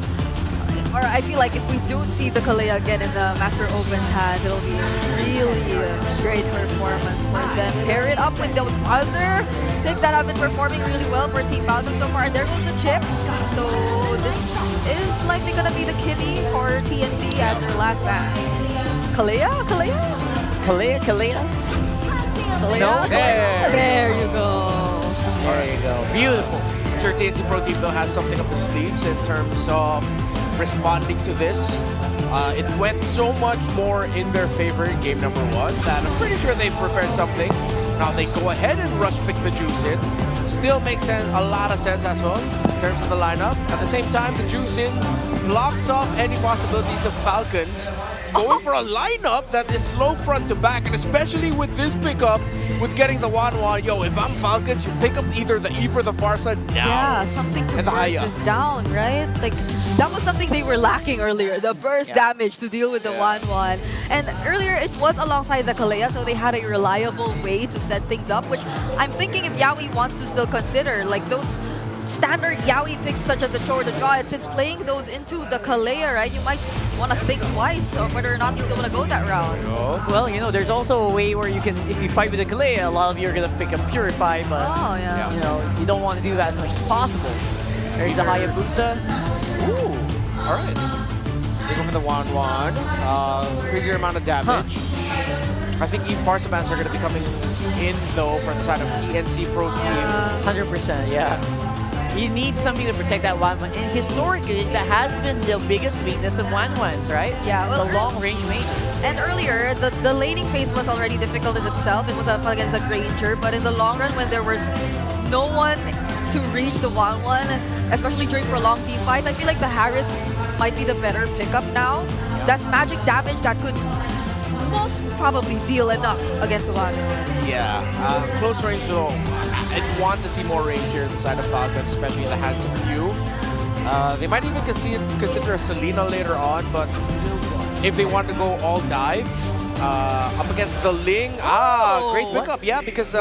L: Or I feel like if we do see the Kalea again in the Master Open's hand, it'll be really a great performance for them. Pair it up with those other things that have been performing really well for Team Falcons so far. And there goes the chip. So this is likely going to be the Kimmy for TNC at their last ban. Kalea? Kalea?
U: Kalea?
L: Kalea?
U: No?
L: There you go.
U: There you go. Beautiful.
D: I'm sure TNC Pro Team though has something up their sleeves in terms of responding to this. It went so much more in their favor in game number 1 that I'm pretty sure they've prepared something. Now they go ahead and rush pick the Juice in. Still makes sense, a lot of sense as well in terms of the lineup. At the same time, the Juice in blocks off any possibilities of Falcons going for a lineup that is slow front to back, and especially with this pickup, with getting the 1-1, yo, if I'm Falcons, you pick up either the E for the far side now.
L: Yeah, something to
D: and the
L: burst
D: Haya.
L: this down, right? Like, that was something they were lacking earlier, the burst damage to deal with the 1-1. And earlier, it was alongside the Kalea, so they had a reliable way to set things up, which I'm thinking if Yaoi wants to still consider, like those standard Yaoi picks such as the Chore, the Draw, and since playing those into the Kalea, right, you might want to think twice of whether or not you still want to go that route.
U: Well, you know, there's also a way where you can, if you fight with the Kalea, a lot of you are going to pick up Purify, but, you know, you don't want to do that as much as possible. There's the Hayabusa.
D: Ooh, all right. They go for the 1-1. Crazier amount of damage. I think Eve Farsabans are going to be coming in, though, from the side of TNC Pro Team.
U: 100%, yeah. You need something to protect that 1-1. And historically, that has been the biggest weakness of 1-1s, right?
L: Yeah, well,
U: the long-range mages.
L: And earlier, the laning phase was already difficult in itself. It was up against a Granger, but in the long run, when there was no one to reach the 1-1, especially during prolonged team fights, I feel like the Harris might be the better pickup now. That's magic damage that could most probably deal enough against the 1.
D: Yeah, close range though. I'd want to see more range here inside of Falcons, especially in the hands of few. They might even consider a Selena later on, but if they want to go all dive, up against the Ling. Great pickup. Yeah, because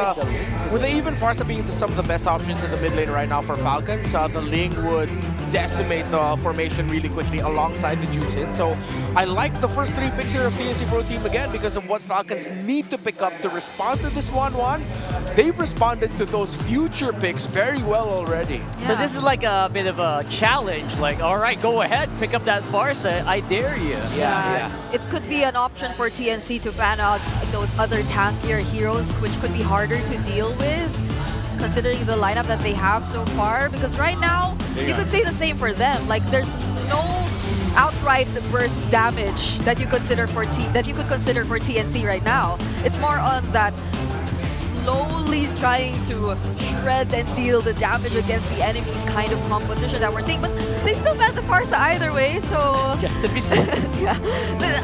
D: with even Farsa being some of the best options in the mid lane right now for Falcons, the Ling would decimate the formation really quickly alongside the Juicin. So I like the first 3 picks here of TNC Pro Team again because of what Falcons need to pick up to respond to this 1-1. They've responded to those future picks very well already.
U: Yeah. So this is like a bit of a challenge. Like, all right, go ahead, pick up that Farsa. I dare you.
D: Yeah.
L: It could be an option for TNC to ban out those other tankier heroes, which could be harder to deal with, considering the lineup that they have so far. Because right now, you could say the same for them. Like, there's no outright burst damage that you consider for TNC right now. It's more on that slowly trying to shred and deal the damage against the enemy's kind of composition that we're seeing. But they still ban the Farsa either way, so...
U: Just to be safe.
L: Yeah.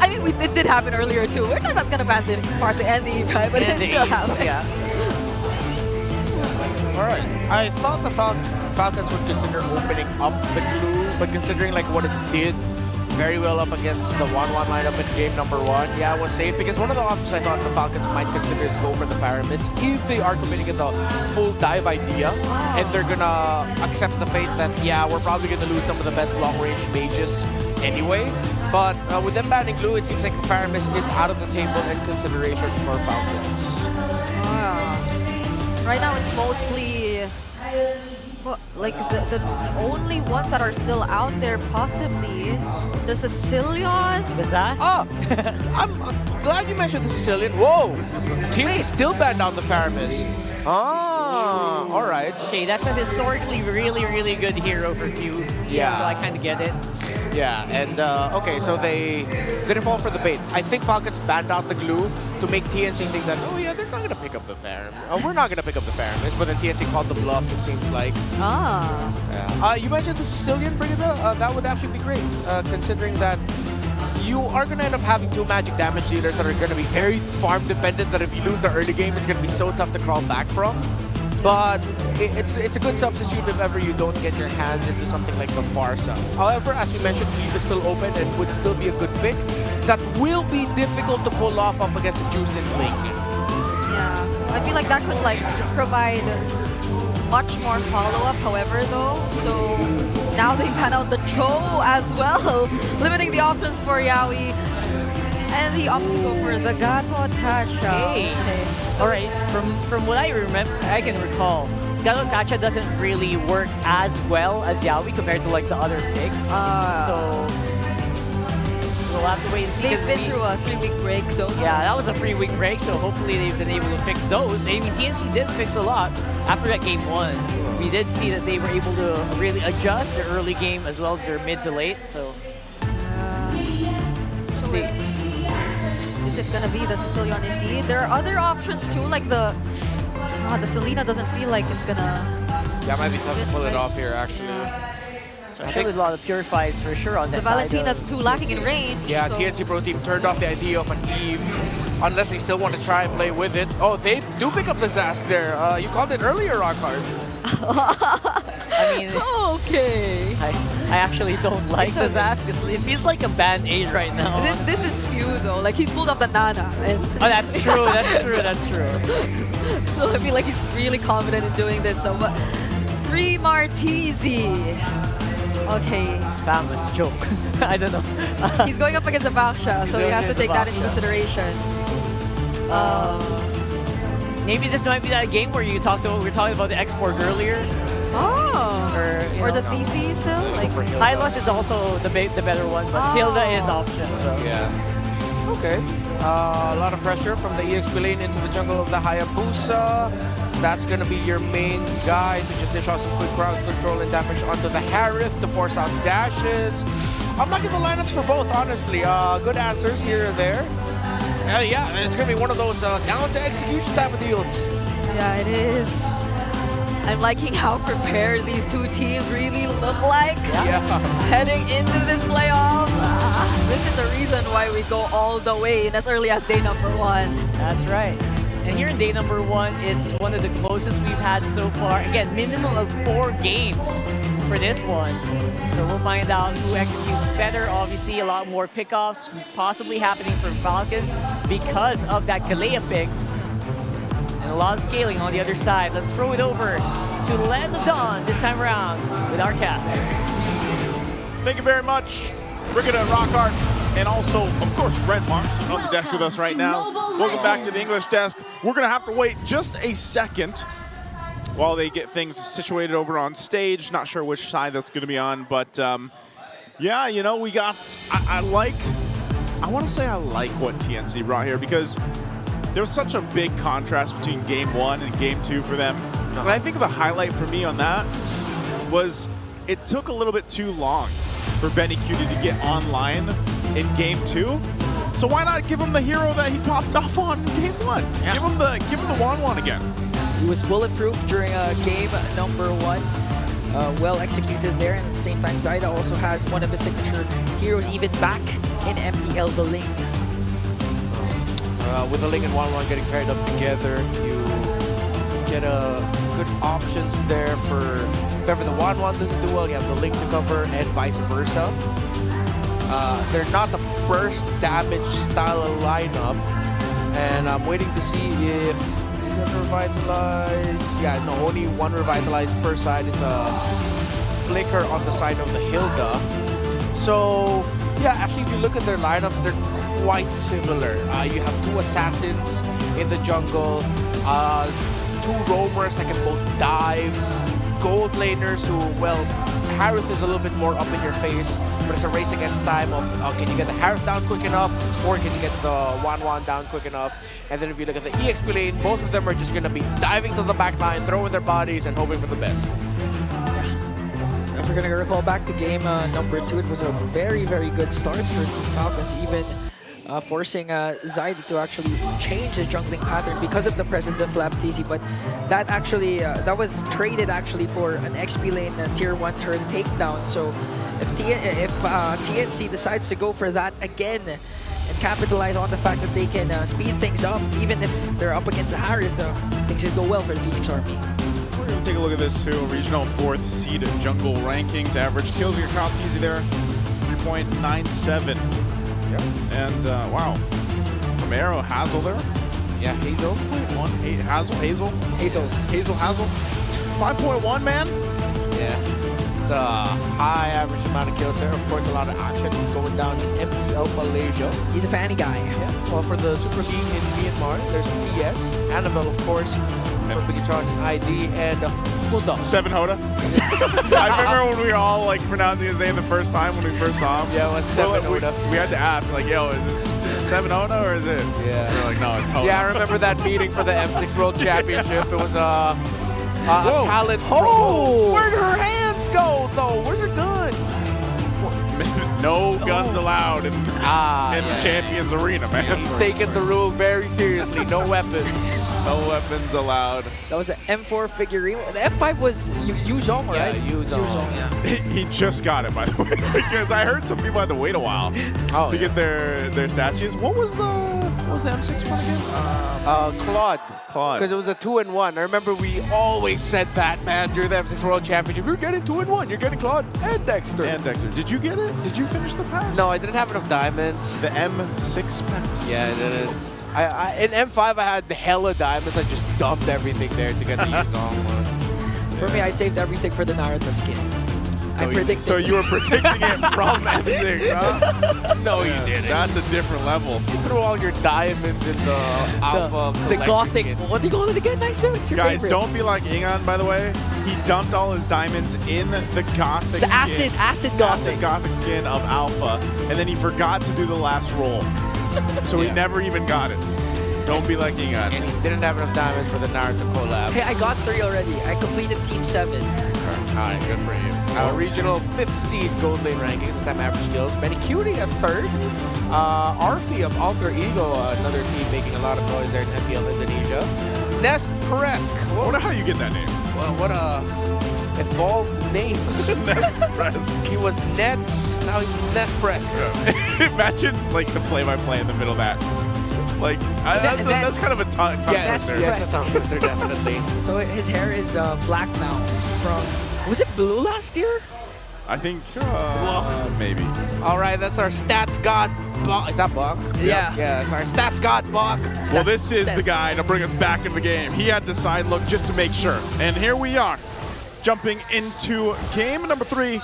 L: I mean, it did happen earlier too. We're not going to ban the Farsa and the Eve, right? But it still happened.
U: Yeah.
D: Alright. I thought the Falcons would consider opening up the glue, but considering like what it did very well up against the 1-1 lineup in game number 1. Yeah, it was safe because one of the options I thought the Falcons might consider is go for the Faramis if they are committing to the full dive idea and they're gonna accept the fate that, yeah, we're probably gonna lose some of the best long-range mages anyway. But with them banning glue, it seems like the Faramis is out of the table in consideration for Falcons.
L: Right now, it's mostly... Well, like the only ones that are still out there, possibly. There's a Sicilian.
U: The Zas?
D: Oh, I'm glad you mentioned the Sicilian. Whoa, TNC still banned out the Faramis. All right.
U: Okay, that's a historically really, really good hero for Few.
D: Yeah.
U: So I kind of get it.
D: Yeah, and okay, so they didn't fall for the bait. I think Falcons banned out the glue to make TNC think that, oh yeah, they're not gonna pick up the Faramis. We're not gonna pick up the Faramis, but then TNC called the bluff, it seems like. Yeah. You mentioned the Sicilian, Brigida. That would actually be great, considering that you are gonna end up having 2 magic damage dealers that are gonna be very farm dependent, that if you lose the early game, it's gonna be so tough to crawl back from. But it's a good substitute if ever you don't get your hands into something like the Farsa. However, as we mentioned, Eve is still open and would still be a good pick. That will be difficult to pull off up against a Juicin Ling.
L: Yeah, I feel like that could like provide much more follow-up, however, though. So now they ban out the Cho as well, limiting the options for Yaoi. And he opts to go for the Gato Kasha.
U: Okay. So, all right, from what I remember, I can recall, Gato Kasha doesn't really work as well as Yaoi compared to like the other picks. So we'll have to wait and see.
L: They've been through a 3-week break, though.
U: Yeah, that was a 3-week break, so hopefully they've been able to fix those. I mean, TNC did fix a lot after that game 1. We did see that they were able to really adjust their early game as well as their mid to late. So
L: see. Is it gonna be the Sicilian indeed? There are other options too, like the Selena doesn't feel like it's gonna...
D: That might be tough to pull it off here, actually.
U: So I think with a lot of purifies for sure on this side.
L: The Valentina's too lacking in range.
D: Yeah,
L: so.
D: TNC Pro Team turned off the idea of an Eve, unless they still want to try and play with it. Oh, they do pick up the Zask there. You called it earlier, Rockhard.
U: I mean,
L: okay.
U: I actually don't like the Zask. It feels like a band-aid right now.
L: This is Few though. Like he's pulled off the Nana. And
U: oh, that's true. That's true. That's true.
L: So I feel like he's really confident in doing this. So, but 3 Martizi. Okay.
U: Famous joke. I don't know.
L: He's going up against the Baksha, so you have to take that into consideration.
U: Maybe this might be that game where we were talking about the export earlier.
L: Oh. Or the CC still? Like
U: Hylos is also the better one, but Hilda is option. So.
D: Yeah. Okay. A lot of pressure from the EXP lane into the jungle of the Hayabusa. That's going to be your main guy to just dish out some quick crowd control and damage onto the Harith to force out dashes. I'm liking the lineups for both, honestly. Good answers here and there. Yeah, it's going to be one of those down to execution type of deals.
L: Yeah, it is. I'm liking how prepared these 2 teams really look like heading into this playoff. This is the reason why we go all the way in as early as day number 1.
U: That's right.
K: And here in day number 1, it's one of the closest we've had so far. Again, minimum of 4 games for this one. So we'll find out who executes better. Obviously, a lot more pickoffs possibly happening for Falcons because of that Kalea pick. And a lot of scaling on the other side. Let's throw it over to Land of Dawn this time around with our casters.
R: Thank you very much, Brigada Rockhart, and also, of course, Red Mars on the desk with us right now. Welcome back to the English desk. We're going to have to wait just a second while they get things situated over on stage. Not sure which side that's going to be on, but yeah, you know, we got, I want to say I like what TNC brought here because there was such a big contrast between game 1 and game 2 for them. And I think the highlight for me on that was it took a little bit too long for Benny Cutie to get online in game 2. So why not give him the hero that he popped off on in game 1? Yeah. Give him the Wan again.
U: He was bulletproof during game number 1. Well executed there, and at the same time, Zaida also has one of his signature heroes even back in MPL, the Ling.
D: With the Ling and Wan getting paired up together, you get good options there for if ever the Wan doesn't do well, you have the Ling to cover and vice versa. They're not the burst damage style of lineup, and I'm waiting to see if is it revitalized. Yeah, no, only one revitalized per side. It's a flicker on the side of the Hilda. So yeah, actually, if you look at their lineups, they're quite similar. You have 2 assassins in the jungle, 2 roamers that can both dive, gold laners who, well, Harith is a little bit more up in your face, but it's a race against time of can you get the Harith down quick enough, or can you get the Wan down quick enough? And then if you look at the EXP lane, both of them are just going to be diving to the back line, throwing their bodies, and hoping for the best.
U: If we're going to recall back to game number 2, it was a very, very good start for Team Falcons, even forcing Zaida to actually change his jungling pattern because of the presence of Flaptisi, but that actually that was traded actually for an XP lane tier 1 turn takedown. So if TNC decides to go for that again and capitalize on the fact that they can speed things up, even if they're up against a Harith, things could go well for the Phoenix Army.
R: We're going to take a look at this too. Regional 4th seed jungle rankings. Average kills your Kaltisi there, 3.97. Yeah. And wow, from Arrow, Hazel there.
D: Yeah, Hazel.
R: Hazel. 5.1, man.
D: Yeah, it's a high average amount of kills there. Of course, a lot of action going down in MPL Malaysia.
U: He's a fanny guy.
D: Yeah. Well, for the Super League in Myanmar, there's PS, Annabelle, of course, for Bigatron and ID, and Bulldog.
R: 7 Hoda. I remember when we were all like pronouncing his name the first time when we first saw him.
D: Yeah, it was 7 Hoda.
R: We had to ask, like, yo, is this 7 Hoda or is it?
D: Yeah.
R: We're like, no, it's Hoda.
D: Yeah, I remember that meeting for the M6 World Championship. It was a talent.
U: Oh!
D: Where'd her hands go, though? Where's her gun?
R: No guns allowed in the Champions Arena, man.
D: Yeah, he's taking the rule very seriously. No weapons.
R: No weapons allowed.
U: That was an M4 figurine. The M5 was Yuzong, right?
D: Yeah, Yuzong.
U: Yeah.
R: He just got it, by the way, because I heard some people had to wait a while to get their statues. What was the M6 one again?
D: Claude. Because it was a 2-in-1. I remember we always said that, man, during the M6 World Championship. You're getting 2-in-1. You're getting Claude and Dexter.
R: Did you get it? Did you finish the pass?
D: No, I didn't have enough diamonds.
R: The M6 pass?
D: Yeah, I didn't. In M5, I had hella diamonds. I just dumped everything there to get the Yuzong.
U: For me, I saved everything for the Naruto skin.
R: So you were predicting it from M6, huh?
D: No, you didn't.
R: That's a different level.
D: You threw all your diamonds in the Alpha
U: the Gothic.
D: Skin.
U: What do you call it again? Nice, it's your
R: Guys,
U: favorite.
R: don't be like Ingan, by the way. He dumped all his diamonds in the Gothic skin.
U: Acid Gothic
R: skin of Alpha, and then he forgot to do the last roll. So he never even got it. Don't be like Ingan.
D: And he didn't have enough diamonds for the Naruto collab.
U: Hey, I got 3 already. I completed Team 7.
D: Alright, good for you. Regional 5th seed gold lane rankings, this time average skills. Benny Cutie at 3rd. Arfi of Alter Ego, another team making a lot of noise there in MPL Indonesia. Nest Presk.
R: I wonder how you get that name.
D: Well, what a evolved name.
R: Nest Presk.
D: He was Nets, now he's Nest Presk.
R: Imagine like the play-by-play in the middle of that. Like, that's kind of a tongue twister.
U: Yeah,
D: it's a tongue twister, definitely.
U: So his hair is black now from, was it blue last year?
R: I think maybe.
D: All right, that's our stats god, Buck. Is that Buck?
U: Yeah.
D: Yeah, it's our stats god, Buck.
R: Well, this is the guy to bring us back in the game. He had to side look just to make sure. And here we are, jumping into game number 3.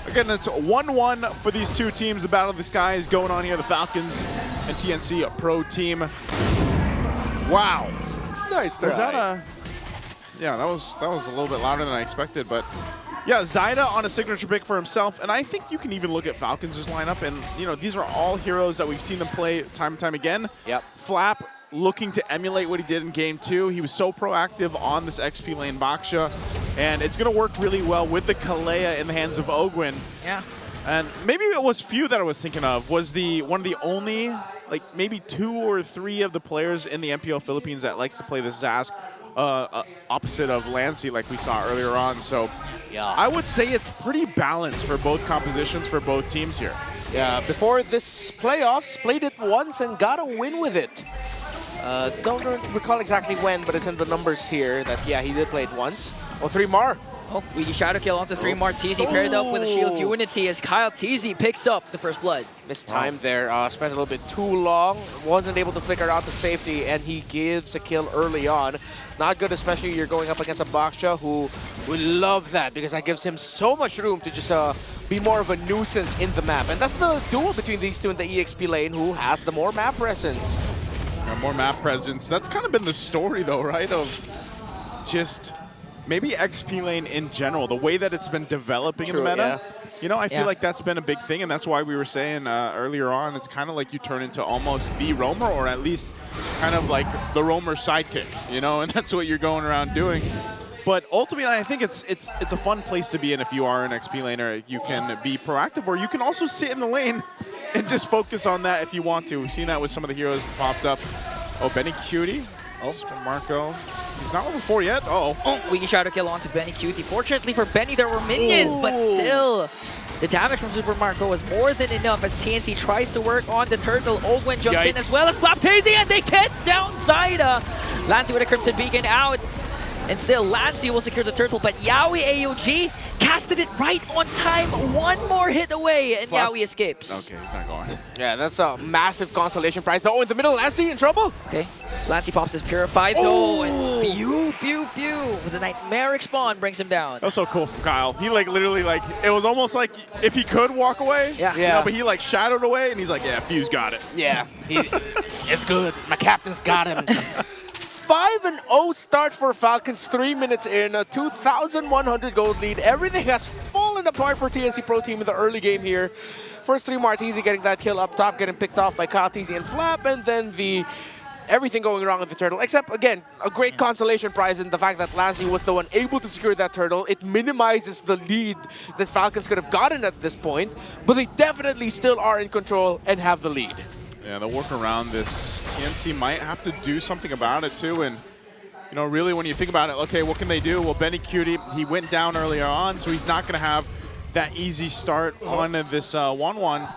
R: Again, it's 1-1 for these two teams. The battle of the sky is going on here. The Falcons and TNC Pro team. Wow.
D: Nice try.
R: Was that a... Yeah, that was a little bit louder than I expected, but... Yeah, Zaida on a signature pick for himself, and I think you can even look at Falcons' lineup, and you know, these are all heroes that we've seen them play time and time again.
D: Yep.
R: Flap looking to emulate what he did in Game 2. He was so proactive on this XP lane Baksha, and it's going to work really well with the Kalea in the hands of Ogwin.
U: Yeah.
R: And maybe it was few that I was thinking of, was one of the only, like maybe 2 or 3 of the players in the MPL Philippines that likes to play this Zask opposite of Lancy like we saw earlier on. So
D: yeah,
R: I would say it's pretty balanced for both compositions for both teams here.
D: Yeah, before this playoffs, played it once and got a win with it. Don't recall exactly when, but it's in the numbers here that, yeah, he did play it once. Oh, 3 more.
U: Oh, we shadow kill onto 3 more. TZ paired up with a shield unity as Kyle TZ picks up the first blood.
D: Missed time there, spent a little bit too long, wasn't able to flicker out to safety, and he gives a kill early on. Not good, especially you're going up against a Baksha who will love that because that gives him so much room to just be more of a nuisance in the map. And that's the duel between these two in the EXP lane, who has the more map presence.
R: Yeah, more map presence. That's kind of been the story though, right? Of just maybe XP lane in general, the way that it's been developing in the meta.
D: Yeah.
R: You know, I feel like that's been a big thing, and that's why we were saying earlier on, it's kind of like you turn into almost the roamer, or at least kind of like the roamer sidekick, you know, and that's what you're going around doing. But ultimately, I think it's a fun place to be in if you are an XP laner. You can be proactive, or you can also sit in the lane and just focus on that if you want to. We've seen that with some of the heroes popped up. Oh, Benny Cutie. Oh, Marco. He's not level 4 yet.
U: Oh, we can shadow kill onto Benny Cutie. Fortunately for Benny, there were minions, but still, the damage from Super Marco was more than enough as TNC tries to work on the turtle. Ogwin jumps in as well as Flaptazy, and they get down Zaida. Lancy with a Crimson Beacon out. And still, Lancy will secure the turtle, but Yaoi AOG casted it right on time. 1 more hit away, and Yaoi escapes.
R: Okay, he's not going.
D: Yeah, that's a massive consolation prize. Oh, in the middle, Lancy in trouble.
U: Okay, Lancy pops his Purified, though, and pew, with a Nightmaric Spawn brings him down.
R: That was so cool from Kyle. He like literally like, it was almost like if he could walk away.
U: Yeah.
R: You know, but he like shadowed away, and he's like, yeah, Fuse got it.
D: Yeah, it's good. My captain's got him. 5-0 start for Falcons, 3 minutes in, a 2,100 gold lead. Everything has fallen apart for TNC Pro Team in the early game here. First 3 Martizi getting that kill up top, getting picked off by Kyle TZ and Flap, and then everything going wrong with the turtle. Except, again, a great consolation prize in the fact that Lancy was the one able to secure that turtle. It minimizes the lead that Falcons could have gotten at this point, but they definitely still are in control and have the lead.
R: Yeah, they'll work around this. TNC might have to do something about it too, and you know, really when you think about it, okay, what can they do? Well, Benny Cutie, he went down earlier on, so he's not going to have that easy start on this 1-1.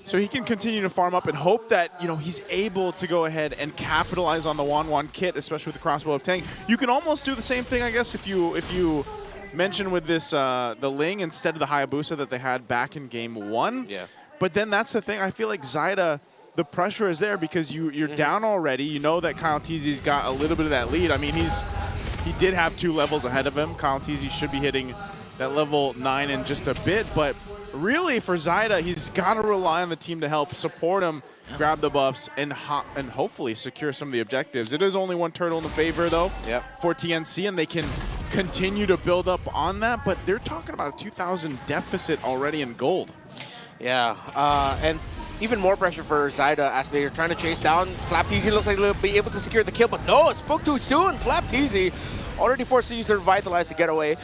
R: So he can continue to farm up and hope that, you know, he's able to go ahead and capitalize on the 1-1 kit, especially with the crossbow of Tang. You can almost do the same thing, I guess, if you mention with this the Ling instead of the Hayabusa that they had back in Game 1.
D: Yeah.
R: But then that's the thing. I feel like Zaida, the pressure is there because you're down already. You know that Kyle TZ's got a little bit of that lead. I mean, he did have 2 levels ahead of him. Kyle TZ should be hitting that level 9 in just a bit, but really for Zaida, he's got to rely on the team to help support him, grab the buffs, and hopefully secure some of the objectives. It is only 1 turtle in the favor, though, for TNC, and they can continue to build up on that, but they're talking about a 2,000 deficit already in gold.
D: Yeah, and even more pressure for Zaida as they're trying to chase down. Flap TZ looks like they'll be able to secure the kill, but no, it spoke too soon. Flap TZ already forced to use their Revitalize to get away.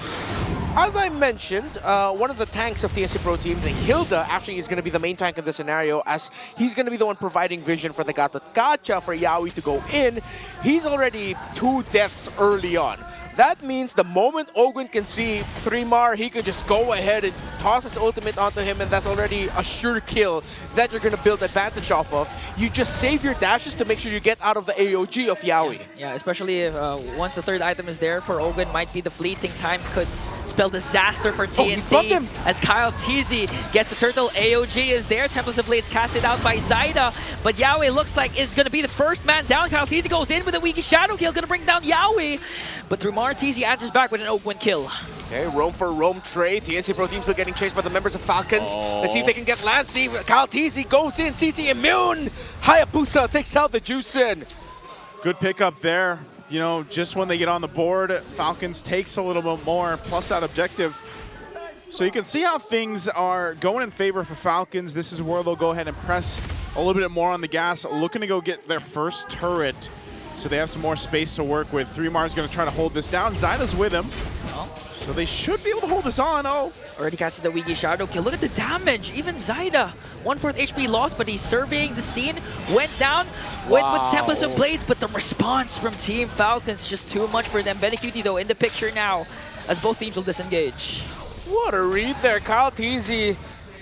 D: As I mentioned, one of the tanks of TNC Pro Team, the Hilda, actually is going to be the main tank in this scenario, as he's going to be the one providing vision for the Gatot Gacha for Yaoi to go in. He's already 2 deaths early on. That means the moment Ogwin can see 3mar, he could just go ahead and toss his ultimate onto him, and that's already a sure kill that you're going to build advantage off of. You just save your dashes to make sure you get out of the AOG of Yawi.
U: Yeah, especially if, once the third item is there for Ogwin, might be the fleeting time could spell disaster for TNC. As Kyle TZ gets the turtle, AOG is there. Tempest of Blades casted out by Zaida, but Yawi looks like is going to be the first man down. Kyle TZ goes in with a weaky shadow kill, going to bring down Yawi. But Rumar TZ answers back with an Ogwin kill.
D: Okay, roam for roam trade. TNC Pro Team still getting chased by the members of Falcons. Let's see if they can get Lancey. Kyle TZ goes in. CC immune. Hayabusa takes out the Juicin.
R: Good pickup there. You know, just when they get on the board, Falcons takes a little bit more, plus that objective. So you can see how things are going in favor for Falcons. This is where they'll go ahead and press a little bit more on the gas, looking to go get their first turret. So they have some more space to work with. 3mar is going to try to hold this down. Zyda's with him. So they should be able to hold this on.
U: Already casted the Wiggy Shadow kill. Look at the damage. Even Zaida, 1/4 HP lost, but he's surveying the scene. Went down, went with Tempest of Blades, but the response from Team Falcons just too much for them. Benecuti though in the picture now, as both teams will disengage.
D: What a read there. Kyle TZ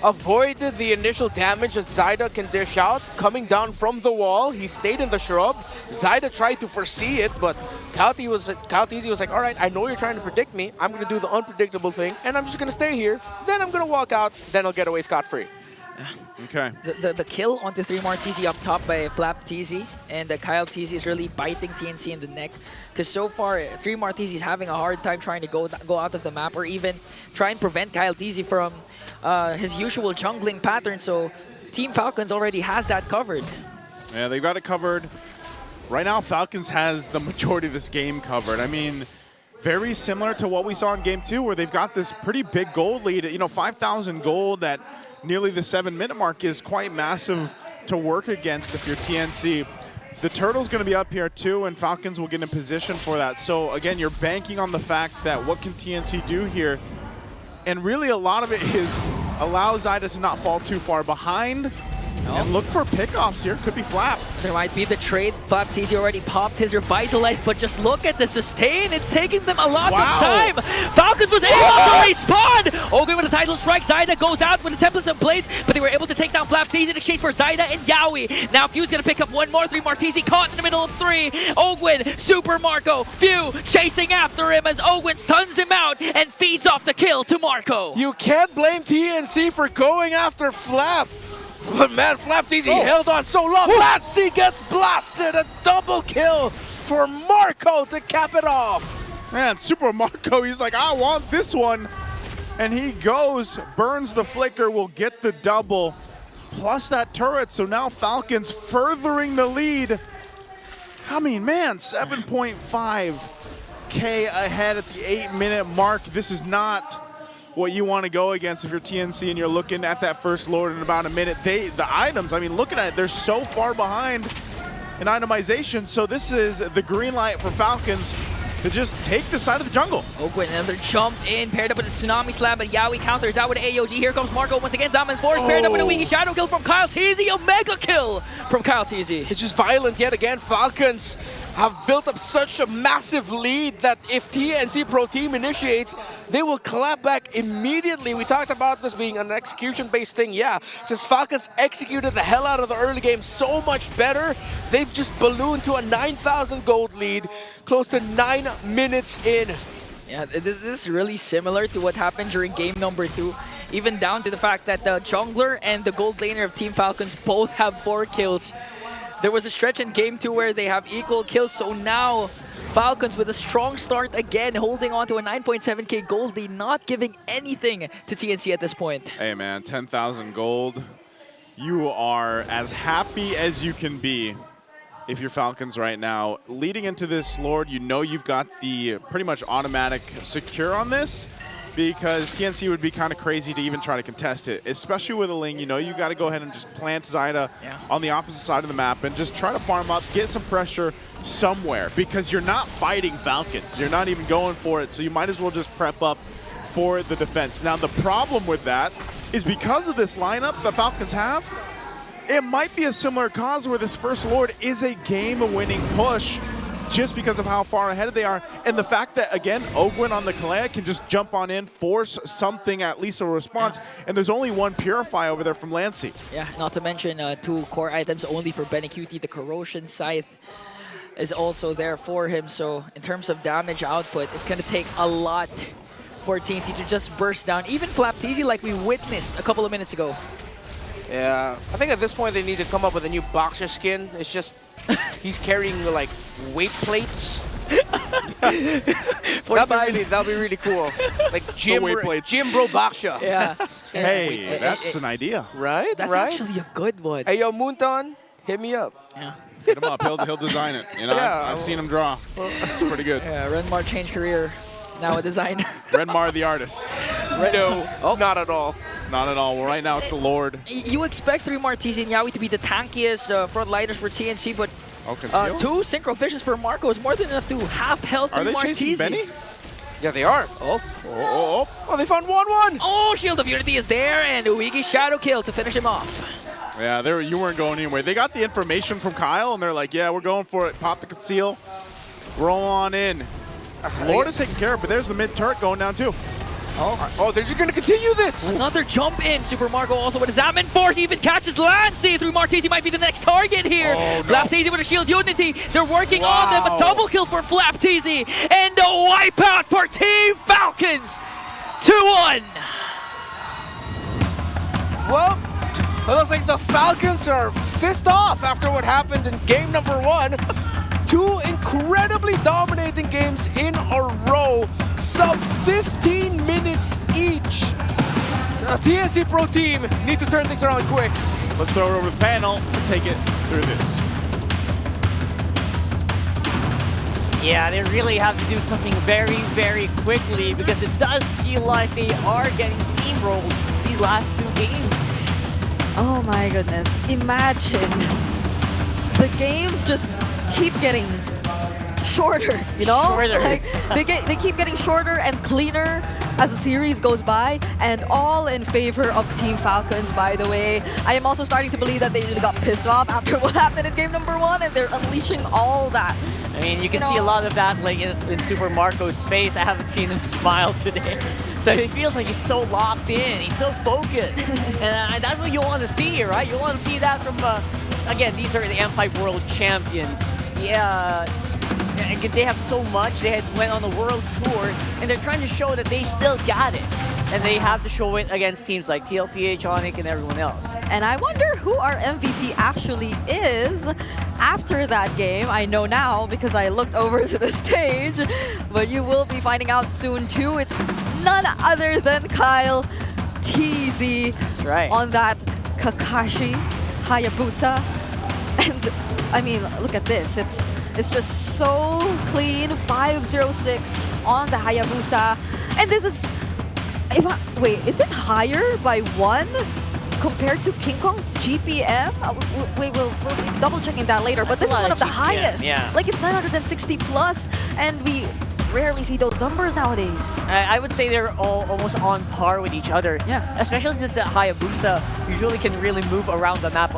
D: avoided the initial damage that Zaida can dish out. Coming down from the wall, he stayed in the shrub. Zaida tried to foresee it, but Kyle TZ was like, all right, I know you're trying to predict me. I'm going to do the unpredictable thing, and I'm just going to stay here. Then I'm going to walk out. Then I'll get away scot-free.
R: Okay.
U: The kill onto 3mar TZ up top by Flap TZ, and Kyle TZ is really biting TNC in the neck. Because so far, 3mar TZ is having a hard time trying to go out of the map, or even try and prevent Kyle TZ from his usual jungling pattern. So Team Falcons already has that covered.
R: Yeah, they've got it covered. Right now, Falcons has the majority of this game covered. I mean, very similar to what we saw in Game 2, where they've got this pretty big gold lead. You know, 5,000 gold at nearly the 7-minute mark is quite massive to work against if you're TNC. The Turtle's going to be up here too, and Falcons will get in position for that. So again, you're banking on the fact that what can TNC do here? And really a lot of it is allow Zaida to not fall too far behind. And look for pickoffs here. Could be Flap.
U: There might be the trade. Flap TZ already popped his Revitalize, but just look at the sustain. It's taking them a lot of time. Falcons was able to respawn. Ogre with the title strike. Zaida goes out with the Tempest of Blades, but they were able to take down Flap TZ in exchange for Zaida and Yawi. Now Few's going to pick up one more. 3mar TZ caught in the middle of 3. Ogwin, Super Marco, Few chasing after him as Ogwin stuns him out and feeds off the kill to Marco.
D: You can't blame TNC for going after Flap. But man, Flap TZ held on so long. Latsy gets blasted. A double kill for Marco to cap it off.
R: Man, Super Marco, he's like, I want this one. And he goes, burns the flicker, will get the double. Plus that turret, so now Falcons furthering the lead. I mean, man, 7.5K ahead at the 8-minute mark. This is not what you want to go against if you're TNC and you're looking at that first Lord in about a minute. The items, I mean, looking at it, they're so far behind in itemization. So this is the green light for Falcons to just take the side of the jungle.
U: Ogwin, another jump in, paired up with a Tsunami Slam, but Yawi counters out with an AOG. Here comes Marco once again. Zaman Force paired up with a Wiggy Shadow kill from Kyle TZ. A mega kill from Kyle TZ.
D: It's just violent yet again. Falcons have built up such a massive lead that if TNC Pro Team initiates, they will clap back immediately. We talked about this being an execution-based thing. Yeah, since Falcons executed the hell out of the early game so much better, they've just ballooned to a 9,000 gold lead, close to 9 minutes in.
U: Yeah, this is really similar to what happened during game number 2. Even down to the fact that the jungler and the gold laner of Team Falcons both have 4 kills. There was a stretch in game 2 where they have equal kills, so now Falcons with a strong start again, holding on to a 9.7K gold lead, not giving anything to TNC at this point.
R: Hey man, 10,000 gold. You are as happy as you can be if you're Falcons right now. Leading into this Lord, you know you've got the pretty much automatic secure on this, because TNC would be kind of crazy to even try to contest it, especially with a Ling. You know, you got to go ahead and just plant Zaida on the opposite side of the map and just try to farm up, get some pressure somewhere, because you're not fighting Falcons. You're not even going for it, so you might as well just prep up for the defense. Now, the problem with that is because of this lineup the Falcons have, it might be a similar cause where this first Lord is a game-winning push. just because of how far ahead they are. And the fact that, again, Ogwin on the Kalea can just jump on in, force something, at least a response, and there's only one Purify over there from Lancy.
U: Yeah, not to mention 2 core items only for Benecutie. The Corrosion Scythe is also there for him. So in terms of damage output, it's going to take a lot for TNT to just burst down. Even Flapteasy, like we witnessed a couple of minutes ago.
D: Yeah, I think at this point they need to come up with a new boxer skin. It's just he's carrying like weight plates. That'd be really cool. Like gym bro boxer.
U: Yeah.
R: Hey, that's an idea.
D: Right?
U: That's
D: right?
U: actually a good one.
D: Hey, yo, Moonton, hit me up.
U: Yeah.
R: Hit him up. He'll design it. You know,
D: Yeah.
R: I've seen him draw. It's pretty good.
U: Yeah, Renmar changed career. Now a designer.
R: Renmar the artist.
D: No, not at all.
R: Not at all. Well, right now it's the Lord.
U: You expect 3 Martisi and Yawi to be the tankiest frontliners for TNC, but
R: Conceal?
U: 2 Synchro Fishes for Marco is more than enough to half health 3
R: Are they chasing
U: Martisi.
R: Benny?
D: Yeah, they are.
U: Oh,
D: they found 1-1.
U: Oh, Shield of Unity is there, and Uigi Shadow Kill to finish him off.
R: Yeah, you weren't going anywhere. They got the information from Kyle, and they're like, yeah, we're going for it. Pop the conceal. Roll on in. Lord is taken care of, but there's the mid turret going down too.
U: Oh,
D: they're just going to continue this.
U: Another jump in. Super Marco also with his Zaman Force even catches Lancy. 3 Martisi might be the next target here.
R: Oh, no.
U: Flapteasy with a Shield Unity. They're working on them. A double kill for Flapteasy. And a wipeout for Team Falcons. 2-1.
D: Well, it looks like the Falcons are pissed off after what happened in game number 1. 2 incredibly dominating games in a row, sub 15 minutes each. The TNC Pro team need to turn things around quick.
R: Let's throw it over the panel and take it through this.
K: Yeah, they really have to do something very, very quickly because it does feel like they are getting steamrolled these last 2 games.
L: Oh my goodness. Imagine the games just keep getting shorter, you know?
K: Shorter.
L: Like they keep getting shorter and cleaner as the series goes by, and all in favor of Team Falcons, by the way. I am also starting to believe that they really got pissed off after what happened in game number 1, and they're unleashing all that.
K: I mean, you can see a lot of that like in Super Marco's face. I haven't seen him smile today. So it feels like he's so locked in, he's so focused. And that's what you want to see, right? You want to see that from, again, these are the M5 World Champions. Yeah, they have so much. They went on a world tour, and they're trying to show that they still got it. And they have to show it against teams like TL PH, Onic, and everyone else.
L: And I wonder who our MVP actually is after that game. I know now because I looked over to the stage, but you will be finding out soon too. It's none other than Kyle TZ.
K: That's right.
L: On that Kakashi Hayabusa. And I mean, look at this. It's just so clean. 506 on the Hayabusa. And this is... wait, is it higher by 1 compared to King Kong's GPM? We'll be double checking that later, but this is one of the highest.
K: Yeah.
L: Like it's 960 plus, and we rarely see those numbers nowadays.
K: I would say they're all almost on par with each other.
L: Yeah.
K: Especially since Hayabusa usually can really move around the map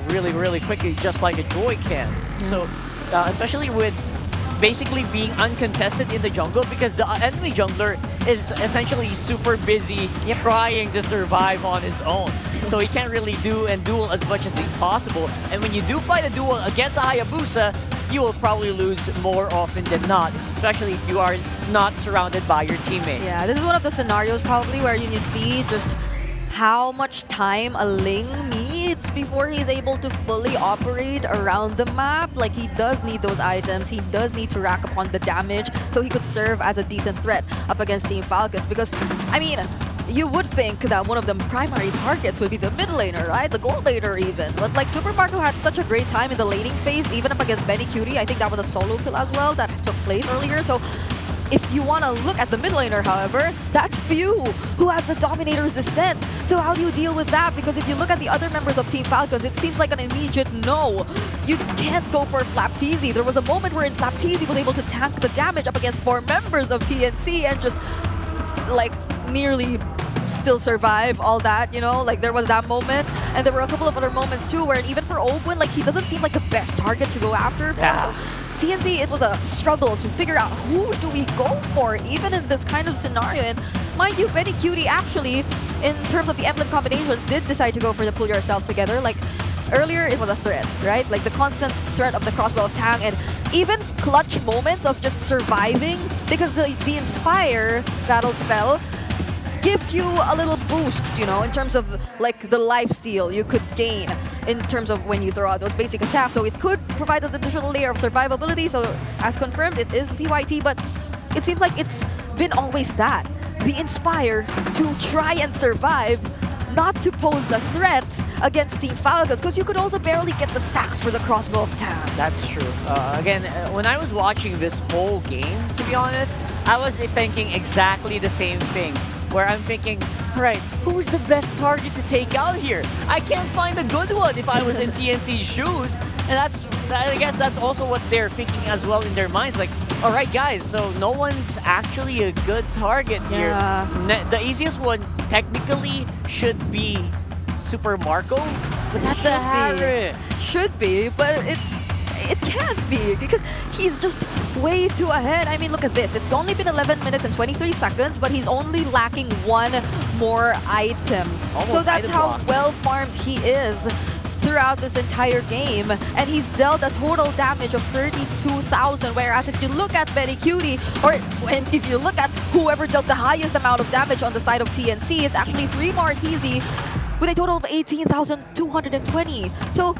K: really, really quickly, just like a droid can. So, especially with basically being uncontested in the jungle, because the enemy jungler is essentially super busy trying to survive on his own. So he can't really do and duel as much as possible. And when you do fight a duel against a Hayabusa, you will probably lose more often than not, especially if you are not surrounded by your teammates.
L: Yeah, this is one of the scenarios probably where you see just how much time a Ling needs before he's able to fully operate around the map. Like, he does need those items, he does need to rack upon the damage so he could serve as a decent threat up against Team Falcons. Because, I mean, you would think that one of the primary targets would be the mid laner, right? The gold laner even. But like, Super Marco had such a great time in the laning phase, even up against Benecutie. I think that was a solo kill as well that took place earlier. So if you want to look at the mid laner, however, that's Few, who has the Dominator's Descent. So how do you deal with that? Because if you look at the other members of Team Falcons, it seems like an immediate no. You can't go for Flapteasy. There was a moment wherein Flapteasy was able to tank the damage up against 4 members of TNC and just, like, nearly still survive all that, you know? Like, there was that moment, and there were a couple of other moments too where even for Ogwin, like, he doesn't seem like the best target to go after.
K: Yeah.
L: So
P: TNC, it was a struggle to figure out who do we go for, even in this kind of scenario. And mind you, Benny Cutie actually, in terms of the emblem combinations, did decide to go for the pull yourself together. Like, earlier, it was a threat, right? Like the constant threat of the crossbow of Tang, and even clutch moments of just surviving, because the Inspire battle spell gives you a little boost, you know, in terms of like the lifesteal you could gain in terms of when you throw out those basic attacks. So it could provide an additional layer of survivability. So as confirmed, it is the PYT, but it seems like it's been always that. The Inspire to try and survive, not to pose a threat against Team Falcons, because you could also barely get the stacks for the crossbow of Tang.
U: That's true. Again, when I was watching this whole game, to be honest, I was thinking exactly the same thing. Where I'm thinking, right, who's the best target to take out here? I can't find a good one if I was in TNC's shoes. And I guess that's also what they're thinking as well in their minds. Like, all right, guys, so no one's actually a good target here. The easiest one technically should be Super Marco, but that's a habit.
P: Should be, but it can't be, because he's just way too ahead. I mean, look at this. It's only been 11 minutes and 23 seconds, but he's only lacking one more item.
U: Almost
P: so that's
U: item
P: how
U: block.
P: well farmed he is throughout this entire game, and he's dealt a total damage of 32,000, whereas if you look at Benny Cutie, and if you look at whoever dealt the highest amount of damage on the side of TNC, it's actually 3 Martizi with a total of 18,220. So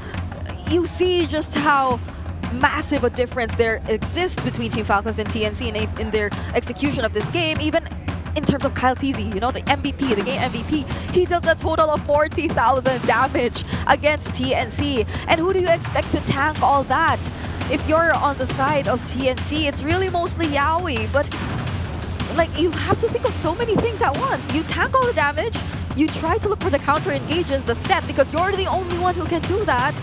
P: you see just how massive a difference there exists between Team Falcons and TNC in their execution of this game, even in terms of Kyle Teasy, you know, the MVP, the game MVP. He dealt a total of 40,000 damage against TNC. And who do you expect to tank all that? If you're on the side of TNC, it's really mostly Yaoi, but like, you have to think of so many things at once. You tank all the damage, you try to look for the counter engages, the set, because you're the only one who can do that.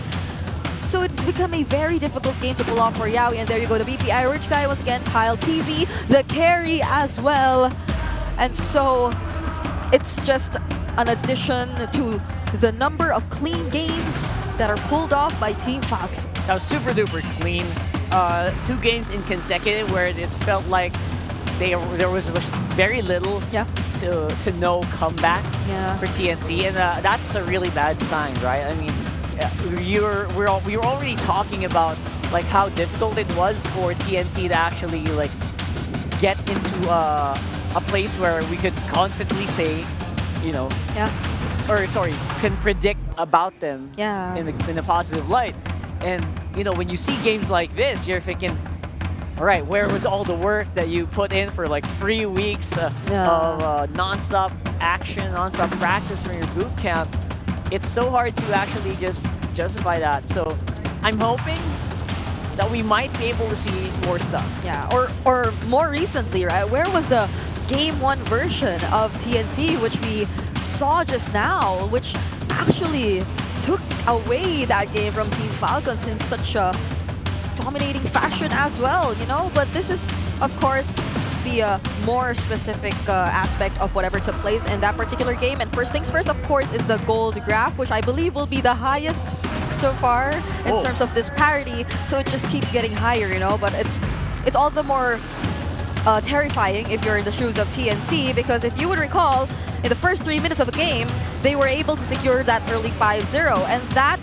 P: So it's become a very difficult game to pull off for Yaoi. And there you go, the BPI Rich guy was again Kyle TV, the carry as well. And so it's just an addition to the number of clean games that are pulled off by Team Falcons.
U: That was super duper clean. 2 games in consecutive where it felt like there was very little to no comeback for TNC, and that's a really bad sign, right? I mean, we were already talking about like how difficult it was for TNC to actually like get into a place where we could confidently say, you know, can predict about them in a positive light. And you know, when you see games like this, you're thinking, all right, where was all the work that you put in for like 3 weeks of non-stop action, non-stop practice for your boot camp? It's so hard to actually just justify that. So I'm hoping that we might be able to see more stuff.
P: Yeah, or more recently, right? Where was the Game 1 version of TNC, which we saw just now, which actually took away that game from Team Falcons in such a dominating fashion as well, you know? But this is, of course, the more specific aspect of whatever took place in that particular game. And first things first, of course, is the gold graph, which I believe will be the highest so far in terms of this parity. So it just keeps getting higher, you know? But it's all the more terrifying if you're in the shoes of TNC, because if you would recall, in the first 3 minutes of a game, they were able to secure that early 5-0, and that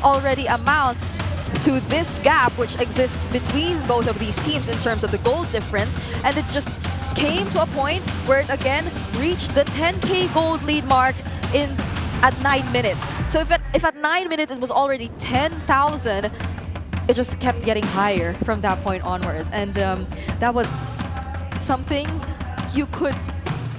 P: already amounts to this gap which exists between both of these teams in terms of the gold difference, and it just came to a point where it again reached the 10k gold lead mark at 9 minutes. So if at 9 minutes it was already 10,000, it just kept getting higher from that point onwards, and that was something you could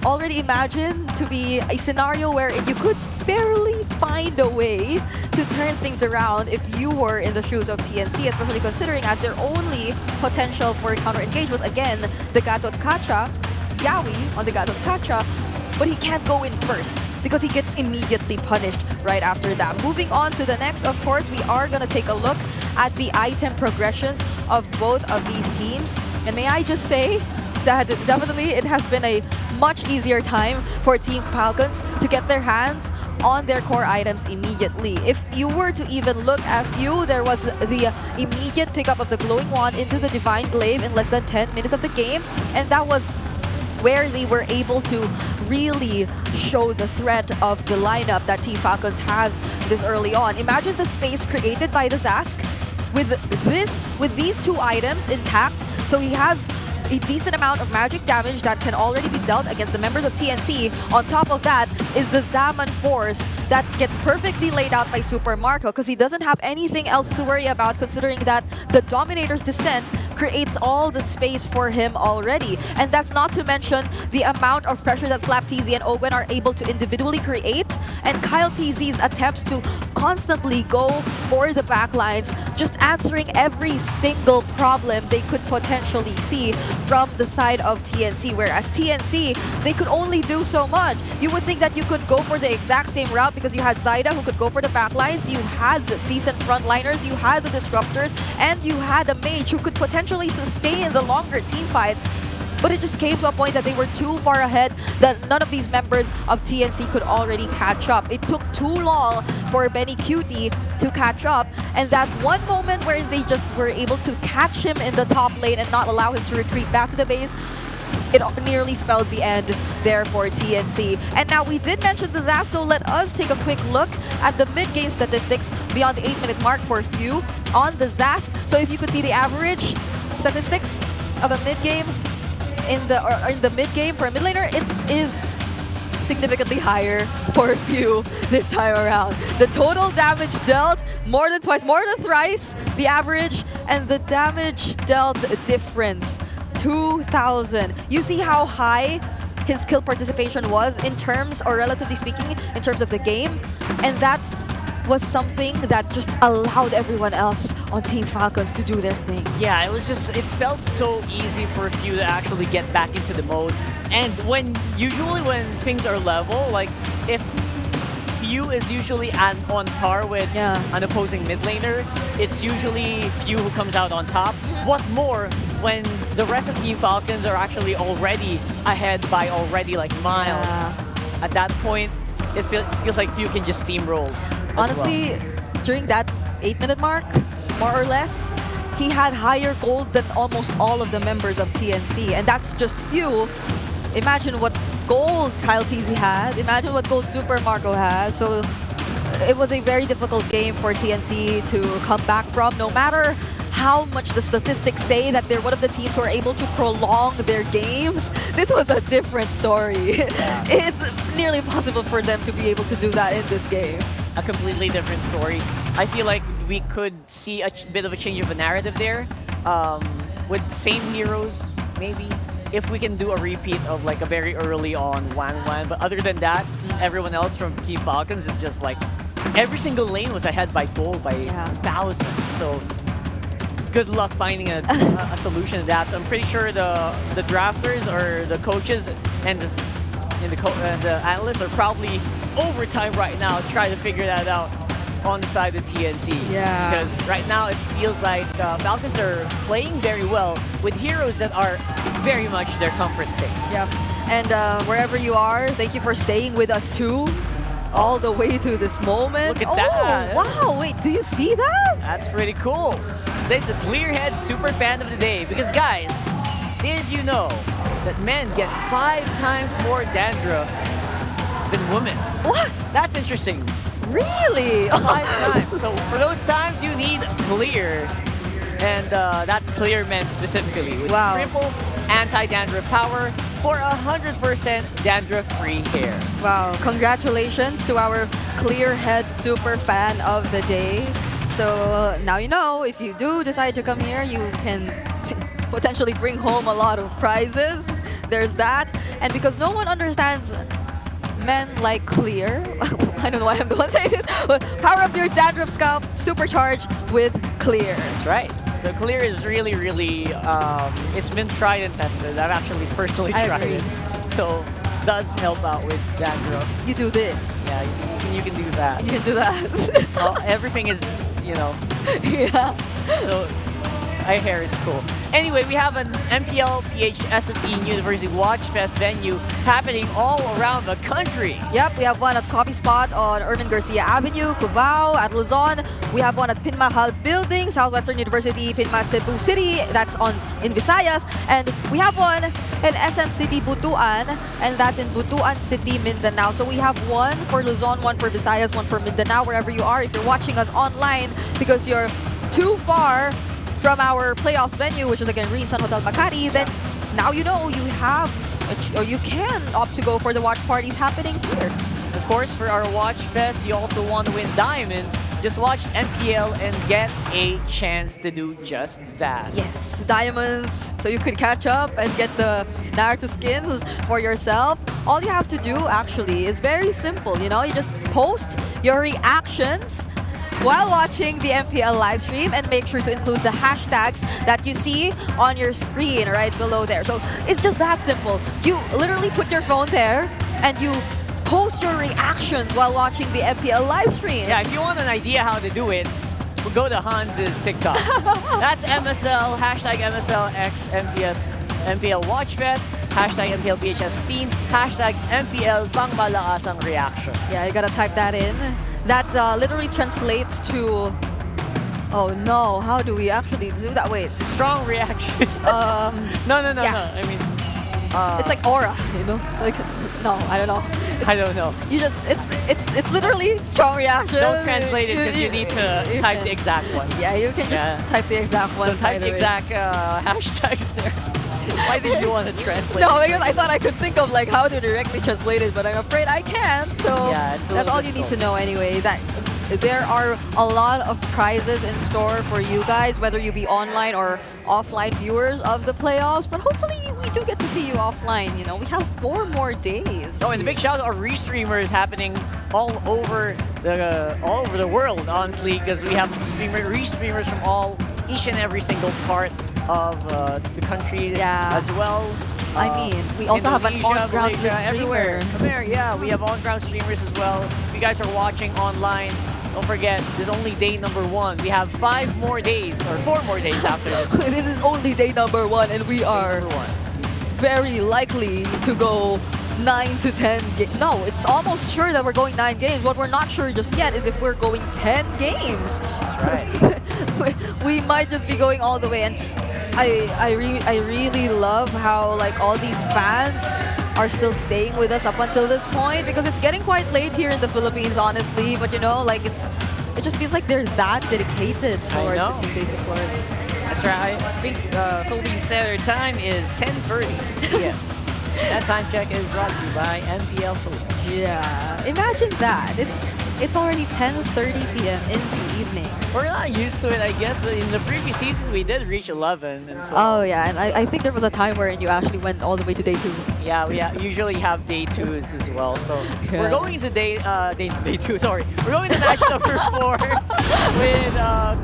P: already imagine to be a scenario where you could barely find a way to turn things around if you were in the shoes of TNC, especially considering as their only potential for counter-engage was, again, the Gatot Kacha, Yaoi on the Gatot Kacha, but he can't go in first because he gets immediately punished right after that. Moving on to the next, of course, we are going to take a look at the item progressions of both of these teams. And may I just say that definitely it has been a much easier time for Team Falcons to get their hands on their core items immediately. If you were to even look at Few, there was the immediate pickup of the Glowing Wand into the Divine Glaive in less than 10 minutes of the game, and that was where they were able to really show the threat of the lineup that Team Falcons has this early on. Imagine the space created by the Zask with these two items intact, so he has a decent amount of magic damage that can already be dealt against the members of TNC. On top of that is the Zaman Force that gets perfectly laid out by Super Marco because he doesn't have anything else to worry about, considering that the Dominator's Descent creates all the space for him already. And that's not to mention the amount of pressure that Flap TZ and Ogwen are able to individually create, and Kyle TZ's attempts to constantly go for the backlines, just answering every single problem they could potentially see from the side of TNC, whereas TNC, they could only do so much. You would think that you could go for the exact same route because you had Zyda who could go for the backlines, you had decent frontliners, you had the disruptors, and you had a mage who could potentially sustain the longer team fights. But it just came to a point that they were too far ahead that none of these members of TNC could already catch up. It took too long for Benny Cutie to catch up, and that one moment where they just were able to catch him in the top lane and not allow him to retreat back to the base, it nearly spelled the end there for TNC. And now we did mention the Zask, so let us take a quick look at the mid-game statistics beyond the 8-minute mark for Few on the Zask. So if you could see the average statistics of a mid-game in the mid-game for a mid laner, it is significantly higher for Few this time around. The total damage dealt more than twice, more than thrice the average, and the damage dealt difference 2,000. You see how high his kill participation was in terms, or relatively speaking, in terms of the game, and that was something that just allowed everyone else on Team Falcons to do their thing.
U: Yeah, it felt so easy for Few to actually get back into the mode. And usually when things are level, like if Few is usually on par with an opposing mid laner, it's usually Few who comes out on top. What more when the rest of Team Falcons are actually already ahead by like miles. At that point, it feels like Few can just steamroll.
P: Honestly, during that 8-minute mark, more or less, he had higher gold than almost all of the members of TNC, and that's just Few. Imagine what gold Kyle TZ had, imagine what gold Super Marco had, so it was a very difficult game for TNC to come back from, no matter how much the statistics say that they're one of the teams who are able to prolong their games. This was a different story. It's nearly impossible for them to be able to do that in this game.
U: A completely different story. I feel like we could see a bit of a change of a narrative there with same heroes, maybe, if we can do a repeat of like a very early on 1-1. But other than that, everyone else from Team Falcons is just like, every single lane was ahead by gold by thousands. So good luck finding a solution to that. So I'm pretty sure the drafters or the coaches and the analysts are probably overtime right now to try to figure that out on the side of TNC.
P: Yeah.
U: Because right now it feels like Falcons are playing very well with heroes that are very much their comfort picks.
P: Yeah. And wherever you are, thank you for staying with us too, all the way to this moment.
U: Look at that.
P: Wow, wait, do you see that?
U: That's pretty cool. There's a Clearhead super fan of the day because, guys, did you know that men get 5 times more dandruff than women?
P: What?
U: That's interesting.
P: Really?
U: 5 times. So for those times, you need Clear. And that's Clear Men specifically with triple anti-dandruff power for 100% dandruff-free hair.
P: Wow, congratulations to our Clearhead super fan of the day. So now you know, if you do decide to come here, you can potentially bring home a lot of prizes. There's that. And because no one understands men like Clear, I don't know why I'm the one saying this, but power up your dandruff scalp supercharged with Clear.
U: That's right. So Clear is really, really, it's been tried and tested. I've actually personally tried it. So does help out with dandruff.
P: You do this.
U: Yeah, you can do that.
P: You can do that.
U: Well, everything is, you know.
P: Yeah.
U: So My hair is cool. Anyway, we have an MPL PH S15 University Watch Fest venue happening all around the country.
P: Yep, we have one at Coffee Spot on Irvin Garcia Avenue, Cubao, at Luzon. We have one at Pinmahal Building, Southwestern University, Pinma Cebu City, that's in Visayas. And we have one in SM City, Butuan, and that's in Butuan City, Mindanao. So we have one for Luzon, one for Visayas, one for Mindanao, wherever you are. If you're watching us online because you're too far from our playoffs venue, which is again Green Sun Hotel Makati, then now you know you have, or you can opt to go for the watch parties happening here.
U: Of course, for our Watch Fest, you also want to win diamonds. Just watch MPL and get a chance to do just that.
P: Yes, diamonds, so you could catch up and get the Naruto skins for yourself. All you have to do actually is very simple, you know, you just post your reactions while watching the MPL live stream and make sure to include the hashtags that you see on your screen right below there. So it's just that simple. You literally put your phone there and you post your reactions while watching the MPL live stream.
U: Yeah, if you want an idea how to do it, we'll go to Hans's TikTok. That's MSL, hashtag MSLX MPL Watch Fest, hashtag MPL PH15, hashtag MPL Pangmalaasang Reaction.
P: Yeah, you gotta type that in. That literally translates to, oh no, how do we actually do that? Wait.
U: Strong reactions.
P: No.
U: I mean,
P: it's like aura, you know? Like, no, I don't know.
U: I don't know.
P: You just, it's literally strong reaction.
U: Don't translate it because you need to type the exact one.
P: Yeah, you can just type the exact one.
U: So type the exact hashtags there. Why did you want to translate?
P: No, because I thought I could think of like how to directly translate it, but I'm afraid I can't. So
U: yeah,
P: that's all you need to know anyway. That there are a lot of prizes in store for you guys, whether you be online or offline viewers of the playoffs. But hopefully we do get to see you offline. You know, we have 4 more days.
U: Oh, and a big shout out to our restreamers happening all over the world, honestly, because we have restreamers from each and every single part of the country as well.
P: I mean, we also have an on-ground streamer.
U: Everywhere. Come here, yeah, we have on-ground streamers as well. If you guys are watching online, don't forget, this is only day number 1. We have 5 more days, or 4 more days after this.
P: This is only day number 1, and we are very likely to go 9 to 10 games. No, it's almost sure that we're going 9 games. What we're not sure just yet is if we're going 10 games.
U: That's right.
P: We might just be going all the way. And I really love how like all these fans are still staying with us up until this point, because it's getting quite late here in the Philippines, honestly. But you know, like it just feels like they're that dedicated towards the teams they support.
U: That's right. I think Philippine Standard Time is 10:30 p.m. That time check is brought to you by MPL Philippines.
P: Yeah, imagine that. It's already 10:30 p.m. in the evening.
U: We're not used to it, I guess, but in the previous seasons we did reach 11 and 12.
P: Oh yeah, and I think there was a time wherein you actually went all the way to day 2.
U: Yeah, we usually have day 2s as well. So we're going to day 2. Sorry, we're going to match number 4 with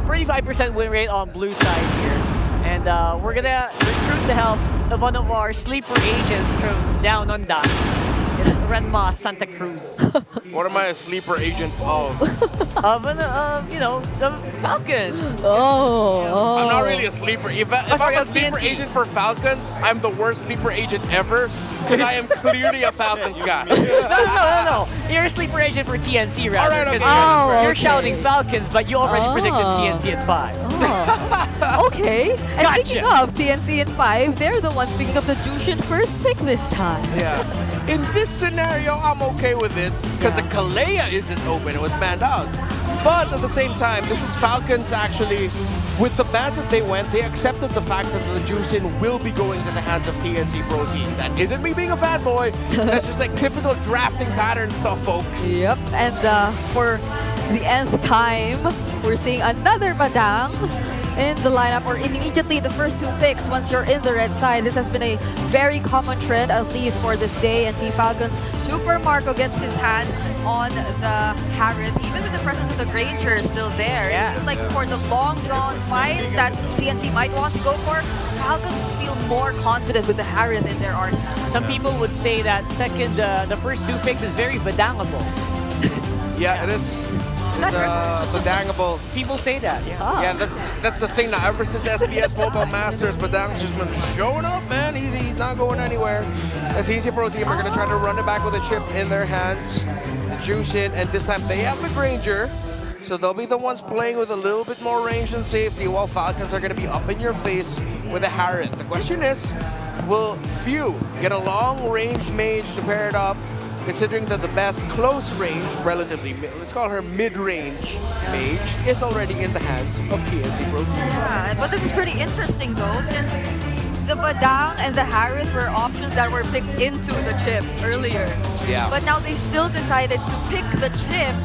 U: 45% win rate on blue side here, and we're gonna recruit the help of one of our sleeper agents from down under. It's Renma Santa Cruz.
D: What am I a sleeper agent of?
U: of Falcons.
P: Oh.
D: I'm not really a sleeper. If I'm a sleeper agent for Falcons, I'm the worst sleeper agent ever, because I am clearly a Falcons guy.
U: No. You're a sleeper agent for TNC, rather.
D: All right, okay.
U: You're shouting Falcons, but you already predicted TNC at 5.
P: Okay. And
U: Gotcha.
P: speaking of TNC in 5, they're the ones picking up the Jushin first pick this time.
D: Yeah. In this scenario, I'm okay with it, because the Kalea isn't open. It was banned out. But at the same time, this is Falcons actually, with the bans that they went, they accepted the fact that the Jushin will be going to the hands of TNC Pro Team. That isn't me being a fanboy. That's just like typical drafting pattern stuff, folks.
P: Yep. And for the nth time, we're seeing another Badang in the lineup, or immediately the first 2 picks once you're in the red side. This has been a very common trend, at least for this day, and Team Falcons. Super Marco gets his hand on the Harith, even with the presence of the Granger still there. It feels like for the long-drawn fights that TNC might want to go for, Falcons feel more confident with the Harith in their arsenal.
U: Some people would say that the first 2 picks is very badangable.
D: Yeah, it is. Badangable.
U: People say that, yeah.
L: Ah.
D: Yeah, that's the thing now. Ever since SBS Mobile Masters, Badang's just been showing up, man. He's not going anywhere. The TNC Pro team are going to try to run it back with a chip in their hands, juice it, and this time they have the Granger. So they'll be the ones playing with a little bit more range and safety, while Falcons are going to be up in your face with a Harith. The question is, will Few get a long-range mage to pair it up, considering that the best close range, relatively, let's call her mid-range mage, is already in the hands of TNC Pro Team.
L: Yeah, but this is pretty interesting though, since the Badang and the Harith were options that were picked into the chip earlier.
D: Yeah.
L: But now they still decided to pick the chip,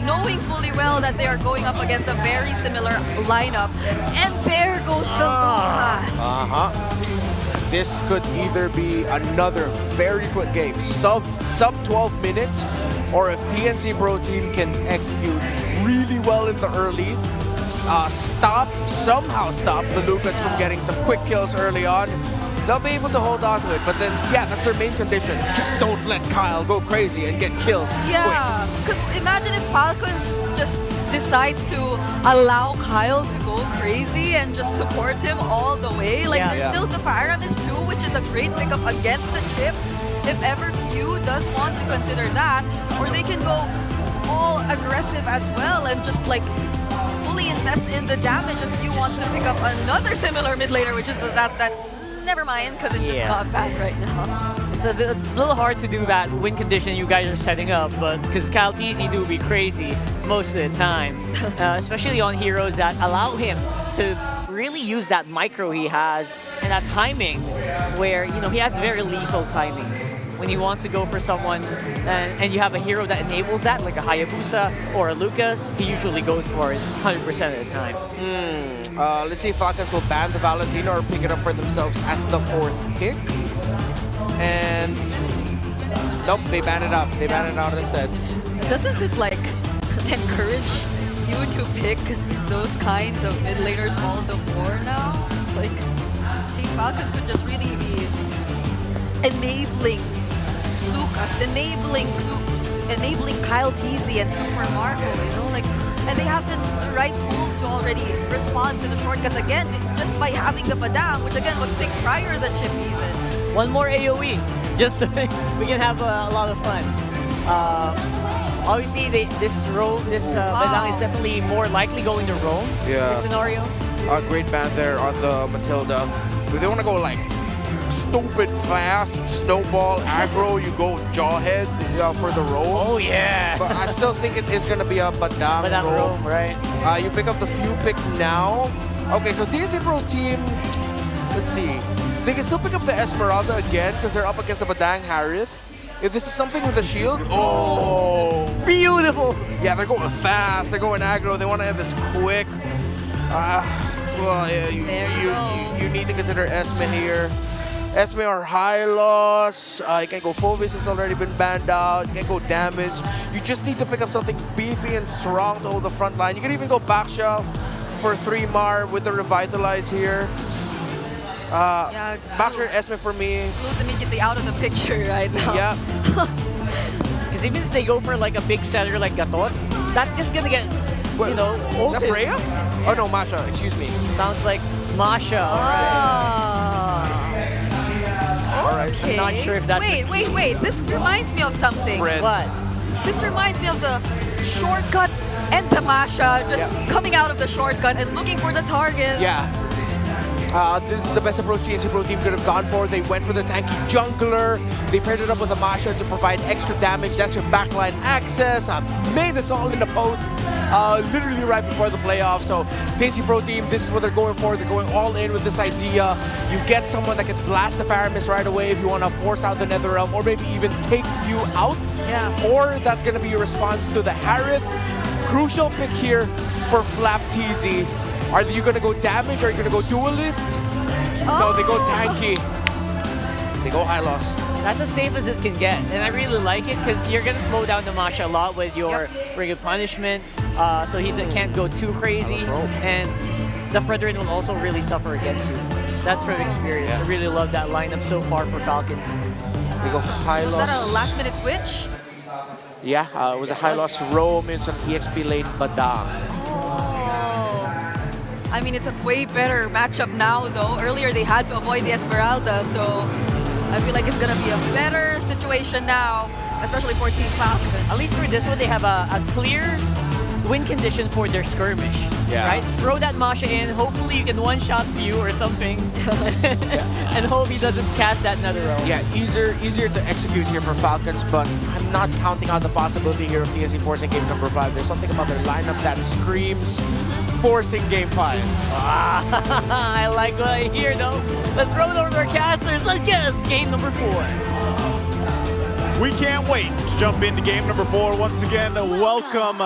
L: knowing fully well that they are going up against a very similar lineup. And there goes the Lucas.
D: This could either be another very quick game, sub 12 minutes, or if TNC Pro Team can execute really well in the early, somehow stop the Lucas from getting some quick kills early on, they'll be able to hold on to it. But then, yeah, that's their main condition. Just don't let Kyle go crazy and get kills.
L: Yeah, because imagine if Falcons just decides to allow Kyle to go crazy and just support him all the way. Like, there's still the Fire Aramis too, which is a great pickup against the chip. If ever Few does want to consider that, or they can go all aggressive as well and just like fully invest in the damage if Few wants to pick up another similar mid laner, which is that never mind, because it just got bad right now.
U: It's a little hard to do that win condition you guys are setting up, but because Kyle TZ do be crazy most of the time, especially on heroes that allow him to really use that micro he has and that timing where, you know, he has very lethal timings. When he wants to go for someone and you have a hero that enables that, like a Hayabusa or a Lucas, he usually goes for it 100% of the time.
D: Let's see if Falcons will ban the Valentino or pick it up for themselves as the 4th pick. And nope, they ban it up. They ban it out instead.
L: Doesn't this like encourage you to pick those kinds of mid laners all the more now? Like, Team Falcons could just really be enabling Lucas, enabling Kyle TZ and Super Marco, you know, like, and they have the right tools to already respond to the shortcuts again, just by having the Badang, which again was picked prior to the chip even.
U: One more AoE, just so we can have a lot of fun. Obviously, this Badang is definitely more likely going to roam in this scenario.
D: A great ban there on the Matilda. But they want to go like stupid fast, snowball, aggro, you go jawhead for the roam.
U: Oh yeah!
D: But I still think it is going to be a Badang roam.
U: Right?
D: You pick up the Few pick now. Okay, so TNC Pro Team, let's see. They can still pick up the Esmeralda again because they're up against the Badang Harith. If this is something with the shield, oh!
U: Beautiful!
D: Yeah, they're going fast, they're going aggro, they want to have this quick. Well, yeah, you need to consider Esme here. Esme or high loss. You can go Fovis, has already been banned out. You can go damage. You just need to pick up something beefy and strong to hold the front line. You can even go Baksha for 3 Mar with the Revitalize here. Baksha and Esme for me.
L: Blue's immediately out of the picture right now.
U: Yeah. Because even if they go for like a big setter like Gatot, that's just gonna get, you know, ulted.
D: Is that Freya? Oh no, Masha, excuse me.
U: Sounds like Masha.
D: Alright.
L: Okay.
U: I'm not sure if that's...
L: Wait. This reminds me of something.
D: Fred.
U: What?
L: This reminds me of the shortcut and the Masha just coming out of the shortcut and looking for the target.
D: Yeah. This is the best approach TNC Pro Team could have gone for. They went for the tanky jungler. They paired it up with a Masha to provide extra damage. That's your backline access. Made this all in the post. Literally right before the playoffs. So TNC Pro Team, this is what they're going for. They're going all in with this idea. You get someone that can blast the Fire Mist right away if you want to force out the Netherrealm, or maybe even take Few out.
L: Yeah.
D: Or that's going to be your response to the Harith. Crucial pick here for Flap TZ. Are you going to go damage? Are you going to go duelist? No, they go tanky. They go high loss.
U: That's as safe as it can get, and I really like it because you're going to slow down the Masha a lot with your Ring of Punishment, so he can't go too crazy, and the Fredrin will also really suffer against you. That's from experience. I really love that lineup so far for Falcons.
D: They go high loss.
L: Was that a last-minute switch?
D: Yeah, it was a high loss roam in some EXP lane Badang.
L: I mean, it's a way better matchup now, though. Earlier, they had to avoid the Esmeralda, so I feel like it's going to be a better situation now, especially for Team Falcons.
K: At least for this one, they have a clear win condition for their skirmish.
D: Yeah.
K: Right? Throw that Masha in. Hopefully, you can one-shot View or something. And hope he doesn't cast that another row.
D: Yeah, easier to execute here for Falcons, but I'm not counting out the possibility here of TNC forcing game number 5. There's something about their lineup that screams forcing game 5.
K: I like what I hear, though. Let's roll it over to our casters. Let's get us game number 4.
R: We can't wait to jump into game number 4. Once again, welcome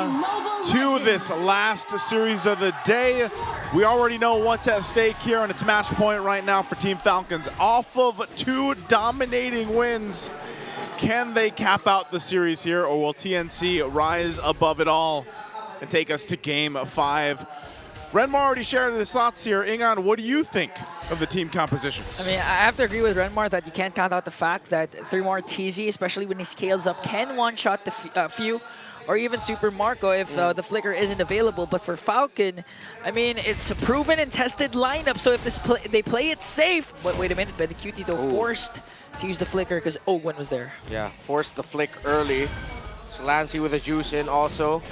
R: to this last series of the day. We already know what's at stake here, and it's match point right now for Team Falcons. Off of 2 dominating wins, can they cap out the series here, or will TNC rise above it all and take us to game 5? Renmar already shared his thoughts here. Ingan, what do you think of the team compositions?
U: I mean, I have to agree with Renmar that you can't count out the fact that 3-Mar TZ, especially when he scales up, can one-shot the Few or even Super Marco if the Flicker isn't available. But for Falcon, I mean, it's a proven and tested lineup. So if they play it safe, but wait a minute, Benicuti though forced to use the Flicker because Owen was there.
D: Yeah, forced the flick early. Slancy with a juice in also.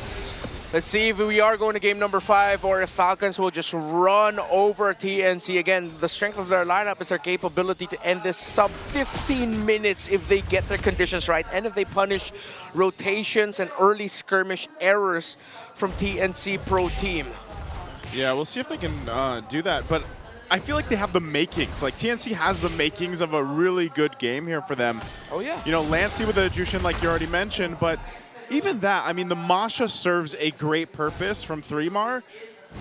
D: Let's see if we are going to game number 5 or if Falcons will just run over TNC. Again, the strength of their lineup is their capability to end this sub 15 minutes if they get their conditions right and if they punish rotations and early skirmish errors from TNC Pro Team.
R: Yeah, we'll see if they can do that, but I feel like they have the makings. Like, TNC has the makings of a really good game here for them.
D: Oh, yeah.
R: You know, Lancey with the Jushin, like you already mentioned, but even that, I mean, the Masha serves a great purpose from 3-Mar.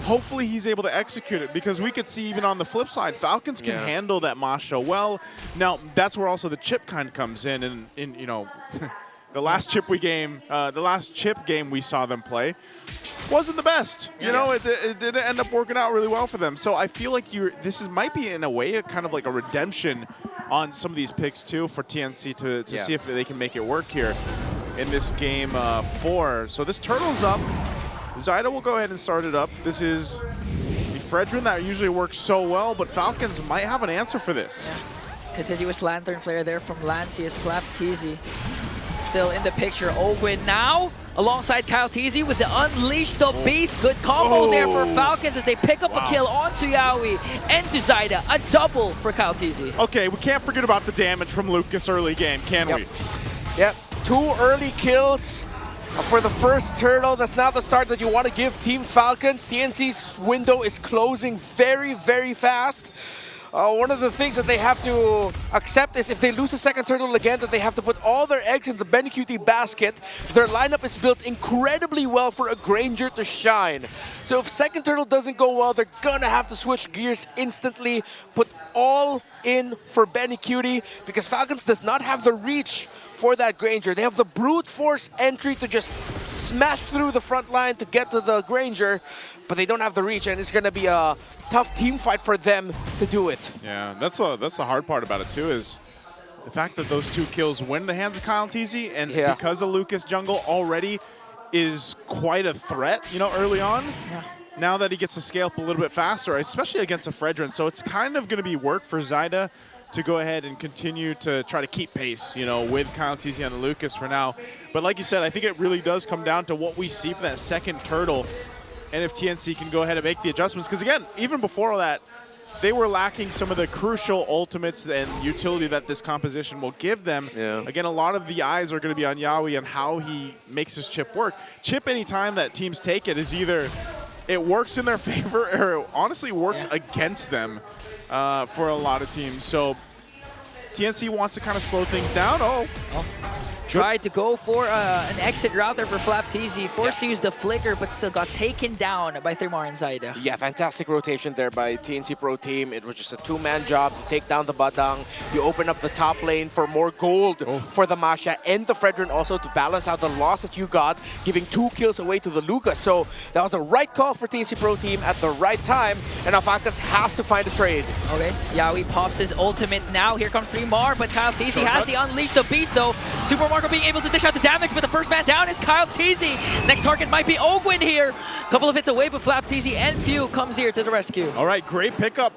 R: Hopefully he's able to execute it, because we could see even on the flip side, Falcons can handle that Masha well. Now, that's where also the chip kind of comes in, and you know, the last chip game we saw them play wasn't the best. You know, it didn't end up working out really well for them. So I feel like this might be, in a way, kind of like a redemption on some of these picks too for TNC to see if they can make it work here in this game 4. So this turtle's up. Zyda will go ahead and start it up. This is the Fredrin that usually works so well, but Falcons might have an answer for this.
U: Continuous Lantern Flare there from Lancey as Flap TZ still in the picture. Owen now alongside Kyle TZ with the Unleash the Beast. Good combo there for Falcons as they pick up a kill onto Yaoi and to Zyda. A double for Kyle TZ.
R: Okay, we can't forget about the damage from Lucas early game, can we?
D: Yep, 2 early kills for the first turtle. That's not the start that you want to give Team Falcons. TNC's window is closing very, very fast. One of the things that they have to accept is if they lose the second turtle again, that they have to put all their eggs in the Benicuti basket. Their lineup is built incredibly well for a Granger to shine. So if second turtle doesn't go well, they're gonna have to switch gears instantly, put all in for Benicuti, because Falcons does not have the reach for that Granger. They have the brute force entry to just smash through the front line to get to the Granger, but they don't have the reach, and it's gonna be a tough team fight for them to do it.
R: Yeah, that's the hard part about it too, is the fact that those 2 kills went in the hands of Kyle TZ, and because of Lucas jungle already is quite a threat, you know, early on.
U: Yeah.
R: Now that he gets to scale up a little bit faster, especially against a Fredrin, so it's kind of going to be work for Zyda to go ahead and continue to try to keep pace, you know, with Kyle TZ and Lucas for now. But like you said, I think it really does come down to what we see for that second turtle, and if TNC can go ahead and make the adjustments. Because again, even before that, they were lacking some of the crucial ultimates and utility that this composition will give them.
D: Yeah.
R: Again, a lot of the eyes are going to be on Yaoi and how he makes his chip work. Chip, anytime that teams take it, is either it works in their favor or it honestly works against them for a lot of teams. So TNC wants to kind of slow things down.
U: Tried to go for an exit route there for Flap TZ. Forced to use the Flicker, but still got taken down by 3-Mar and Zyda.
D: Yeah, fantastic rotation there by TNC Pro Team. It was just a 2-man job to take down the Badang. You open up the top lane for more gold for the Masha and the Fredrin also to balance out the loss that you got, giving 2 kills away to the Lucas. So that was the right call for TNC Pro Team at the right time, and now Falcons has to find a trade.
U: Okay, Yaoi pops his ultimate now. Here comes 3-Mar, but Kyle TZ has the Unleash the Beast though. Super Marco being able to dish out the damage, but the first man down is Kyle Teasy. Next target might be Ogwin here. Couple of hits away, but Flap Teasy and Few comes here to the rescue.
R: All right, great pickup.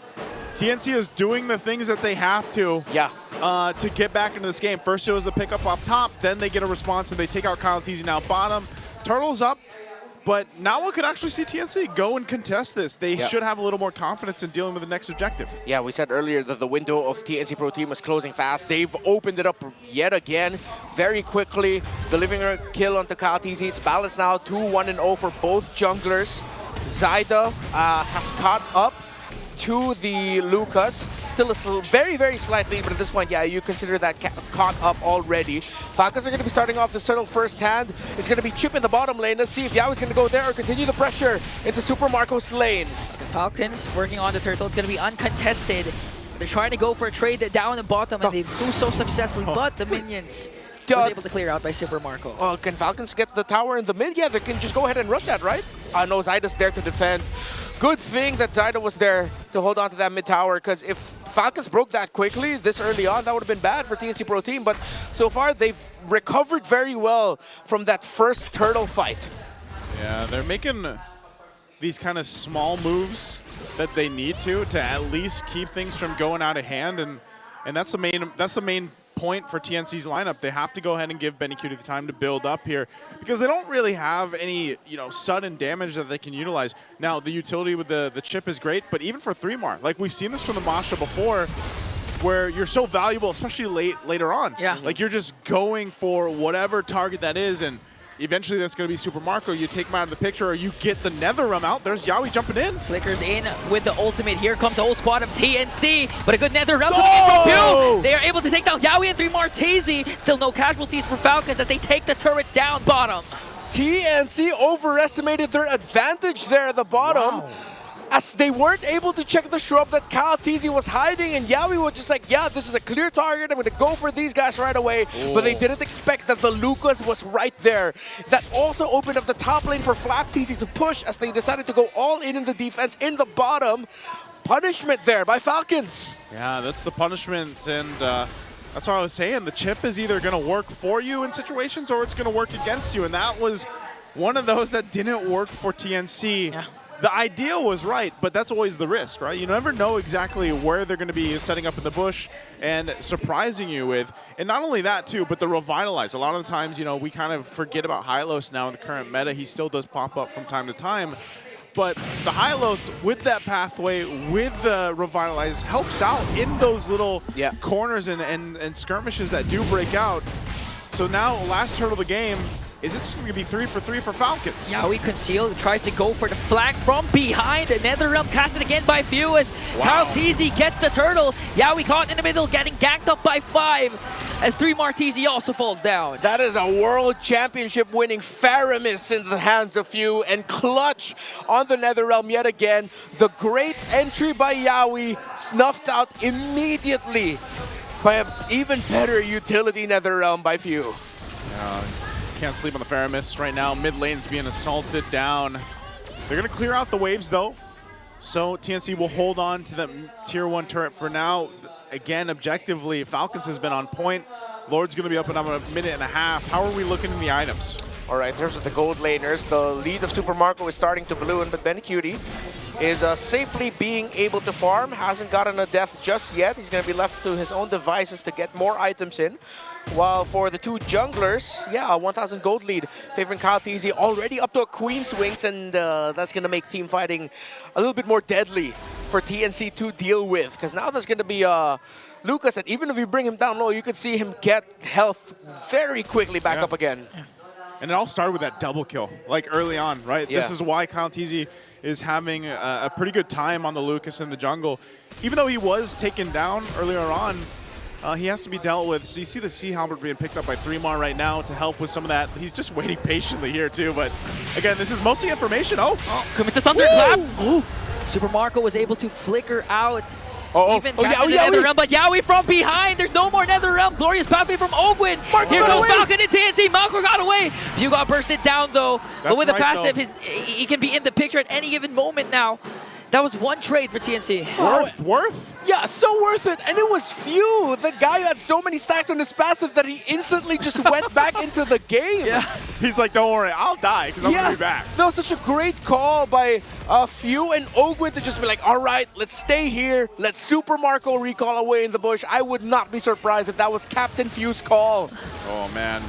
R: TNC is doing the things that they have to to get back into this game. First it was the pickup off top, then they get a response and they take out Kyle Teasy now bottom. Turtle's up, but now one could actually see TNC go and contest this. They should have a little more confidence in dealing with the next objective.
D: Yeah, we said earlier that the window of TNC Pro Team was closing fast. They've opened it up yet again very quickly, delivering a kill onto Kyle Teasy. It's balanced now, 2-1-0 for both junglers. Zyda has caught up to the Lucas. Still a very, very slight lead, but at this point, yeah, you consider that caught up already. Falcons are going to be starting off this turtle first hand. It's going to be Chip in the bottom lane. Let's see if Yaoi's going to go there or continue the pressure into Super Marco's lane.
U: The Falcons working on the turtle. It's going to be uncontested. They're trying to go for a trade down the bottom, and they do so successfully, but the minions was able to clear out by Super Marco.
D: Well, can Falcons get the tower in the mid? Yeah, they can just go ahead and rush that, right? No, Zyda's there to defend. Good thing that Zyda was there to hold on to that mid tower, because if Falcons broke that quickly this early on, that would have been bad for TNC Pro Team. But so far, they've recovered very well from that first turtle fight.
R: Yeah, they're making these kind of small moves that they need to at least keep things from going out of hand, and that's the main point for TNC's lineup. They have to go ahead and give Benny Cutie the time to build up here, because they don't really have any sudden damage that they can utilize. Now the utility with the chip is great, but even for 3mar, like we've seen this from the Masha before, where you're so valuable, especially later on.
U: Yeah.
R: Like you're just going for whatever target that is, and eventually that's going to be Super Marco. You take him out of the picture, or you get the Nether Realm out. There's Yaoi jumping in.
U: Flickers in with the ultimate. Here comes the whole squad of TNC, but a good Nether Realm coming in from Pew. They are able to take down Yaoi and 3mar Teasy. Still no casualties for Falcons as they take the turret down bottom.
D: TNC overestimated their advantage there at the bottom. Wow. As they weren't able to check the shrub that Kyle Teasy was hiding, and Yaoi was just like, yeah, this is a clear target, I'm going to go for these guys right away. Ooh. But they didn't expect that the Lucas was right there. That also opened up the top lane for Flap Teasy to push as they decided to go all in the defense in the bottom. Punishment there by Falcons.
R: Yeah, that's the punishment, and that's what I was saying. The chip is either going to work for you in situations or it's going to work against you, and that was one of those that didn't work for TNC. Yeah. The idea was right, but that's always the risk, right? You never know exactly where they're going to be setting up in the bush and surprising you with. And not only that, too, but the Revitalize. A lot of the times, we kind of forget about Hylos now in the current meta. He still does pop up from time to time. But the Hylos, with that pathway, with the Revitalize, helps out in those little corners and skirmishes that do break out. So now, last turtle of the game, is it just going to be 3 for 3 for Falcons?
U: Yaoi concealed, tries to go for the flank from behind. Another realm casted again by Few as Kyle Teasy gets the turtle. Yaoi caught in the middle, getting ganked up by 5 as 3mar Teasy also falls down.
D: That is a World Championship winning Faramis in the hands of Few, and clutch on the Netherrealm yet again. The great entry by Yaoi snuffed out immediately by an even better utility Netherrealm by Few.
R: Can't sleep on the Faramis right now. Mid lane's being assaulted down. They're going to clear out the waves, though. So TNC will hold on to the tier 1 turret for now. Again, objectively, Falcons has been on point. Lord's going to be up in a minute and a half. How are we looking in the items?
D: All right, in terms of the gold laners, the lead of Super Marco is starting to balloon, but Benny Cutie is safely being able to farm. Hasn't gotten a death just yet. He's going to be left to his own devices to get more items in. While for the two junglers, a 1,000 gold lead, favoring Kyle Teasy, already up to a Queen's Wings, and that's going to make team fighting a little bit more deadly for TNC to deal with. Because now there's going to be Lucas, that even if you bring him down low, you could see him get health very quickly back up again.
R: And it all started with that double kill, like early on, right? This is why Kyle Teasy is having a pretty good time on the Lucas in the jungle. Even though he was taken down earlier on, he has to be dealt with. So you see the Sea Halberd being picked up by 3mar right now to help with some of that. He's just waiting patiently here too, but again, this is mostly information.
U: Commits a thunderclap. Super Marco was able to flicker out. Even Netherrealm, but Yaoi from behind. There's no more Netherrealm. Glorious pathway from Ogwin. Here goes Falcon and TNC. Malco got away. Few got bursted down though. But with the passive, he can be in the picture at any given moment now. That was one trade for TNC.
R: Worth?
D: Yeah, so worth it. And it was few. The guy who had so many stacks on his passive that he instantly just went back into the game.
U: Yeah.
R: He's like, don't worry, I'll die because I'm going to be back.
D: That was such a great call by Few and Ogwin to just be like, all right, let's stay here. Let's Super Marco recall away in the bush. I would not be surprised if that was Captain Few's call.
R: Oh, man.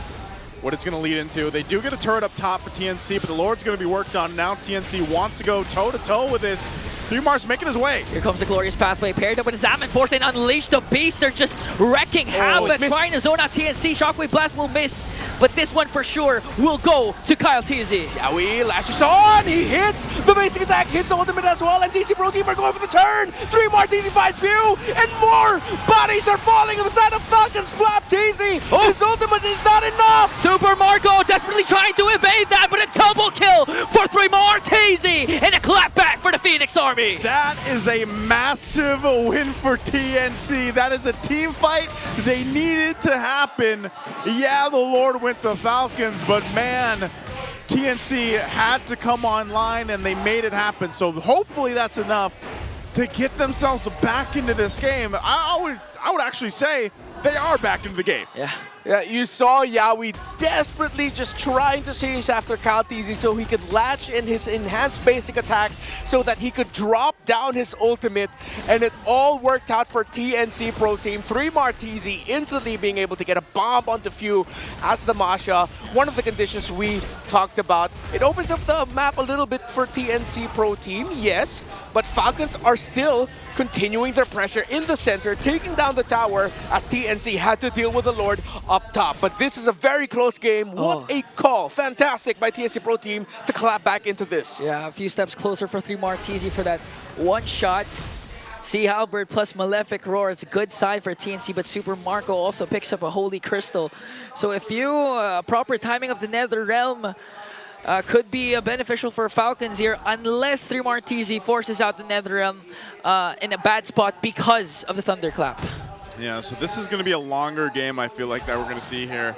R: What it's going to lead into. They do get a turret up top for TNC, but the Lord's going to be worked on. Now TNC wants to go toe-to-toe with this. 3Mars making his way.
U: Here comes the Glorious Pathway paired up with Zaman Force and Unleash the Beast. They're just wrecking havoc, trying to zone out TNC. Shockwave Blast will miss, but this one for sure will go to Kyle TZ.
D: Yawi latches on, he hits the basic attack, hits the ultimate as well, and TC Pro Team are going for the turn. 3 more TC finds Few, and more bodies are falling on the side of Falcons. Flap TC, his ultimate is not enough.
U: Super Marco desperately trying to evade that, but a double kill for 3 more TZ, and a clap back for the Phoenix Army.
R: That is a massive win for TNC. That is a team fight they needed to happen. Yeah, the Lord went to Falcons, but man, TNC had to come online and they made it happen. So hopefully that's enough to get themselves back into this game. I would actually say they are back into the game.
D: Yeah, you saw Yawi desperately just trying to chase after Kyle TZ so he could latch in his enhanced basic attack so that he could drop down his ultimate, and it all worked out for TNC Pro Team. 3 more TZ instantly being able to get a bomb onto Few as the Masha. One of the conditions we talked about. It opens up the map a little bit for TNC Pro Team, yes, but Falcons are still continuing their pressure in the center, taking down the tower as TNC had to deal with the Lord up top. But this is a very close game. What a call. Fantastic by TNC Pro Team to clap back into this.
U: Yeah, a few steps closer for 3 more TZ for that one shot. Sea Halberd plus Malefic Roar. It's a good sign for TNC, but Super Marco also picks up a Holy Crystal. So if you, proper timing of the Nether Realm could be beneficial for Falcons here, unless 3 more TZ forces out the Nether Realm in a bad spot because of the Thunderclap.
R: Yeah, so this is going to be a longer game, I feel like, that we're going to see here.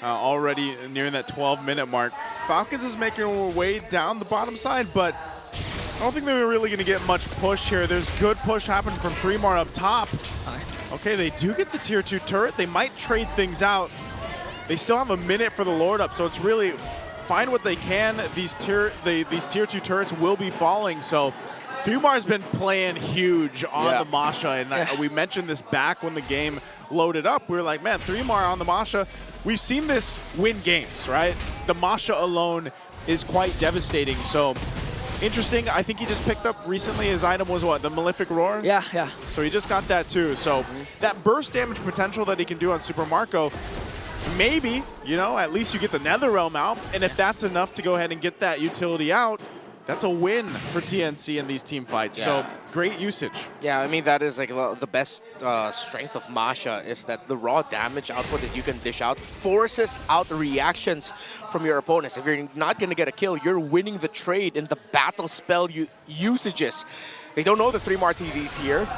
R: Already nearing that 12-minute mark. Falcons is making their way down the bottom side, but I don't think they were really going to get much push here. There's good push happening from 3mar up top. Okay, they do get the tier 2 turret. They might trade things out. They still have a minute for the Lord up, so it's really find what they can. These tier 2 turrets will be falling, so 3mar has been playing huge on the Masha, and we mentioned this back when the game loaded up. We were like, man, 3mar on the Masha, we've seen this win games, right? The Masha alone is quite devastating, so interesting. I think he just picked up recently, his item was what, the Malefic Roar?
U: Yeah.
R: So he just got that too, so that burst damage potential that he can do on Super Marco, maybe, you know, at least you get the Nether Realm out, and if that's enough to go ahead and get that utility out, that's a win for TNC in these team fights. So great usage.
D: Yeah, I mean, that is like the best strength of Masha is that the raw damage output that you can dish out forces out the reactions from your opponents. If you're not going to get a kill, you're winning the trade in the battle spell usages. They don't know the 3 more TZs here.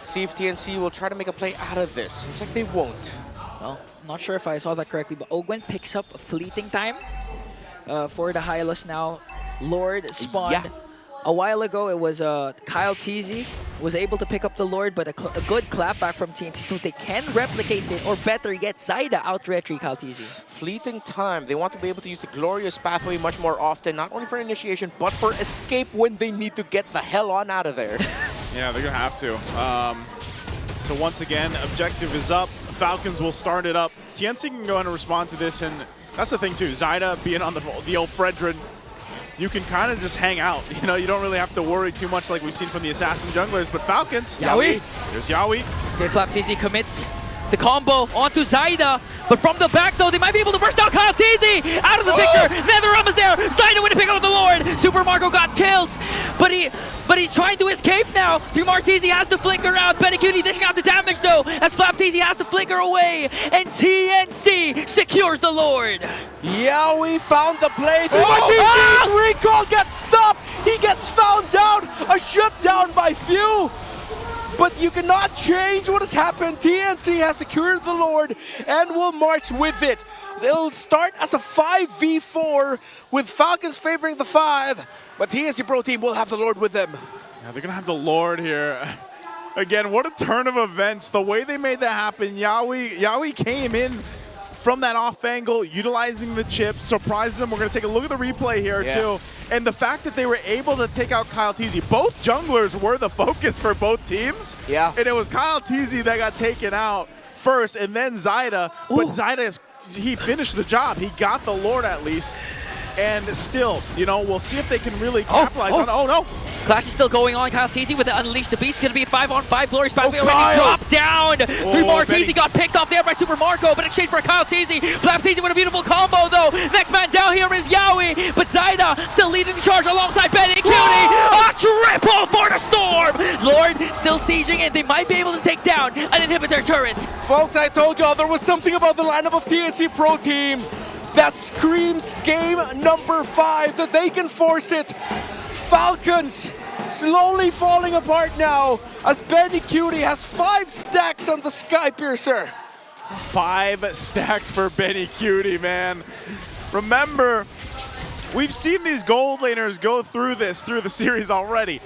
D: See if TNC will try to make a play out of this. Seems like they won't.
U: Well, not sure if I saw that correctly, but Ogwen picks up a fleeting time for the Hylos now. Lord spawned a while ago. It was Kyle TZ was able to pick up the Lord, but a good clapback from TNC, so they can replicate it, or better yet, Zyda out-retry Kyle TZ.
D: Fleeting time. They want to be able to use the Glorious Pathway much more often, not only for initiation, but for escape when they need to get the hell on out of there.
R: Yeah, they're going to have to. So once again, objective is up. Falcons will start it up. TNC can go ahead and respond to this, and that's the thing too. Zyda being on the old Fredrin, you can kind of just hang out. You know, you don't really have to worry too much like we've seen from the Assassin junglers, but Falcons,
U: Yawi.
R: There's Yawi.
U: Okay, Flap TZ commits the combo onto Zyda, but from the back though, they might be able to burst out Kyle TZ out of the picture. NetherRealm is there. Zyda went to pick up the Lord. Super Marco got kills, but he's trying to escape now. 3 more TZ has to flicker out. Benecutie dishing out the damage though, as Flap TZ has to flicker away, and TNC secures the Lord.
D: Yeah, we found the play. 3 more TZ's recall gets stopped. He gets found out. A shutdown by Few. But you cannot change what has happened. TNC has secured the Lord and will march with it. They'll start as a 5v4 with Falcons favoring the 5, but TNC Pro Team will have the Lord with them.
R: Yeah, they're going to have the Lord here. Again, what a turn of events. The way they made that happen, Yawi came in from that off angle, utilizing the chip, surprised them. We're going to take a look at the replay here, too. And the fact that they were able to take out Kyle Teasy. Both junglers were the focus for both teams.
D: Yeah.
R: And it was Kyle Teasy that got taken out first, and then Zyda. But Zyda, he finished the job. He got the Lord at least. And still, you know, we'll see if they can really capitalize on it. Oh, no.
U: Clash is still going on. Kyle Teasy with the Unleash the Beast. It's going to be a 5-on-5. Glorious Pathway already dropped down. 3 more. Teasy got picked off there by Super Marco, but exchange for Kyle Teasy. Flap Teasy with a beautiful combo, though. Next man down here is Yawi, but Zyda still leading the charge alongside Benny Cutie. A triple for the Storm. Lord still sieging, and they might be able to take down an inhibitor turret.
D: Folks, I told y'all there was something about the lineup of TNC Pro Team that screams game number 5, that they can force it. Falcons slowly falling apart now as Benny Cutie has 5 stacks on the Sky Piercer.
R: 5 stacks for Benny Cutie, man. Remember, we've seen these gold laners go through the series already.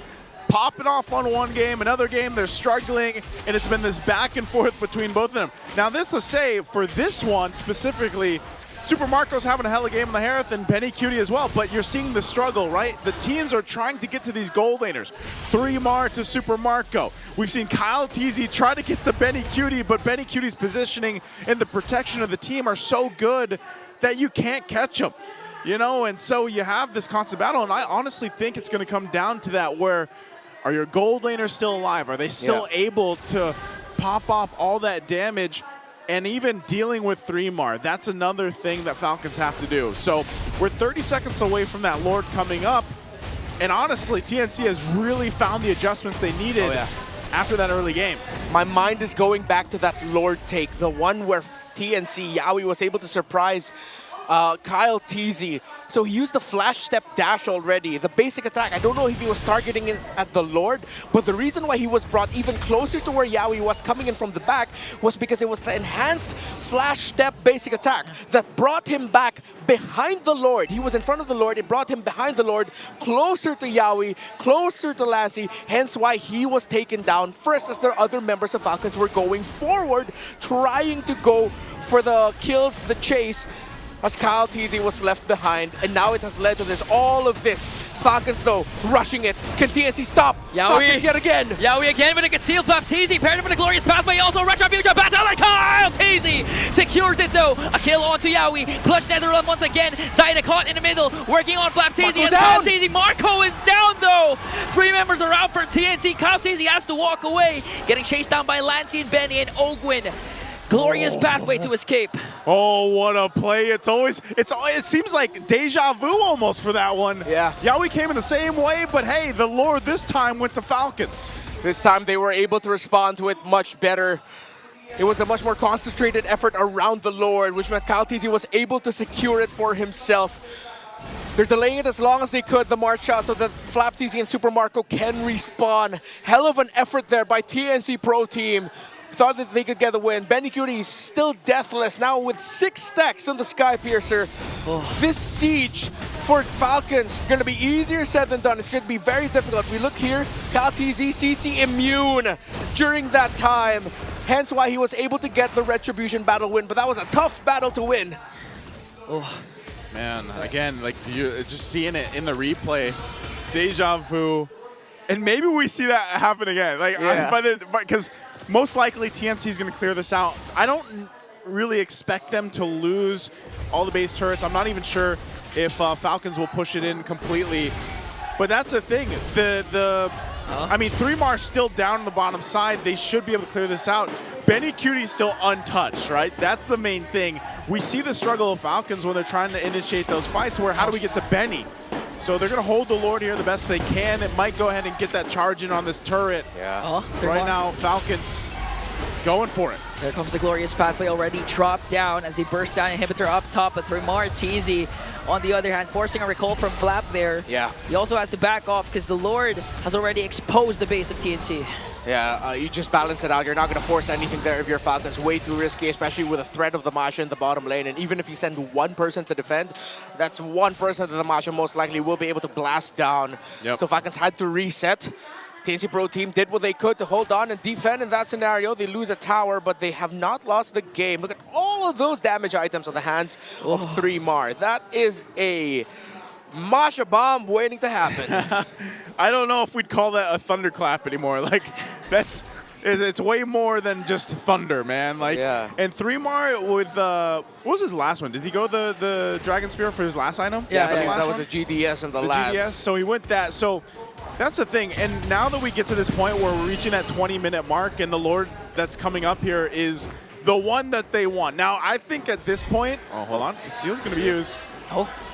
R: Popping off on one game, another game they're struggling, and it's been this back and forth between both of them. Now this to say, for this one specifically, Super Marco's having a hell of a game on the Harith and Benny Cutie as well, but you're seeing the struggle, right? The teams are trying to get to these gold laners. 3mar to Super Marco. We've seen Kyle Teasy try to get to Benny Cutie, but Benny Cutie's positioning and the protection of the team are so good that you can't catch him. You know, and so you have this constant battle, and I honestly think it's going to come down to that, where are your gold laners still alive? Are they still able to pop off all that damage? And even dealing with 3mar, that's another thing that Falcons have to do. So we're 30 seconds away from that Lord coming up. And honestly, TNC has really found the adjustments they needed after that early game.
D: My mind is going back to that Lord take, the one where TNC Yawi was able to surprise Kyle Teasy. So he used the flash step dash already. The basic attack, I don't know if he was targeting it at the Lord, but the reason why he was brought even closer to where Yawi was coming in from the back was because it was the enhanced flash step basic attack that brought him back behind the Lord. He was in front of the Lord, it brought him behind the Lord, closer to Yawi, closer to Lancey, hence why he was taken down first as their other members of Falcons were going forward, trying to go for the kills, the chase, as Kyle Teasy was left behind, and now it has led to this, all of this. Falcons, though, rushing it. Can TNC stop? Falcons yet again.
U: Yawi again with a concealed Flap Teasy, paired with a glorious pathway, also Retribution battle, and Kyle Teasy secures it, though. A kill onto Yawi, clutch Netherrealm once again. Zyda caught in the middle, working on Flap Teasy, and Flap Teasy. Marco is down, though. 3 members are out for TNC. Kyle Teasy has to walk away, getting chased down by Lancey and Benny and Ogwin. Glorious pathway to escape.
R: Oh, what a play. It seems like deja vu almost for that one.
D: Yeah.
R: Yawi came in the same way, but hey, the Lord this time went to Falcons.
D: This time they were able to respond to it much better. It was a much more concentrated effort around the Lord, which meant Kyle Teasy was able to secure it for himself. They're delaying it as long as they could, the March shot, so that Flap Teasy and Super Marco can respawn. Hell of an effort there by TNC Pro Team. Thought that they could get the win. Benny Cutie is still deathless now with 6 stacks on the Sky Piercer. This siege for Falcons is going to be easier said than done. It's going to be very difficult. We look here, Kyle Teasy, CC immune during that time. Hence why he was able to get the Retribution battle win, but that was a tough battle to win.
R: Man, again, like you just seeing it in the replay, deja vu, and maybe we see that happen again. Like, because most likely TNC is going to clear this out. I don't really expect them to lose all the base turrets. I'm not even sure if Falcons will push it in completely. But that's the thing. I mean, 3mar still down on the bottom side. They should be able to clear this out. Benny Cutie's still untouched, right? That's the main thing. We see the struggle of Falcons when they're trying to initiate those fights where how do we get to Benny? So they're going to hold the Lord here the best they can. It might go ahead and get that charge in on this turret.
U: Yeah.
R: Right now, Falcons going for it.
U: There comes the glorious pathway already dropped down as they burst down inhibitor up top, but 3mar Teasy on the other hand forcing a recall from Flap there.
D: Yeah.
U: He also has to back off because the Lord has already exposed the base of TNC.
D: Yeah, you just balance it out. You're not going to force anything there if you're Falcons. Way too risky, especially with a threat of the Masha in the bottom lane. And even if you send one person to defend, that's one person that the Masha most likely will be able to blast down. So Falcons had to reset. TNC Pro Team did what they could to hold on and defend in that scenario. They lose a tower, but they have not lost the game. Look at all of those damage items on the hands of 3mar. That is a Masha bomb waiting to happen.
R: I don't know if we'd call that a thunderclap anymore. Like, it's way more than just thunder, man. Like, and 3mar with what was his last one? Did he go the Dragon Spear for his last item?
D: Yeah, that was a GDS in the last.
R: GDS, so he went that. So that's the thing. And now that we get to this point where we're reaching that 20-minute mark, and the Lord that's coming up here is the one that they want. Now, I think at this point, hold on, Seal's going to be used.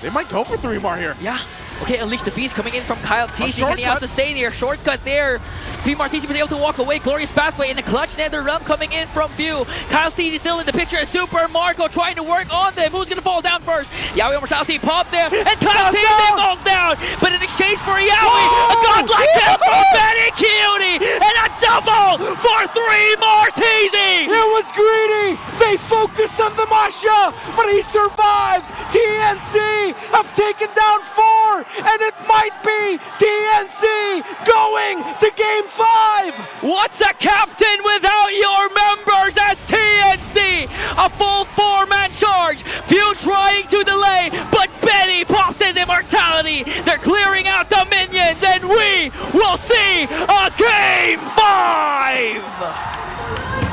R: They might go for 3mar here.
U: Yeah. Okay, Unleash the Beast coming in from Kyle TC. Can he have to stay there? Shortcut there. 3mar TC was able to walk away. Glorious pathway in the clutch. Nether Realm coming in from view. Kyle TC still in the picture. Super Marco trying to work on them. Who's going to fall down first? Yaoi Immortality popped them. And Kyle TC falls down. But in exchange for Yaoi, a godlike death from Benny Cutie. And a double for 3mar TC.
B: It was greedy. They focused on the Masha, but he survives. TNC have taken down 4, and it might be TNC going to Game 5.
U: What's a captain without your members as TNC? A full 4-man charge. Few trying to delay, but Benny pops his immortality. They're clearing out the minions, and we will see a Game 5.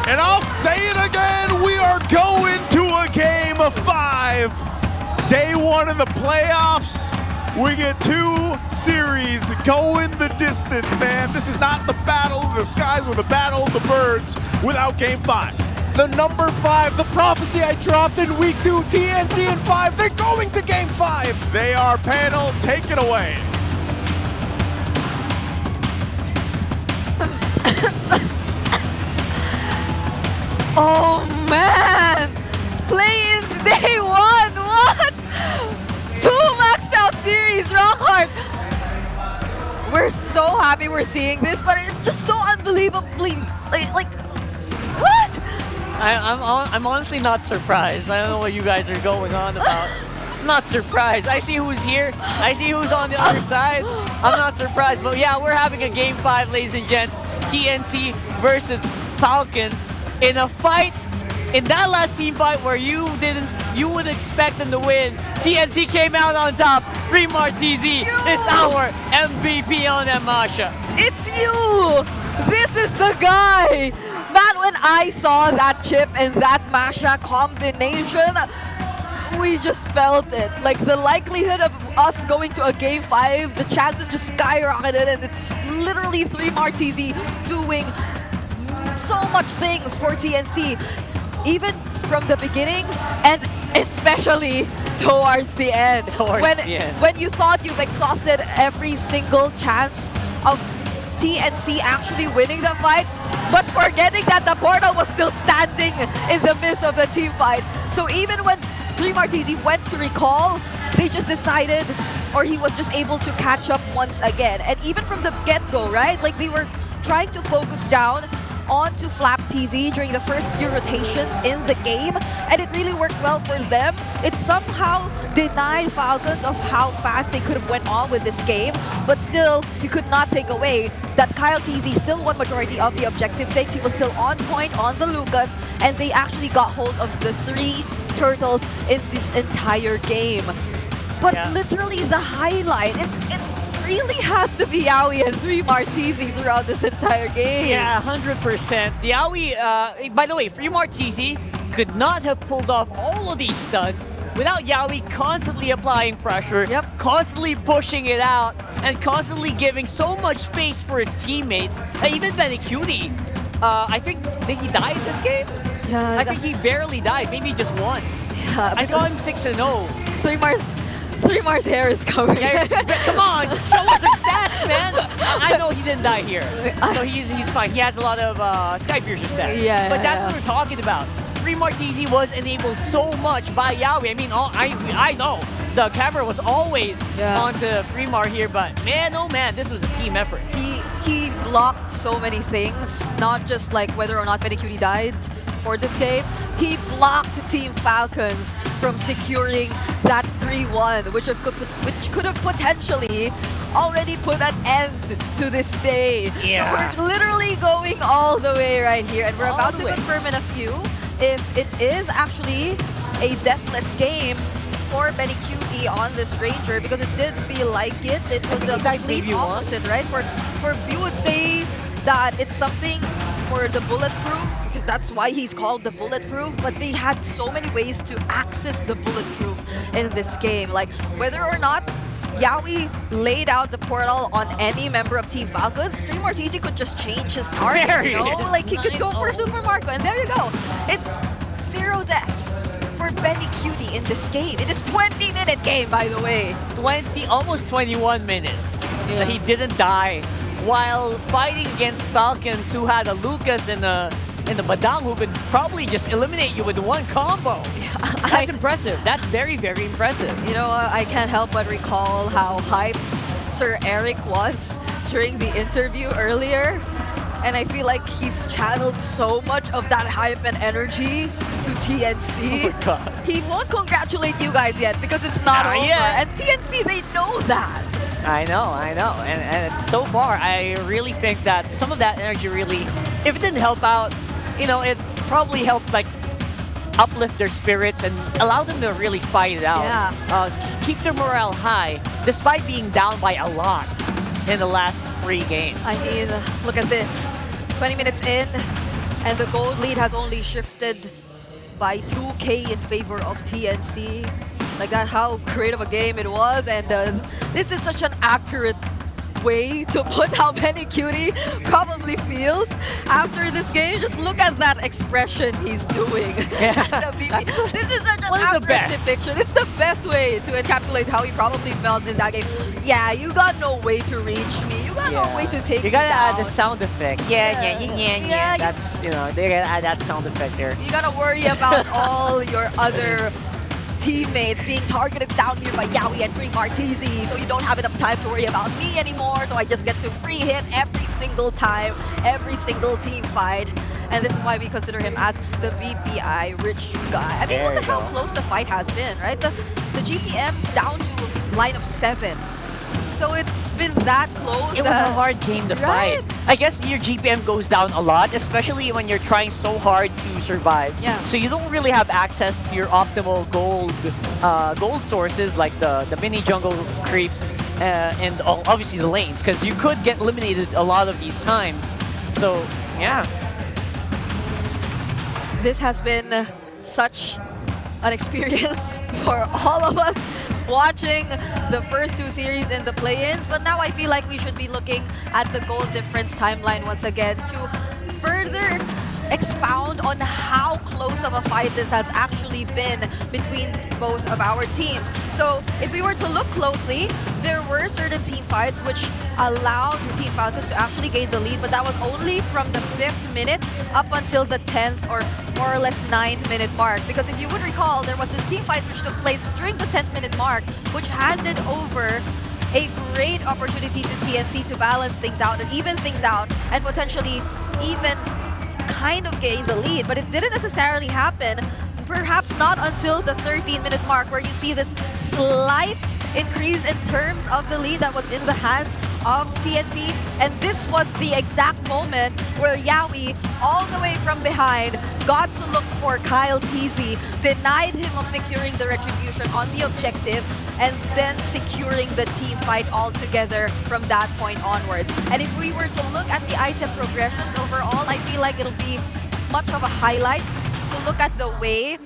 R: And I'll say it again, we are going to a Game of 5. Day 1 in the playoffs. We get 2 series going the distance, man. This is not the battle of the skies or the battle of the birds without Game 5.
B: The number 5, the prophecy I dropped in week 2, TNC in 5, they're going to Game 5.
R: They are panel, take it away.
L: Oh man! Play-ins day 1, what? 2 maxed out series, Rockhart! We're so happy we're seeing this, but it's just so unbelievably, like what?
K: I'm honestly not surprised. I don't know what you guys are going on about. I'm not surprised. I see who's here. I see who's on the other side. I'm not surprised, but yeah, we're having a Game 5, ladies and gents. TNC versus Falcons in a fight. In that last team fight where you would expect them to win, TNC came out on top. 3mar TZ is our MVP on that Masha.
L: It's you! This is the guy! Man, when I saw that chip and that Masha combination, we just felt it. Like, the likelihood of us going to a Game 5, the chances just skyrocketed, and it's literally 3mar TZ doing so much things for TNC. Even from the beginning, and especially towards the end. When you thought you've exhausted every single chance of TNC actually winning the fight, but forgetting that the portal was still standing in the midst of the team fight. So even when 3mar TZ went to recall, they just decided, or he was just able to catch up once again. And even from the get-go, right? Like, they were trying to focus down onto Flap TZ during the first few rotations in the game, and it really worked well for them. It somehow denied Falcons of how fast they could have went on with this game, but still, you could not take away that Kyle TZ still won majority of the objective takes. He was still on point on the Lucas, and they actually got hold of the 3 turtles in this entire game. But literally the highlight, it really has to be Yaoi and 3mar TZ throughout this entire game.
K: Yeah, 100%. The Yaoi, by the way, 3mar TZ could not have pulled off all of these stunts without Yaoi constantly applying pressure, constantly pushing it out, and constantly giving so much space for his teammates. Even Benny Cutie, I think, did he die in this game?
L: Yeah,
K: I think he barely died, maybe just once.
L: Yeah,
K: I saw him 6-0.
L: 3mar's hair is covered.
K: Yeah, come on, show us your stats, man. I know he didn't die here, so he's fine. He has a lot of Sky Piercer stats.
L: Yeah,
K: but that's what we're talking about.
U: Free Martisi was enabled so much by Yawi. I mean, I know the camera was always onto Fremar here, but man, oh man, this was a team effort.
L: He blocked so many things, not just like whether or not Penicutie died for this game. He blocked Team Falcons from securing that 3-1, which could have potentially already put an end to this day.
U: Yeah.
L: So we're literally going all the way right here, and we're about to confirm in a few if it is actually a deathless game for Penicutie on this Ranger, because it did feel like it. It was the complete opposite, right? For you would say that it's something for the bulletproof, because that's why he's called the bulletproof, but they had so many ways to access the bulletproof in this game. Like, whether or not Yawi laid out the portal on any member of Team Falcons, Stream Martisi could just change his target, you know? Like, he could go for Super Marco, and there you go. It's 0 deaths for Penicutie in this game. It is 20-minute game, by the way.
U: Almost 21 minutes that he didn't die while fighting against Falcons, who had a Lucas and the Badang who could probably just eliminate you with one combo. That's impressive. That's very, very impressive.
L: You know, I can't help but recall how hyped Sir Eric was during the interview earlier. And I feel like he's channeled so much of that hype and energy to TNC.
U: Oh my God.
L: He won't congratulate you guys yet because it's not over. And TNC, they know that.
U: I know. And so far, I really think that some of that energy really, if it didn't help out, you know, it probably helped like uplift their spirits and allow them to really fight it out.
L: Yeah.
U: Keep their morale high, despite being down by a lot in the last 3 games.
L: I mean, look at this. 20 minutes in, and the gold lead has only shifted by 2K in favor of TNC. Like that, how great of a game it was, and this is such an accurate way to put how Penicutie probably feels after this game. Just look at that expression he's doing. This is such an accurate depiction. It's the best way to encapsulate how he probably felt in that game. Yeah, you got no way to reach me. You got no way to take me
U: You gotta
L: down.
U: add the sound effect. Yeah. That's, you know, they gotta add that sound effect there.
L: You gotta worry about all your other teammates being targeted down here by Yawi and Free Martisi, so you don't have enough time to worry about me anymore, so I just get to free hit every single time, every single team fight. And this is why we consider him as the BPI rich guy. I mean, look at how close the fight has been, right? The GPM's down to line of 7. So it's been that close.
U: It was a hard game to fight. I guess your GPM goes down a lot, especially when you're trying so hard to survive.
L: Yeah.
U: So you don't really have access to your optimal gold sources like the mini jungle creeps and obviously the lanes, because you could get eliminated a lot of these times. So yeah.
L: This has been such an experience for all of us watching the first 2 series in the play-ins, but now I feel like we should be looking at the goal difference timeline once again to further expound on how close of a fight this has actually been between both of our teams. So if we were to look closely, there were certain team fights which allowed Team Falcons to actually gain the lead, but that was only from the 5th minute up until the 10th or more or less 9th minute mark. Because if you would recall, there was this team fight which took place during the 10th minute mark, which handed over a great opportunity to TNC to balance things out and even things out and potentially even kind of gain the lead, but it didn't necessarily happen. Perhaps not until the 13-minute mark, where you see this slight increase in terms of the lead that was in the hands of TNC. And this was the exact moment where Yawi, all the way from behind, got to look for Kyle Teasy, denied him of securing the retribution on the objective, and then securing the team fight altogether from that point onwards. And if we were to look at the item progressions overall, I feel like it'll be much of a highlight to look at the way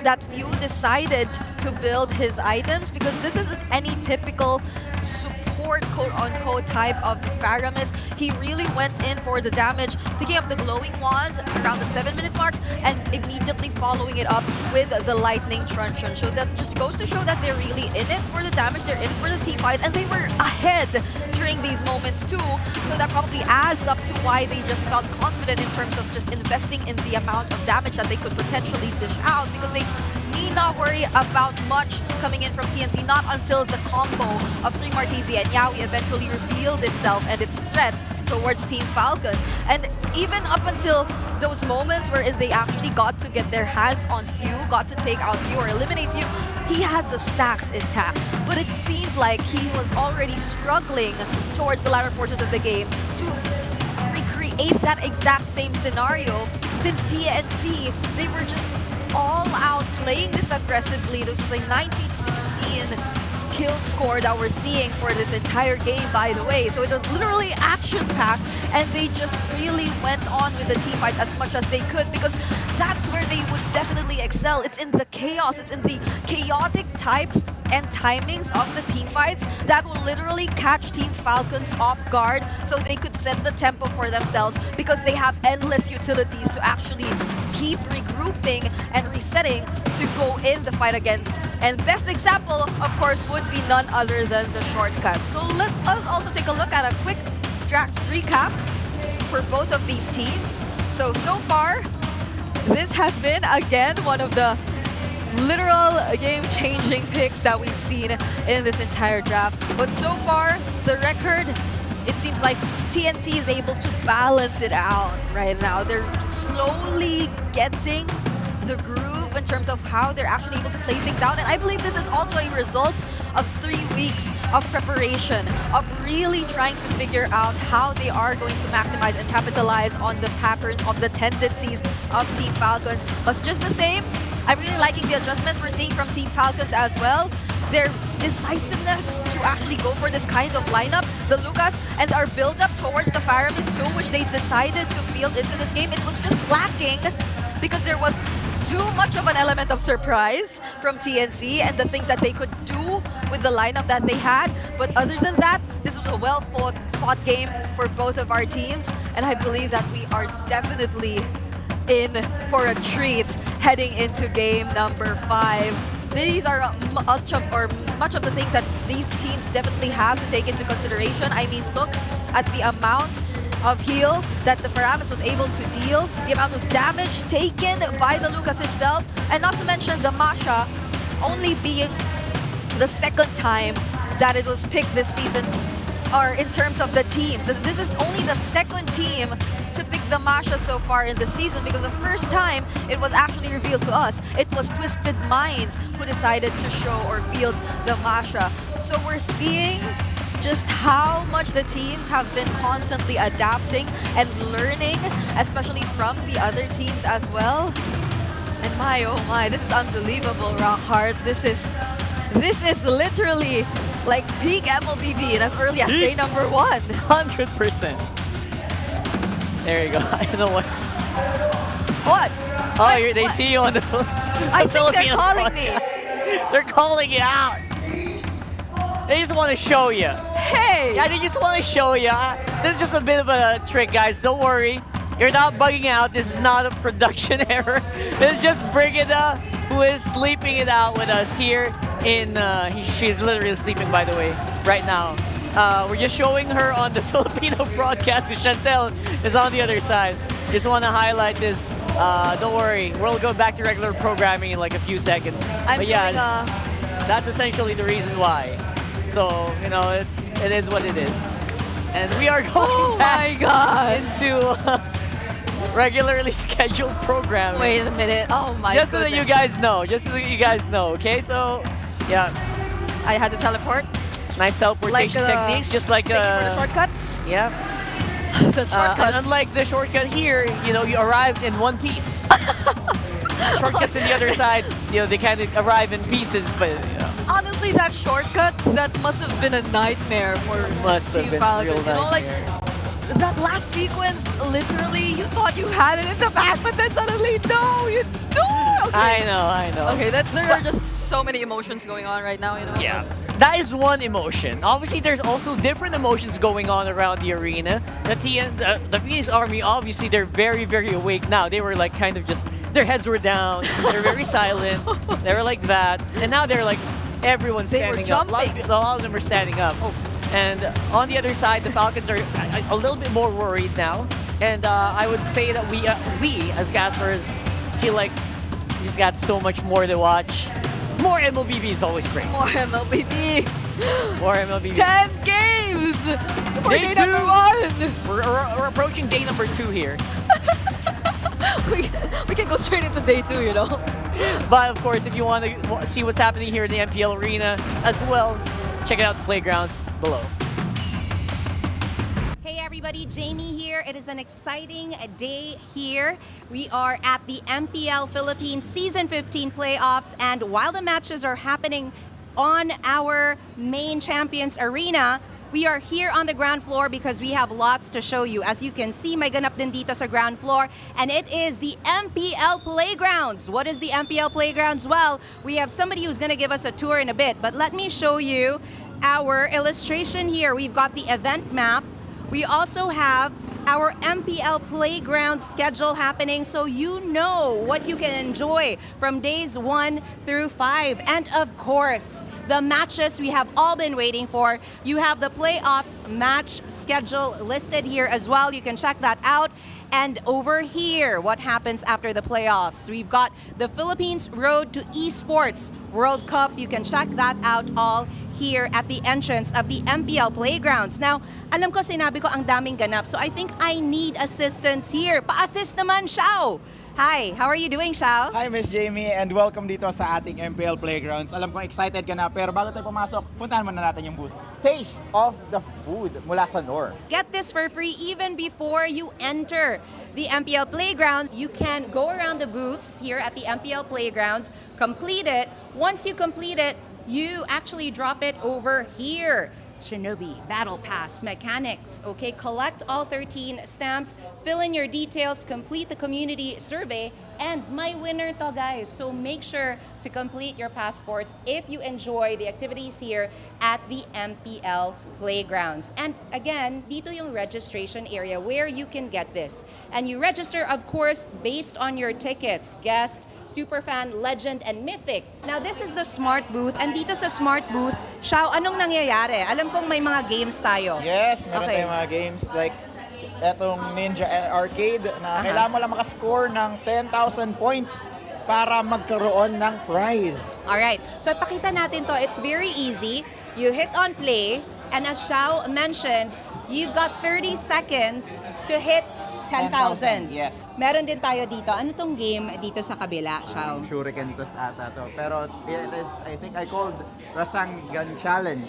L: that Few decided to build his items, because this isn't any typical support quote-unquote type of Faramis. He really went in for the damage, picking up the glowing wand around the 7-minute mark and immediately following it up with the lightning truncheon. So that just goes to show that they're really in it for the damage, they're in for the team fight, and they were ahead during during these moments too. So that probably adds up to why they just felt confident in terms of just investing in the amount of damage that they could potentially dish out, because they need not worry about much coming in from TNC, not until the combo of 3 Martisi and Yaoi eventually revealed itself and its threat towards Team Falcons. And even up until those moments wherein they actually got to get their hands on Few, got to take out Few or eliminate Few, he had the stacks intact. But it seemed like he was already struggling towards the latter portions of the game to recreate that exact same scenario, since TNC, they were just all out playing this aggressively. This was a 19-16 kill score that we're seeing for this entire game, by the way. So it was literally action-packed, and they just really went on with the team fights as much as they could, because that's where they would definitely excel. It's in the chaos, it's in the chaotic types and timings of the team fights that will literally catch Team Falcons off guard, so they could set the tempo for themselves, because they have endless utilities to actually keep regrouping and resetting to go in the fight again. And best example, of course, would be none other than the shortcut. So let us also take a look at a quick draft recap for both of these teams. So far, this has been, again, one of the literal game-changing picks that we've seen in this entire draft. But so far, the record, it seems like TNC is able to balance it out right now. They're slowly getting the groove in terms of how they're actually able to play things out. And I believe this is also a result of 3 weeks of preparation, of really trying to figure out how they are going to maximize and capitalize on the patterns of the tendencies of Team Falcons. But just the same, I'm really liking the adjustments we're seeing from Team Falcons as well. Their decisiveness to actually go for this kind of lineup, the Lucas, and our build-up towards the Faramis too, which they decided to field into this game, it was just lacking because there was too much of an element of surprise from TNC and the things that they could do with the lineup that they had. But other than that, this was a well-fought game for both of our teams, and I believe that we are definitely in for a treat heading into game number 5. These are much of the things that these teams definitely have to take into consideration. I mean, look at the amount of heal that the Faramis was able to deal, the amount of damage taken by the Lucas himself, and not to mention the Masha only being the second time that it was picked this season, or in terms of the teams. This is only the second team to pick the Masha so far in the season, because the first time it was actually revealed to us, it was Twisted Minds who decided to show or field the Masha. So we're seeing just how much the teams have been constantly adapting and learning, especially from the other teams as well. And my, oh my, this is unbelievable, Rockhart. This is literally like peak MLBB and as early as day number 1.
U: 100%. There you go. I don't know what.
L: What?
U: Oh, they see you on the
L: I think they're calling me.
U: They're calling you out. They just want to show you.
L: Hey!
U: Yeah, they just want to show you. This is just a bit of a trick, guys. Don't worry. You're not bugging out. This is not a production error. This is just Brigida, who is sleeping it out with us here in... she's literally sleeping, by the way, right now. We're just showing her on the Filipino broadcast because Chantel is on the other side. Just want to highlight this. Don't worry. We'll go back to regular programming in like a few seconds. But yeah, that's essentially the reason why. So, you know, it is what it is. And we are going back into regularly scheduled programming.
L: Wait a minute. Oh my
U: Just
L: goodness.
U: so that you guys know. Just so that you guys know, okay? So, yeah.
L: I had to teleport.
U: Nice teleportation techniques, just like...
L: Thank you for the shortcuts.
U: Yeah.
L: The shortcuts.
U: Unlike the shortcut here, you know, you arrived in one piece. Shortcuts on the other side, you know, they kind of arrive in pieces, but, you know.
L: Honestly, that shortcut, that must have been a nightmare for Team Falcons. You know, like, that last sequence, literally, you thought you had it in the back, but then suddenly, no, you don't! Okay.
U: I know.
L: Okay, there are just so many emotions going on right now, you know?
U: Yeah. That is one emotion. Obviously, there's also different emotions going on around the arena. The Phoenix Army, obviously, they're very, very awake now. They were like kind of just, their heads were down. They're very silent. They were like that. And now they're like, everyone's standing up. A lot of them are standing up. And on the other side, the Falcons are a little bit more worried now. And I would say that we as Gaspers feel like we just got so much more to watch. More MLBB is always great.
L: More MLBB.
U: More MLBB.
L: 10 games for day
U: two.
L: number 1.
U: We're approaching day number 2 here.
L: we can go straight into day 2, you know.
U: But of course, if you want to see what's happening here in the MPL arena as well, check out the playgrounds below.
F: Hey everybody, Jamie here. It is an exciting day here. We are at the MPL Philippines Season 15 playoffs, and while the matches are happening on our main champions arena, we are here on the ground floor because we have lots to show you. As you can see, may ganap din dito sa ground floor, and it is the MPL Playgrounds. What is the MPL Playgrounds? Well, we have somebody who's going to give us a tour in a bit, but let me show you our illustration here. We've got the event map. We also have our MPL Playground schedule happening, so you know what you can enjoy from days 1 through 5. And of course, the matches we have all been waiting for. You have the playoffs match schedule listed here as well. You can check that out. And over here, what happens after the playoffs? We've got the Philippines Road to Esports World Cup. You can check that out all here at the entrance of the MPL Playgrounds. Now, alam ko sinabi ko ang daming ganap, so I think I need assistance here. Pa-assist naman, Xiao! Hi, how are you doing, Xiao?
A: Hi, Miss Jamie, and welcome dito sa ating MPL Playgrounds. Alam kong excited ka na, pero bago tayo pumasok, puntahan muna natin yung booth. Taste of the food mula sa NOR.
F: Get this for free even before you enter the MPL Playgrounds. You can go around the booths here at the MPL Playgrounds, complete it. Once you complete it, you actually drop it over here. Shinobi, Battle Pass, Mechanics, okay? Collect all 13 stamps, fill in your details, complete the community survey, and my winner to, guys. So make sure to complete your passports if you enjoy the activities here at the MPL Playgrounds. And again, dito yung registration area where you can get this. And you register, of course, based on your tickets, guest, Superfan, Legend, and Mythic. Now, this is the Smart Booth. And dito sa Smart Booth, Xiao, anong nangyayari? Alam kong may mga games tayo.
A: Yes, meron tayong mga games like etong Ninja Arcade na kailangan mo lang makascore ng 10,000 points para magkaroon ng prize.
F: Alright, so pakita natin to. It's very easy. You hit on play, and as Xiao mentioned, you've got 30 seconds to hit 10,000.
A: Yes.
F: Meron din tayo dito. Ano tong game dito sa kabila, Xiao?
A: Shuriken toss ata to. Pero it is, I think I called Rasangan Challenge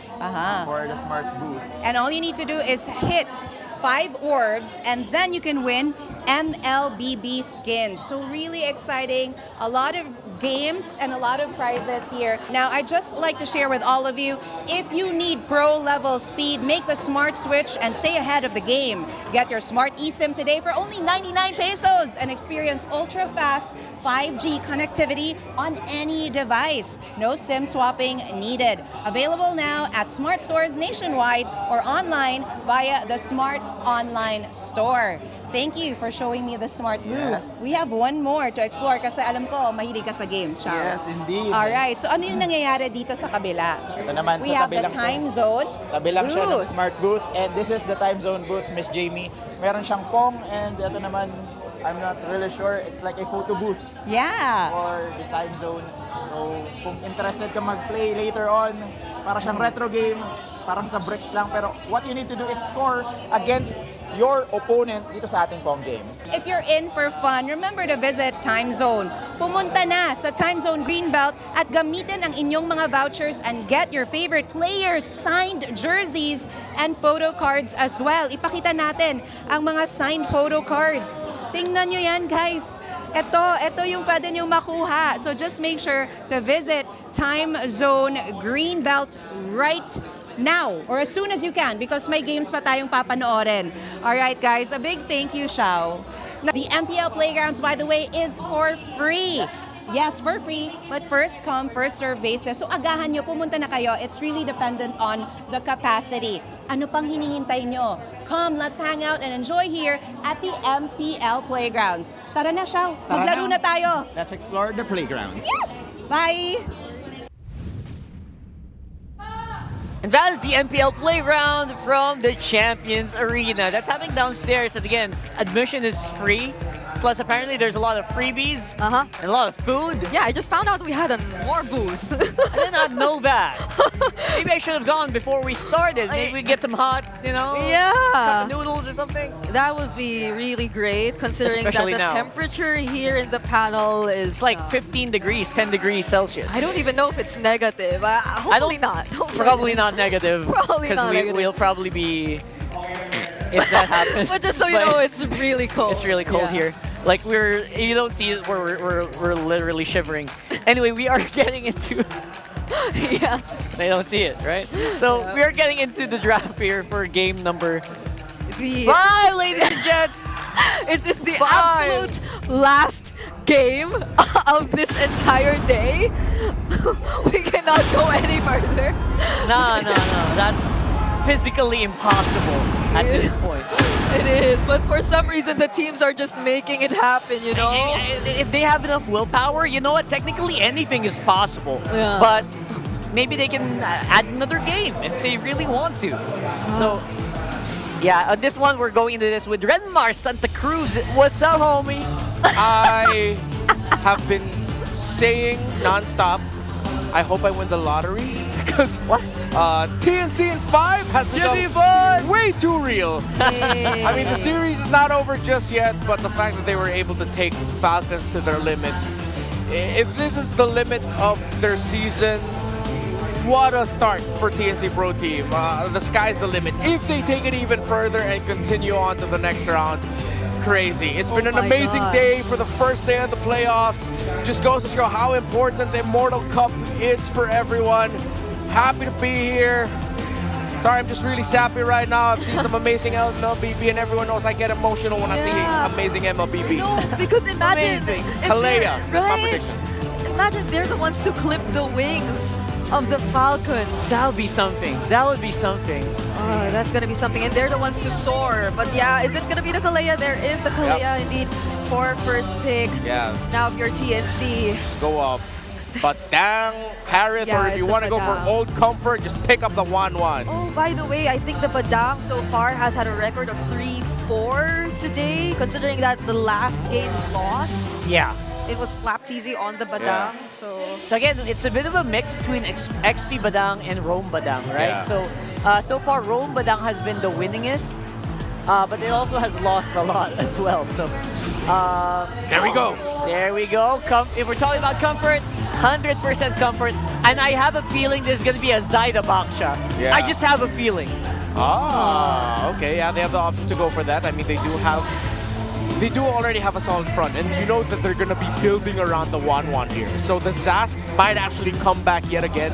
A: for the Smart Booth.
F: And all you need to do is hit 5 orbs, and then you can win MLBB skins. So really exciting. A lot of games and a lot of prizes here. Now, I just like to share with all of you, if you need pro level speed, make the smart switch and stay ahead of the game. Get your smart eSIM today for only 99 pesos and experience ultra fast 5G connectivity on any device. No SIM swapping needed. Available now at smart stores nationwide or online via the Smart Online Store. Thank you for showing me the Smart Booth.
A: Yes.
F: We have one more to explore kasi alam ko mahilig ka sa games, Xiao.
A: Yes, indeed.
F: Alright, so ano yung nangyayari dito sa kabila?
A: Ito naman,
F: We
A: sa
F: have the
A: tabi lang
F: time zone.
A: Tabi lang siya ng
F: booth.
A: Smart Booth, and this is the time zone booth, Miss Jamie. Meron siyang Pong, and ito naman, I'm not really sure, it's like a photo booth.
F: Yeah.
A: For the time zone. So, kung interested ka mag-play later on, para siyang retro game, parang sa bricks lang, pero what you need to do is score against your opponent dito sa ating Pong game.
F: If you're in for fun, remember to visit Time Zone. Pumunta na sa Time Zone Greenbelt at gamitin ang inyong mga vouchers and get your favorite players' signed jerseys and photo cards as well. Ipakita natin ang mga signed photo cards. Tingnan nyo yan, guys. Ito yung pwede nyo makuha. So just make sure to visit Time Zone Greenbelt right now or as soon as you can because may games pa tayong papanoorin. Alright guys, a big thank you, Xiao. The MPL Playgrounds, by the way, is for free. Yes, for free, but first come, first serve basis. So agahan nyo, pumunta na kayo. It's really dependent on the capacity. Ano pang hinihintay nyo? Come, let's hang out and enjoy here at the MPL Playgrounds. Tara na, Xiao. Maglaro na tayo.
A: Let's explore the playgrounds.
F: Yes! Bye!
K: And that is the MPL Playground from the Champions Arena. That's happening downstairs. And again, admission is free. Plus, apparently, there's a lot of freebies and a lot of food.
L: Yeah, I just found out we had a more booth.
K: I did not know that. Maybe I should have gone before we started. Maybe we get some hot,
L: Yeah.
K: noodles or something.
L: That would be really great, considering
K: Especially
L: that the
K: now.
L: temperature here in the panel is
K: It's like 15 degrees, 10 degrees Celsius.
L: I don't even know if it's negative. Hopefully not.
K: Probably not negative.
L: Probably not
K: Because
L: negative.
K: we'll probably be, if that happens.
L: But just so you know, it's really cold.
K: It's really cold here. Like you don't see it, we're literally shivering. Anyway, we are getting into.
L: Yeah.
K: They don't see it, right? So we are getting into the draft here for game number 5, ladies and gents.
L: It is the absolute last game of this entire day. We cannot go any further.
K: No. That's physically impossible at this point.
L: It is, but for some reason the teams are just making it happen, you know?
K: If they have enough willpower, you know what? Technically anything is possible.
L: Yeah.
K: But maybe they can add another game if they really want to. So, yeah, on this one, we're going into this with Renmar Santa Cruz. What's up, homie?
D: I have been saying nonstop, I hope I win the lottery. Because TNC in 5 has become way too real. I mean, the series is not over just yet, but the fact that they were able to take Falcons to their limit. If this is the limit of their season, what a start for TNC Pro Team. The sky's the limit. If they take it even further and continue on to the next round, crazy. It's been an amazing day for the first day of the playoffs. Just goes to show how important the Immortal Cup is for everyone. Happy to be here. Sorry, I'm just really sappy right now. I've seen some amazing MLBB, and everyone knows I get emotional when I see amazing MLBB.
L: No, because imagine
D: Amazing.
L: if
D: Kalea,
L: they're-
D: that's my
L: right?
D: prediction.
L: Imagine if they're the ones to clip the wings of the Falcons.
K: That would be something. That would be something.
L: That's gonna be something, and they're the ones to soar. But yeah, is it gonna be the Kalea? There is the Kalea indeed for first pick.
D: Yeah.
L: Now if you're TNC,
D: Go up. Badang, Harith,
L: Yeah,
D: or if you
L: it's a
D: want to go for
L: Badang.
D: old comfort, just pick up the 1-1.
L: oh, by the way, I think the Badang so far has had a record of 3-4 today, considering that the last game lost.
K: Yeah.
L: It was Flap TZ on the Badang, so...
K: So again, it's a bit of a mix between XP Badang and Rome Badang, right?
D: Yeah.
K: So far, Rome Badang has been the winningest, but it also has lost a lot as well. So
D: there we go.
K: There we go. If we're talking about comfort, 100% comfort, and I have a feeling this is going to be a Zaida Baksha.
D: Yeah.
K: I just have a feeling.
D: Okay, yeah, they have the option to go for that. I mean, they do already have a solid front, and you know that they're going to be building around the 1-1 here. So the Zask might actually come back yet again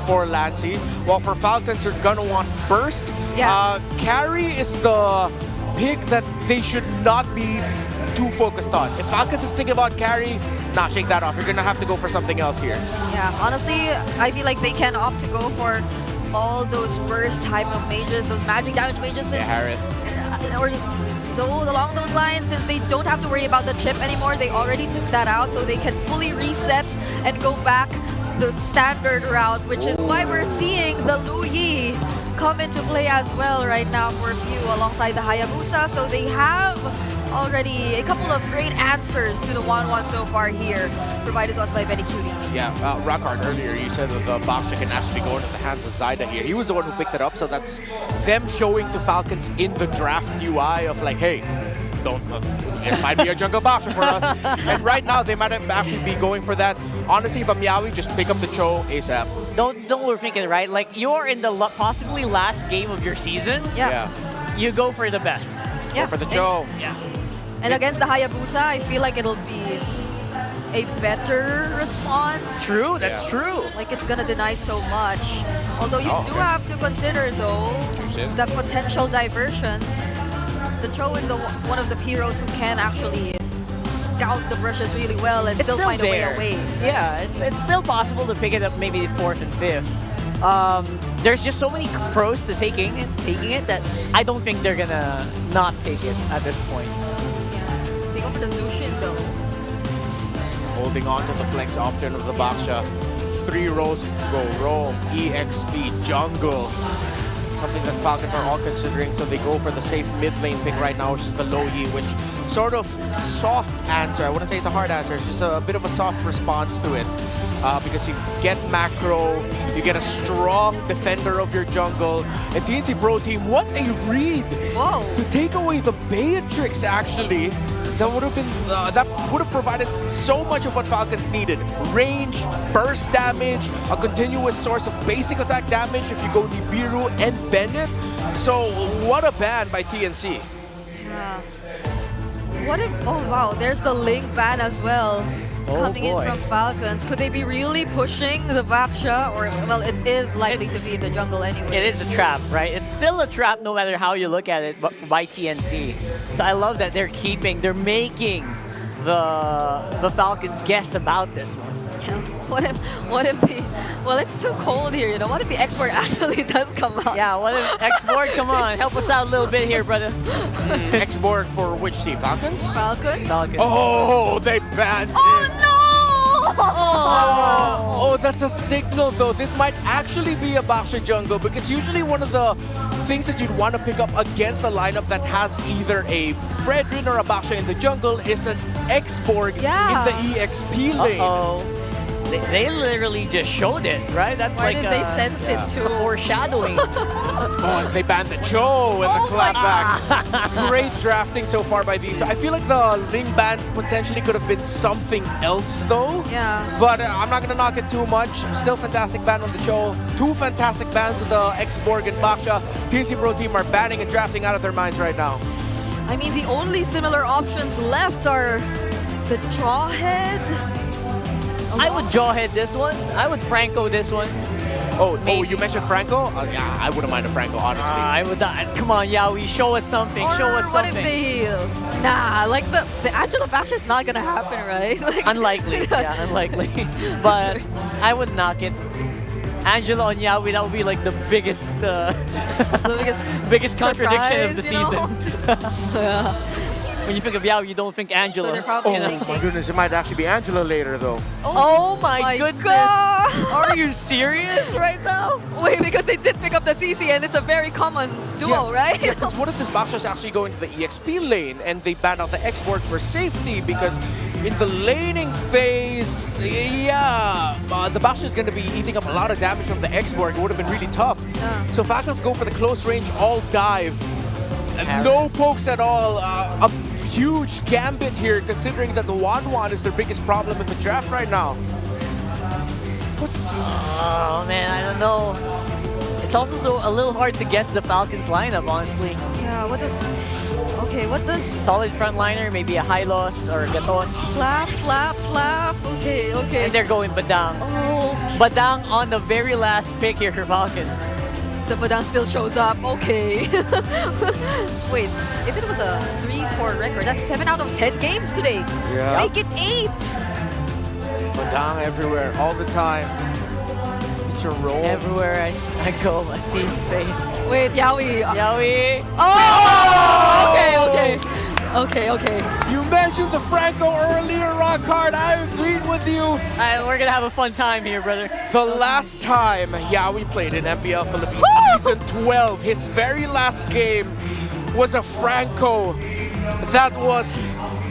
D: for Lancy, while for Falcons, they're going to want Burst.
L: Yeah.
D: Carry is the pick that they should not be too focused on. If Falcons is thinking about carry, nah, shake that off. You're going to have to go for something else here.
L: Yeah, honestly, I feel like they can opt to go for all those burst type of mages, those magic damage mages, since,
D: Harith.
L: or so along those lines, since they don't have to worry about the chip anymore, they already took that out, so they can fully reset and go back the standard route, which is why we're seeing the Lu Yi come into play as well right now for a few alongside the Hayabusa. So they have already a couple of great answers to the 1-1 so far here, provided to us by Benny Cutie.
D: Yeah, Rockhard, earlier you said that the Baksha can actually go into the hands of Zaida here. He was the one who picked it up, so that's them showing to Falcons in the draft UI of like, hey, don't it might be a jungle Baksha for us. And right now they might actually be going for that. Honestly, if I'm Yawi, just pick up the Cho ASAP.
K: Don't overthink it, right? Like, you're in the possibly last game of your season.
L: Yeah.
K: You go for the best.
L: Yeah.
D: Go for the Cho.
K: Yeah.
L: And against the Hayabusa, I feel like it'll be a better response.
K: True, that's true.
L: Like, it's gonna deny so much. Although you do have to consider, though, the potential diversions. The Cho is one of the heroes who can actually scout the brushes really well and still find a way away.
K: Yeah, it's still possible to pick it up maybe 4th and 5th. There's just so many pros to taking it that I don't think they're gonna not take it at this point.
L: Yeah, they go for the Zushin though.
D: Holding on to the flex option of the Baksha. 3 roles you can go roam, EXP, jungle. Something that Falcons are all considering, so they go for the safe mid lane pick right now, which is the low E, which sort of soft answer. I wouldn't say it's a hard answer, it's just a bit of a soft response to it. Because you get macro, you get a strong defender of your jungle, and TNC Pro Team, what a read!
L: Whoa!
D: To take away the Beatrix, actually, that would have provided so much of what Falcons needed. Range, burst damage, a continuous source of basic attack damage if you go Nibiru and Bennett. So what a ban by TNC.
L: Yeah. What if, oh wow, there's the Link ban as well. Coming in from Falcons. Could they be really pushing the Vaksha? Or, well, it is likely to be in the jungle anyway.
K: It is a trap, right? It's still a trap no matter how you look at it by TNC. So I love that they're making the Falcons guess about this one.
L: Yeah. What if the, well, it's too cold here, you know? What if the export actually does come out?
K: Yeah, what if export, come on, help us out a little bit here, brother.
D: Export for which team? Falcons?
L: Falcons?
D: Oh, they banned it. Oh, that's a signal though. This might actually be a Baksha jungle, because usually one of the things that you'd want to pick up against a lineup that has either a Fredrin or a Baksha in the jungle is an X-Borg in the EXP lane.
K: They literally just showed it, right? That's
L: Why
K: like
L: did they sense it too?
K: It's a foreshadowing.
D: Oh, and they banned the Cho and the clapback. Great drafting so far by these. So I feel like the Ling ban potentially could have been something else though.
L: Yeah.
D: But I'm not gonna knock it too much. Still fantastic ban on the Cho. 2 fantastic bans with the X-Borg and Baksha. TNC Pro Team are banning and drafting out of their minds right now.
L: I mean, the only similar options left are the Jawhead.
K: I would Jawhead this one. I would Franco this one.
D: Oh, you mentioned Franco? Yeah, I wouldn't mind a Franco, honestly.
K: I would. Come on, Yaoi, show us something. Show us
L: What
K: something.
L: if they, nah, like the Angela Baksha is not gonna happen, right? Like,
K: Unlikely. Yeah, unlikely. But I would knock it. Angela on Yaoi, that would be like the biggest, biggest contradiction of the season.
L: Yeah.
K: When you think of Yaoi, you don't think Angela.
L: So they're probably
D: Oh my goodness, it might actually be Angela later though.
K: Oh my goodness.
L: God.
K: Are you serious right now?
L: Wait, because they did pick up the CC and it's a very common duo, right?
D: Yeah, because what if this Baksha is actually going to the EXP lane and they ban out the X-Borg for safety, because in the laning phase, the Baksha is going to be eating up a lot of damage from the X-Borg. It would have been really tough.
L: Yeah.
D: So Falcons go for the close range all dive. No pokes at all. A huge gambit here, considering that the Wan is their biggest problem in the draft right now.
K: Oh man, I don't know. It's also a little hard to guess the Falcons lineup, honestly.
L: Yeah, what does... Okay, what does...
K: Solid frontliner, maybe a Hylos or a Gaton.
L: Flap, flap, flap. Okay, okay.
K: And they're going Badang.
L: Oh.
K: Badang on the very last pick here for Falcons.
L: The Badang still shows up. Okay. Wait, if it was a 3-4 record, that's 7 out of 10 games today.
D: Yeah.
L: Make it 8.
D: Badang everywhere, all the time. It's your role.
K: Everywhere I go, I see his face.
L: Wait, Yaoi.
K: Yaoi.
L: Oh! Okay.
D: You mentioned the Franco earlier, Rockhard. I agreed with you.
K: We're gonna have a fun time here, brother.
D: The last time Yaoi played in MPL Philippines Season 12, his very last game was a Franco that was,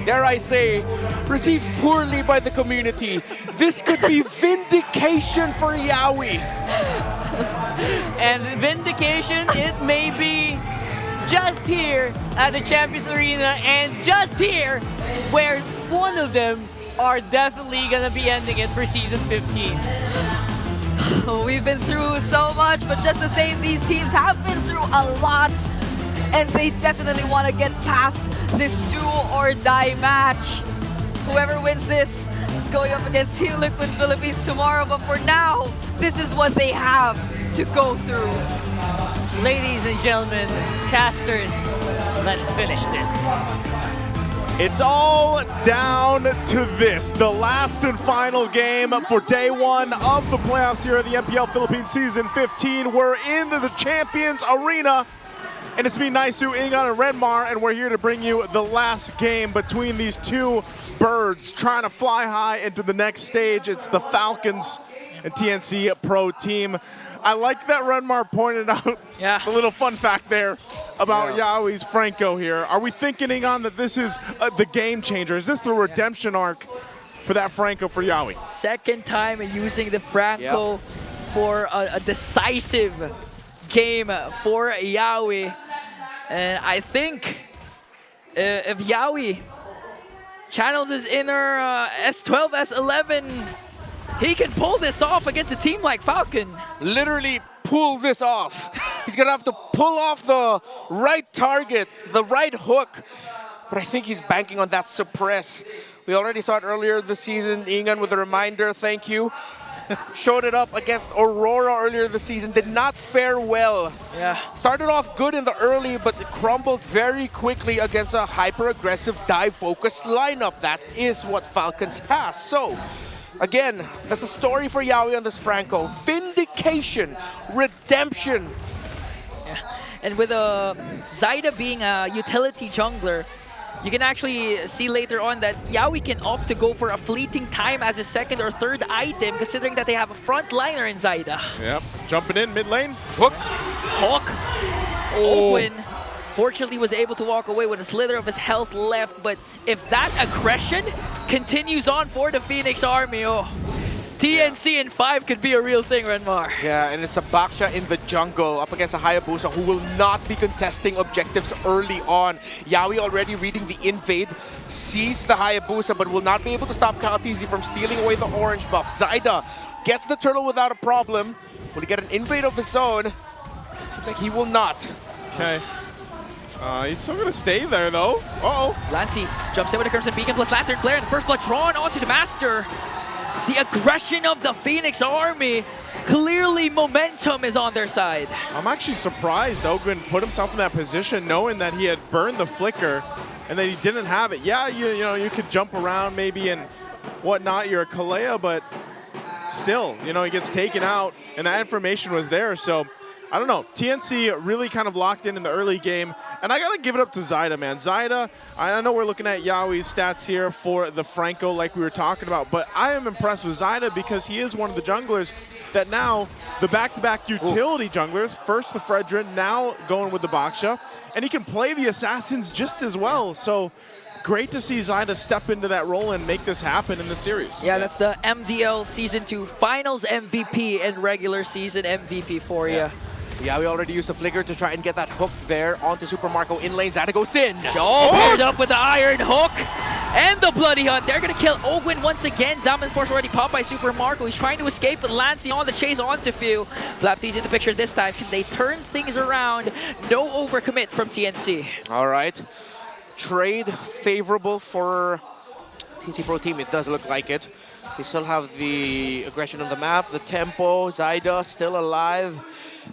D: dare I say, received poorly by the community. This could be vindication for Yaoi.
K: And vindication, it may be just here at the Champions Arena, and just here where one of them are definitely gonna be ending it for Season 15.
L: We've been through so much, but just the same, these teams have been through a lot, and they definitely want to get past this do-or-die match. Whoever wins this is going up against Team Liquid Philippines tomorrow, but for now, this is what they have to go through.
K: Ladies and gentlemen, casters, let's finish this.
R: It's all down to this, the last and final game for day 1 of the playoffs here at the MPL Philippines Season 15. We're in the Champions Arena, and it's me, Naisu, Ingon, and Renmar, and we're here to bring you the last game between these two Birds trying to fly high into the next stage. It's the Falcons and TNC Pro team. I like that Renmar pointed out the little fun fact there about Yowie's Franco here. Are we thinking, Ingon, that this is the game changer? Is this the redemption arc for that Franco for Yowie?
U: Second time using the Franco for a decisive game for Yowie. And I think if Yowie channels his inner S12, S11, he can pull this off against a team like Falcon.
D: Literally pull this off. He's gonna have to pull off the right target, the right hook. But I think he's banking on that suppress. We already saw it earlier this season. Ingan with a reminder, thank you. Showed it up against Aurora earlier this season. Did not fare well.
U: Yeah.
D: Started off good in the early, but crumbled very quickly against a hyper-aggressive, dive-focused lineup. That is what Falcons has. So, again, that's the story for Yowie on this Franco. Vindication, redemption.
U: Yeah. And with Zyda being a utility jungler, you can actually see later on that Yowie can opt to go for a fleeting time as a second or third item, considering that they have a frontliner in Zyda.
R: Yep, jumping in mid lane.
D: Hook.
U: Ogwin fortunately was able to walk away with a slither of his health left, but if that aggression continues on for the Phoenix Army, TNC in 5 could be a real thing, Renmar.
D: Yeah, and it's a Baksha in the jungle up against a Hayabusa who will not be contesting objectives early on. Yowie already reading the invade, sees the Hayabusa, but will not be able to stop Kaltizi from stealing away the orange buff. Zyda gets the turtle without a problem. Will he get an invade of his own? Seems like he will not.
R: Okay. He's still going to stay there, though. Uh-oh.
U: Lancy jumps in with a Crimson Beacon plus Lantern Flare, and the first blood drawn onto the Master. The aggression of the Phoenix Army, clearly momentum is on their side.
R: I'm actually surprised Ogwin put himself in that position knowing that he had burned the flicker and that he didn't have it. Yeah, you know, you could jump around maybe and whatnot, you're a Kalea, but still, you know, he gets taken out and that information was there. So I don't know, TNC really kind of locked in the early game, and I gotta give it up to Zyda, man. Zyda, I know we're looking at Yowie's stats here for the Franco like we were talking about, but I am impressed with Zyda because he is one of the junglers that now, the back-to-back utility junglers, first the Fredrin, now going with the Baksha, and he can play the Assassins just as well. So great to see Zyda step into that role and make this happen in the series.
U: Yeah, that's the MDL Season 2 Finals MVP and regular season MVP for you.
D: Yeah, we already used a flicker to try and get that hook there onto Super Marco in lane. Zyda goes in.
U: Paired up with the Iron Hook and the Bloody Hunt. They're going to kill Ogwin once again. Zaman Force already popped by Super Marco. He's trying to escape, but Lancy on the chase onto Few. Flapty's in the picture this time. Can they turn things around? No overcommit from TNC.
D: All right. Trade favorable for TNC Pro Team. It does look like it. They still have the aggression on the map, the tempo. Zyda still alive.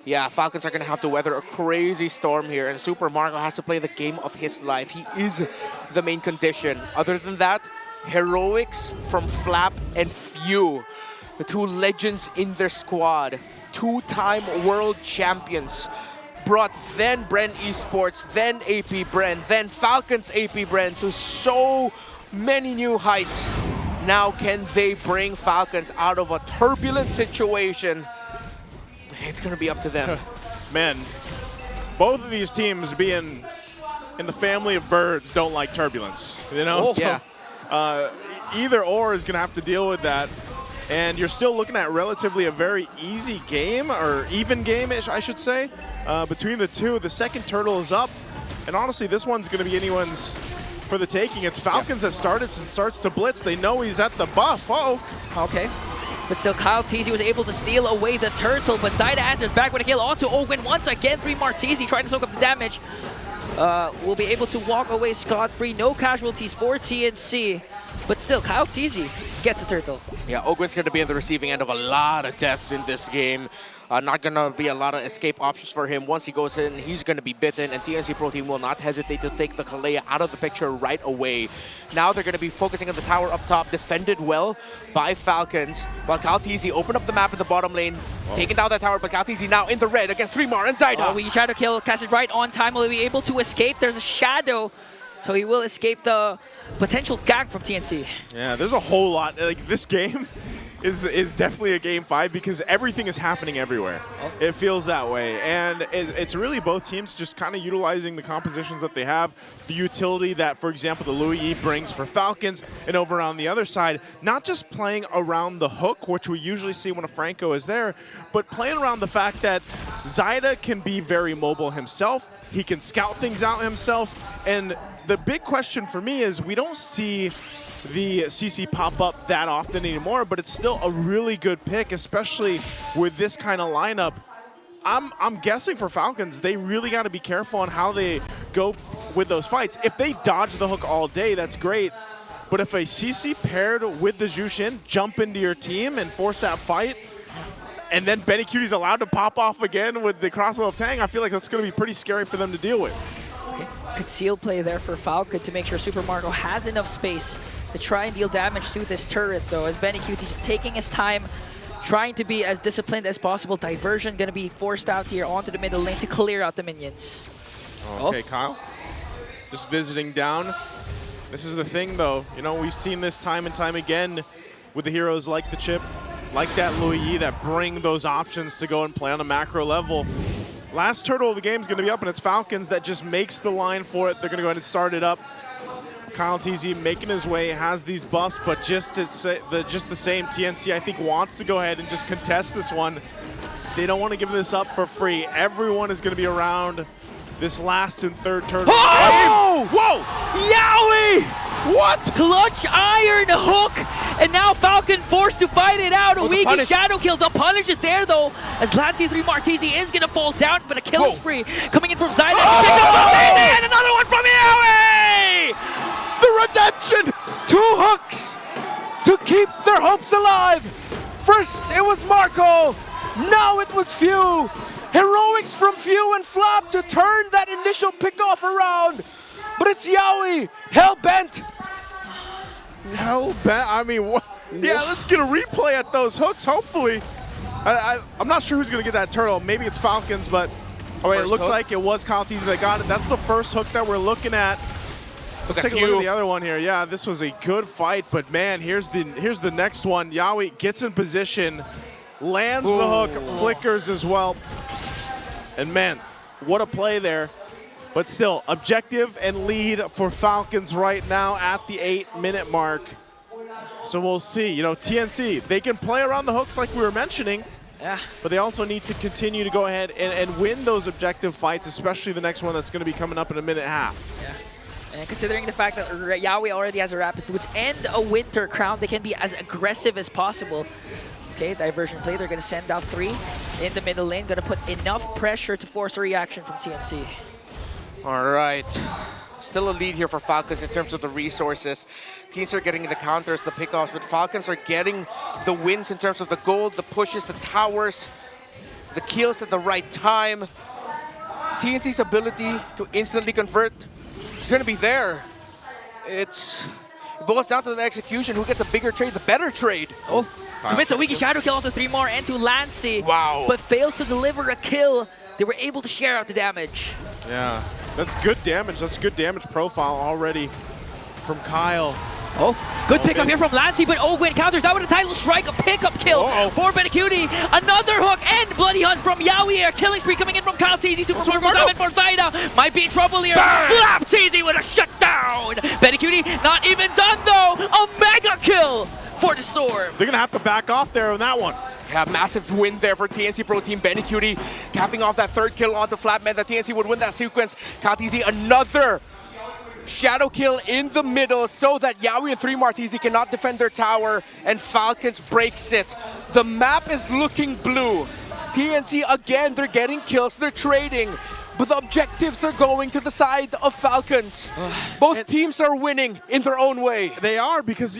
D: Yeah, Falcons are going to have to weather a crazy storm here, and Super Marco has to play the game of his life. He is the main condition. Other than that, heroics from Flap and Few, the two legends in their squad, two-time world champions, brought then Bren Esports, then AP Bren, then Falcons AP Bren to so many new heights. Now can they bring Falcons out of a turbulent situation? It's going to be up to them.
R: Man, both of these teams being in the family of birds don't like turbulence, you know?
D: Oh,
R: so,
D: yeah.
R: Either or is going to have to deal with that. And you're still looking at relatively a very easy game, or even game-ish, I should say, between the two. The second turtle is up, and honestly, this one's going to be anyone's for the taking. It's Falcons that starts to blitz. They know he's at the buff.
U: Okay. But still, Kyle Teasy was able to steal away the turtle, but Zyda answers back with a kill onto Ogwin once again. 3 Martezi trying to soak up the damage. Will be able to walk away scot-free. No casualties for TNC. But still, Kyle Teasy gets a turtle.
D: Yeah, Ogwin's going to be on the receiving end of a lot of deaths in this game. Not going to be a lot of escape options for him. Once he goes in, he's going to be bitten, and TNC Pro Team will not hesitate to take the Kalea out of the picture right away. Now they're going to be focusing on the tower up top, defended well by Falcons, while Kaltizi opened up the map in the bottom lane, taking down that tower, but Kaltizi now in the red against 3 Mar and Zyda.
U: We try to kill Cassidy right on time. Will he be able to escape? There's a shadow So he will escape the potential gag from TNC.
R: Yeah, there's a whole lot. Like, this game is definitely a game 5 because everything is happening everywhere. It feels that way. And it's really both teams just kind of utilizing the compositions that they have, the utility that, for example, the Louis E brings for Falcons, and over on the other side, not just playing around the hook, which we usually see when a Franco is there, but playing around the fact that Zyda can be very mobile himself. He can scout things out himself. And the big question for me is we don't see the CC pop up that often anymore, but it's still a really good pick, especially with this kind of lineup. I'm guessing for Falcons, they really got to be careful on how they go with those fights. If they dodge the hook all day, that's great. But if a CC paired with the Jushin jump into your team and force that fight, and then Benny Cutie's allowed to pop off again with the crossbow of Tang, I feel like that's going to be pretty scary for them to deal with.
U: Conceal play there for Falcon to make sure Super Marco has enough space to try and deal damage to this turret, though, as Benny Cutie just taking his time, trying to be as disciplined as possible. Diversion going to be forced out here onto the middle lane to clear out the minions.
R: Okay, Kyle. Just visiting down. This is the thing, though. You know, we've seen this time and time again with the heroes like the Chip, like that Louis E, that bring those options to go and play on a macro level. Last turtle of the game is going to be up, and it's Falcons that just makes the line for it. They're going to go ahead and start it up. Kyle TZ making his way, has these buffs, but just the same, TNC I think wants to go ahead and just contest this one. They don't want to give this up for free. Everyone is going to be around this last and third turtle.
U: Oh!
R: Whoa!
U: Yowie!
R: What?
U: Clutch iron hook, and now Falcon forced to fight it out. A weak shadow kill. The punish is there though, as Lancy 3 Martizi is gonna fall down, but a killing spree coming in from Zyda. And another one from Yowie!
R: The redemption!
D: 2 hooks to keep their hopes alive. First it was Marco, now it was Few. Heroics from Few and Flap to turn that initial pickoff around. But it's Yowie, hell-bent.
R: Hell-bent? I mean, what? Yeah, let's get a replay at those hooks, hopefully. I'm not sure who's going to get that turtle. Maybe it's Falcons, but it looks like it was Kyle TZ that got it. That's the first hook that we're looking at. Let's take a look at the other one here. Yeah, this was a good fight, but man, here's the next one. Yowie gets in position, lands the hook, flickers as well. And man, what a play there. But still, objective and lead for Falcons right now at the 8-minute mark. So we'll see. You know, TNC, they can play around the hooks like we were mentioning.
U: Yeah.
R: But they also need to continue to go ahead and win those objective fights, especially the next one that's going to be coming up in a minute and a half.
U: Yeah. And considering the fact that Yowie already has a Rapid Boots and a Winter Crown, they can be as aggressive as possible. Okay, diversion play. They're going to send out 3 in the middle lane. Going to put enough pressure to force a reaction from TNC.
D: All right. Still a lead here for Falcons in terms of the resources. Teams are getting the counters, the pickoffs, but Falcons are getting the wins in terms of the gold, the pushes, the towers, the kills at the right time. TNC's ability to instantly convert is going to be there. It boils down to the execution. Who gets a bigger trade, the better trade.
U: Oh, commits a weaky shadow kill onto 3 more and to Lancy.
D: Wow.
U: But fails to deliver a kill. They were able to share out the damage.
R: Yeah, that's good damage. That's good damage profile already from Kyle.
U: Oh, good pickup here from Lancy, but Ogwin counters that with a title strike, a pickup kill for Benacuti. Another hook and Bloody Hunt from Yowie here. Killing spree coming in from Kyle TZ. Super Sword goes out for Zyda. Might be in trouble here. Flap TZ with a shutdown. Benacuti not even done though. A mega kill for the Storm.
R: They're going to have to back off there on that one.
D: Yeah, massive win there for TNC Pro Team. Benny Cutie capping off that 3rd kill onto Flatman. That TNC would win that sequence. KTZ another shadow kill in the middle so that Yowie and 3 Martizi cannot defend their tower, and Falcons breaks it. The map is looking blue. TNC again, they're getting kills, they're trading, but the objectives are going to the side of Falcons. Both teams are winning in their own way.
R: They are, because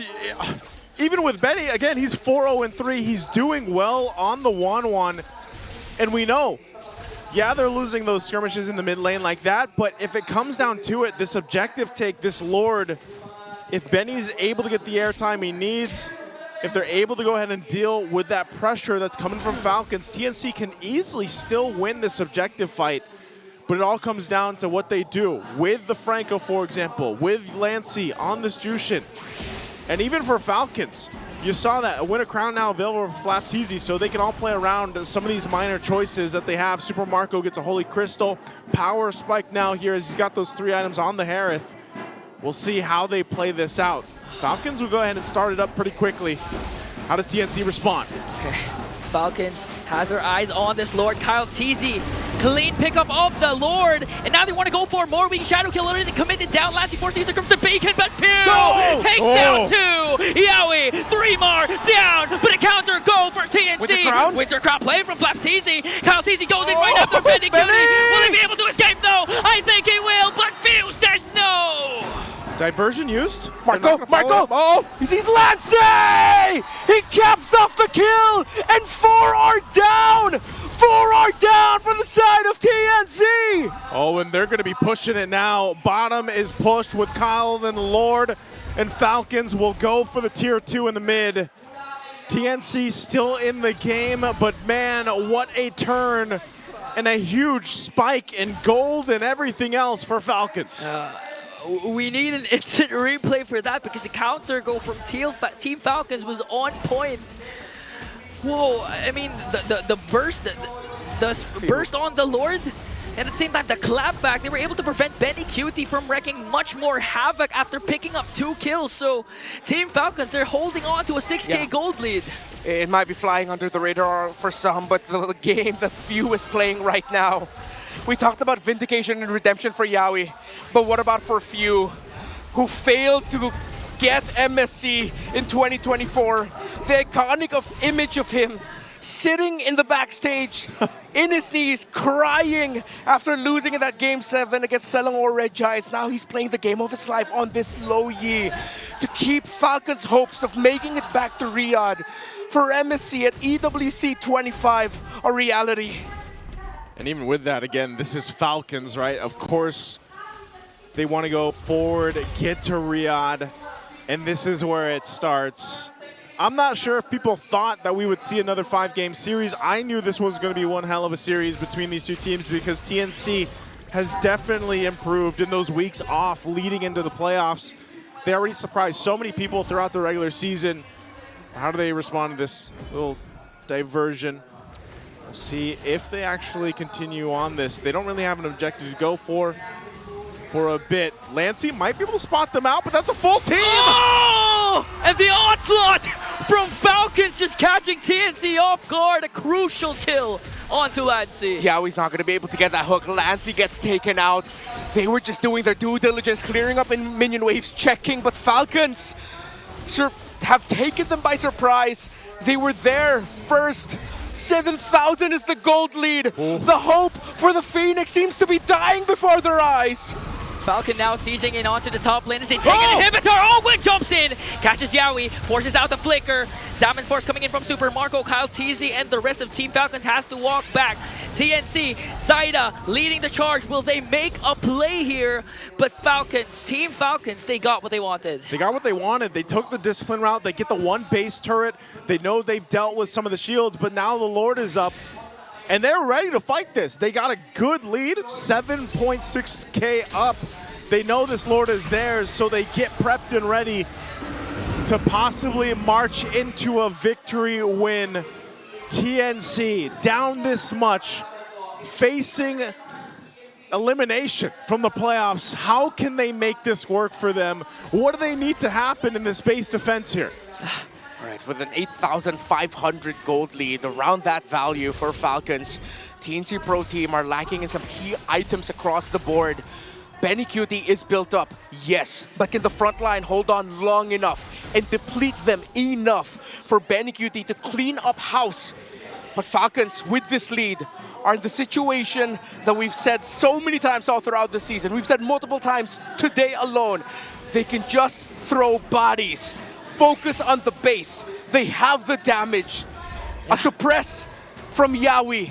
R: even with Benny, again, he's 4-0-3. He's doing well on the 1-1. And we know, yeah, they're losing those skirmishes in the mid lane like that, but if it comes down to it, this objective take, this Lord, if Benny's able to get the airtime he needs, if they're able to go ahead and deal with that pressure that's coming from Falcons, TNC can easily still win this objective fight But it all comes down to what they do with the Franco, for example, with Lancey on this Jushin. And even for Falcons, you saw that a Win a Crown now available for Flapteezy, so they can all play around some of these minor choices that they have. Super Marco gets a Holy Crystal. Power Spike now here as he's got those 3 items on the Harith. We'll see how they play this out. Falcons will go ahead and start it up pretty quickly. How does TNC respond?
U: Falcons has their eyes on this Lord. Kyle Teasy, clean pickup of the Lord, and now they want to go for more wing shadow kill. Already committed down. Lancey forces the Crimson Bacon, but Pew takes down 2. Yowie, 3 more down, but a counter go for TNC. Winter Crown play from Flapteezy. Kyle Teasy goes in right after Benny Cutie. Will he be able to escape though? I think he will, but Pew says no.
R: Diversion used?
D: Marco! Oh! He sees Lancey! He caps off the kill! And 4 are down! 4 are down from the side of TNC!
R: Oh, and they're going to be pushing it now. Bottom is pushed with Kyle and the Lord, and Falcons will go for the tier 2 in the mid. TNC still in the game, but man, what a turn and a huge spike in gold and everything else for Falcons.
U: We need an instant replay for that because the counter go from Team Falcons was on point. Whoa, I mean, the burst, the burst on the Lord, and at the same time, the clapback, they were able to prevent Benny Cutie from wreaking much more havoc after picking up 2 kills. So Team Falcons, they're holding on to a 6K gold lead.
D: It might be flying under the radar for some, but the game that Few is playing right now. We talked about vindication and redemption for Yowie, but what about for Few, who failed to get MSC in 2024? The iconic image of him sitting in the backstage, in his knees, crying after losing in that Game 7 against Selangor Red Giants. Now he's playing the game of his life on this low Yi to keep Falcons' hopes of making it back to Riyadh for MSC at EWC 25 a reality.
R: And even with that, again, this is Falcons, right? Of course, they want to go forward, get to Riyadh, and this is where it starts. I'm not sure if people thought that we would see another 5-game series. I knew this was going to be one hell of a series between these 2 teams because TNC has definitely improved in those weeks off leading into the playoffs. They already surprised so many people throughout the regular season. How do they respond to this little diversion? We'll see if they actually continue on this. They don't really have an objective to go for a bit. Lancey might be able to spot them out, but that's a full team!
U: Oh! And the onslaught from Falcons just catching TNC off guard. A crucial kill onto Lancey.
D: Yeah, he's not going to be able to get that hook. Lancey gets taken out. They were just doing their due diligence, clearing up in minion waves, checking, but Falcons have taken them by surprise. They were there first. 7,000 is the gold lead.
U: Ooh.
D: The hope for the Phoenix seems to be dying before their eyes.
U: Falcon now sieging in onto the top lane as they take an inhibitor. Oh, Wind jumps in, catches Yowie, forces out the flicker. Salmon Force coming in from Super Marco, Kyle Teasy, and the rest of Team Falcons has to walk back. TNC, Zaida leading the charge. Will they make a play here? But Falcons, Team Falcons, they got what they wanted.
R: They got what they wanted. They took the discipline route. They get the 1 base turret. They know they've dealt with some of the shields, but now the Lord is up. And they're ready to fight this. They got a good lead, 7.6K up. They know this Lord is theirs, so they get prepped and ready to possibly march into a victory win. TNC down this much, facing elimination from the playoffs. How can they make this work for them? What do they need to happen in this base defense here?
D: All right, with an 8,500 gold lead, around that value for Falcons, TNC Pro Team are lacking in some key items across the board. Benny Cutie is built up, yes, but can the front line hold on long enough and deplete them enough for Benny Cutie to clean up house? But Falcons, with this lead, are in the situation that we've said so many times all throughout the season. We've said multiple times today alone. They can just throw bodies. Focus on the base. They have the damage. A suppress from Yowie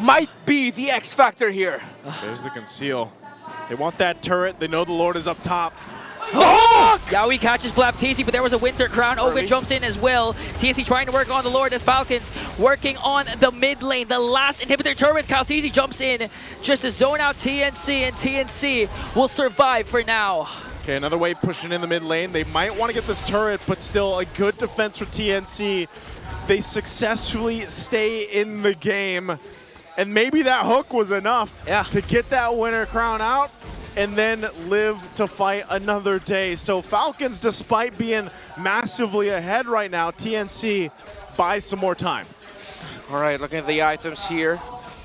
D: might be the X factor here.
R: There's the conceal. They want that turret. They know the Lord is up top.
U: Oh! Yawi catches Flap TNC, but there was a Winter Crown. Ogun jumps in as well. TNC trying to work on the Lord as Falcons working on the mid lane. The last inhibitor turret. Kaltizi jumps in just to zone out TNC, and TNC will survive for now.
R: Okay, another wave pushing in the mid lane. They might want to get this turret, but still a good defense for TNC. They successfully stay in the game. And maybe that hook was enough to get that Winter Crown out and then live to fight another day. So Falcons, despite being massively ahead right now, TNC buys some more time.
D: All right, looking at the items here.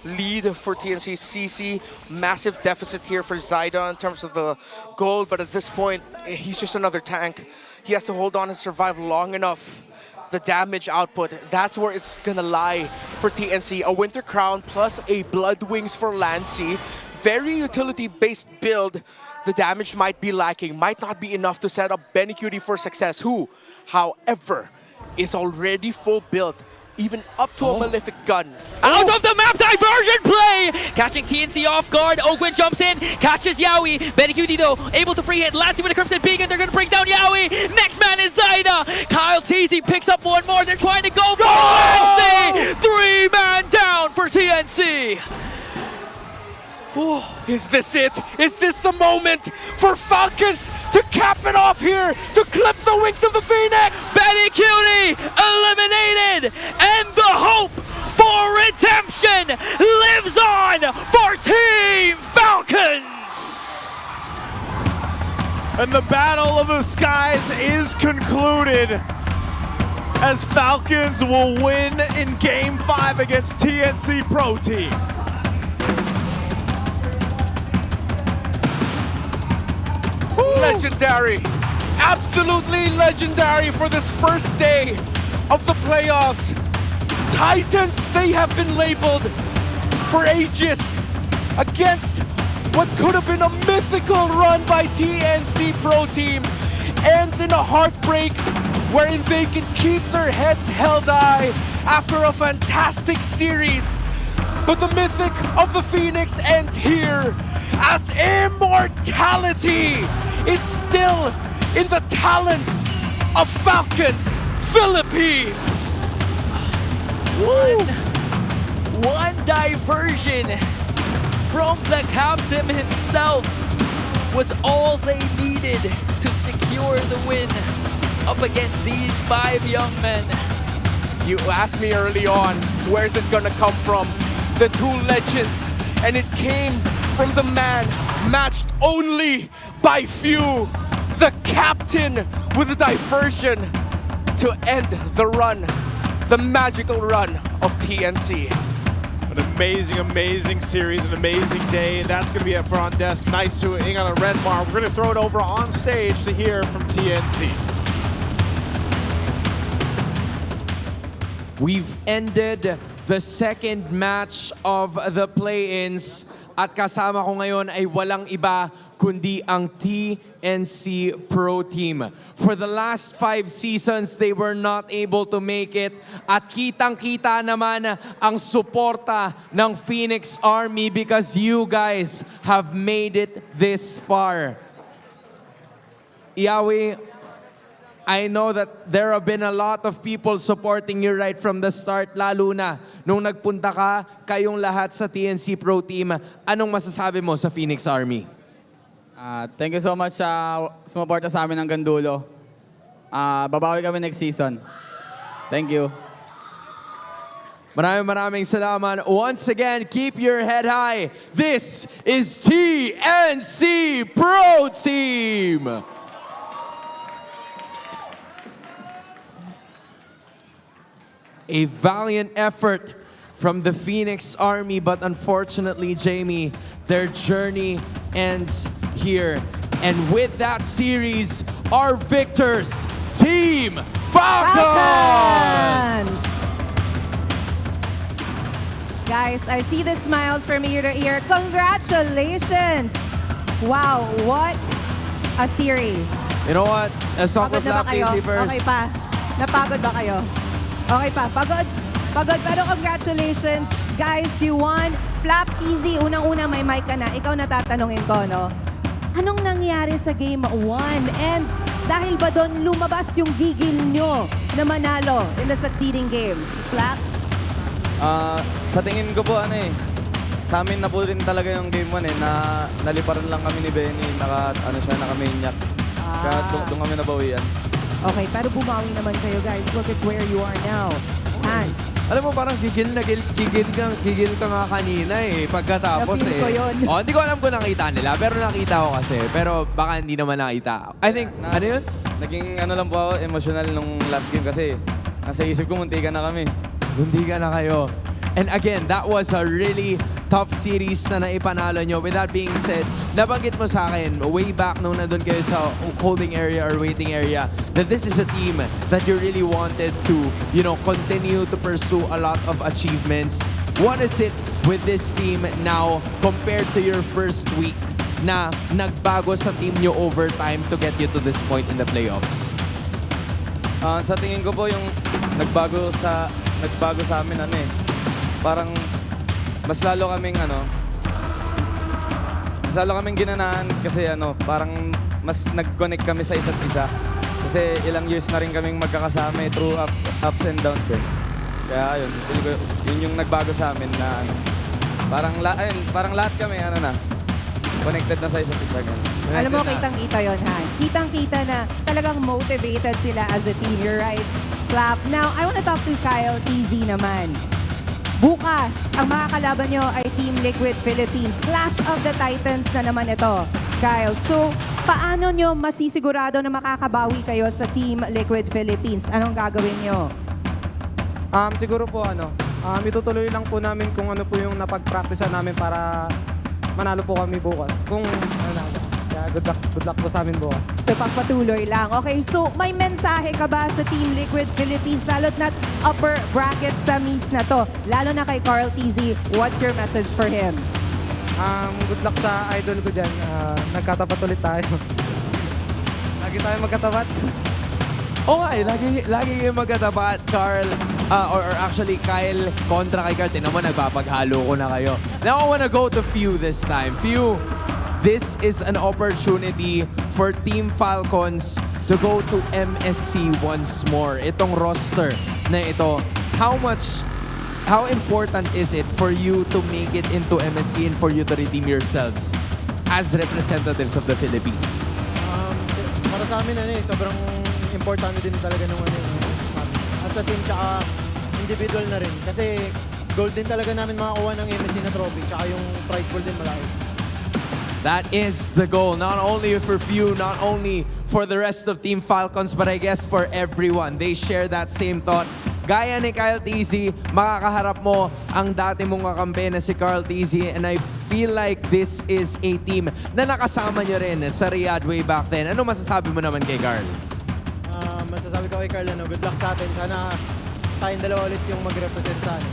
D: Lead for TNC CC. Massive deficit here for Zyda in terms of the gold, but at this point, he's just another tank. He has to hold on and survive long enough. The damage output, that's where it's gonna lie for TNC. A Winter Crown plus a Blood Wings for Lancy. Very utility-based build. The damage might be lacking, might not be enough to set up Benny Cutie for success, who, however, is already full build. Even up to a Malefic gun.
U: Out of the map, diversion play! Catching TNC off guard. Ogwin jumps in, catches Yawi. Benny Cutie though, able to free hit. Lancy with a Crimson Beacon, they're gonna bring down Yawi. Next man is Zyda. Kyle TZ picks up one more. They're trying to go for Lancy. 3-man down for TNC.
D: Is this it? Is this the moment for Falcons to cap it off here, to clip the wings of the Phoenix?
U: Benny Cutie eliminated, and the hope for redemption lives on for Team Falcons.
R: And the Battle of the Skies is concluded as Falcons will win in Game 5 against TNC Pro Team.
D: Legendary, absolutely legendary for this first day of the playoffs. Titans, they have been labeled for ages against what could have been a mythical run by TNC Pro Team. Ends in a heartbreak wherein they can keep their heads held high after a fantastic series. But the mythic of the Phoenix ends here as immortality is still in the talents of Falcons Philippines.
U: One diversion from the captain himself was all they needed to secure the win up against these 5 young men.
D: You asked me early on, where's it gonna come from? The 2 legends, and it came from the man matched only by few, the captain with a diversion to end the run, the magical run of TNC.
R: An amazing, amazing series, an amazing day, and that's going to be it for On Desk. Nice to Ingon and Renmar. We're going to throw it over on stage to hear from TNC.
G: We've ended the second match of the play-ins at kasama ko ngayon ay walang iba kundi ang TNC Pro Team. For the last 5 seasons, they were not able to make it. At kitang-kita naman ang suporta ng Phoenix Army because you guys have made it this far. Yawi, I know that there have been a lot of people supporting you right from the start, lalo na nung nagpunta ka, kayong lahat sa TNC Pro Team. Anong masasabi mo sa Phoenix Army?
J: Thank you so much sa sumuporta sa amin hanggang dulo. Babawi kami next season. Thank you.
G: Maraming salamat. Once again, keep your head high. This is TNC Pro Team. A valiant effort from the Phoenix Army, but unfortunately, Jamie, their journey ends here. And with that series, our victors, Team Falcons!
F: Guys, I see the smiles from ear to ear. Congratulations! Wow, what a series.
G: You know what? A song of love, easy first.
F: Okay pa. Napagod ba kayo? Okay pa. Pagod. Pero congratulations. Guys, you won. Flap, easy. Unang-una may mic ka na. Ikaw natatanungin ko, no? Anong nangyari sa Game 1? And dahil ba doon lumabas yung gigil nyo na manalo in the succeeding games? Flap?
C: Sa tingin ko po, sa amin na po rin talaga yung game 1 na naliparan lang kami ni Benny, naka-maniac. Kaya doon kami nabawian.
F: Okay, pero bumawi naman kayo guys. Look at where you are now. Hans.
G: Alam mo, parang gigil ka nga kanina pagkatapos
F: Na-feel ko yun.
G: Hindi ko alam kung nakita nila, pero nakita ko kasi. Pero baka hindi naman nakita. I think, ano yun?
C: Naging lang po ako, emotional nung last game kasi nasa isip ko, muntikan na kami.
G: Muntikan na kayo. And again, that was a really tough series na naipanalo nyo. With that being said, nabanggit mo sa akin way back nung nandun kayo sa holding area or waiting area that this is a team that you really wanted to, continue to pursue a lot of achievements. What is it with this team now compared to your first week na nagbago sa team nyo over time to get you to this point in the playoffs?
C: Sa tingin ko po yung nagbago sa amin parang mas lalo kaming ginanahan kasi parang mas nag-connect kami sa isa't isa. Kasi ilang years na rin kaming magkakasama through ups and downs Kaya yun yung nagbago sa amin na parang lahat kami connected na sa isa't isa.
F: Alam mo, kitang-kita yun, Hans. Kitang-kita na talagang motivated sila as a team. You're right, Flap. Now, I want to talk to Kyle TZ naman. Bukas, ang makakalaban nyo ay Team Liquid Philippines. Clash of the Titans na naman ito, Kyle. So, paano nyo masisigurado na makakabawi kayo sa Team Liquid Philippines? Anong gagawin nyo?
O: Siguro po itutuloy lang po namin kung ano po yung napag-practicean namin para manalo po kami bukas. Good luck po sa amin bukas.
F: So, pagpatuloy lang. Okay, so may mensahe ka ba sa Team Liquid Philippines, lalo't na upper bracket sa Miss na to? Lalo na kay Carl TZ, what's your message for him?
O: Good luck sa idol ko dyan. Nagkatapat ulit tayo. Lagi tayo magkatapat.
G: Lagi kayo magkatapat, Carl. Or actually, Kyle kontra kay Carl. Tinan mo, nagpapaghalo ko na kayo. Now, I wanna go to Few this time. Few, this is an opportunity for Team Falcons to go to MSC once more. Itong roster na ito, how important is it for you to make it into MSC and for you to redeem yourselves as representatives of the Philippines?
Q: Para sa amin, sobrang importante din talaga nung sa amin. As a team, tsaka individual na rin. Kasi goal din talaga namin makakuha ng MSC na trophy, tsaka yung prize pool din malaki.
G: That is the goal, not only for Few, not only for the rest of Team Falcons, but I guess for everyone. They share that same thought. Gaya ni Kyle TZ, makakaharap mo ang dati mong kakampi na si Carl TZ, and I feel like this is a team na nakasama nyo rin sa Riyadh way back then. Ano masasabi mo naman kay Carl?
Q: Masasabi ko kay Carl, good luck sa atin. Sana tayong dalawa ulit yung mag-represent sa atin.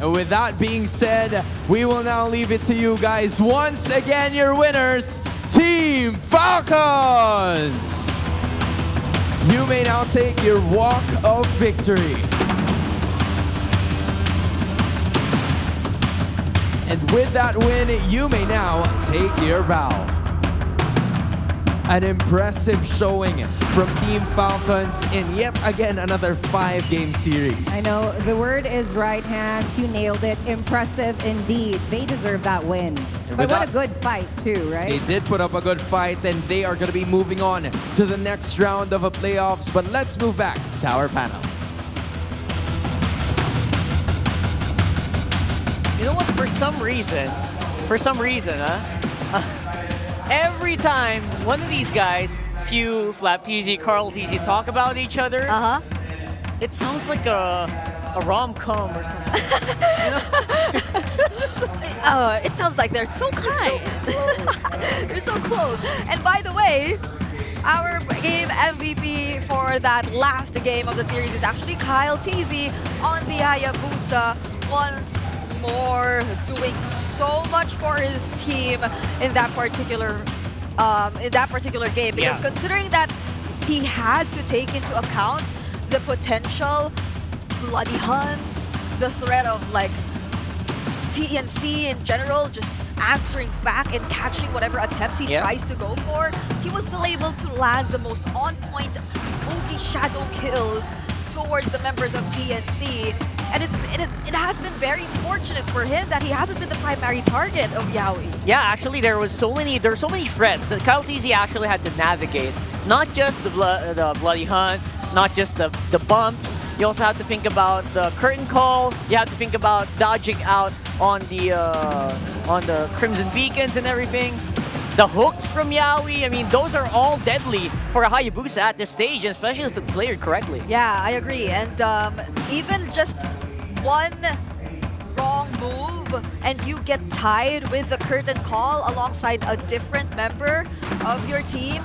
G: And with that being said, we will now leave it to you guys. Once again, your winners, Team Falcons! You may now take your walk of victory. And with that win, you may now take your bow. An impressive showing from Team Falcons in yet again another 5-game series.
F: I know, the word is right, Hans. You nailed it. Impressive indeed. They deserve that win. But what a good fight too, right?
G: They did put up a good fight, and they are going to be moving on to the next round of the playoffs. But let's move back to our panel.
K: You know what? For some reason, every time one of these guys, Few, Flap TZ, Carl TZ, talk about each other, it sounds like a rom-com or something.
L: It sounds like they're so kind. They're so close. And by the way, our game MVP for that last game of the series is actually Kyle TZ on the Hayabusa. Once more, doing so much for his team in that particular game, because considering that he had to take into account the potential bloody hunt, the threat of like TNC in general just answering back and catching whatever attempts he tries to go for, he was still able to land the most on-point Oogie shadow kills towards the members of TNC. And it has been very fortunate for him that he hasn't been the primary target of Yaoi.
U: Yeah, actually there were so many threats that Kyle TZ actually had to navigate. Not just the bloody hunt, not just the bumps. You also have to think about the curtain call. You have to think about dodging out on the Crimson Beacons and everything. The hooks from Yaoi, I mean, those are all deadly for a Hayabusa at this stage, especially if it's layered correctly.
L: Yeah, I agree. And even just one wrong move and you get tied with the curtain call alongside a different member of your team,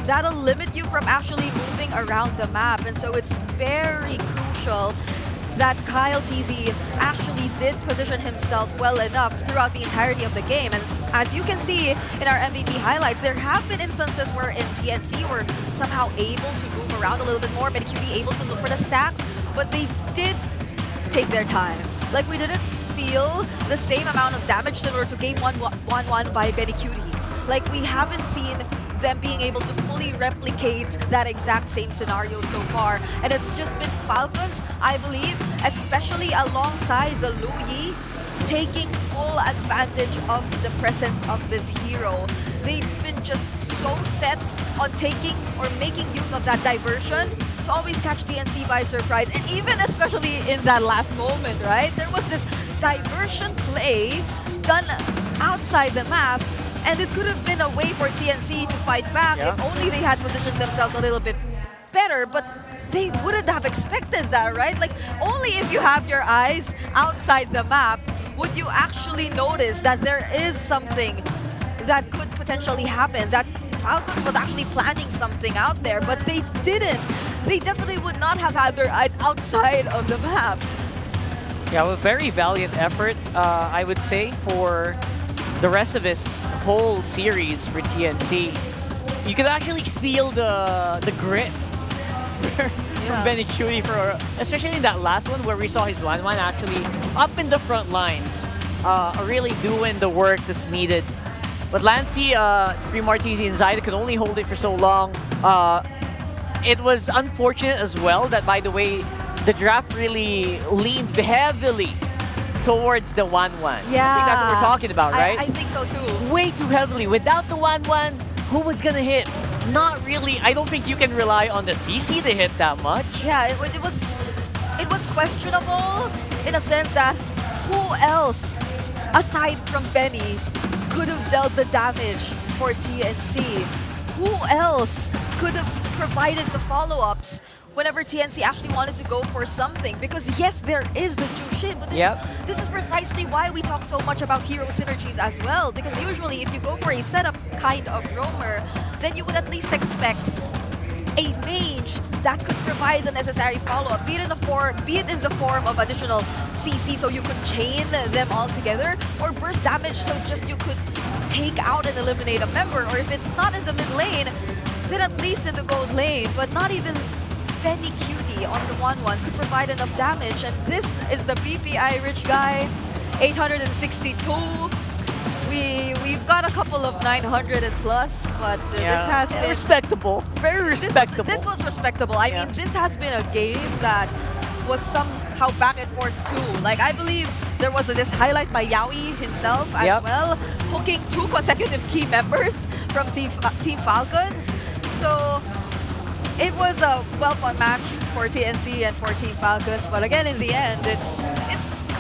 L: that'll limit you from actually moving around the map. And so it's very crucial that Kyle TZ actually did position himself well enough throughout the entirety of the game. And as you can see in our MVP highlights, there have been instances where in TNC were somehow able to move around a little bit more, MediCutie able to look for the stacks, but they did take their time. Like, we didn't feel the same amount of damage similar to game 1-1 by MediCutie. Like, we haven't seen them being able to fully replicate that exact same scenario so far. And it's just been Falcons, I believe, especially alongside the Lu Yi, taking full advantage of the presence of this hero. They've been just so set on taking or making use of that diversion to always catch TNC by surprise. And even especially in that last moment, right? There was this diversion play done outside the map, and it could have been a way for TNC to fight back if only they had positioned themselves a little bit better, but they wouldn't have expected that, right? Like, only if you have your eyes outside the map would you actually notice that there is something that could potentially happen, that Falcons was actually planning something out there, but they didn't. They definitely would not have had their eyes outside of the map.
U: Yeah, a very valiant effort, I would say, for the rest of this whole series for TNC. You could actually feel the grit from MediCutie, especially in that last one where we saw his 1-1 actually up in the front lines, really doing the work that's needed. But Lancey, Free Martizi and Zaida could only hold it for so long. It was unfortunate as well that, by the way, the draft really leaned heavily towards the 1-1.
L: Yeah.
U: I think that's what we're talking about, right?
L: I think so too.
U: Way too heavily. Without the 1-1, who was gonna hit? Not really. I don't think you can rely on the CC to hit that much.
L: Yeah, it was questionable in a sense that who else aside from Benny could have dealt the damage for TNC? Who else could have provided the follow-ups whenever TNC actually wanted to go for something? Because yes, there is the Jushin, but this is precisely why we talk so much about hero synergies as well. Because usually if you go for a setup kind of roamer, then you would at least expect a mage that could provide the necessary follow-up, be it in the form of additional CC so you could chain them all together, or burst damage so just you could take out and eliminate a member, or if it's not in the mid lane, then at least in the gold lane. But not even MediCutie on the 1-1 could provide enough damage, and this is the BPI rich guy, 862. We've got a couple of 900 and plus, but this has been
U: respectable. Very respectable.
L: This was respectable. I mean, this has been a game that was somehow back and forth too. Like, I believe there was this highlight by Yaoi himself as well, hooking 2 consecutive key members from Team Falcons. So it was a well-fun match for TNC and for Team Falcons. But again, in the end, it's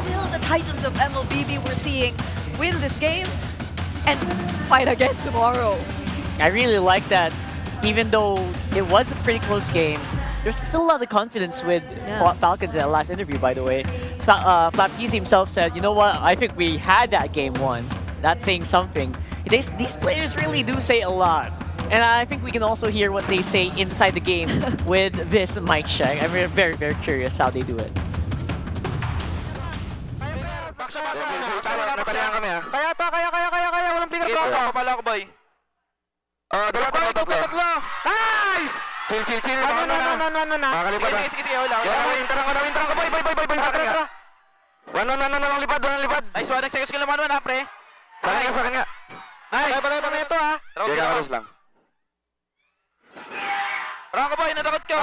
L: still the Titans of MLBB we're seeing win this game and fight again tomorrow.
U: I really like that. Even though it was a pretty close game, there's still a lot of confidence with Falcons in the last interview, by the way. Flapkeezy himself said, you know what, I think we had that game won. That's saying something. These players really do say a lot. And I think we can also hear what they say inside the game with this mic check. I'm very, very curious how they do it.
I: Kaya, walang bigger drop. Pala ko, boy. Tatlo. Nice! Chill. No. Makakalipat na. Sige, wala. Winter ka, boy. lipad, lipad. Nice one, next skill naman ha, pre. Sa akin nga. Nice. Patay ito ha. Kakaros lang. Franco boy, natakot ko.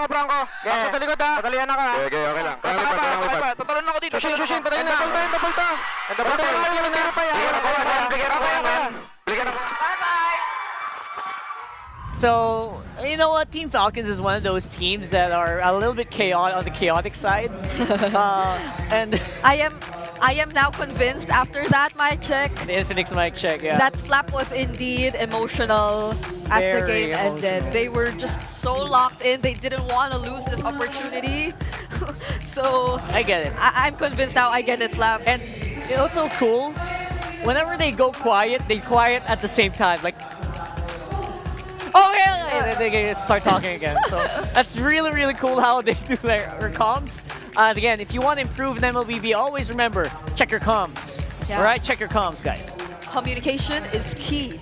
I: Franco. Pasok sa likod ha. Patalian na ka. Okay lang. Lipad. Tatalon ako dito. Shushin. Patayin na. Tapulta.
U: So, you know what? Team Falcons is one of those teams that are a little bit chaotic on the chaotic side. And
L: I am now convinced after that mic check.
U: The Infinix mic check, yeah.
L: That flap was indeed emotional as the game ended. They were just so locked in. They didn't want to lose this opportunity. So
U: I get it.
L: I'm convinced now. I get it, flap.
U: And you know what's so cool? Whenever they go quiet, they quiet at the same time. Like, oh yeah, they start talking again. So that's really, really cool how they do their comms. And again, if you want to improve in MLBB, always remember, check your comms.
L: Yeah.
U: All right, check your comms, guys.
L: Communication is key.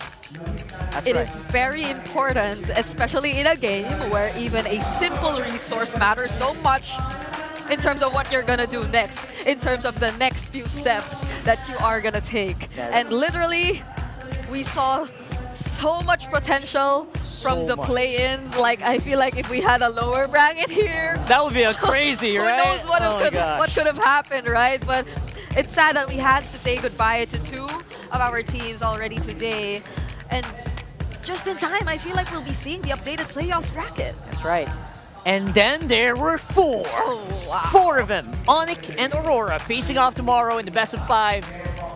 U: That's
L: It
U: right.
L: is very important, especially in a game where even a simple resource matters so much in terms of what you're gonna do next, in terms of the next few steps that you are gonna take. And literally, we saw so much potential from the play-ins. Like, I feel like if we had a lower bracket here,
U: that would be a crazy, right?
L: Who knows what could have happened, right? But it's sad that we had to say goodbye to two of our teams already today. And just in time, I feel like we'll be seeing the updated playoffs bracket.
U: That's right. And then there were four.
L: Oh, wow.
U: Four of them. Onic and Aurora facing off tomorrow in the best of 5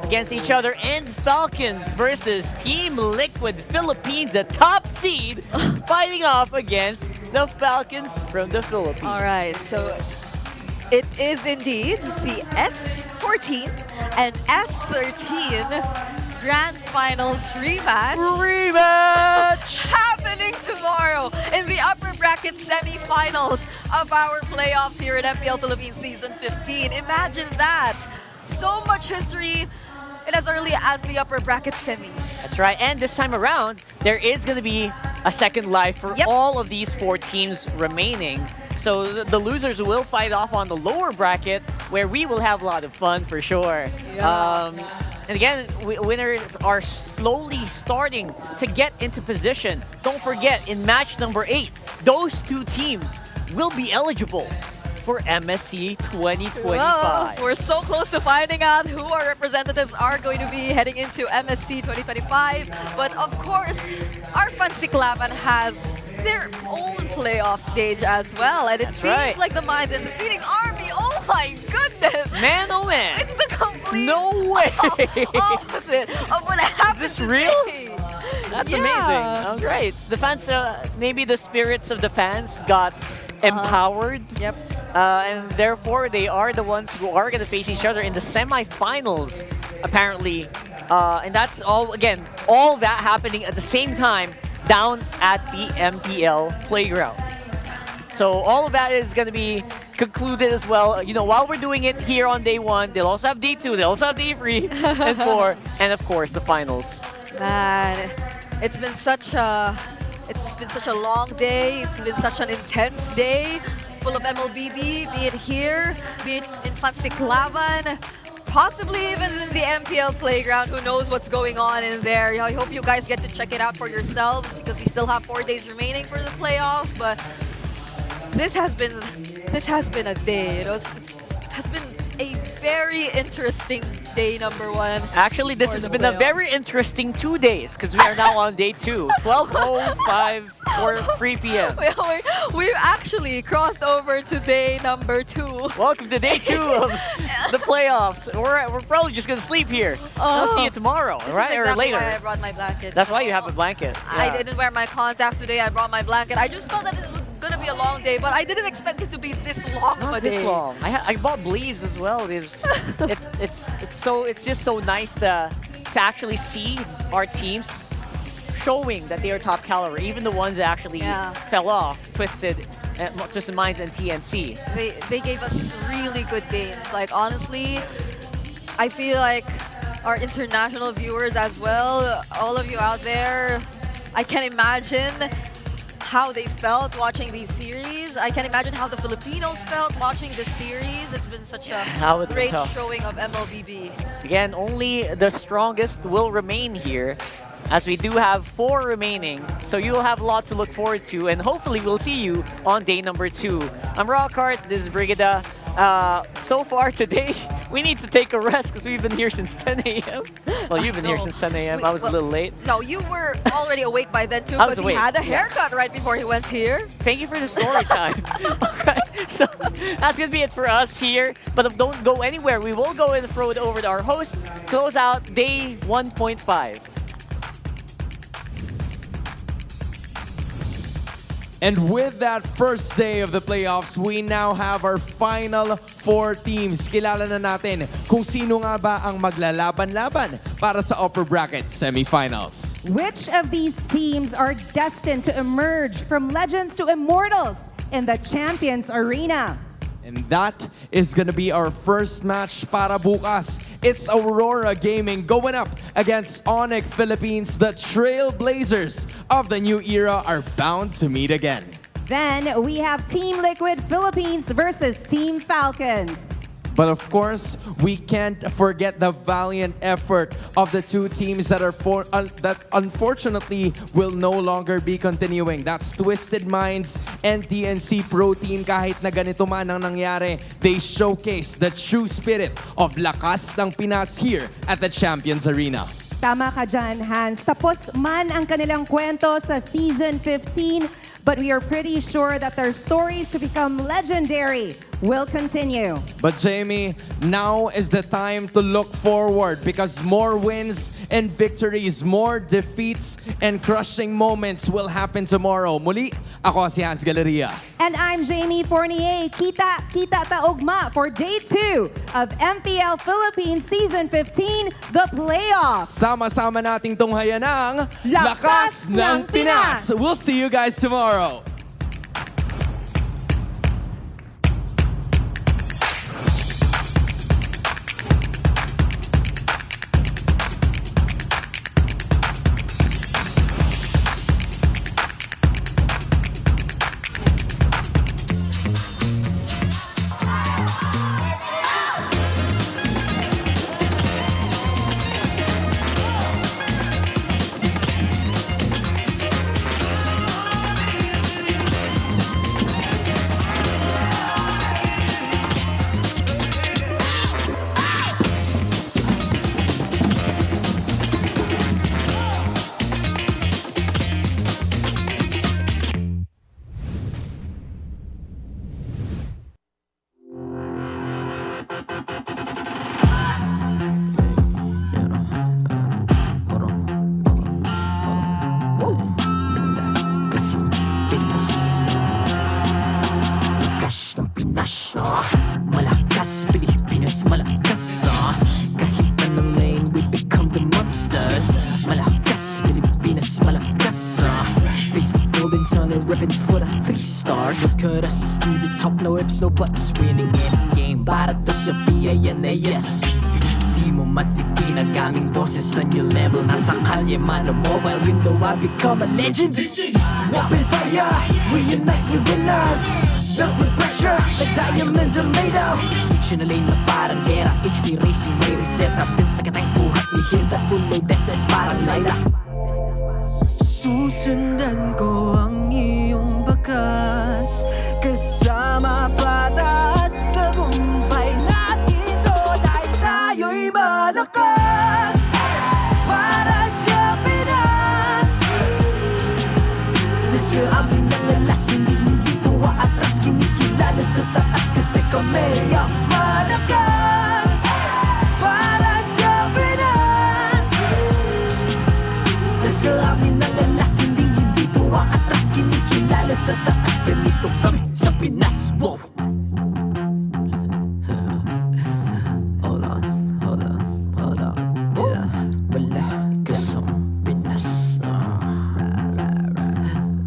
U: against each other. And Falcons versus Team Liquid Philippines, a top seed, fighting off against the Falcons from the Philippines.
L: All right, so it is indeed the S14 and S13 Grand Finals rematch. Happening tomorrow in the upper bracket semifinals of our playoffs here at MPL Philippines Season 15. Imagine that. So much history in as early as the upper bracket semis.
U: That's right. And this time around, there is going to be a second life for all of these 4 teams remaining. So the losers will fight off on the lower bracket, where we will have a lot of fun for sure.
L: Yeah.
U: And again, winners are slowly starting to get into position. Don't forget, in match number 8, those 2 teams will be eligible for MSC 2025.
L: Whoa, we're so close to finding out who our representatives are going to be heading into MSC 2025. But of course, our Fancy Klaban has their own playoff stage as well. And it seems like the Minds and the Feeding Army, oh my goodness!
U: Man, oh man!
L: It's the complete
U: opposite
L: of what happened.
U: Is this real? That's amazing. Oh, great. The fans, maybe the spirits of the fans got empowered.
L: Yep.
U: And therefore, they are the ones who are going to face each other in the semifinals, apparently. And that's all, again, all that happening at the same time down at the MPL playground. So all of that is going to be concluded as well. You know, while we're doing it here on day 1, they'll also have day 2, they'll also have day 3 and 4, and of course the finals.
L: Man, it's been such a long day. It's been such an intense day, full of MLBB, be it here, be it in Fancy Klaban, possibly even in the MPL playground. Who knows what's going on in there? I hope you guys get to check it out for yourselves, because we still have 4 days remaining for the playoffs. But this has been a day. You know, it has been a very interesting day number 1.
U: Actually, this has been a very interesting 2 days, because we are now on day 2, 12:05 or 3 p.m.
L: We've actually crossed over to day number 2.
U: Welcome to day 2 of the playoffs. We're probably just gonna sleep here. I'll see you tomorrow,
L: This
U: right?
L: is exactly
U: Or later.
L: why I brought my blanket.
U: That's why you have a blanket.
L: I
U: Yeah.
L: didn't wear my contacts today. I brought my blanket. I just thought that it was gonna be a long day, but I didn't expect it to be this long of a
U: Not
L: day.
U: this long. I bought sleeves as well. It's just so nice to actually see our teams showing that they are top caliber, even the ones that actually fell off, Twisted Minds and TNC.
L: They gave us really good games. Like, honestly, I feel like our international viewers as well, all of you out there, I can imagine how they felt watching these series. I can imagine how the Filipinos felt watching this series. It's been such a great showing of MLBB.
K: Again, only the strongest will remain here, as we do have 4 remaining. So you'll have a lot to look forward to, and hopefully we'll see you on day number 2. I'm Rockhart, this is Brigida. So far today, we need to take a rest because we've been here since 10 a.m. Well, you've been here since 10 a.m. I was a little late.
L: No, you were already awake by then too,
K: I was
L: because he
K: awake,
L: had a haircut right before he went here.
K: Thank you for the story time. Alright, so that's going to be it for us here. But don't go anywhere. We will go and throw it over to our host. Close out day 1.5.
G: And with that first day of the playoffs, we now have our final 4 teams. Kilala na natin kung sino nga ba ang maglalaban-laban para sa upper bracket semifinals.
F: Which of these teams are destined to emerge from legends to immortals in the Champions Arena?
G: And that is gonna be our first match para bukas. It's Aurora Gaming going up against Onic Philippines. The Trailblazers of the new era are bound to meet again.
F: Then we have Team Liquid Philippines versus Team Falcons.
G: But of course, we can't forget the valiant effort of the 2 teams that that unfortunately will no longer be continuing. That's Twisted Minds and TNC Pro Team. Kahit na ganito man ang nangyari, they showcase the true spirit of lakas ng Pinas here at the Champions Arena.
F: Tama ka dyan, Hans. Tapos man ang kanilang kwento sa Season 15, but we are pretty sure that their stories to become legendary will continue.
G: But Jamie, now is the time to look forward because more wins and victories, more defeats and crushing moments will happen tomorrow. Muli, ako si Hans Galeria.
F: And I'm Jamie Fournier. Kita taugma for day 2 of MPL Philippines Season 15, the playoffs.
G: Sama-sama nating tunghayan ang Lakas ng Pinas. We'll see you guys tomorrow.
V: Malakas, Pilipinas, malakas kahit anong lane, we become the monsters. Malakas, Pilipinas, malakas face the golden sun and ribbon for the 3 stars. Look at us to the top, no ifs, no buts. Winning any game, para to sa PINAS. Di mo matitinag aming boses on your level. Nasa kalye man o mobile window, I become a legend. Open fire, we unite, we winners. Built with pressure, like diamonds are made of. Switch na lane na parang gera. HP Racing, may reset up. Built na katang buhat ni Hilda. Full load SS parang Lyra. Susundan ko ang iyong bakas. Kasama patas. Tagumpay natin to. Dahil tayo'y malakas. Para sa Pinas. Nasa amin ang alas. Hindi tuwa atras. Kinikilala sa taas. Kasi kami ang malakas. Para sa Pinas. Nasa amin ang alas. Hindi tuwa atras. Kinikilala sa taas. Ganito kami sa Pinas. Wow! Hold on. Yeah, malakas ang Pinas.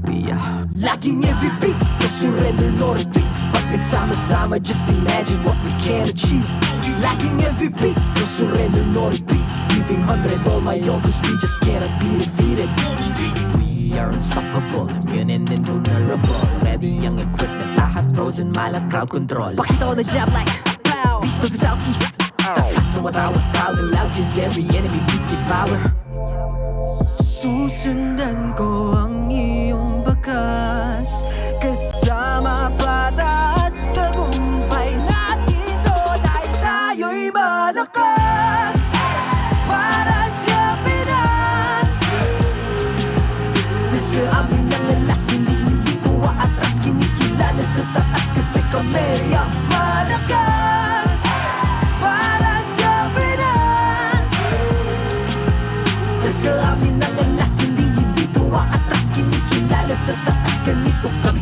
V: We are laging MVP. No surrender, no retreat. Pag nagsama-sama, just imagine what we can achieve. Lacking MVP, no surrender, no retreat. Giving 100 all my all, cause we just cannot be defeated. We we are unstoppable, immune and invulnerable. Ready ang equipment, lahat frozen, malak crowd control. Pakita ko na jab like pow, east to the southeast. Taas sa watawat, proud and loud, cause every enemy we devour. Susundan ko ang iyong bakas, kasama pataas, tagumpay natin to, dahil tayo'y malakas. Para sa Pinas, nasa amin ang alas, hindi ko aatras, kinikilala sa taas, kasi kami ang malakas. Para sa Pinas, nasa amin ang alas, hindi ko aatras, kinikilala sa taas, ganito kami.